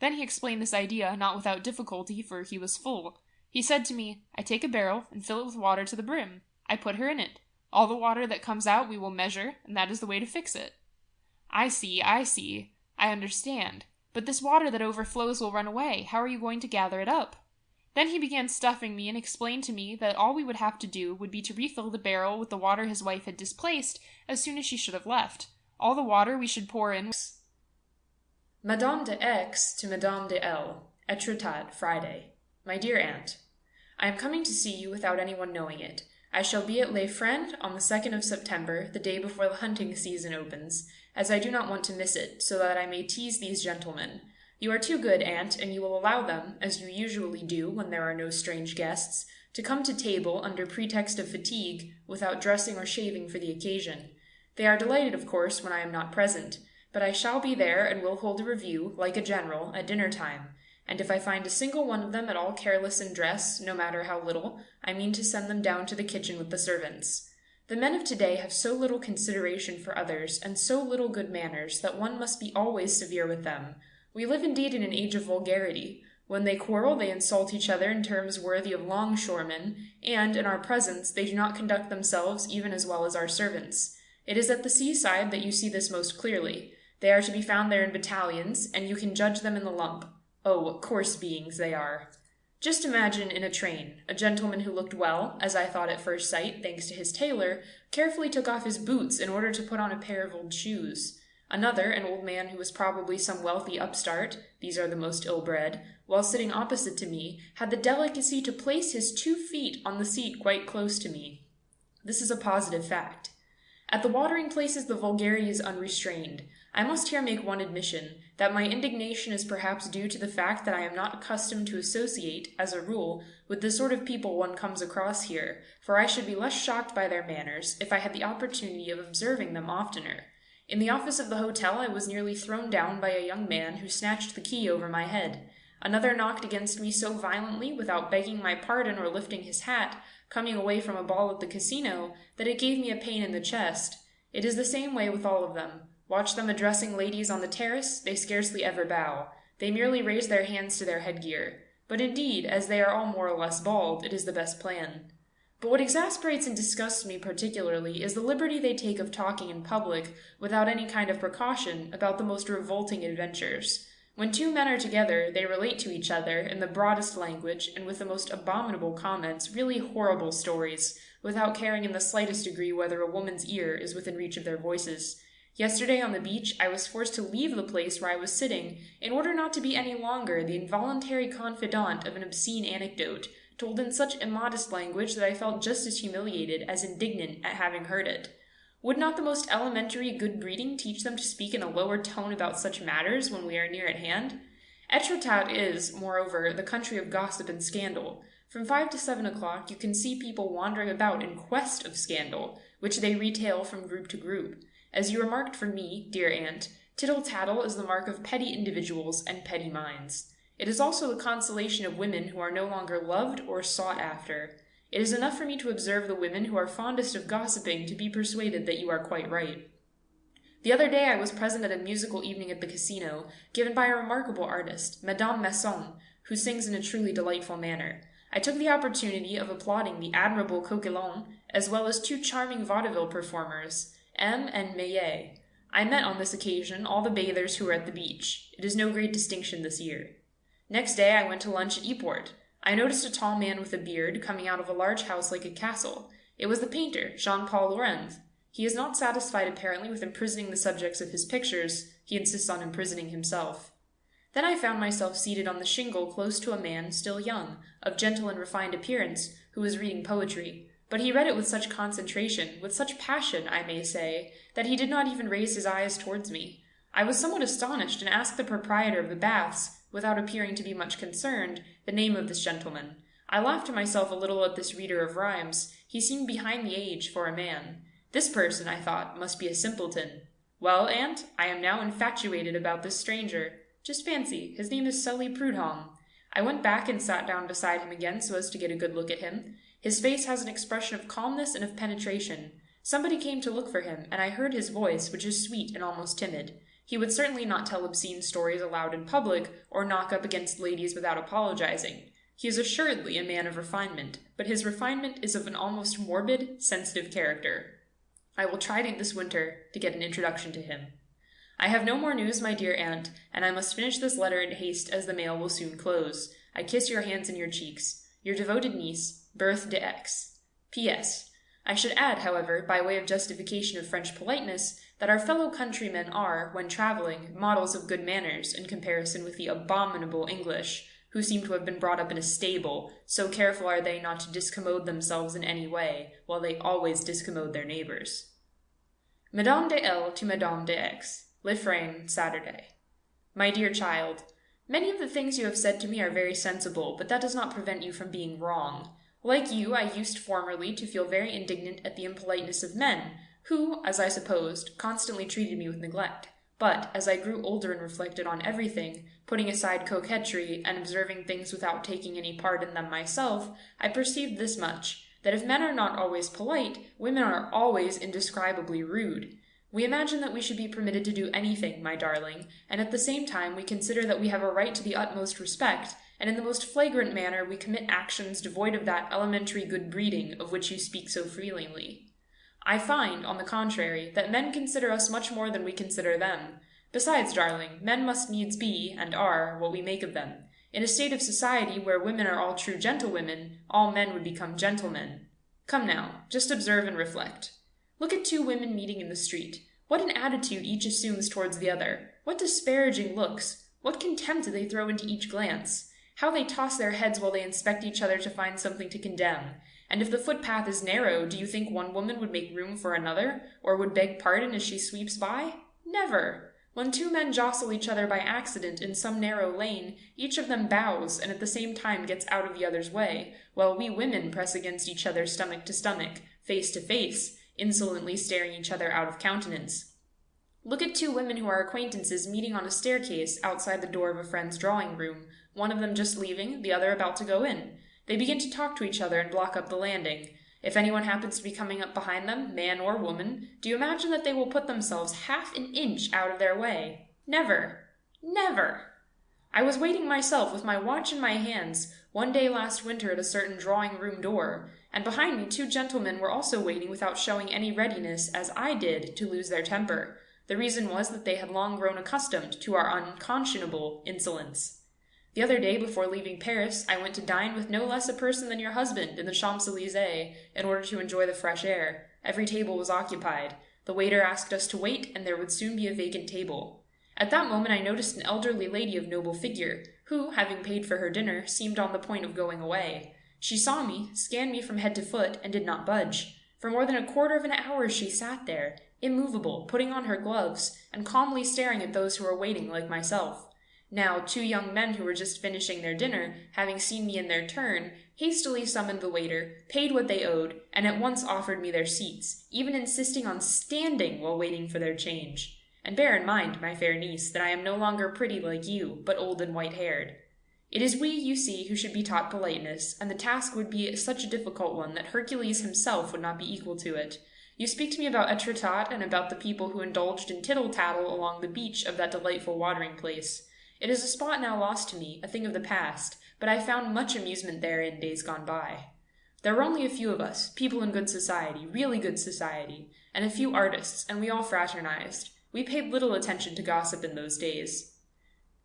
Then he explained this idea, not without difficulty, for he was full. He said to me, I take a barrel and fill it with water to the brim. I put her in it. All the water that comes out we will measure, and that is the way to fix it. I see. I understand. But this water that overflows will run away. How are you going to gather it up? Then he began stuffing me and explained to me that all we would have to do would be to refill the barrel with the water his wife had displaced as soon as she should have left. All the water we should pour in. Madame de X to Madame de L. Etretat, Friday. My dear aunt, I am coming to see you without anyone knowing it. I shall be at Les Friends on the 2nd of September, the day before the hunting season opens, as I do not want to miss it, so that I may tease these gentlemen. You are too good, aunt, and you will allow them, as you usually do when there are no strange guests, to come to table under pretext of fatigue, without dressing or shaving for the occasion. They are delighted, of course, when I am not present, but I shall be there and will hold a review, like a general, at dinner-time, and if I find a single one of them at all careless in dress, no matter how little, I mean to send them down to the kitchen with the servants. The men of today have so little consideration for others, and so little good manners, that one must be always severe with them. We live indeed in an age of vulgarity. When they quarrel, they insult each other in terms worthy of longshoremen, and, in our presence, they do not conduct themselves even as well as our servants. It is at the seaside that you see this most clearly. They are to be found there in battalions, and you can judge them in the lump. Oh, what coarse beings they are. Just imagine in a train, a gentleman who looked well, as I thought at first sight, thanks to his tailor, carefully took off his boots in order to put on a pair of old shoes. Another, an old man who was probably some wealthy upstart, these are the most ill-bred, while sitting opposite to me, had the delicacy to place his 2 feet on the seat quite close to me. This is a positive fact. At the watering places the vulgarity is unrestrained. I must here make one admission, that my indignation is perhaps due to the fact that I am not accustomed to associate, as a rule, with the sort of people one comes across here, for I should be less shocked by their manners if I had the opportunity of observing them oftener. In the office of the hotel I was nearly thrown down by a young man who snatched the key over my head. Another knocked against me so violently, without begging my pardon or lifting his hat, coming away from a ball at the casino, that it gave me a pain in the chest. It is the same way with all of them. Watch them addressing ladies on the terrace, they scarcely ever bow. They merely raise their hands to their headgear. But indeed, as they are all more or less bald, it is the best plan. But what exasperates and disgusts me particularly is the liberty they take of talking in public, without any kind of precaution, about the most revolting adventures. When two men are together, they relate to each other in the broadest language and with the most abominable comments, really horrible stories, without caring in the slightest degree whether a woman's ear is within reach of their voices. Yesterday on the beach, I was forced to leave the place where I was sitting in order not to be any longer the involuntary confidant of an obscene anecdote, told in such immodest language that I felt just as humiliated as indignant at having heard it. Would not the most elementary good breeding teach them to speak in a lower tone about such matters when we are near at hand? Etretat is, moreover, the country of gossip and scandal. From 5 to 7 o'clock you can see people wandering about in quest of scandal, which they retail from group to group. As you remarked for me, dear aunt, tittle-tattle is the mark of petty individuals and petty minds. It is also the consolation of women who are no longer loved or sought after. It is enough for me to observe the women who are fondest of gossiping to be persuaded that you are quite right. The other day I was present at a musical evening at the casino, given by a remarkable artist, Madame Masson, who sings in a truly delightful manner. I took the opportunity of applauding the admirable Coquelin, as well as two charming vaudeville performers, M. and Meillet. I met on this occasion all the bathers who were at the beach. It is no great distinction this year. Next day I went to lunch at Yport. I noticed a tall man with a beard coming out of a large house like a castle. It was the painter, Jean-Paul Laurens. He is not satisfied apparently with imprisoning the subjects of his pictures. He insists on imprisoning himself. Then I found myself seated on the shingle close to a man still young, of gentle and refined appearance, who was reading poetry. But he read it with such concentration, with such passion, I may say, that he did not even raise his eyes towards me. I was somewhat astonished, and asked the proprietor of the baths, without appearing to be much concerned, the name of this gentleman. I laughed to myself a little at this reader of rhymes. He seemed behind the age for a man. This person, I thought, must be a simpleton. Well, aunt, I am now infatuated about this stranger. Just fancy, his name is Sully Prudhomme. I went back and sat down beside him again so as to get a good look at him. His face has an expression of calmness and of penetration. Somebody came to look for him, and I heard his voice, which is sweet and almost timid. He would certainly not tell obscene stories aloud in public, or knock up against ladies without apologizing. He is assuredly a man of refinement, but his refinement is of an almost morbid, sensitive character. I will try this winter to get an introduction to him. I have no more news, my dear aunt, and I must finish this letter in haste as the mail will soon close. I kiss your hands and your cheeks. Your devoted niece, Berthe de X. P.S. I should add, however, by way of justification of French politeness, that our fellow countrymen are, when travelling, models of good manners in comparison with the abominable English, who seem to have been brought up in a stable, so careful are they not to discommode themselves in any way, while they always discommode their neighbours. Madame de L. to Madame de X. Liffrain, Saturday. My dear child, many of the things you have said to me are very sensible, but that does not prevent you from being wrong. Like you, I used formerly to feel very indignant at the impoliteness of men, who, as I supposed, constantly treated me with neglect. But, as I grew older and reflected on everything, putting aside coquetry and observing things without taking any part in them myself, I perceived this much, that if men are not always polite, women are always indescribably rude. We imagine that we should be permitted to do anything, my darling, and at the same time we consider that we have a right to the utmost respect, and in the most flagrant manner we commit actions devoid of that elementary good breeding of which you speak so freely. I find, on the contrary, that men consider us much more than we consider them. Besides, darling, men must needs be, and are, what we make of them. In a state of society where women are all true gentlewomen, all men would become gentlemen. Come now, just observe and reflect. Look at two women meeting in the street. What an attitude each assumes towards the other. What disparaging looks. What contempt they throw into each glance. How they toss their heads while they inspect each other to find something to condemn. And if the footpath is narrow, do you think one woman would make room for another, or would beg pardon as she sweeps by? Never. When two men jostle each other by accident in some narrow lane, each of them bows and at the same time gets out of the other's way, while we women press against each other stomach to stomach, face to face, insolently staring each other out of countenance. Look at two women who are acquaintances meeting on a staircase outside the door of a friend's drawing-room, one of them just leaving, the other about to go in. They begin to talk to each other and block up the landing. If anyone happens to be coming up behind them, man or woman, do you imagine that they will put themselves half an inch out of their way? Never. Never. I was waiting myself with my watch in my hands one day last winter at a certain drawing-room door, and behind me two gentlemen were also waiting without showing any readiness, as I did, to lose their temper. The reason was that they had long grown accustomed to our unconscionable insolence. The other day, before leaving Paris, I went to dine with no less a person than your husband in the Champs-Élysées in order to enjoy the fresh air. Every table was occupied. The waiter asked us to wait, and there would soon be a vacant table. At that moment I noticed an elderly lady of noble figure, who, having paid for her dinner, seemed on the point of going away. She saw me, scanned me from head to foot, and did not budge. For more than a quarter of an hour she sat there, immovable, putting on her gloves, and calmly staring at those who were waiting like myself. Now, 2 young men who were just finishing their dinner, having seen me in their turn, hastily summoned the waiter, paid what they owed, and at once offered me their seats, even insisting on standing while waiting for their change. And bear in mind, my fair niece, that I am no longer pretty like you, but old and white-haired. It is we, you see, who should be taught politeness, and the task would be such a difficult one that Hercules himself would not be equal to it. You speak to me about Etretat and about the people who indulged in tittle-tattle along the beach of that delightful watering place. It is a spot now lost to me, a thing of the past, but I found much amusement there in days gone by. There were only a few of us, people in good society, really good society, and a few artists, and we all fraternized. We paid little attention to gossip in those days.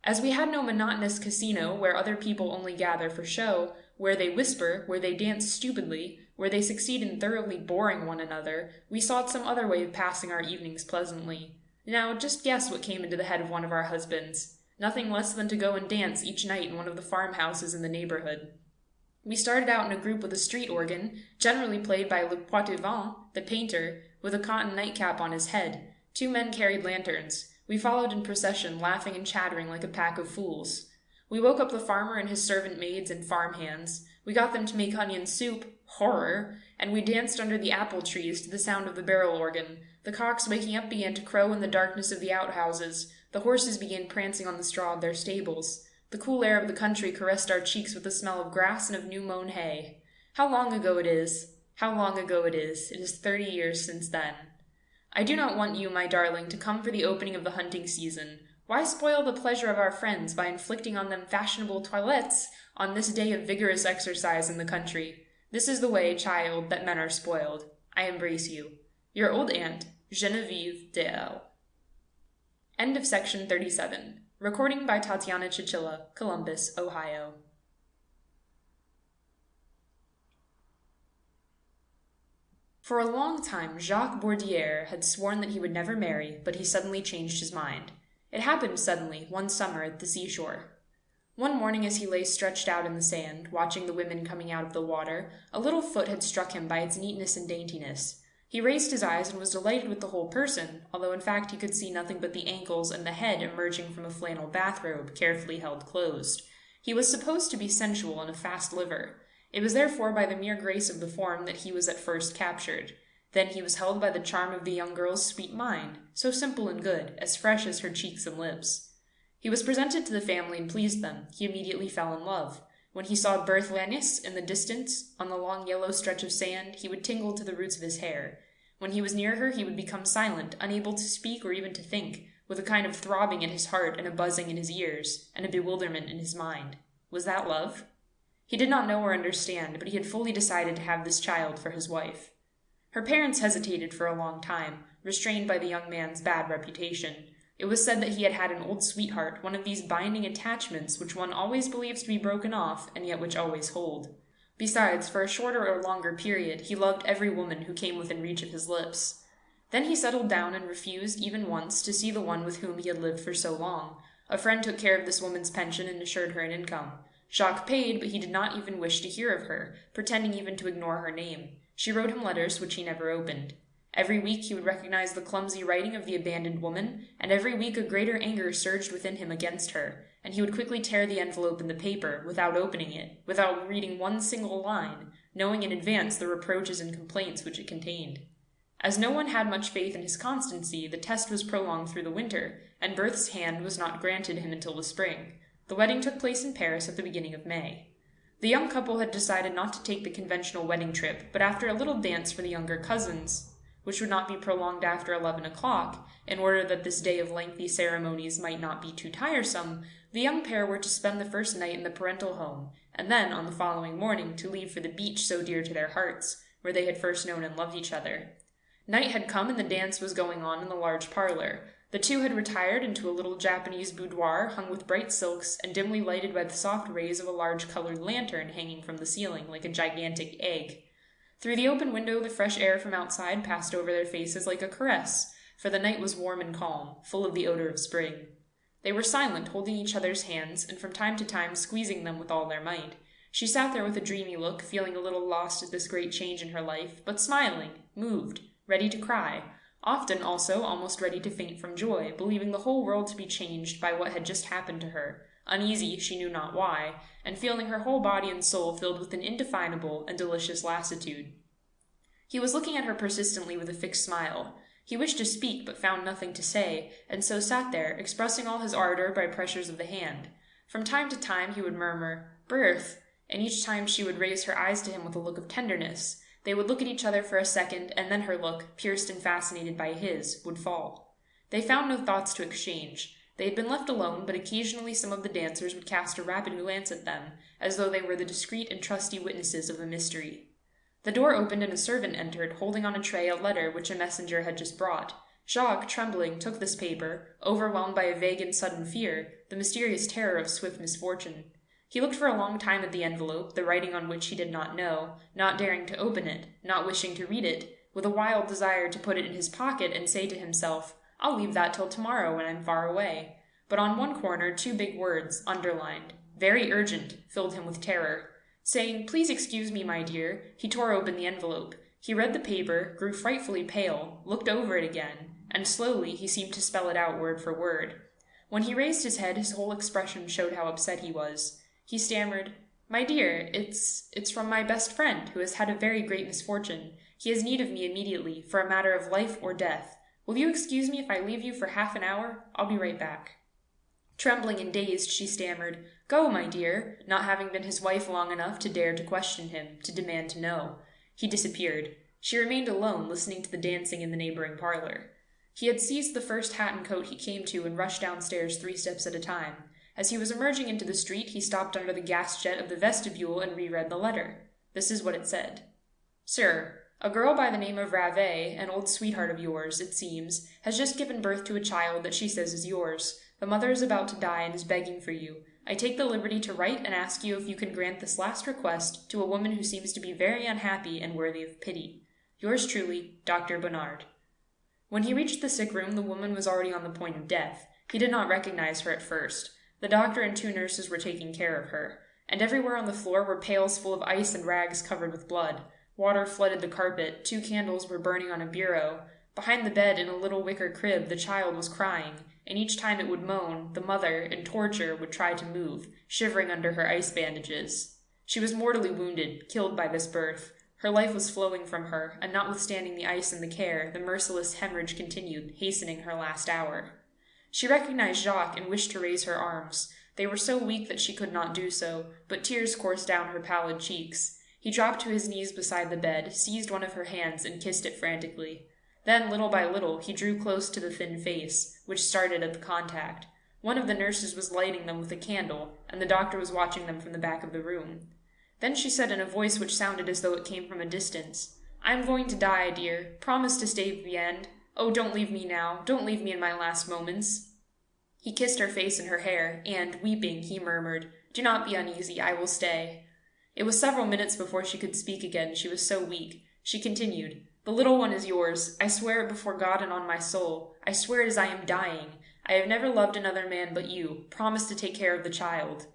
As we had no monotonous casino where other people only gather for show, where they whisper, where they dance stupidly, where they succeed in thoroughly boring one another, we sought some other way of passing our evenings pleasantly. Now, just guess what came into the head of one of our husbands. Nothing less than to go and dance each night in one of the farmhouses in the neighborhood. We started out in a group with a street organ, generally played by Le Poitevin, the painter, with a cotton nightcap on his head. 2 men carried lanterns. We followed in procession, laughing and chattering like a pack of fools. We woke up the farmer and his servant maids and farm hands. We got them to make onion soup, horror, and we danced under the apple trees to the sound of the barrel organ. The cocks waking up began to crow in the darkness of the outhouses. The horses began prancing on the straw of their stables. The cool air of the country caressed our cheeks with the smell of grass and of new-mown hay. How long ago it is! How long ago it is! It is 30 years since then. I do not want you, my darling, to come for the opening of the hunting season. Why spoil the pleasure of our friends by inflicting on them fashionable toilettes on this day of vigorous exercise in the country? This is the way, child, that men are spoiled. I embrace you. Your old aunt, Genevieve de End of section 37. Recording by Tatiana Chichilla, Columbus, Ohio. For a long time, Jacques Bordier had sworn that he would never marry, but he suddenly changed his mind. It happened suddenly, one summer at the seashore. One morning as he lay stretched out in the sand, watching the women coming out of the water, a little foot had struck him by its neatness and daintiness. He raised his eyes and was delighted with the whole person, although in fact he could see nothing but the ankles and the head emerging from a flannel bathrobe, carefully held closed. He was supposed to be sensual and a fast liver. It was therefore by the mere grace of the form that he was at first captured. Then he was held by the charm of the young girl's sweet mind, so simple and good, as fresh as her cheeks and lips. He was presented to the family and pleased them. He immediately fell in love. When he saw Berthe Lannis in the distance, on the long yellow stretch of sand, he would tingle to the roots of his hair. When he was near her, he would become silent, unable to speak or even to think, with a kind of throbbing at his heart and a buzzing in his ears, and a bewilderment in his mind. Was that love? He did not know or understand, but he had fully decided to have this child for his wife. Her parents hesitated for a long time, restrained by the young man's bad reputation. It was said that he had had an old sweetheart, one of these binding attachments which one always believes to be broken off, and yet which always hold. Besides, for a shorter or longer period, he loved every woman who came within reach of his lips. Then he settled down and refused, even once, to see the one with whom he had lived for so long. A friend took care of this woman's pension and assured her an income. Jacques paid, but he did not even wish to hear of her, pretending even to ignore her name. She wrote him letters which he never opened. Every week he would recognize the clumsy writing of the abandoned woman, and every week a greater anger surged within him against her, and he would quickly tear the envelope in the paper, without opening it, without reading one single line, knowing in advance the reproaches and complaints which it contained. As no one had much faith in his constancy, the test was prolonged through the winter, and Berthe's hand was not granted him until the spring. The wedding took place in Paris at the beginning of May. The young couple had decided not to take the conventional wedding trip, but after a little dance for the younger cousins, which would not be prolonged after 11 o'clock, in order that this day of lengthy ceremonies might not be too tiresome, the young pair were to spend the first night in the parental home, and then, on the following morning, to leave for the beach so dear to their hearts, where they had first known and loved each other. Night had come and the dance was going on in the large parlor. The two had retired into a little Japanese boudoir hung with bright silks and dimly lighted by the soft rays of a large colored lantern hanging from the ceiling like a gigantic egg. Through the open window, the fresh air from outside passed over their faces like a caress, for the night was warm and calm, full of the odor of spring. They were silent, holding each other's hands, and from time to time squeezing them with all their might. She sat there with a dreamy look, feeling a little lost at this great change in her life, but smiling, moved, ready to cry, often also almost ready to faint from joy, believing the whole world to be changed by what had just happened to her, uneasy she knew not why, and feeling her whole body and soul filled with an indefinable and delicious lassitude. He was looking at her persistently with a fixed smile. He wished to speak, but found nothing to say, and so sat there, expressing all his ardor by pressures of the hand. From time to time he would murmur, "Berth," and each time she would raise her eyes to him with a look of tenderness. They would look at each other for a second, and then her look, pierced and fascinated by his, would fall. They found no thoughts to exchange. They had been left alone, but occasionally some of the dancers would cast a rapid glance at them, as though they were the discreet and trusty witnesses of a mystery. The door opened and a servant entered, holding on a tray a letter which a messenger had just brought. Jacques, trembling, took this paper, overwhelmed by a vague and sudden fear, the mysterious terror of swift misfortune. He looked for a long time at the envelope, the writing on which he did not know, not daring to open it, not wishing to read it, with a wild desire to put it in his pocket and say to himself, "I'll leave that till tomorrow when I'm far away." But on one corner 2 big words, underlined, "Very urgent," filled him with terror. Saying, "Please excuse me, my dear," he tore open the envelope. He read the paper, grew frightfully pale, looked over it again, and slowly he seemed to spell it out word for word. When he raised his head, his whole expression showed how upset he was. He stammered, "My dear, it's from my best friend, who has had a very great misfortune. He has need of me immediately, for a matter of life or death. Will you excuse me if I leave you for half an hour? I'll be right back." Trembling and dazed, she stammered, "Go, my dear," not having been his wife long enough to dare to question him, to demand to know. He disappeared. She remained alone, listening to the dancing in the neighboring parlor. He had seized the first hat and coat he came to and rushed downstairs 3 steps at a time. As he was emerging into the street, he stopped under the gas jet of the vestibule and reread the letter. This is what it said. "Sir, a girl by the name of Ravet, an old sweetheart of yours, it seems, has just given birth to a child that she says is yours. The mother is about to die and is begging for you. I take the liberty to write and ask you if you can grant this last request to a woman who seems to be very unhappy and worthy of pity. Yours truly, Dr. Bernard." When he reached the sick room, the woman was already on the point of death. He did not recognize her at first. The doctor and 2 nurses were taking care of her, and everywhere on the floor were pails full of ice and rags covered with blood. Water flooded the carpet, 2 candles were burning on a bureau. Behind the bed, in a little wicker crib, the child was crying, and each time it would moan, the mother, in torture, would try to move, shivering under her ice bandages. She was mortally wounded, killed by this birth. Her life was flowing from her, and notwithstanding the ice and the care, the merciless hemorrhage continued, hastening her last hour. She recognized Jacques and wished to raise her arms. They were so weak that she could not do so, but tears coursed down her pallid cheeks. He dropped to his knees beside the bed, seized one of her hands, and kissed it frantically. Then, little by little, he drew close to the thin face, which started at the contact. One of the nurses was lighting them with a candle, and the doctor was watching them from the back of the room. Then she said in a voice which sounded as though it came from a distance, "I am going to die, dear. Promise to stay to the end. Oh, don't leave me now. Don't leave me in my last moments." He kissed her face and her hair, and, weeping, he murmured, "Do not be uneasy. I will stay." It was several minutes before she could speak again. She was so weak. She continued, "The little one is yours. I swear it before God and on my soul. I swear it as I am dying. I have never loved another man but you. Promise to take care of the child."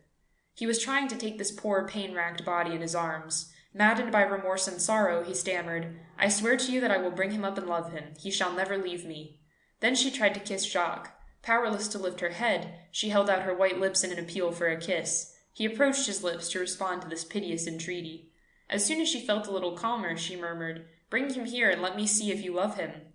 He was trying to take this poor, pain-racked body in his arms. Maddened by remorse and sorrow, he stammered, "I swear to you that I will bring him up and love him. He shall never leave me." Then she tried to kiss Jacques. Powerless to lift her head, she held out her white lips in an appeal for a kiss. He approached his lips to respond to this piteous entreaty. As soon as she felt a little calmer, she murmured, "Bring him here and let me see if you love him."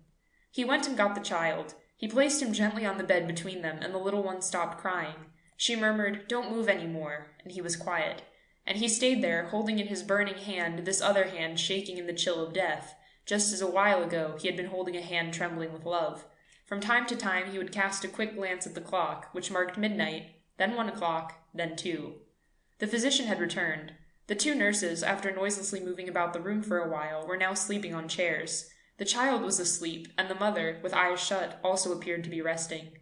He went and got the child. He placed him gently on the bed between them, and the little one stopped crying. She murmured, "Don't move any more," and he was quiet. And he stayed there, holding in his burning hand this other hand shaking in the chill of death, just as a while ago he had been holding a hand trembling with love. From time to time he would cast a quick glance at the clock, which marked midnight, then 1 o'clock, then 2. The physician had returned. The 2 nurses, after noiselessly moving about the room for a while, were now sleeping on chairs. The child was asleep, and the mother, with eyes shut, also appeared to be resting.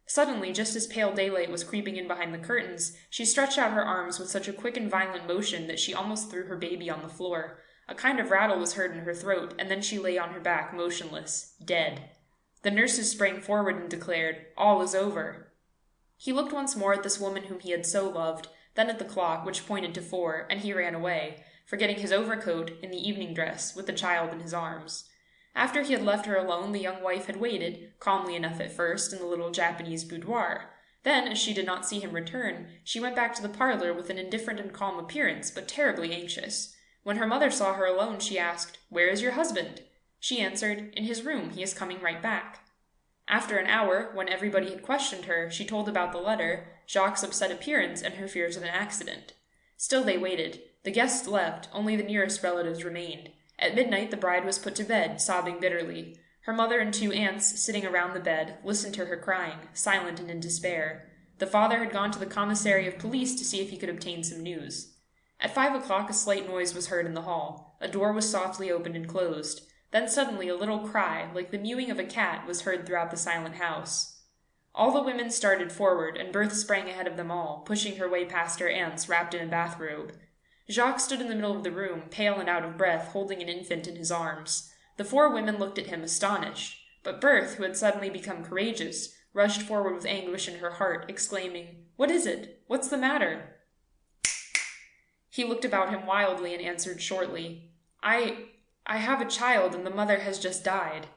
Suddenly, just as pale daylight was creeping in behind the curtains, she stretched out her arms with such a quick and violent motion that she almost threw her baby on the floor. A kind of rattle was heard in her throat, and then she lay on her back, motionless, dead. The nurses sprang forward and declared, "All is over." He looked once more at this woman whom he had so loved, then at the clock, which pointed to 4, and he ran away, forgetting his overcoat in the evening dress, with the child in his arms. After he had left her alone, the young wife had waited, calmly enough at first, in the little Japanese boudoir. Then, as she did not see him return, she went back to the parlor with an indifferent and calm appearance, but terribly anxious. When her mother saw her alone, she asked, "Where is your husband?" She answered, "In his room, he is coming right back." After an hour, when everybody had questioned her, she told about the letter, Jacques' upset appearance, and her fears of an accident. Still they waited. The guests left, only the nearest relatives remained. At midnight the bride was put to bed, sobbing bitterly. Her mother and 2 aunts, sitting around the bed, listened to her crying, silent and in despair. The father had gone to the commissary of police to see if he could obtain some news. At 5 o'clock a slight noise was heard in the hall. A door was softly opened and closed. Then suddenly a little cry, like the mewing of a cat, was heard throughout the silent house. All the women started forward, and Berthe sprang ahead of them all, pushing her way past her aunts, wrapped in a bathrobe. Jacques stood in the middle of the room, pale and out of breath, holding an infant in his arms. The 4 women looked at him astonished, but Berthe, who had suddenly become courageous, rushed forward with anguish in her heart, exclaiming, "What is it? What's the matter?" He looked about him wildly and answered shortly, I have a child, and the mother has just died."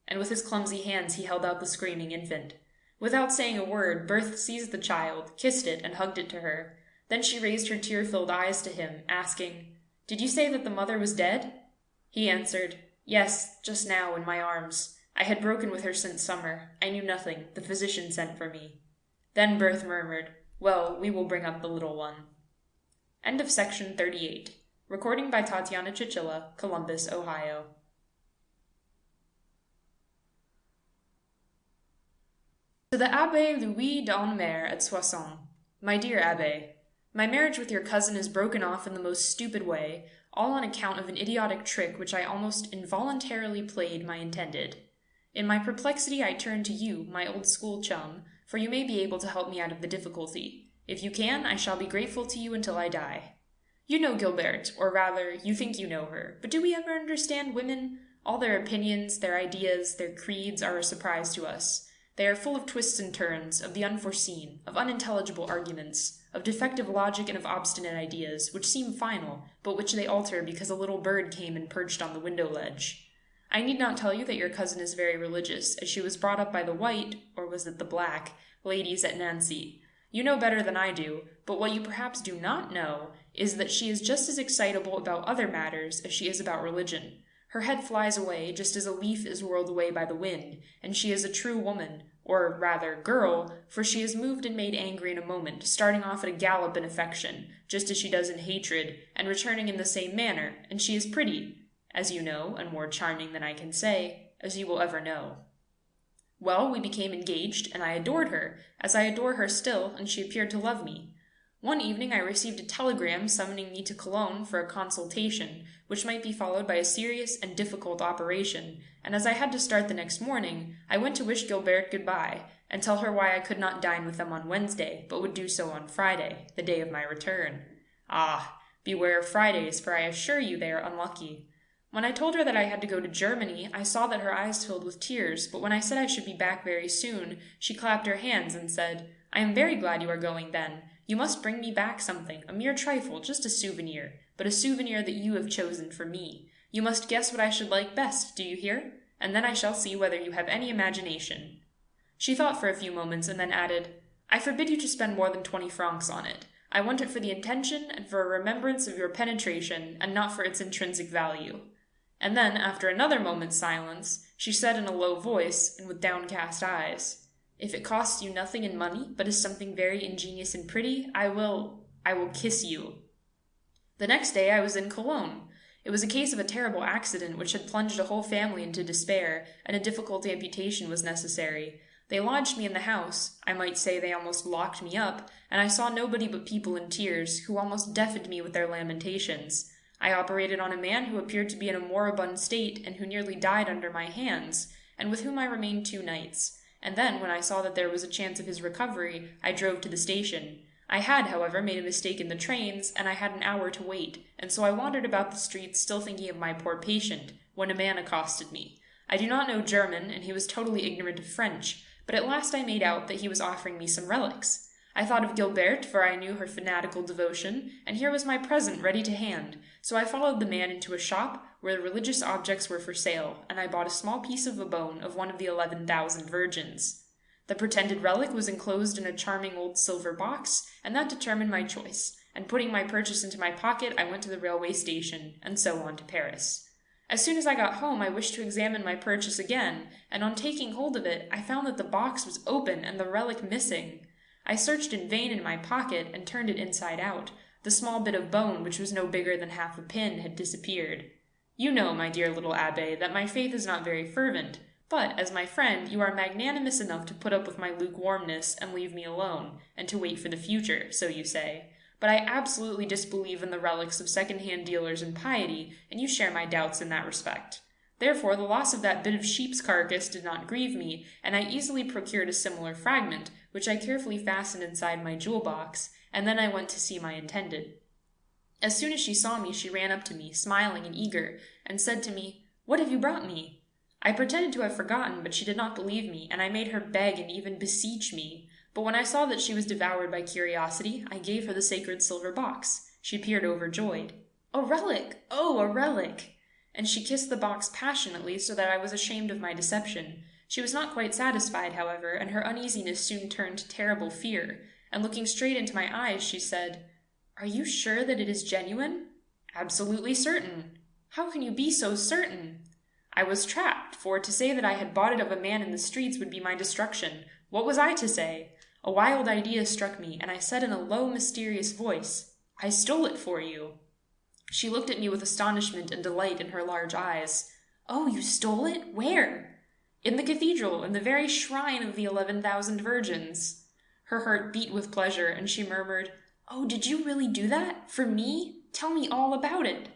And with his clumsy hands he held out the screaming infant. Without saying a word, Berthe seized the child, kissed it, and hugged it to her. Then she raised her tear-filled eyes to him, asking, "Did you say that the mother was dead?" He answered, "Yes, just now, in my arms. I had broken with her since summer. I knew nothing. The physician sent for me." Then Berthe murmured, "Well, we will bring up the little one." End of section 38. Recording by Tatiana Chichilla, Columbus, Ohio. To the Abbé Louis d'Anmer at Soissons. My dear Abbé, my marriage with your cousin is broken off in the most stupid way, all on account of an idiotic trick which I almost involuntarily played my intended. In my perplexity I turn to you, my old school chum, for you may be able to help me out of the difficulty. If you can, I shall be grateful to you until I die. You know Gilberte, or rather, you think you know her, but do we ever understand women? All their opinions, their ideas, their creeds are a surprise to us. They are full of twists and turns, of the unforeseen, of unintelligible arguments, of defective logic and of obstinate ideas, which seem final, but which they alter because a little bird came and perched on the window ledge. I need not tell you that your cousin is very religious, as she was brought up by the white, or was it the black, ladies at Nancy. You know better than I do, but what you perhaps do not know is that she is just as excitable about other matters as she is about religion. Her head flies away, just as a leaf is whirled away by the wind, and she is a true woman, or rather girl, for she is moved and made angry in a moment, starting off at a gallop in affection, just as she does in hatred, and returning in the same manner, and she is pretty, as you know, and more charming than I can say, as you will ever know. Well, we became engaged, and I adored her, as I adore her still, and she appeared to love me. One evening I received a telegram summoning me to Cologne for a consultation, which might be followed by a serious and difficult operation, and as I had to start the next morning, I went to wish Gilberte goodbye, and tell her why I could not dine with them on Wednesday, but would do so on Friday, the day of my return. Ah, beware of Fridays, for I assure you they are unlucky. When I told her that I had to go to Germany, I saw that her eyes filled with tears, but when I said I should be back very soon, she clapped her hands and said, "I am very glad you are going then. You must bring me back something, a mere trifle, just a souvenir, but a souvenir that you have chosen for me. You must guess what I should like best, do you hear? And then I shall see whether you have any imagination." She thought for a few moments and then added, "I forbid you to spend more than 20 francs on it. I want it for the intention and for a remembrance of your penetration, and not for its intrinsic value." And then, after another moment's silence, she said in a low voice and with downcast eyes, "If it costs you nothing in money, but is something very ingenious and pretty, I will kiss you." The next day I was in Cologne. It was a case of a terrible accident which had plunged a whole family into despair, and a difficult amputation was necessary. They lodged me in the house, I might say they almost locked me up, and I saw nobody but people in tears, who almost deafened me with their lamentations. I operated on a man who appeared to be in a moribund state and who nearly died under my hands, and with whom I remained 2 nights, and then, when I saw that there was a chance of his recovery, I drove to the station. I had, however, made a mistake in the trains, and I had an hour to wait, and so I wandered about the streets still thinking of my poor patient, when a man accosted me. I do not know German, and he was totally ignorant of French, but at last I made out that he was offering me some relics. I thought of Gilberte, for I knew her fanatical devotion, and here was my present ready to hand, so I followed the man into a shop where the religious objects were for sale, and I bought a small piece of a bone of one of the 11,000 virgins. The pretended relic was enclosed in a charming old silver box, and that determined my choice, and putting my purchase into my pocket, I went to the railway station, and so on to Paris. As soon as I got home, I wished to examine my purchase again, and on taking hold of it, I found that the box was open and the relic missing. I searched in vain in my pocket, and turned it inside out. The small bit of bone, which was no bigger than half a pin, had disappeared. You know, my dear little Abbé, that my faith is not very fervent, but, as my friend, you are magnanimous enough to put up with my lukewarmness and leave me alone, and to wait for the future, so you say. But I absolutely disbelieve in the relics of second-hand dealers in piety, and you share my doubts in that respect. Therefore, the loss of that bit of sheep's carcass did not grieve me, and I easily procured a similar fragment, which I carefully fastened inside my jewel-box, and then I went to see my intended. As soon as she saw me, she ran up to me, smiling and eager, and said to me, "What have you brought me?" I pretended to have forgotten, but she did not believe me, and I made her beg and even beseech me. But when I saw that she was devoured by curiosity, I gave her the sacred silver box. She appeared overjoyed. "A relic! Oh, a relic!" And she kissed the box passionately, so that I was ashamed of my deception. She was not quite satisfied, however, and her uneasiness soon turned to terrible fear, and looking straight into my eyes, she said, "Are you sure that it is genuine?" "Absolutely certain." "How can you be so certain?" I was trapped, for to say that I had bought it of a man in the streets would be my destruction. What was I to say? A wild idea struck me, and I said in a low, mysterious voice, "I stole it for you." She looked at me with astonishment and delight in her large eyes. "Oh, you stole it? Where?" "In the cathedral, in the very shrine of the 11,000 virgins." Her heart beat with pleasure, and she murmured, "Oh, did you really do that? For me? Tell me all about it."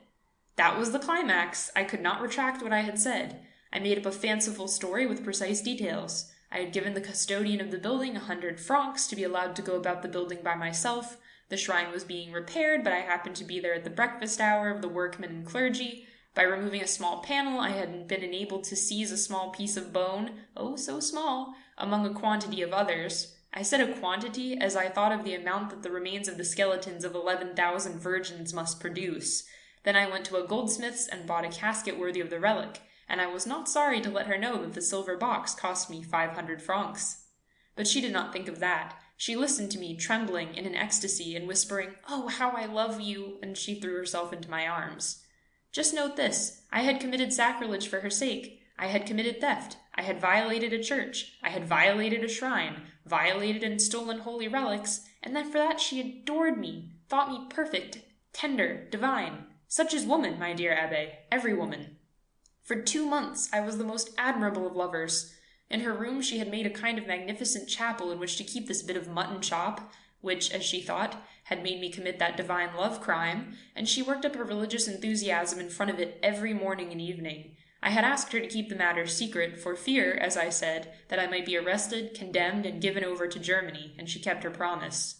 That was the climax. I could not retract what I had said. I made up a fanciful story with precise details. I had given the custodian of the building 100 francs to be allowed to go about the building by myself. The shrine was being repaired, but I happened to be there at the breakfast hour of the workmen and clergy. By removing a small panel, I had been enabled to seize a small piece of bone, oh, so small, among a quantity of others. I said a quantity, as I thought of the amount that the remains of the skeletons of 11,000 virgins must produce. Then I went to a goldsmith's and bought a casket worthy of the relic, and I was not sorry to let her know that the silver box cost me 500 francs. But she did not think of that. She listened to me, trembling in an ecstasy, and whispering, "Oh, how I love you," and she threw herself into my arms. Just note this. I had committed sacrilege for her sake. I had committed theft. I had violated a church. I had violated a shrine, violated and stolen holy relics, and that for that she adored me, thought me perfect, tender, divine. Such is woman, my dear Abbé, every woman. For 2 months I was the most admirable of lovers. In her room she had made a kind of magnificent chapel in which to keep this bit of mutton chop, which, as she thought, had made me commit that divine love crime, and she worked up her religious enthusiasm in front of it every morning and evening. I had asked her to keep the matter secret, for fear, as I said, that I might be arrested, condemned, and given over to Germany, and she kept her promise.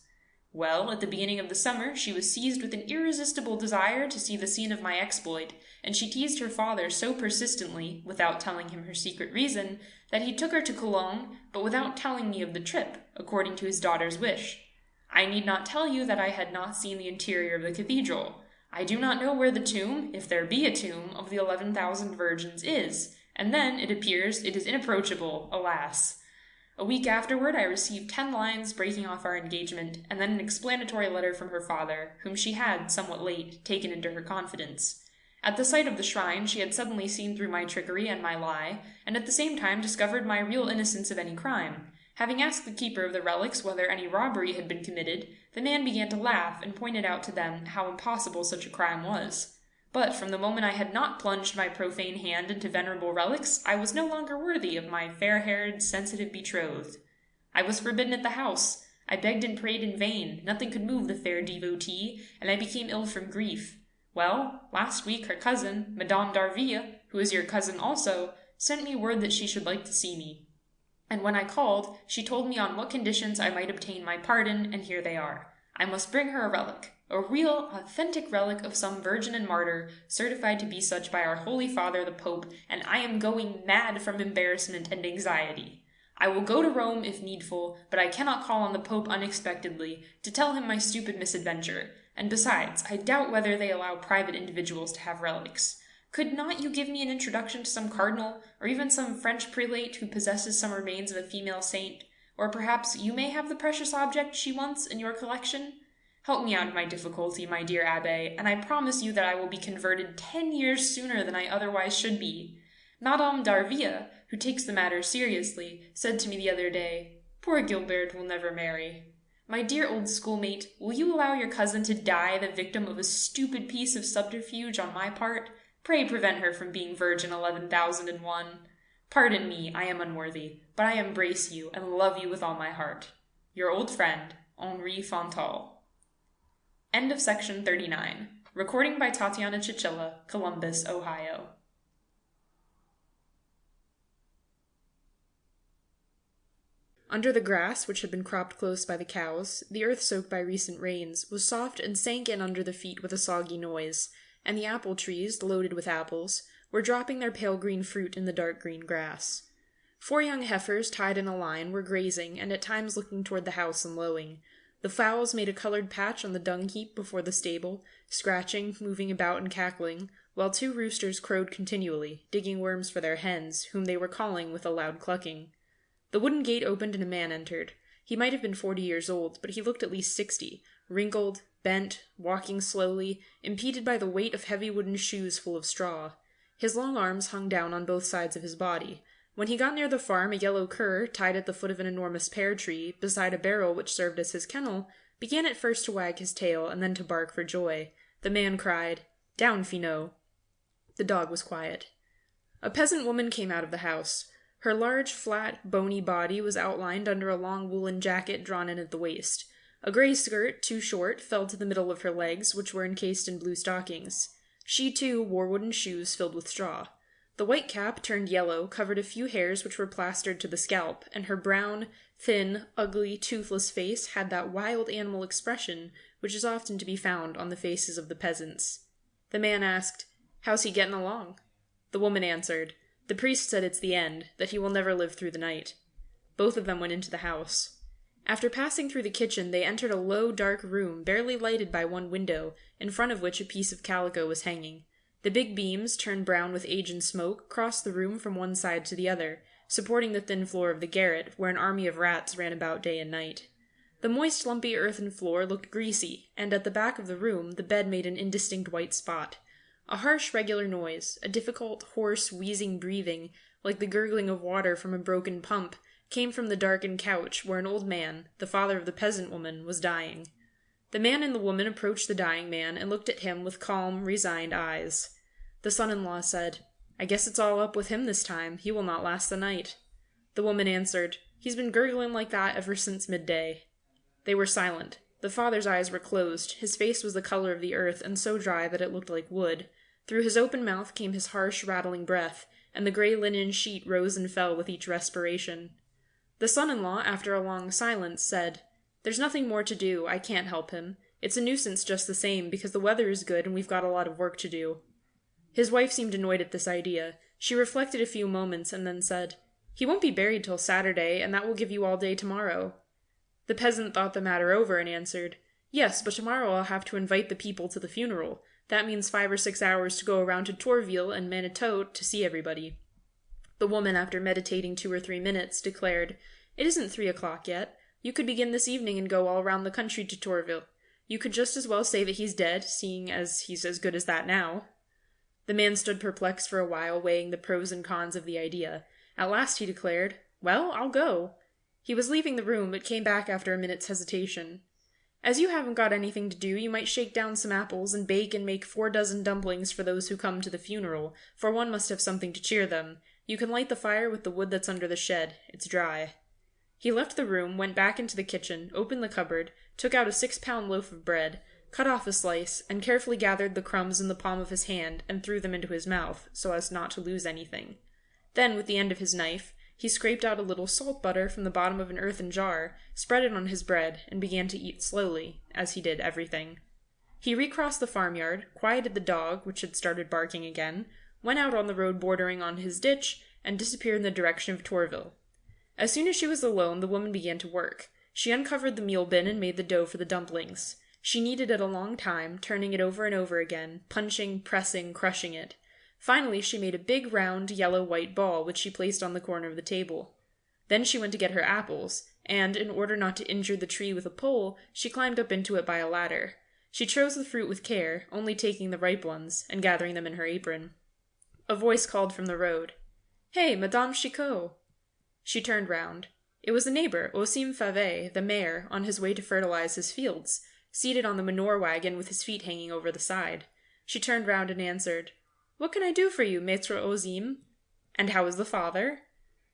Well, at the beginning of the summer, she was seized with an irresistible desire to see the scene of my exploit, and she teased her father so persistently, without telling him her secret reason, that he took her to Cologne, but without telling me of the trip, according to his daughter's wish. I need not tell you that I had not seen the interior of the cathedral. I do not know where the tomb, if there be a tomb, of the 11,000 virgins is, and then, it appears, it is inapproachable, alas. A week afterward, I received 10 lines breaking off our engagement, and then an explanatory letter from her father, whom she had, somewhat late, taken into her confidence. At the sight of the shrine, she had suddenly seen through my trickery and my lie, and at the same time discovered my real innocence of any crime. Having asked the keeper of the relics whether any robbery had been committed, the man began to laugh and pointed out to them how impossible such a crime was. But from the moment I had not plunged my profane hand into venerable relics, I was no longer worthy of my fair-haired, sensitive betrothed. I was forbidden at the house. I begged and prayed in vain. Nothing could move the fair devotee, and I became ill from grief. Well, last week her cousin, Madame d'Arville, who is your cousin also, sent me word that she should like to see me. And when I called, she told me on what conditions I might obtain my pardon, and here they are. I must bring her a relic, a real, authentic relic of some virgin and martyr, certified to be such by our Holy Father the Pope, and I am going mad from embarrassment and anxiety. I will go to Rome if needful, but I cannot call on the Pope unexpectedly to tell him my stupid misadventure, and besides, I doubt whether they allow private individuals to have relics. Could not you give me an introduction to some cardinal, or even some French prelate who possesses some remains of a female saint? Or perhaps you may have the precious object she wants in your collection? Help me out of my difficulty, my dear Abbé, and I promise you that I will be converted 10 years sooner than I otherwise should be. Madame d'Arville, who takes the matter seriously, said to me the other day, "Poor Gilbert will never marry." My dear old schoolmate, will you allow your cousin to die the victim of a stupid piece of subterfuge on my part? Pray prevent her from being Virgin 11,001. Pardon me, I am unworthy, but I embrace you and love you with all my heart. Your old friend, Henri Fontal. End of section 39. Recording by Tatiana Chichilla, Columbus, Ohio. Under the grass, which had been cropped close by the cows, the earth soaked by recent rains was soft and sank in under the feet with a soggy noise, and the apple trees, loaded with apples, were dropping their pale green fruit in the dark green grass. 4 young heifers, tied in a line, were grazing, and at times looking toward the house and lowing. The fowls made a colored patch on the dung heap before the stable, scratching, moving about and cackling, while 2 roosters crowed continually, digging worms for their hens, whom they were calling with a loud clucking. The wooden gate opened and a man entered. He might have been 40 years old, but he looked at least 60, wrinkled, bent, walking slowly, impeded by the weight of heavy wooden shoes full of straw. His long arms hung down on both sides of his body. When he got near the farm, a yellow cur, tied at the foot of an enormous pear tree, beside a barrel which served as his kennel, began at first to wag his tail and then to bark for joy. The man cried, "Down, Finot!" The dog was quiet. A peasant woman came out of the house. Her large, flat, bony body was outlined under a long woolen jacket drawn in at the waist. A gray skirt, too short, fell to the middle of her legs, which were encased in blue stockings. She, too, wore wooden shoes filled with straw. The white cap, turned yellow, covered a few hairs which were plastered to the scalp, and her brown, thin, ugly, toothless face had that wild animal expression which is often to be found on the faces of the peasants. The man asked, "How's he getting along?" The woman answered, "The priest said it's the end, that he will never live through the night." Both of them went into the house. After passing through the kitchen, they entered a low, dark room, barely lighted by one window, in front of which a piece of calico was hanging. The big beams, turned brown with age and smoke, crossed the room from one side to the other, supporting the thin floor of the garret, where an army of rats ran about day and night. The moist, lumpy earthen floor looked greasy, and at the back of the room the bed made an indistinct white spot. A harsh, regular noise, a difficult, hoarse, wheezing breathing, like the gurgling of water from a broken pump, came from the darkened couch where an old man, the father of the peasant woman, was dying. The man and the woman approached the dying man and looked at him with calm, resigned eyes. The son-in-law said, "I guess it's all up with him this time. He will not last the night." The woman answered, "He's been gurgling like that ever since midday." They were silent. The father's eyes were closed. His face was the color of the earth, and so dry that it looked like wood. Through his open mouth came his harsh, rattling breath, and the gray linen sheet rose and fell with each respiration. The son-in-law, after a long silence, said, "There's nothing more to do. I can't help him. It's a nuisance just the same, because the weather is good and we've got a lot of work to do." His wife seemed annoyed at this idea. She reflected a few moments and then said, "He won't be buried till Saturday, and that will give you all day tomorrow." The peasant thought the matter over and answered, "Yes, but tomorrow I'll have to invite the people to the funeral. That means 5 or 6 hours to go around to Tourville and Manitou to see everybody." The woman, after meditating 2 or 3 minutes, declared, "It isn't 3 o'clock yet. You could begin this evening and go all round the country to Tourville. You could just as well say that he's dead, seeing as he's as good as that now." The man stood perplexed for a while, weighing the pros and cons of the idea. At last he declared, "Well, I'll go." He was leaving the room, but came back after a minute's hesitation. "As you haven't got anything to do, you might shake down some apples and bake and make 4 dozen dumplings for those who come to the funeral, for one must have something to cheer them. You can light the fire with the wood that's under the shed. It's dry." He left the room, went back into the kitchen, opened the cupboard, took out a 6-pound loaf of bread, cut off a slice, and carefully gathered the crumbs in the palm of his hand and threw them into his mouth, so as not to lose anything. Then, with the end of his knife, he scraped out a little salt butter from the bottom of an earthen jar, spread it on his bread, and began to eat slowly, as he did everything. He recrossed the farmyard, quieted the dog, which had started barking again, went out on the road bordering on his ditch, and disappeared in the direction of Torville. As soon as she was alone, the woman began to work. She uncovered the meal bin and made the dough for the dumplings. She kneaded it a long time, turning it over and over again, punching, pressing, crushing it. Finally, she made a big, round, yellow-white ball, which she placed on the corner of the table. Then she went to get her apples, and, in order not to injure the tree with a pole, she climbed up into it by a ladder. She chose the fruit with care, only taking the ripe ones, and gathering them in her apron. A voice called from the road, "Hey, Madame Chicot!" She turned round. It was the neighbor, Osim Favet, the mayor, on his way to fertilize his fields, seated on the manure wagon with his feet hanging over the side. She turned round and answered, "What can I do for you, Maître Osim?" "And how is the father?"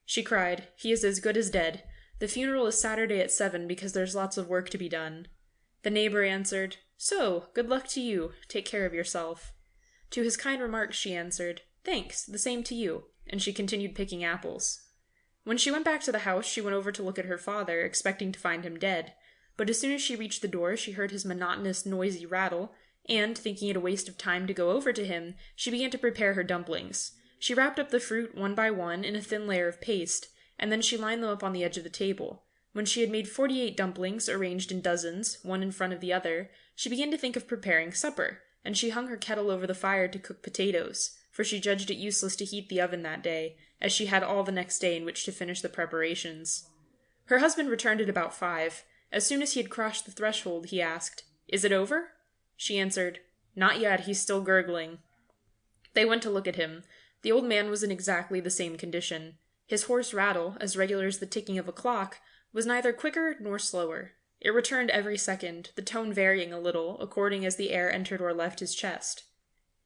She cried, "He is as good as dead. The funeral is Saturday at 7 because there's lots of work to be done." The neighbor answered, "So, good luck to you. Take care of yourself." To his kind remarks she answered, "Thanks, the same to you," and she continued picking apples. When she went back to the house, she went over to look at her father, expecting to find him dead. But as soon as she reached the door, she heard his monotonous, noisy rattle, and, thinking it a waste of time to go over to him, she began to prepare her dumplings. She wrapped up the fruit one by one in a thin layer of paste, and then she lined them up on the edge of the table. When she had made 48 dumplings, arranged in dozens, one in front of the other, she began to think of preparing supper, and she hung her kettle over the fire to cook potatoes, for she judged it useless to heat the oven that day, as she had all the next day in which to finish the preparations. Her husband returned at about 5. As soon as he had crossed the threshold, he asked, "Is it over?" She answered, "Not yet, he's still gurgling." They went to look at him. The old man was in exactly the same condition. His hoarse rattle, as regular as the ticking of a clock, was neither quicker nor slower. It returned every second, the tone varying a little, according as the air entered or left his chest.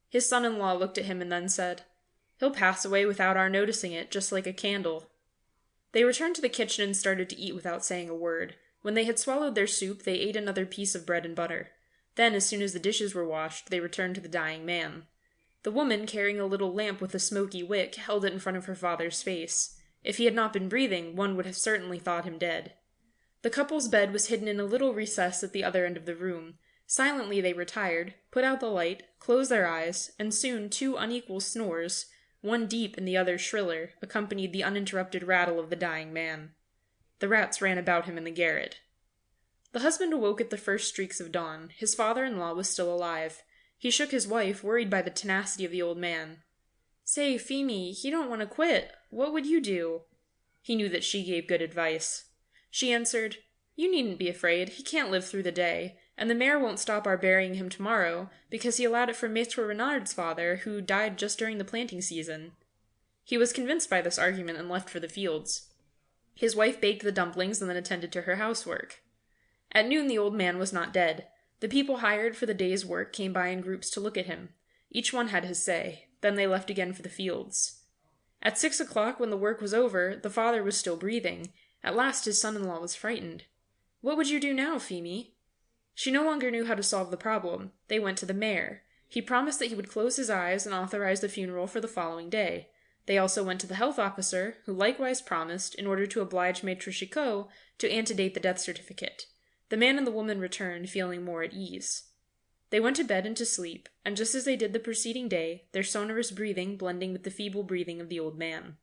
His son-in-law looked at him and then said, "He'll pass away without our noticing it, just like a candle." They returned to the kitchen and started to eat without saying a word. When they had swallowed their soup, they ate another piece of bread and butter. Then, as soon as the dishes were washed, they returned to the dying man. The woman, carrying a little lamp with a smoky wick, held it in front of her father's face. If he had not been breathing, one would have certainly thought him dead. The couple's bed was hidden in a little recess at the other end of the room. Silently they retired, put out the light, closed their eyes, and soon 2 unequal snores, one deep and the other shriller, accompanied the uninterrupted rattle of the dying man. The rats ran about him in the garret. The husband awoke at the first streaks of dawn. His father-in-law was still alive. He shook his wife, worried by the tenacity of the old man. "Say, Feemy, he don't want to quit. What would you do?" He knew that she gave good advice. She answered, "You needn't be afraid. He can't live through the day, and the mayor won't stop our burying him tomorrow, because he allowed it for Maître Renard's father, who died just during the planting season." He was convinced by this argument and left for the fields. His wife baked the dumplings and then attended to her housework. At noon the old man was not dead. The people hired for the day's work came by in groups to look at him. Each one had his say. Then they left again for the fields. At 6 o'clock, when the work was over, the father was still breathing. At last his son-in-law was frightened. "What would you do now, Feemy?" She no longer knew how to solve the problem. They went to the mayor. He promised that he would close his eyes and authorize the funeral for the following day. They also went to the health officer, who likewise promised, in order to oblige Maître Chicot, to antedate the death certificate. The man and the woman returned, feeling more at ease. They went to bed and to sleep, and just as they did the preceding day, their sonorous breathing blending with the feeble breathing of the old man.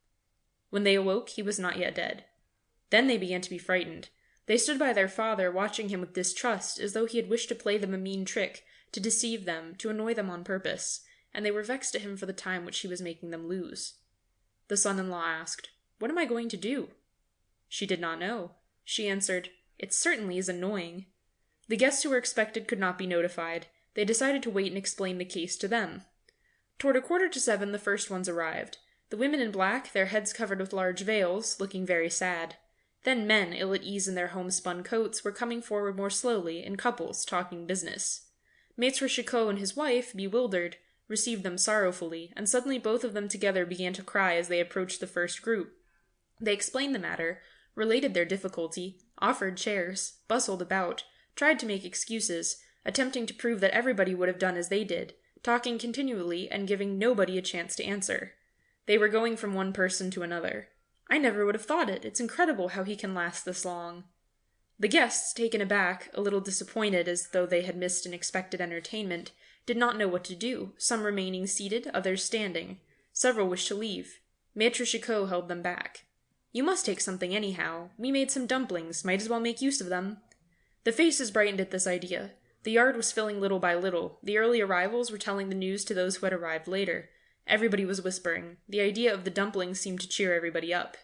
When they awoke, he was not yet dead. Then they began to be frightened. They stood by their father, watching him with distrust, as though he had wished to play them a mean trick, to deceive them, to annoy them on purpose, and they were vexed at him for the time which he was making them lose. The son-in-law asked, "What am I going to do?" She did not know. She answered, "It certainly is annoying." The guests who were expected could not be notified. They decided to wait and explain the case to them. Toward 6:45 the first ones arrived. The women in black, their heads covered with large veils, looking very sad. Then men, ill at ease in their homespun coats, were coming forward more slowly, in couples, talking business. Maître Chicot and his wife, bewildered, received them sorrowfully, and suddenly both of them together began to cry as they approached the first group. They explained the matter, related their difficulty, offered chairs, bustled about, tried to make excuses, attempting to prove that everybody would have done as they did, talking continually and giving nobody a chance to answer. They were going from one person to another. I never would have thought it. It's incredible how he can last this long. The guests, taken aback, a little disappointed as though they had missed an expected entertainment, did not know what to do, some remaining seated, others standing. Several wished to leave. Maître Chicot held them back. "You must take something anyhow. We made some dumplings, might as well make use of them." The faces brightened at this idea. The yard was filling little by little. The early arrivals were telling the news to those who had arrived later. Everybody was whispering. The idea of the dumplings seemed to cheer everybody up.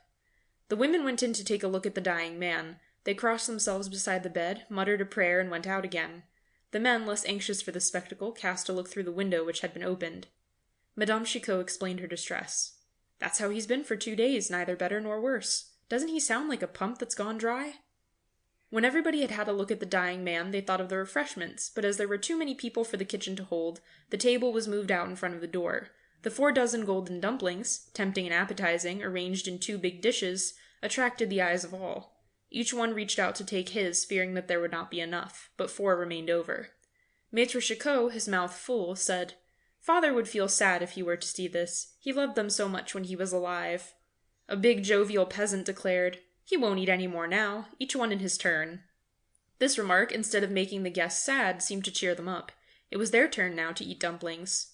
The women went in to take a look at the dying man. They crossed themselves beside the bed, muttered a prayer, and went out again. The men, less anxious for the spectacle, cast a look through the window which had been opened. Madame Chicot explained her distress. "That's how he's been for 2 days, neither better nor worse. Doesn't he sound like a pump that's gone dry?" When everybody had had a look at the dying man, they thought of the refreshments, but as there were too many people for the kitchen to hold, the table was moved out in front of the door. The 4 dozen golden dumplings, tempting and appetizing, arranged in 2 big dishes, attracted the eyes of all. Each one reached out to take his, fearing that there would not be enough, but 4 remained over. Maître Chicot, his mouth full, said, "Father would feel sad if he were to see this. He loved them so much when he was alive." A big jovial peasant declared, "He won't eat any more now, each one in his turn." This remark, instead of making the guests sad, seemed to cheer them up. It was their turn now to eat dumplings.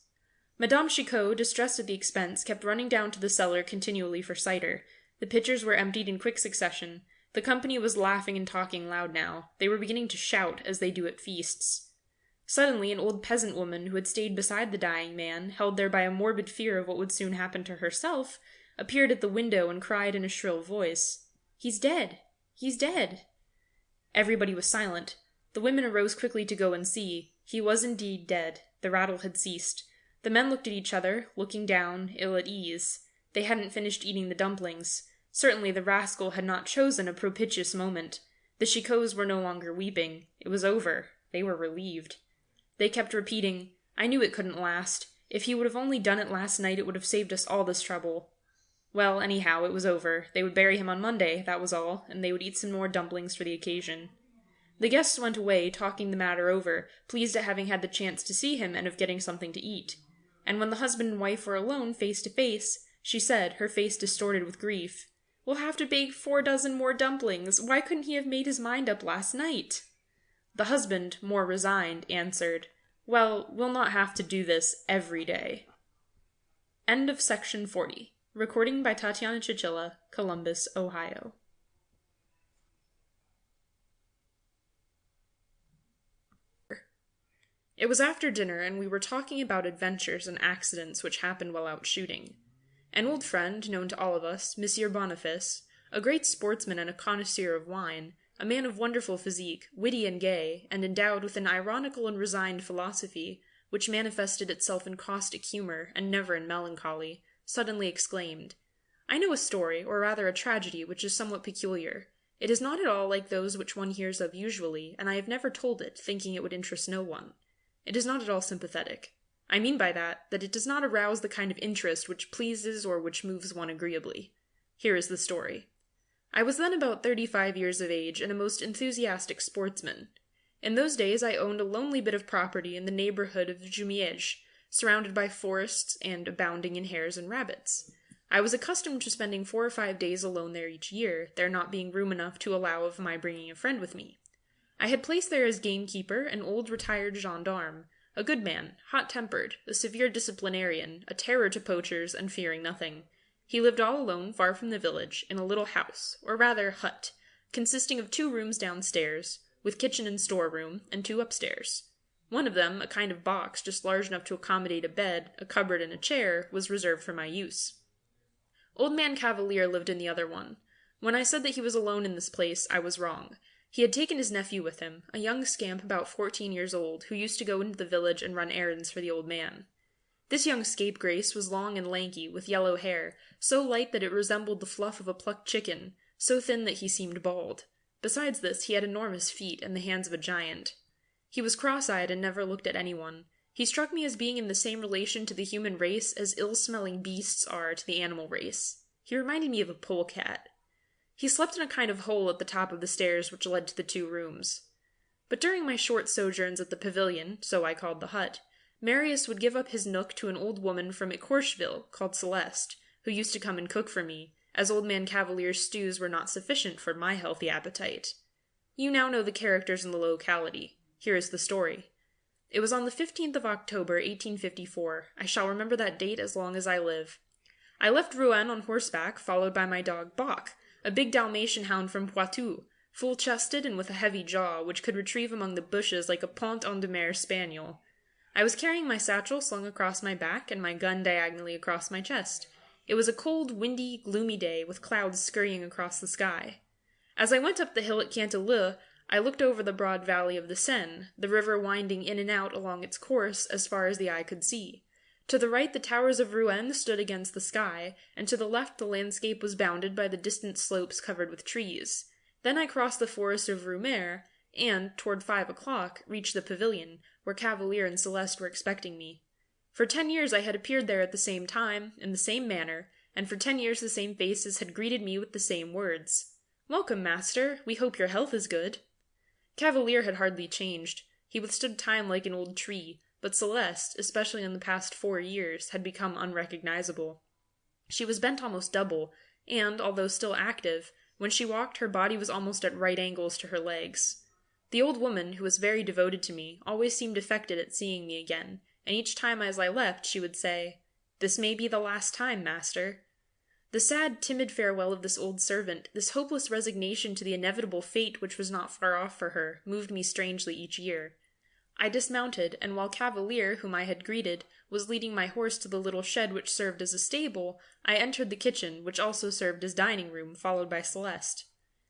Madame Chicot, distressed at the expense, kept running down to the cellar continually for cider. The pitchers were emptied in quick succession. The company was laughing and talking loud now. They were beginning to shout, as they do at feasts. Suddenly, an old peasant woman, who had stayed beside the dying man, held there by a morbid fear of what would soon happen to herself, appeared at the window and cried in a shrill voice, "He's dead! He's dead!" Everybody was silent. The women arose quickly to go and see. He was indeed dead. The rattle had ceased. The men looked at each other, looking down, ill at ease. They hadn't finished eating the dumplings. Certainly the rascal had not chosen a propitious moment. The Chicots were no longer weeping. It was over. They were relieved. They kept repeating, "I knew it couldn't last. If he would have only done it last night, it would have saved us all this trouble." Well, anyhow, it was over. They would bury him on Monday, that was all, and they would eat some more dumplings for the occasion. The guests went away, talking the matter over, pleased at having had the chance to see him and of getting something to eat. And when the husband and wife were alone, face to face, she said, her face distorted with grief, "We'll have to bake 4 dozen more dumplings. Why couldn't he have made his mind up last night?" The husband, more resigned, answered, "Well, we'll not have to do this every day." End of section 40. Recording by Tatiana Chichilla, Columbus, Ohio. It was after dinner, and we were talking about adventures and accidents which happened while out shooting. An old friend, known to all of us, Monsieur Boniface, a great sportsman and a connoisseur of wine, a man of wonderful physique, witty and gay, and endowed with an ironical and resigned philosophy, which manifested itself in caustic humour and never in melancholy, suddenly exclaimed, "I know a story, or rather a tragedy, which is somewhat peculiar. It is not at all like those which one hears of usually, and I have never told it, thinking it would interest no one. It is not at all sympathetic. I mean by that it does not arouse the kind of interest which pleases or which moves one agreeably. Here is the story. I was then about 35 years of age, and a most enthusiastic sportsman. In those days I owned a lonely bit of property in the neighbourhood of Jumièges, surrounded by forests and abounding in hares and rabbits. I was accustomed to spending 4 or 5 days alone there each year, there not being room enough to allow of my bringing a friend with me. I had placed there as gamekeeper an old retired gendarme, a good man, hot-tempered, a severe disciplinarian, a terror to poachers, and fearing nothing. He lived all alone, far from the village, in a little house, or rather hut, consisting of 2 rooms downstairs, with kitchen and storeroom, and 2 upstairs. One of them, a kind of box just large enough to accommodate a bed, a cupboard, and a chair, was reserved for my use. Old man Cavalier lived in the other one. When I said that he was alone in this place, I was wrong. He had taken his nephew with him, a young scamp about 14 years old, who used to go into the village and run errands for the old man. This young scapegrace was long and lanky, with yellow hair, so light that it resembled the fluff of a plucked chicken, so thin that he seemed bald. Besides this, he had enormous feet and the hands of a giant. He was cross-eyed and never looked at anyone. He struck me as being in the same relation to the human race as ill-smelling beasts are to the animal race. He reminded me of a polecat. He slept in a kind of hole at the top of the stairs which led to the 2 rooms. But during my short sojourns at the pavilion, so I called the hut, Marius would give up his nook to an old woman from Ecorcheville called Celeste, who used to come and cook for me, as old man Cavalier's stews were not sufficient for my healthy appetite. You now know the characters in the locality. Here is the story. It was on the 15th of October, 1854. I shall remember that date as long as I live. I left Rouen on horseback, followed by my dog Bach, a big Dalmatian hound from Poitou, full-chested and with a heavy jaw, which could retrieve among the bushes like a Pont-en-de-Mer spaniel. I was carrying my satchel slung across my back and my gun diagonally across my chest. It was a cold, windy, gloomy day, with clouds scurrying across the sky. As I went up the hill at Canteleu, I looked over the broad valley of the Seine, the river winding in and out along its course as far as the eye could see. To the right the towers of Rouen stood against the sky, and to the left the landscape was bounded by the distant slopes covered with trees. Then I crossed the forest of Brumaire, and, toward 5 o'clock, reached the pavilion, where Cavalier and Celeste were expecting me. For 10 years I had appeared there at the same time, in the same manner, and for 10 years the same faces had greeted me with the same words. "Welcome, master. We hope your health is good." Cavalier had hardly changed. He withstood time like an old tree, but Celeste, especially in the past 4 years, had become unrecognizable. She was bent almost double, and, although still active, when she walked her body was almost at right angles to her legs. The old woman, who was very devoted to me, always seemed affected at seeing me again, and each time as I left she would say, "This may be the last time, master." The sad, timid farewell of this old servant, this hopeless resignation to the inevitable fate which was not far off for her, moved me strangely each year. I dismounted, and while Cavalier, whom I had greeted, was leading my horse to the little shed which served as a stable, I entered the kitchen, which also served as dining room, followed by Celeste.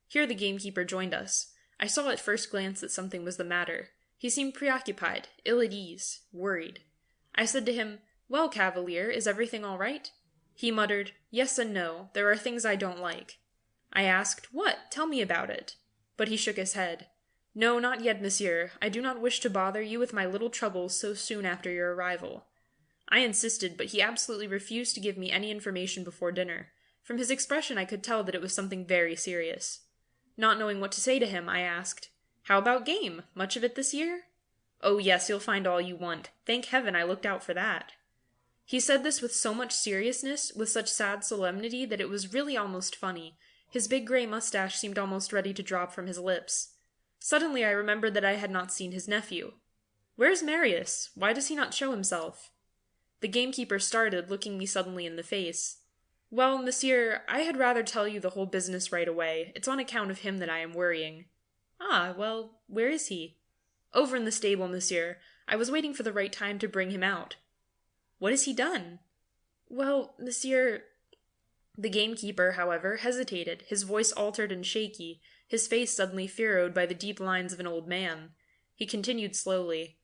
Here the gamekeeper joined us. I saw at first glance that something was the matter. He seemed preoccupied, ill at ease, worried. I said to him, "Well, Cavalier, is everything all right?" He muttered, "Yes and no. There are things I don't like." I asked, "What? Tell me about it." But he shook his head. "No, not yet, monsieur. I do not wish to bother you with my little troubles so soon after your arrival." I insisted, but he absolutely refused to give me any information before dinner. From his expression I could tell that it was something very serious. Not knowing what to say to him, I asked, "How about game? Much of it this year?" "Oh yes, you'll find all you want. Thank heaven I looked out for that." He said this with so much seriousness, with such sad solemnity, that it was really almost funny. His big grey mustache seemed almost ready to drop from his lips. Suddenly I remembered that I had not seen his nephew. "Where's Marius? Why does he not show himself?" The gamekeeper started, looking me suddenly in the face. "Well, monsieur, I had rather tell you the whole business right away. It's on account of him that I am worrying." "Ah, well, where is he?" "Over in the stable, monsieur. I was waiting for the right time to bring him out." "What has he done?" "Well, monsieur—" The gamekeeper, however, hesitated, his voice altered and shaky, his face suddenly furrowed by the deep lines of an old man. He continued slowly,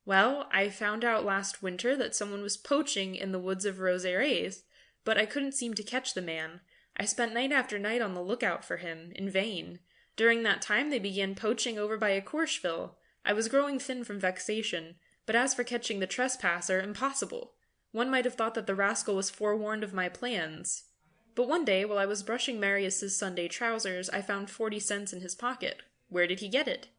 "Well, I found out last winter that someone was poaching in the woods of Rosaires, but I couldn't seem to catch the man. I spent night after night on the lookout for him, in vain. During that time they began poaching over by Ecorcheville. I was growing thin from vexation, but as for catching the trespasser, impossible. One might have thought that the rascal was forewarned of my plans. But one day, while I was brushing Marius's Sunday trousers, I found 40 cents in his pocket. Where did he get it?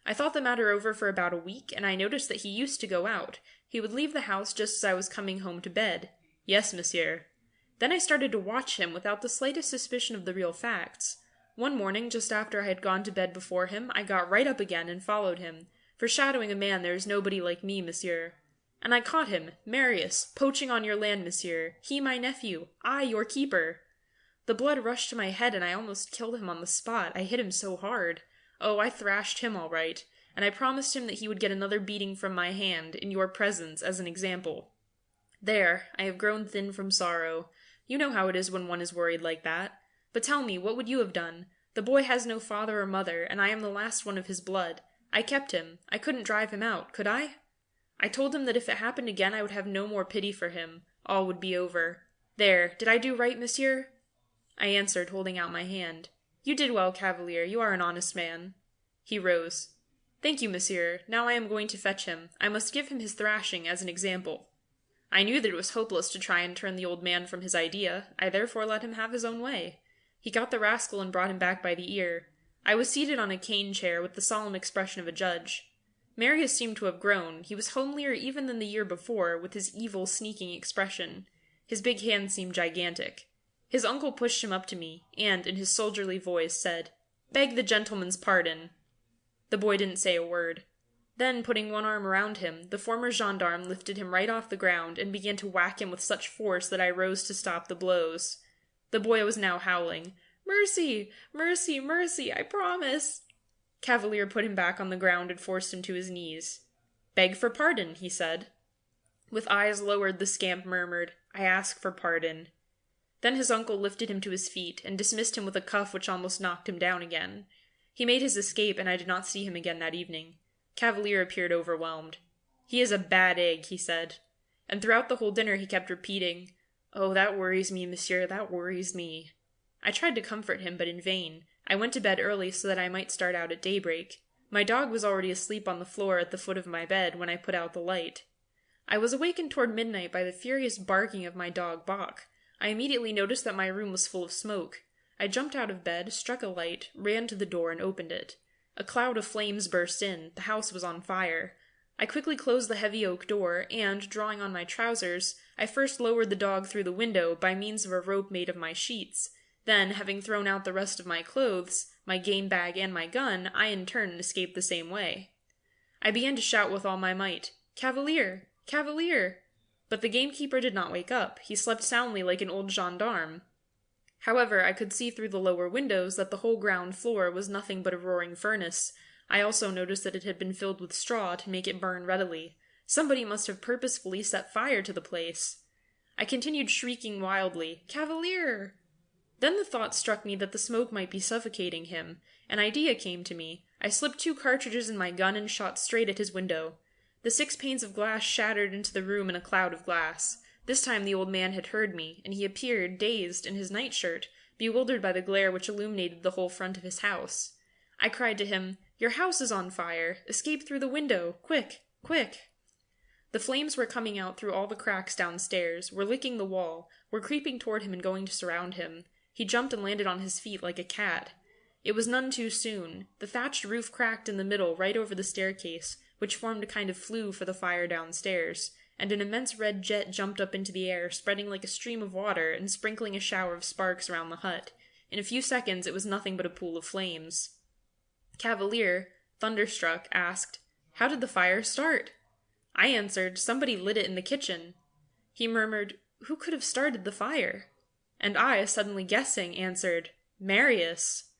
I thought the matter over for about a week, and I noticed that he used to go out. He would leave the house just as I was coming home to bed. Yes, monsieur. Then I started to watch him without the slightest suspicion of the real facts. One morning, just after I had gone to bed before him, I got right up again and followed him. For shadowing a man there is nobody like me, monsieur. And I caught him, Marius, poaching on your land, monsieur. He my nephew. I your keeper. The blood rushed to my head, and I almost killed him on the spot. I hit him so hard. Oh, I thrashed him all right, and I promised him that he would get another beating from my hand, in your presence, as an example. There, I have grown thin from sorrow. You know how it is when one is worried like that. But tell me, what would you have done? The boy has no father or mother, and I am the last one of his blood. I kept him. I couldn't drive him out, could I? I told him that if it happened again I would have no more pity for him. All would be over. There, did I do right, monsieur? I answered, holding out my hand. You did well, Cavalier. You are an honest man. He rose. Thank you, monsieur. Now I am going to fetch him. I must give him his thrashing as an example. I knew that it was hopeless to try and turn the old man from his idea. I therefore let him have his own way. He got the rascal and brought him back by the ear. I was seated on a cane chair with the solemn expression of a judge. Marius seemed to have grown. He was homelier even than the year before, with his evil, sneaking expression. His big hands seemed gigantic. His uncle pushed him up to me, and, in his soldierly voice, said, "Beg the gentleman's pardon." The boy didn't say a word. Then, putting one arm around him, the former gendarme lifted him right off the ground and began to whack him with such force that I rose to stop the blows. The boy was now howling, "Mercy! Mercy! Mercy! I promise!" Cavalier put him back on the ground and forced him to his knees. "Beg for pardon," he said. With eyes lowered, the scamp murmured, "I ask for pardon." Then his uncle lifted him to his feet and dismissed him with a cuff which almost knocked him down again. He made his escape, and I did not see him again that evening. Cavalier appeared overwhelmed. "He is a bad egg," he said. And throughout the whole dinner he kept repeating, "Oh, that worries me, monsieur, that worries me." I tried to comfort him, but in vain. I went to bed early so that I might start out at daybreak. My dog was already asleep on the floor at the foot of my bed when I put out the light. I was awakened toward midnight by the furious barking of my dog Bach. I immediately noticed that my room was full of smoke. I jumped out of bed, struck a light, ran to the door, and opened it. A cloud of flames burst in. The house was on fire. I quickly closed the heavy oak door, and, drawing on my trousers, I first lowered the dog through the window by means of a rope made of my sheets. Then, having thrown out the rest of my clothes, my game bag, and my gun, I in turn escaped the same way. I began to shout with all my might, "Cavalier! Cavalier!" But the gamekeeper did not wake up. He slept soundly like an old gendarme. However, I could see through the lower windows that the whole ground floor was nothing but a roaring furnace. I also noticed that it had been filled with straw to make it burn readily. Somebody must have purposefully set fire to the place. I continued shrieking wildly, "Cavalier!" Then the thought struck me that the smoke might be suffocating him. An idea came to me. I slipped 2 cartridges in my gun and shot straight at his window. The 6 panes of glass shattered into the room in a cloud of glass. This time the old man had heard me, and he appeared, dazed, in his nightshirt, bewildered by the glare which illuminated the whole front of his house. I cried to him, "Your house is on fire! Escape through the window! Quick! Quick!" The flames were coming out through all the cracks downstairs, were licking the wall, were creeping toward him and going to surround him. He jumped and landed on his feet like a cat. It was none too soon. The thatched roof cracked in the middle right over the staircase, which formed a kind of flue for the fire downstairs, and an immense red jet jumped up into the air, spreading like a stream of water and sprinkling a shower of sparks around the hut. In a few seconds it was nothing but a pool of flames. Cavalier, thunderstruck, asked, "How did the fire start?" I answered, "Somebody lit it in the kitchen." He murmured, "Who could have started the fire?" And I, suddenly guessing, answered, "Marius."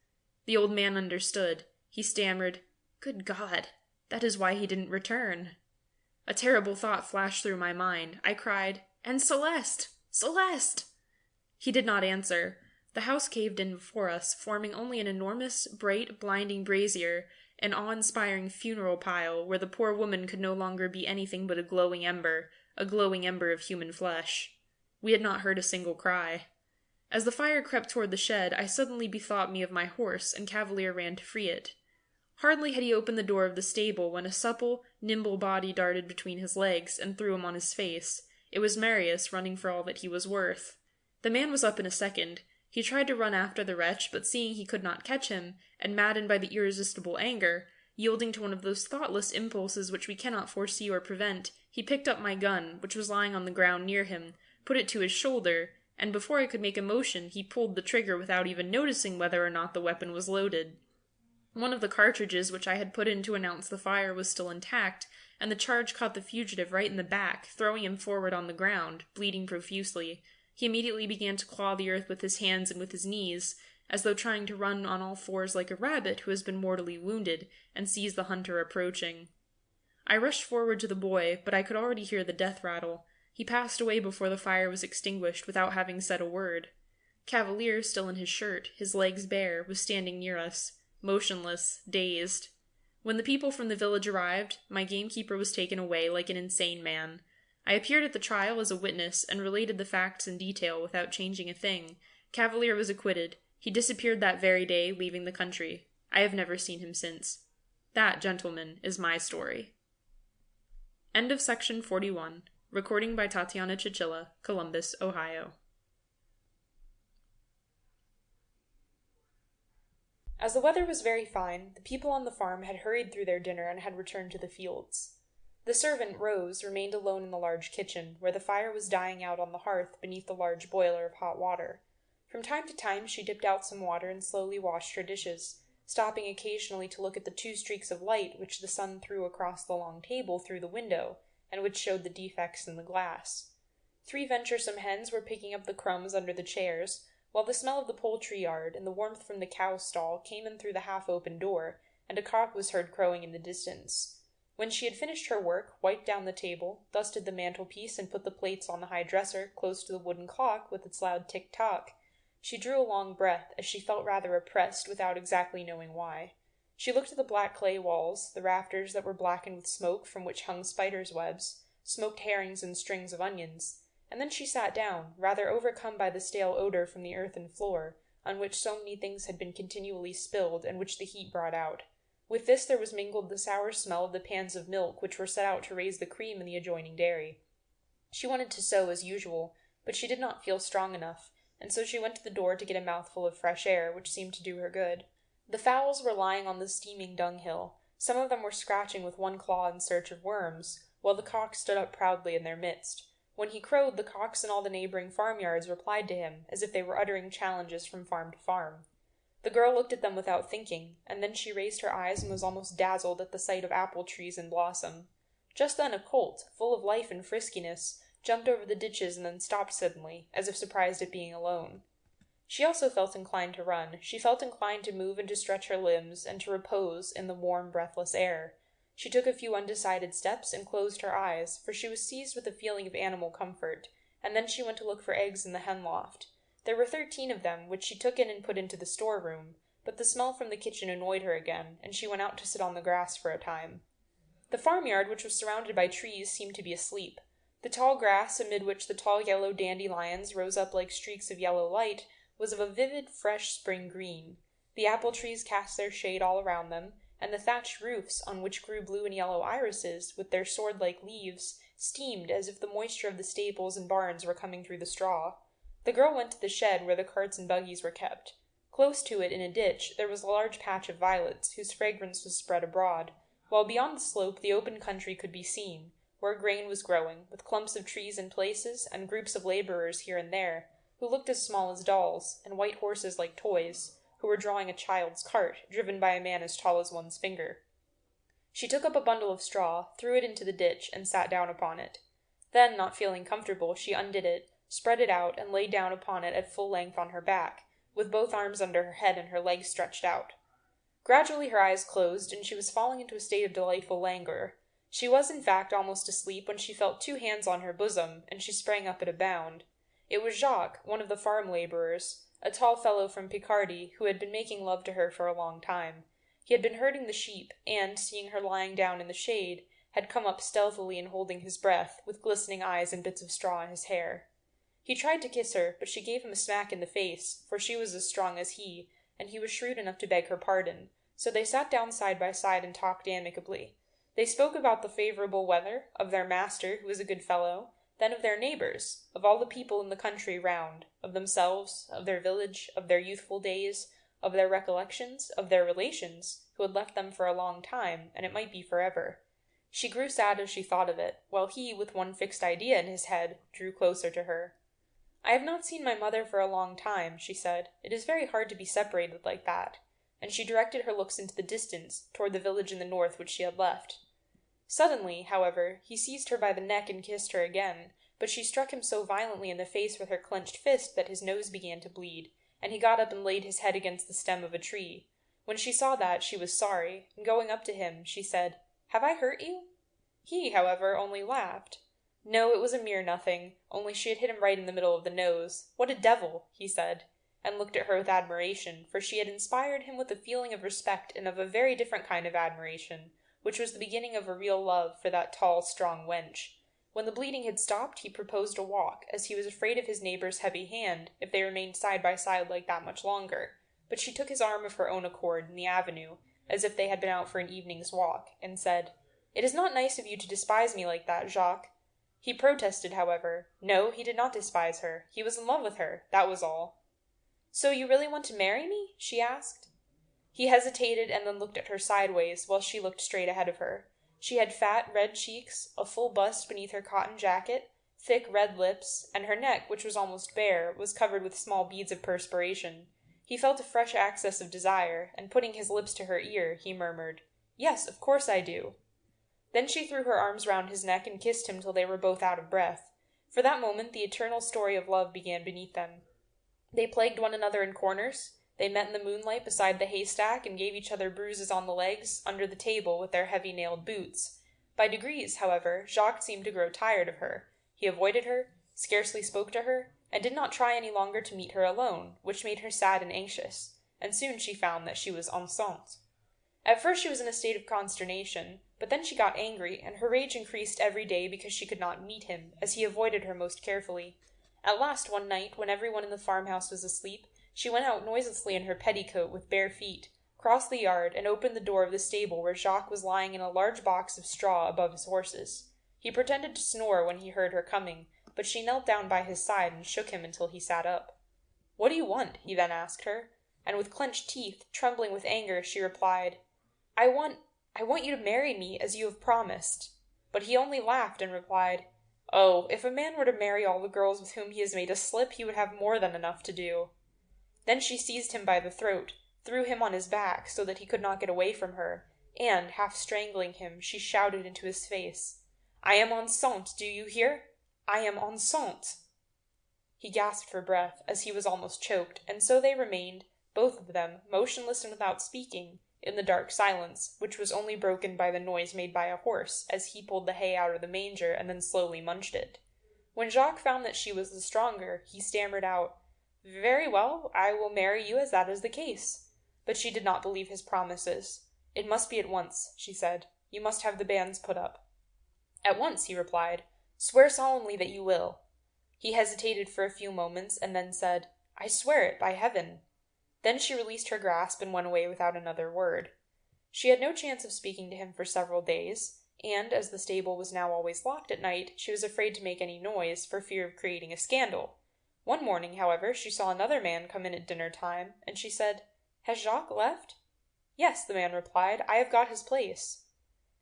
The old man understood. He stammered, "Good God, that is why he didn't return." A terrible thought flashed through my mind. I cried, "And Celeste! Celeste!" He did not answer. The house caved in before us, forming only an enormous, bright, blinding brazier, an awe-inspiring funeral pile, where the poor woman could no longer be anything but a glowing ember of human flesh. We had not heard a single cry. As the fire crept toward the shed, I suddenly bethought me of my horse, and Cavalier ran to free it. Hardly had he opened the door of the stable when a supple, nimble body darted between his legs and threw him on his face. It was Marius, running for all that he was worth. The man was up in a second. He tried to run after the wretch, but seeing he could not catch him, and maddened by the irresistible anger, yielding to one of those thoughtless impulses which we cannot foresee or prevent, he picked up my gun, which was lying on the ground near him, put it to his shoulder, and before I could make a motion, he pulled the trigger without even noticing whether or not the weapon was loaded. One of the cartridges which I had put in to announce the fire was still intact, and the charge caught the fugitive right in the back, throwing him forward on the ground, bleeding profusely. He immediately began to claw the earth with his hands and with his knees, as though trying to run on all fours like a rabbit who has been mortally wounded, and sees the hunter approaching. I rushed forward to the boy, but I could already hear the death rattle. He passed away before the fire was extinguished without having said a word. Cavalier, still in his shirt, his legs bare, was standing near us, motionless, dazed. When the people from the village arrived, my gamekeeper was taken away like an insane man. I appeared at the trial as a witness and related the facts in detail without changing a thing. Cavalier was acquitted. He disappeared that very day, leaving the country. I have never seen him since. That, gentlemen, is my story. End of section 41. Recording by Tatiana Chichilla, Columbus, Ohio. As the weather was very fine, the people on the farm had hurried through their dinner and had returned to the fields. The servant, Rose, remained alone in the large kitchen, where the fire was dying out on the hearth beneath the large boiler of hot water. From time to time she dipped out some water and slowly washed her dishes, stopping occasionally to look at the 2 streaks of light which the sun threw across the long table through the window, and which showed the defects in the glass. 3 venturesome hens were picking up the crumbs under the chairs, while the smell of the poultry yard and the warmth from the cow stall came in through the half-open door, and a cock was heard crowing in the distance. When she had finished her work, wiped down the table, dusted the mantelpiece, and put the plates on the high dresser close to the wooden clock with its loud tick-tock, she drew a long breath, as she felt rather oppressed without exactly knowing why. She looked at the black clay walls, the rafters that were blackened with smoke from which hung spiders' webs, smoked herrings and strings of onions, and then she sat down, rather overcome by the stale odor from the earthen floor, on which so many things had been continually spilled and which the heat brought out. With this there was mingled the sour smell of the pans of milk which were set out to raise the cream in the adjoining dairy. She wanted to sew as usual, but she did not feel strong enough, and so she went to the door to get a mouthful of fresh air, which seemed to do her good. The fowls were lying on the steaming dunghill. Some of them were scratching with one claw in search of worms, while the cock stood up proudly in their midst. When he crowed, the cocks in all the neighboring farmyards replied to him, as if they were uttering challenges from farm to farm. The girl looked at them without thinking, and then she raised her eyes and was almost dazzled at the sight of apple trees in blossom. Just then a colt, full of life and friskiness, jumped over the ditches and then stopped suddenly, as if surprised at being alone. She also felt inclined to run. She felt inclined to move and to stretch her limbs, and to repose in the warm, breathless air. She took a few undecided steps and closed her eyes, for she was seized with a feeling of animal comfort, and then she went to look for eggs in the hen loft. There were 13 of them, which she took in and put into the storeroom, but the smell from the kitchen annoyed her again, and she went out to sit on the grass for a time. The farmyard, which was surrounded by trees, seemed to be asleep. The tall grass, amid which the tall yellow dandelions rose up like streaks of yellow light, was of a vivid, fresh spring green. The apple trees cast their shade all around them, and the thatched roofs, on which grew blue and yellow irises, with their sword-like leaves, steamed as if the moisture of the stables and barns were coming through the straw. The girl went to the shed where the carts and buggies were kept. Close to it, in a ditch, there was a large patch of violets, whose fragrance was spread abroad, while beyond the slope the open country could be seen, where grain was growing, with clumps of trees in places, and groups of labourers here and there, who looked as small as dolls, and white horses like toys, who were drawing a child's cart, driven by a man as tall as one's finger. She took up a bundle of straw, threw it into the ditch, and sat down upon it. Then, not feeling comfortable, she undid it, spread it out, and lay down upon it at full length on her back, with both arms under her head and her legs stretched out. Gradually her eyes closed, and she was falling into a state of delightful languor. She was, in fact, almost asleep when she felt 2 hands on her bosom, and she sprang up at a bound. It was Jacques, one of the farm labourers, a tall fellow from Picardy, who had been making love to her for a long time. He had been herding the sheep, and, seeing her lying down in the shade, had come up stealthily and holding his breath, with glistening eyes and bits of straw in his hair. He tried to kiss her, but she gave him a smack in the face, for she was as strong as he, and he was shrewd enough to beg her pardon, so they sat down side by side and talked amicably. They spoke about the favourable weather, of their master, who was a good fellow, then of their neighbours, of all the people in the country round, of themselves, of their village, of their youthful days, of their recollections, of their relations, who had left them for a long time, and it might be for ever. She grew sad as she thought of it, while he, with one fixed idea in his head, drew closer to her. "I have not seen my mother for a long time," she said. "It is very hard to be separated like that." And she directed her looks into the distance, toward the village in the north which she had left. Suddenly, however, he seized her by the neck and kissed her again, but she struck him so violently in the face with her clenched fist that his nose began to bleed, and he got up and laid his head against the stem of a tree. When she saw that, she was sorry, and going up to him, she said, "Have I hurt you?" He, however, only laughed. No, it was a mere nothing, only she had hit him right in the middle of the nose. "What a devil!" he said, and looked at her with admiration, for she had inspired him with a feeling of respect and of a very different kind of admiration, which was the beginning of a real love for that tall, strong wench. When the bleeding had stopped, he proposed a walk, as he was afraid of his neighbour's heavy hand, if they remained side by side like that much longer, but she took his arm of her own accord in the avenue, as if they had been out for an evening's walk, and said, "It is not nice of you to despise me like that, Jacques." He protested, however. No, he did not despise her. He was in love with her, that was all. "So you really want to marry me?" she asked. He hesitated and then looked at her sideways while she looked straight ahead of her. She had fat, red cheeks, a full bust beneath her cotton jacket, thick red lips, and her neck, which was almost bare, was covered with small beads of perspiration. He felt a fresh access of desire, and putting his lips to her ear, he murmured, "Yes, of course I do." Then she threw her arms round his neck and kissed him till they were both out of breath. For that moment the eternal story of love began beneath them. They plagued one another in corners. They met in the moonlight beside the haystack and gave each other bruises on the legs, under the table, with their heavy-nailed boots. By degrees, however, Jacques seemed to grow tired of her. He avoided her, scarcely spoke to her, and did not try any longer to meet her alone, which made her sad and anxious, and soon she found that she was enceinte. At first she was in a state of consternation, but then she got angry, and her rage increased every day because she could not meet him, as he avoided her most carefully. At last, one night, when everyone in the farmhouse was asleep, she went out noiselessly in her petticoat with bare feet, crossed the yard, and opened the door of the stable where Jacques was lying in a large box of straw above his horses. He pretended to snore when he heard her coming, but she knelt down by his side and shook him until he sat up. "What do you want?" he then asked her, and with clenched teeth, trembling with anger, she replied, I want you to marry me as you have promised." But he only laughed and replied, "Oh, if a man were to marry all the girls with whom he has made a slip, he would have more than enough to do." Then she seized him by the throat, threw him on his back so that he could not get away from her, and, half strangling him, she shouted into his face, "I am enceinte, do you hear? I am enceinte." He gasped for breath, as he was almost choked, and so they remained, both of them, motionless and without speaking, in the dark silence, which was only broken by the noise made by a horse as he pulled the hay out of the manger and then slowly munched it. When Jacques found that she was the stronger, he stammered out, "Very well, I will marry you as that is the case." But she did not believe his promises. "It must be at once," she said. "You must have the banns put up." "At once," he replied. "Swear solemnly that you will." He hesitated for a few moments, and then said, "I swear it, by heaven." Then she released her grasp and went away without another word. She had no chance of speaking to him for several days, and, as the stable was now always locked at night, she was afraid to make any noise for fear of creating a scandal. One morning, however, she saw another man come in at dinner time, and she said, "Has Jacques left?" "Yes," the man replied, "I have got his place."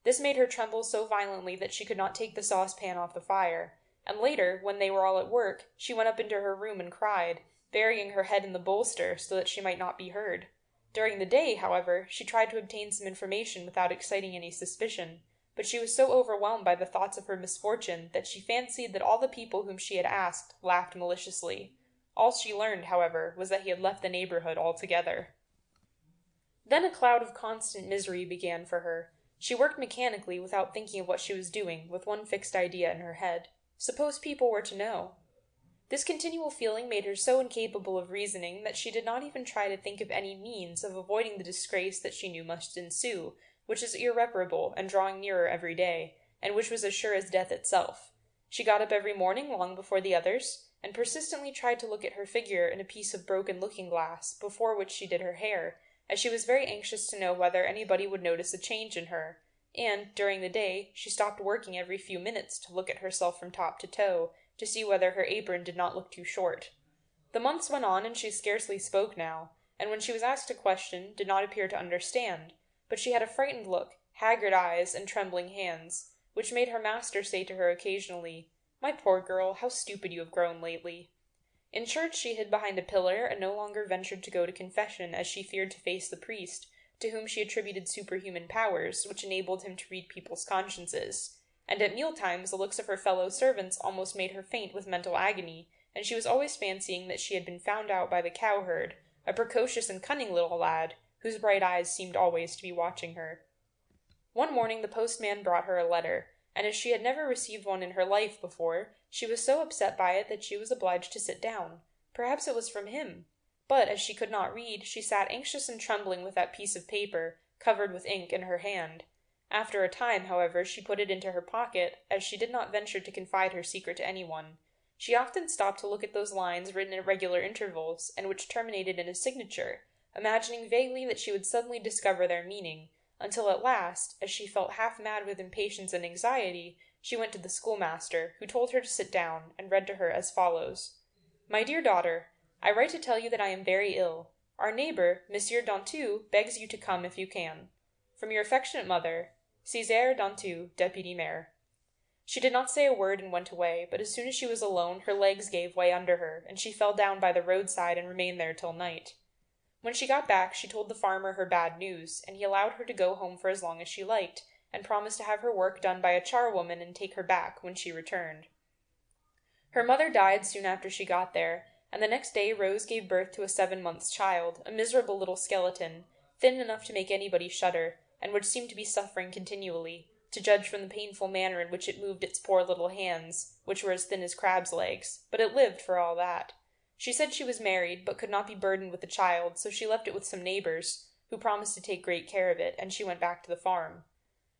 This made her tremble so violently that she could not take the saucepan off the fire, and later, when they were all at work, she went up into her room and cried, burying her head in the bolster so that she might not be heard. During the day, however, she tried to obtain some information without exciting any suspicion, but she was so overwhelmed by the thoughts of her misfortune that she fancied that all the people whom she had asked laughed maliciously. All she learned, however, was that he had left the neighborhood altogether. Then a cloud of constant misery began for her. She worked mechanically without thinking of what she was doing, with one fixed idea in her head. Suppose people were to know? This continual feeling made her so incapable of reasoning that she did not even try to think of any means of avoiding the disgrace that she knew must ensue, which is irreparable and drawing nearer every day, and which was as sure as death itself. She got up every morning long before the others, and persistently tried to look at her figure in a piece of broken looking-glass, before which she did her hair, as she was very anxious to know whether anybody would notice a change in her, and, during the day, she stopped working every few minutes to look at herself from top to toe, to see whether her apron did not look too short. The months went on, and she scarcely spoke now, and when she was asked a question, did not appear to understand, but she had a frightened look, haggard eyes, and trembling hands, which made her master say to her occasionally, "My poor girl, how stupid you have grown lately." In church she hid behind a pillar, and no longer ventured to go to confession, as she feared to face the priest, to whom she attributed superhuman powers, which enabled him to read people's consciences. And at mealtimes the looks of her fellow servants almost made her faint with mental agony, and she was always fancying that she had been found out by the cowherd, a precocious and cunning little lad, whose bright eyes seemed always to be watching her. One morning the postman brought her a letter, and as she had never received one in her life before, she was so upset by it that she was obliged to sit down. Perhaps it was from him. But, as she could not read, she sat anxious and trembling with that piece of paper, covered with ink, in her hand. After a time, however, she put it into her pocket, as she did not venture to confide her secret to anyone. She often stopped to look at those lines written at regular intervals, and which terminated in a signature, imagining vaguely that she would suddenly discover their meaning, until at last, as she felt half mad with impatience and anxiety, she went to the schoolmaster, who told her to sit down, and read to her as follows. "My dear daughter, I write to tell you that I am very ill. Our neighbor, Monsieur Dantou, begs you to come if you can. From your affectionate mother, Césaire Dantou, Deputy Mayor. She did not say a word and went away, but as soon as she was alone, her legs gave way under her, and she fell down by the roadside and remained there till night. When she got back, she told the farmer her bad news, and he allowed her to go home for as long as she liked, and promised to have her work done by a charwoman and take her back when she returned. Her mother died soon after she got there, and the next day Rose gave birth to a 7 months' child, a miserable little skeleton, thin enough to make anybody shudder, and which seemed to be suffering continually, to judge from the painful manner in which it moved its poor little hands, which were as thin as crabs' legs, but it lived for all that. She said she was married, but could not be burdened with a child, so she left it with some neighbors, who promised to take great care of it, and she went back to the farm.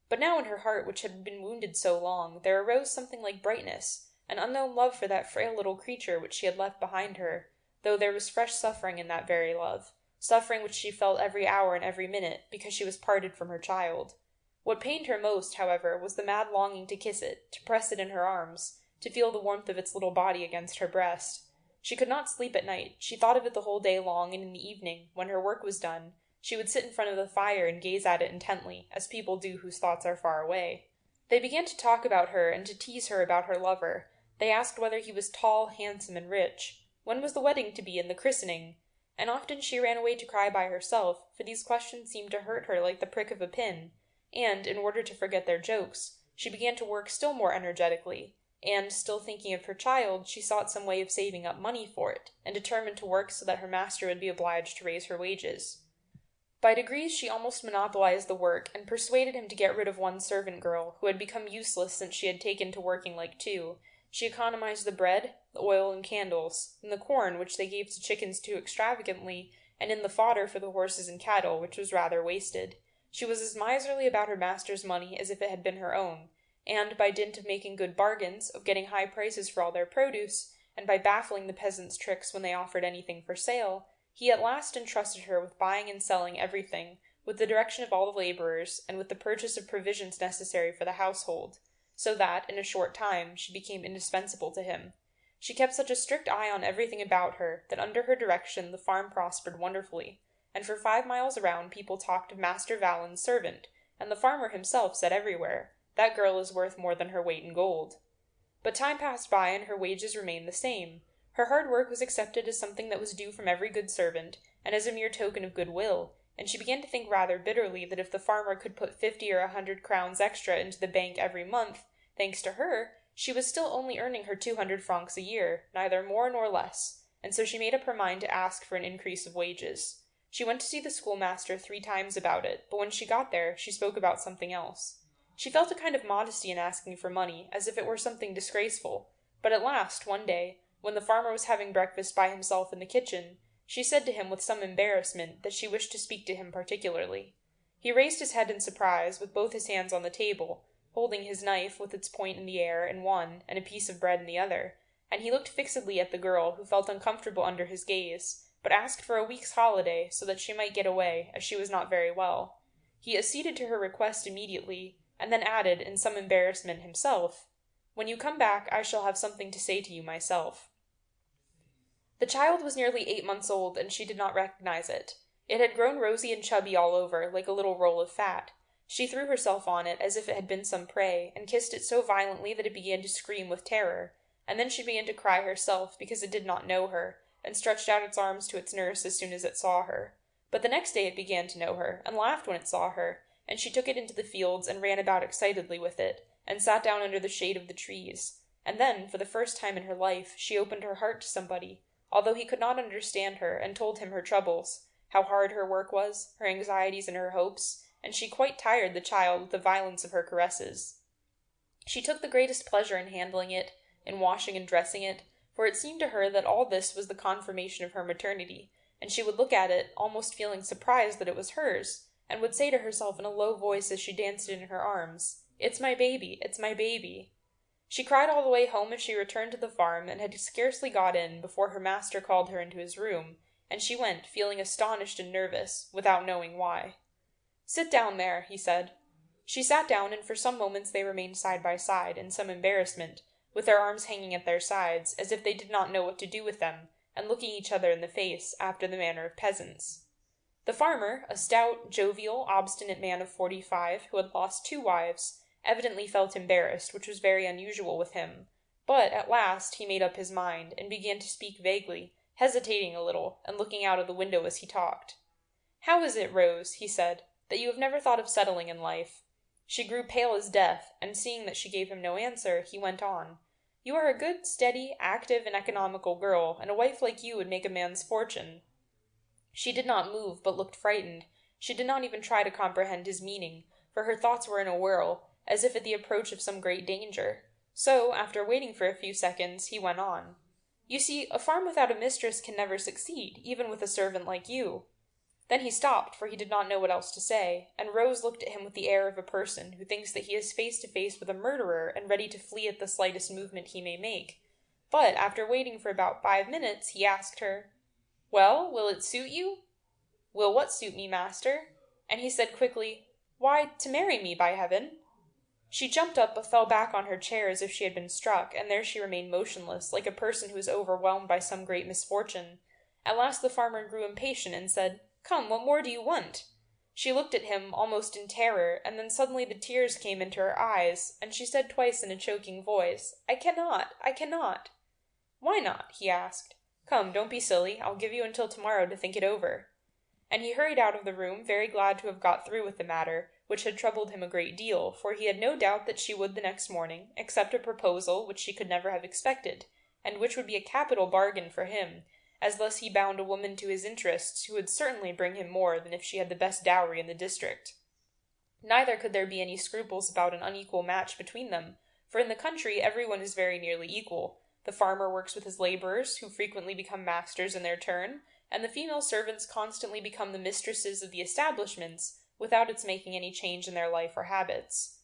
But now in her heart, which had been wounded so long, there arose something like brightness, an unknown love for that frail little creature which she had left behind her, though there was fresh suffering in that very love, suffering which she felt every hour and every minute, because she was parted from her child. What pained her most, however, was the mad longing to kiss it, to press it in her arms, to feel the warmth of its little body against her breast. She could not sleep at night. She thought of it the whole day long, and in the evening, when her work was done, she would sit in front of the fire and gaze at it intently, as people do whose thoughts are far away. They began to talk about her and to tease her about her lover. They asked whether he was tall, handsome, and rich. When was the wedding to be and the christening? And often she ran away to cry by herself, for these questions seemed to hurt her like the prick of a pin, and, in order to forget their jokes, she began to work still more energetically, and, still thinking of her child, she sought some way of saving up money for it, and determined to work so that her master would be obliged to raise her wages. By degrees she almost monopolized the work, and persuaded him to get rid of one servant girl, who had become useless since she had taken to working like two. She economized the bread, the oil, and candles, in the corn, which they gave to chickens too extravagantly, and in the fodder for the horses and cattle, which was rather wasted. She was as miserly about her master's money as if it had been her own, and, by dint of making good bargains, of getting high prices for all their produce, and by baffling the peasants' tricks when they offered anything for sale, he at last entrusted her with buying and selling everything, with the direction of all the laborers, and with the purchase of provisions necessary for the household, so that, in a short time, she became indispensable to him. She kept such a strict eye on everything about her, that under her direction the farm prospered wonderfully, and for 5 miles around people talked of Master Vallen's servant, and the farmer himself said everywhere, "That girl is worth more than her weight in gold." But time passed by, and her wages remained the same. Her hard work was accepted as something that was due from every good servant, and as a mere token of goodwill, and she began to think rather bitterly that if the farmer could put 50 or 100 crowns extra into the bank every month, thanks to her, she was still only earning her 200 francs a year, neither more nor less, and so she made up her mind to ask for an increase of wages. She went to see the schoolmaster 3 times about it, but when she got there, she spoke about something else. She felt a kind of modesty in asking for money, as if it were something disgraceful, but at last, one day, when the farmer was having breakfast by himself in the kitchen, she said to him with some embarrassment that she wished to speak to him particularly. He raised his head in surprise, with both his hands on the table, holding his knife with its point in the air in one and a piece of bread in the other, and he looked fixedly at the girl, who felt uncomfortable under his gaze, but asked for a week's holiday so that she might get away, as she was not very well. He acceded to her request immediately, and then added, in some embarrassment himself, "When you come back, I shall have something to say to you myself." The child was nearly 8 months old, and she did not recognize it. It had grown rosy and chubby all over, like a little roll of fat. She threw herself on it as if it had been some prey, and kissed it so violently that it began to scream with terror, and then she began to cry herself because it did not know her, and stretched out its arms to its nurse as soon as it saw her. But the next day it began to know her, and laughed when it saw her, and she took it into the fields and ran about excitedly with it, and sat down under the shade of the trees. And then, for the first time in her life, she opened her heart to somebody, although he could not understand her, and told him her troubles, how hard her work was, her anxieties and her hopes, and she quite tired the child with the violence of her caresses. She took the greatest pleasure in handling it, in washing and dressing it, for it seemed to her that all this was the confirmation of her maternity, and she would look at it, almost feeling surprised that it was hers, and would say to herself in a low voice as she danced it in her arms, "It's my baby, it's my baby." She cried all the way home as she returned to the farm, and had scarcely got in before her master called her into his room, and she went, feeling astonished and nervous, without knowing why. "Sit down there," he said. She sat down, and for some moments they remained side by side, in some embarrassment, with their arms hanging at their sides, as if they did not know what to do with them, and looking each other in the face after the manner of peasants. The farmer, a stout, jovial, obstinate man of 45 who had lost 2 wives, evidently felt embarrassed, which was very unusual with him, but at last he made up his mind and began to speak vaguely, hesitating a little and looking out of the window as he talked. "How is it, Rose," he said, "that you have never thought of settling in life?" She grew pale as death, and seeing that she gave him no answer, he went on. "You are a good, steady, active, and economical girl, and a wife like you would make a man's fortune." She did not move, but looked frightened. She did not even try to comprehend his meaning, for her thoughts were in a whirl, as if at the approach of some great danger. So, after waiting for a few seconds, he went on. "You see, a farm without a mistress can never succeed, even with a servant like you." Then he stopped, for he did not know what else to say, and Rose looked at him with the air of a person who thinks that he is face to face with a murderer and ready to flee at the slightest movement he may make. But, after waiting for about 5 minutes, he asked her, "Well, will it suit you?" "Will what suit me, master?" And he said quickly, "Why, to marry me, by heaven." She jumped up but fell back on her chair as if she had been struck, and there she remained motionless, like a person who is overwhelmed by some great misfortune. At last the farmer grew impatient and said, "Come, what more do you want?" She looked at him, almost in terror, and then suddenly the tears came into her eyes, and she said twice in a choking voice, "I cannot, I cannot." "Why not?" he asked. "Come, don't be silly. I'll give you until tomorrow to think it over." And he hurried out of the room, very glad to have got through with the matter, which had troubled him a great deal, for he had no doubt that she would the next morning accept a proposal which she could never have expected, and which would be a capital bargain for him, as thus he bound a woman to his interests who would certainly bring him more than if she had the best dowry in the district. Neither could there be any scruples about an unequal match between them, for in the country everyone is very nearly equal. The farmer works with his labourers, who frequently become masters in their turn, and the female servants constantly become the mistresses of the establishments, without its making any change in their life or habits.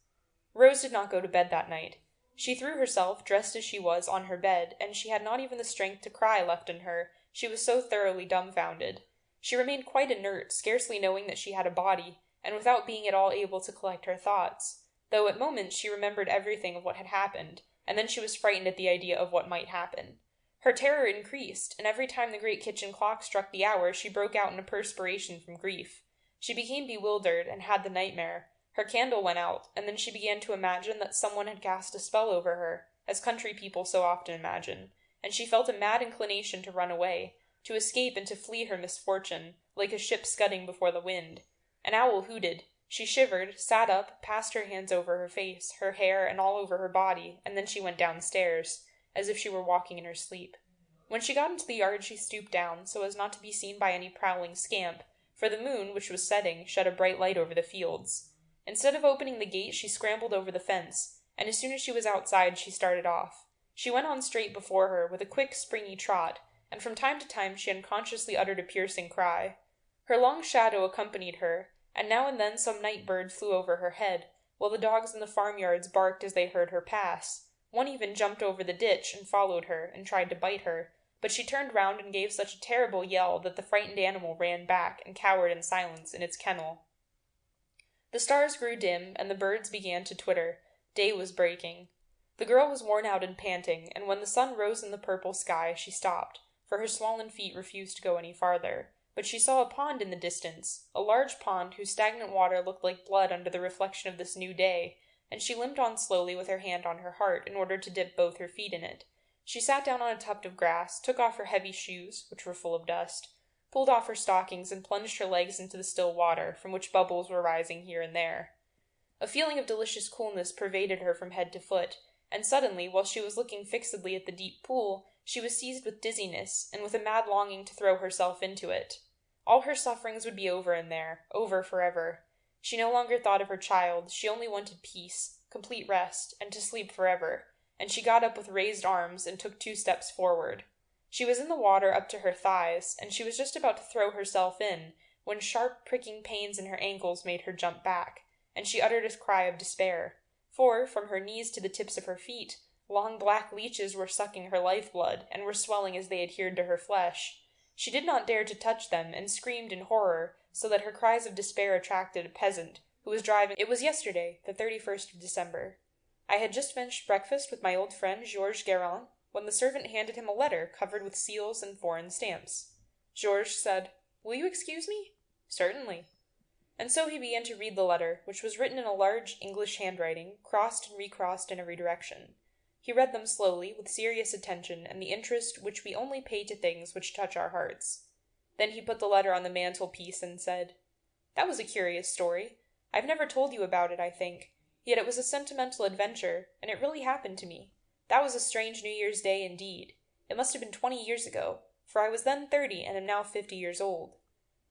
Rose did not go to bed that night. She threw herself, dressed as she was, on her bed, and she had not even the strength to cry left in her, she was so thoroughly dumbfounded. She remained quite inert, scarcely knowing that she had a body, and without being at all able to collect her thoughts, though at moments she remembered everything of what had happened, and then she was frightened at the idea of what might happen. Her terror increased, and every time the great kitchen clock struck the hour she broke out in a perspiration from grief. She became bewildered, and had the nightmare. Her candle went out, and then she began to imagine that someone had cast a spell over her, as country people so often imagine, and she felt a mad inclination to run away, to escape and to flee her misfortune, like a ship scudding before the wind. An owl hooted. She shivered, sat up, passed her hands over her face, her hair, and all over her body, and then she went downstairs, as if she were walking in her sleep. When she got into the yard she stooped down, so as not to be seen by any prowling scamp, for the moon, which was setting, shed a bright light over the fields. Instead of opening the gate she scrambled over the fence, and as soon as she was outside she started off. She went on straight before her, with a quick, springy trot, and from time to time she unconsciously uttered a piercing cry. Her long shadow accompanied her, and now and then some night bird flew over her head, while the dogs in the farmyards barked as they heard her pass. One even jumped over the ditch and followed her, and tried to bite her, but she turned round and gave such a terrible yell that the frightened animal ran back and cowered in silence in its kennel. The stars grew dim, and the birds began to twitter. Day was breaking. The girl was worn out and panting, and when the sun rose in the purple sky she stopped, for her swollen feet refused to go any farther. But she saw a pond in the distance, a large pond whose stagnant water looked like blood under the reflection of this new day, and she limped on slowly with her hand on her heart in order to dip both her feet in it. She sat down on a tuft of grass, took off her heavy shoes, which were full of dust, pulled off her stockings, and plunged her legs into the still water, from which bubbles were rising here and there. A feeling of delicious coolness pervaded her from head to foot, and suddenly, while she was looking fixedly at the deep pool, she was seized with dizziness, and with a mad longing to throw herself into it. All her sufferings would be over in there, over forever. She no longer thought of her child, she only wanted peace, complete rest, and to sleep forever, and she got up with raised arms and took 2 steps forward. She was in the water up to her thighs, and she was just about to throw herself in, when sharp, pricking pains in her ankles made her jump back, and she uttered a cry of despair, for, from her knees to the tips of her feet, long black leeches were sucking her life-blood, and were swelling as they adhered to her flesh. She did not dare to touch them, and screamed in horror, so that her cries of despair attracted a peasant, who was driving. It was yesterday, the 31st of December. I had just finished breakfast with my old friend Georges Guérin, when the servant handed him a letter covered with seals and foreign stamps. Georges said, "Will you excuse me?" "Certainly." And so he began to read the letter, which was written in a large English handwriting, crossed and recrossed in every direction. He read them slowly, with serious attention and the interest which we only pay to things which touch our hearts. Then he put the letter on the mantelpiece and said, "That was a curious story. I've never told you about it, I think. Yet it was a sentimental adventure, and it really happened to me. That was a strange New Year's Day indeed. It must have been 20 years ago, for I was then 30 and am now 50 years old.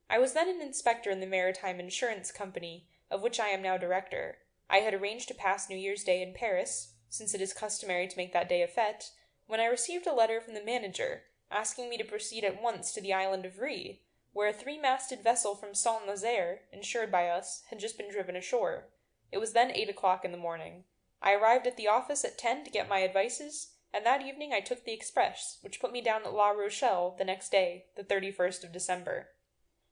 I was then an inspector in the Maritime Insurance Company, of which I am now director. I had arranged to pass New Year's Day in Paris, since it is customary to make that day a fete, when I received a letter from the manager, asking me to proceed at once to the island of Rhe, where a 3-masted vessel from Saint-Nazaire, insured by us, had just been driven ashore. It was then 8 o'clock in the morning. I arrived at the office at 10 to get my advices, and that evening I took the express, which put me down at La Rochelle the next day, the 31st of December.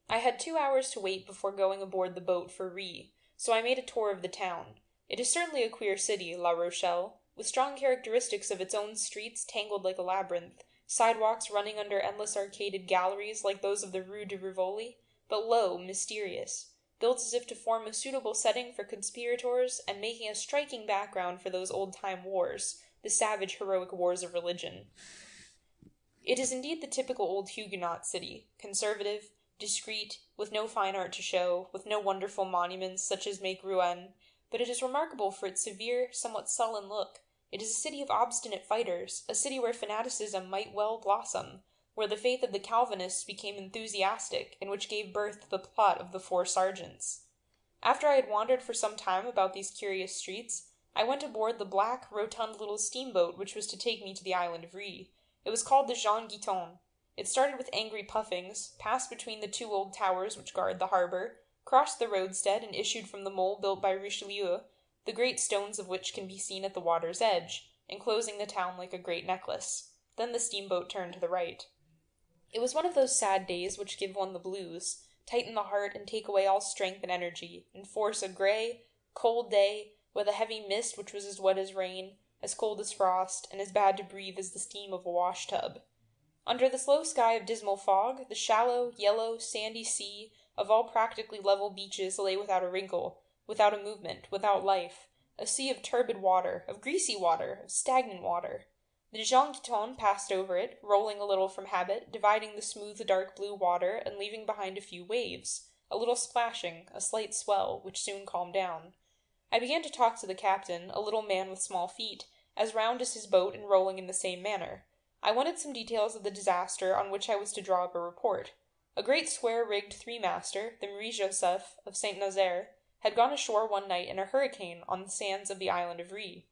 I had 2 hours to wait before going aboard the boat for Rhe, so I made a tour of the town. It is certainly a queer city, La Rochelle, with strong characteristics of its own streets tangled like a labyrinth, sidewalks running under endless arcaded galleries like those of the Rue de Rivoli, but low, mysterious, built as if to form a suitable setting for conspirators and making a striking background for those old-time wars, the savage heroic wars of religion. It is indeed the typical old Huguenot city, conservative, discreet, with no fine art to show, with no wonderful monuments such as make Rouen, but it is remarkable for its severe, somewhat sullen look. It is a city of obstinate fighters, a city where fanaticism might well blossom, where the faith of the Calvinists became enthusiastic, and which gave birth to the plot of the 4 sergeants. After I had wandered for some time about these curious streets, I went aboard the black, rotund little steamboat which was to take me to the island of Rhe. It was called the Jean Guiton. It started with angry puffings, passed between the 2 old towers which guard the harbour, crossed the roadstead, and issued from the mole built by Richelieu, the great stones of which can be seen at the water's edge, enclosing the town like a great necklace. Then the steamboat turned to the right. It was one of those sad days which give one the blues, tighten the heart and take away all strength and energy, and force a grey, cold day, with a heavy mist which was as wet as rain, as cold as frost, and as bad to breathe as the steam of a wash-tub. Under the slow sky of dismal fog, the shallow, yellow, sandy sea of all practically level beaches lay without a wrinkle, without a movement, without life, a sea of turbid water, of greasy water, of stagnant water. The Jean Guiton passed over it, rolling a little from habit, dividing the smooth dark blue water and leaving behind a few waves, a little splashing, a slight swell, which soon calmed down. I began to talk to the captain, a little man with small feet, as round as his boat and rolling in the same manner. I wanted some details of the disaster on which I was to draw up a report. A great square-rigged 3-master, the Marie Joseph of Saint-Nazaire, had gone ashore one night in a hurricane on the sands of the island of Rhe.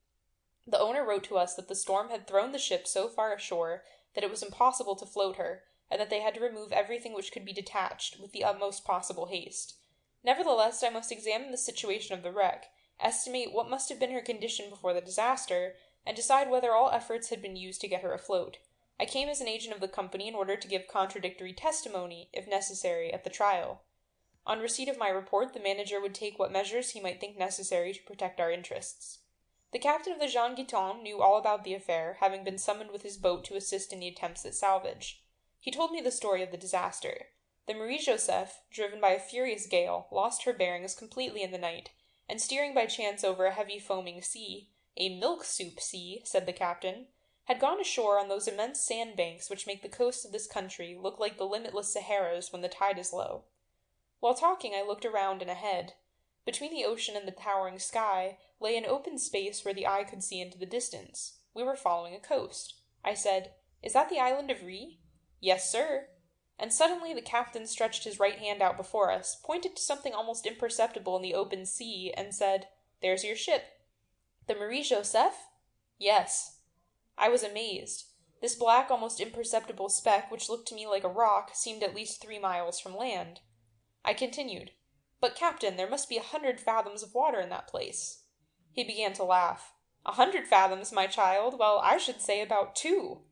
The owner wrote to us that the storm had thrown the ship so far ashore that it was impossible to float her, and that they had to remove everything which could be detached with the utmost possible haste. Nevertheless, I must examine the situation of the wreck, estimate what must have been her condition before the disaster, and decide whether all efforts had been used to get her afloat. I came as an agent of the company in order to give contradictory testimony, if necessary, at the trial. On receipt of my report, the manager would take what measures he might think necessary to protect our interests. The captain of the Jean Guiton knew all about the affair, having been summoned with his boat to assist in the attempts at salvage. He told me the story of the disaster. The Marie Joseph, driven by a furious gale, lost her bearings completely in the night, and steering by chance over a heavy foaming sea, a milk-soup sea, said the captain, had gone ashore on those immense sandbanks which make the coast of this country look like the limitless Saharas when the tide is low. While talking, I looked around and ahead. Between the ocean and the towering sky lay an open space where the eye could see into the distance. We were following a coast. I said, "Is that the island of Rhe?" "Yes, sir." And suddenly the captain stretched his right hand out before us, pointed to something almost imperceptible in the open sea, and said, "There's your ship." "The Marie Joseph?" "Yes." I was amazed. This black, almost imperceptible speck, which looked to me like a rock, seemed at least 3 miles from land. I continued, "But, Captain, there must be 100 fathoms of water in that place." He began to laugh. "100 fathoms, my child? Well, I should say about 2.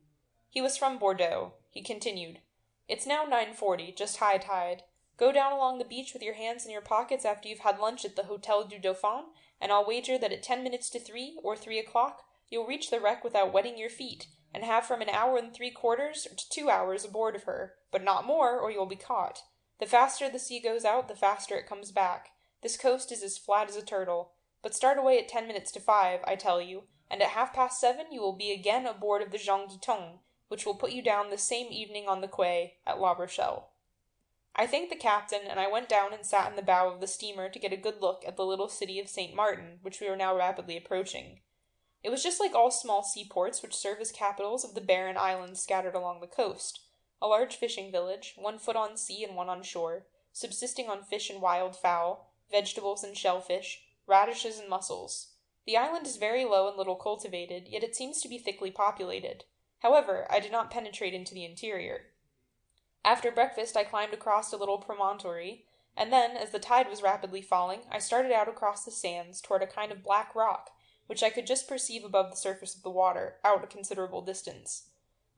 He was from Bordeaux. He continued, "It's now 9:40, just high tide. Go down along the beach with your hands in your pockets after you've had lunch at the Hotel du Dauphin, and I'll wager that at 10 minutes to 3, or 3 o'clock, you'll reach the wreck without wetting your feet, and have from an hour and 3/4 to 2 hours aboard of her, but not more, or you'll be caught. The faster the sea goes out, the faster it comes back. This coast is as flat as a turtle. But start away at 10 minutes to 5, I tell you, and at 7:30 you will be again aboard of the Jean Guiton, which will put you down the same evening on the quay at La Rochelle." I thanked the captain, and I went down and sat in the bow of the steamer to get a good look at the little city of St. Martin, which we were now rapidly approaching. It was just like all small seaports which serve as capitals of the barren islands scattered along the coast. A large fishing village, 1 foot on sea and 1 on shore, subsisting on fish and wild fowl, vegetables and shellfish, radishes and mussels. The island is very low and little cultivated, yet it seems to be thickly populated. However, I did not penetrate into the interior. After breakfast I climbed across a little promontory, and then, as the tide was rapidly falling, I started out across the sands toward a kind of black rock, which I could just perceive above the surface of the water, out a considerable distance.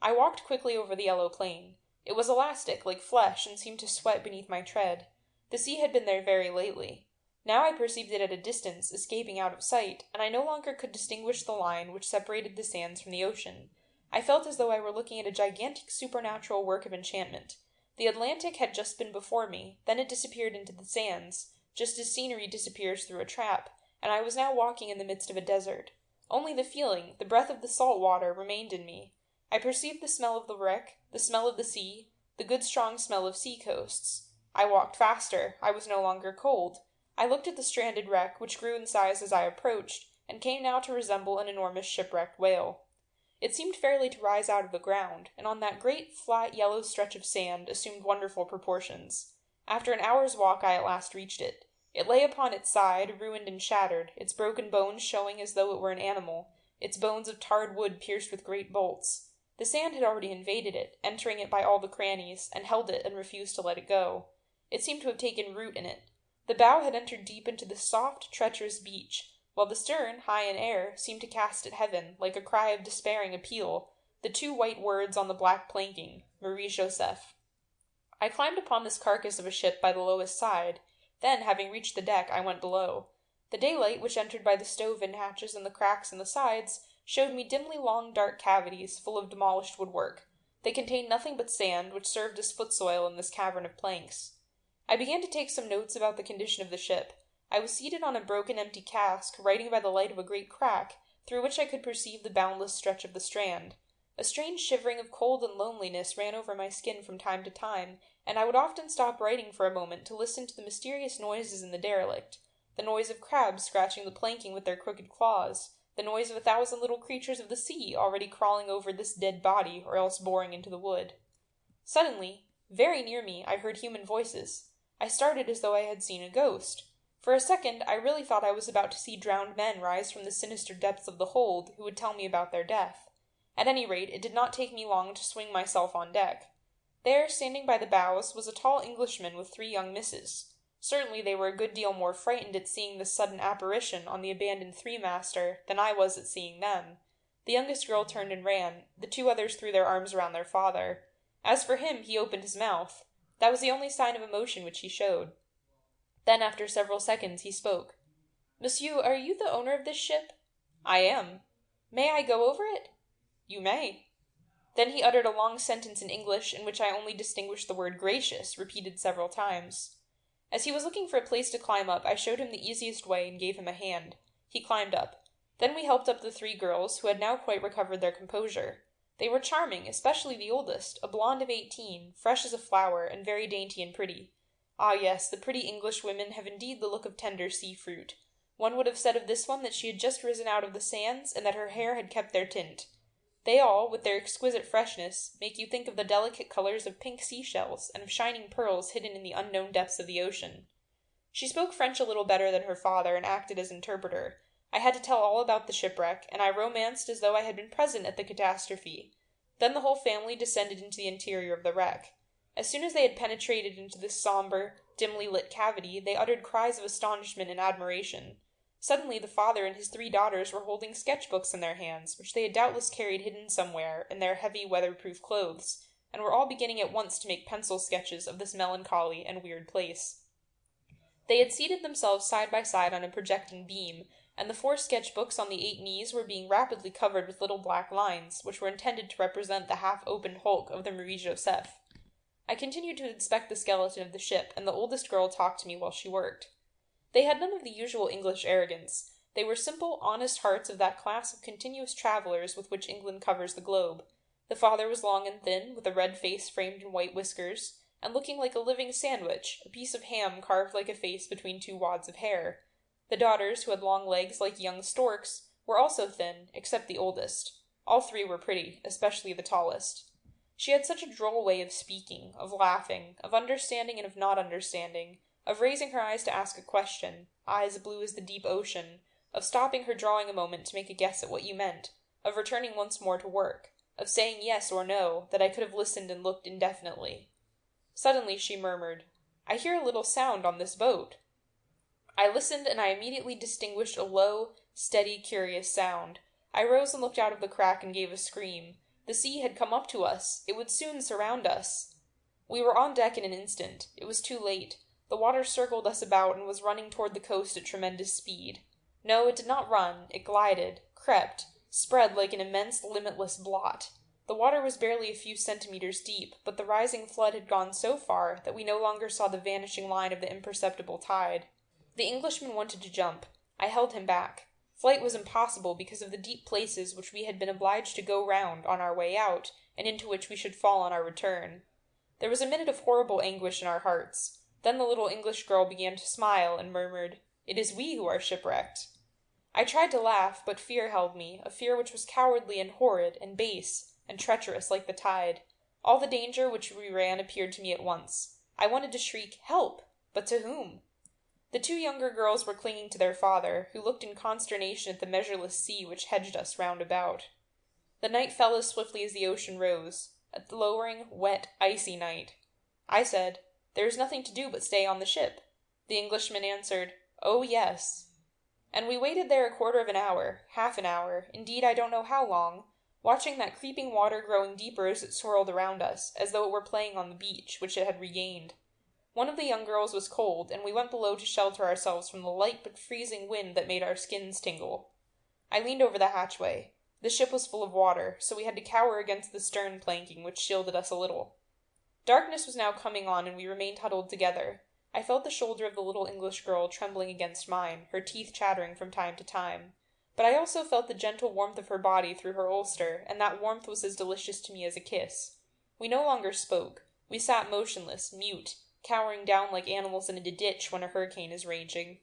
I walked quickly over the yellow plain. It was elastic, like flesh, and seemed to sweat beneath my tread. The sea had been there very lately. Now I perceived it at a distance, escaping out of sight, and I no longer could distinguish the line which separated the sands from the ocean. I felt as though I were looking at a gigantic supernatural work of enchantment. The Atlantic had just been before me, then it disappeared into the sands, just as scenery disappears through a trap, and I was now walking in the midst of a desert. Only the feeling, the breath of the salt water, remained in me. I perceived the smell of the wreck, the smell of the sea, the good strong smell of sea-coasts. I walked faster. I was no longer cold. I looked at the stranded wreck, which grew in size as I approached, and came now to resemble an enormous shipwrecked whale. It seemed fairly to rise out of the ground, and on that great, flat, yellow stretch of sand assumed wonderful proportions. After an hour's walk I at last reached it. It lay upon its side, ruined and shattered, its broken bones showing as though it were an animal, its bones of tarred wood pierced with great bolts. The sand had already invaded it, entering it by all the crannies, and held it and refused to let it go. It seemed to have taken root in it. The bow had entered deep into the soft, treacherous beach, while the stern, high in air, seemed to cast at heaven, like a cry of despairing appeal, the 2 white words on the black planking, Marie Joseph. I climbed upon this carcass of a ship by the lowest side. Then, having reached the deck, I went below. The daylight, which entered by the stove-in hatches and the cracks in the sides, showed me dimly long dark cavities, full of demolished woodwork. They contained nothing but sand, which served as foot-soil in this cavern of planks. I began to take some notes about the condition of the ship. I was seated on a broken empty cask, writing by the light of a great crack, through which I could perceive the boundless stretch of the strand. A strange shivering of cold and loneliness ran over my skin from time to time, and I would often stop writing for a moment to listen to the mysterious noises in the derelict, the noise of crabs scratching the planking with their crooked claws, the noise of 1,000 little creatures of the sea already crawling over this dead body or else boring into the wood. Suddenly, very near me, I heard human voices. I started as though I had seen a ghost. For a second, I really thought I was about to see drowned men rise from the sinister depths of the hold, who would tell me about their death. At any rate, it did not take me long to swing myself on deck. There, standing by the bows, was a tall Englishman with 3 young misses. Certainly they were a good deal more frightened at seeing this sudden apparition on the abandoned 3-master than I was at seeing them. The youngest girl turned and ran. The 2 others threw their arms around their father. As for him, he opened his mouth. That was the only sign of emotion which he showed. Then, after several seconds, he spoke. "Monsieur, are you the owner of this ship?" "I am." "May I go over it?" "You may." Then he uttered a long sentence in English in which I only distinguished the word gracious, repeated several times. As he was looking for a place to climb up, I showed him the easiest way and gave him a hand. He climbed up. Then we helped up the 3 girls, who had now quite recovered their composure. They were charming, especially the oldest, a blonde of 18, fresh as a flower, and very dainty and pretty. Ah, yes, the pretty English women have indeed the look of tender sea-fruit. One would have said of this one that she had just risen out of the sands, and that her hair had kept their tint. They all, with their exquisite freshness, make you think of the delicate colors of pink seashells, and of shining pearls hidden in the unknown depths of the ocean. She spoke French a little better than her father, and acted as interpreter. I had to tell all about the shipwreck, and I romanced as though I had been present at the catastrophe. Then the whole family descended into the interior of the wreck. As soon as they had penetrated into this sombre, dimly lit cavity, they uttered cries of astonishment and admiration. Suddenly the father and his 3 daughters were holding sketch-books in their hands, which they had doubtless carried hidden somewhere in their heavy, weather-proof clothes, and were all beginning at once to make pencil sketches of this melancholy and weird place. They had seated themselves side by side on a projecting beam, and the 4 sketch books on the 8 knees were being rapidly covered with little black lines, which were intended to represent the half-opened hulk of the Marie Joseph. I continued to inspect the skeleton of the ship, and the oldest girl talked to me while she worked. They had none of the usual English arrogance. They were simple, honest hearts of that class of continuous travellers with which England covers the globe. The father was long and thin, with a red face framed in white whiskers, and looking like a living sandwich, a piece of ham carved like a face between 2 wads of hair. The daughters, who had long legs like young storks, were also thin, except the oldest. All 3 were pretty, especially the tallest. She had such a droll way of speaking, of laughing, of understanding and of not understanding, of raising her eyes to ask a question, eyes blue as the deep ocean, of stopping her drawing a moment to make a guess at what you meant, of returning once more to work, of saying yes or no, that I could have listened and looked indefinitely. Suddenly she murmured, "I hear a little sound on this boat." I listened, and I immediately distinguished a low, steady, curious sound. I rose and looked out of the crack and gave a scream. The sea had come up to us. It would soon surround us. We were on deck in an instant. It was too late. The water circled us about and was running toward the coast at tremendous speed. No, it did not run. It glided, crept, spread like an immense, limitless blot. The water was barely a few centimeters deep, but the rising flood had gone so far that we no longer saw the vanishing line of the imperceptible tide. The Englishman wanted to jump. I held him back. Flight was impossible because of the deep places which we had been obliged to go round on our way out, and into which we should fall on our return. There was a minute of horrible anguish in our hearts. Then the little English girl began to smile, and murmured, "It is we who are shipwrecked." I tried to laugh, but fear held me, a fear which was cowardly and horrid, and base, and treacherous like the tide. All the danger which we ran appeared to me at once. I wanted to shriek, "Help!" but to whom? The 2 younger girls were clinging to their father, who looked in consternation at the measureless sea which hedged us round about. The night fell as swiftly as the ocean rose, a lowering, wet, icy night. I said, "There is nothing to do but stay on the ship." The Englishman answered, "Oh, yes." And we waited there a quarter of an hour, half an hour, indeed I don't know how long, watching that creeping water growing deeper as it swirled around us, as though it were playing on the beach, which it had regained. One of the young girls was cold, and we went below to shelter ourselves from the light but freezing wind that made our skins tingle. I leaned over the hatchway. The ship was full of water, so we had to cower against the stern planking, which shielded us a little. Darkness was now coming on, and we remained huddled together. I felt the shoulder of the little English girl trembling against mine, her teeth chattering from time to time. But I also felt the gentle warmth of her body through her ulster, and that warmth was as delicious to me as a kiss. We no longer spoke. We sat motionless, mute, cowering down like animals in a ditch when a hurricane is raging.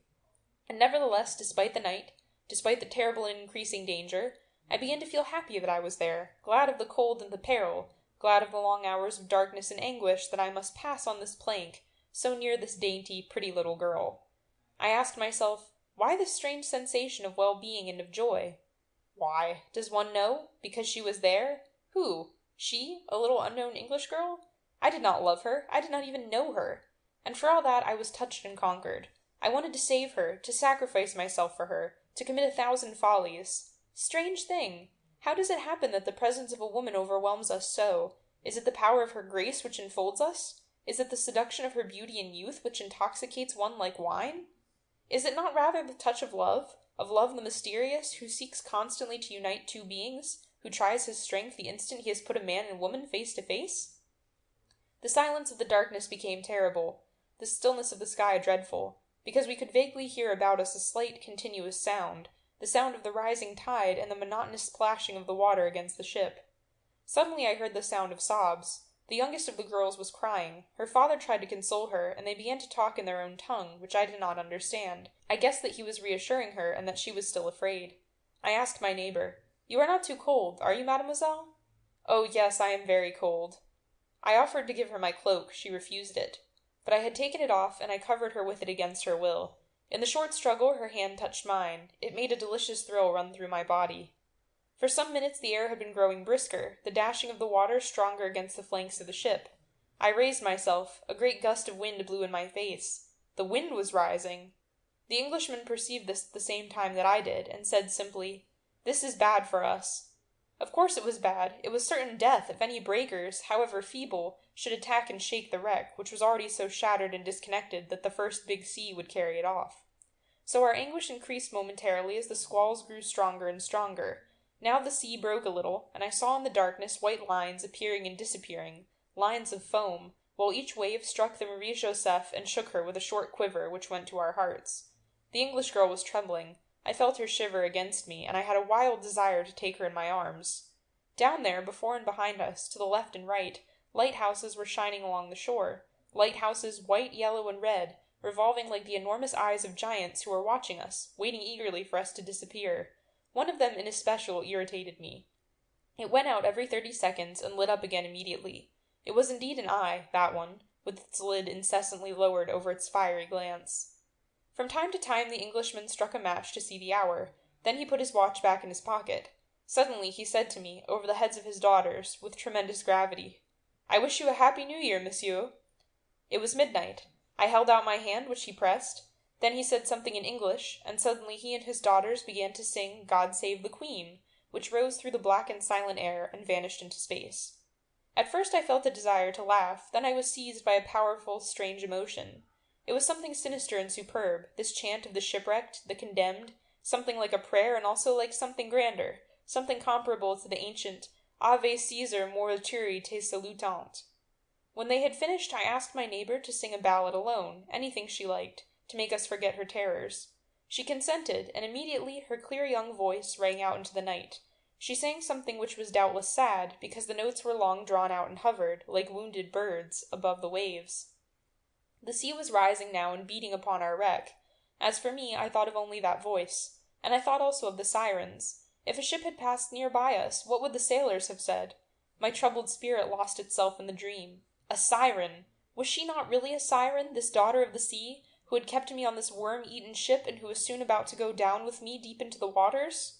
And nevertheless, despite the night, despite the terrible and increasing danger, I began to feel happy that I was there, glad of the cold and the peril, glad of the long hours of darkness and anguish that I must pass on this plank, so near this dainty, pretty little girl. I asked myself, why this strange sensation of well-being and of joy? Why? Does one know? Because she was there? Who? She? A little unknown English girl? I did not love her. I did not even know her. And for all that, I was touched and conquered. I wanted to save her, to sacrifice myself for her, to commit 1,000 follies. Strange thing! How does it happen that the presence of a woman overwhelms us so? Is it the power of her grace which enfolds us? Is it the seduction of her beauty and youth which intoxicates one like wine? Is it not rather the touch of love the mysterious, who seeks constantly to unite 2 beings, who tries his strength the instant he has put a man and woman face to face? The silence of the darkness became terrible, the stillness of the sky dreadful, because we could vaguely hear about us a slight, continuous sound, the sound of the rising tide and the monotonous splashing of the water against the ship. Suddenly I heard the sound of sobs. The youngest of the girls was crying. Her father tried to console her, and they began to talk in their own tongue, which I did not understand. I guessed that he was reassuring her, and that she was still afraid. I asked my neighbor, "You are not too cold, are you, mademoiselle?" "Oh, yes, I am very cold." I offered to give her my cloak. She refused it. But I had taken it off, and I covered her with it against her will. In the short struggle, her hand touched mine. It made a delicious thrill run through my body. For some minutes the air had been growing brisker, the dashing of the water stronger against the flanks of the ship. I raised myself. A great gust of wind blew in my face. The wind was rising. The Englishman perceived this at the same time that I did, and said simply, "This is bad for us." Of course it was bad. It was certain death if any breakers, however feeble, should attack and shake the wreck, which was already so shattered and disconnected that the first big sea would carry it off. So our anguish increased momentarily as the squalls grew stronger and stronger. Now the sea broke a little, and I saw in the darkness white lines appearing and disappearing, lines of foam, while each wave struck the Marie Joseph and shook her with a short quiver which went to our hearts. The English girl was trembling. I felt her shiver against me, and I had a wild desire to take her in my arms. Down there, before and behind us, to the left and right, lighthouses were shining along the shore, lighthouses white, yellow, and red, revolving like the enormous eyes of giants who were watching us, waiting eagerly for us to disappear. One of them in especial irritated me. It went out every 30 seconds and lit up again immediately. It was indeed an eye, that one, with its lid incessantly lowered over its fiery glance. From time to time the Englishman struck a match to see the hour. Then he put his watch back in his pocket. Suddenly he said to me, over the heads of his daughters, with tremendous gravity, "I wish you a happy New Year, monsieur." It was midnight. I held out my hand, which he pressed. Then he said something in English, and suddenly he and his daughters began to sing "God Save the Queen," which rose through the black and silent air and vanished into space. At first I felt a desire to laugh, then I was seized by a powerful, strange emotion. It was something sinister and superb, this chant of the shipwrecked, the condemned, something like a prayer and also like something grander, something comparable to the ancient Ave Caesar morituri te salutant. When they had finished, I asked my neighbor to sing a ballad alone, anything she liked, to make us forget her terrors. She consented, and immediately her clear young voice rang out into the night. She sang something which was doubtless sad, because the notes were long drawn out and hovered, like wounded birds, above the waves. The sea was rising now and beating upon our wreck. As for me, I thought of only that voice, and I thought also of the sirens. If a ship had passed near by us, what would the sailors have said? My troubled spirit lost itself in the dream. A siren! Was she not really a siren, this daughter of the sea, who had kept me on this worm-eaten ship and who was soon about to go down with me deep into the waters?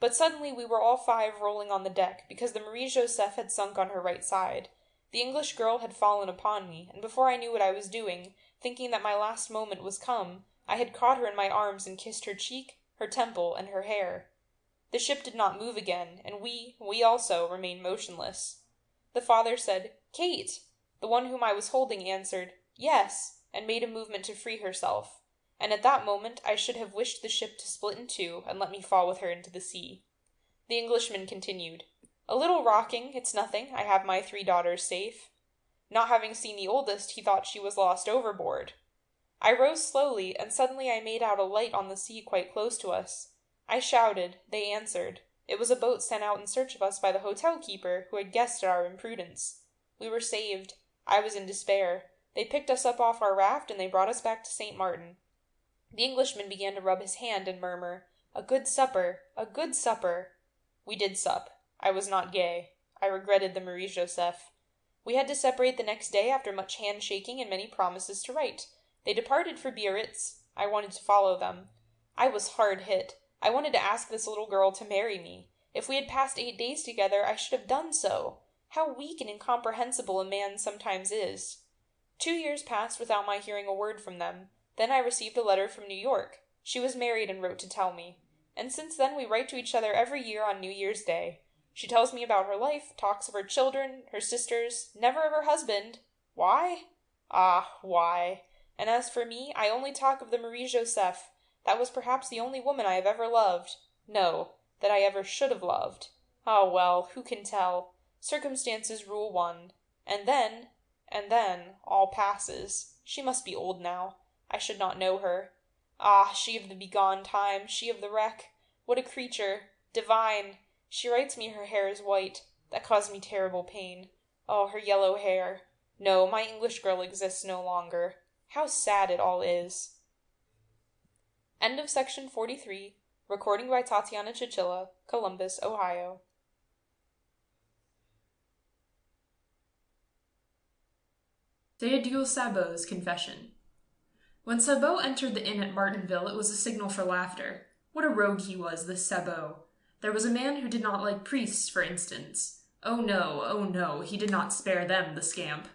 But suddenly we were all five rolling on the deck, because the Marie Joseph had sunk on her right side. The English girl had fallen upon me, and before I knew what I was doing, thinking that my last moment was come, I had caught her in my arms and kissed her cheek, her temple, and her hair. The ship did not move again, and we also, remained motionless. The father said, "Kate!" The one whom I was holding answered, "Yes," and made a movement to free herself. And at that moment I should have wished the ship to split in two and let me fall with her into the sea. The Englishman continued, "A little rocking, it's nothing, I have my 3 daughters safe." Not having seen the oldest, he thought she was lost overboard. I rose slowly, and suddenly I made out a light on the sea quite close to us. I shouted, they answered. It was a boat sent out in search of us by the hotel keeper, who had guessed at our imprudence. We were saved. I was in despair. They picked us up off our raft, and they brought us back to St. Martin. The Englishman began to rub his hand and murmur, "A good supper, a good supper." We did sup. I was not gay. I regretted the Marie Joseph. We had to separate the next day after much handshaking and many promises to write. They departed for Biarritz. I wanted to follow them. I was hard hit. I wanted to ask this little girl to marry me. If we had passed 8 days together, I should have done so. How weak and incomprehensible a man sometimes is. 2 years passed without my hearing a word from them. Then I received a letter from New York. She was married and wrote to tell me. And since then we write to each other every year on New Year's Day. She tells me about her life, talks of her children, her sisters, never of her husband. Why? Ah, why? And as for me, I only talk of the Marie Joseph. That was perhaps the only woman I have ever loved. No, that I ever should have loved. Ah, well, who can tell? Circumstances rule one. And then, all passes. She must be old now. I should not know her. Ah, she of the begone time, she of the wreck. What a creature! Divine! She writes me her hair is white. That caused me terrible pain. Oh, her yellow hair. No, my English girl exists no longer. How sad it all is. End of section 43. Recording by Tatiana Chichilla, Columbus, Ohio. Théodule Sabot's confession. When Sabot entered the inn at Martinville, it was a signal for laughter. What a rogue he was, this Sabot. There was a man who did not like priests, for instance. Oh no, he did not spare them, the scamp.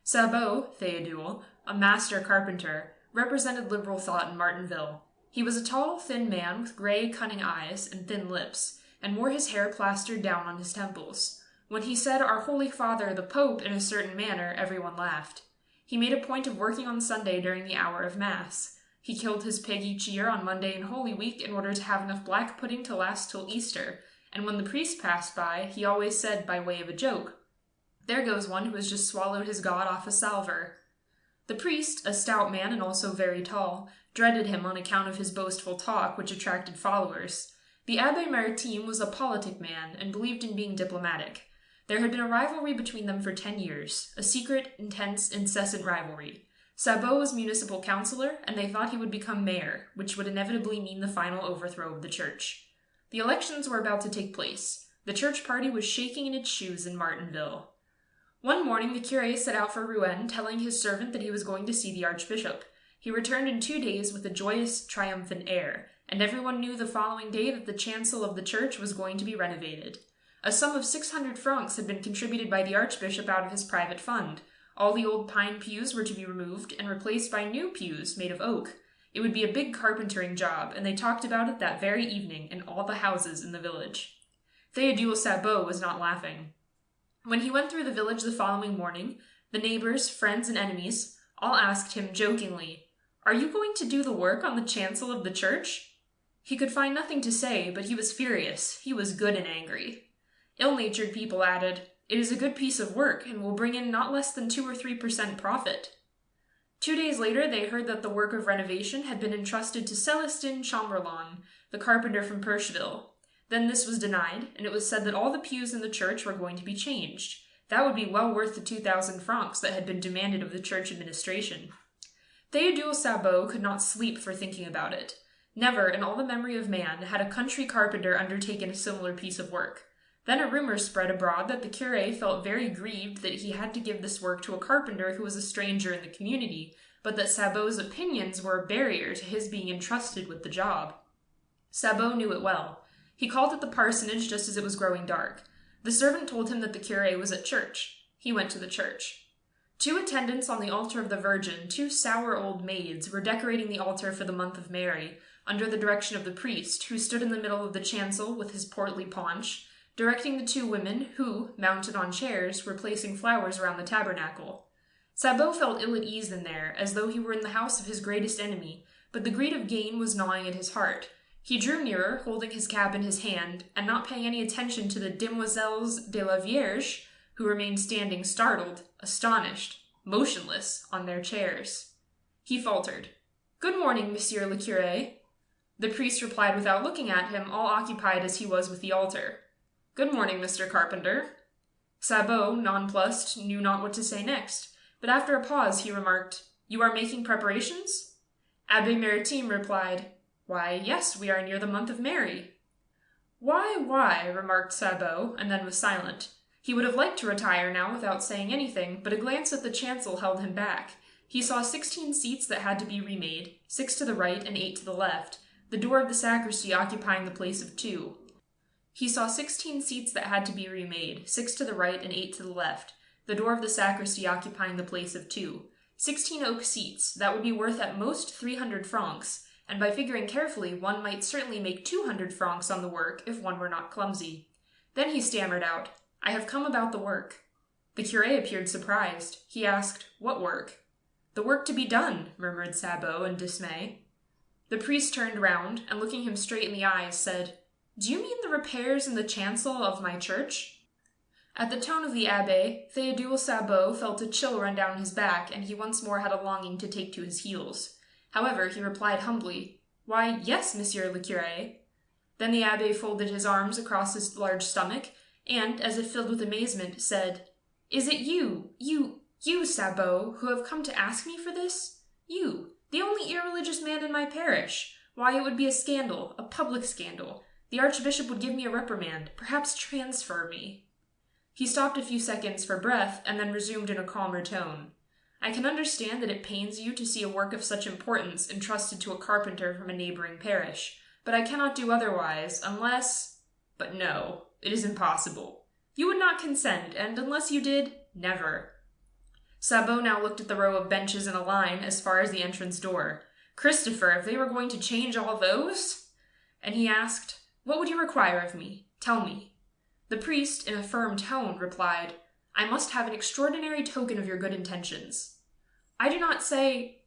Sabot, Théodule, a master carpenter, represented liberal thought in Martinville. He was a tall, thin man with gray, cunning eyes and thin lips, and wore his hair plastered down on his temples. When he said, "Our Holy Father, the Pope," in a certain manner, everyone laughed. He made a point of working on Sunday during the hour of Mass. He killed his pig each year on Monday in Holy Week in order to have enough black pudding to last till Easter, and when the priest passed by, he always said by way of a joke, "There goes one who has just swallowed his god off a salver." The priest, a stout man and also very tall, dreaded him on account of his boastful talk, which attracted followers. The Abbé Maritime was a politic man and believed in being diplomatic. There had been a rivalry between them for 10 years, a secret, intense, incessant rivalry. Sabot was municipal councillor, and they thought he would become mayor, which would inevitably mean the final overthrow of the church. The elections were about to take place. The church party was shaking in its shoes in Martinville. One morning the curé set out for Rouen, telling his servant that he was going to see the archbishop. He returned in 2 days with a joyous, triumphant air, and everyone knew the following day that the chancel of the church was going to be renovated. A sum of 600 francs had been contributed by the archbishop out of his private fund. All the old pine pews were to be removed and replaced by new pews made of oak. It would be a big carpentering job, and they talked about it that very evening in all the houses in the village. Théodule Sabot was not laughing. When he went through the village the following morning, the neighbors, friends, and enemies all asked him jokingly, "Are you going to do the work on the chancel of the church?" He could find nothing to say, but he was furious. He was good and angry. Ill-natured people added, "It is a good piece of work, and will bring in not less than 2 or 3% profit." 2 days later, they heard that the work of renovation had been entrusted to Célestin Chamberlain, the carpenter from Percheville. Then this was denied, and it was said that all the pews in the church were going to be changed. That would be well worth the 2,000 francs that had been demanded of the church administration. Théodule Sabot could not sleep for thinking about it. Never, in all the memory of man, had a country carpenter undertaken a similar piece of work. Then a rumor spread abroad that the curé felt very grieved that he had to give this work to a carpenter who was a stranger in the community, but that Sabot's opinions were a barrier to his being entrusted with the job. Sabot knew it well. He called at the parsonage just as it was growing dark. The servant told him that the curé was at church. He went to the church. 2 attendants on the altar of the Virgin, 2 sour old maids, were decorating the altar for the month of Mary, under the direction of the priest, who stood in the middle of the chancel with his portly paunch, directing the 2 women who, mounted on chairs, were placing flowers around the tabernacle. Sabot felt ill at ease in there, as though he were in the house of his greatest enemy, but the greed of gain was gnawing at his heart. He drew nearer, holding his cap in his hand, and not paying any attention to the demoiselles de la Vierge, who remained standing startled, astonished, motionless, on their chairs. He faltered, "Good morning, Monsieur le Curé." The priest replied without looking at him, all occupied as he was with the altar. "Good morning, Mr. Carpenter." Sabot, nonplussed, knew not what to say next, but after a pause he remarked, "You are making preparations?" Abbé Maritime replied, "Why, yes, we are near the month of Mary." Why, remarked Sabot, and then was silent. He would have liked to retire now without saying anything, but a glance at the chancel held him back. He saw 16 seats that had to be remade, 6 to the right and 8 to the left, the door of the sacristy occupying the place of 2. He saw 16 seats that had to be remade, 6 to the right and 8 to the left, the door of the sacristy occupying the place of 2. 16 oak seats, that would be worth at most 300 francs, and by figuring carefully, one might certainly make 200 francs on the work if one were not clumsy. Then he stammered out, "I have come about the work." The curé appeared surprised. He asked, "What work?" "The work to be done," murmured Sabot in dismay. The priest turned round, and looking him straight in the eyes, said, "Do you mean the repairs in the chancel of my church?" At the tone of the abbé, Théodule Sabot felt a chill run down his back, and he once more had a longing to take to his heels. However, he replied humbly, "Why, yes, Monsieur le Curé." Then the abbé folded his arms across his large stomach, and, as if filled with amazement, said, "Is it you, Sabot, who have come to ask me for this? You, the only irreligious man in my parish? Why, it would be a scandal, a public scandal. The archbishop would give me a reprimand, perhaps transfer me." He stopped a few seconds for breath, and then resumed in a calmer tone. "I can understand that it pains you to see a work of such importance entrusted to a carpenter from a neighboring parish, but I cannot do otherwise, unless— But no, it is impossible. You would not consent, and unless you did, never." Sabot now looked at the row of benches in a line as far as the entrance door. Christopher, if they were going to change all those? And he asked, "What would you require of me? Tell me." The priest, in a firm tone, replied, "I must have an extraordinary token of your good intentions." I do not say,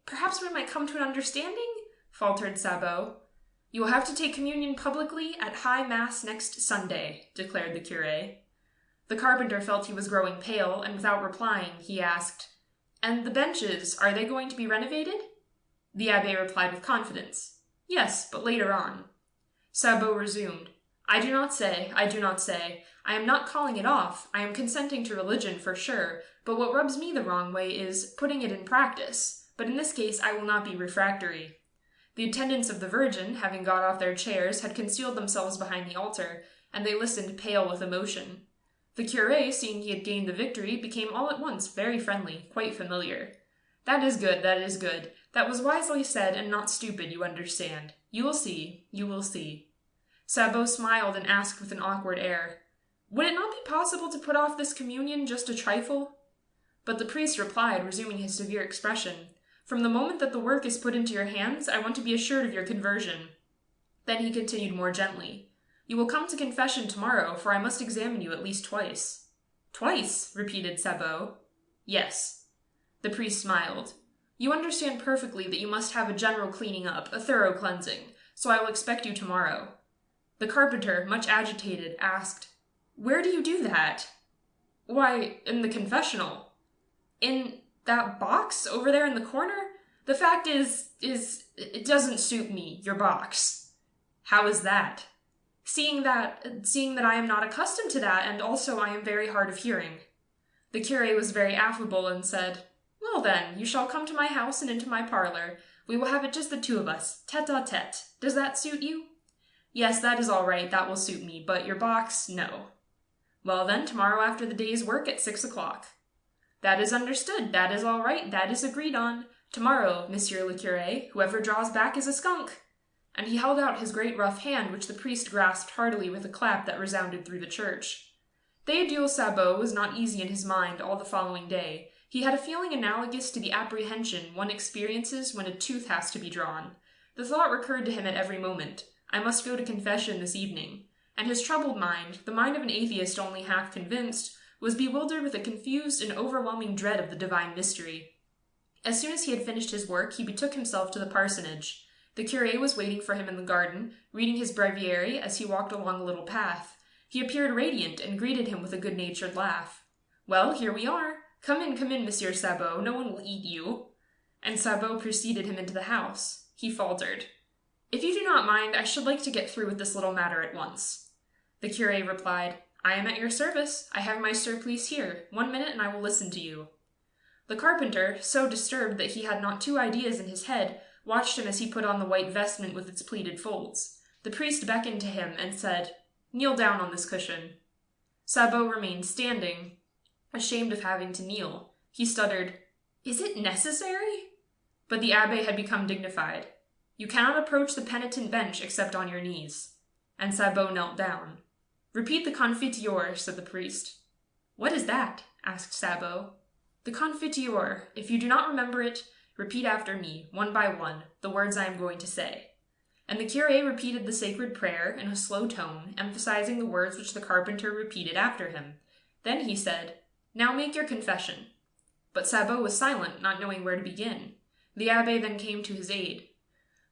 Perhaps we might come to an understanding, faltered Sabot. You will have to take communion publicly at high mass next Sunday, declared the curé. The carpenter felt he was growing pale, and without replying, he asked, And the benches, are they going to be renovated? The abbé replied with confidence, Yes, but later on. Sabot resumed, I do not say. I am not calling it off. I am consenting to religion for sure, but what rubs me the wrong way is putting it in practice. But in this case I will not be refractory. The attendants of the Virgin, having got off their chairs, had concealed themselves behind the altar, and they listened pale with emotion. The curé, seeing he had gained the victory, became all at once very friendly, quite familiar. That is good. That was wisely said and not stupid, you understand. You will see. Sabot smiled and asked with an awkward air, Would it not be possible to put off this communion just a trifle? But the priest replied, resuming his severe expression, From the moment that the work is put into your hands, I want to be assured of your conversion. Then he continued more gently, You will come to confession tomorrow, for I must examine you at least twice. Twice, repeated Sabot. Yes. The priest smiled. You understand perfectly that you must have a general cleaning up, a thorough cleansing, so I will expect you tomorrow. The carpenter, much agitated, asked, Where do you do that? Why, in the confessional. In that box over there in the corner? The fact is, it doesn't suit me, your box. How is that? Seeing that I am not accustomed to that, and also I am very hard of hearing. The curé was very affable and said, Well then, you shall come to my house and into my parlor. We will have it just the two of us, tete-a-tete. Does that suit you? Yes, that is all right, that will suit me, but your box, no. Well then, tomorrow after the day's work at 6 o'clock. That is understood, that is all right, that is agreed on. Tomorrow, monsieur le curé, whoever draws back is a skunk. And he held out his great rough hand, which the priest grasped heartily with a clap that resounded through the church. Théodule Sabot was not easy in his mind all the following day. He had a feeling analogous to the apprehension one experiences when a tooth has to be drawn. The thought recurred to him at every moment, I must go to confession this evening. And his troubled mind, the mind of an atheist only half convinced, was bewildered with a confused and overwhelming dread of the divine mystery. As soon as he had finished his work, he betook himself to the parsonage. The curé was waiting for him in the garden, reading his breviary as he walked along a little path. He appeared radiant and greeted him with a good-natured laugh. Well, here we are. Come in, Monsieur Sabot. No one will eat you. And Sabot preceded him into the house. He faltered. If you do not mind, I should like to get through with this little matter at once. The curé replied, I am at your service. I have my surplice here. 1 minute and I will listen to you. The carpenter, so disturbed that he had not two ideas in his head, watched him as he put on the white vestment with its pleated folds. The priest beckoned to him and said, Kneel down on this cushion. Sabot remained standing, ashamed of having to kneel. He stuttered, Is it necessary? But the abbé had become dignified. You cannot approach the penitent bench except on your knees. And Sabot knelt down. Repeat the Confiteor, said the priest. What is that? Asked Sabot. The Confiteor. If you do not remember it, repeat after me, one by one, the words I am going to say. And the curé repeated the sacred prayer in a slow tone, emphasizing the words which the carpenter repeated after him. Then he said, Now make your confession. But Sabot was silent, not knowing where to begin. The abbé then came to his aid.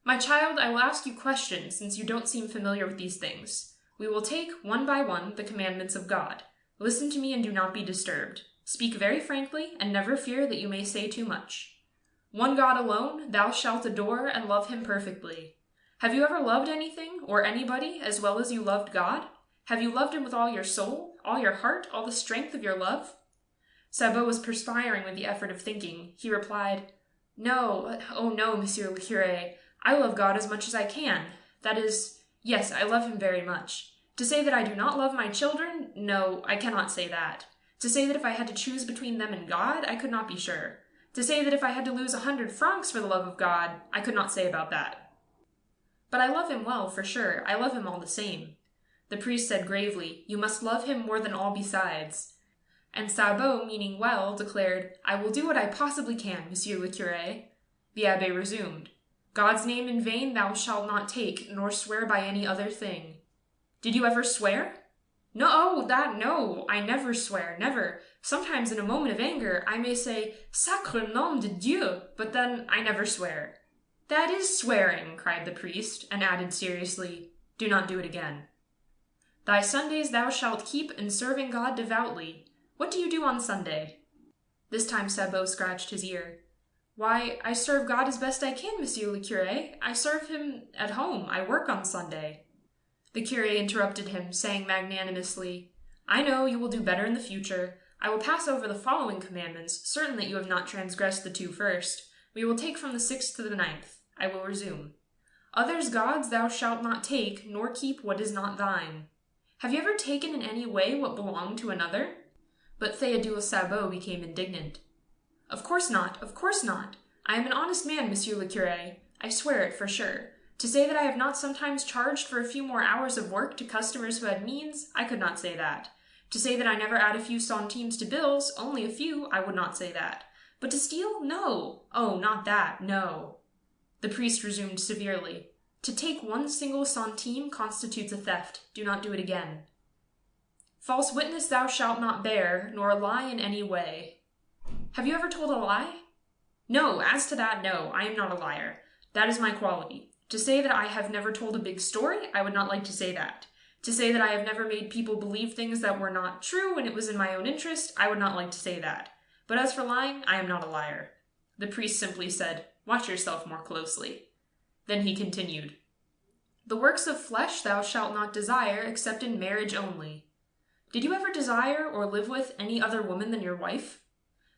My child, I will ask you questions, since you don't seem familiar with these things. We will take, one by one, the commandments of God. Listen to me and do not be disturbed. Speak very frankly, and never fear that you may say too much. One God alone, thou shalt adore and love him perfectly. Have you ever loved anything, or anybody, as well as you loved God? Have you loved him with all your soul, all your heart, all the strength of your love? Sabot was perspiring with the effort of thinking. He replied, No, oh no, monsieur le curé. I love God as much as I can. That is, yes, I love him very much. To say that I do not love my children? No, I cannot say that. To say that if I had to choose between them and God, I could not be sure. To say that if I had to lose 100 francs for the love of God, I could not say about that. But I love him well, for sure. I love him all the same. The priest said gravely, You must love him more than all besides. And Sabot, meaning well, declared, I will do what I possibly can, monsieur le curé. The abbé resumed, God's name in vain thou shalt not take, nor swear by any other thing. Did you ever swear? No, I never swear, never. Sometimes in a moment of anger, I may say, Sacre nom de Dieu, but then I never swear. That is swearing, cried the priest, and added seriously, do not do it again. Thy Sundays thou shalt keep in serving God devoutly. What do you do on Sunday? This time Sabot scratched his ear. Why, I serve God as best I can, Monsieur le Curé. I serve him at home. I work on Sunday. The curé interrupted him, saying magnanimously, I know you will do better in the future. I will pass over the following commandments, certain that you have not transgressed the 2 first. We will take from the 6th to the 9th. I will resume. Others' gods thou shalt not take, nor keep what is not thine. Have you ever taken in any way what belonged to another? But Théodule Sabot became indignant. Of course not. I am an honest man, Monsieur le Curé. I swear it for sure. To say that I have not sometimes charged for a few more hours of work to customers who had means, I could not say that. To say that I never add a few centimes to bills, only a few, I would not say that. But to steal? No. Oh, not that, no. The priest resumed severely. To take 1 single centime constitutes a theft. Do not do it again. False witness thou shalt not bear, nor lie in any way. Have you ever told a lie? No, as to that, no, I am not a liar. That is my quality. To say that I have never told a big story, I would not like to say that. To say that I have never made people believe things that were not true when it was in my own interest, I would not like to say that. But as for lying, I am not a liar. The priest simply said, Watch yourself more closely. Then he continued, The works of flesh thou shalt not desire except in marriage only. Did you ever desire or live with any other woman than your wife?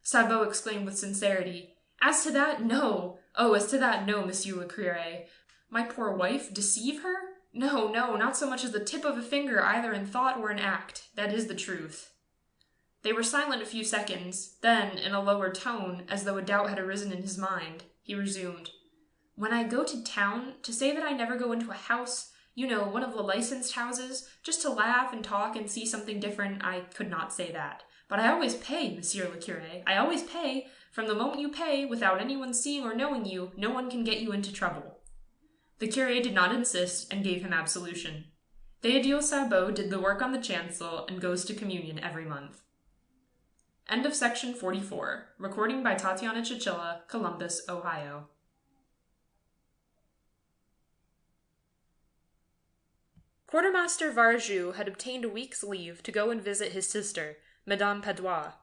Sabot exclaimed with sincerity, As to that, no. Oh, as to that, no, Monsieur le Curé. My poor wife, deceive her? No, not so much as the tip of a finger either in thought or in act. That is the truth. They were silent a few seconds. Then, in a lower tone, as though a doubt had arisen in his mind, he resumed, When I go to town, to say that I never go into a house, you know, one of the licensed houses, just to laugh and talk and see something different, I could not say that. But I always pay, Monsieur le Curé. I always pay. From the moment you pay, without anyone seeing or knowing you, no one can get you into trouble. The curé did not insist and gave him absolution. Théodule Sabot did the work on the chancel and goes to communion every month. End of section 44. Recording by Tatiana Chichilla, Columbus, Ohio. Quartermaster Varjou had obtained a week's leave to go and visit his sister, Madame Padois.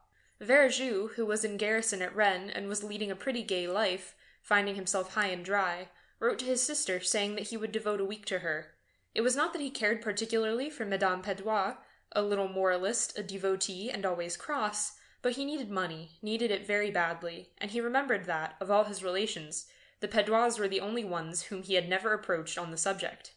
Varjou, who was in garrison at Rennes and was leading a pretty gay life, finding himself high and dry, wrote to his sister saying that he would devote a week to her. It was not that he cared particularly for Madame Padois, a little moralist, a devotee, and always cross, but he needed money, needed it very badly, and he remembered that, of all his relations, the Padois were the only ones whom he had never approached on the subject.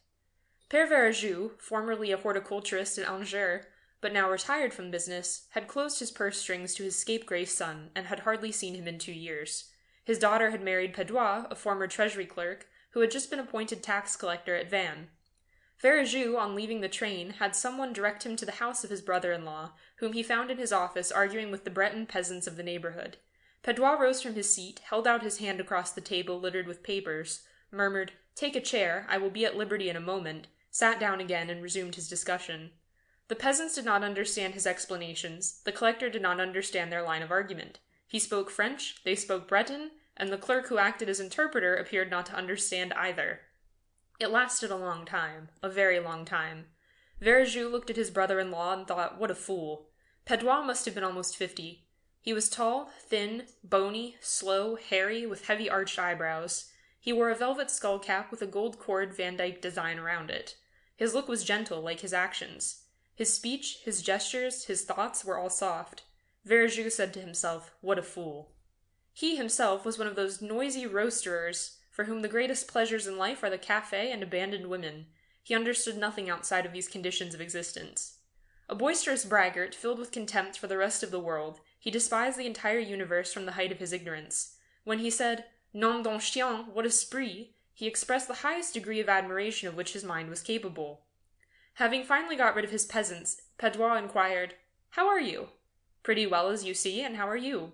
Père Varjou, formerly a horticulturist at Angers, but now retired from business, had closed his purse strings to his scapegrace son, and had hardly seen him in 2 years. His daughter had married Padois, a former treasury clerk, who had just been appointed tax collector at Vannes. Varjou, on leaving the train, had someone direct him to the house of his brother-in-law, whom he found in his office arguing with the Breton peasants of the neighborhood. Padois rose from his seat, held out his hand across the table littered with papers, murmured, "Take a chair, I will be at liberty in a moment," sat down again and resumed his discussion. The peasants did not understand his explanations, the collector did not understand their line of argument. He spoke French, they spoke Breton, and the clerk who acted as interpreter appeared not to understand either. It lasted a long time, a very long time. Varjou looked at his brother-in-law and thought, what a fool. Padois must have been almost 50. He was tall, thin, bony, slow, hairy, with heavy arched eyebrows. He wore a velvet skull-cap with a gold cord Van Dyck design around it. His look was gentle, like his actions. His speech, his gestures, his thoughts were all soft. Varjou said to himself, what a fool. He himself was one of those noisy roisterers for whom the greatest pleasures in life are the café and abandoned women. He understood nothing outside of these conditions of existence. A boisterous braggart, filled with contempt for the rest of the world, he despised the entire universe from the height of his ignorance. When he said, nom d'un chien, what esprit, he expressed the highest degree of admiration of which his mind was capable. Having finally got rid of his peasants, Padois inquired, "How are you?" "Pretty well, as you see, and how are you?"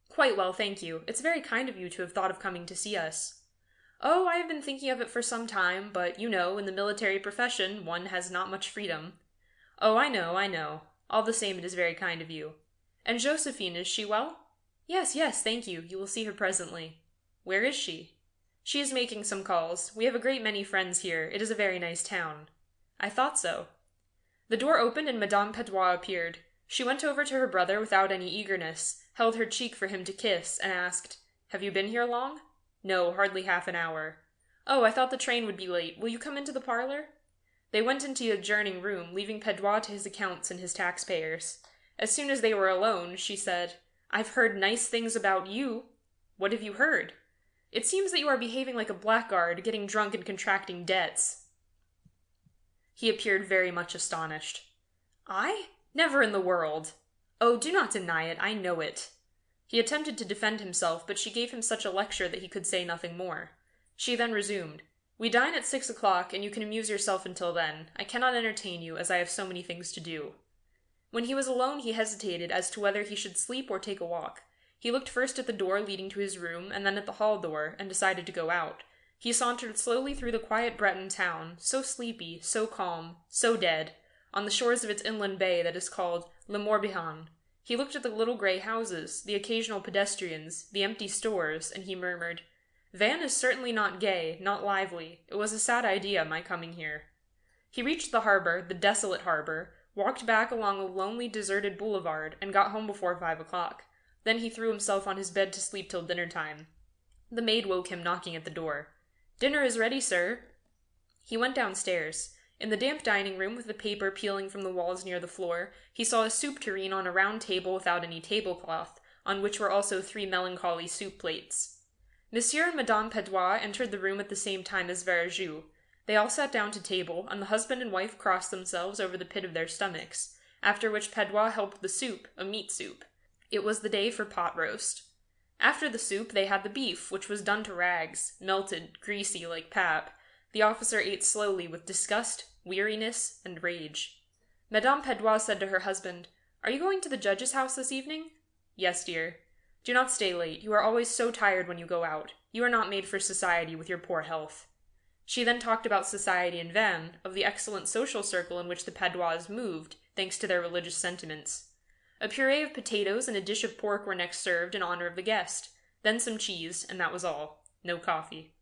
"Quite well, thank you. It's very kind of you to have thought of coming to see us." "Oh, I have been thinking of it for some time, but, you know, in the military profession one has not much freedom." Oh, I know. All the same, it is very kind of you. And Josephine, is she well? Yes, thank you. You will see her presently. Where is she? She is making some calls. We have a great many friends here. It is a very nice town. I thought so. The door opened and Madame Patois appeared. She went over to her brother without any eagerness, held her cheek for him to kiss, and asked, Have you been here long? No, hardly half an hour. Oh, I thought the train would be late. Will you come into the parlor? They went into the adjourning room, leaving Patois to his accounts and his taxpayers. As soon as they were alone, she said, I've heard nice things about you. What have you heard? It seems that you are behaving like a blackguard, getting drunk and contracting debts. He appeared very much astonished. I? Never in the world. Oh, do not deny it, I know it. He attempted to defend himself, but she gave him such a lecture that he could say nothing more. She then resumed, We dine at 6 o'clock, and you can amuse yourself until then. I cannot entertain you, as I have so many things to do. When he was alone, he hesitated as to whether he should sleep or take a walk. He looked first at the door leading to his room, and then at the hall door, and decided to go out. He sauntered slowly through the quiet Breton town, so sleepy, so calm, so dead, on the shores of its inland bay that is called Le Morbihan. He looked at the little grey houses, the occasional pedestrians, the empty stores, and he murmured, Van is certainly not gay, not lively. It was a sad idea, my coming here. He reached the harbor, the desolate harbor, walked back along a lonely, deserted boulevard, and got home before 5 o'clock. Then he threw himself on his bed to sleep till dinner-time. The maid woke him, knocking at the door. Dinner is ready, sir. He went downstairs. In the damp dining-room, with the paper peeling from the walls near the floor, he saw a soup tureen on a round table without any tablecloth, on which were also 3 melancholy soup plates. Monsieur and Madame Patois entered the room at the same time as Verjus. They all sat down to table, and the husband and wife crossed themselves over the pit of their stomachs, after which Patois helped the soup, a meat soup. It was the day for pot roast. After the soup, they had the beef, which was done to rags, melted, greasy like pap. The officer ate slowly with disgust, weariness, and rage. Madame Patois said to her husband, Are you going to the judge's house this evening? Yes, dear. Do not stay late. You are always so tired when you go out. You are not made for society with your poor health. She then talked about society in Vannes, of the excellent social circle in which the Patois moved, thanks to their religious sentiments. A puree of potatoes and a dish of pork were next served in honor of the guest, then some cheese, and that was all. No coffee.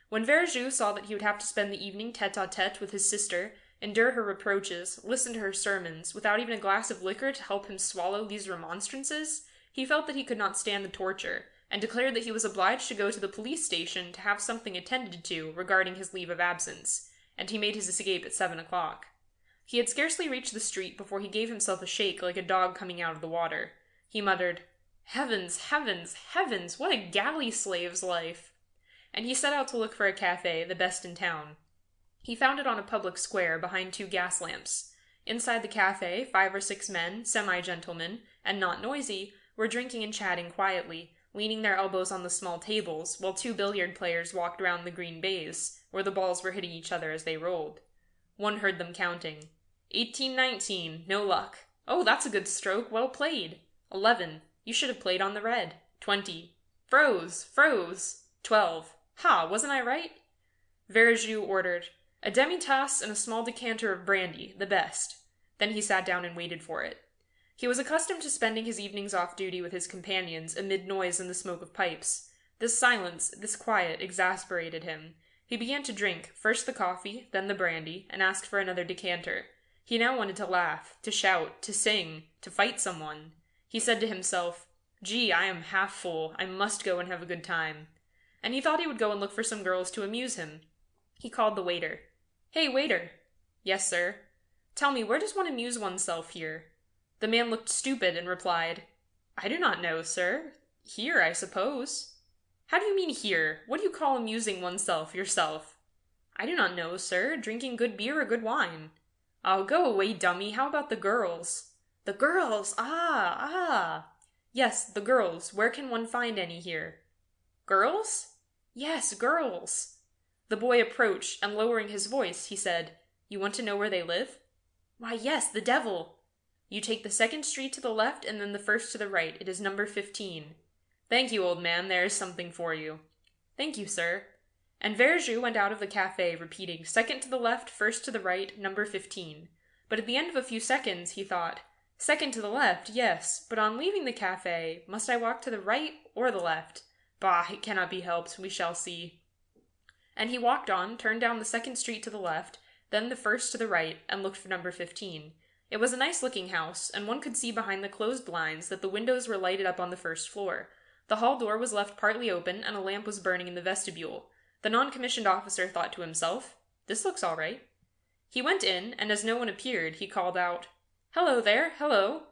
When Verjus saw that he would have to spend the evening tete-a-tete with his sister, endure her reproaches, listen to her sermons, without even a glass of liquor to help him swallow these remonstrances, he felt that he could not stand the torture, and declared that he was obliged to go to the police station to have something attended to regarding his leave of absence, and he made his escape at 7 o'clock. He had scarcely reached the street before he gave himself a shake like a dog coming out of the water. He muttered, Heavens, heavens, heavens, what a galley slave's life! And he set out to look for a café, the best in town. He found it on a public square, behind 2 gas lamps. Inside the café, 5 or 6 men, semi-gentlemen, and not noisy, were drinking and chatting quietly, leaning their elbows on the small tables, while 2 billiard players walked round the green baize, where the balls were hitting each other as they rolled. One heard them counting. 18-19, no luck. Oh, that's a good stroke, well played. 11, you should have played on the red. 20, froze. 12, ha, wasn't I right? Verjus ordered, a demi-tasse and a small decanter of brandy, the best. Then he sat down and waited for it. He was accustomed to spending his evenings off duty with his companions amid noise and the smoke of pipes. This silence, this quiet, exasperated him. He began to drink, first the coffee, then the brandy, and asked for another decanter. He now wanted to laugh, to shout, to sing, to fight someone. He said to himself, Gee, I am half full. I must go and have a good time. And he thought he would go and look for some girls to amuse him. He called the waiter. Hey, waiter. Yes, sir. Tell me, where does one amuse oneself here? The man looked stupid and replied, I do not know, sir. Here, I suppose. How do you mean here? What do you call amusing oneself, yourself? I do not know, sir. Drinking good beer or good wine. Oh, go away, dummy. How about the girls? The girls! Ah! Yes, the girls. Where can one find any here? Girls? Yes, girls. The boy approached, and lowering his voice, he said, You want to know where they live? Why, yes, the devil. You take the 2nd street to the left, and then the 1st to the right. It is number 15. Thank you, old man. There is something for you. Thank you, sir. And Verjus went out of the café, repeating, 2nd to the left, 1st to the right, number 15. But at the end of a few seconds, he thought, second to the left, yes, but on leaving the cafe, must I walk to the right or the left? Bah, it cannot be helped, we shall see. And he walked on, turned down the second street to the left, then the first to the right, and looked for number 15. It was a nice-looking house, and one could see behind the closed blinds that the windows were lighted up on the first floor. The hall door was left partly open, and a lamp was burning in the vestibule. The non-commissioned officer thought to himself, "This looks all right." He went in, and as no one appeared, he called out, "Hello there, hello."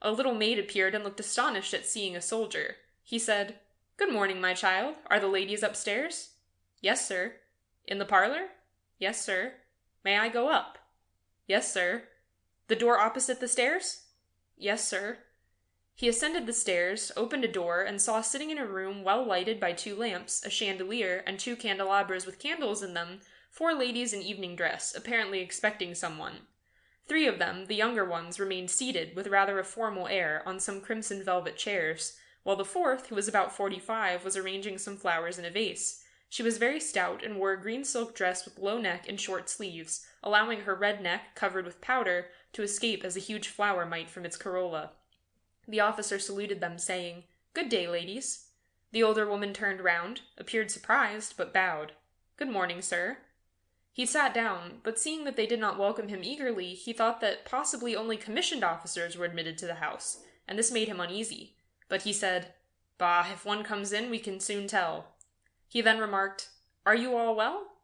A little maid appeared and looked astonished at seeing a soldier. He said, "Good morning, my child. Are the ladies upstairs?" "Yes, sir." "In the parlor?" "Yes, sir." "May I go up?" "Yes, sir." "The door opposite the stairs?" "Yes, sir." He ascended the stairs, opened a door, and saw sitting in a room well lighted by 2 lamps, a chandelier, and 2 candelabras with candles in them, 4 ladies in evening dress, apparently expecting someone. 3 of them, the younger ones, remained seated, with rather a formal air, on some crimson velvet chairs, while the 4th, who was about 45, was arranging some flowers in a vase. She was very stout, and wore a green silk dress with low neck and short sleeves, allowing her red neck, covered with powder, to escape as a huge flower might from its corolla. The officer saluted them, saying, "Good day, ladies." The older woman turned round, appeared surprised, but bowed. "Good morning, sir." He sat down, but seeing that they did not welcome him eagerly, he thought that possibly only commissioned officers were admitted to the house, and this made him uneasy. But he said, "Bah, if one comes in, we can soon tell." He then remarked, "Are you all well?"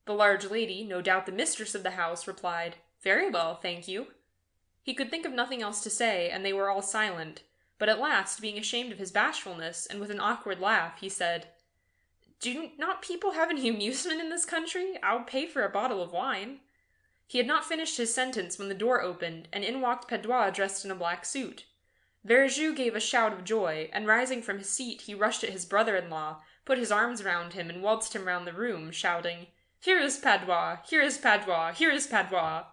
The large lady, no doubt the mistress of the house, replied, "Very well, thank you." He could think of nothing else to say, and they were all silent, but at last, being ashamed of his bashfulness, and with an awkward laugh, he said, "Do not people have any amusement in this country? I'll pay for a bottle of wine." He had not finished his sentence when the door opened, and in walked Padua dressed in a black suit. Verjus gave a shout of joy, and rising from his seat, he rushed at his brother-in-law, put his arms round him, and waltzed him round the room, shouting, "Here is Padua! Here is Padua! Here is Padua!"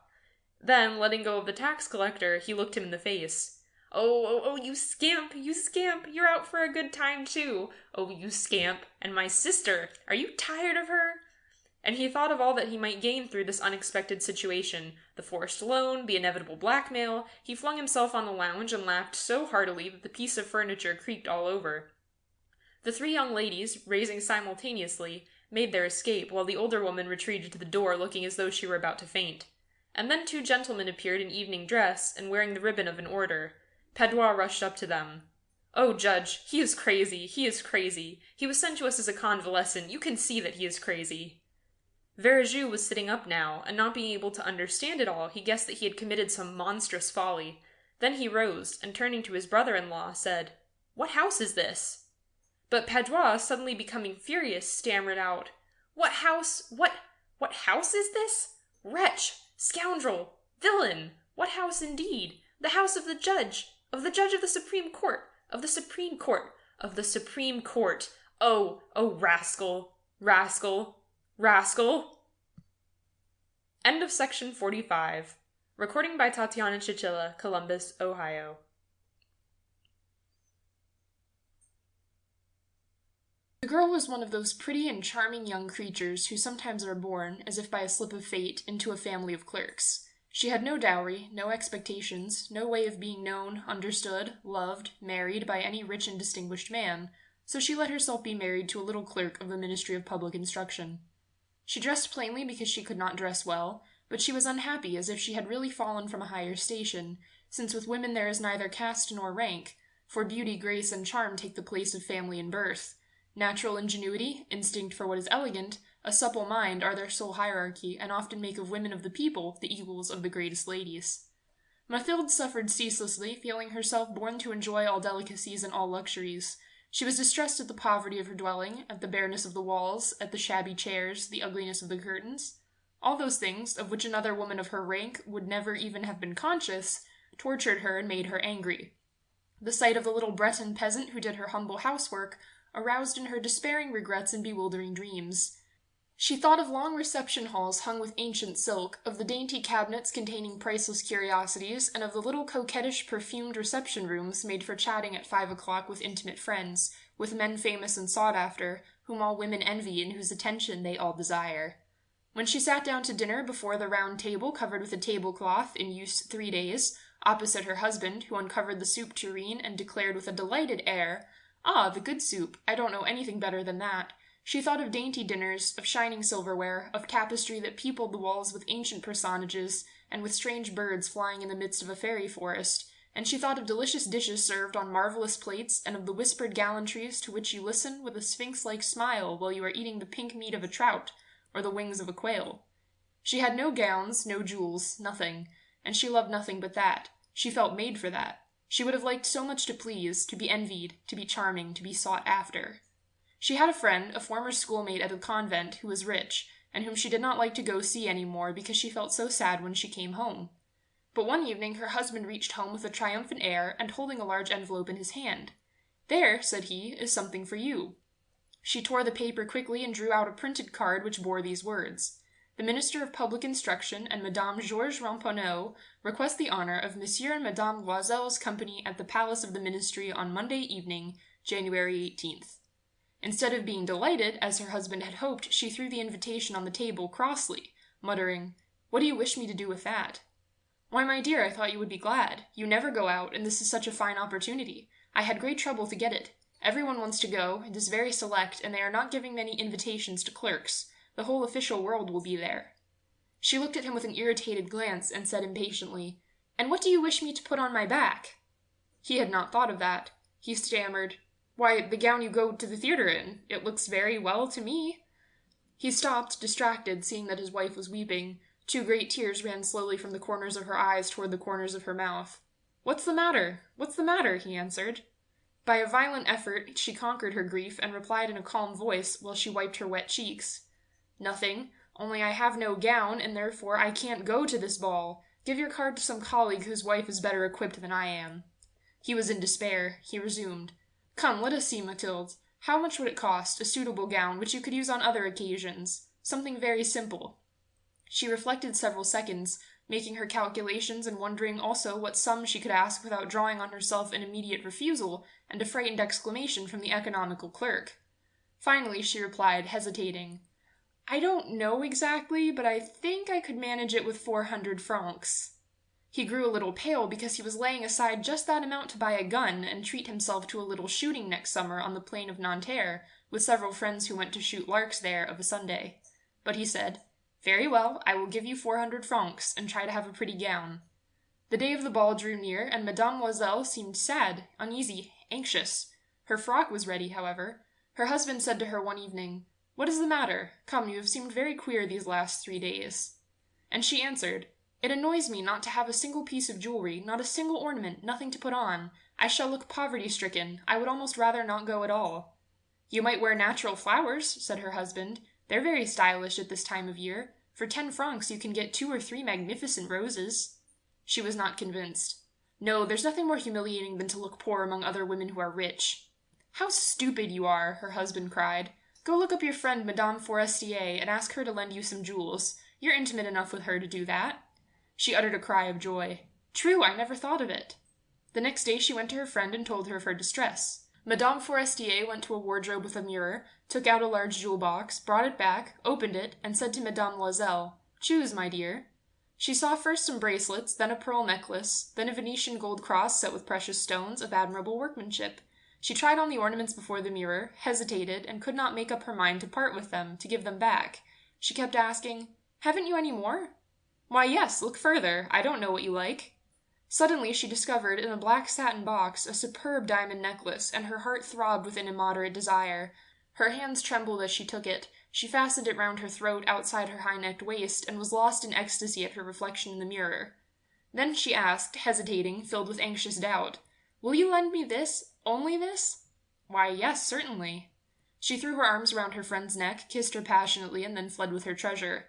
Then, letting go of the tax collector, he looked him in the face. Oh, you scamp, you scamp! You're out for a good time, too! Oh, you scamp! And my sister! Are you tired of her?" And he thought of all that he might gain through this unexpected situation, the forced loan, the inevitable blackmail. He flung himself on the lounge and laughed so heartily that the piece of furniture creaked all over. The 3 young ladies, raising simultaneously, made their escape, while the older woman retreated to the door, looking as though she were about to faint. And then 2 gentlemen appeared in evening dress, and wearing the ribbon of an order. Padua rushed up to them. "Oh, Judge, he is crazy, he is crazy. He was sent to us as a convalescent. You can see that he is crazy." Verjus was sitting up now, and not being able to understand it all, he guessed that he had committed some monstrous folly. Then he rose, and turning to his brother-in-law, said, "What house is this?" But Padua, suddenly becoming furious, stammered out, What house is this? Wretch! Scoundrel! Villain! What house indeed? The house of the judge of the Supreme Court, of the Supreme Court, of the Supreme Court! Oh, rascal! Rascal! Rascal! End of section 45. Recording by Tatiana Chichilla, Columbus, Ohio. The girl was one of those pretty and charming young creatures who sometimes are born, as if by a slip of fate, into a family of clerks. She had no dowry, no expectations, no way of being known, understood, loved, married by any rich and distinguished man, so she let herself be married to a little clerk of the Ministry of Public Instruction. She dressed plainly because she could not dress well, but she was unhappy as if she had really fallen from a higher station, since with women there is neither caste nor rank, for beauty, grace, and charm take the place of family and birth. Natural ingenuity, instinct for what is elegant, a supple mind are their sole hierarchy, and often make of women of the people the equals of the greatest ladies. Mathilde suffered ceaselessly, feeling herself born to enjoy all delicacies and all luxuries. She was distressed at the poverty of her dwelling, at the bareness of the walls, at the shabby chairs, the ugliness of the curtains. All those things, of which another woman of her rank would never even have been conscious, tortured her and made her angry. The sight of the little Breton peasant who did her humble housework aroused in her despairing regrets and bewildering dreams. She thought of long reception halls hung with ancient silk, of the dainty cabinets containing priceless curiosities, and of the little coquettish perfumed reception rooms made for chatting at 5 o'clock with intimate friends, with men famous and sought after, whom all women envy and whose attention they all desire. When she sat down to dinner before the round table covered with a tablecloth in use 3 days, opposite her husband, who uncovered the soup tureen and declared with a delighted air, "Ah, the good soup, I don't know anything better than that," she thought of dainty dinners, of shining silverware, of tapestry that peopled the walls with ancient personages, and with strange birds flying in the midst of a fairy forest, and she thought of delicious dishes served on marvelous plates, and of the whispered gallantries to which you listen with a sphinx-like smile while you are eating the pink meat of a trout, or the wings of a quail. She had no gowns, no jewels, nothing, and she loved nothing but that. She felt made for that. She would have liked so much to please, to be envied, to be charming, to be sought after. She had a friend, a former schoolmate at a convent, who was rich, and whom she did not like to go see any more because she felt so sad when she came home. But one evening her husband reached home with a triumphant air and holding a large envelope in his hand. "There," said he, "is something for you." She tore the paper quickly and drew out a printed card which bore these words: "The Minister of Public Instruction and Madame Georges Ramponneau request the honour of Monsieur and Madame Loisel's company at the Palace of the Ministry on Monday evening, January 18th. Instead of being delighted, as her husband had hoped, she threw the invitation on the table crossly, muttering, "What do you wish me to do with that?" "Why, my dear, I thought you would be glad. You never go out, and this is such a fine opportunity. I had great trouble to get it. Everyone wants to go, it is very select, and they are not giving many invitations to clerks. The whole official world will be there." She looked at him with an irritated glance, and said impatiently, "And what do you wish me to put on my back?" He had not thought of that. He stammered, "Why, the gown you go to the theatre in. It looks very well to me." He stopped, distracted, seeing that his wife was weeping. 2 great tears ran slowly from the corners of her eyes toward the corners of her mouth. "What's the matter? What's the matter?" he answered. By a violent effort she conquered her grief, and replied in a calm voice, while she wiped her wet cheeks, "Nothing, only I have no gown, and therefore I can't go to this ball. Give your card to some colleague whose wife is better equipped than I am." He was in despair. He resumed, "Come, let us see, Mathilde. How much would it cost, a suitable gown, which you could use on other occasions? Something very simple." She reflected several seconds, making her calculations and wondering also what sum she could ask without drawing on herself an immediate refusal and a frightened exclamation from the economical clerk. Finally she replied, hesitating, "I don't know exactly, but I think I could manage it with 400 francs. He grew a little pale because he was laying aside just that amount to buy a gun and treat himself to a little shooting next summer on the plain of Nanterre, with several friends who went to shoot larks there of a Sunday. But he said, "Very well, I will give you 400 francs, and try to have a pretty gown." The day of the ball drew near, and Madame Loisel seemed sad, uneasy, anxious. Her frock was ready, however. Her husband said to her one evening, "What is the matter? Come, you have seemed very queer these last 3 days." And she answered, "It annoys me not to have a single piece of jewelry, not a single ornament, nothing to put on. I shall look poverty-stricken. I would almost rather not go at all." "You might wear natural flowers," said her husband. "They're very stylish at this time of year. For 10 francs you can get 2 or 3 magnificent roses." She was not convinced. "No, there's nothing more humiliating than to look poor among other women who are rich." "How stupid you are!" her husband cried. "Go look up your friend Madame Forestier and ask her to lend you some jewels. You're intimate enough with her to do that." She uttered a cry of joy. "True, I never thought of it." The next day she went to her friend and told her of her distress. Madame Forestier went to a wardrobe with a mirror, took out a large jewel box, brought it back, opened it, and said to Madame Loisel, "Choose, my dear." She saw first some bracelets, then a pearl necklace, then a Venetian gold cross set with precious stones of admirable workmanship. She tried on the ornaments before the mirror, hesitated, and could not make up her mind to part with them, to give them back. She kept asking, "Haven't you any more?" "Why, yes, look further. I don't know what you like." Suddenly she discovered in a black satin box a superb diamond necklace, and her heart throbbed with an immoderate desire. Her hands trembled as she took it. She fastened it round her throat outside her high-necked waist, and was lost in ecstasy at her reflection in the mirror. Then she asked, hesitating, filled with anxious doubt, "Will you lend me this? Only this?" "Why, yes, certainly." She threw her arms round her friend's neck, kissed her passionately, and then fled with her treasure.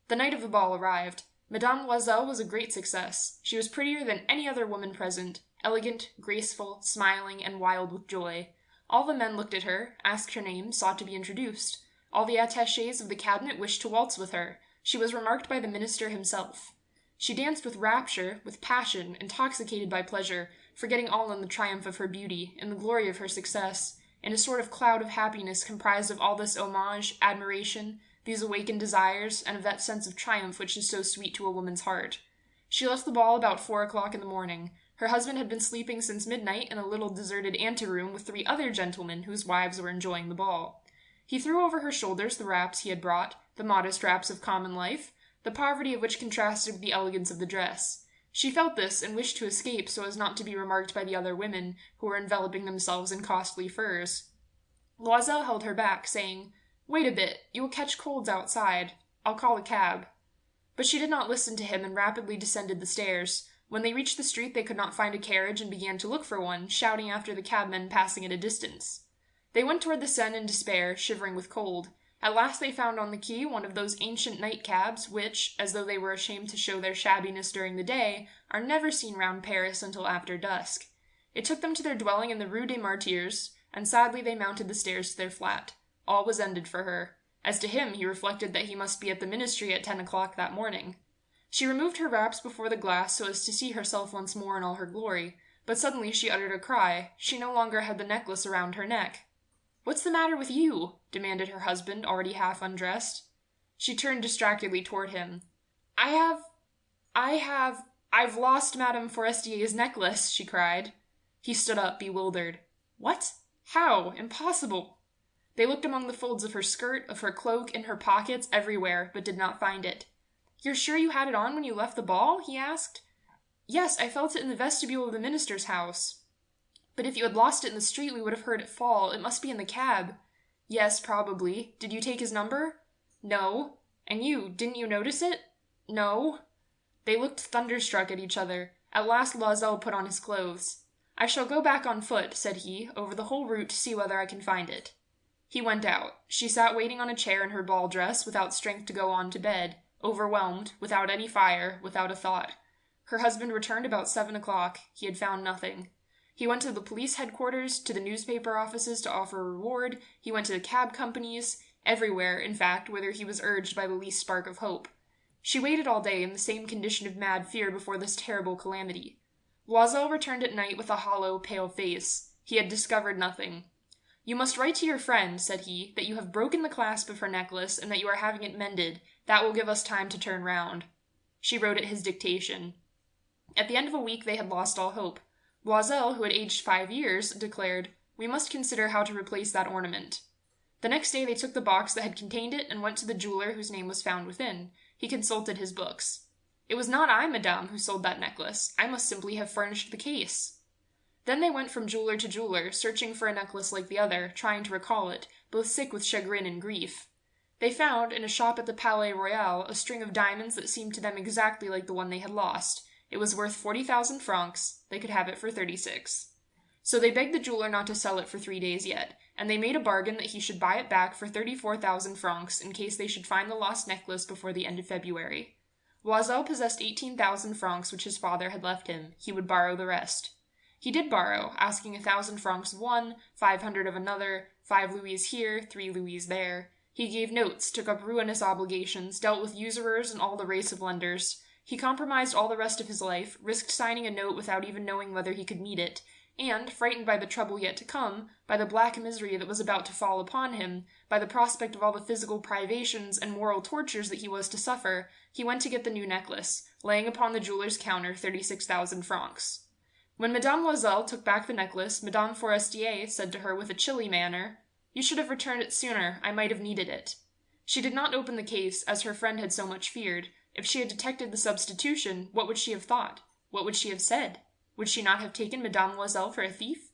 The night of the ball arrived. Madame Loisel was a great success. She was prettier than any other woman present, elegant, graceful, smiling, and wild with joy. All the men looked at her, asked her name, sought to be introduced. All the attachés of the cabinet wished to waltz with her. She was remarked by the minister himself. She danced with rapture, with passion, intoxicated by pleasure, forgetting all in the triumph of her beauty, in the glory of her success, in a sort of cloud of happiness comprised of all this homage, admiration, these awakened desires, and of that sense of triumph which is so sweet to a woman's heart. She left the ball about 4 o'clock in the morning. Her husband had been sleeping since midnight in a little deserted anteroom with 3 other gentlemen whose wives were enjoying the ball. He threw over her shoulders the wraps he had brought, the modest wraps of common life, the poverty of which contrasted with the elegance of the dress. She felt this, and wished to escape so as not to be remarked by the other women, who were enveloping themselves in costly furs. Loisel held her back, saying, "Wait a bit, you will catch colds outside. I'll call a cab." But she did not listen to him, and rapidly descended the stairs. When they reached the street they could not find a carriage, and began to look for one, shouting after the cabmen passing at a distance. They went toward the Seine in despair, shivering with cold. At last they found on the quay one of those ancient night-cabs which, as though they were ashamed to show their shabbiness during the day, are never seen round Paris until after dusk. It took them to their dwelling in the Rue des Martyrs, and sadly they mounted the stairs to their flat. All was ended for her. As to him, he reflected that he must be at the ministry at 10 o'clock that morning. She removed her wraps before the glass so as to see herself once more in all her glory, but suddenly she uttered a cry. She no longer had the necklace around her neck. "What's the matter with you?" demanded her husband, already half undressed. She turned distractedly toward him. I've lost Madame Forestier's necklace," she cried. He stood up, bewildered. "What? How? Impossible!" They looked among the folds of her skirt, of her cloak, in her pockets, everywhere, but did not find it. "You're sure you had it on when you left the ball?" he asked. "Yes, I felt it in the vestibule of the minister's house." "But if you had lost it in the street, we would have heard it fall. It must be in the cab." "Yes, probably. Did you take his number?" "No." "And you, didn't you notice it?" "No." They looked thunderstruck at each other. At last Loisel put on his clothes. "I shall go back on foot," said he, "over the whole route to see whether I can find it." He went out. She sat waiting on a chair in her ball dress, without strength to go on to bed, overwhelmed, without any fire, without a thought. Her husband returned about 7 o'clock. He had found nothing. He went to the police headquarters, to the newspaper offices to offer a reward, he went to the cab companies, everywhere, in fact, whither he was urged by the least spark of hope. She waited all day in the same condition of mad fear before this terrible calamity. Loisel returned at night with a hollow, pale face. He had discovered nothing. "You must write to your friend," said he, "that you have broken the clasp of her necklace, and that you are having it mended. That will give us time to turn round." She wrote at his dictation. At the end of a week they had lost all hope. Loisel, who had aged 5 years, declared, "We must consider how to replace that ornament." The next day they took the box that had contained it, and went to the jeweller whose name was found within. He consulted his books. "It was not I, madame, who sold that necklace. I must simply have furnished the case." Then they went from jeweller to jeweller, searching for a necklace like the other, trying to recall it, both sick with chagrin and grief. They found, in a shop at the Palais Royal, a string of diamonds that seemed to them exactly like the one they had lost. It was worth 40,000 francs. They could have it for 36. So they begged the jeweller not to sell it for 3 days yet, and they made a bargain that he should buy it back for 34,000 francs in case they should find the lost necklace before the end of February. Loisel possessed 18,000 francs which his father had left him. He would borrow the rest. He did borrow, asking 1,000 francs of one, 500 of another, 5 louis here, 3 louis there. He gave notes, took up ruinous obligations, dealt with usurers and all the race of lenders. He compromised all the rest of his life, risked signing a note without even knowing whether he could meet it, and, frightened by the trouble yet to come, by the black misery that was about to fall upon him, by the prospect of all the physical privations and moral tortures that he was to suffer, he went to get the new necklace, laying upon the jeweller's counter 36,000 francs. When Madame Loisel took back the necklace, Madame Forestier said to her with a chilly manner, "You should have returned it sooner. I might have needed it." She did not open the case, as her friend had so much feared. If she had detected the substitution, what would she have thought? What would she have said? Would she not have taken Madame Loisel for a thief?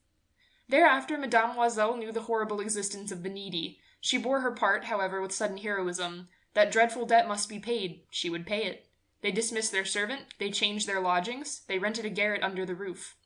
Thereafter, Madame Loisel knew the horrible existence of the needy. She bore her part, however, with sudden heroism. That dreadful debt must be paid. She would pay it. They dismissed their servant, they changed their lodgings, they rented a garret under the roof.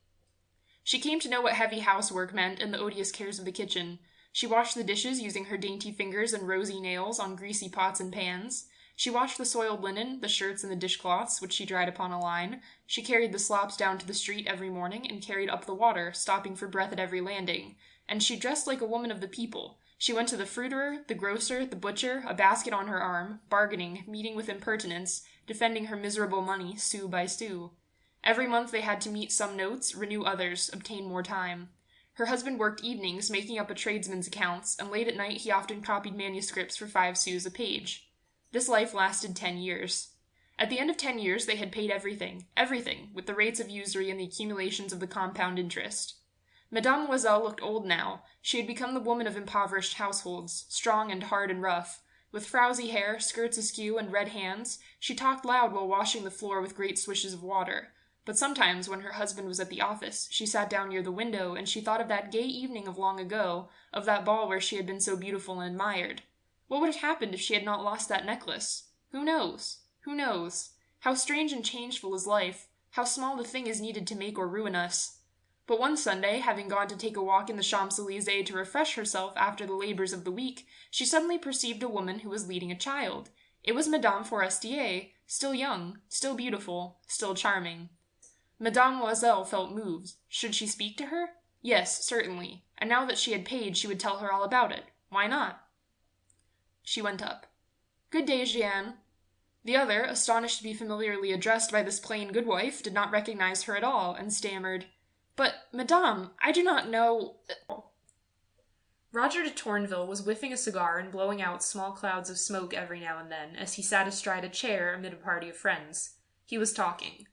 She came to know what heavy housework meant and the odious cares of the kitchen. She washed the dishes using her dainty fingers and rosy nails on greasy pots and pans. She washed the soiled linen, the shirts and the dishcloths, which she dried upon a line. She carried the slops down to the street every morning, and carried up the water, stopping for breath at every landing. And she dressed like a woman of the people. She went to the fruiterer, the grocer, the butcher, a basket on her arm, bargaining, meeting with impertinence, defending her miserable money, sou by sou. Every month they had to meet some notes, renew others, obtain more time. Her husband worked evenings making up a tradesman's accounts, and late at night he often copied manuscripts for 5 sous a page. This life lasted 10 years. At the end of 10 years they had paid everything, with the rates of usury and the accumulations of the compound interest. Madame Loisel looked old now. She had become the woman of impoverished households, strong and hard and rough. With frowsy hair, skirts askew, and red hands, she talked loud while washing the floor with great swishes of water. But sometimes, when her husband was at the office, she sat down near the window, and she thought of that gay evening of long ago, of that ball where she had been so beautiful and admired. What would have happened if she had not lost that necklace? Who knows? Who knows? How strange and changeful is life! How small the thing is needed to make or ruin us! But one Sunday, having gone to take a walk in the Champs-Élysées to refresh herself after the labours of the week, she suddenly perceived a woman who was leading a child. It was Madame Forestier, still young, still beautiful, still charming. Madame Loisel felt moved. Should she speak to her? Yes, certainly. And now that she had paid, she would tell her all about it. Why not? She went up. Good day, Jeanne. The other, astonished to be familiarly addressed by this plain goodwife, did not recognize her at all, and stammered, But, Madame, I do not know— Roger de Tourneville was whiffing a cigar and blowing out small clouds of smoke every now and then, as he sat astride a chair amid a party of friends. He was talking.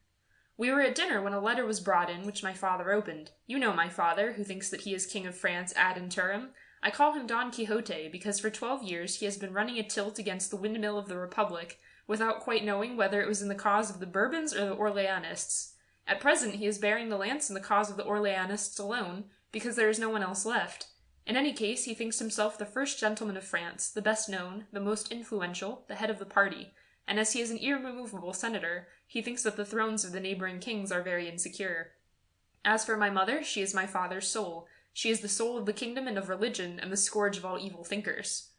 We were at dinner when a letter was brought in, which my father opened. You know my father, who thinks that he is King of France ad interim. I call him Don Quixote, because for 12 years he has been running a tilt against the windmill of the Republic, without quite knowing whether it was in the cause of the Bourbons or the Orleanists. At present he is bearing the lance in the cause of the Orleanists alone, because there is no one else left. In any case, he thinks himself the first gentleman of France, the best known, the most influential, the head of the party, and as he is an irremovable senator, he thinks that the thrones of the neighbouring kings are very insecure. As for my mother, she is my father's soul. She is the soul of the kingdom and of religion, and the scourge of all evil thinkers.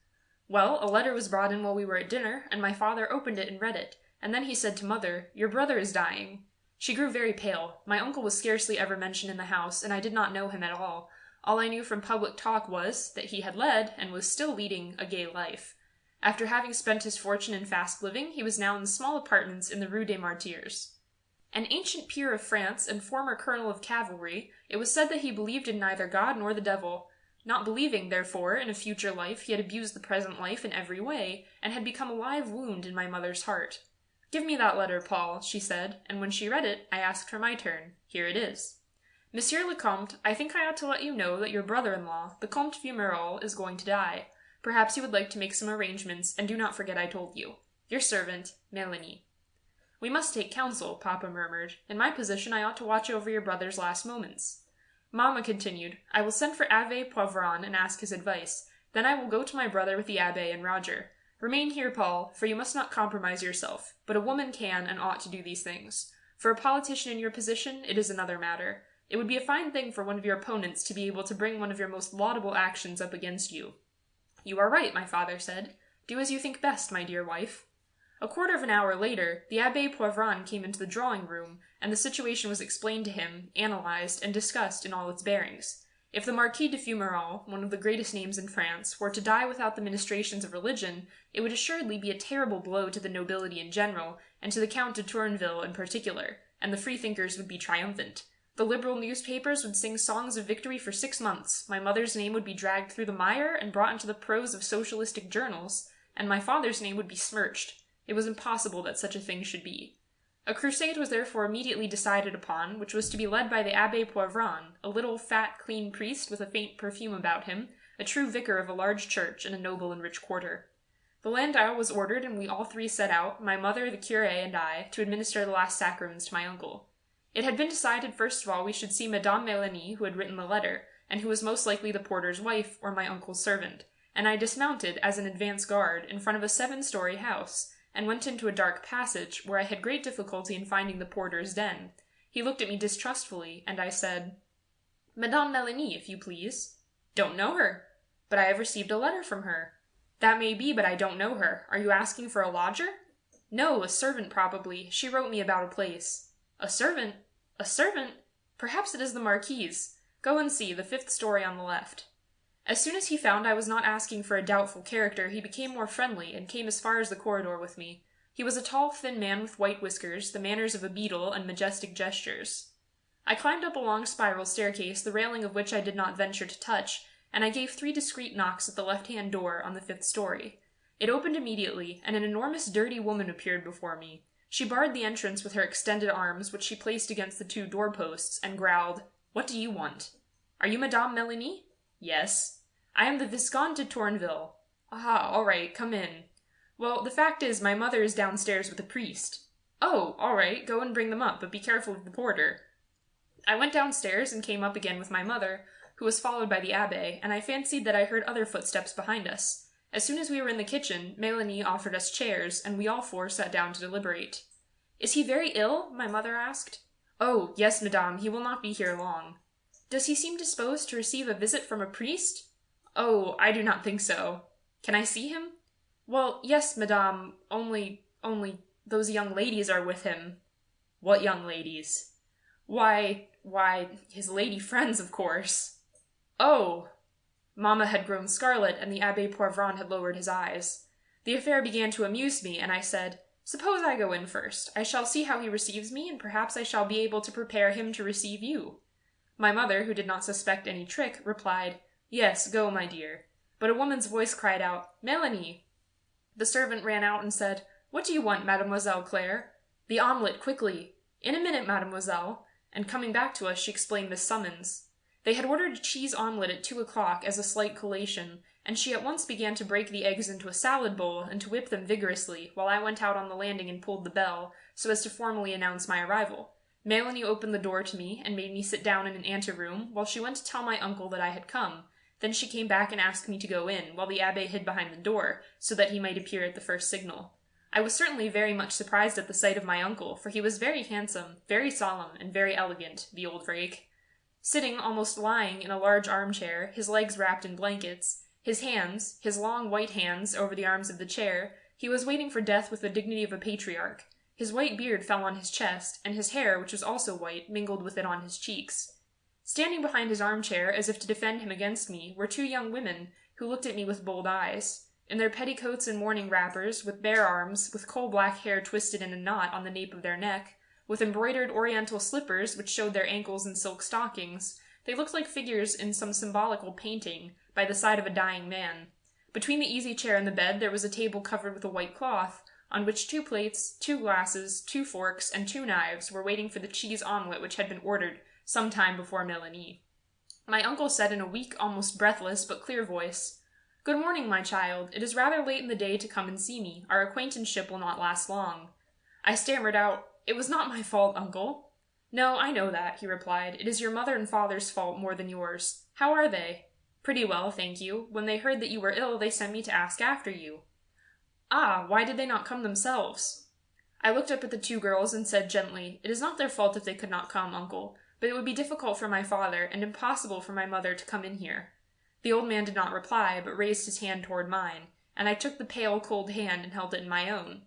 Well, a letter was brought in while we were at dinner, and my father opened it and read it, and then he said to Mother, Your brother is dying. She grew very pale. My uncle was scarcely ever mentioned in the house, and I did not know him at all. All I knew from public talk was, that he had led, and was still leading, a gay life. After having spent his fortune in fast living, he was now in small apartments in the Rue des Martyrs. An ancient peer of France and former colonel of cavalry, it was said that he believed in neither God nor the devil. Not believing, therefore, in a future life, he had abused the present life in every way, and had become a live wound in my mother's heart. Give me that letter, Paul, she said, and when she read it, I asked for my turn. Here it is. Monsieur le Comte, I think I ought to let you know that your brother-in-law, the Comte Fumerol, is going to die. Perhaps you would like to make some arrangements, and do not forget I told you. Your servant, Mélanie. We must take counsel, Papa murmured. In my position I ought to watch over your brother's last moments. Mamma continued, I will send for Abbé Poivron and ask his advice. Then I will go to my brother with the Abbé and Roger. Remain here, Paul, for you must not compromise yourself, but a woman can and ought to do these things. For a politician in your position, it is another matter. It would be a fine thing for one of your opponents to be able to bring one of your most laudable actions up against you. You are right, my father said. Do as you think best, my dear wife. A quarter of an hour later, the Abbé Poivron came into the drawing-room, and the situation was explained to him, analysed, and discussed in all its bearings. If the Marquis de Fumerol, one of the greatest names in France, were to die without the ministrations of religion, it would assuredly be a terrible blow to the nobility in general, and to the Count de Tourneville in particular, and the freethinkers would be triumphant. The liberal newspapers would sing songs of victory for 6 months, my mother's name would be dragged through the mire and brought into the prose of socialistic journals, and my father's name would be smirched. It was impossible that such a thing should be. A crusade was therefore immediately decided upon, which was to be led by the Abbé Poivron, a little, fat, clean priest with a faint perfume about him, a true vicar of a large church in a noble and rich quarter. The landau was ordered, and we all three set out, my mother, the curé, and I, to administer the last sacraments to my uncle. It had been decided first of all we should see Madame Mélanie, who had written the letter, and who was most likely the porter's wife, or my uncle's servant, and I dismounted, as an advance guard, in front of a 7-story house, and went into a dark passage, where I had great difficulty in finding the porter's den. He looked at me distrustfully, and I said, Madame Mélanie, if you please. Don't know her. But I have received a letter from her. That may be, but I don't know her. Are you asking for a lodger? No, a servant probably. She wrote me about a place. A servant? A servant? Perhaps it is the Marquise. Go and see, the 5th story on the left. As soon as he found I was not asking for a doubtful character, he became more friendly, and came as far as the corridor with me. He was a tall, thin man with white whiskers, the manners of a beadle, and majestic gestures. I climbed up a long spiral staircase, the railing of which I did not venture to touch, and I gave 3 discreet knocks at the left-hand door on the 5th story. It opened immediately, and an enormous dirty woman appeared before me. She barred the entrance with her extended arms, which she placed against the 2 doorposts, and growled, "What do you want?" "Are you Madame Melanie?" "Yes." "I am the Viscount de Tourneville." "Ah, all right, come in." "Well, the fact is, my mother is downstairs with a priest." "Oh, all right, go and bring them up, but be careful of the porter." I went downstairs and came up again with my mother, who was followed by the Abbé, and I fancied that I heard other footsteps behind us. As soon as we were in the kitchen, Mélanie offered us chairs, and we all 4 sat down to deliberate. "Is he very ill?" my mother asked. "Oh, yes, madame, he will not be here long." "Does he seem disposed to receive a visit from a priest?" "Oh, I do not think so." "Can I see him?" "Well, yes, madame, only, those young ladies are with him." "What young ladies?" Why, his lady friends, of course." "Oh!" Mamma had grown scarlet, and the Abbé Poivron had lowered his eyes. The affair began to amuse me, and I said, "Suppose I go in first. I shall see how he receives me, and perhaps I shall be able to prepare him to receive you." My mother, who did not suspect any trick, replied, "Yes, go, my dear." But a woman's voice cried out, "Mélanie!" The servant ran out and said, "What do you want, Mademoiselle Claire?" "The omelette, quickly." "In a minute, mademoiselle." And coming back to us, she explained this summons. They had ordered a cheese omelette at 2 o'clock as a slight collation, and she at once began to break the eggs into a salad bowl and to whip them vigorously, while I went out on the landing and pulled the bell, so as to formally announce my arrival. Mélanie opened the door to me, and made me sit down in an anteroom, while she went to tell my uncle that I had come. Then she came back and asked me to go in, while the Abbé hid behind the door, so that he might appear at the first signal. I was certainly very much surprised at the sight of my uncle, for he was very handsome, very solemn, and very elegant, the old rake. Sitting, almost lying, in a large armchair, his legs wrapped in blankets, his hands, his long white hands, over the arms of the chair, he was waiting for death with the dignity of a patriarch. His white beard fell on his chest, and his hair, which was also white, mingled with it on his cheeks. Standing behind his armchair, as if to defend him against me, were 2 young women, who looked at me with bold eyes. In their petticoats and morning wrappers, with bare arms, with coal-black hair twisted in a knot on the nape of their neck, with embroidered oriental slippers which showed their ankles and silk stockings, they looked like figures in some symbolical painting, by the side of a dying man. Between the easy-chair and the bed there was a table covered with a white cloth, on which 2 plates, 2 glasses, 2 forks, and 2 knives were waiting for the cheese omelette which had been ordered some time before Mélanie. My uncle said in a weak, almost breathless, but clear voice, "Good morning, my child. It is rather late in the day to come and see me. Our acquaintanceship will not last long." I stammered out, "It was not my fault, uncle." "No, I know that," he replied. "It is your mother and father's fault more than yours. How are they?" "Pretty well, thank you. When they heard that you were ill, they sent me to ask after you." "Ah, why did they not come themselves?" I looked up at the 2 girls and said gently, "It is not their fault if they could not come, uncle, but it would be difficult for my father, and impossible for my mother to come in here." The old man did not reply, but raised his hand toward mine, and I took the pale, cold hand and held it in my own.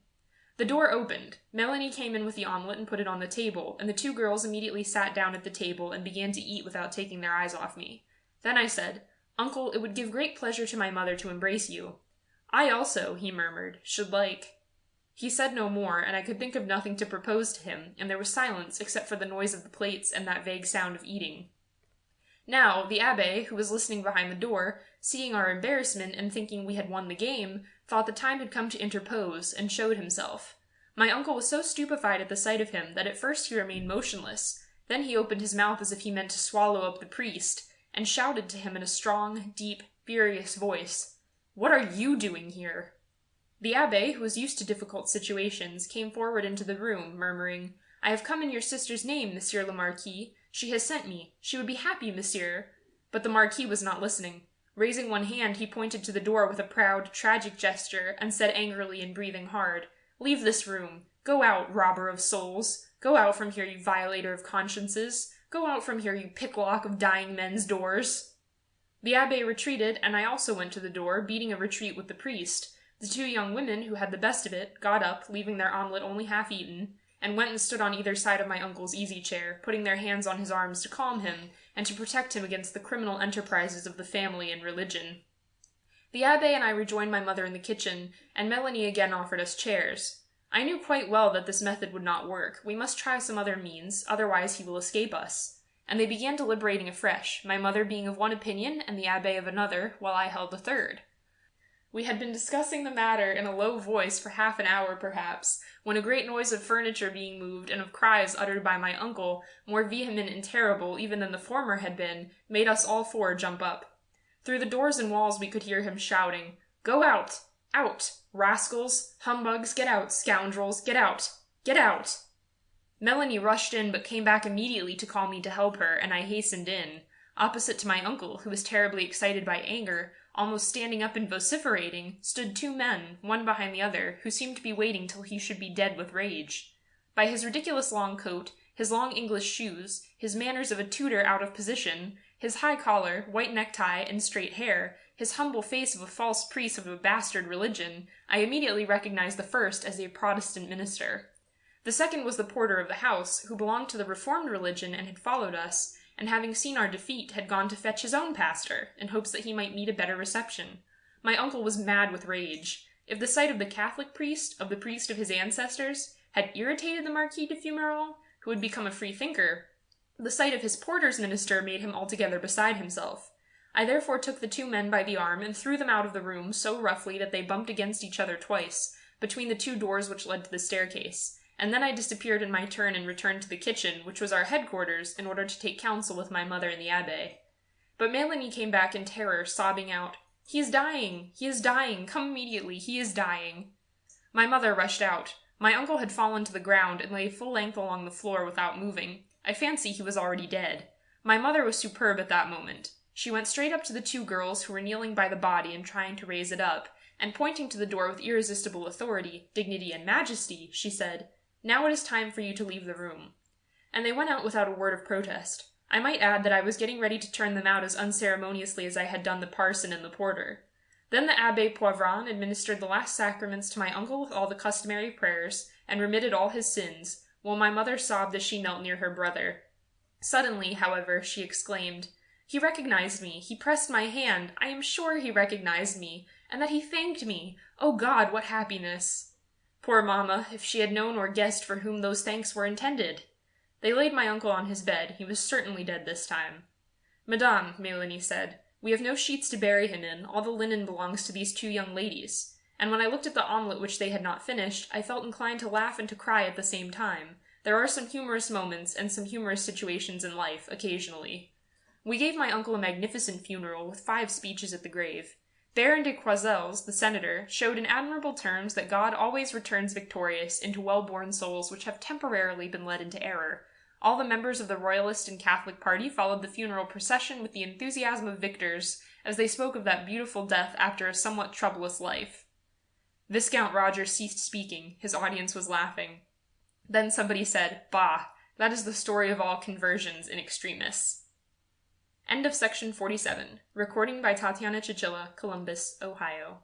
The door opened. Mélanie came in with the omelette and put it on the table, and the 2 girls immediately sat down at the table and began to eat without taking their eyes off me. Then I said, "Uncle, it would give great pleasure to my mother to embrace you." "I also," he murmured, "should like—" He said no more, and I could think of nothing to propose to him, and there was silence except for the noise of the plates and that vague sound of eating. Now, the Abbé, who was listening behind the door, seeing our embarrassment and thinking we had won the game, thought the time had come to interpose, and showed himself. My uncle was so stupefied at the sight of him that at first he remained motionless, then he opened his mouth as if he meant to swallow up the priest, and shouted to him in a strong, deep, furious voice, "What are you doing here?" The Abbé, who was used to difficult situations, came forward into the room, murmuring, "I have come in your sister's name, Monsieur le Marquis. She has sent me. She would be happy, monsieur." But the Marquis was not listening. Raising one hand, he pointed to the door with a proud, tragic gesture, and said angrily and breathing hard, "Leave this room. Go out, robber of souls. Go out from here, you violator of consciences. Go out from here, you picklock of dying men's doors." The Abbé retreated, and I also went to the door, beating a retreat with the priest. The 2 young women, who had the best of it, got up, leaving their omelette only half eaten, and went and stood on either side of my uncle's easy-chair, putting their hands on his arms to calm him, and to protect him against the criminal enterprises of the family and religion. The Abbé and I rejoined my mother in the kitchen, and Mélanie again offered us chairs. I knew quite well that this method would not work. We must try some other means, otherwise he will escape us. And they began deliberating afresh, my mother being of one opinion and the abbé of another, while I held a third. We had been discussing the matter in a low voice for half an hour, perhaps, when a great noise of furniture being moved and of cries uttered by my uncle, more vehement and terrible even than the former had been, made us all four jump up. Through the doors and walls we could hear him shouting, "Go out! Out! Rascals! Humbugs! Get out! Scoundrels! Get out! Get out!" Melanie rushed in, but came back immediately to call me to help her, and I hastened in. Opposite to my uncle, who was terribly excited by anger, almost standing up and vociferating, stood two men, one behind the other, who seemed to be waiting till he should be dead with rage. By his ridiculous long coat, his long English shoes, his manners of a tutor out of position, his high collar, white necktie, and straight hair, his humble face of a false priest of a bastard religion, I immediately recognized the first as a Protestant minister. The second was the porter of the house, who belonged to the Reformed religion and had followed us, and having seen our defeat, had gone to fetch his own pastor, in hopes that he might meet a better reception. My uncle was mad with rage. If the sight of the Catholic priest, of the priest of his ancestors, had irritated the Marquis de Fumerol, who had become a free thinker, the sight of his porter's minister made him altogether beside himself. I therefore took the two men by the arm and threw them out of the room so roughly that they bumped against each other twice, between the two doors which led to the staircase, and then I disappeared in my turn and returned to the kitchen, which was our headquarters, in order to take counsel with my mother and the abbé. But Mélanie came back in terror, sobbing out, "He is dying! He is dying! Come immediately! He is dying!" My mother rushed out. My uncle had fallen to the ground and lay full length along the floor without moving. I fancy he was already dead. My mother was superb at that moment. She went straight up to the two girls who were kneeling by the body and trying to raise it up, and pointing to the door with irresistible authority, dignity, and majesty, she said, "Now it is time for you to leave the room." And they went out without a word of protest. I might add that I was getting ready to turn them out as unceremoniously as I had done the parson and the porter. Then the Abbé Poivron administered the last sacraments to my uncle with all the customary prayers, and remitted all his sins, while my mother sobbed as she knelt near her brother. Suddenly, however, she exclaimed, "He recognized me, he pressed my hand, I am sure he recognized me, and that he thanked me. Oh God, what happiness!" Poor mamma, if she had known or guessed for whom those thanks were intended! They laid my uncle on his bed. He was certainly dead this time. "Madame," Mélanie said, "we have no sheets to bury him in. All the linen belongs to these two young ladies." And when I looked at the omelette which they had not finished, I felt inclined to laugh and to cry at the same time. There are some humorous moments and some humorous situations in life, occasionally. We gave my uncle a magnificent funeral, with 5 speeches at the grave. Baron de Croiselles, the senator, showed in admirable terms that God always returns victorious into well-born souls which have temporarily been led into error. All the members of the Royalist and Catholic party followed the funeral procession with the enthusiasm of victors, as they spoke of that beautiful death after a somewhat troublous life. Viscount Roger ceased speaking. His audience was laughing. Then somebody said, "Bah, that is the story of all conversions in extremis." End of section 47. Recording by Tatiana Chichilla, Columbus, Ohio.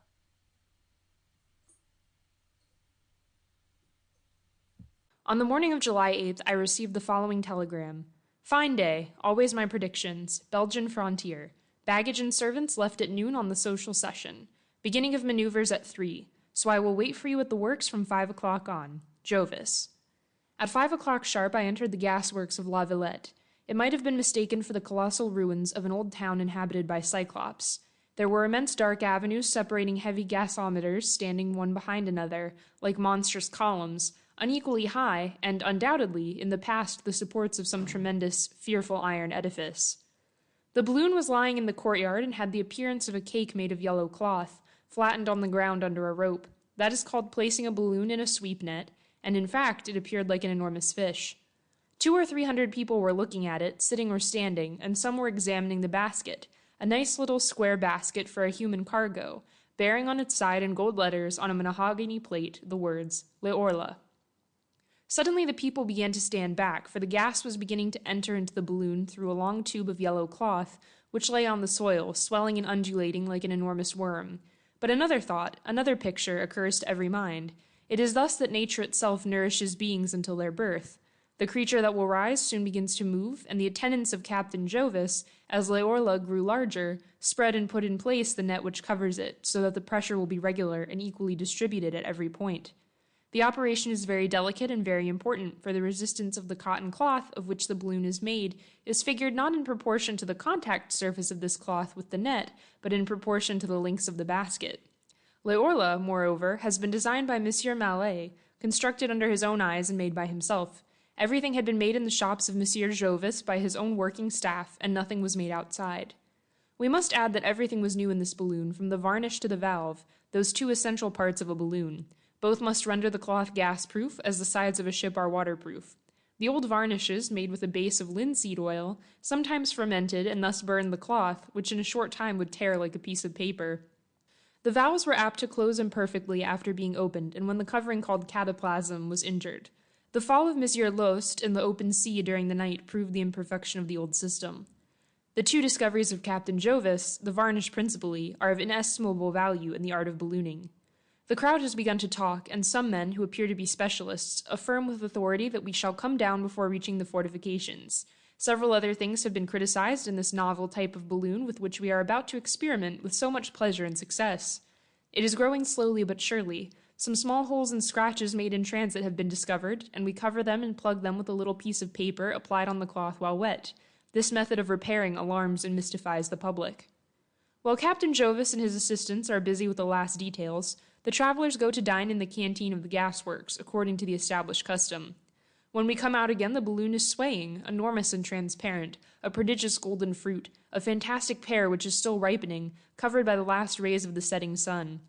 On the morning of July 8th, I received the following telegram. "Fine day. Always my predictions. Belgian frontier. Baggage and servants left at noon on the social session. Beginning of maneuvers at 3. So I will wait for you at the works from 5 o'clock on. Jovis." At 5 o'clock sharp I entered the gasworks of La Villette. It might have been mistaken for the colossal ruins of an old town inhabited by Cyclops. There were immense dark avenues separating heavy gasometers standing one behind another, like monstrous columns, unequally high, and undoubtedly, in the past, the supports of some tremendous, fearful iron edifice. The balloon was lying in the courtyard and had the appearance of a cake made of yellow cloth, flattened on the ground under a rope. That is called placing a balloon in a sweep net, and in fact it appeared like an enormous fish. 200 or 300 people were looking at it, sitting or standing, and some were examining the basket, a nice little square basket for a human cargo, bearing on its side in gold letters on a mahogany plate the words, Le Orla. Suddenly the people began to stand back, for the gas was beginning to enter into the balloon through a long tube of yellow cloth, which lay on the soil, swelling and undulating like an enormous worm. But another thought, another picture, occurs to every mind. It is thus that nature itself nourishes beings until their birth. The creature that will rise soon begins to move, and the attendants of Captain Jovis, as Le Orla grew larger, spread and put in place the net which covers it, so that the pressure will be regular and equally distributed at every point. The operation is very delicate and very important, for the resistance of the cotton cloth of which the balloon is made is figured not in proportion to the contact surface of this cloth with the net, but in proportion to the lengths of the basket. L'Orla, moreover, has been designed by Monsieur Mallet, constructed under his own eyes and made by himself. Everything had been made in the shops of Monsieur Jovis by his own working staff, and nothing was made outside. We must add that everything was new in this balloon, from the varnish to the valve, those two essential parts of a balloon. Both must render the cloth gas-proof, as the sides of a ship are waterproof. The old varnishes, made with a base of linseed oil, sometimes fermented and thus burned the cloth, which in a short time would tear like a piece of paper. The valves were apt to close imperfectly after being opened, and when the covering called cataplasm was injured. The fall of Monsieur Lost in the open sea during the night proved the imperfection of the old system. The two discoveries of Captain Jovis, the varnish principally, are of inestimable value in the art of ballooning. The crowd has begun to talk, and some men, who appear to be specialists, affirm with authority that we shall come down before reaching the fortifications. Several other things have been criticized in this novel type of balloon with which we are about to experiment with so much pleasure and success. It is growing slowly but surely. Some small holes and scratches made in transit have been discovered, and we cover them and plug them with a little piece of paper applied on the cloth while wet. This method of repairing alarms and mystifies the public. While Captain Jovis and his assistants are busy with the last details, the travelers go to dine in the canteen of the gasworks, according to the established custom. When we come out again, the balloon is swaying, enormous and transparent, a prodigious golden fruit, a fantastic pear which is still ripening, covered by the last rays of the setting sun.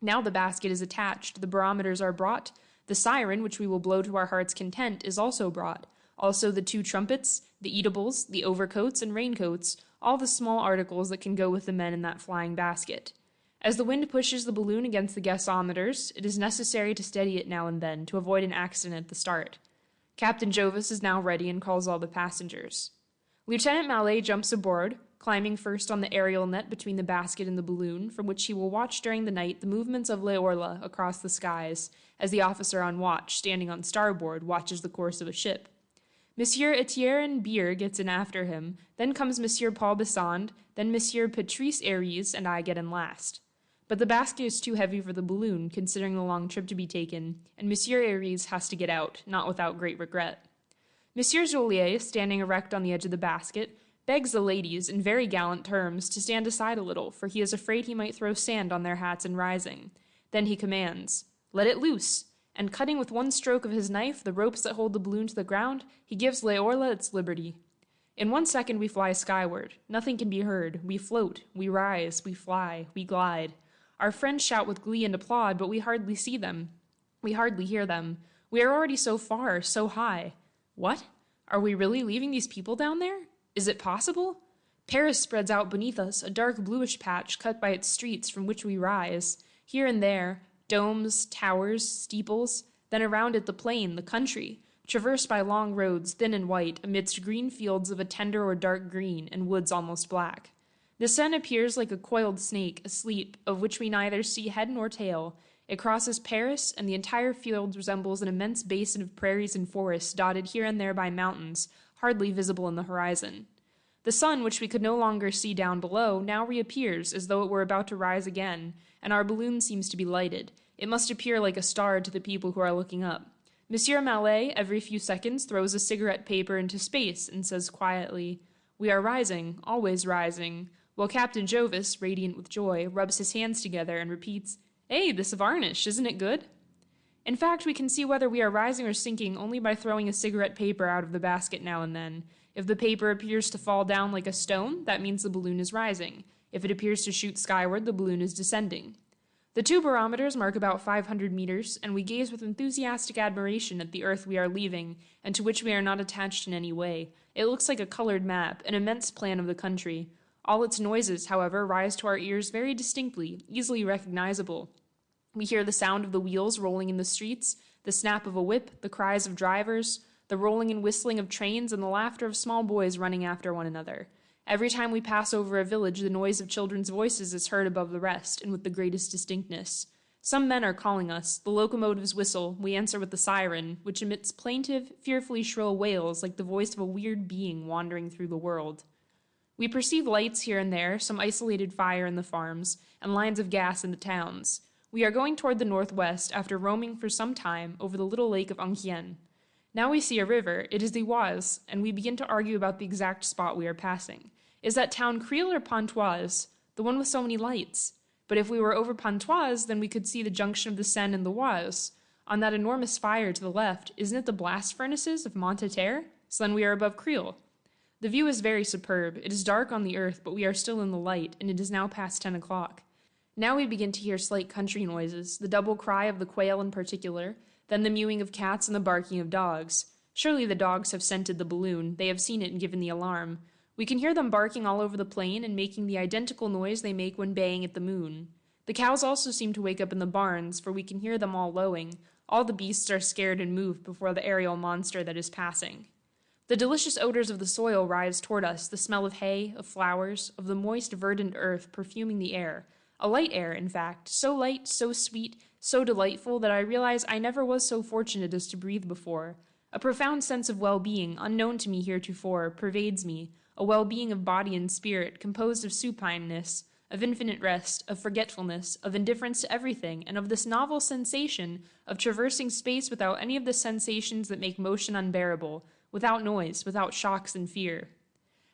Now the basket is attached, the barometers are brought, the siren, which we will blow to our heart's content, is also brought, also the two trumpets, the eatables, the overcoats and raincoats, all the small articles that can go with the men in that flying basket. As the wind pushes the balloon against the gasometers, it is necessary to steady it now and then to avoid an accident at the start. Captain Jovis is now ready and calls all the passengers. Lieutenant Mallet jumps aboard, climbing first on the aerial net between the basket and the balloon, from which he will watch during the night the movements of L'Orla across the skies, as the officer on watch, standing on starboard, watches the course of a ship. Monsieur Etienne Beer gets in after him, then comes Monsieur Maupassant, then Monsieur Patrice Aries, and I get in last. But the basket is too heavy for the balloon, considering the long trip to be taken, and Monsieur Aries has to get out, not without great regret. Monsieur Joliet, standing erect on the edge of the basket, begs the ladies, in very gallant terms, to stand aside a little, for he is afraid he might throw sand on their hats in rising. Then he commands, "Let it loose!" And cutting with one stroke of his knife the ropes that hold the balloon to the ground, he gives L'Orla its liberty. In 1 second we fly skyward. Nothing can be heard. We float, we rise, we fly, we glide. Our friends shout with glee and applaud, but we hardly see them. We hardly hear them. We are already so far, so high. What? Are we really leaving these people down there? Is it possible? Paris spreads out beneath us, a dark bluish patch cut by its streets from which we rise. Here and there, domes, towers, steeples, then around it the plain, the country, traversed by long roads, thin and white, amidst green fields of a tender or dark green, and woods almost black. The sun appears like a coiled snake, asleep, of which we neither see head nor tail. It crosses Paris, and the entire field resembles an immense basin of prairies and forests dotted here and there by mountains, hardly visible in the horizon. The sun, which we could no longer see down below, now reappears as though it were about to rise again, and our balloon seems to be lighted. It must appear like a star to the people who are looking up. Monsieur Mallet, every few seconds, throws a cigarette paper into space and says quietly, "We are rising, always rising," while Captain Jovis, radiant with joy, rubs his hands together and repeats, "Hey, this varnish, isn't it good?" In fact, we can see whether we are rising or sinking only by throwing a cigarette paper out of the basket now and then. If the paper appears to fall down like a stone, that means the balloon is rising. If it appears to shoot skyward, the balloon is descending. The two barometers mark about 500 meters, and we gaze with enthusiastic admiration at the earth we are leaving, and to which we are not attached in any way. It looks like a colored map, an immense plan of the country. All its noises, however, rise to our ears very distinctly, easily recognizable. We hear the sound of the wheels rolling in the streets, the snap of a whip, the cries of drivers, the rolling and whistling of trains, and the laughter of small boys running after one another. Every time we pass over a village, the noise of children's voices is heard above the rest, and with the greatest distinctness. Some men are calling us. The locomotives whistle. We answer with the siren, which emits plaintive, fearfully shrill wails like the voice of a weird being wandering through the world. We perceive lights here and there, some isolated fire in the farms, and lines of gas in the towns. We are going toward the northwest after roaming for some time over the little lake of Anquien. Now we see a river, it is the Oise, and we begin to argue about the exact spot we are passing. Is that town Creil or Pontoise, the one with so many lights? But if we were over Pontoise, then we could see the junction of the Seine and the Oise. On that enormous fire to the left, isn't it the blast furnaces of Montterre? So then we are above Creil. The view is very superb. It is dark on the earth, but we are still in the light, and it is now past 10 o'clock. Now we begin to hear slight country noises, the double cry of the quail in particular, then the mewing of cats and the barking of dogs. Surely the dogs have scented the balloon. They have seen it and given the alarm. We can hear them barking all over the plain and making the identical noise they make when baying at the moon. The cows also seem to wake up in the barns, for we can hear them all lowing. All the beasts are scared and move before the aerial monster that is passing. The delicious odors of the soil rise toward us, the smell of hay, of flowers, of the moist, verdant earth perfuming the air. A light air, in fact, so light, so sweet, so delightful that I realize I never was so fortunate as to breathe before. A profound sense of well-being, unknown to me heretofore, pervades me, a well-being of body and spirit, composed of supineness, of infinite rest, of forgetfulness, of indifference to everything, and of this novel sensation of traversing space without any of the sensations that make motion unbearable, without noise, without shocks and fear.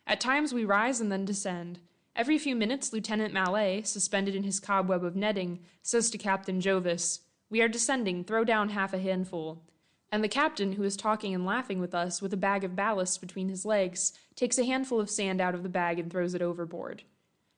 At times we rise and then descend. Every few minutes Lieutenant Mallet, suspended in his cobweb of netting, says to Captain Jovis, "We are descending, throw down half a handful." And the captain, who is talking and laughing with us, with a bag of ballast between his legs, takes a handful of sand out of the bag and throws it overboard.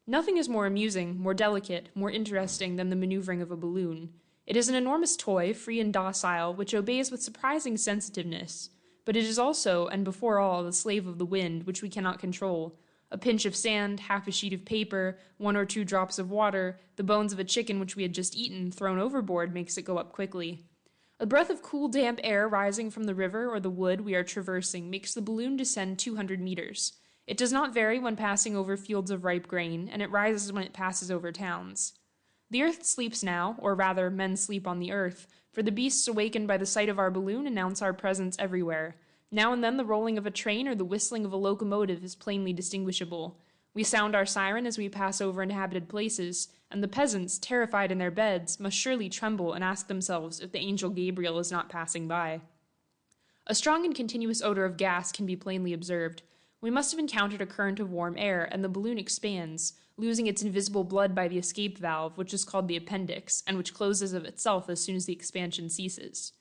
Nothing is more amusing, more delicate, more interesting than the maneuvering of a balloon. It is an enormous toy, free and docile, which obeys with surprising sensitiveness. But it is also, and before all, the slave of the wind, which we cannot control. A pinch of sand, half a sheet of paper, 1 or 2 drops of water, the bones of a chicken which we had just eaten, thrown overboard, makes it go up quickly. A breath of cool, damp air rising from the river or the wood we are traversing makes the balloon descend 200 meters. It does not vary when passing over fields of ripe grain, and it rises when it passes over towns. The earth sleeps now, or rather, men sleep on the earth, for the beasts awakened by the sight of our balloon announce our presence everywhere. Now and then the rolling of a train or the whistling of a locomotive is plainly distinguishable. We sound our siren as we pass over inhabited places, and the peasants, terrified in their beds, must surely tremble and ask themselves if the angel Gabriel is not passing by. A strong and continuous odor of gas can be plainly observed. We must have encountered a current of warm air, and the balloon expands, losing its invisible blood by the escape valve, which is called the appendix, and which closes of itself as soon as the expansion ceases.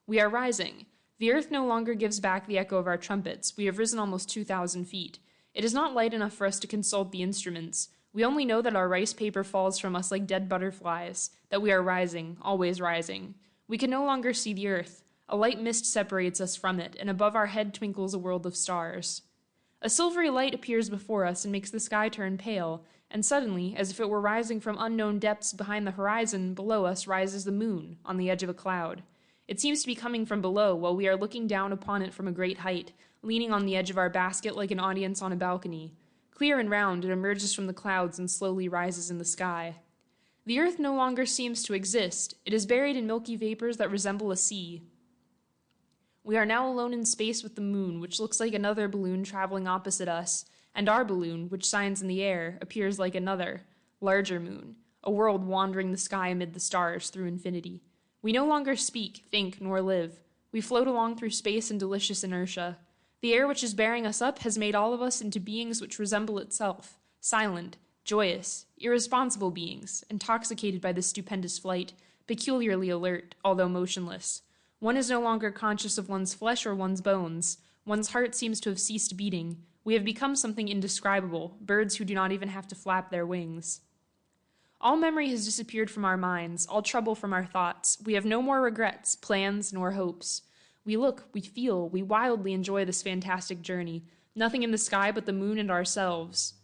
We are rising. The earth no longer gives back the echo of our trumpets. We have risen almost 2,000 feet. It is not light enough for us to consult the instruments. We only know that our rice paper falls from us like dead butterflies, that we are rising, always rising. We can no longer see the earth. A light mist separates us from it, and above our head twinkles a world of stars. A silvery light appears before us and makes the sky turn pale, and suddenly, as if it were rising from unknown depths behind the horizon, below us rises the moon, on the edge of a cloud. It seems to be coming from below, while we are looking down upon it from a great height, leaning on the edge of our basket like an audience on a balcony. Clear and round, it emerges from the clouds and slowly rises in the sky. The earth no longer seems to exist. It is buried in milky vapors that resemble a sea. We are now alone in space with the moon, which looks like another balloon traveling opposite us, and our balloon, which shines in the air, appears like another, larger moon, a world wandering the sky amid the stars through infinity. We no longer speak, think, nor live. We float along through space in delicious inertia. The air which is bearing us up has made all of us into beings which resemble itself, silent, joyous, irresponsible beings, intoxicated by this stupendous flight, peculiarly alert, although motionless. One is no longer conscious of one's flesh or one's bones. One's heart seems to have ceased beating. We have become something indescribable, birds who do not even have to flap their wings. All memory has disappeared from our minds, all trouble from our thoughts. We have no more regrets, plans, nor hopes. We look, we feel, we wildly enjoy this fantastic journey. Nothing in the sky but the moon and ourselves.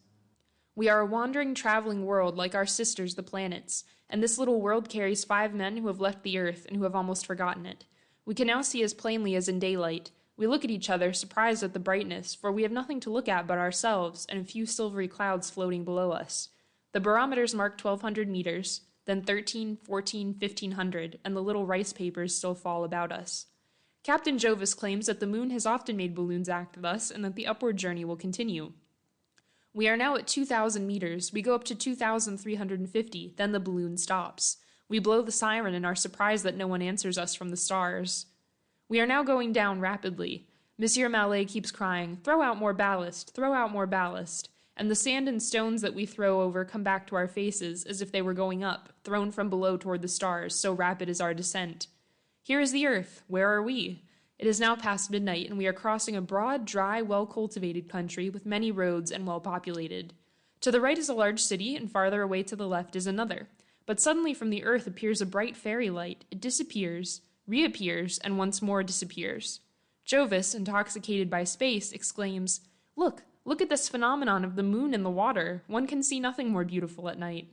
We are a wandering, traveling world like our sisters, the planets, and this little world carries 5 men who have left the earth and who have almost forgotten it. We can now see as plainly as in daylight. We look at each other, surprised at the brightness, for we have nothing to look at but ourselves and a few silvery clouds floating below us. The barometers mark 1,200 meters, then 13, 14, 1,500, and the little rice papers still fall about us. Captain Jovis claims that the moon has often made balloons act thus, and that the upward journey will continue. We are now at 2,000 meters. We go up to 2,350, then the balloon stops. We blow the siren and are surprised that no one answers us from the stars. We are now going down rapidly. Monsieur Mallet keeps crying, "Throw out more ballast, throw out more ballast," and the sand and stones that we throw over come back to our faces as if they were going up, thrown from below toward the stars, so rapid is our descent. Here is the earth. Where are we? It is now past midnight, and we are crossing a broad, dry, well-cultivated country with many roads and well-populated. To the right is a large city, and farther away to the left is another. But suddenly from the earth appears a bright fairy light. It disappears, reappears, and once more disappears. Jovis, intoxicated by space, exclaims, Look at this phenomenon of the moon in the water. One can see nothing more beautiful at night."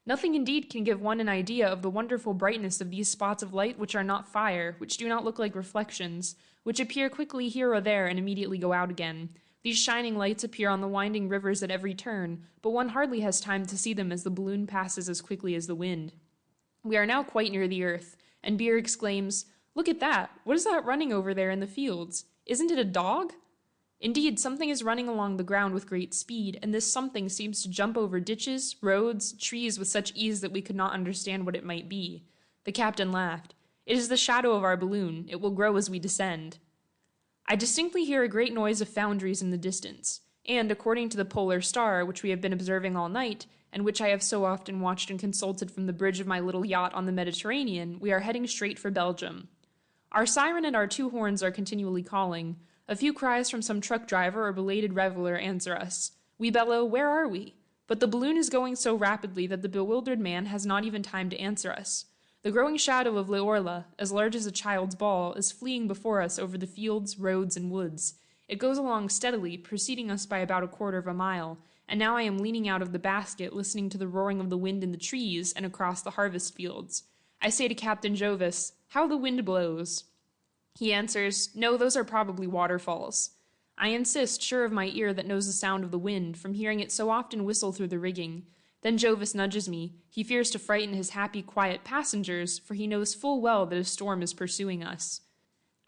Nothing indeed can give one an idea of the wonderful brightness of these spots of light which are not fire, which do not look like reflections, which appear quickly here or there and immediately go out again. These shining lights appear on the winding rivers at every turn, but one hardly has time to see them as the balloon passes as quickly as the wind. We are now quite near the earth, and Beer exclaims, "Look at that! What is that running over there in the fields? Isn't it a dog?" Indeed, something is running along the ground with great speed, and this something seems to jump over ditches, roads, trees with such ease that we could not understand what it might be. The captain laughed. "It is the shadow of our balloon. It will grow as we descend." I distinctly hear a great noise of foundries in the distance, and, according to the polar star, which we have been observing all night, and which I have so often watched and consulted from the bridge of my little yacht on the Mediterranean, we are heading straight for Belgium. Our siren and our two horns are continually calling. A few cries from some truck driver or belated reveler answer us. We bellow, "Where are we?" But the balloon is going so rapidly that the bewildered man has not even time to answer us. The growing shadow of Leorla, as large as a child's ball, is fleeing before us over the fields, roads, and woods. It goes along steadily, preceding us by about a quarter of a mile, and now I am leaning out of the basket, listening to the roaring of the wind in the trees and across the harvest fields. I say to Captain Jovis, "How the wind blows!" He answers, "No, those are probably waterfalls." I insist, sure of my ear that knows the sound of the wind, from hearing it so often whistle through the rigging. Then Jovis nudges me. He fears to frighten his happy, quiet passengers, for he knows full well that a storm is pursuing us.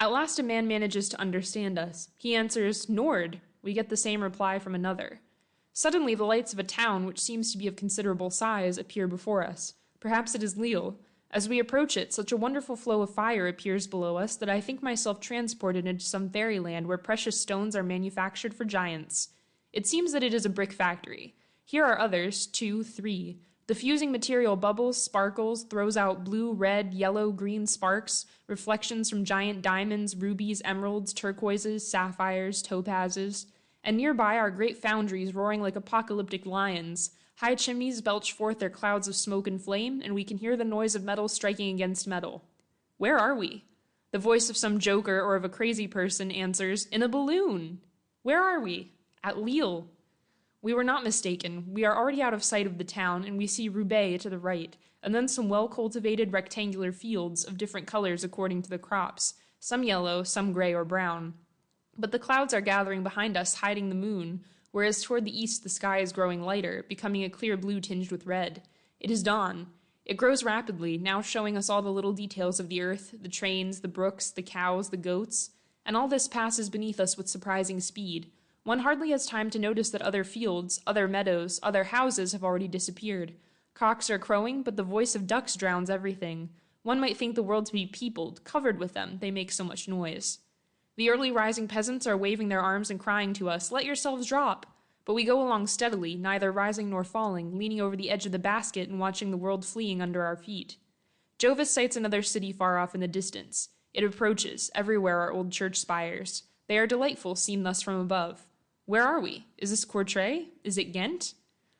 At last a man manages to understand us. He answers, "Nord." We get the same reply from another. Suddenly the lights of a town, which seems to be of considerable size, appear before us. Perhaps it is Lille. As we approach it, such a wonderful flow of fire appears below us that I think myself transported into some fairyland where precious stones are manufactured for giants. It seems that it is a brick factory. Here are others, 2, 3. The fusing material bubbles, sparkles, throws out blue, red, yellow, green sparks, reflections from giant diamonds, rubies, emeralds, turquoises, sapphires, topazes. And nearby are great foundries roaring like apocalyptic lions. High chimneys belch forth their clouds of smoke and flame, and we can hear the noise of metal striking against metal. Where are we? The voice of some joker or of a crazy person answers, "In a balloon." Where are we? At Lille. We were not mistaken. We are already out of sight of the town, and we see Roubaix to the right, and then some well-cultivated rectangular fields of different colors according to the crops, some yellow, some gray or brown. But the clouds are gathering behind us, hiding the moon, whereas toward the east the sky is growing lighter, becoming a clear blue tinged with red. It is dawn. It grows rapidly, now showing us all the little details of the earth, the trains, the brooks, the cows, the goats, and all this passes beneath us with surprising speed. One hardly has time to notice that other fields, other meadows, other houses have already disappeared. Cocks are crowing, but the voice of ducks drowns everything. One might think the world to be peopled, covered with them, they make so much noise. The early rising peasants are waving their arms and crying to us, "Let yourselves drop!" But we go along steadily, neither rising nor falling, leaning over the edge of the basket and watching the world fleeing under our feet. Jovis sights another city far off in the distance. It approaches. Everywhere are old church spires. They are delightful, seen thus from above. Where are we? Is this Courtrai? Is it Ghent?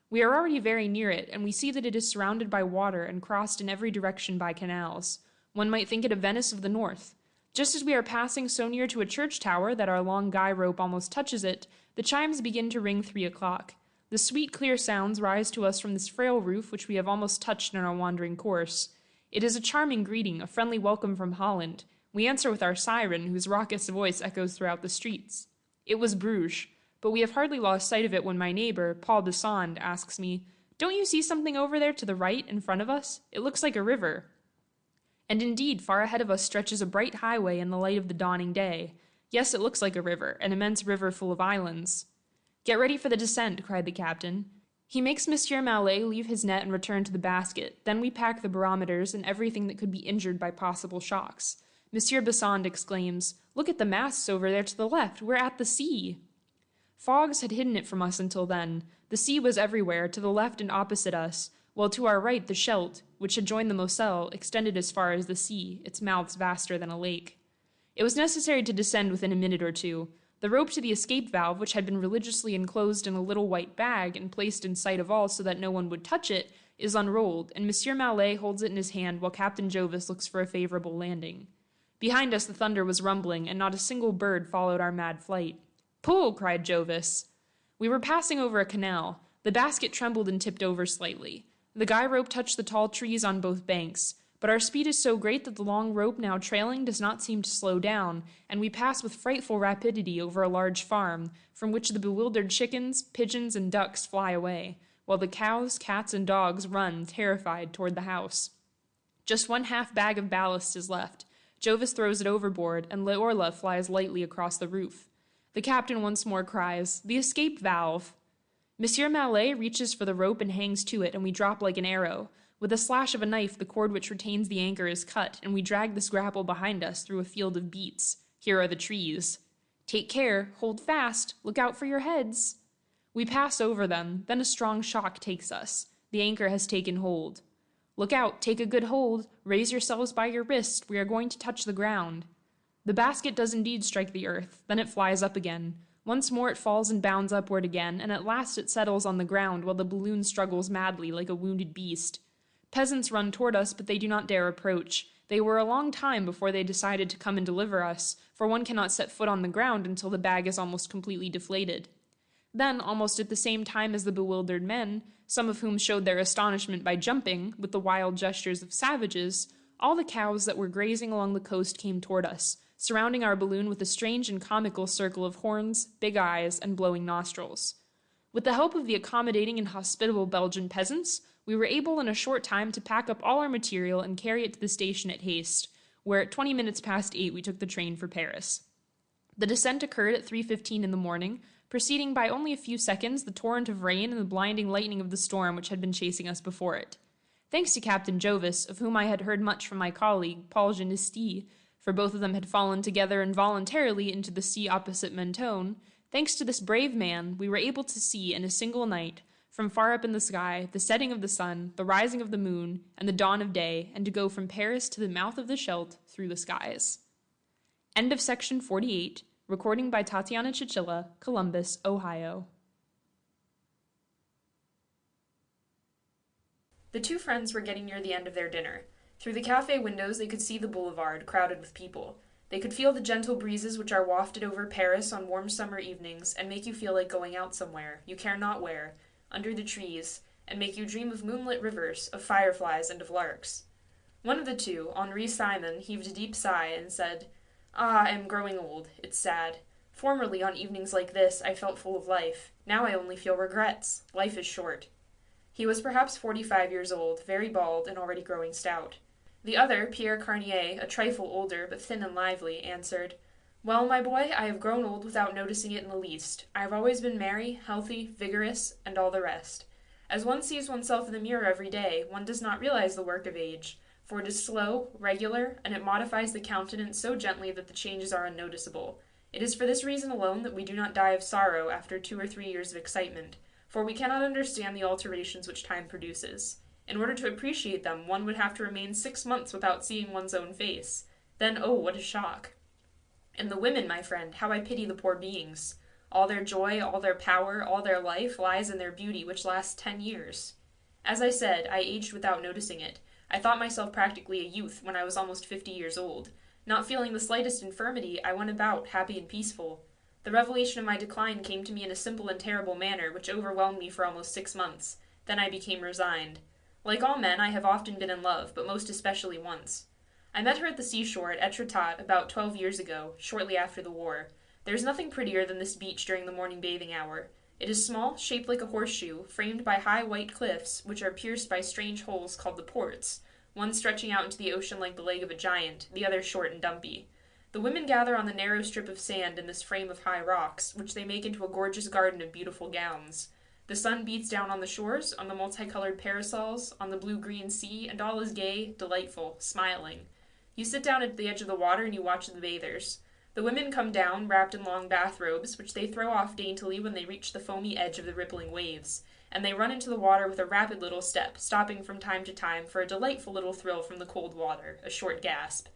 We are already very near it, and we see that it is surrounded by water and crossed in every direction by canals. One might think it a Venice of the north. Just as we are passing so near to a church tower that our long guy rope almost touches it, the chimes begin to ring 3 o'clock. The sweet, clear sounds rise to us from this frail roof which we have almost touched in our wandering course. It is a charming greeting, a friendly welcome from Holland. We answer with our siren, whose raucous voice echoes throughout the streets. It was Bruges, but we have hardly lost sight of it when my neighbor, Paul de Sand, asks me, "Don't you see something over there to the right, in front of us? It looks like a river." And indeed, far ahead of us stretches a bright highway in the light of the dawning day. Yes, it looks like a river, an immense river full of islands. "Get ready for the descent," cried the captain. He makes Monsieur Mallet leave his net and return to the basket. Then we pack the barometers and everything that could be injured by possible shocks. Monsieur Basand exclaims, "Look at the masts over there to the left. We're at the sea." Fogs had hidden it from us until then. The sea was everywhere, to the left and opposite us, while to our right the Scheldt, which had joined the Moselle, extended as far as the sea, its mouths vaster than a lake. It was necessary to descend within a minute or two. The rope to the escape valve, which had been religiously enclosed in a little white bag and placed in sight of all so that no one would touch it, is unrolled, and Monsieur Mallet holds it in his hand while Captain Jovis looks for a favorable landing. Behind us the thunder was rumbling, and not a single bird followed our mad flight. "Pull!" cried Jovis. We were passing over a canal. The basket trembled and tipped over slightly. The guy rope touched the tall trees on both banks, but our speed is so great that the long rope now trailing does not seem to slow down, and we pass with frightful rapidity over a large farm, from which the bewildered chickens, pigeons, and ducks fly away, while the cows, cats, and dogs run, terrified, toward the house. Just 1/2 bag of ballast is left. Jovis throws it overboard, and Leorla flies lightly across the roof. The captain once more cries, "The escape valve!" Monsieur Mallet reaches for the rope and hangs to it, and we drop like an arrow. With a slash of a knife, the cord which retains the anchor is cut, and we drag this grapple behind us through a field of beets. Here are the trees. "Take care, hold fast, look out for your heads." We pass over them, then a strong shock takes us. The anchor has taken hold. "Look out, take a good hold, raise yourselves by your wrists, we are going to touch the ground." The basket does indeed strike the earth, then it flies up again. Once more it falls and bounds upward again, and at last it settles on the ground while the balloon struggles madly like a wounded beast. Peasants run toward us, but they do not dare approach. They were a long time before they decided to come and deliver us, for one cannot set foot on the ground until the bag is almost completely deflated. Then, almost at the same time as the bewildered men, some of whom showed their astonishment by jumping, with the wild gestures of savages, all the cows that were grazing along the coast came toward us, surrounding our balloon with a strange and comical circle of horns, big eyes, and blowing nostrils. With the help of the accommodating and hospitable Belgian peasants, we were able in a short time to pack up all our material and carry it to the station at Haste, where at 20 minutes past 8 we took the train for Paris. The descent occurred at 3:15 in the morning, preceding by only a few seconds the torrent of rain and the blinding lightning of the storm which had been chasing us before it. Thanks to Captain Jovis, of whom I had heard much from my colleague, Paul Genesty, for both of them had fallen together involuntarily into the sea opposite Mentone, thanks to this brave man, we were able to see in a single night, from far up in the sky, the setting of the sun, the rising of the moon, and the dawn of day, and to go from Paris to the mouth of the Scheldt through the skies. End of section 48. Recording by Tatiana Chichilla, Columbus, Ohio. The two friends were getting near the end of their dinner. Through the cafe windows they could see the boulevard, crowded with people. They could feel the gentle breezes which are wafted over Paris on warm summer evenings, and make you feel like going out somewhere, you care not where, under the trees, and make you dream of moonlit rivers, of fireflies, and of larks. One of the two, Henri Simon, heaved a deep sigh, and said, "Ah, I am growing old. It's sad. Formerly, on evenings like this, I felt full of life. Now I only feel regrets. Life is short." He was perhaps 45 years old, very bald, and already growing stout. The other, Pierre Carnier, a trifle older, but thin and lively, answered, "Well, my boy, I have grown old without noticing it in the least. I have always been merry, healthy, vigorous, and all the rest. As one sees oneself in the mirror every day, one does not realize the work of age, for it is slow, regular, and it modifies the countenance so gently that the changes are unnoticeable. It is for this reason alone that we do not die of sorrow after 2 or 3 years of excitement, for we cannot understand the alterations which time produces. In order to appreciate them, one would have to remain 6 months without seeing one's own face. Then, oh, what a shock! And the women, my friend, how I pity the poor beings. All their joy, all their power, all their life lies in their beauty, which lasts 10 years. As I said, I aged without noticing it. I thought myself practically a youth when I was almost 50 years old. Not feeling the slightest infirmity, I went about, happy and peaceful. The revelation of my decline came to me in a simple and terrible manner, which overwhelmed me for almost 6 months. Then I became resigned. Like all men, I have often been in love, but most especially once. I met her at the seashore at Etretat about 12 years ago, shortly after the war. There is nothing prettier than this beach during the morning bathing hour. It is small, shaped like a horseshoe, framed by high white cliffs, which are pierced by strange holes called the ports, one stretching out into the ocean like the leg of a giant, the other short and dumpy. The women gather on the narrow strip of sand in this frame of high rocks, which they make into a gorgeous garden of beautiful gowns. The sun beats down on the shores, on the multicolored parasols, on the blue-green sea, and all is gay, delightful, smiling. You sit down at the edge of the water and you watch the bathers. The women come down, wrapped in long bathrobes, which they throw off daintily when they reach the foamy edge of the rippling waves, and they run into the water with a rapid little step, stopping from time to time for a delightful little thrill from the cold water, a short gasp.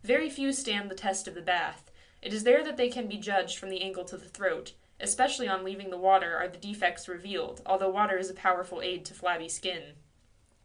Very few stand the test of the bath. It is there that they can be judged from the ankle to the throat. Especially on leaving the water are the defects revealed, although water is a powerful aid to flabby skin.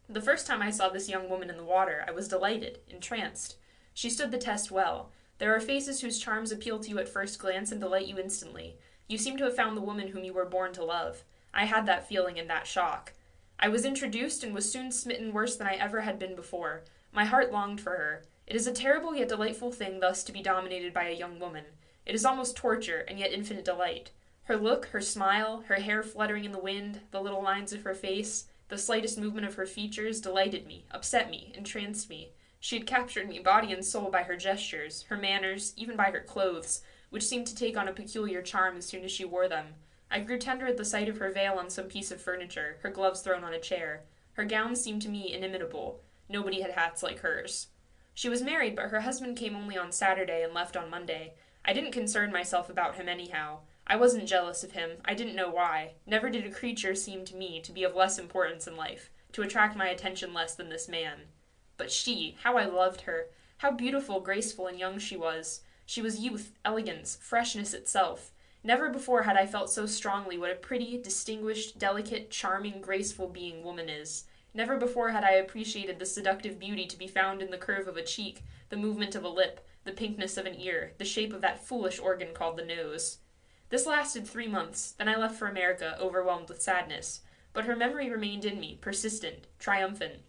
The first time I saw this young woman in the water, I was delighted, entranced. She stood the test well. There are faces whose charms appeal to you at first glance and delight you instantly. You seem to have found the woman whom you were born to love. I had that feeling and that shock. I was introduced and was soon smitten worse than I ever had been before. My heart longed for her. It is a terrible yet delightful thing thus to be dominated by a young woman. It is almost torture, and yet infinite delight. Her look, her smile, her hair fluttering in the wind, the little lines of her face, the slightest movement of her features delighted me, upset me, entranced me. She had captured me body and soul by her gestures, her manners, even by her clothes, which seemed to take on a peculiar charm as soon as she wore them. I grew tender at the sight of her veil on some piece of furniture, her gloves thrown on a chair. Her gowns seemed to me inimitable. Nobody had hats like hers. She was married, but her husband came only on Saturday and left on Monday. I didn't concern myself about him anyhow. I wasn't jealous of him. I didn't know why. Never did a creature seem to me to be of less importance in life, to attract my attention less than this man. But she, how I loved her! How beautiful, graceful, and young she was! She was youth, elegance, freshness itself. Never before had I felt so strongly what a pretty, distinguished, delicate, charming, graceful being woman is. Never before had I appreciated the seductive beauty to be found in the curve of a cheek, the movement of a lip, the pinkness of an ear, the shape of that foolish organ called the nose. This lasted 3 months, then I left for America, overwhelmed with sadness. But her memory remained in me, persistent, triumphant.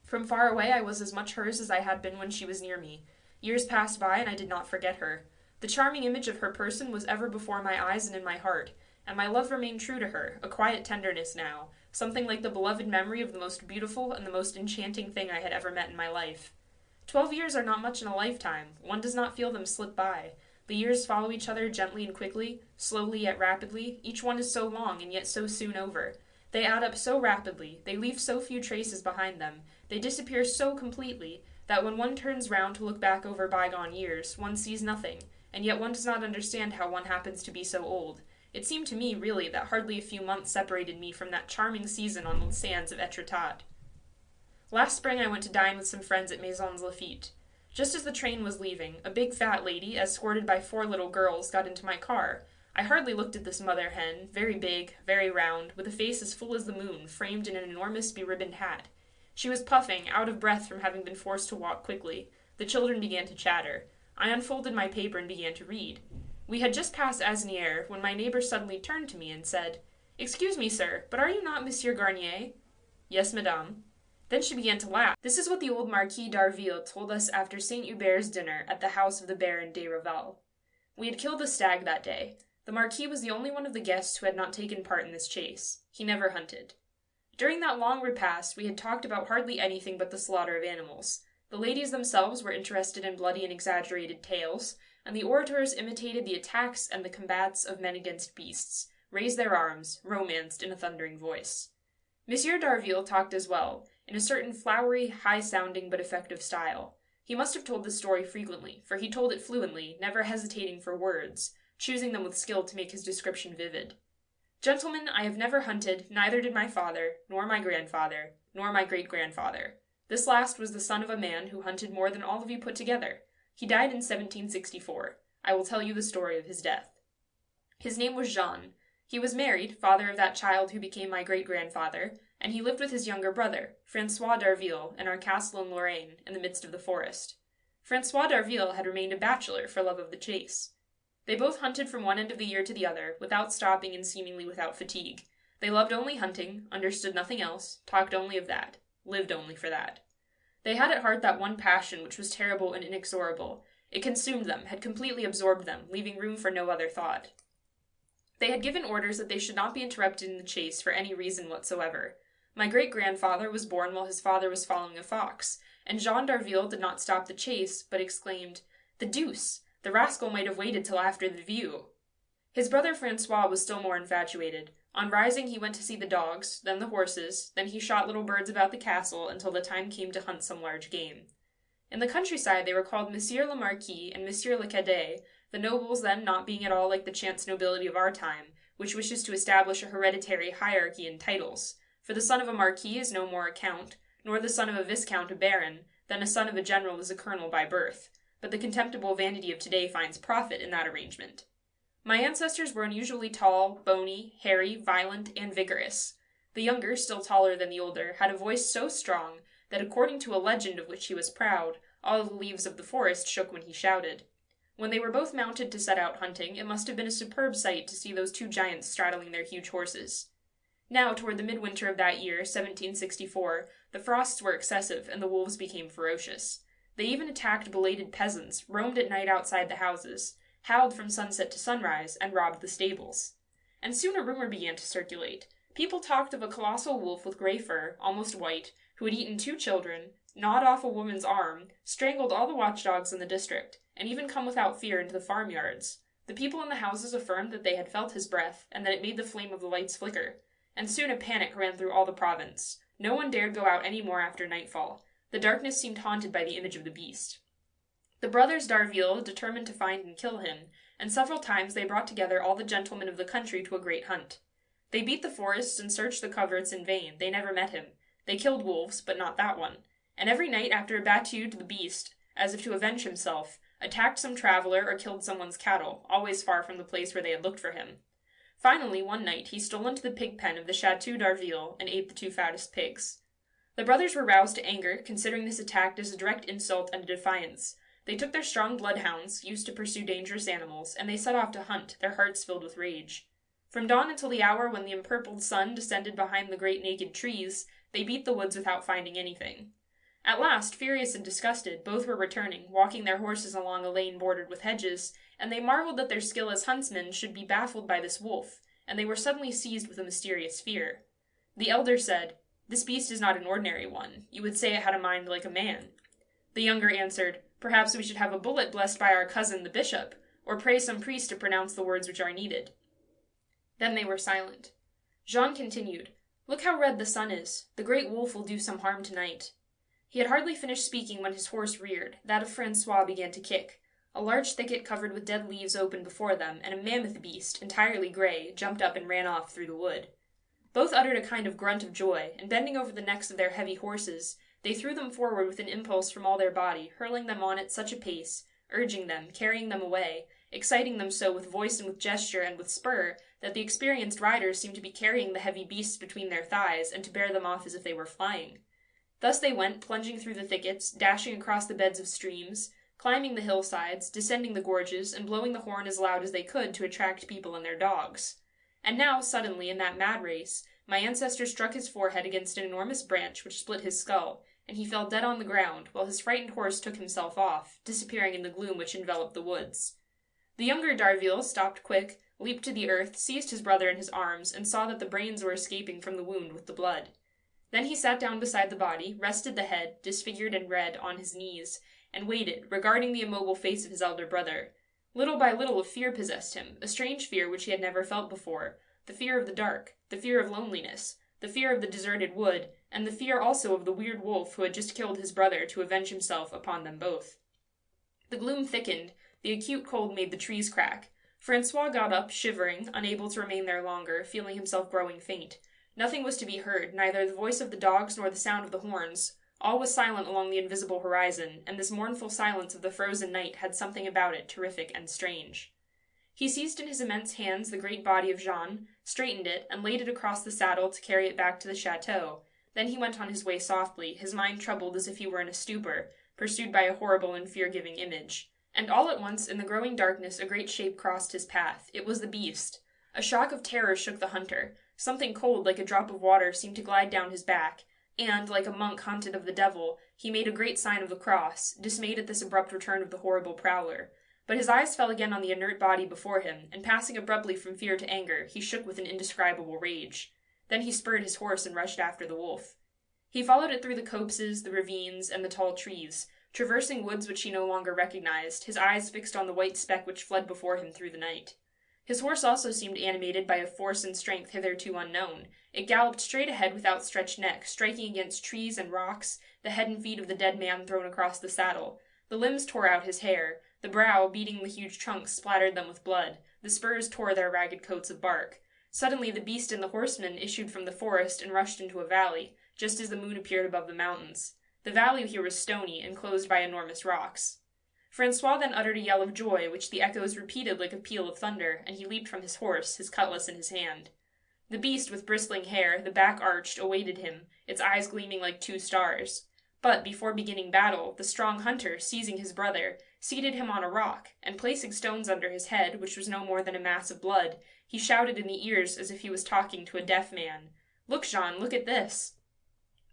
From far away I was as much hers as I had been when she was near me. Years passed by, and I did not forget her. The charming image of her person was ever before my eyes and in my heart, and my love remained true to her, a quiet tenderness now, something like the beloved memory of the most beautiful and the most enchanting thing I had ever met in my life. 12 years are not much in a lifetime. One does not feel them slip by. The years follow each other gently and quickly, slowly yet rapidly. Each one is so long and yet so soon over. They add up so rapidly, they leave so few traces behind them, they disappear so completely, that when one turns round to look back over bygone years, one sees nothing, and yet one does not understand how one happens to be so old. It seemed to me, really, that hardly a few months separated me from that charming season on the sands of Etretat. Last spring I went to dine with some friends at Maisons Laffitte. Just as the train was leaving, a big fat lady, escorted by 4 little girls, got into my car. I hardly looked at this mother hen, very big, very round, with a face as full as the moon, framed in an enormous beribboned hat. She was puffing, out of breath from having been forced to walk quickly. The children began to chatter. I unfolded my paper and began to read. We had just passed Asnières when my neighbor suddenly turned to me and said, "Excuse me, sir, but are you not Monsieur Garnier?" "Yes, madame." Then she began to laugh. This is what the old Marquis d'Arville told us after St. Hubert's dinner at the house of the Baron de Reval. We had killed a stag that day. The Marquis was the only one of the guests who had not taken part in this chase. He never hunted. During that long repast, we had talked about hardly anything but the slaughter of animals. The ladies themselves were interested in bloody and exaggerated tales, and the orators imitated the attacks and the combats of men against beasts, raised their arms, romanced in a thundering voice. Monsieur d'Arville talked as well, in a certain flowery, high-sounding but effective style. He must have told this story frequently, for he told it fluently, never hesitating for words, choosing them with skill to make his description vivid. "Gentlemen, I have never hunted, neither did my father, nor my grandfather, nor my great-grandfather. This last was the son of a man who hunted more than all of you put together. He died in 1764. I will tell you the story of his death. His name was Jean. He was married, father of that child who became my great-grandfather, and he lived with his younger brother, François d'Arville, in our castle in Lorraine, in the midst of the forest. François d'Arville had remained a bachelor for love of the chase. They both hunted from one end of the year to the other, without stopping and seemingly without fatigue. They loved only hunting, understood nothing else, talked only of that, lived only for that. They had at heart that one passion which was terrible and inexorable. It consumed them, had completely absorbed them, leaving room for no other thought. They had given orders that they should not be interrupted in the chase for any reason whatsoever. My great-grandfather was born while his father was following a fox, and Jean d'Arville did not stop the chase, but exclaimed, "The deuce! The rascal might have waited till after the view." His brother François was still more infatuated. On rising, he went to see the dogs, then the horses, then he shot little birds about the castle until the time came to hunt some large game. In the countryside they were called Monsieur le Marquis and Monsieur le Cadet, the nobles then not being at all like the chance nobility of our time, which wishes to establish a hereditary hierarchy in titles, for the son of a marquis is no more a count, nor the son of a viscount a baron, than a son of a general is a colonel by birth, but the contemptible vanity of today finds profit in that arrangement. My ancestors were unusually tall, bony, hairy, violent, and vigorous. The younger, still taller than the older, had a voice so strong that, according to a legend of which he was proud, all the leaves of the forest shook when he shouted. When they were both mounted to set out hunting, it must have been a superb sight to see those two giants straddling their huge horses. Now, toward the midwinter of that year, 1764, the frosts were excessive, and the wolves became ferocious. They even attacked belated peasants, roamed at night outside the houses, howled from sunset to sunrise, and robbed the stables. And soon a rumor began to circulate. People talked of a colossal wolf with grey fur, almost white, who had eaten 2 children, gnawed off a woman's arm, strangled all the watchdogs in the district, and even come without fear into the farmyards. The people in the houses affirmed that they had felt his breath, and that it made the flame of the lights flicker. And soon a panic ran through all the province. No one dared go out any more after nightfall. The darkness seemed haunted by the image of the beast. The brothers d'Arville determined to find and kill him, and several times they brought together all the gentlemen of the country to a great hunt. They beat the forests and searched the coverts in vain. They never met him. They killed wolves, but not that one. And every night, after a battue to the beast, as if to avenge himself, attacked some traveler or killed someone's cattle, always far from the place where they had looked for him. Finally, one night, he stole into the pig pen of the Chateau d'Arville and ate the 2 fattest pigs. The brothers were roused to anger, considering this attack as a direct insult and a defiance. They took their strong bloodhounds, used to pursue dangerous animals, and they set off to hunt, their hearts filled with rage. From dawn until the hour when the empurpled sun descended behind the great naked trees, they beat the woods without finding anything. At last, furious and disgusted, both were returning, walking their horses along a lane bordered with hedges, and they marveled that their skill as huntsmen should be baffled by this wolf, and they were suddenly seized with a mysterious fear. The elder said, "This beast is not an ordinary one. You would say it had a mind like a man." The younger answered, "Perhaps we should have a bullet blessed by our cousin the bishop, or pray some priest to pronounce the words which are needed." Then they were silent. Jean continued, "Look how red the sun is. The great wolf will do some harm tonight." He had hardly finished speaking when his horse reared. That of Francois began to kick. A large thicket covered with dead leaves opened before them, and a mammoth beast, entirely grey, jumped up and ran off through the wood. Both uttered a kind of grunt of joy, and bending over the necks of their heavy horses, they threw them forward with an impulse from all their body, hurling them on at such a pace, urging them, carrying them away, exciting them so with voice and with gesture and with spur, that the experienced riders seemed to be carrying the heavy beasts between their thighs, and to bear them off as if they were flying. Thus they went, plunging through the thickets, dashing across the beds of streams, climbing the hillsides, descending the gorges, and blowing the horn as loud as they could to attract people and their dogs. And now, suddenly, in that mad race, my ancestor struck his forehead against an enormous branch which split his skull, and he fell dead on the ground, while his frightened horse took himself off, disappearing in the gloom which enveloped the woods. The younger d'Arville stopped quick, leaped to the earth, seized his brother in his arms, and saw that the brains were escaping from the wound with the blood. Then he sat down beside the body, rested the head, disfigured and red, on his knees, and waited, regarding the immobile face of his elder brother. Little by little a fear possessed him, a strange fear which he had never felt before, the fear of the dark, the fear of loneliness, the fear of the deserted wood, and the fear also of the weird wolf who had just killed his brother to avenge himself upon them both. The gloom thickened, the acute cold made the trees crack. Francois got up, shivering, unable to remain there longer, feeling himself growing faint. Nothing was to be heard, neither the voice of the dogs nor the sound of the horns. All was silent along the invisible horizon, and this mournful silence of the frozen night had something about it terrific and strange. He seized in his immense hands the great body of Jean, straightened it, and laid it across the saddle to carry it back to the chateau. Then he went on his way softly, his mind troubled as if he were in a stupor, pursued by a horrible and fear-giving image. And all at once, in the growing darkness, a great shape crossed his path. It was the beast. A shock of terror shook the hunter. Something cold, like a drop of water, seemed to glide down his back, and, like a monk haunted of the devil, he made a great sign of the cross, dismayed at this abrupt return of the horrible prowler. But his eyes fell again on the inert body before him, and passing abruptly from fear to anger, he shook with an indescribable rage. Then he spurred his horse and rushed after the wolf. He followed it through the copses, the ravines, and the tall trees, traversing woods which he no longer recognized, his eyes fixed on the white speck which fled before him through the night. His horse also seemed animated by a force and strength hitherto unknown. It galloped straight ahead with outstretched neck, striking against trees and rocks, the head and feet of the dead man thrown across the saddle. The limbs tore out his hair. The brow, beating the huge trunks, splattered them with blood. The spurs tore their ragged coats of bark. Suddenly the beast and the horseman issued from the forest and rushed into a valley, just as the moon appeared above the mountains. The valley here was stony, enclosed by enormous rocks. Francois then uttered a yell of joy, which the echoes repeated like a peal of thunder, and he leaped from his horse, his cutlass in his hand. The beast, with bristling hair, the back arched, awaited him, its eyes gleaming like 2 stars. But, before beginning battle, the strong hunter, seizing his brother, seated him on a rock, and placing stones under his head, which was no more than a mass of blood, he shouted in the ears as if he was talking to a deaf man. "Look, Jean, look at this!"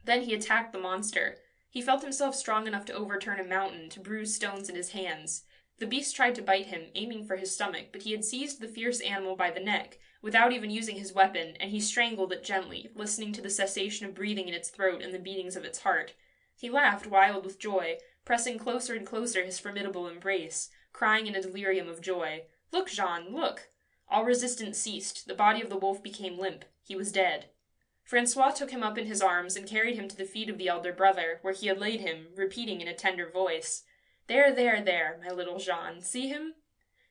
Then he attacked the monster. He felt himself strong enough to overturn a mountain, to bruise stones in his hands. The beast tried to bite him, aiming for his stomach, but he had seized the fierce animal by the neck, without even using his weapon, and he strangled it gently, listening to the cessation of breathing in its throat and the beatings of its heart. He laughed, wild with joy, pressing closer and closer his formidable embrace, crying in a delirium of joy, "Look, Jean, look!" All resistance ceased, the body of the wolf became limp. He was dead. Francois took him up in his arms and carried him to the feet of the elder brother, where he had laid him, repeating in a tender voice, "There, there, there, my little Jean, see him?"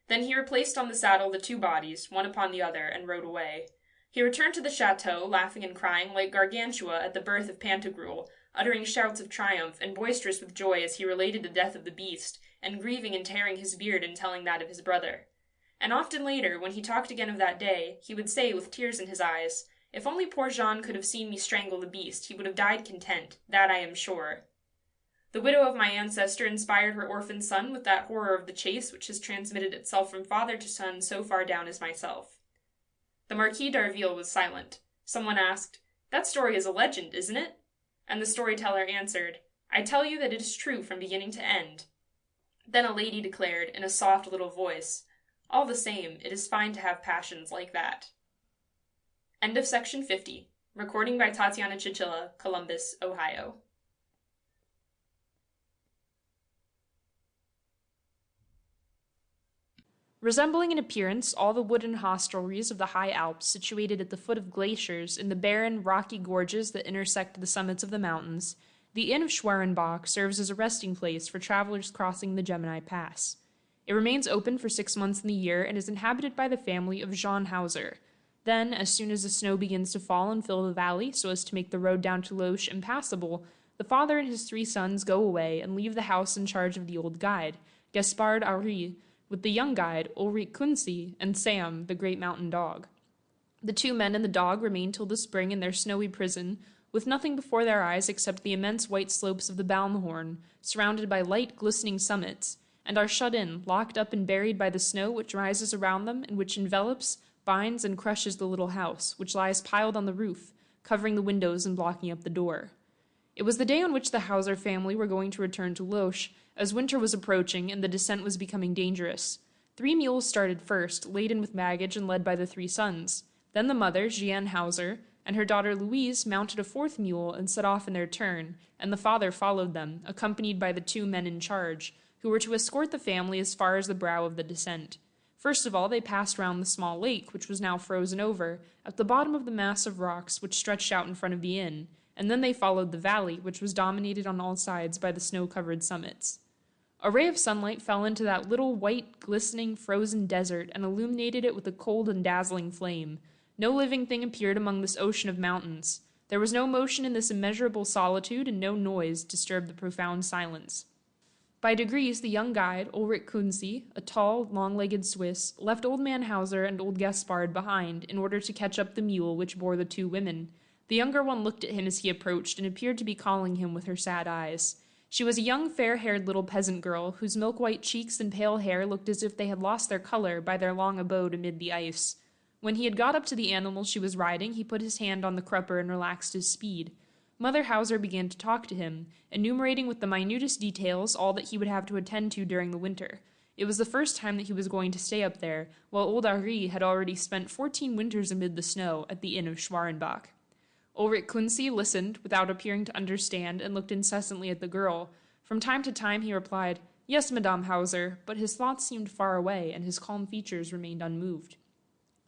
Then he replaced on the saddle the 2 bodies, one upon the other, and rode away. He returned to the chateau, laughing and crying like Gargantua at the birth of Pantagruel, uttering shouts of triumph, and boisterous with joy as he related the death of the beast, and grieving and tearing his beard in telling that of his brother. And often later, when he talked again of that day, he would say with tears in his eyes, "If only poor Jean could have seen me strangle the beast, he would have died content, that I am sure." The widow of my ancestor inspired her orphan son with that horror of the chase which has transmitted itself from father to son so far down as myself. The Marquis d'Arville was silent. Someone asked, "That story is a legend, isn't it?" And the storyteller answered, "I tell you that it is true from beginning to end." Then a lady declared, in a soft little voice, "All the same, it is fine to have passions like that." End of section 50. Recording by Tatiana Chichilla, Columbus, Ohio. Resembling in appearance all the wooden hostelries of the high Alps situated at the foot of glaciers in the barren, rocky gorges that intersect the summits of the mountains, the Inn of Schwerenbach serves as a resting place for travelers crossing the Gemini Pass. It remains open for 6 months in the year and is inhabited by the family of Jean Hauser. Then, as soon as the snow begins to fall and fill the valley so as to make the road down to Loesch impassable, the father and his 3 sons go away and leave the house in charge of the old guide, Gaspard Henri, with the young guide, Ulrich Kunze, and Sam, the great mountain dog. The 2 men and the dog remain till the spring in their snowy prison, with nothing before their eyes except the immense white slopes of the Balmhorn, surrounded by light, glistening summits, and are shut in, locked up and buried by the snow which rises around them and which envelops, binds, and crushes the little house, which lies piled on the roof, covering the windows and blocking up the door. It was the day on which the Hauser family were going to return to Loesch, as winter was approaching and the descent was becoming dangerous. 3 mules started first, laden with baggage and led by the 3 sons. Then the mother, Jeanne Hauser, and her daughter Louise mounted a 4th mule and set off in their turn, and the father followed them, accompanied by the 2 men in charge, who were to escort the family as far as the brow of the descent. First of all, they passed round the small lake, which was now frozen over, at the bottom of the mass of rocks which stretched out in front of the inn, and then they followed the valley, which was dominated on all sides by the snow-covered summits. A ray of sunlight fell into that little white, glistening, frozen desert and illuminated it with a cold and dazzling flame. No living thing appeared among this ocean of mountains. There was no motion in this immeasurable solitude, and no noise disturbed the profound silence. By degrees, the young guide, Ulrich Kunze, a tall, long-legged Swiss, left old man Hauser and old Gaspard behind in order to catch up the mule which bore the 2 women. The younger one looked at him as he approached and appeared to be calling him with her sad eyes. She was a young, fair-haired little peasant girl, whose milk-white cheeks and pale hair looked as if they had lost their color by their long abode amid the ice. When he had got up to the animal she was riding, he put his hand on the crupper and relaxed his speed. Mother Hauser began to talk to him, enumerating with the minutest details all that he would have to attend to during the winter. It was the first time that he was going to stay up there, while old Henri had already spent 14 winters amid the snow at the Inn of Schwerenbach. Ulrich Kunze listened, without appearing to understand, and looked incessantly at the girl. From time to time he replied, "Yes, Madame Hauser," but his thoughts seemed far away, and his calm features remained unmoved.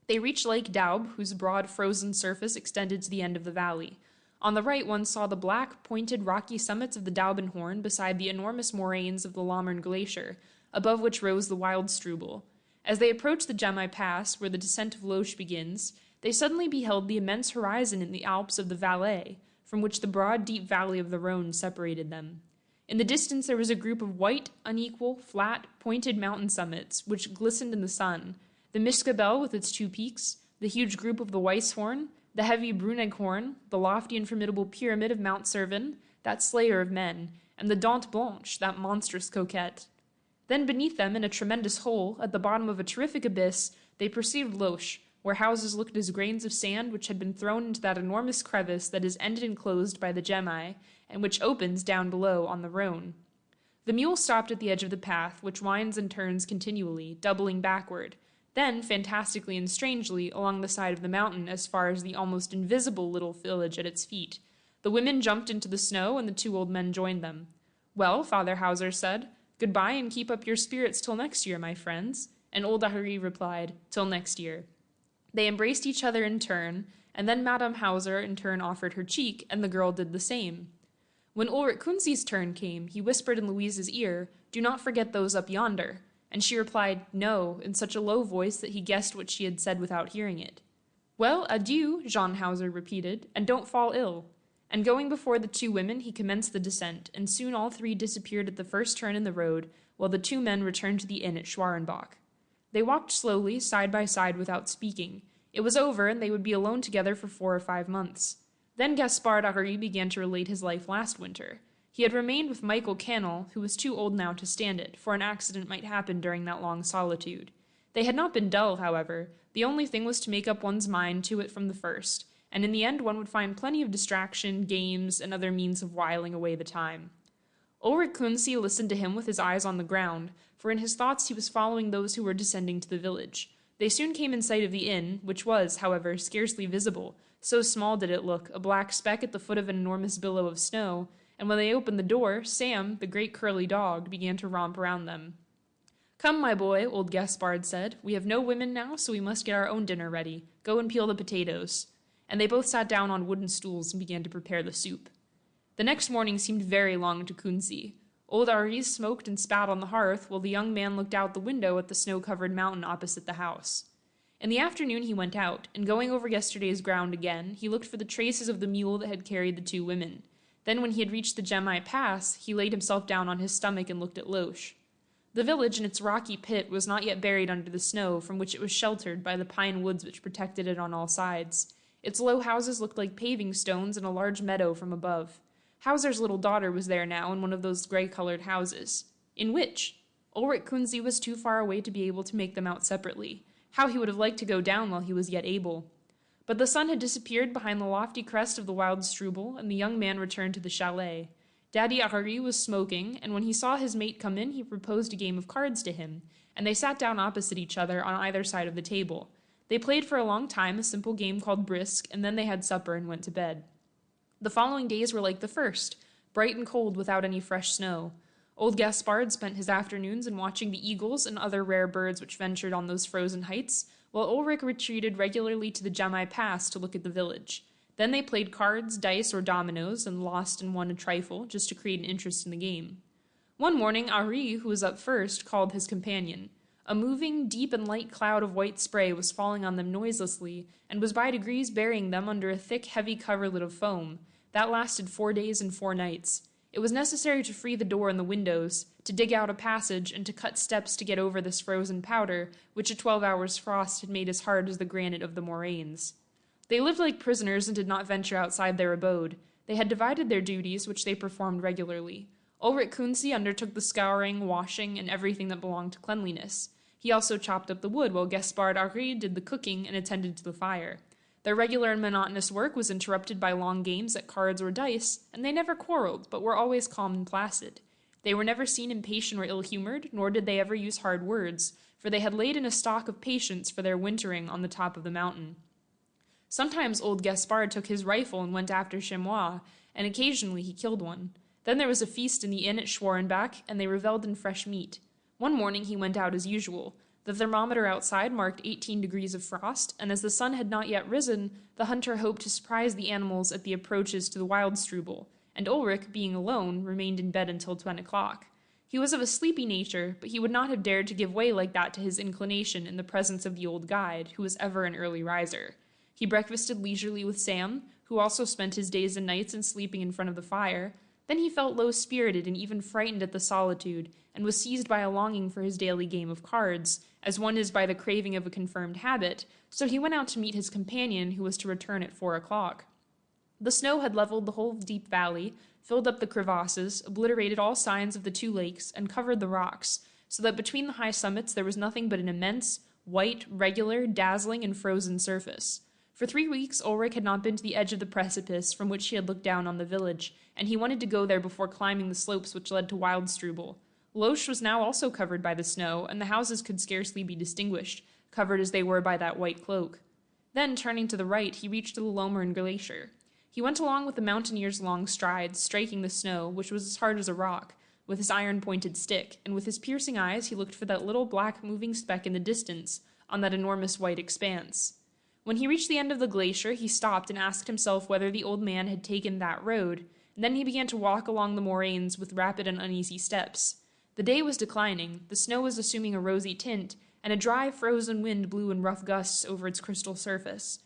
They reached Lake Daub, whose broad frozen surface extended to the end of the valley. On the right one saw the black, pointed, rocky summits of the Daubenhorn beside the enormous moraines of the Lommern Glacier, above which rose the Wildstrubel. As they approached the Gemmi Pass, where the descent of Loesch begins, they suddenly beheld the immense horizon in the Alps of the Valais, from which the broad, deep valley of the Rhone separated them. In the distance there was a group of white, unequal, flat, pointed mountain summits, which glistened in the sun, the Mischabel with its 2 peaks, the huge group of the Weisshorn, the heavy Bruneghorn, the lofty and formidable pyramid of Mount Cervin, that slayer of men, and the Dent Blanche, that monstrous coquette. Then beneath them, in a tremendous hole, at the bottom of a terrific abyss, they perceived Loesch, where houses looked as grains of sand which had been thrown into that enormous crevice that is ended and closed by the Gemmi, and which opens down below on the Rhone. The mule stopped at the edge of the path, which winds and turns continually, doubling backward, then, fantastically and strangely, along the side of the mountain as far as the almost invisible little village at its feet. The women jumped into the snow, and the 2 old men joined them. "Well," Father Hauser said, "goodbye, and keep up your spirits till next year, my friends." And old Ahuri replied, "Till next year." They embraced each other in turn, and then Madame Hauser in turn offered her cheek, and the girl did the same. When Ulrich Kunzi's turn came, he whispered in Louise's ear, "Do not forget those up yonder," and she replied, "No," in such a low voice that he guessed what she had said without hearing it. "Well, adieu," Jean Hauser repeated, "and don't fall ill." And going before the 2 women, he commenced the descent, and soon all 3 disappeared at the first turn in the road, while the 2 men returned to the inn at Schwarenbach. They walked slowly, side by side, without speaking. It was over, and they would be alone together for 4 or 5 months. Then Gaspard Ahuri began to relate his life last winter. He had remained with Michael Cannell, who was too old now to stand it, for an accident might happen during that long solitude. They had not been dull, however. The only thing was to make up one's mind to it from the first, and in the end one would find plenty of distraction, games, and other means of whiling away the time. Ulrich Kunzi listened to him with his eyes on the ground, for in his thoughts he was following those who were descending to the village. They soon came in sight of the inn, which was, however, scarcely visible, so small did it look, a black speck at the foot of an enormous billow of snow, and when they opened the door, Sam, the great curly dog, began to romp around them. "Come, my boy," old Gaspard said. "We have no women now, so we must get our own dinner ready. Go and peel the potatoes." And they both sat down on wooden stools and began to prepare the soup. The next morning seemed very long to Kunzi. Old Aris smoked and spat on the hearth, while the young man looked out the window at the snow-covered mountain opposite the house. In the afternoon he went out, and going over yesterday's ground again, he looked for the traces of the mule that had carried the 2 women. Then when he had reached the Gemmi Pass, he laid himself down on his stomach and looked at Loesch. The village in its rocky pit was not yet buried under the snow, from which it was sheltered by the pine woods which protected it on all sides. Its low houses looked like paving stones in a large meadow from above. Hauser's little daughter was there now in one of those gray-colored houses. In which? Ulrich Kunzi was too far away to be able to make them out separately. How he would have liked to go down while he was yet able. But the sun had disappeared behind the lofty crest of the Wildstrubel, and the young man returned to the chalet. Daddy Ahuri was smoking, and when he saw his mate come in, he proposed a game of cards to him, and they sat down opposite each other on either side of the table. They played for a long time a simple game called Brisk, and then they had supper and went to bed. The following days were like the first, bright and cold without any fresh snow. Old Gaspard spent his afternoons in watching the eagles and other rare birds which ventured on those frozen heights, while Ulrich retreated regularly to the Gemmi Pass to look at the village. Then they played cards, dice, or dominoes, and lost and won a trifle, just to create an interest in the game. One morning, Ari, who was up first, called his companion. A moving, deep and light cloud of white spray was falling on them noiselessly, and was by degrees burying them under a thick, heavy coverlet of foam. That lasted 4 days and 4 nights. It was necessary to free the door and the windows, to dig out a passage, and to cut steps to get over this frozen powder, which a 12 hours' frost had made as hard as the granite of the moraines. They lived like prisoners and did not venture outside their abode. They had divided their duties, which they performed regularly. Ulrich Kunzi undertook the scouring, washing, and everything that belonged to cleanliness. He also chopped up the wood, while Gaspard Ari did the cooking and attended to the fire. Their regular and monotonous work was interrupted by long games at cards or dice, and they never quarreled, but were always calm and placid. They were never seen impatient or ill-humored, nor did they ever use hard words, for they had laid in a stock of patience for their wintering on the top of the mountain. Sometimes old Gaspard took his rifle and went after chamois, and occasionally he killed one. Then there was a feast in the inn at Schwarenbach, and they revelled in fresh meat. One morning he went out as usual. The thermometer outside marked 18 degrees of frost, and as the sun had not yet risen, the hunter hoped to surprise the animals at the approaches to the Wildstrubel, and Ulrich, being alone, remained in bed until 10 o'clock. He was of a sleepy nature, but he would not have dared to give way like that to his inclination in the presence of the old guide, who was ever an early riser. He breakfasted leisurely with Sam, who also spent his days and nights in sleeping in front of the fire. Then he felt low-spirited and even frightened at the solitude, and was seized by a longing for his daily game of cards, as one is by the craving of a confirmed habit, so he went out to meet his companion, who was to return at 4 o'clock. The snow had leveled the whole deep valley, filled up the crevasses, obliterated all signs of the two lakes, and covered the rocks, so that between the high summits there was nothing but an immense, white, regular, dazzling, and frozen surface. For 3 weeks Ulrich had not been to the edge of the precipice from which he had looked down on the village, and he wanted to go there before climbing the slopes which led to Wildstrubel. Loesch was now also covered by the snow, and the houses could scarcely be distinguished, covered as they were by that white cloak. Then, turning to the right, he reached the Lomern Glacier. He went along with the mountaineer's long strides, striking the snow, which was as hard as a rock, with his iron-pointed stick, and with his piercing eyes he looked for that little black moving speck in the distance, on that enormous white expanse. When he reached the end of the glacier, he stopped and asked himself whether the old man had taken that road, and then he began to walk along the moraines with rapid and uneasy steps. The day was declining, the snow was assuming a rosy tint, and a dry, frozen wind blew in rough gusts over its crystal surface.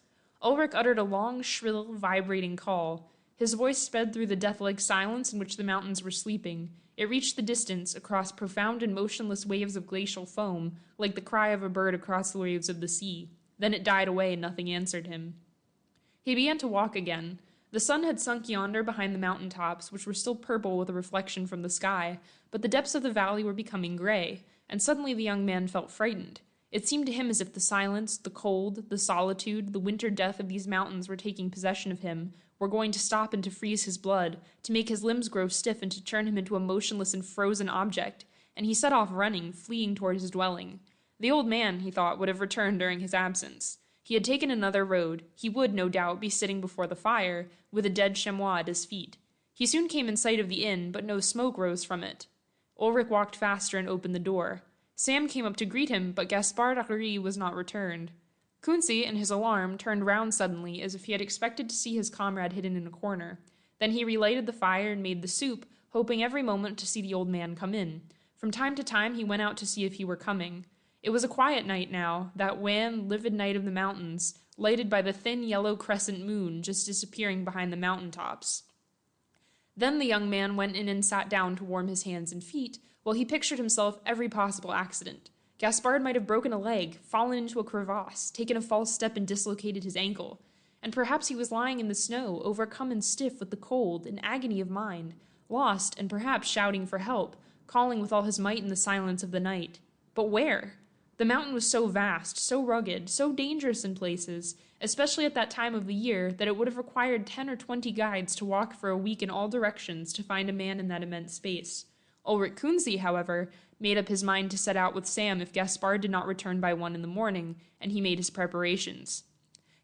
Ulrich uttered a long, shrill, vibrating call. His voice sped through the death-like silence in which the mountains were sleeping. It reached the distance, across profound and motionless waves of glacial foam, like the cry of a bird across the waves of the sea. Then it died away and nothing answered him. He began to walk again. The sun had sunk yonder behind the mountain tops, which were still purple with a reflection from the sky, but the depths of the valley were becoming gray, and suddenly the young man felt frightened. It seemed to him as if the silence, the cold, the solitude, the winter death of these mountains were taking possession of him, were going to stop and to freeze his blood, to make his limbs grow stiff and to turn him into a motionless and frozen object, and he set off running, fleeing toward his dwelling. The old man, he thought, would have returned during his absence. He had taken another road. He would, no doubt, be sitting before the fire, with a dead chamois at his feet. He soon came in sight of the inn, but no smoke rose from it. Ulrich walked faster and opened the door. Sam came up to greet him, but Gaspard Henri was not returned. Kunzi, in his alarm, turned round suddenly, as if he had expected to see his comrade hidden in a corner. Then he relighted the fire and made the soup, hoping every moment to see the old man come in. From time to time he went out to see if he were coming. It was a quiet night now, that wan, livid night of the mountains, lighted by the thin yellow crescent moon just disappearing behind the mountain tops. Then the young man went in and sat down to warm his hands and feet, while he pictured himself every possible accident. Gaspard might have broken a leg, fallen into a crevasse, taken a false step and dislocated his ankle. And perhaps he was lying in the snow, overcome and stiff with the cold, in agony of mind, lost and perhaps shouting for help, calling with all his might in the silence of the night. But where? The mountain was so vast, so rugged, so dangerous in places, especially at that time of the year, that it would have required 10 or 20 guides to walk for a week in all directions to find a man in that immense space. Ulrich Kunzi, however, made up his mind to set out with Sam if Gaspard did not return by 1 in the morning, and he made his preparations.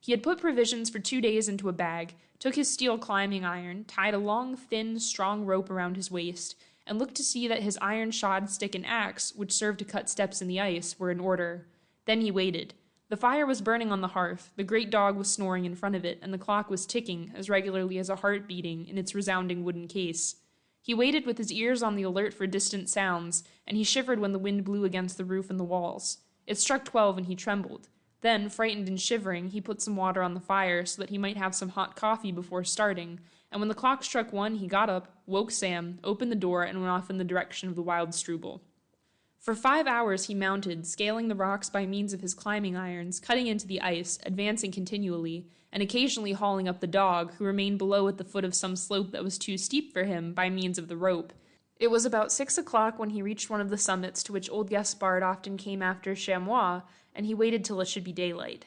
He had put provisions for 2 days into a bag, took his steel climbing iron, tied a long, thin, strong rope around his waist, and looked to see that his iron-shod stick and axe, which served to cut steps in the ice, were in order. Then he waited. The fire was burning on the hearth, the great dog was snoring in front of it, and the clock was ticking, as regularly as a heart beating, in its resounding wooden case. He waited with his ears on the alert for distant sounds, and he shivered when the wind blew against the roof and the walls. It struck 12 and he trembled. Then, frightened and shivering, he put some water on the fire so that he might have some hot coffee before starting, and when the clock struck 1, he got up, woke Sam, opened the door, and went off in the direction of the Wildstrubel. For 5 hours he mounted, scaling the rocks by means of his climbing irons, cutting into the ice, advancing continually, and occasionally hauling up the dog, who remained below at the foot of some slope that was too steep for him, by means of the rope. It was about 6 o'clock when he reached one of the summits to which old Gaspard often came after chamois, and he waited till it should be daylight.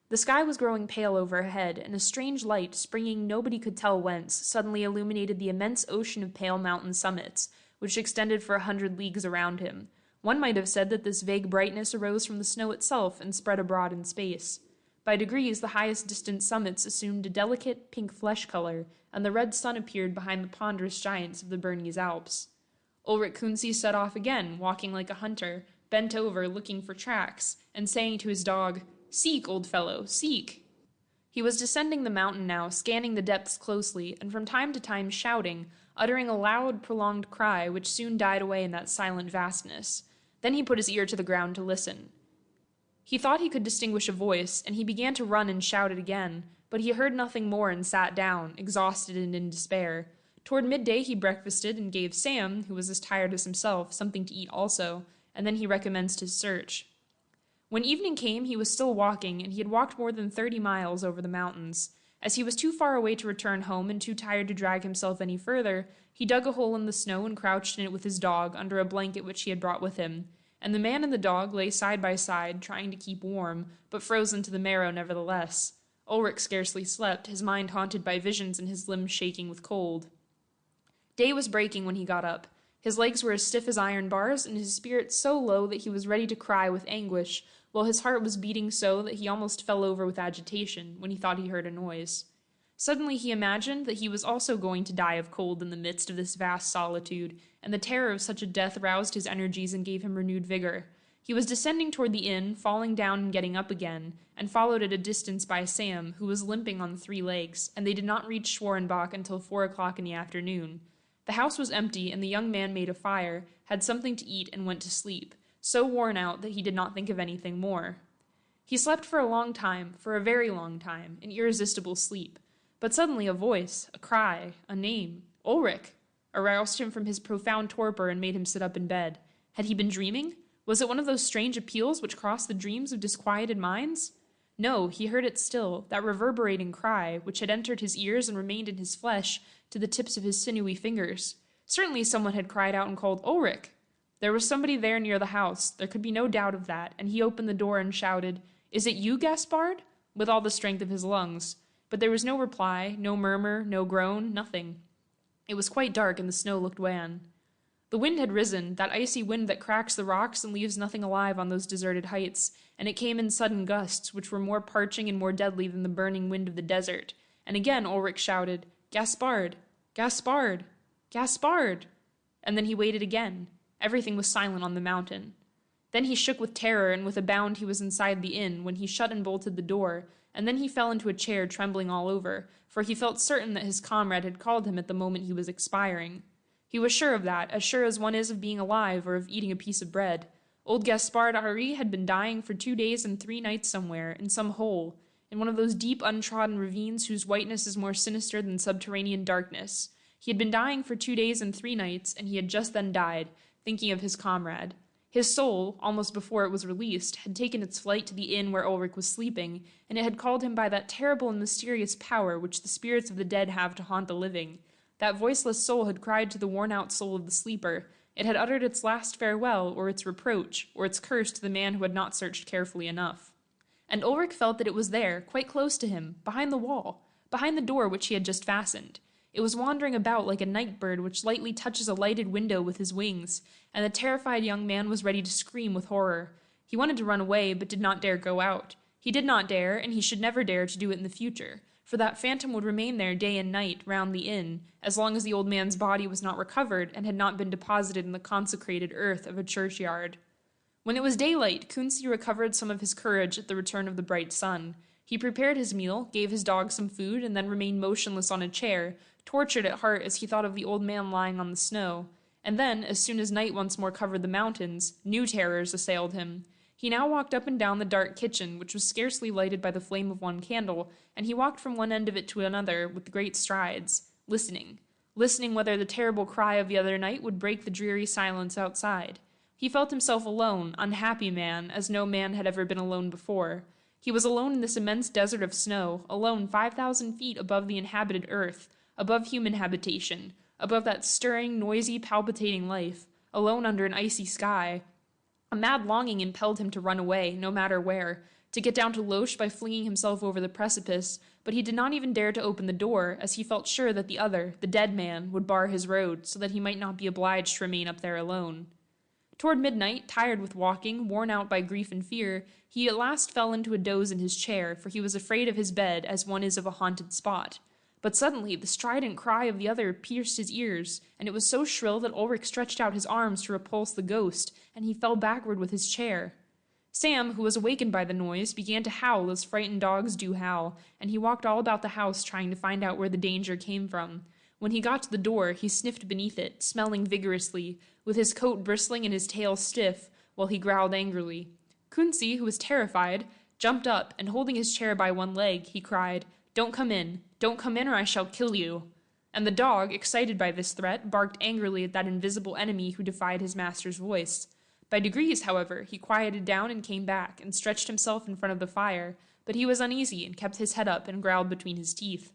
The sky was growing pale overhead, and a strange light, springing nobody could tell whence, suddenly illuminated the immense ocean of pale mountain summits, which extended for 100 leagues around him. One might have said that this vague brightness arose from the snow itself and spread abroad in space. By degrees, the highest distant summits assumed a delicate pink flesh color, and the red sun appeared behind the ponderous giants of the Bernese Alps. Ulrich Kunzi set off again, walking like a hunter, bent over looking for tracks, and saying to his dog, "Seek, old fellow, seek." He was descending the mountain now, scanning the depths closely, and from time to time shouting, uttering a loud, prolonged cry which soon died away in that silent vastness. Then he put his ear to the ground to listen. He thought he could distinguish a voice, and he began to run and shout it again, but he heard nothing more and sat down, exhausted and in despair. Toward midday he breakfasted and gave Sam, who was as tired as himself, something to eat also, and then he recommenced his search. When evening came, he was still walking, and he had walked more than 30 miles over the mountains. As he was too far away to return home and too tired to drag himself any further, he dug a hole in the snow and crouched in it with his dog under a blanket which he had brought with him, and the man and the dog lay side by side, trying to keep warm, but frozen to the marrow nevertheless. Ulrich scarcely slept, his mind haunted by visions and his limbs shaking with cold. Day was breaking when he got up. His legs were as stiff as iron bars, and his spirits so low that he was ready to cry with anguish, while his heart was beating so that he almost fell over with agitation when he thought he heard a noise. Suddenly he imagined that he was also going to die of cold in the midst of this vast solitude, and the terror of such a death roused his energies and gave him renewed vigor. He was descending toward the inn, falling down and getting up again, and followed at a distance by Sam, who was limping on 3 legs, and they did not reach Schwarenbach until 4 o'clock in the afternoon. The house was empty, and the young man made a fire, had something to eat, and went to sleep, so worn out that he did not think of anything more. He slept for a long time, for a very long time, in irresistible sleep. But suddenly a voice, a cry, a name, Ulrich, aroused him from his profound torpor and made him sit up in bed. Had he been dreaming? Was it one of those strange appeals which cross the dreams of disquieted minds? No, he heard it still, that reverberating cry, which had entered his ears and remained in his flesh to the tips of his sinewy fingers. Certainly someone had cried out and called Ulrich. There was somebody there near the house, there could be no doubt of that, and he opened the door and shouted, "Is it you, Gaspard?" with all the strength of his lungs. But there was no reply, no murmur, no groan, nothing. It was quite dark, and the snow looked wan. The wind had risen, that icy wind that cracks the rocks and leaves nothing alive on those deserted heights, and it came in sudden gusts, which were more parching and more deadly than the burning wind of the desert. And again Ulrich shouted, "Gaspard! Gaspard! Gaspard!" And then he waited again. Everything was silent on the mountain. Then he shook with terror, and with a bound he was inside the inn, when he shut and bolted the door, and then he fell into a chair trembling all over, for he felt certain that his comrade had called him at the moment he was expiring. He was sure of that, as sure as one is of being alive or of eating a piece of bread. Old Gaspard Henri had been dying for 2 days and 3 nights somewhere, in some hole, in one of those deep untrodden ravines whose whiteness is more sinister than subterranean darkness. He had been dying for 2 days and 3 nights, and he had just then died, thinking of his comrade. His soul, almost before it was released, had taken its flight to the inn where Ulrich was sleeping, and it had called him by that terrible and mysterious power which the spirits of the dead have to haunt the living. That voiceless soul had cried to the worn-out soul of the sleeper. It had uttered its last farewell, or its reproach, or its curse to the man who had not searched carefully enough. And Ulrich felt that it was there, quite close to him, behind the wall, behind the door which he had just fastened. It was wandering about like a night bird which lightly touches a lighted window with his wings, and the terrified young man was ready to scream with horror. He wanted to run away, but did not dare go out. He did not dare, and he should never dare to do it in the future, for that phantom would remain there day and night round the inn, as long as the old man's body was not recovered and had not been deposited in the consecrated earth of a churchyard. When it was daylight, Kunsi recovered some of his courage at the return of the bright sun. He prepared his meal, gave his dog some food, and then remained motionless on a chair, tortured at heart as he thought of the old man lying on the snow. And then, as soon as night once more covered the mountains, new terrors assailed him. He now walked up and down the dark kitchen, which was scarcely lighted by the flame of one candle, and he walked from one end of it to another with great strides, listening whether the terrible cry of the other night would break the dreary silence outside. He felt himself alone, unhappy man, as no man had ever been alone before. He was alone in this immense desert of snow, alone 5,000 feet above the inhabited earth, above human habitation, above that stirring, noisy, palpitating life, alone under an icy sky. A mad longing impelled him to run away, no matter where, to get down to Loesch by flinging himself over the precipice, but he did not even dare to open the door, as he felt sure that the other, the dead man, would bar his road, so that he might not be obliged to remain up there alone. Toward midnight, tired with walking, worn out by grief and fear, he at last fell into a doze in his chair, for he was afraid of his bed as one is of a haunted spot. But suddenly the strident cry of the other pierced his ears, and it was so shrill that Ulrich stretched out his arms to repulse the ghost, and he fell backward with his chair. Sam, who was awakened by the noise, began to howl as frightened dogs do howl, and he walked all about the house trying to find out where the danger came from. When he got to the door, he sniffed beneath it, smelling vigorously, with his coat bristling and his tail stiff, while he growled angrily. Kunzi, who was terrified, jumped up, and holding his chair by one leg, he cried, "Don't come in! Don't come in, or I shall kill you!" And the dog, excited by this threat, barked angrily at that invisible enemy who defied his master's voice. By degrees, however, he quieted down and came back, and stretched himself in front of the fire, but he was uneasy and kept his head up and growled between his teeth.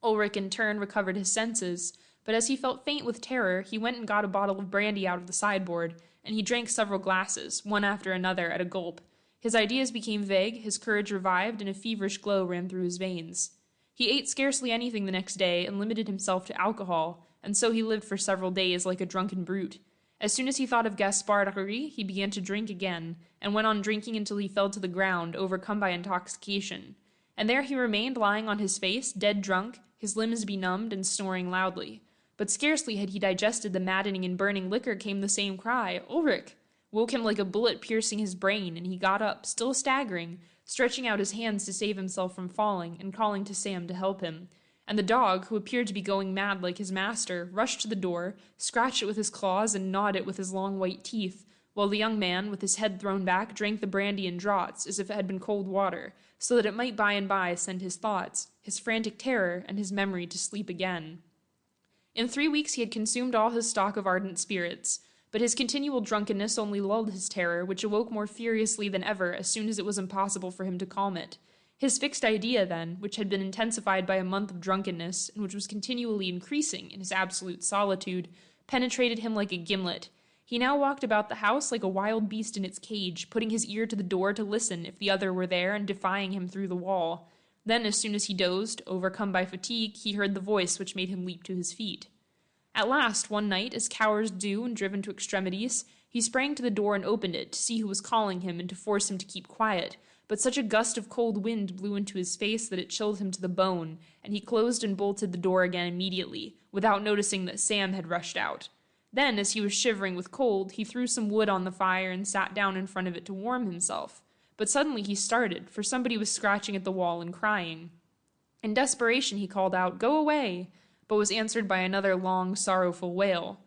Ulrich in turn recovered his senses, but as he felt faint with terror, he went and got a bottle of brandy out of the sideboard, and he drank several glasses, one after another, at a gulp. His ideas became vague, his courage revived, and a feverish glow ran through his veins. He ate scarcely anything the next day, and limited himself to alcohol, and so he lived for several days like a drunken brute. As soon as he thought of Gaspard Henri, he began to drink again, and went on drinking until he fell to the ground, overcome by intoxication. And there he remained lying on his face, dead drunk, his limbs benumbed, and snoring loudly. But scarcely had he digested the maddening and burning liquor came the same cry, "Ulrich!" woke him like a bullet piercing his brain, and he got up, still staggering, stretching out his hands to save himself from falling, and calling to Sam to help him. And the dog, who appeared to be going mad like his master, rushed to the door, scratched it with his claws, and gnawed it with his long white teeth, while the young man, with his head thrown back, drank the brandy in draughts, as if it had been cold water, so that it might by and by send his thoughts, his frantic terror, and his memory to sleep again. In 3 weeks he had consumed all his stock of ardent spirits, but his continual drunkenness only lulled his terror, which awoke more furiously than ever as soon as it was impossible for him to calm it. His fixed idea, then, which had been intensified by a month of drunkenness, and which was continually increasing in his absolute solitude, penetrated him like a gimlet. He now walked about the house like a wild beast in its cage, putting his ear to the door to listen if the other were there, and defying him through the wall. Then, as soon as he dozed, overcome by fatigue, he heard the voice which made him leap to his feet. At last, one night, as cowards do and driven to extremities, he sprang to the door and opened it, to see who was calling him and to force him to keep quiet, but such a gust of cold wind blew into his face that it chilled him to the bone, and he closed and bolted the door again immediately, without noticing that Sam had rushed out. Then, as he was shivering with cold, he threw some wood on the fire and sat down in front of it to warm himself. But suddenly he started, for somebody was scratching at the wall and crying. In desperation he called out, "Go away!" but was answered by another long, sorrowful wail.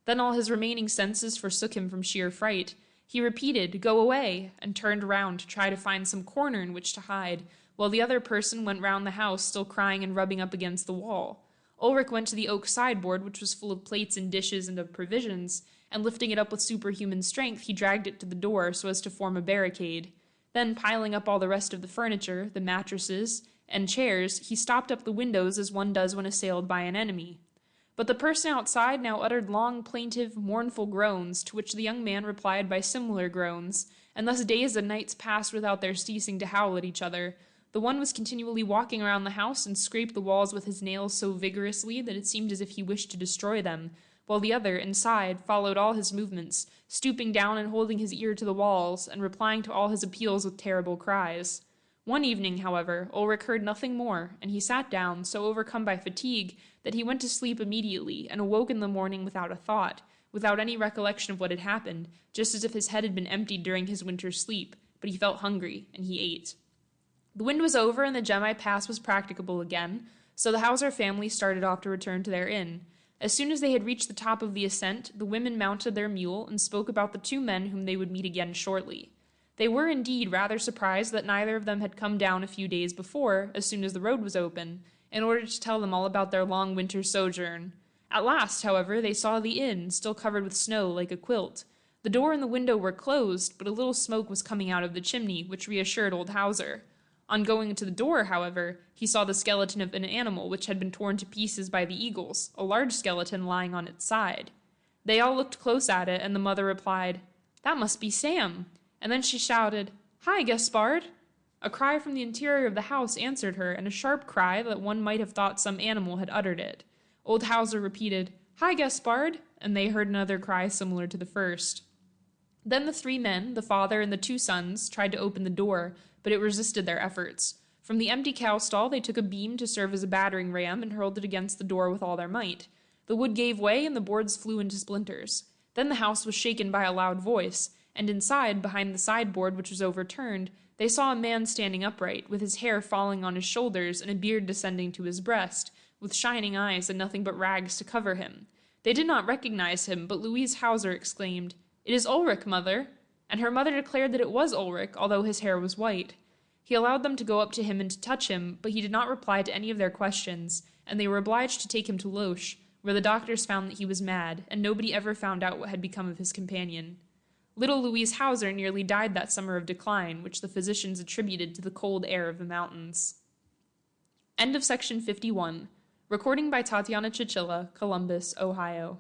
Then all his remaining senses forsook him from sheer fright. He repeated, "Go away!" and turned round to try to find some corner in which to hide, while the other person went round the house, still crying and rubbing up against the wall. Ulrich went to the oak sideboard, which was full of plates and dishes and of provisions, and lifting it up with superhuman strength, he dragged it to the door so as to form a barricade. Then, piling up all the rest of the furniture, the mattresses, and chairs, he stopped up the windows as one does when assailed by an enemy. But the person outside now uttered long, plaintive, mournful groans, to which the young man replied by similar groans, and thus days and nights passed without their ceasing to howl at each other. The one was continually walking around the house and scraped the walls with his nails so vigorously that it seemed as if he wished to destroy them, while the other, inside, followed all his movements, stooping down and holding his ear to the walls, and replying to all his appeals with terrible cries. One evening, however, Ulrich heard nothing more, and he sat down, so overcome by fatigue, that he went to sleep immediately, and awoke in the morning without a thought, without any recollection of what had happened, just as if his head had been emptied during his winter's sleep, but he felt hungry, and he ate. The wind was over, and the Gemmi Pass was practicable again, so the Hauser family started off to return to their inn. As soon as they had reached the top of the ascent, the women mounted their mule and spoke about the 2 men whom they would meet again shortly. They were indeed rather surprised that neither of them had come down a few days before, as soon as the road was open, in order to tell them all about their long winter sojourn. At last, however, they saw the inn, still covered with snow like a quilt. The door and the window were closed, but a little smoke was coming out of the chimney, which reassured old Hauser. On going to the door, however, he saw the skeleton of an animal which had been torn to pieces by the eagles, a large skeleton lying on its side. They all looked close at it, and the mother replied, "That must be Sam," and then she shouted, "Hi, Gaspard!" A cry from the interior of the house answered her, and a sharp cry that one might have thought some animal had uttered it. Old Hauser repeated, "Hi, Gaspard!" and they heard another cry similar to the first. Then the 3 men, the father and the 2 sons, tried to open the door, but it resisted their efforts. From the empty cow stall they took a beam to serve as a battering ram and hurled it against the door with all their might. The wood gave way and the boards flew into splinters. Then the house was shaken by a loud voice, and inside, behind the sideboard which was overturned, they saw a man standing upright, with his hair falling on his shoulders and a beard descending to his breast, with shining eyes and nothing but rags to cover him. They did not recognize him, but Louise Hauser exclaimed, "It is Ulrich, mother!" And her mother declared that it was Ulrich, although his hair was white. He allowed them to go up to him and to touch him, but he did not reply to any of their questions, and they were obliged to take him to Loesch, where the doctors found that he was mad, and nobody ever found out what had become of his companion. Little Louise Hauser nearly died that summer of decline, which the physicians attributed to the cold air of the mountains. End of section 51. Recording by Tatiana Chichilla, Columbus, Ohio.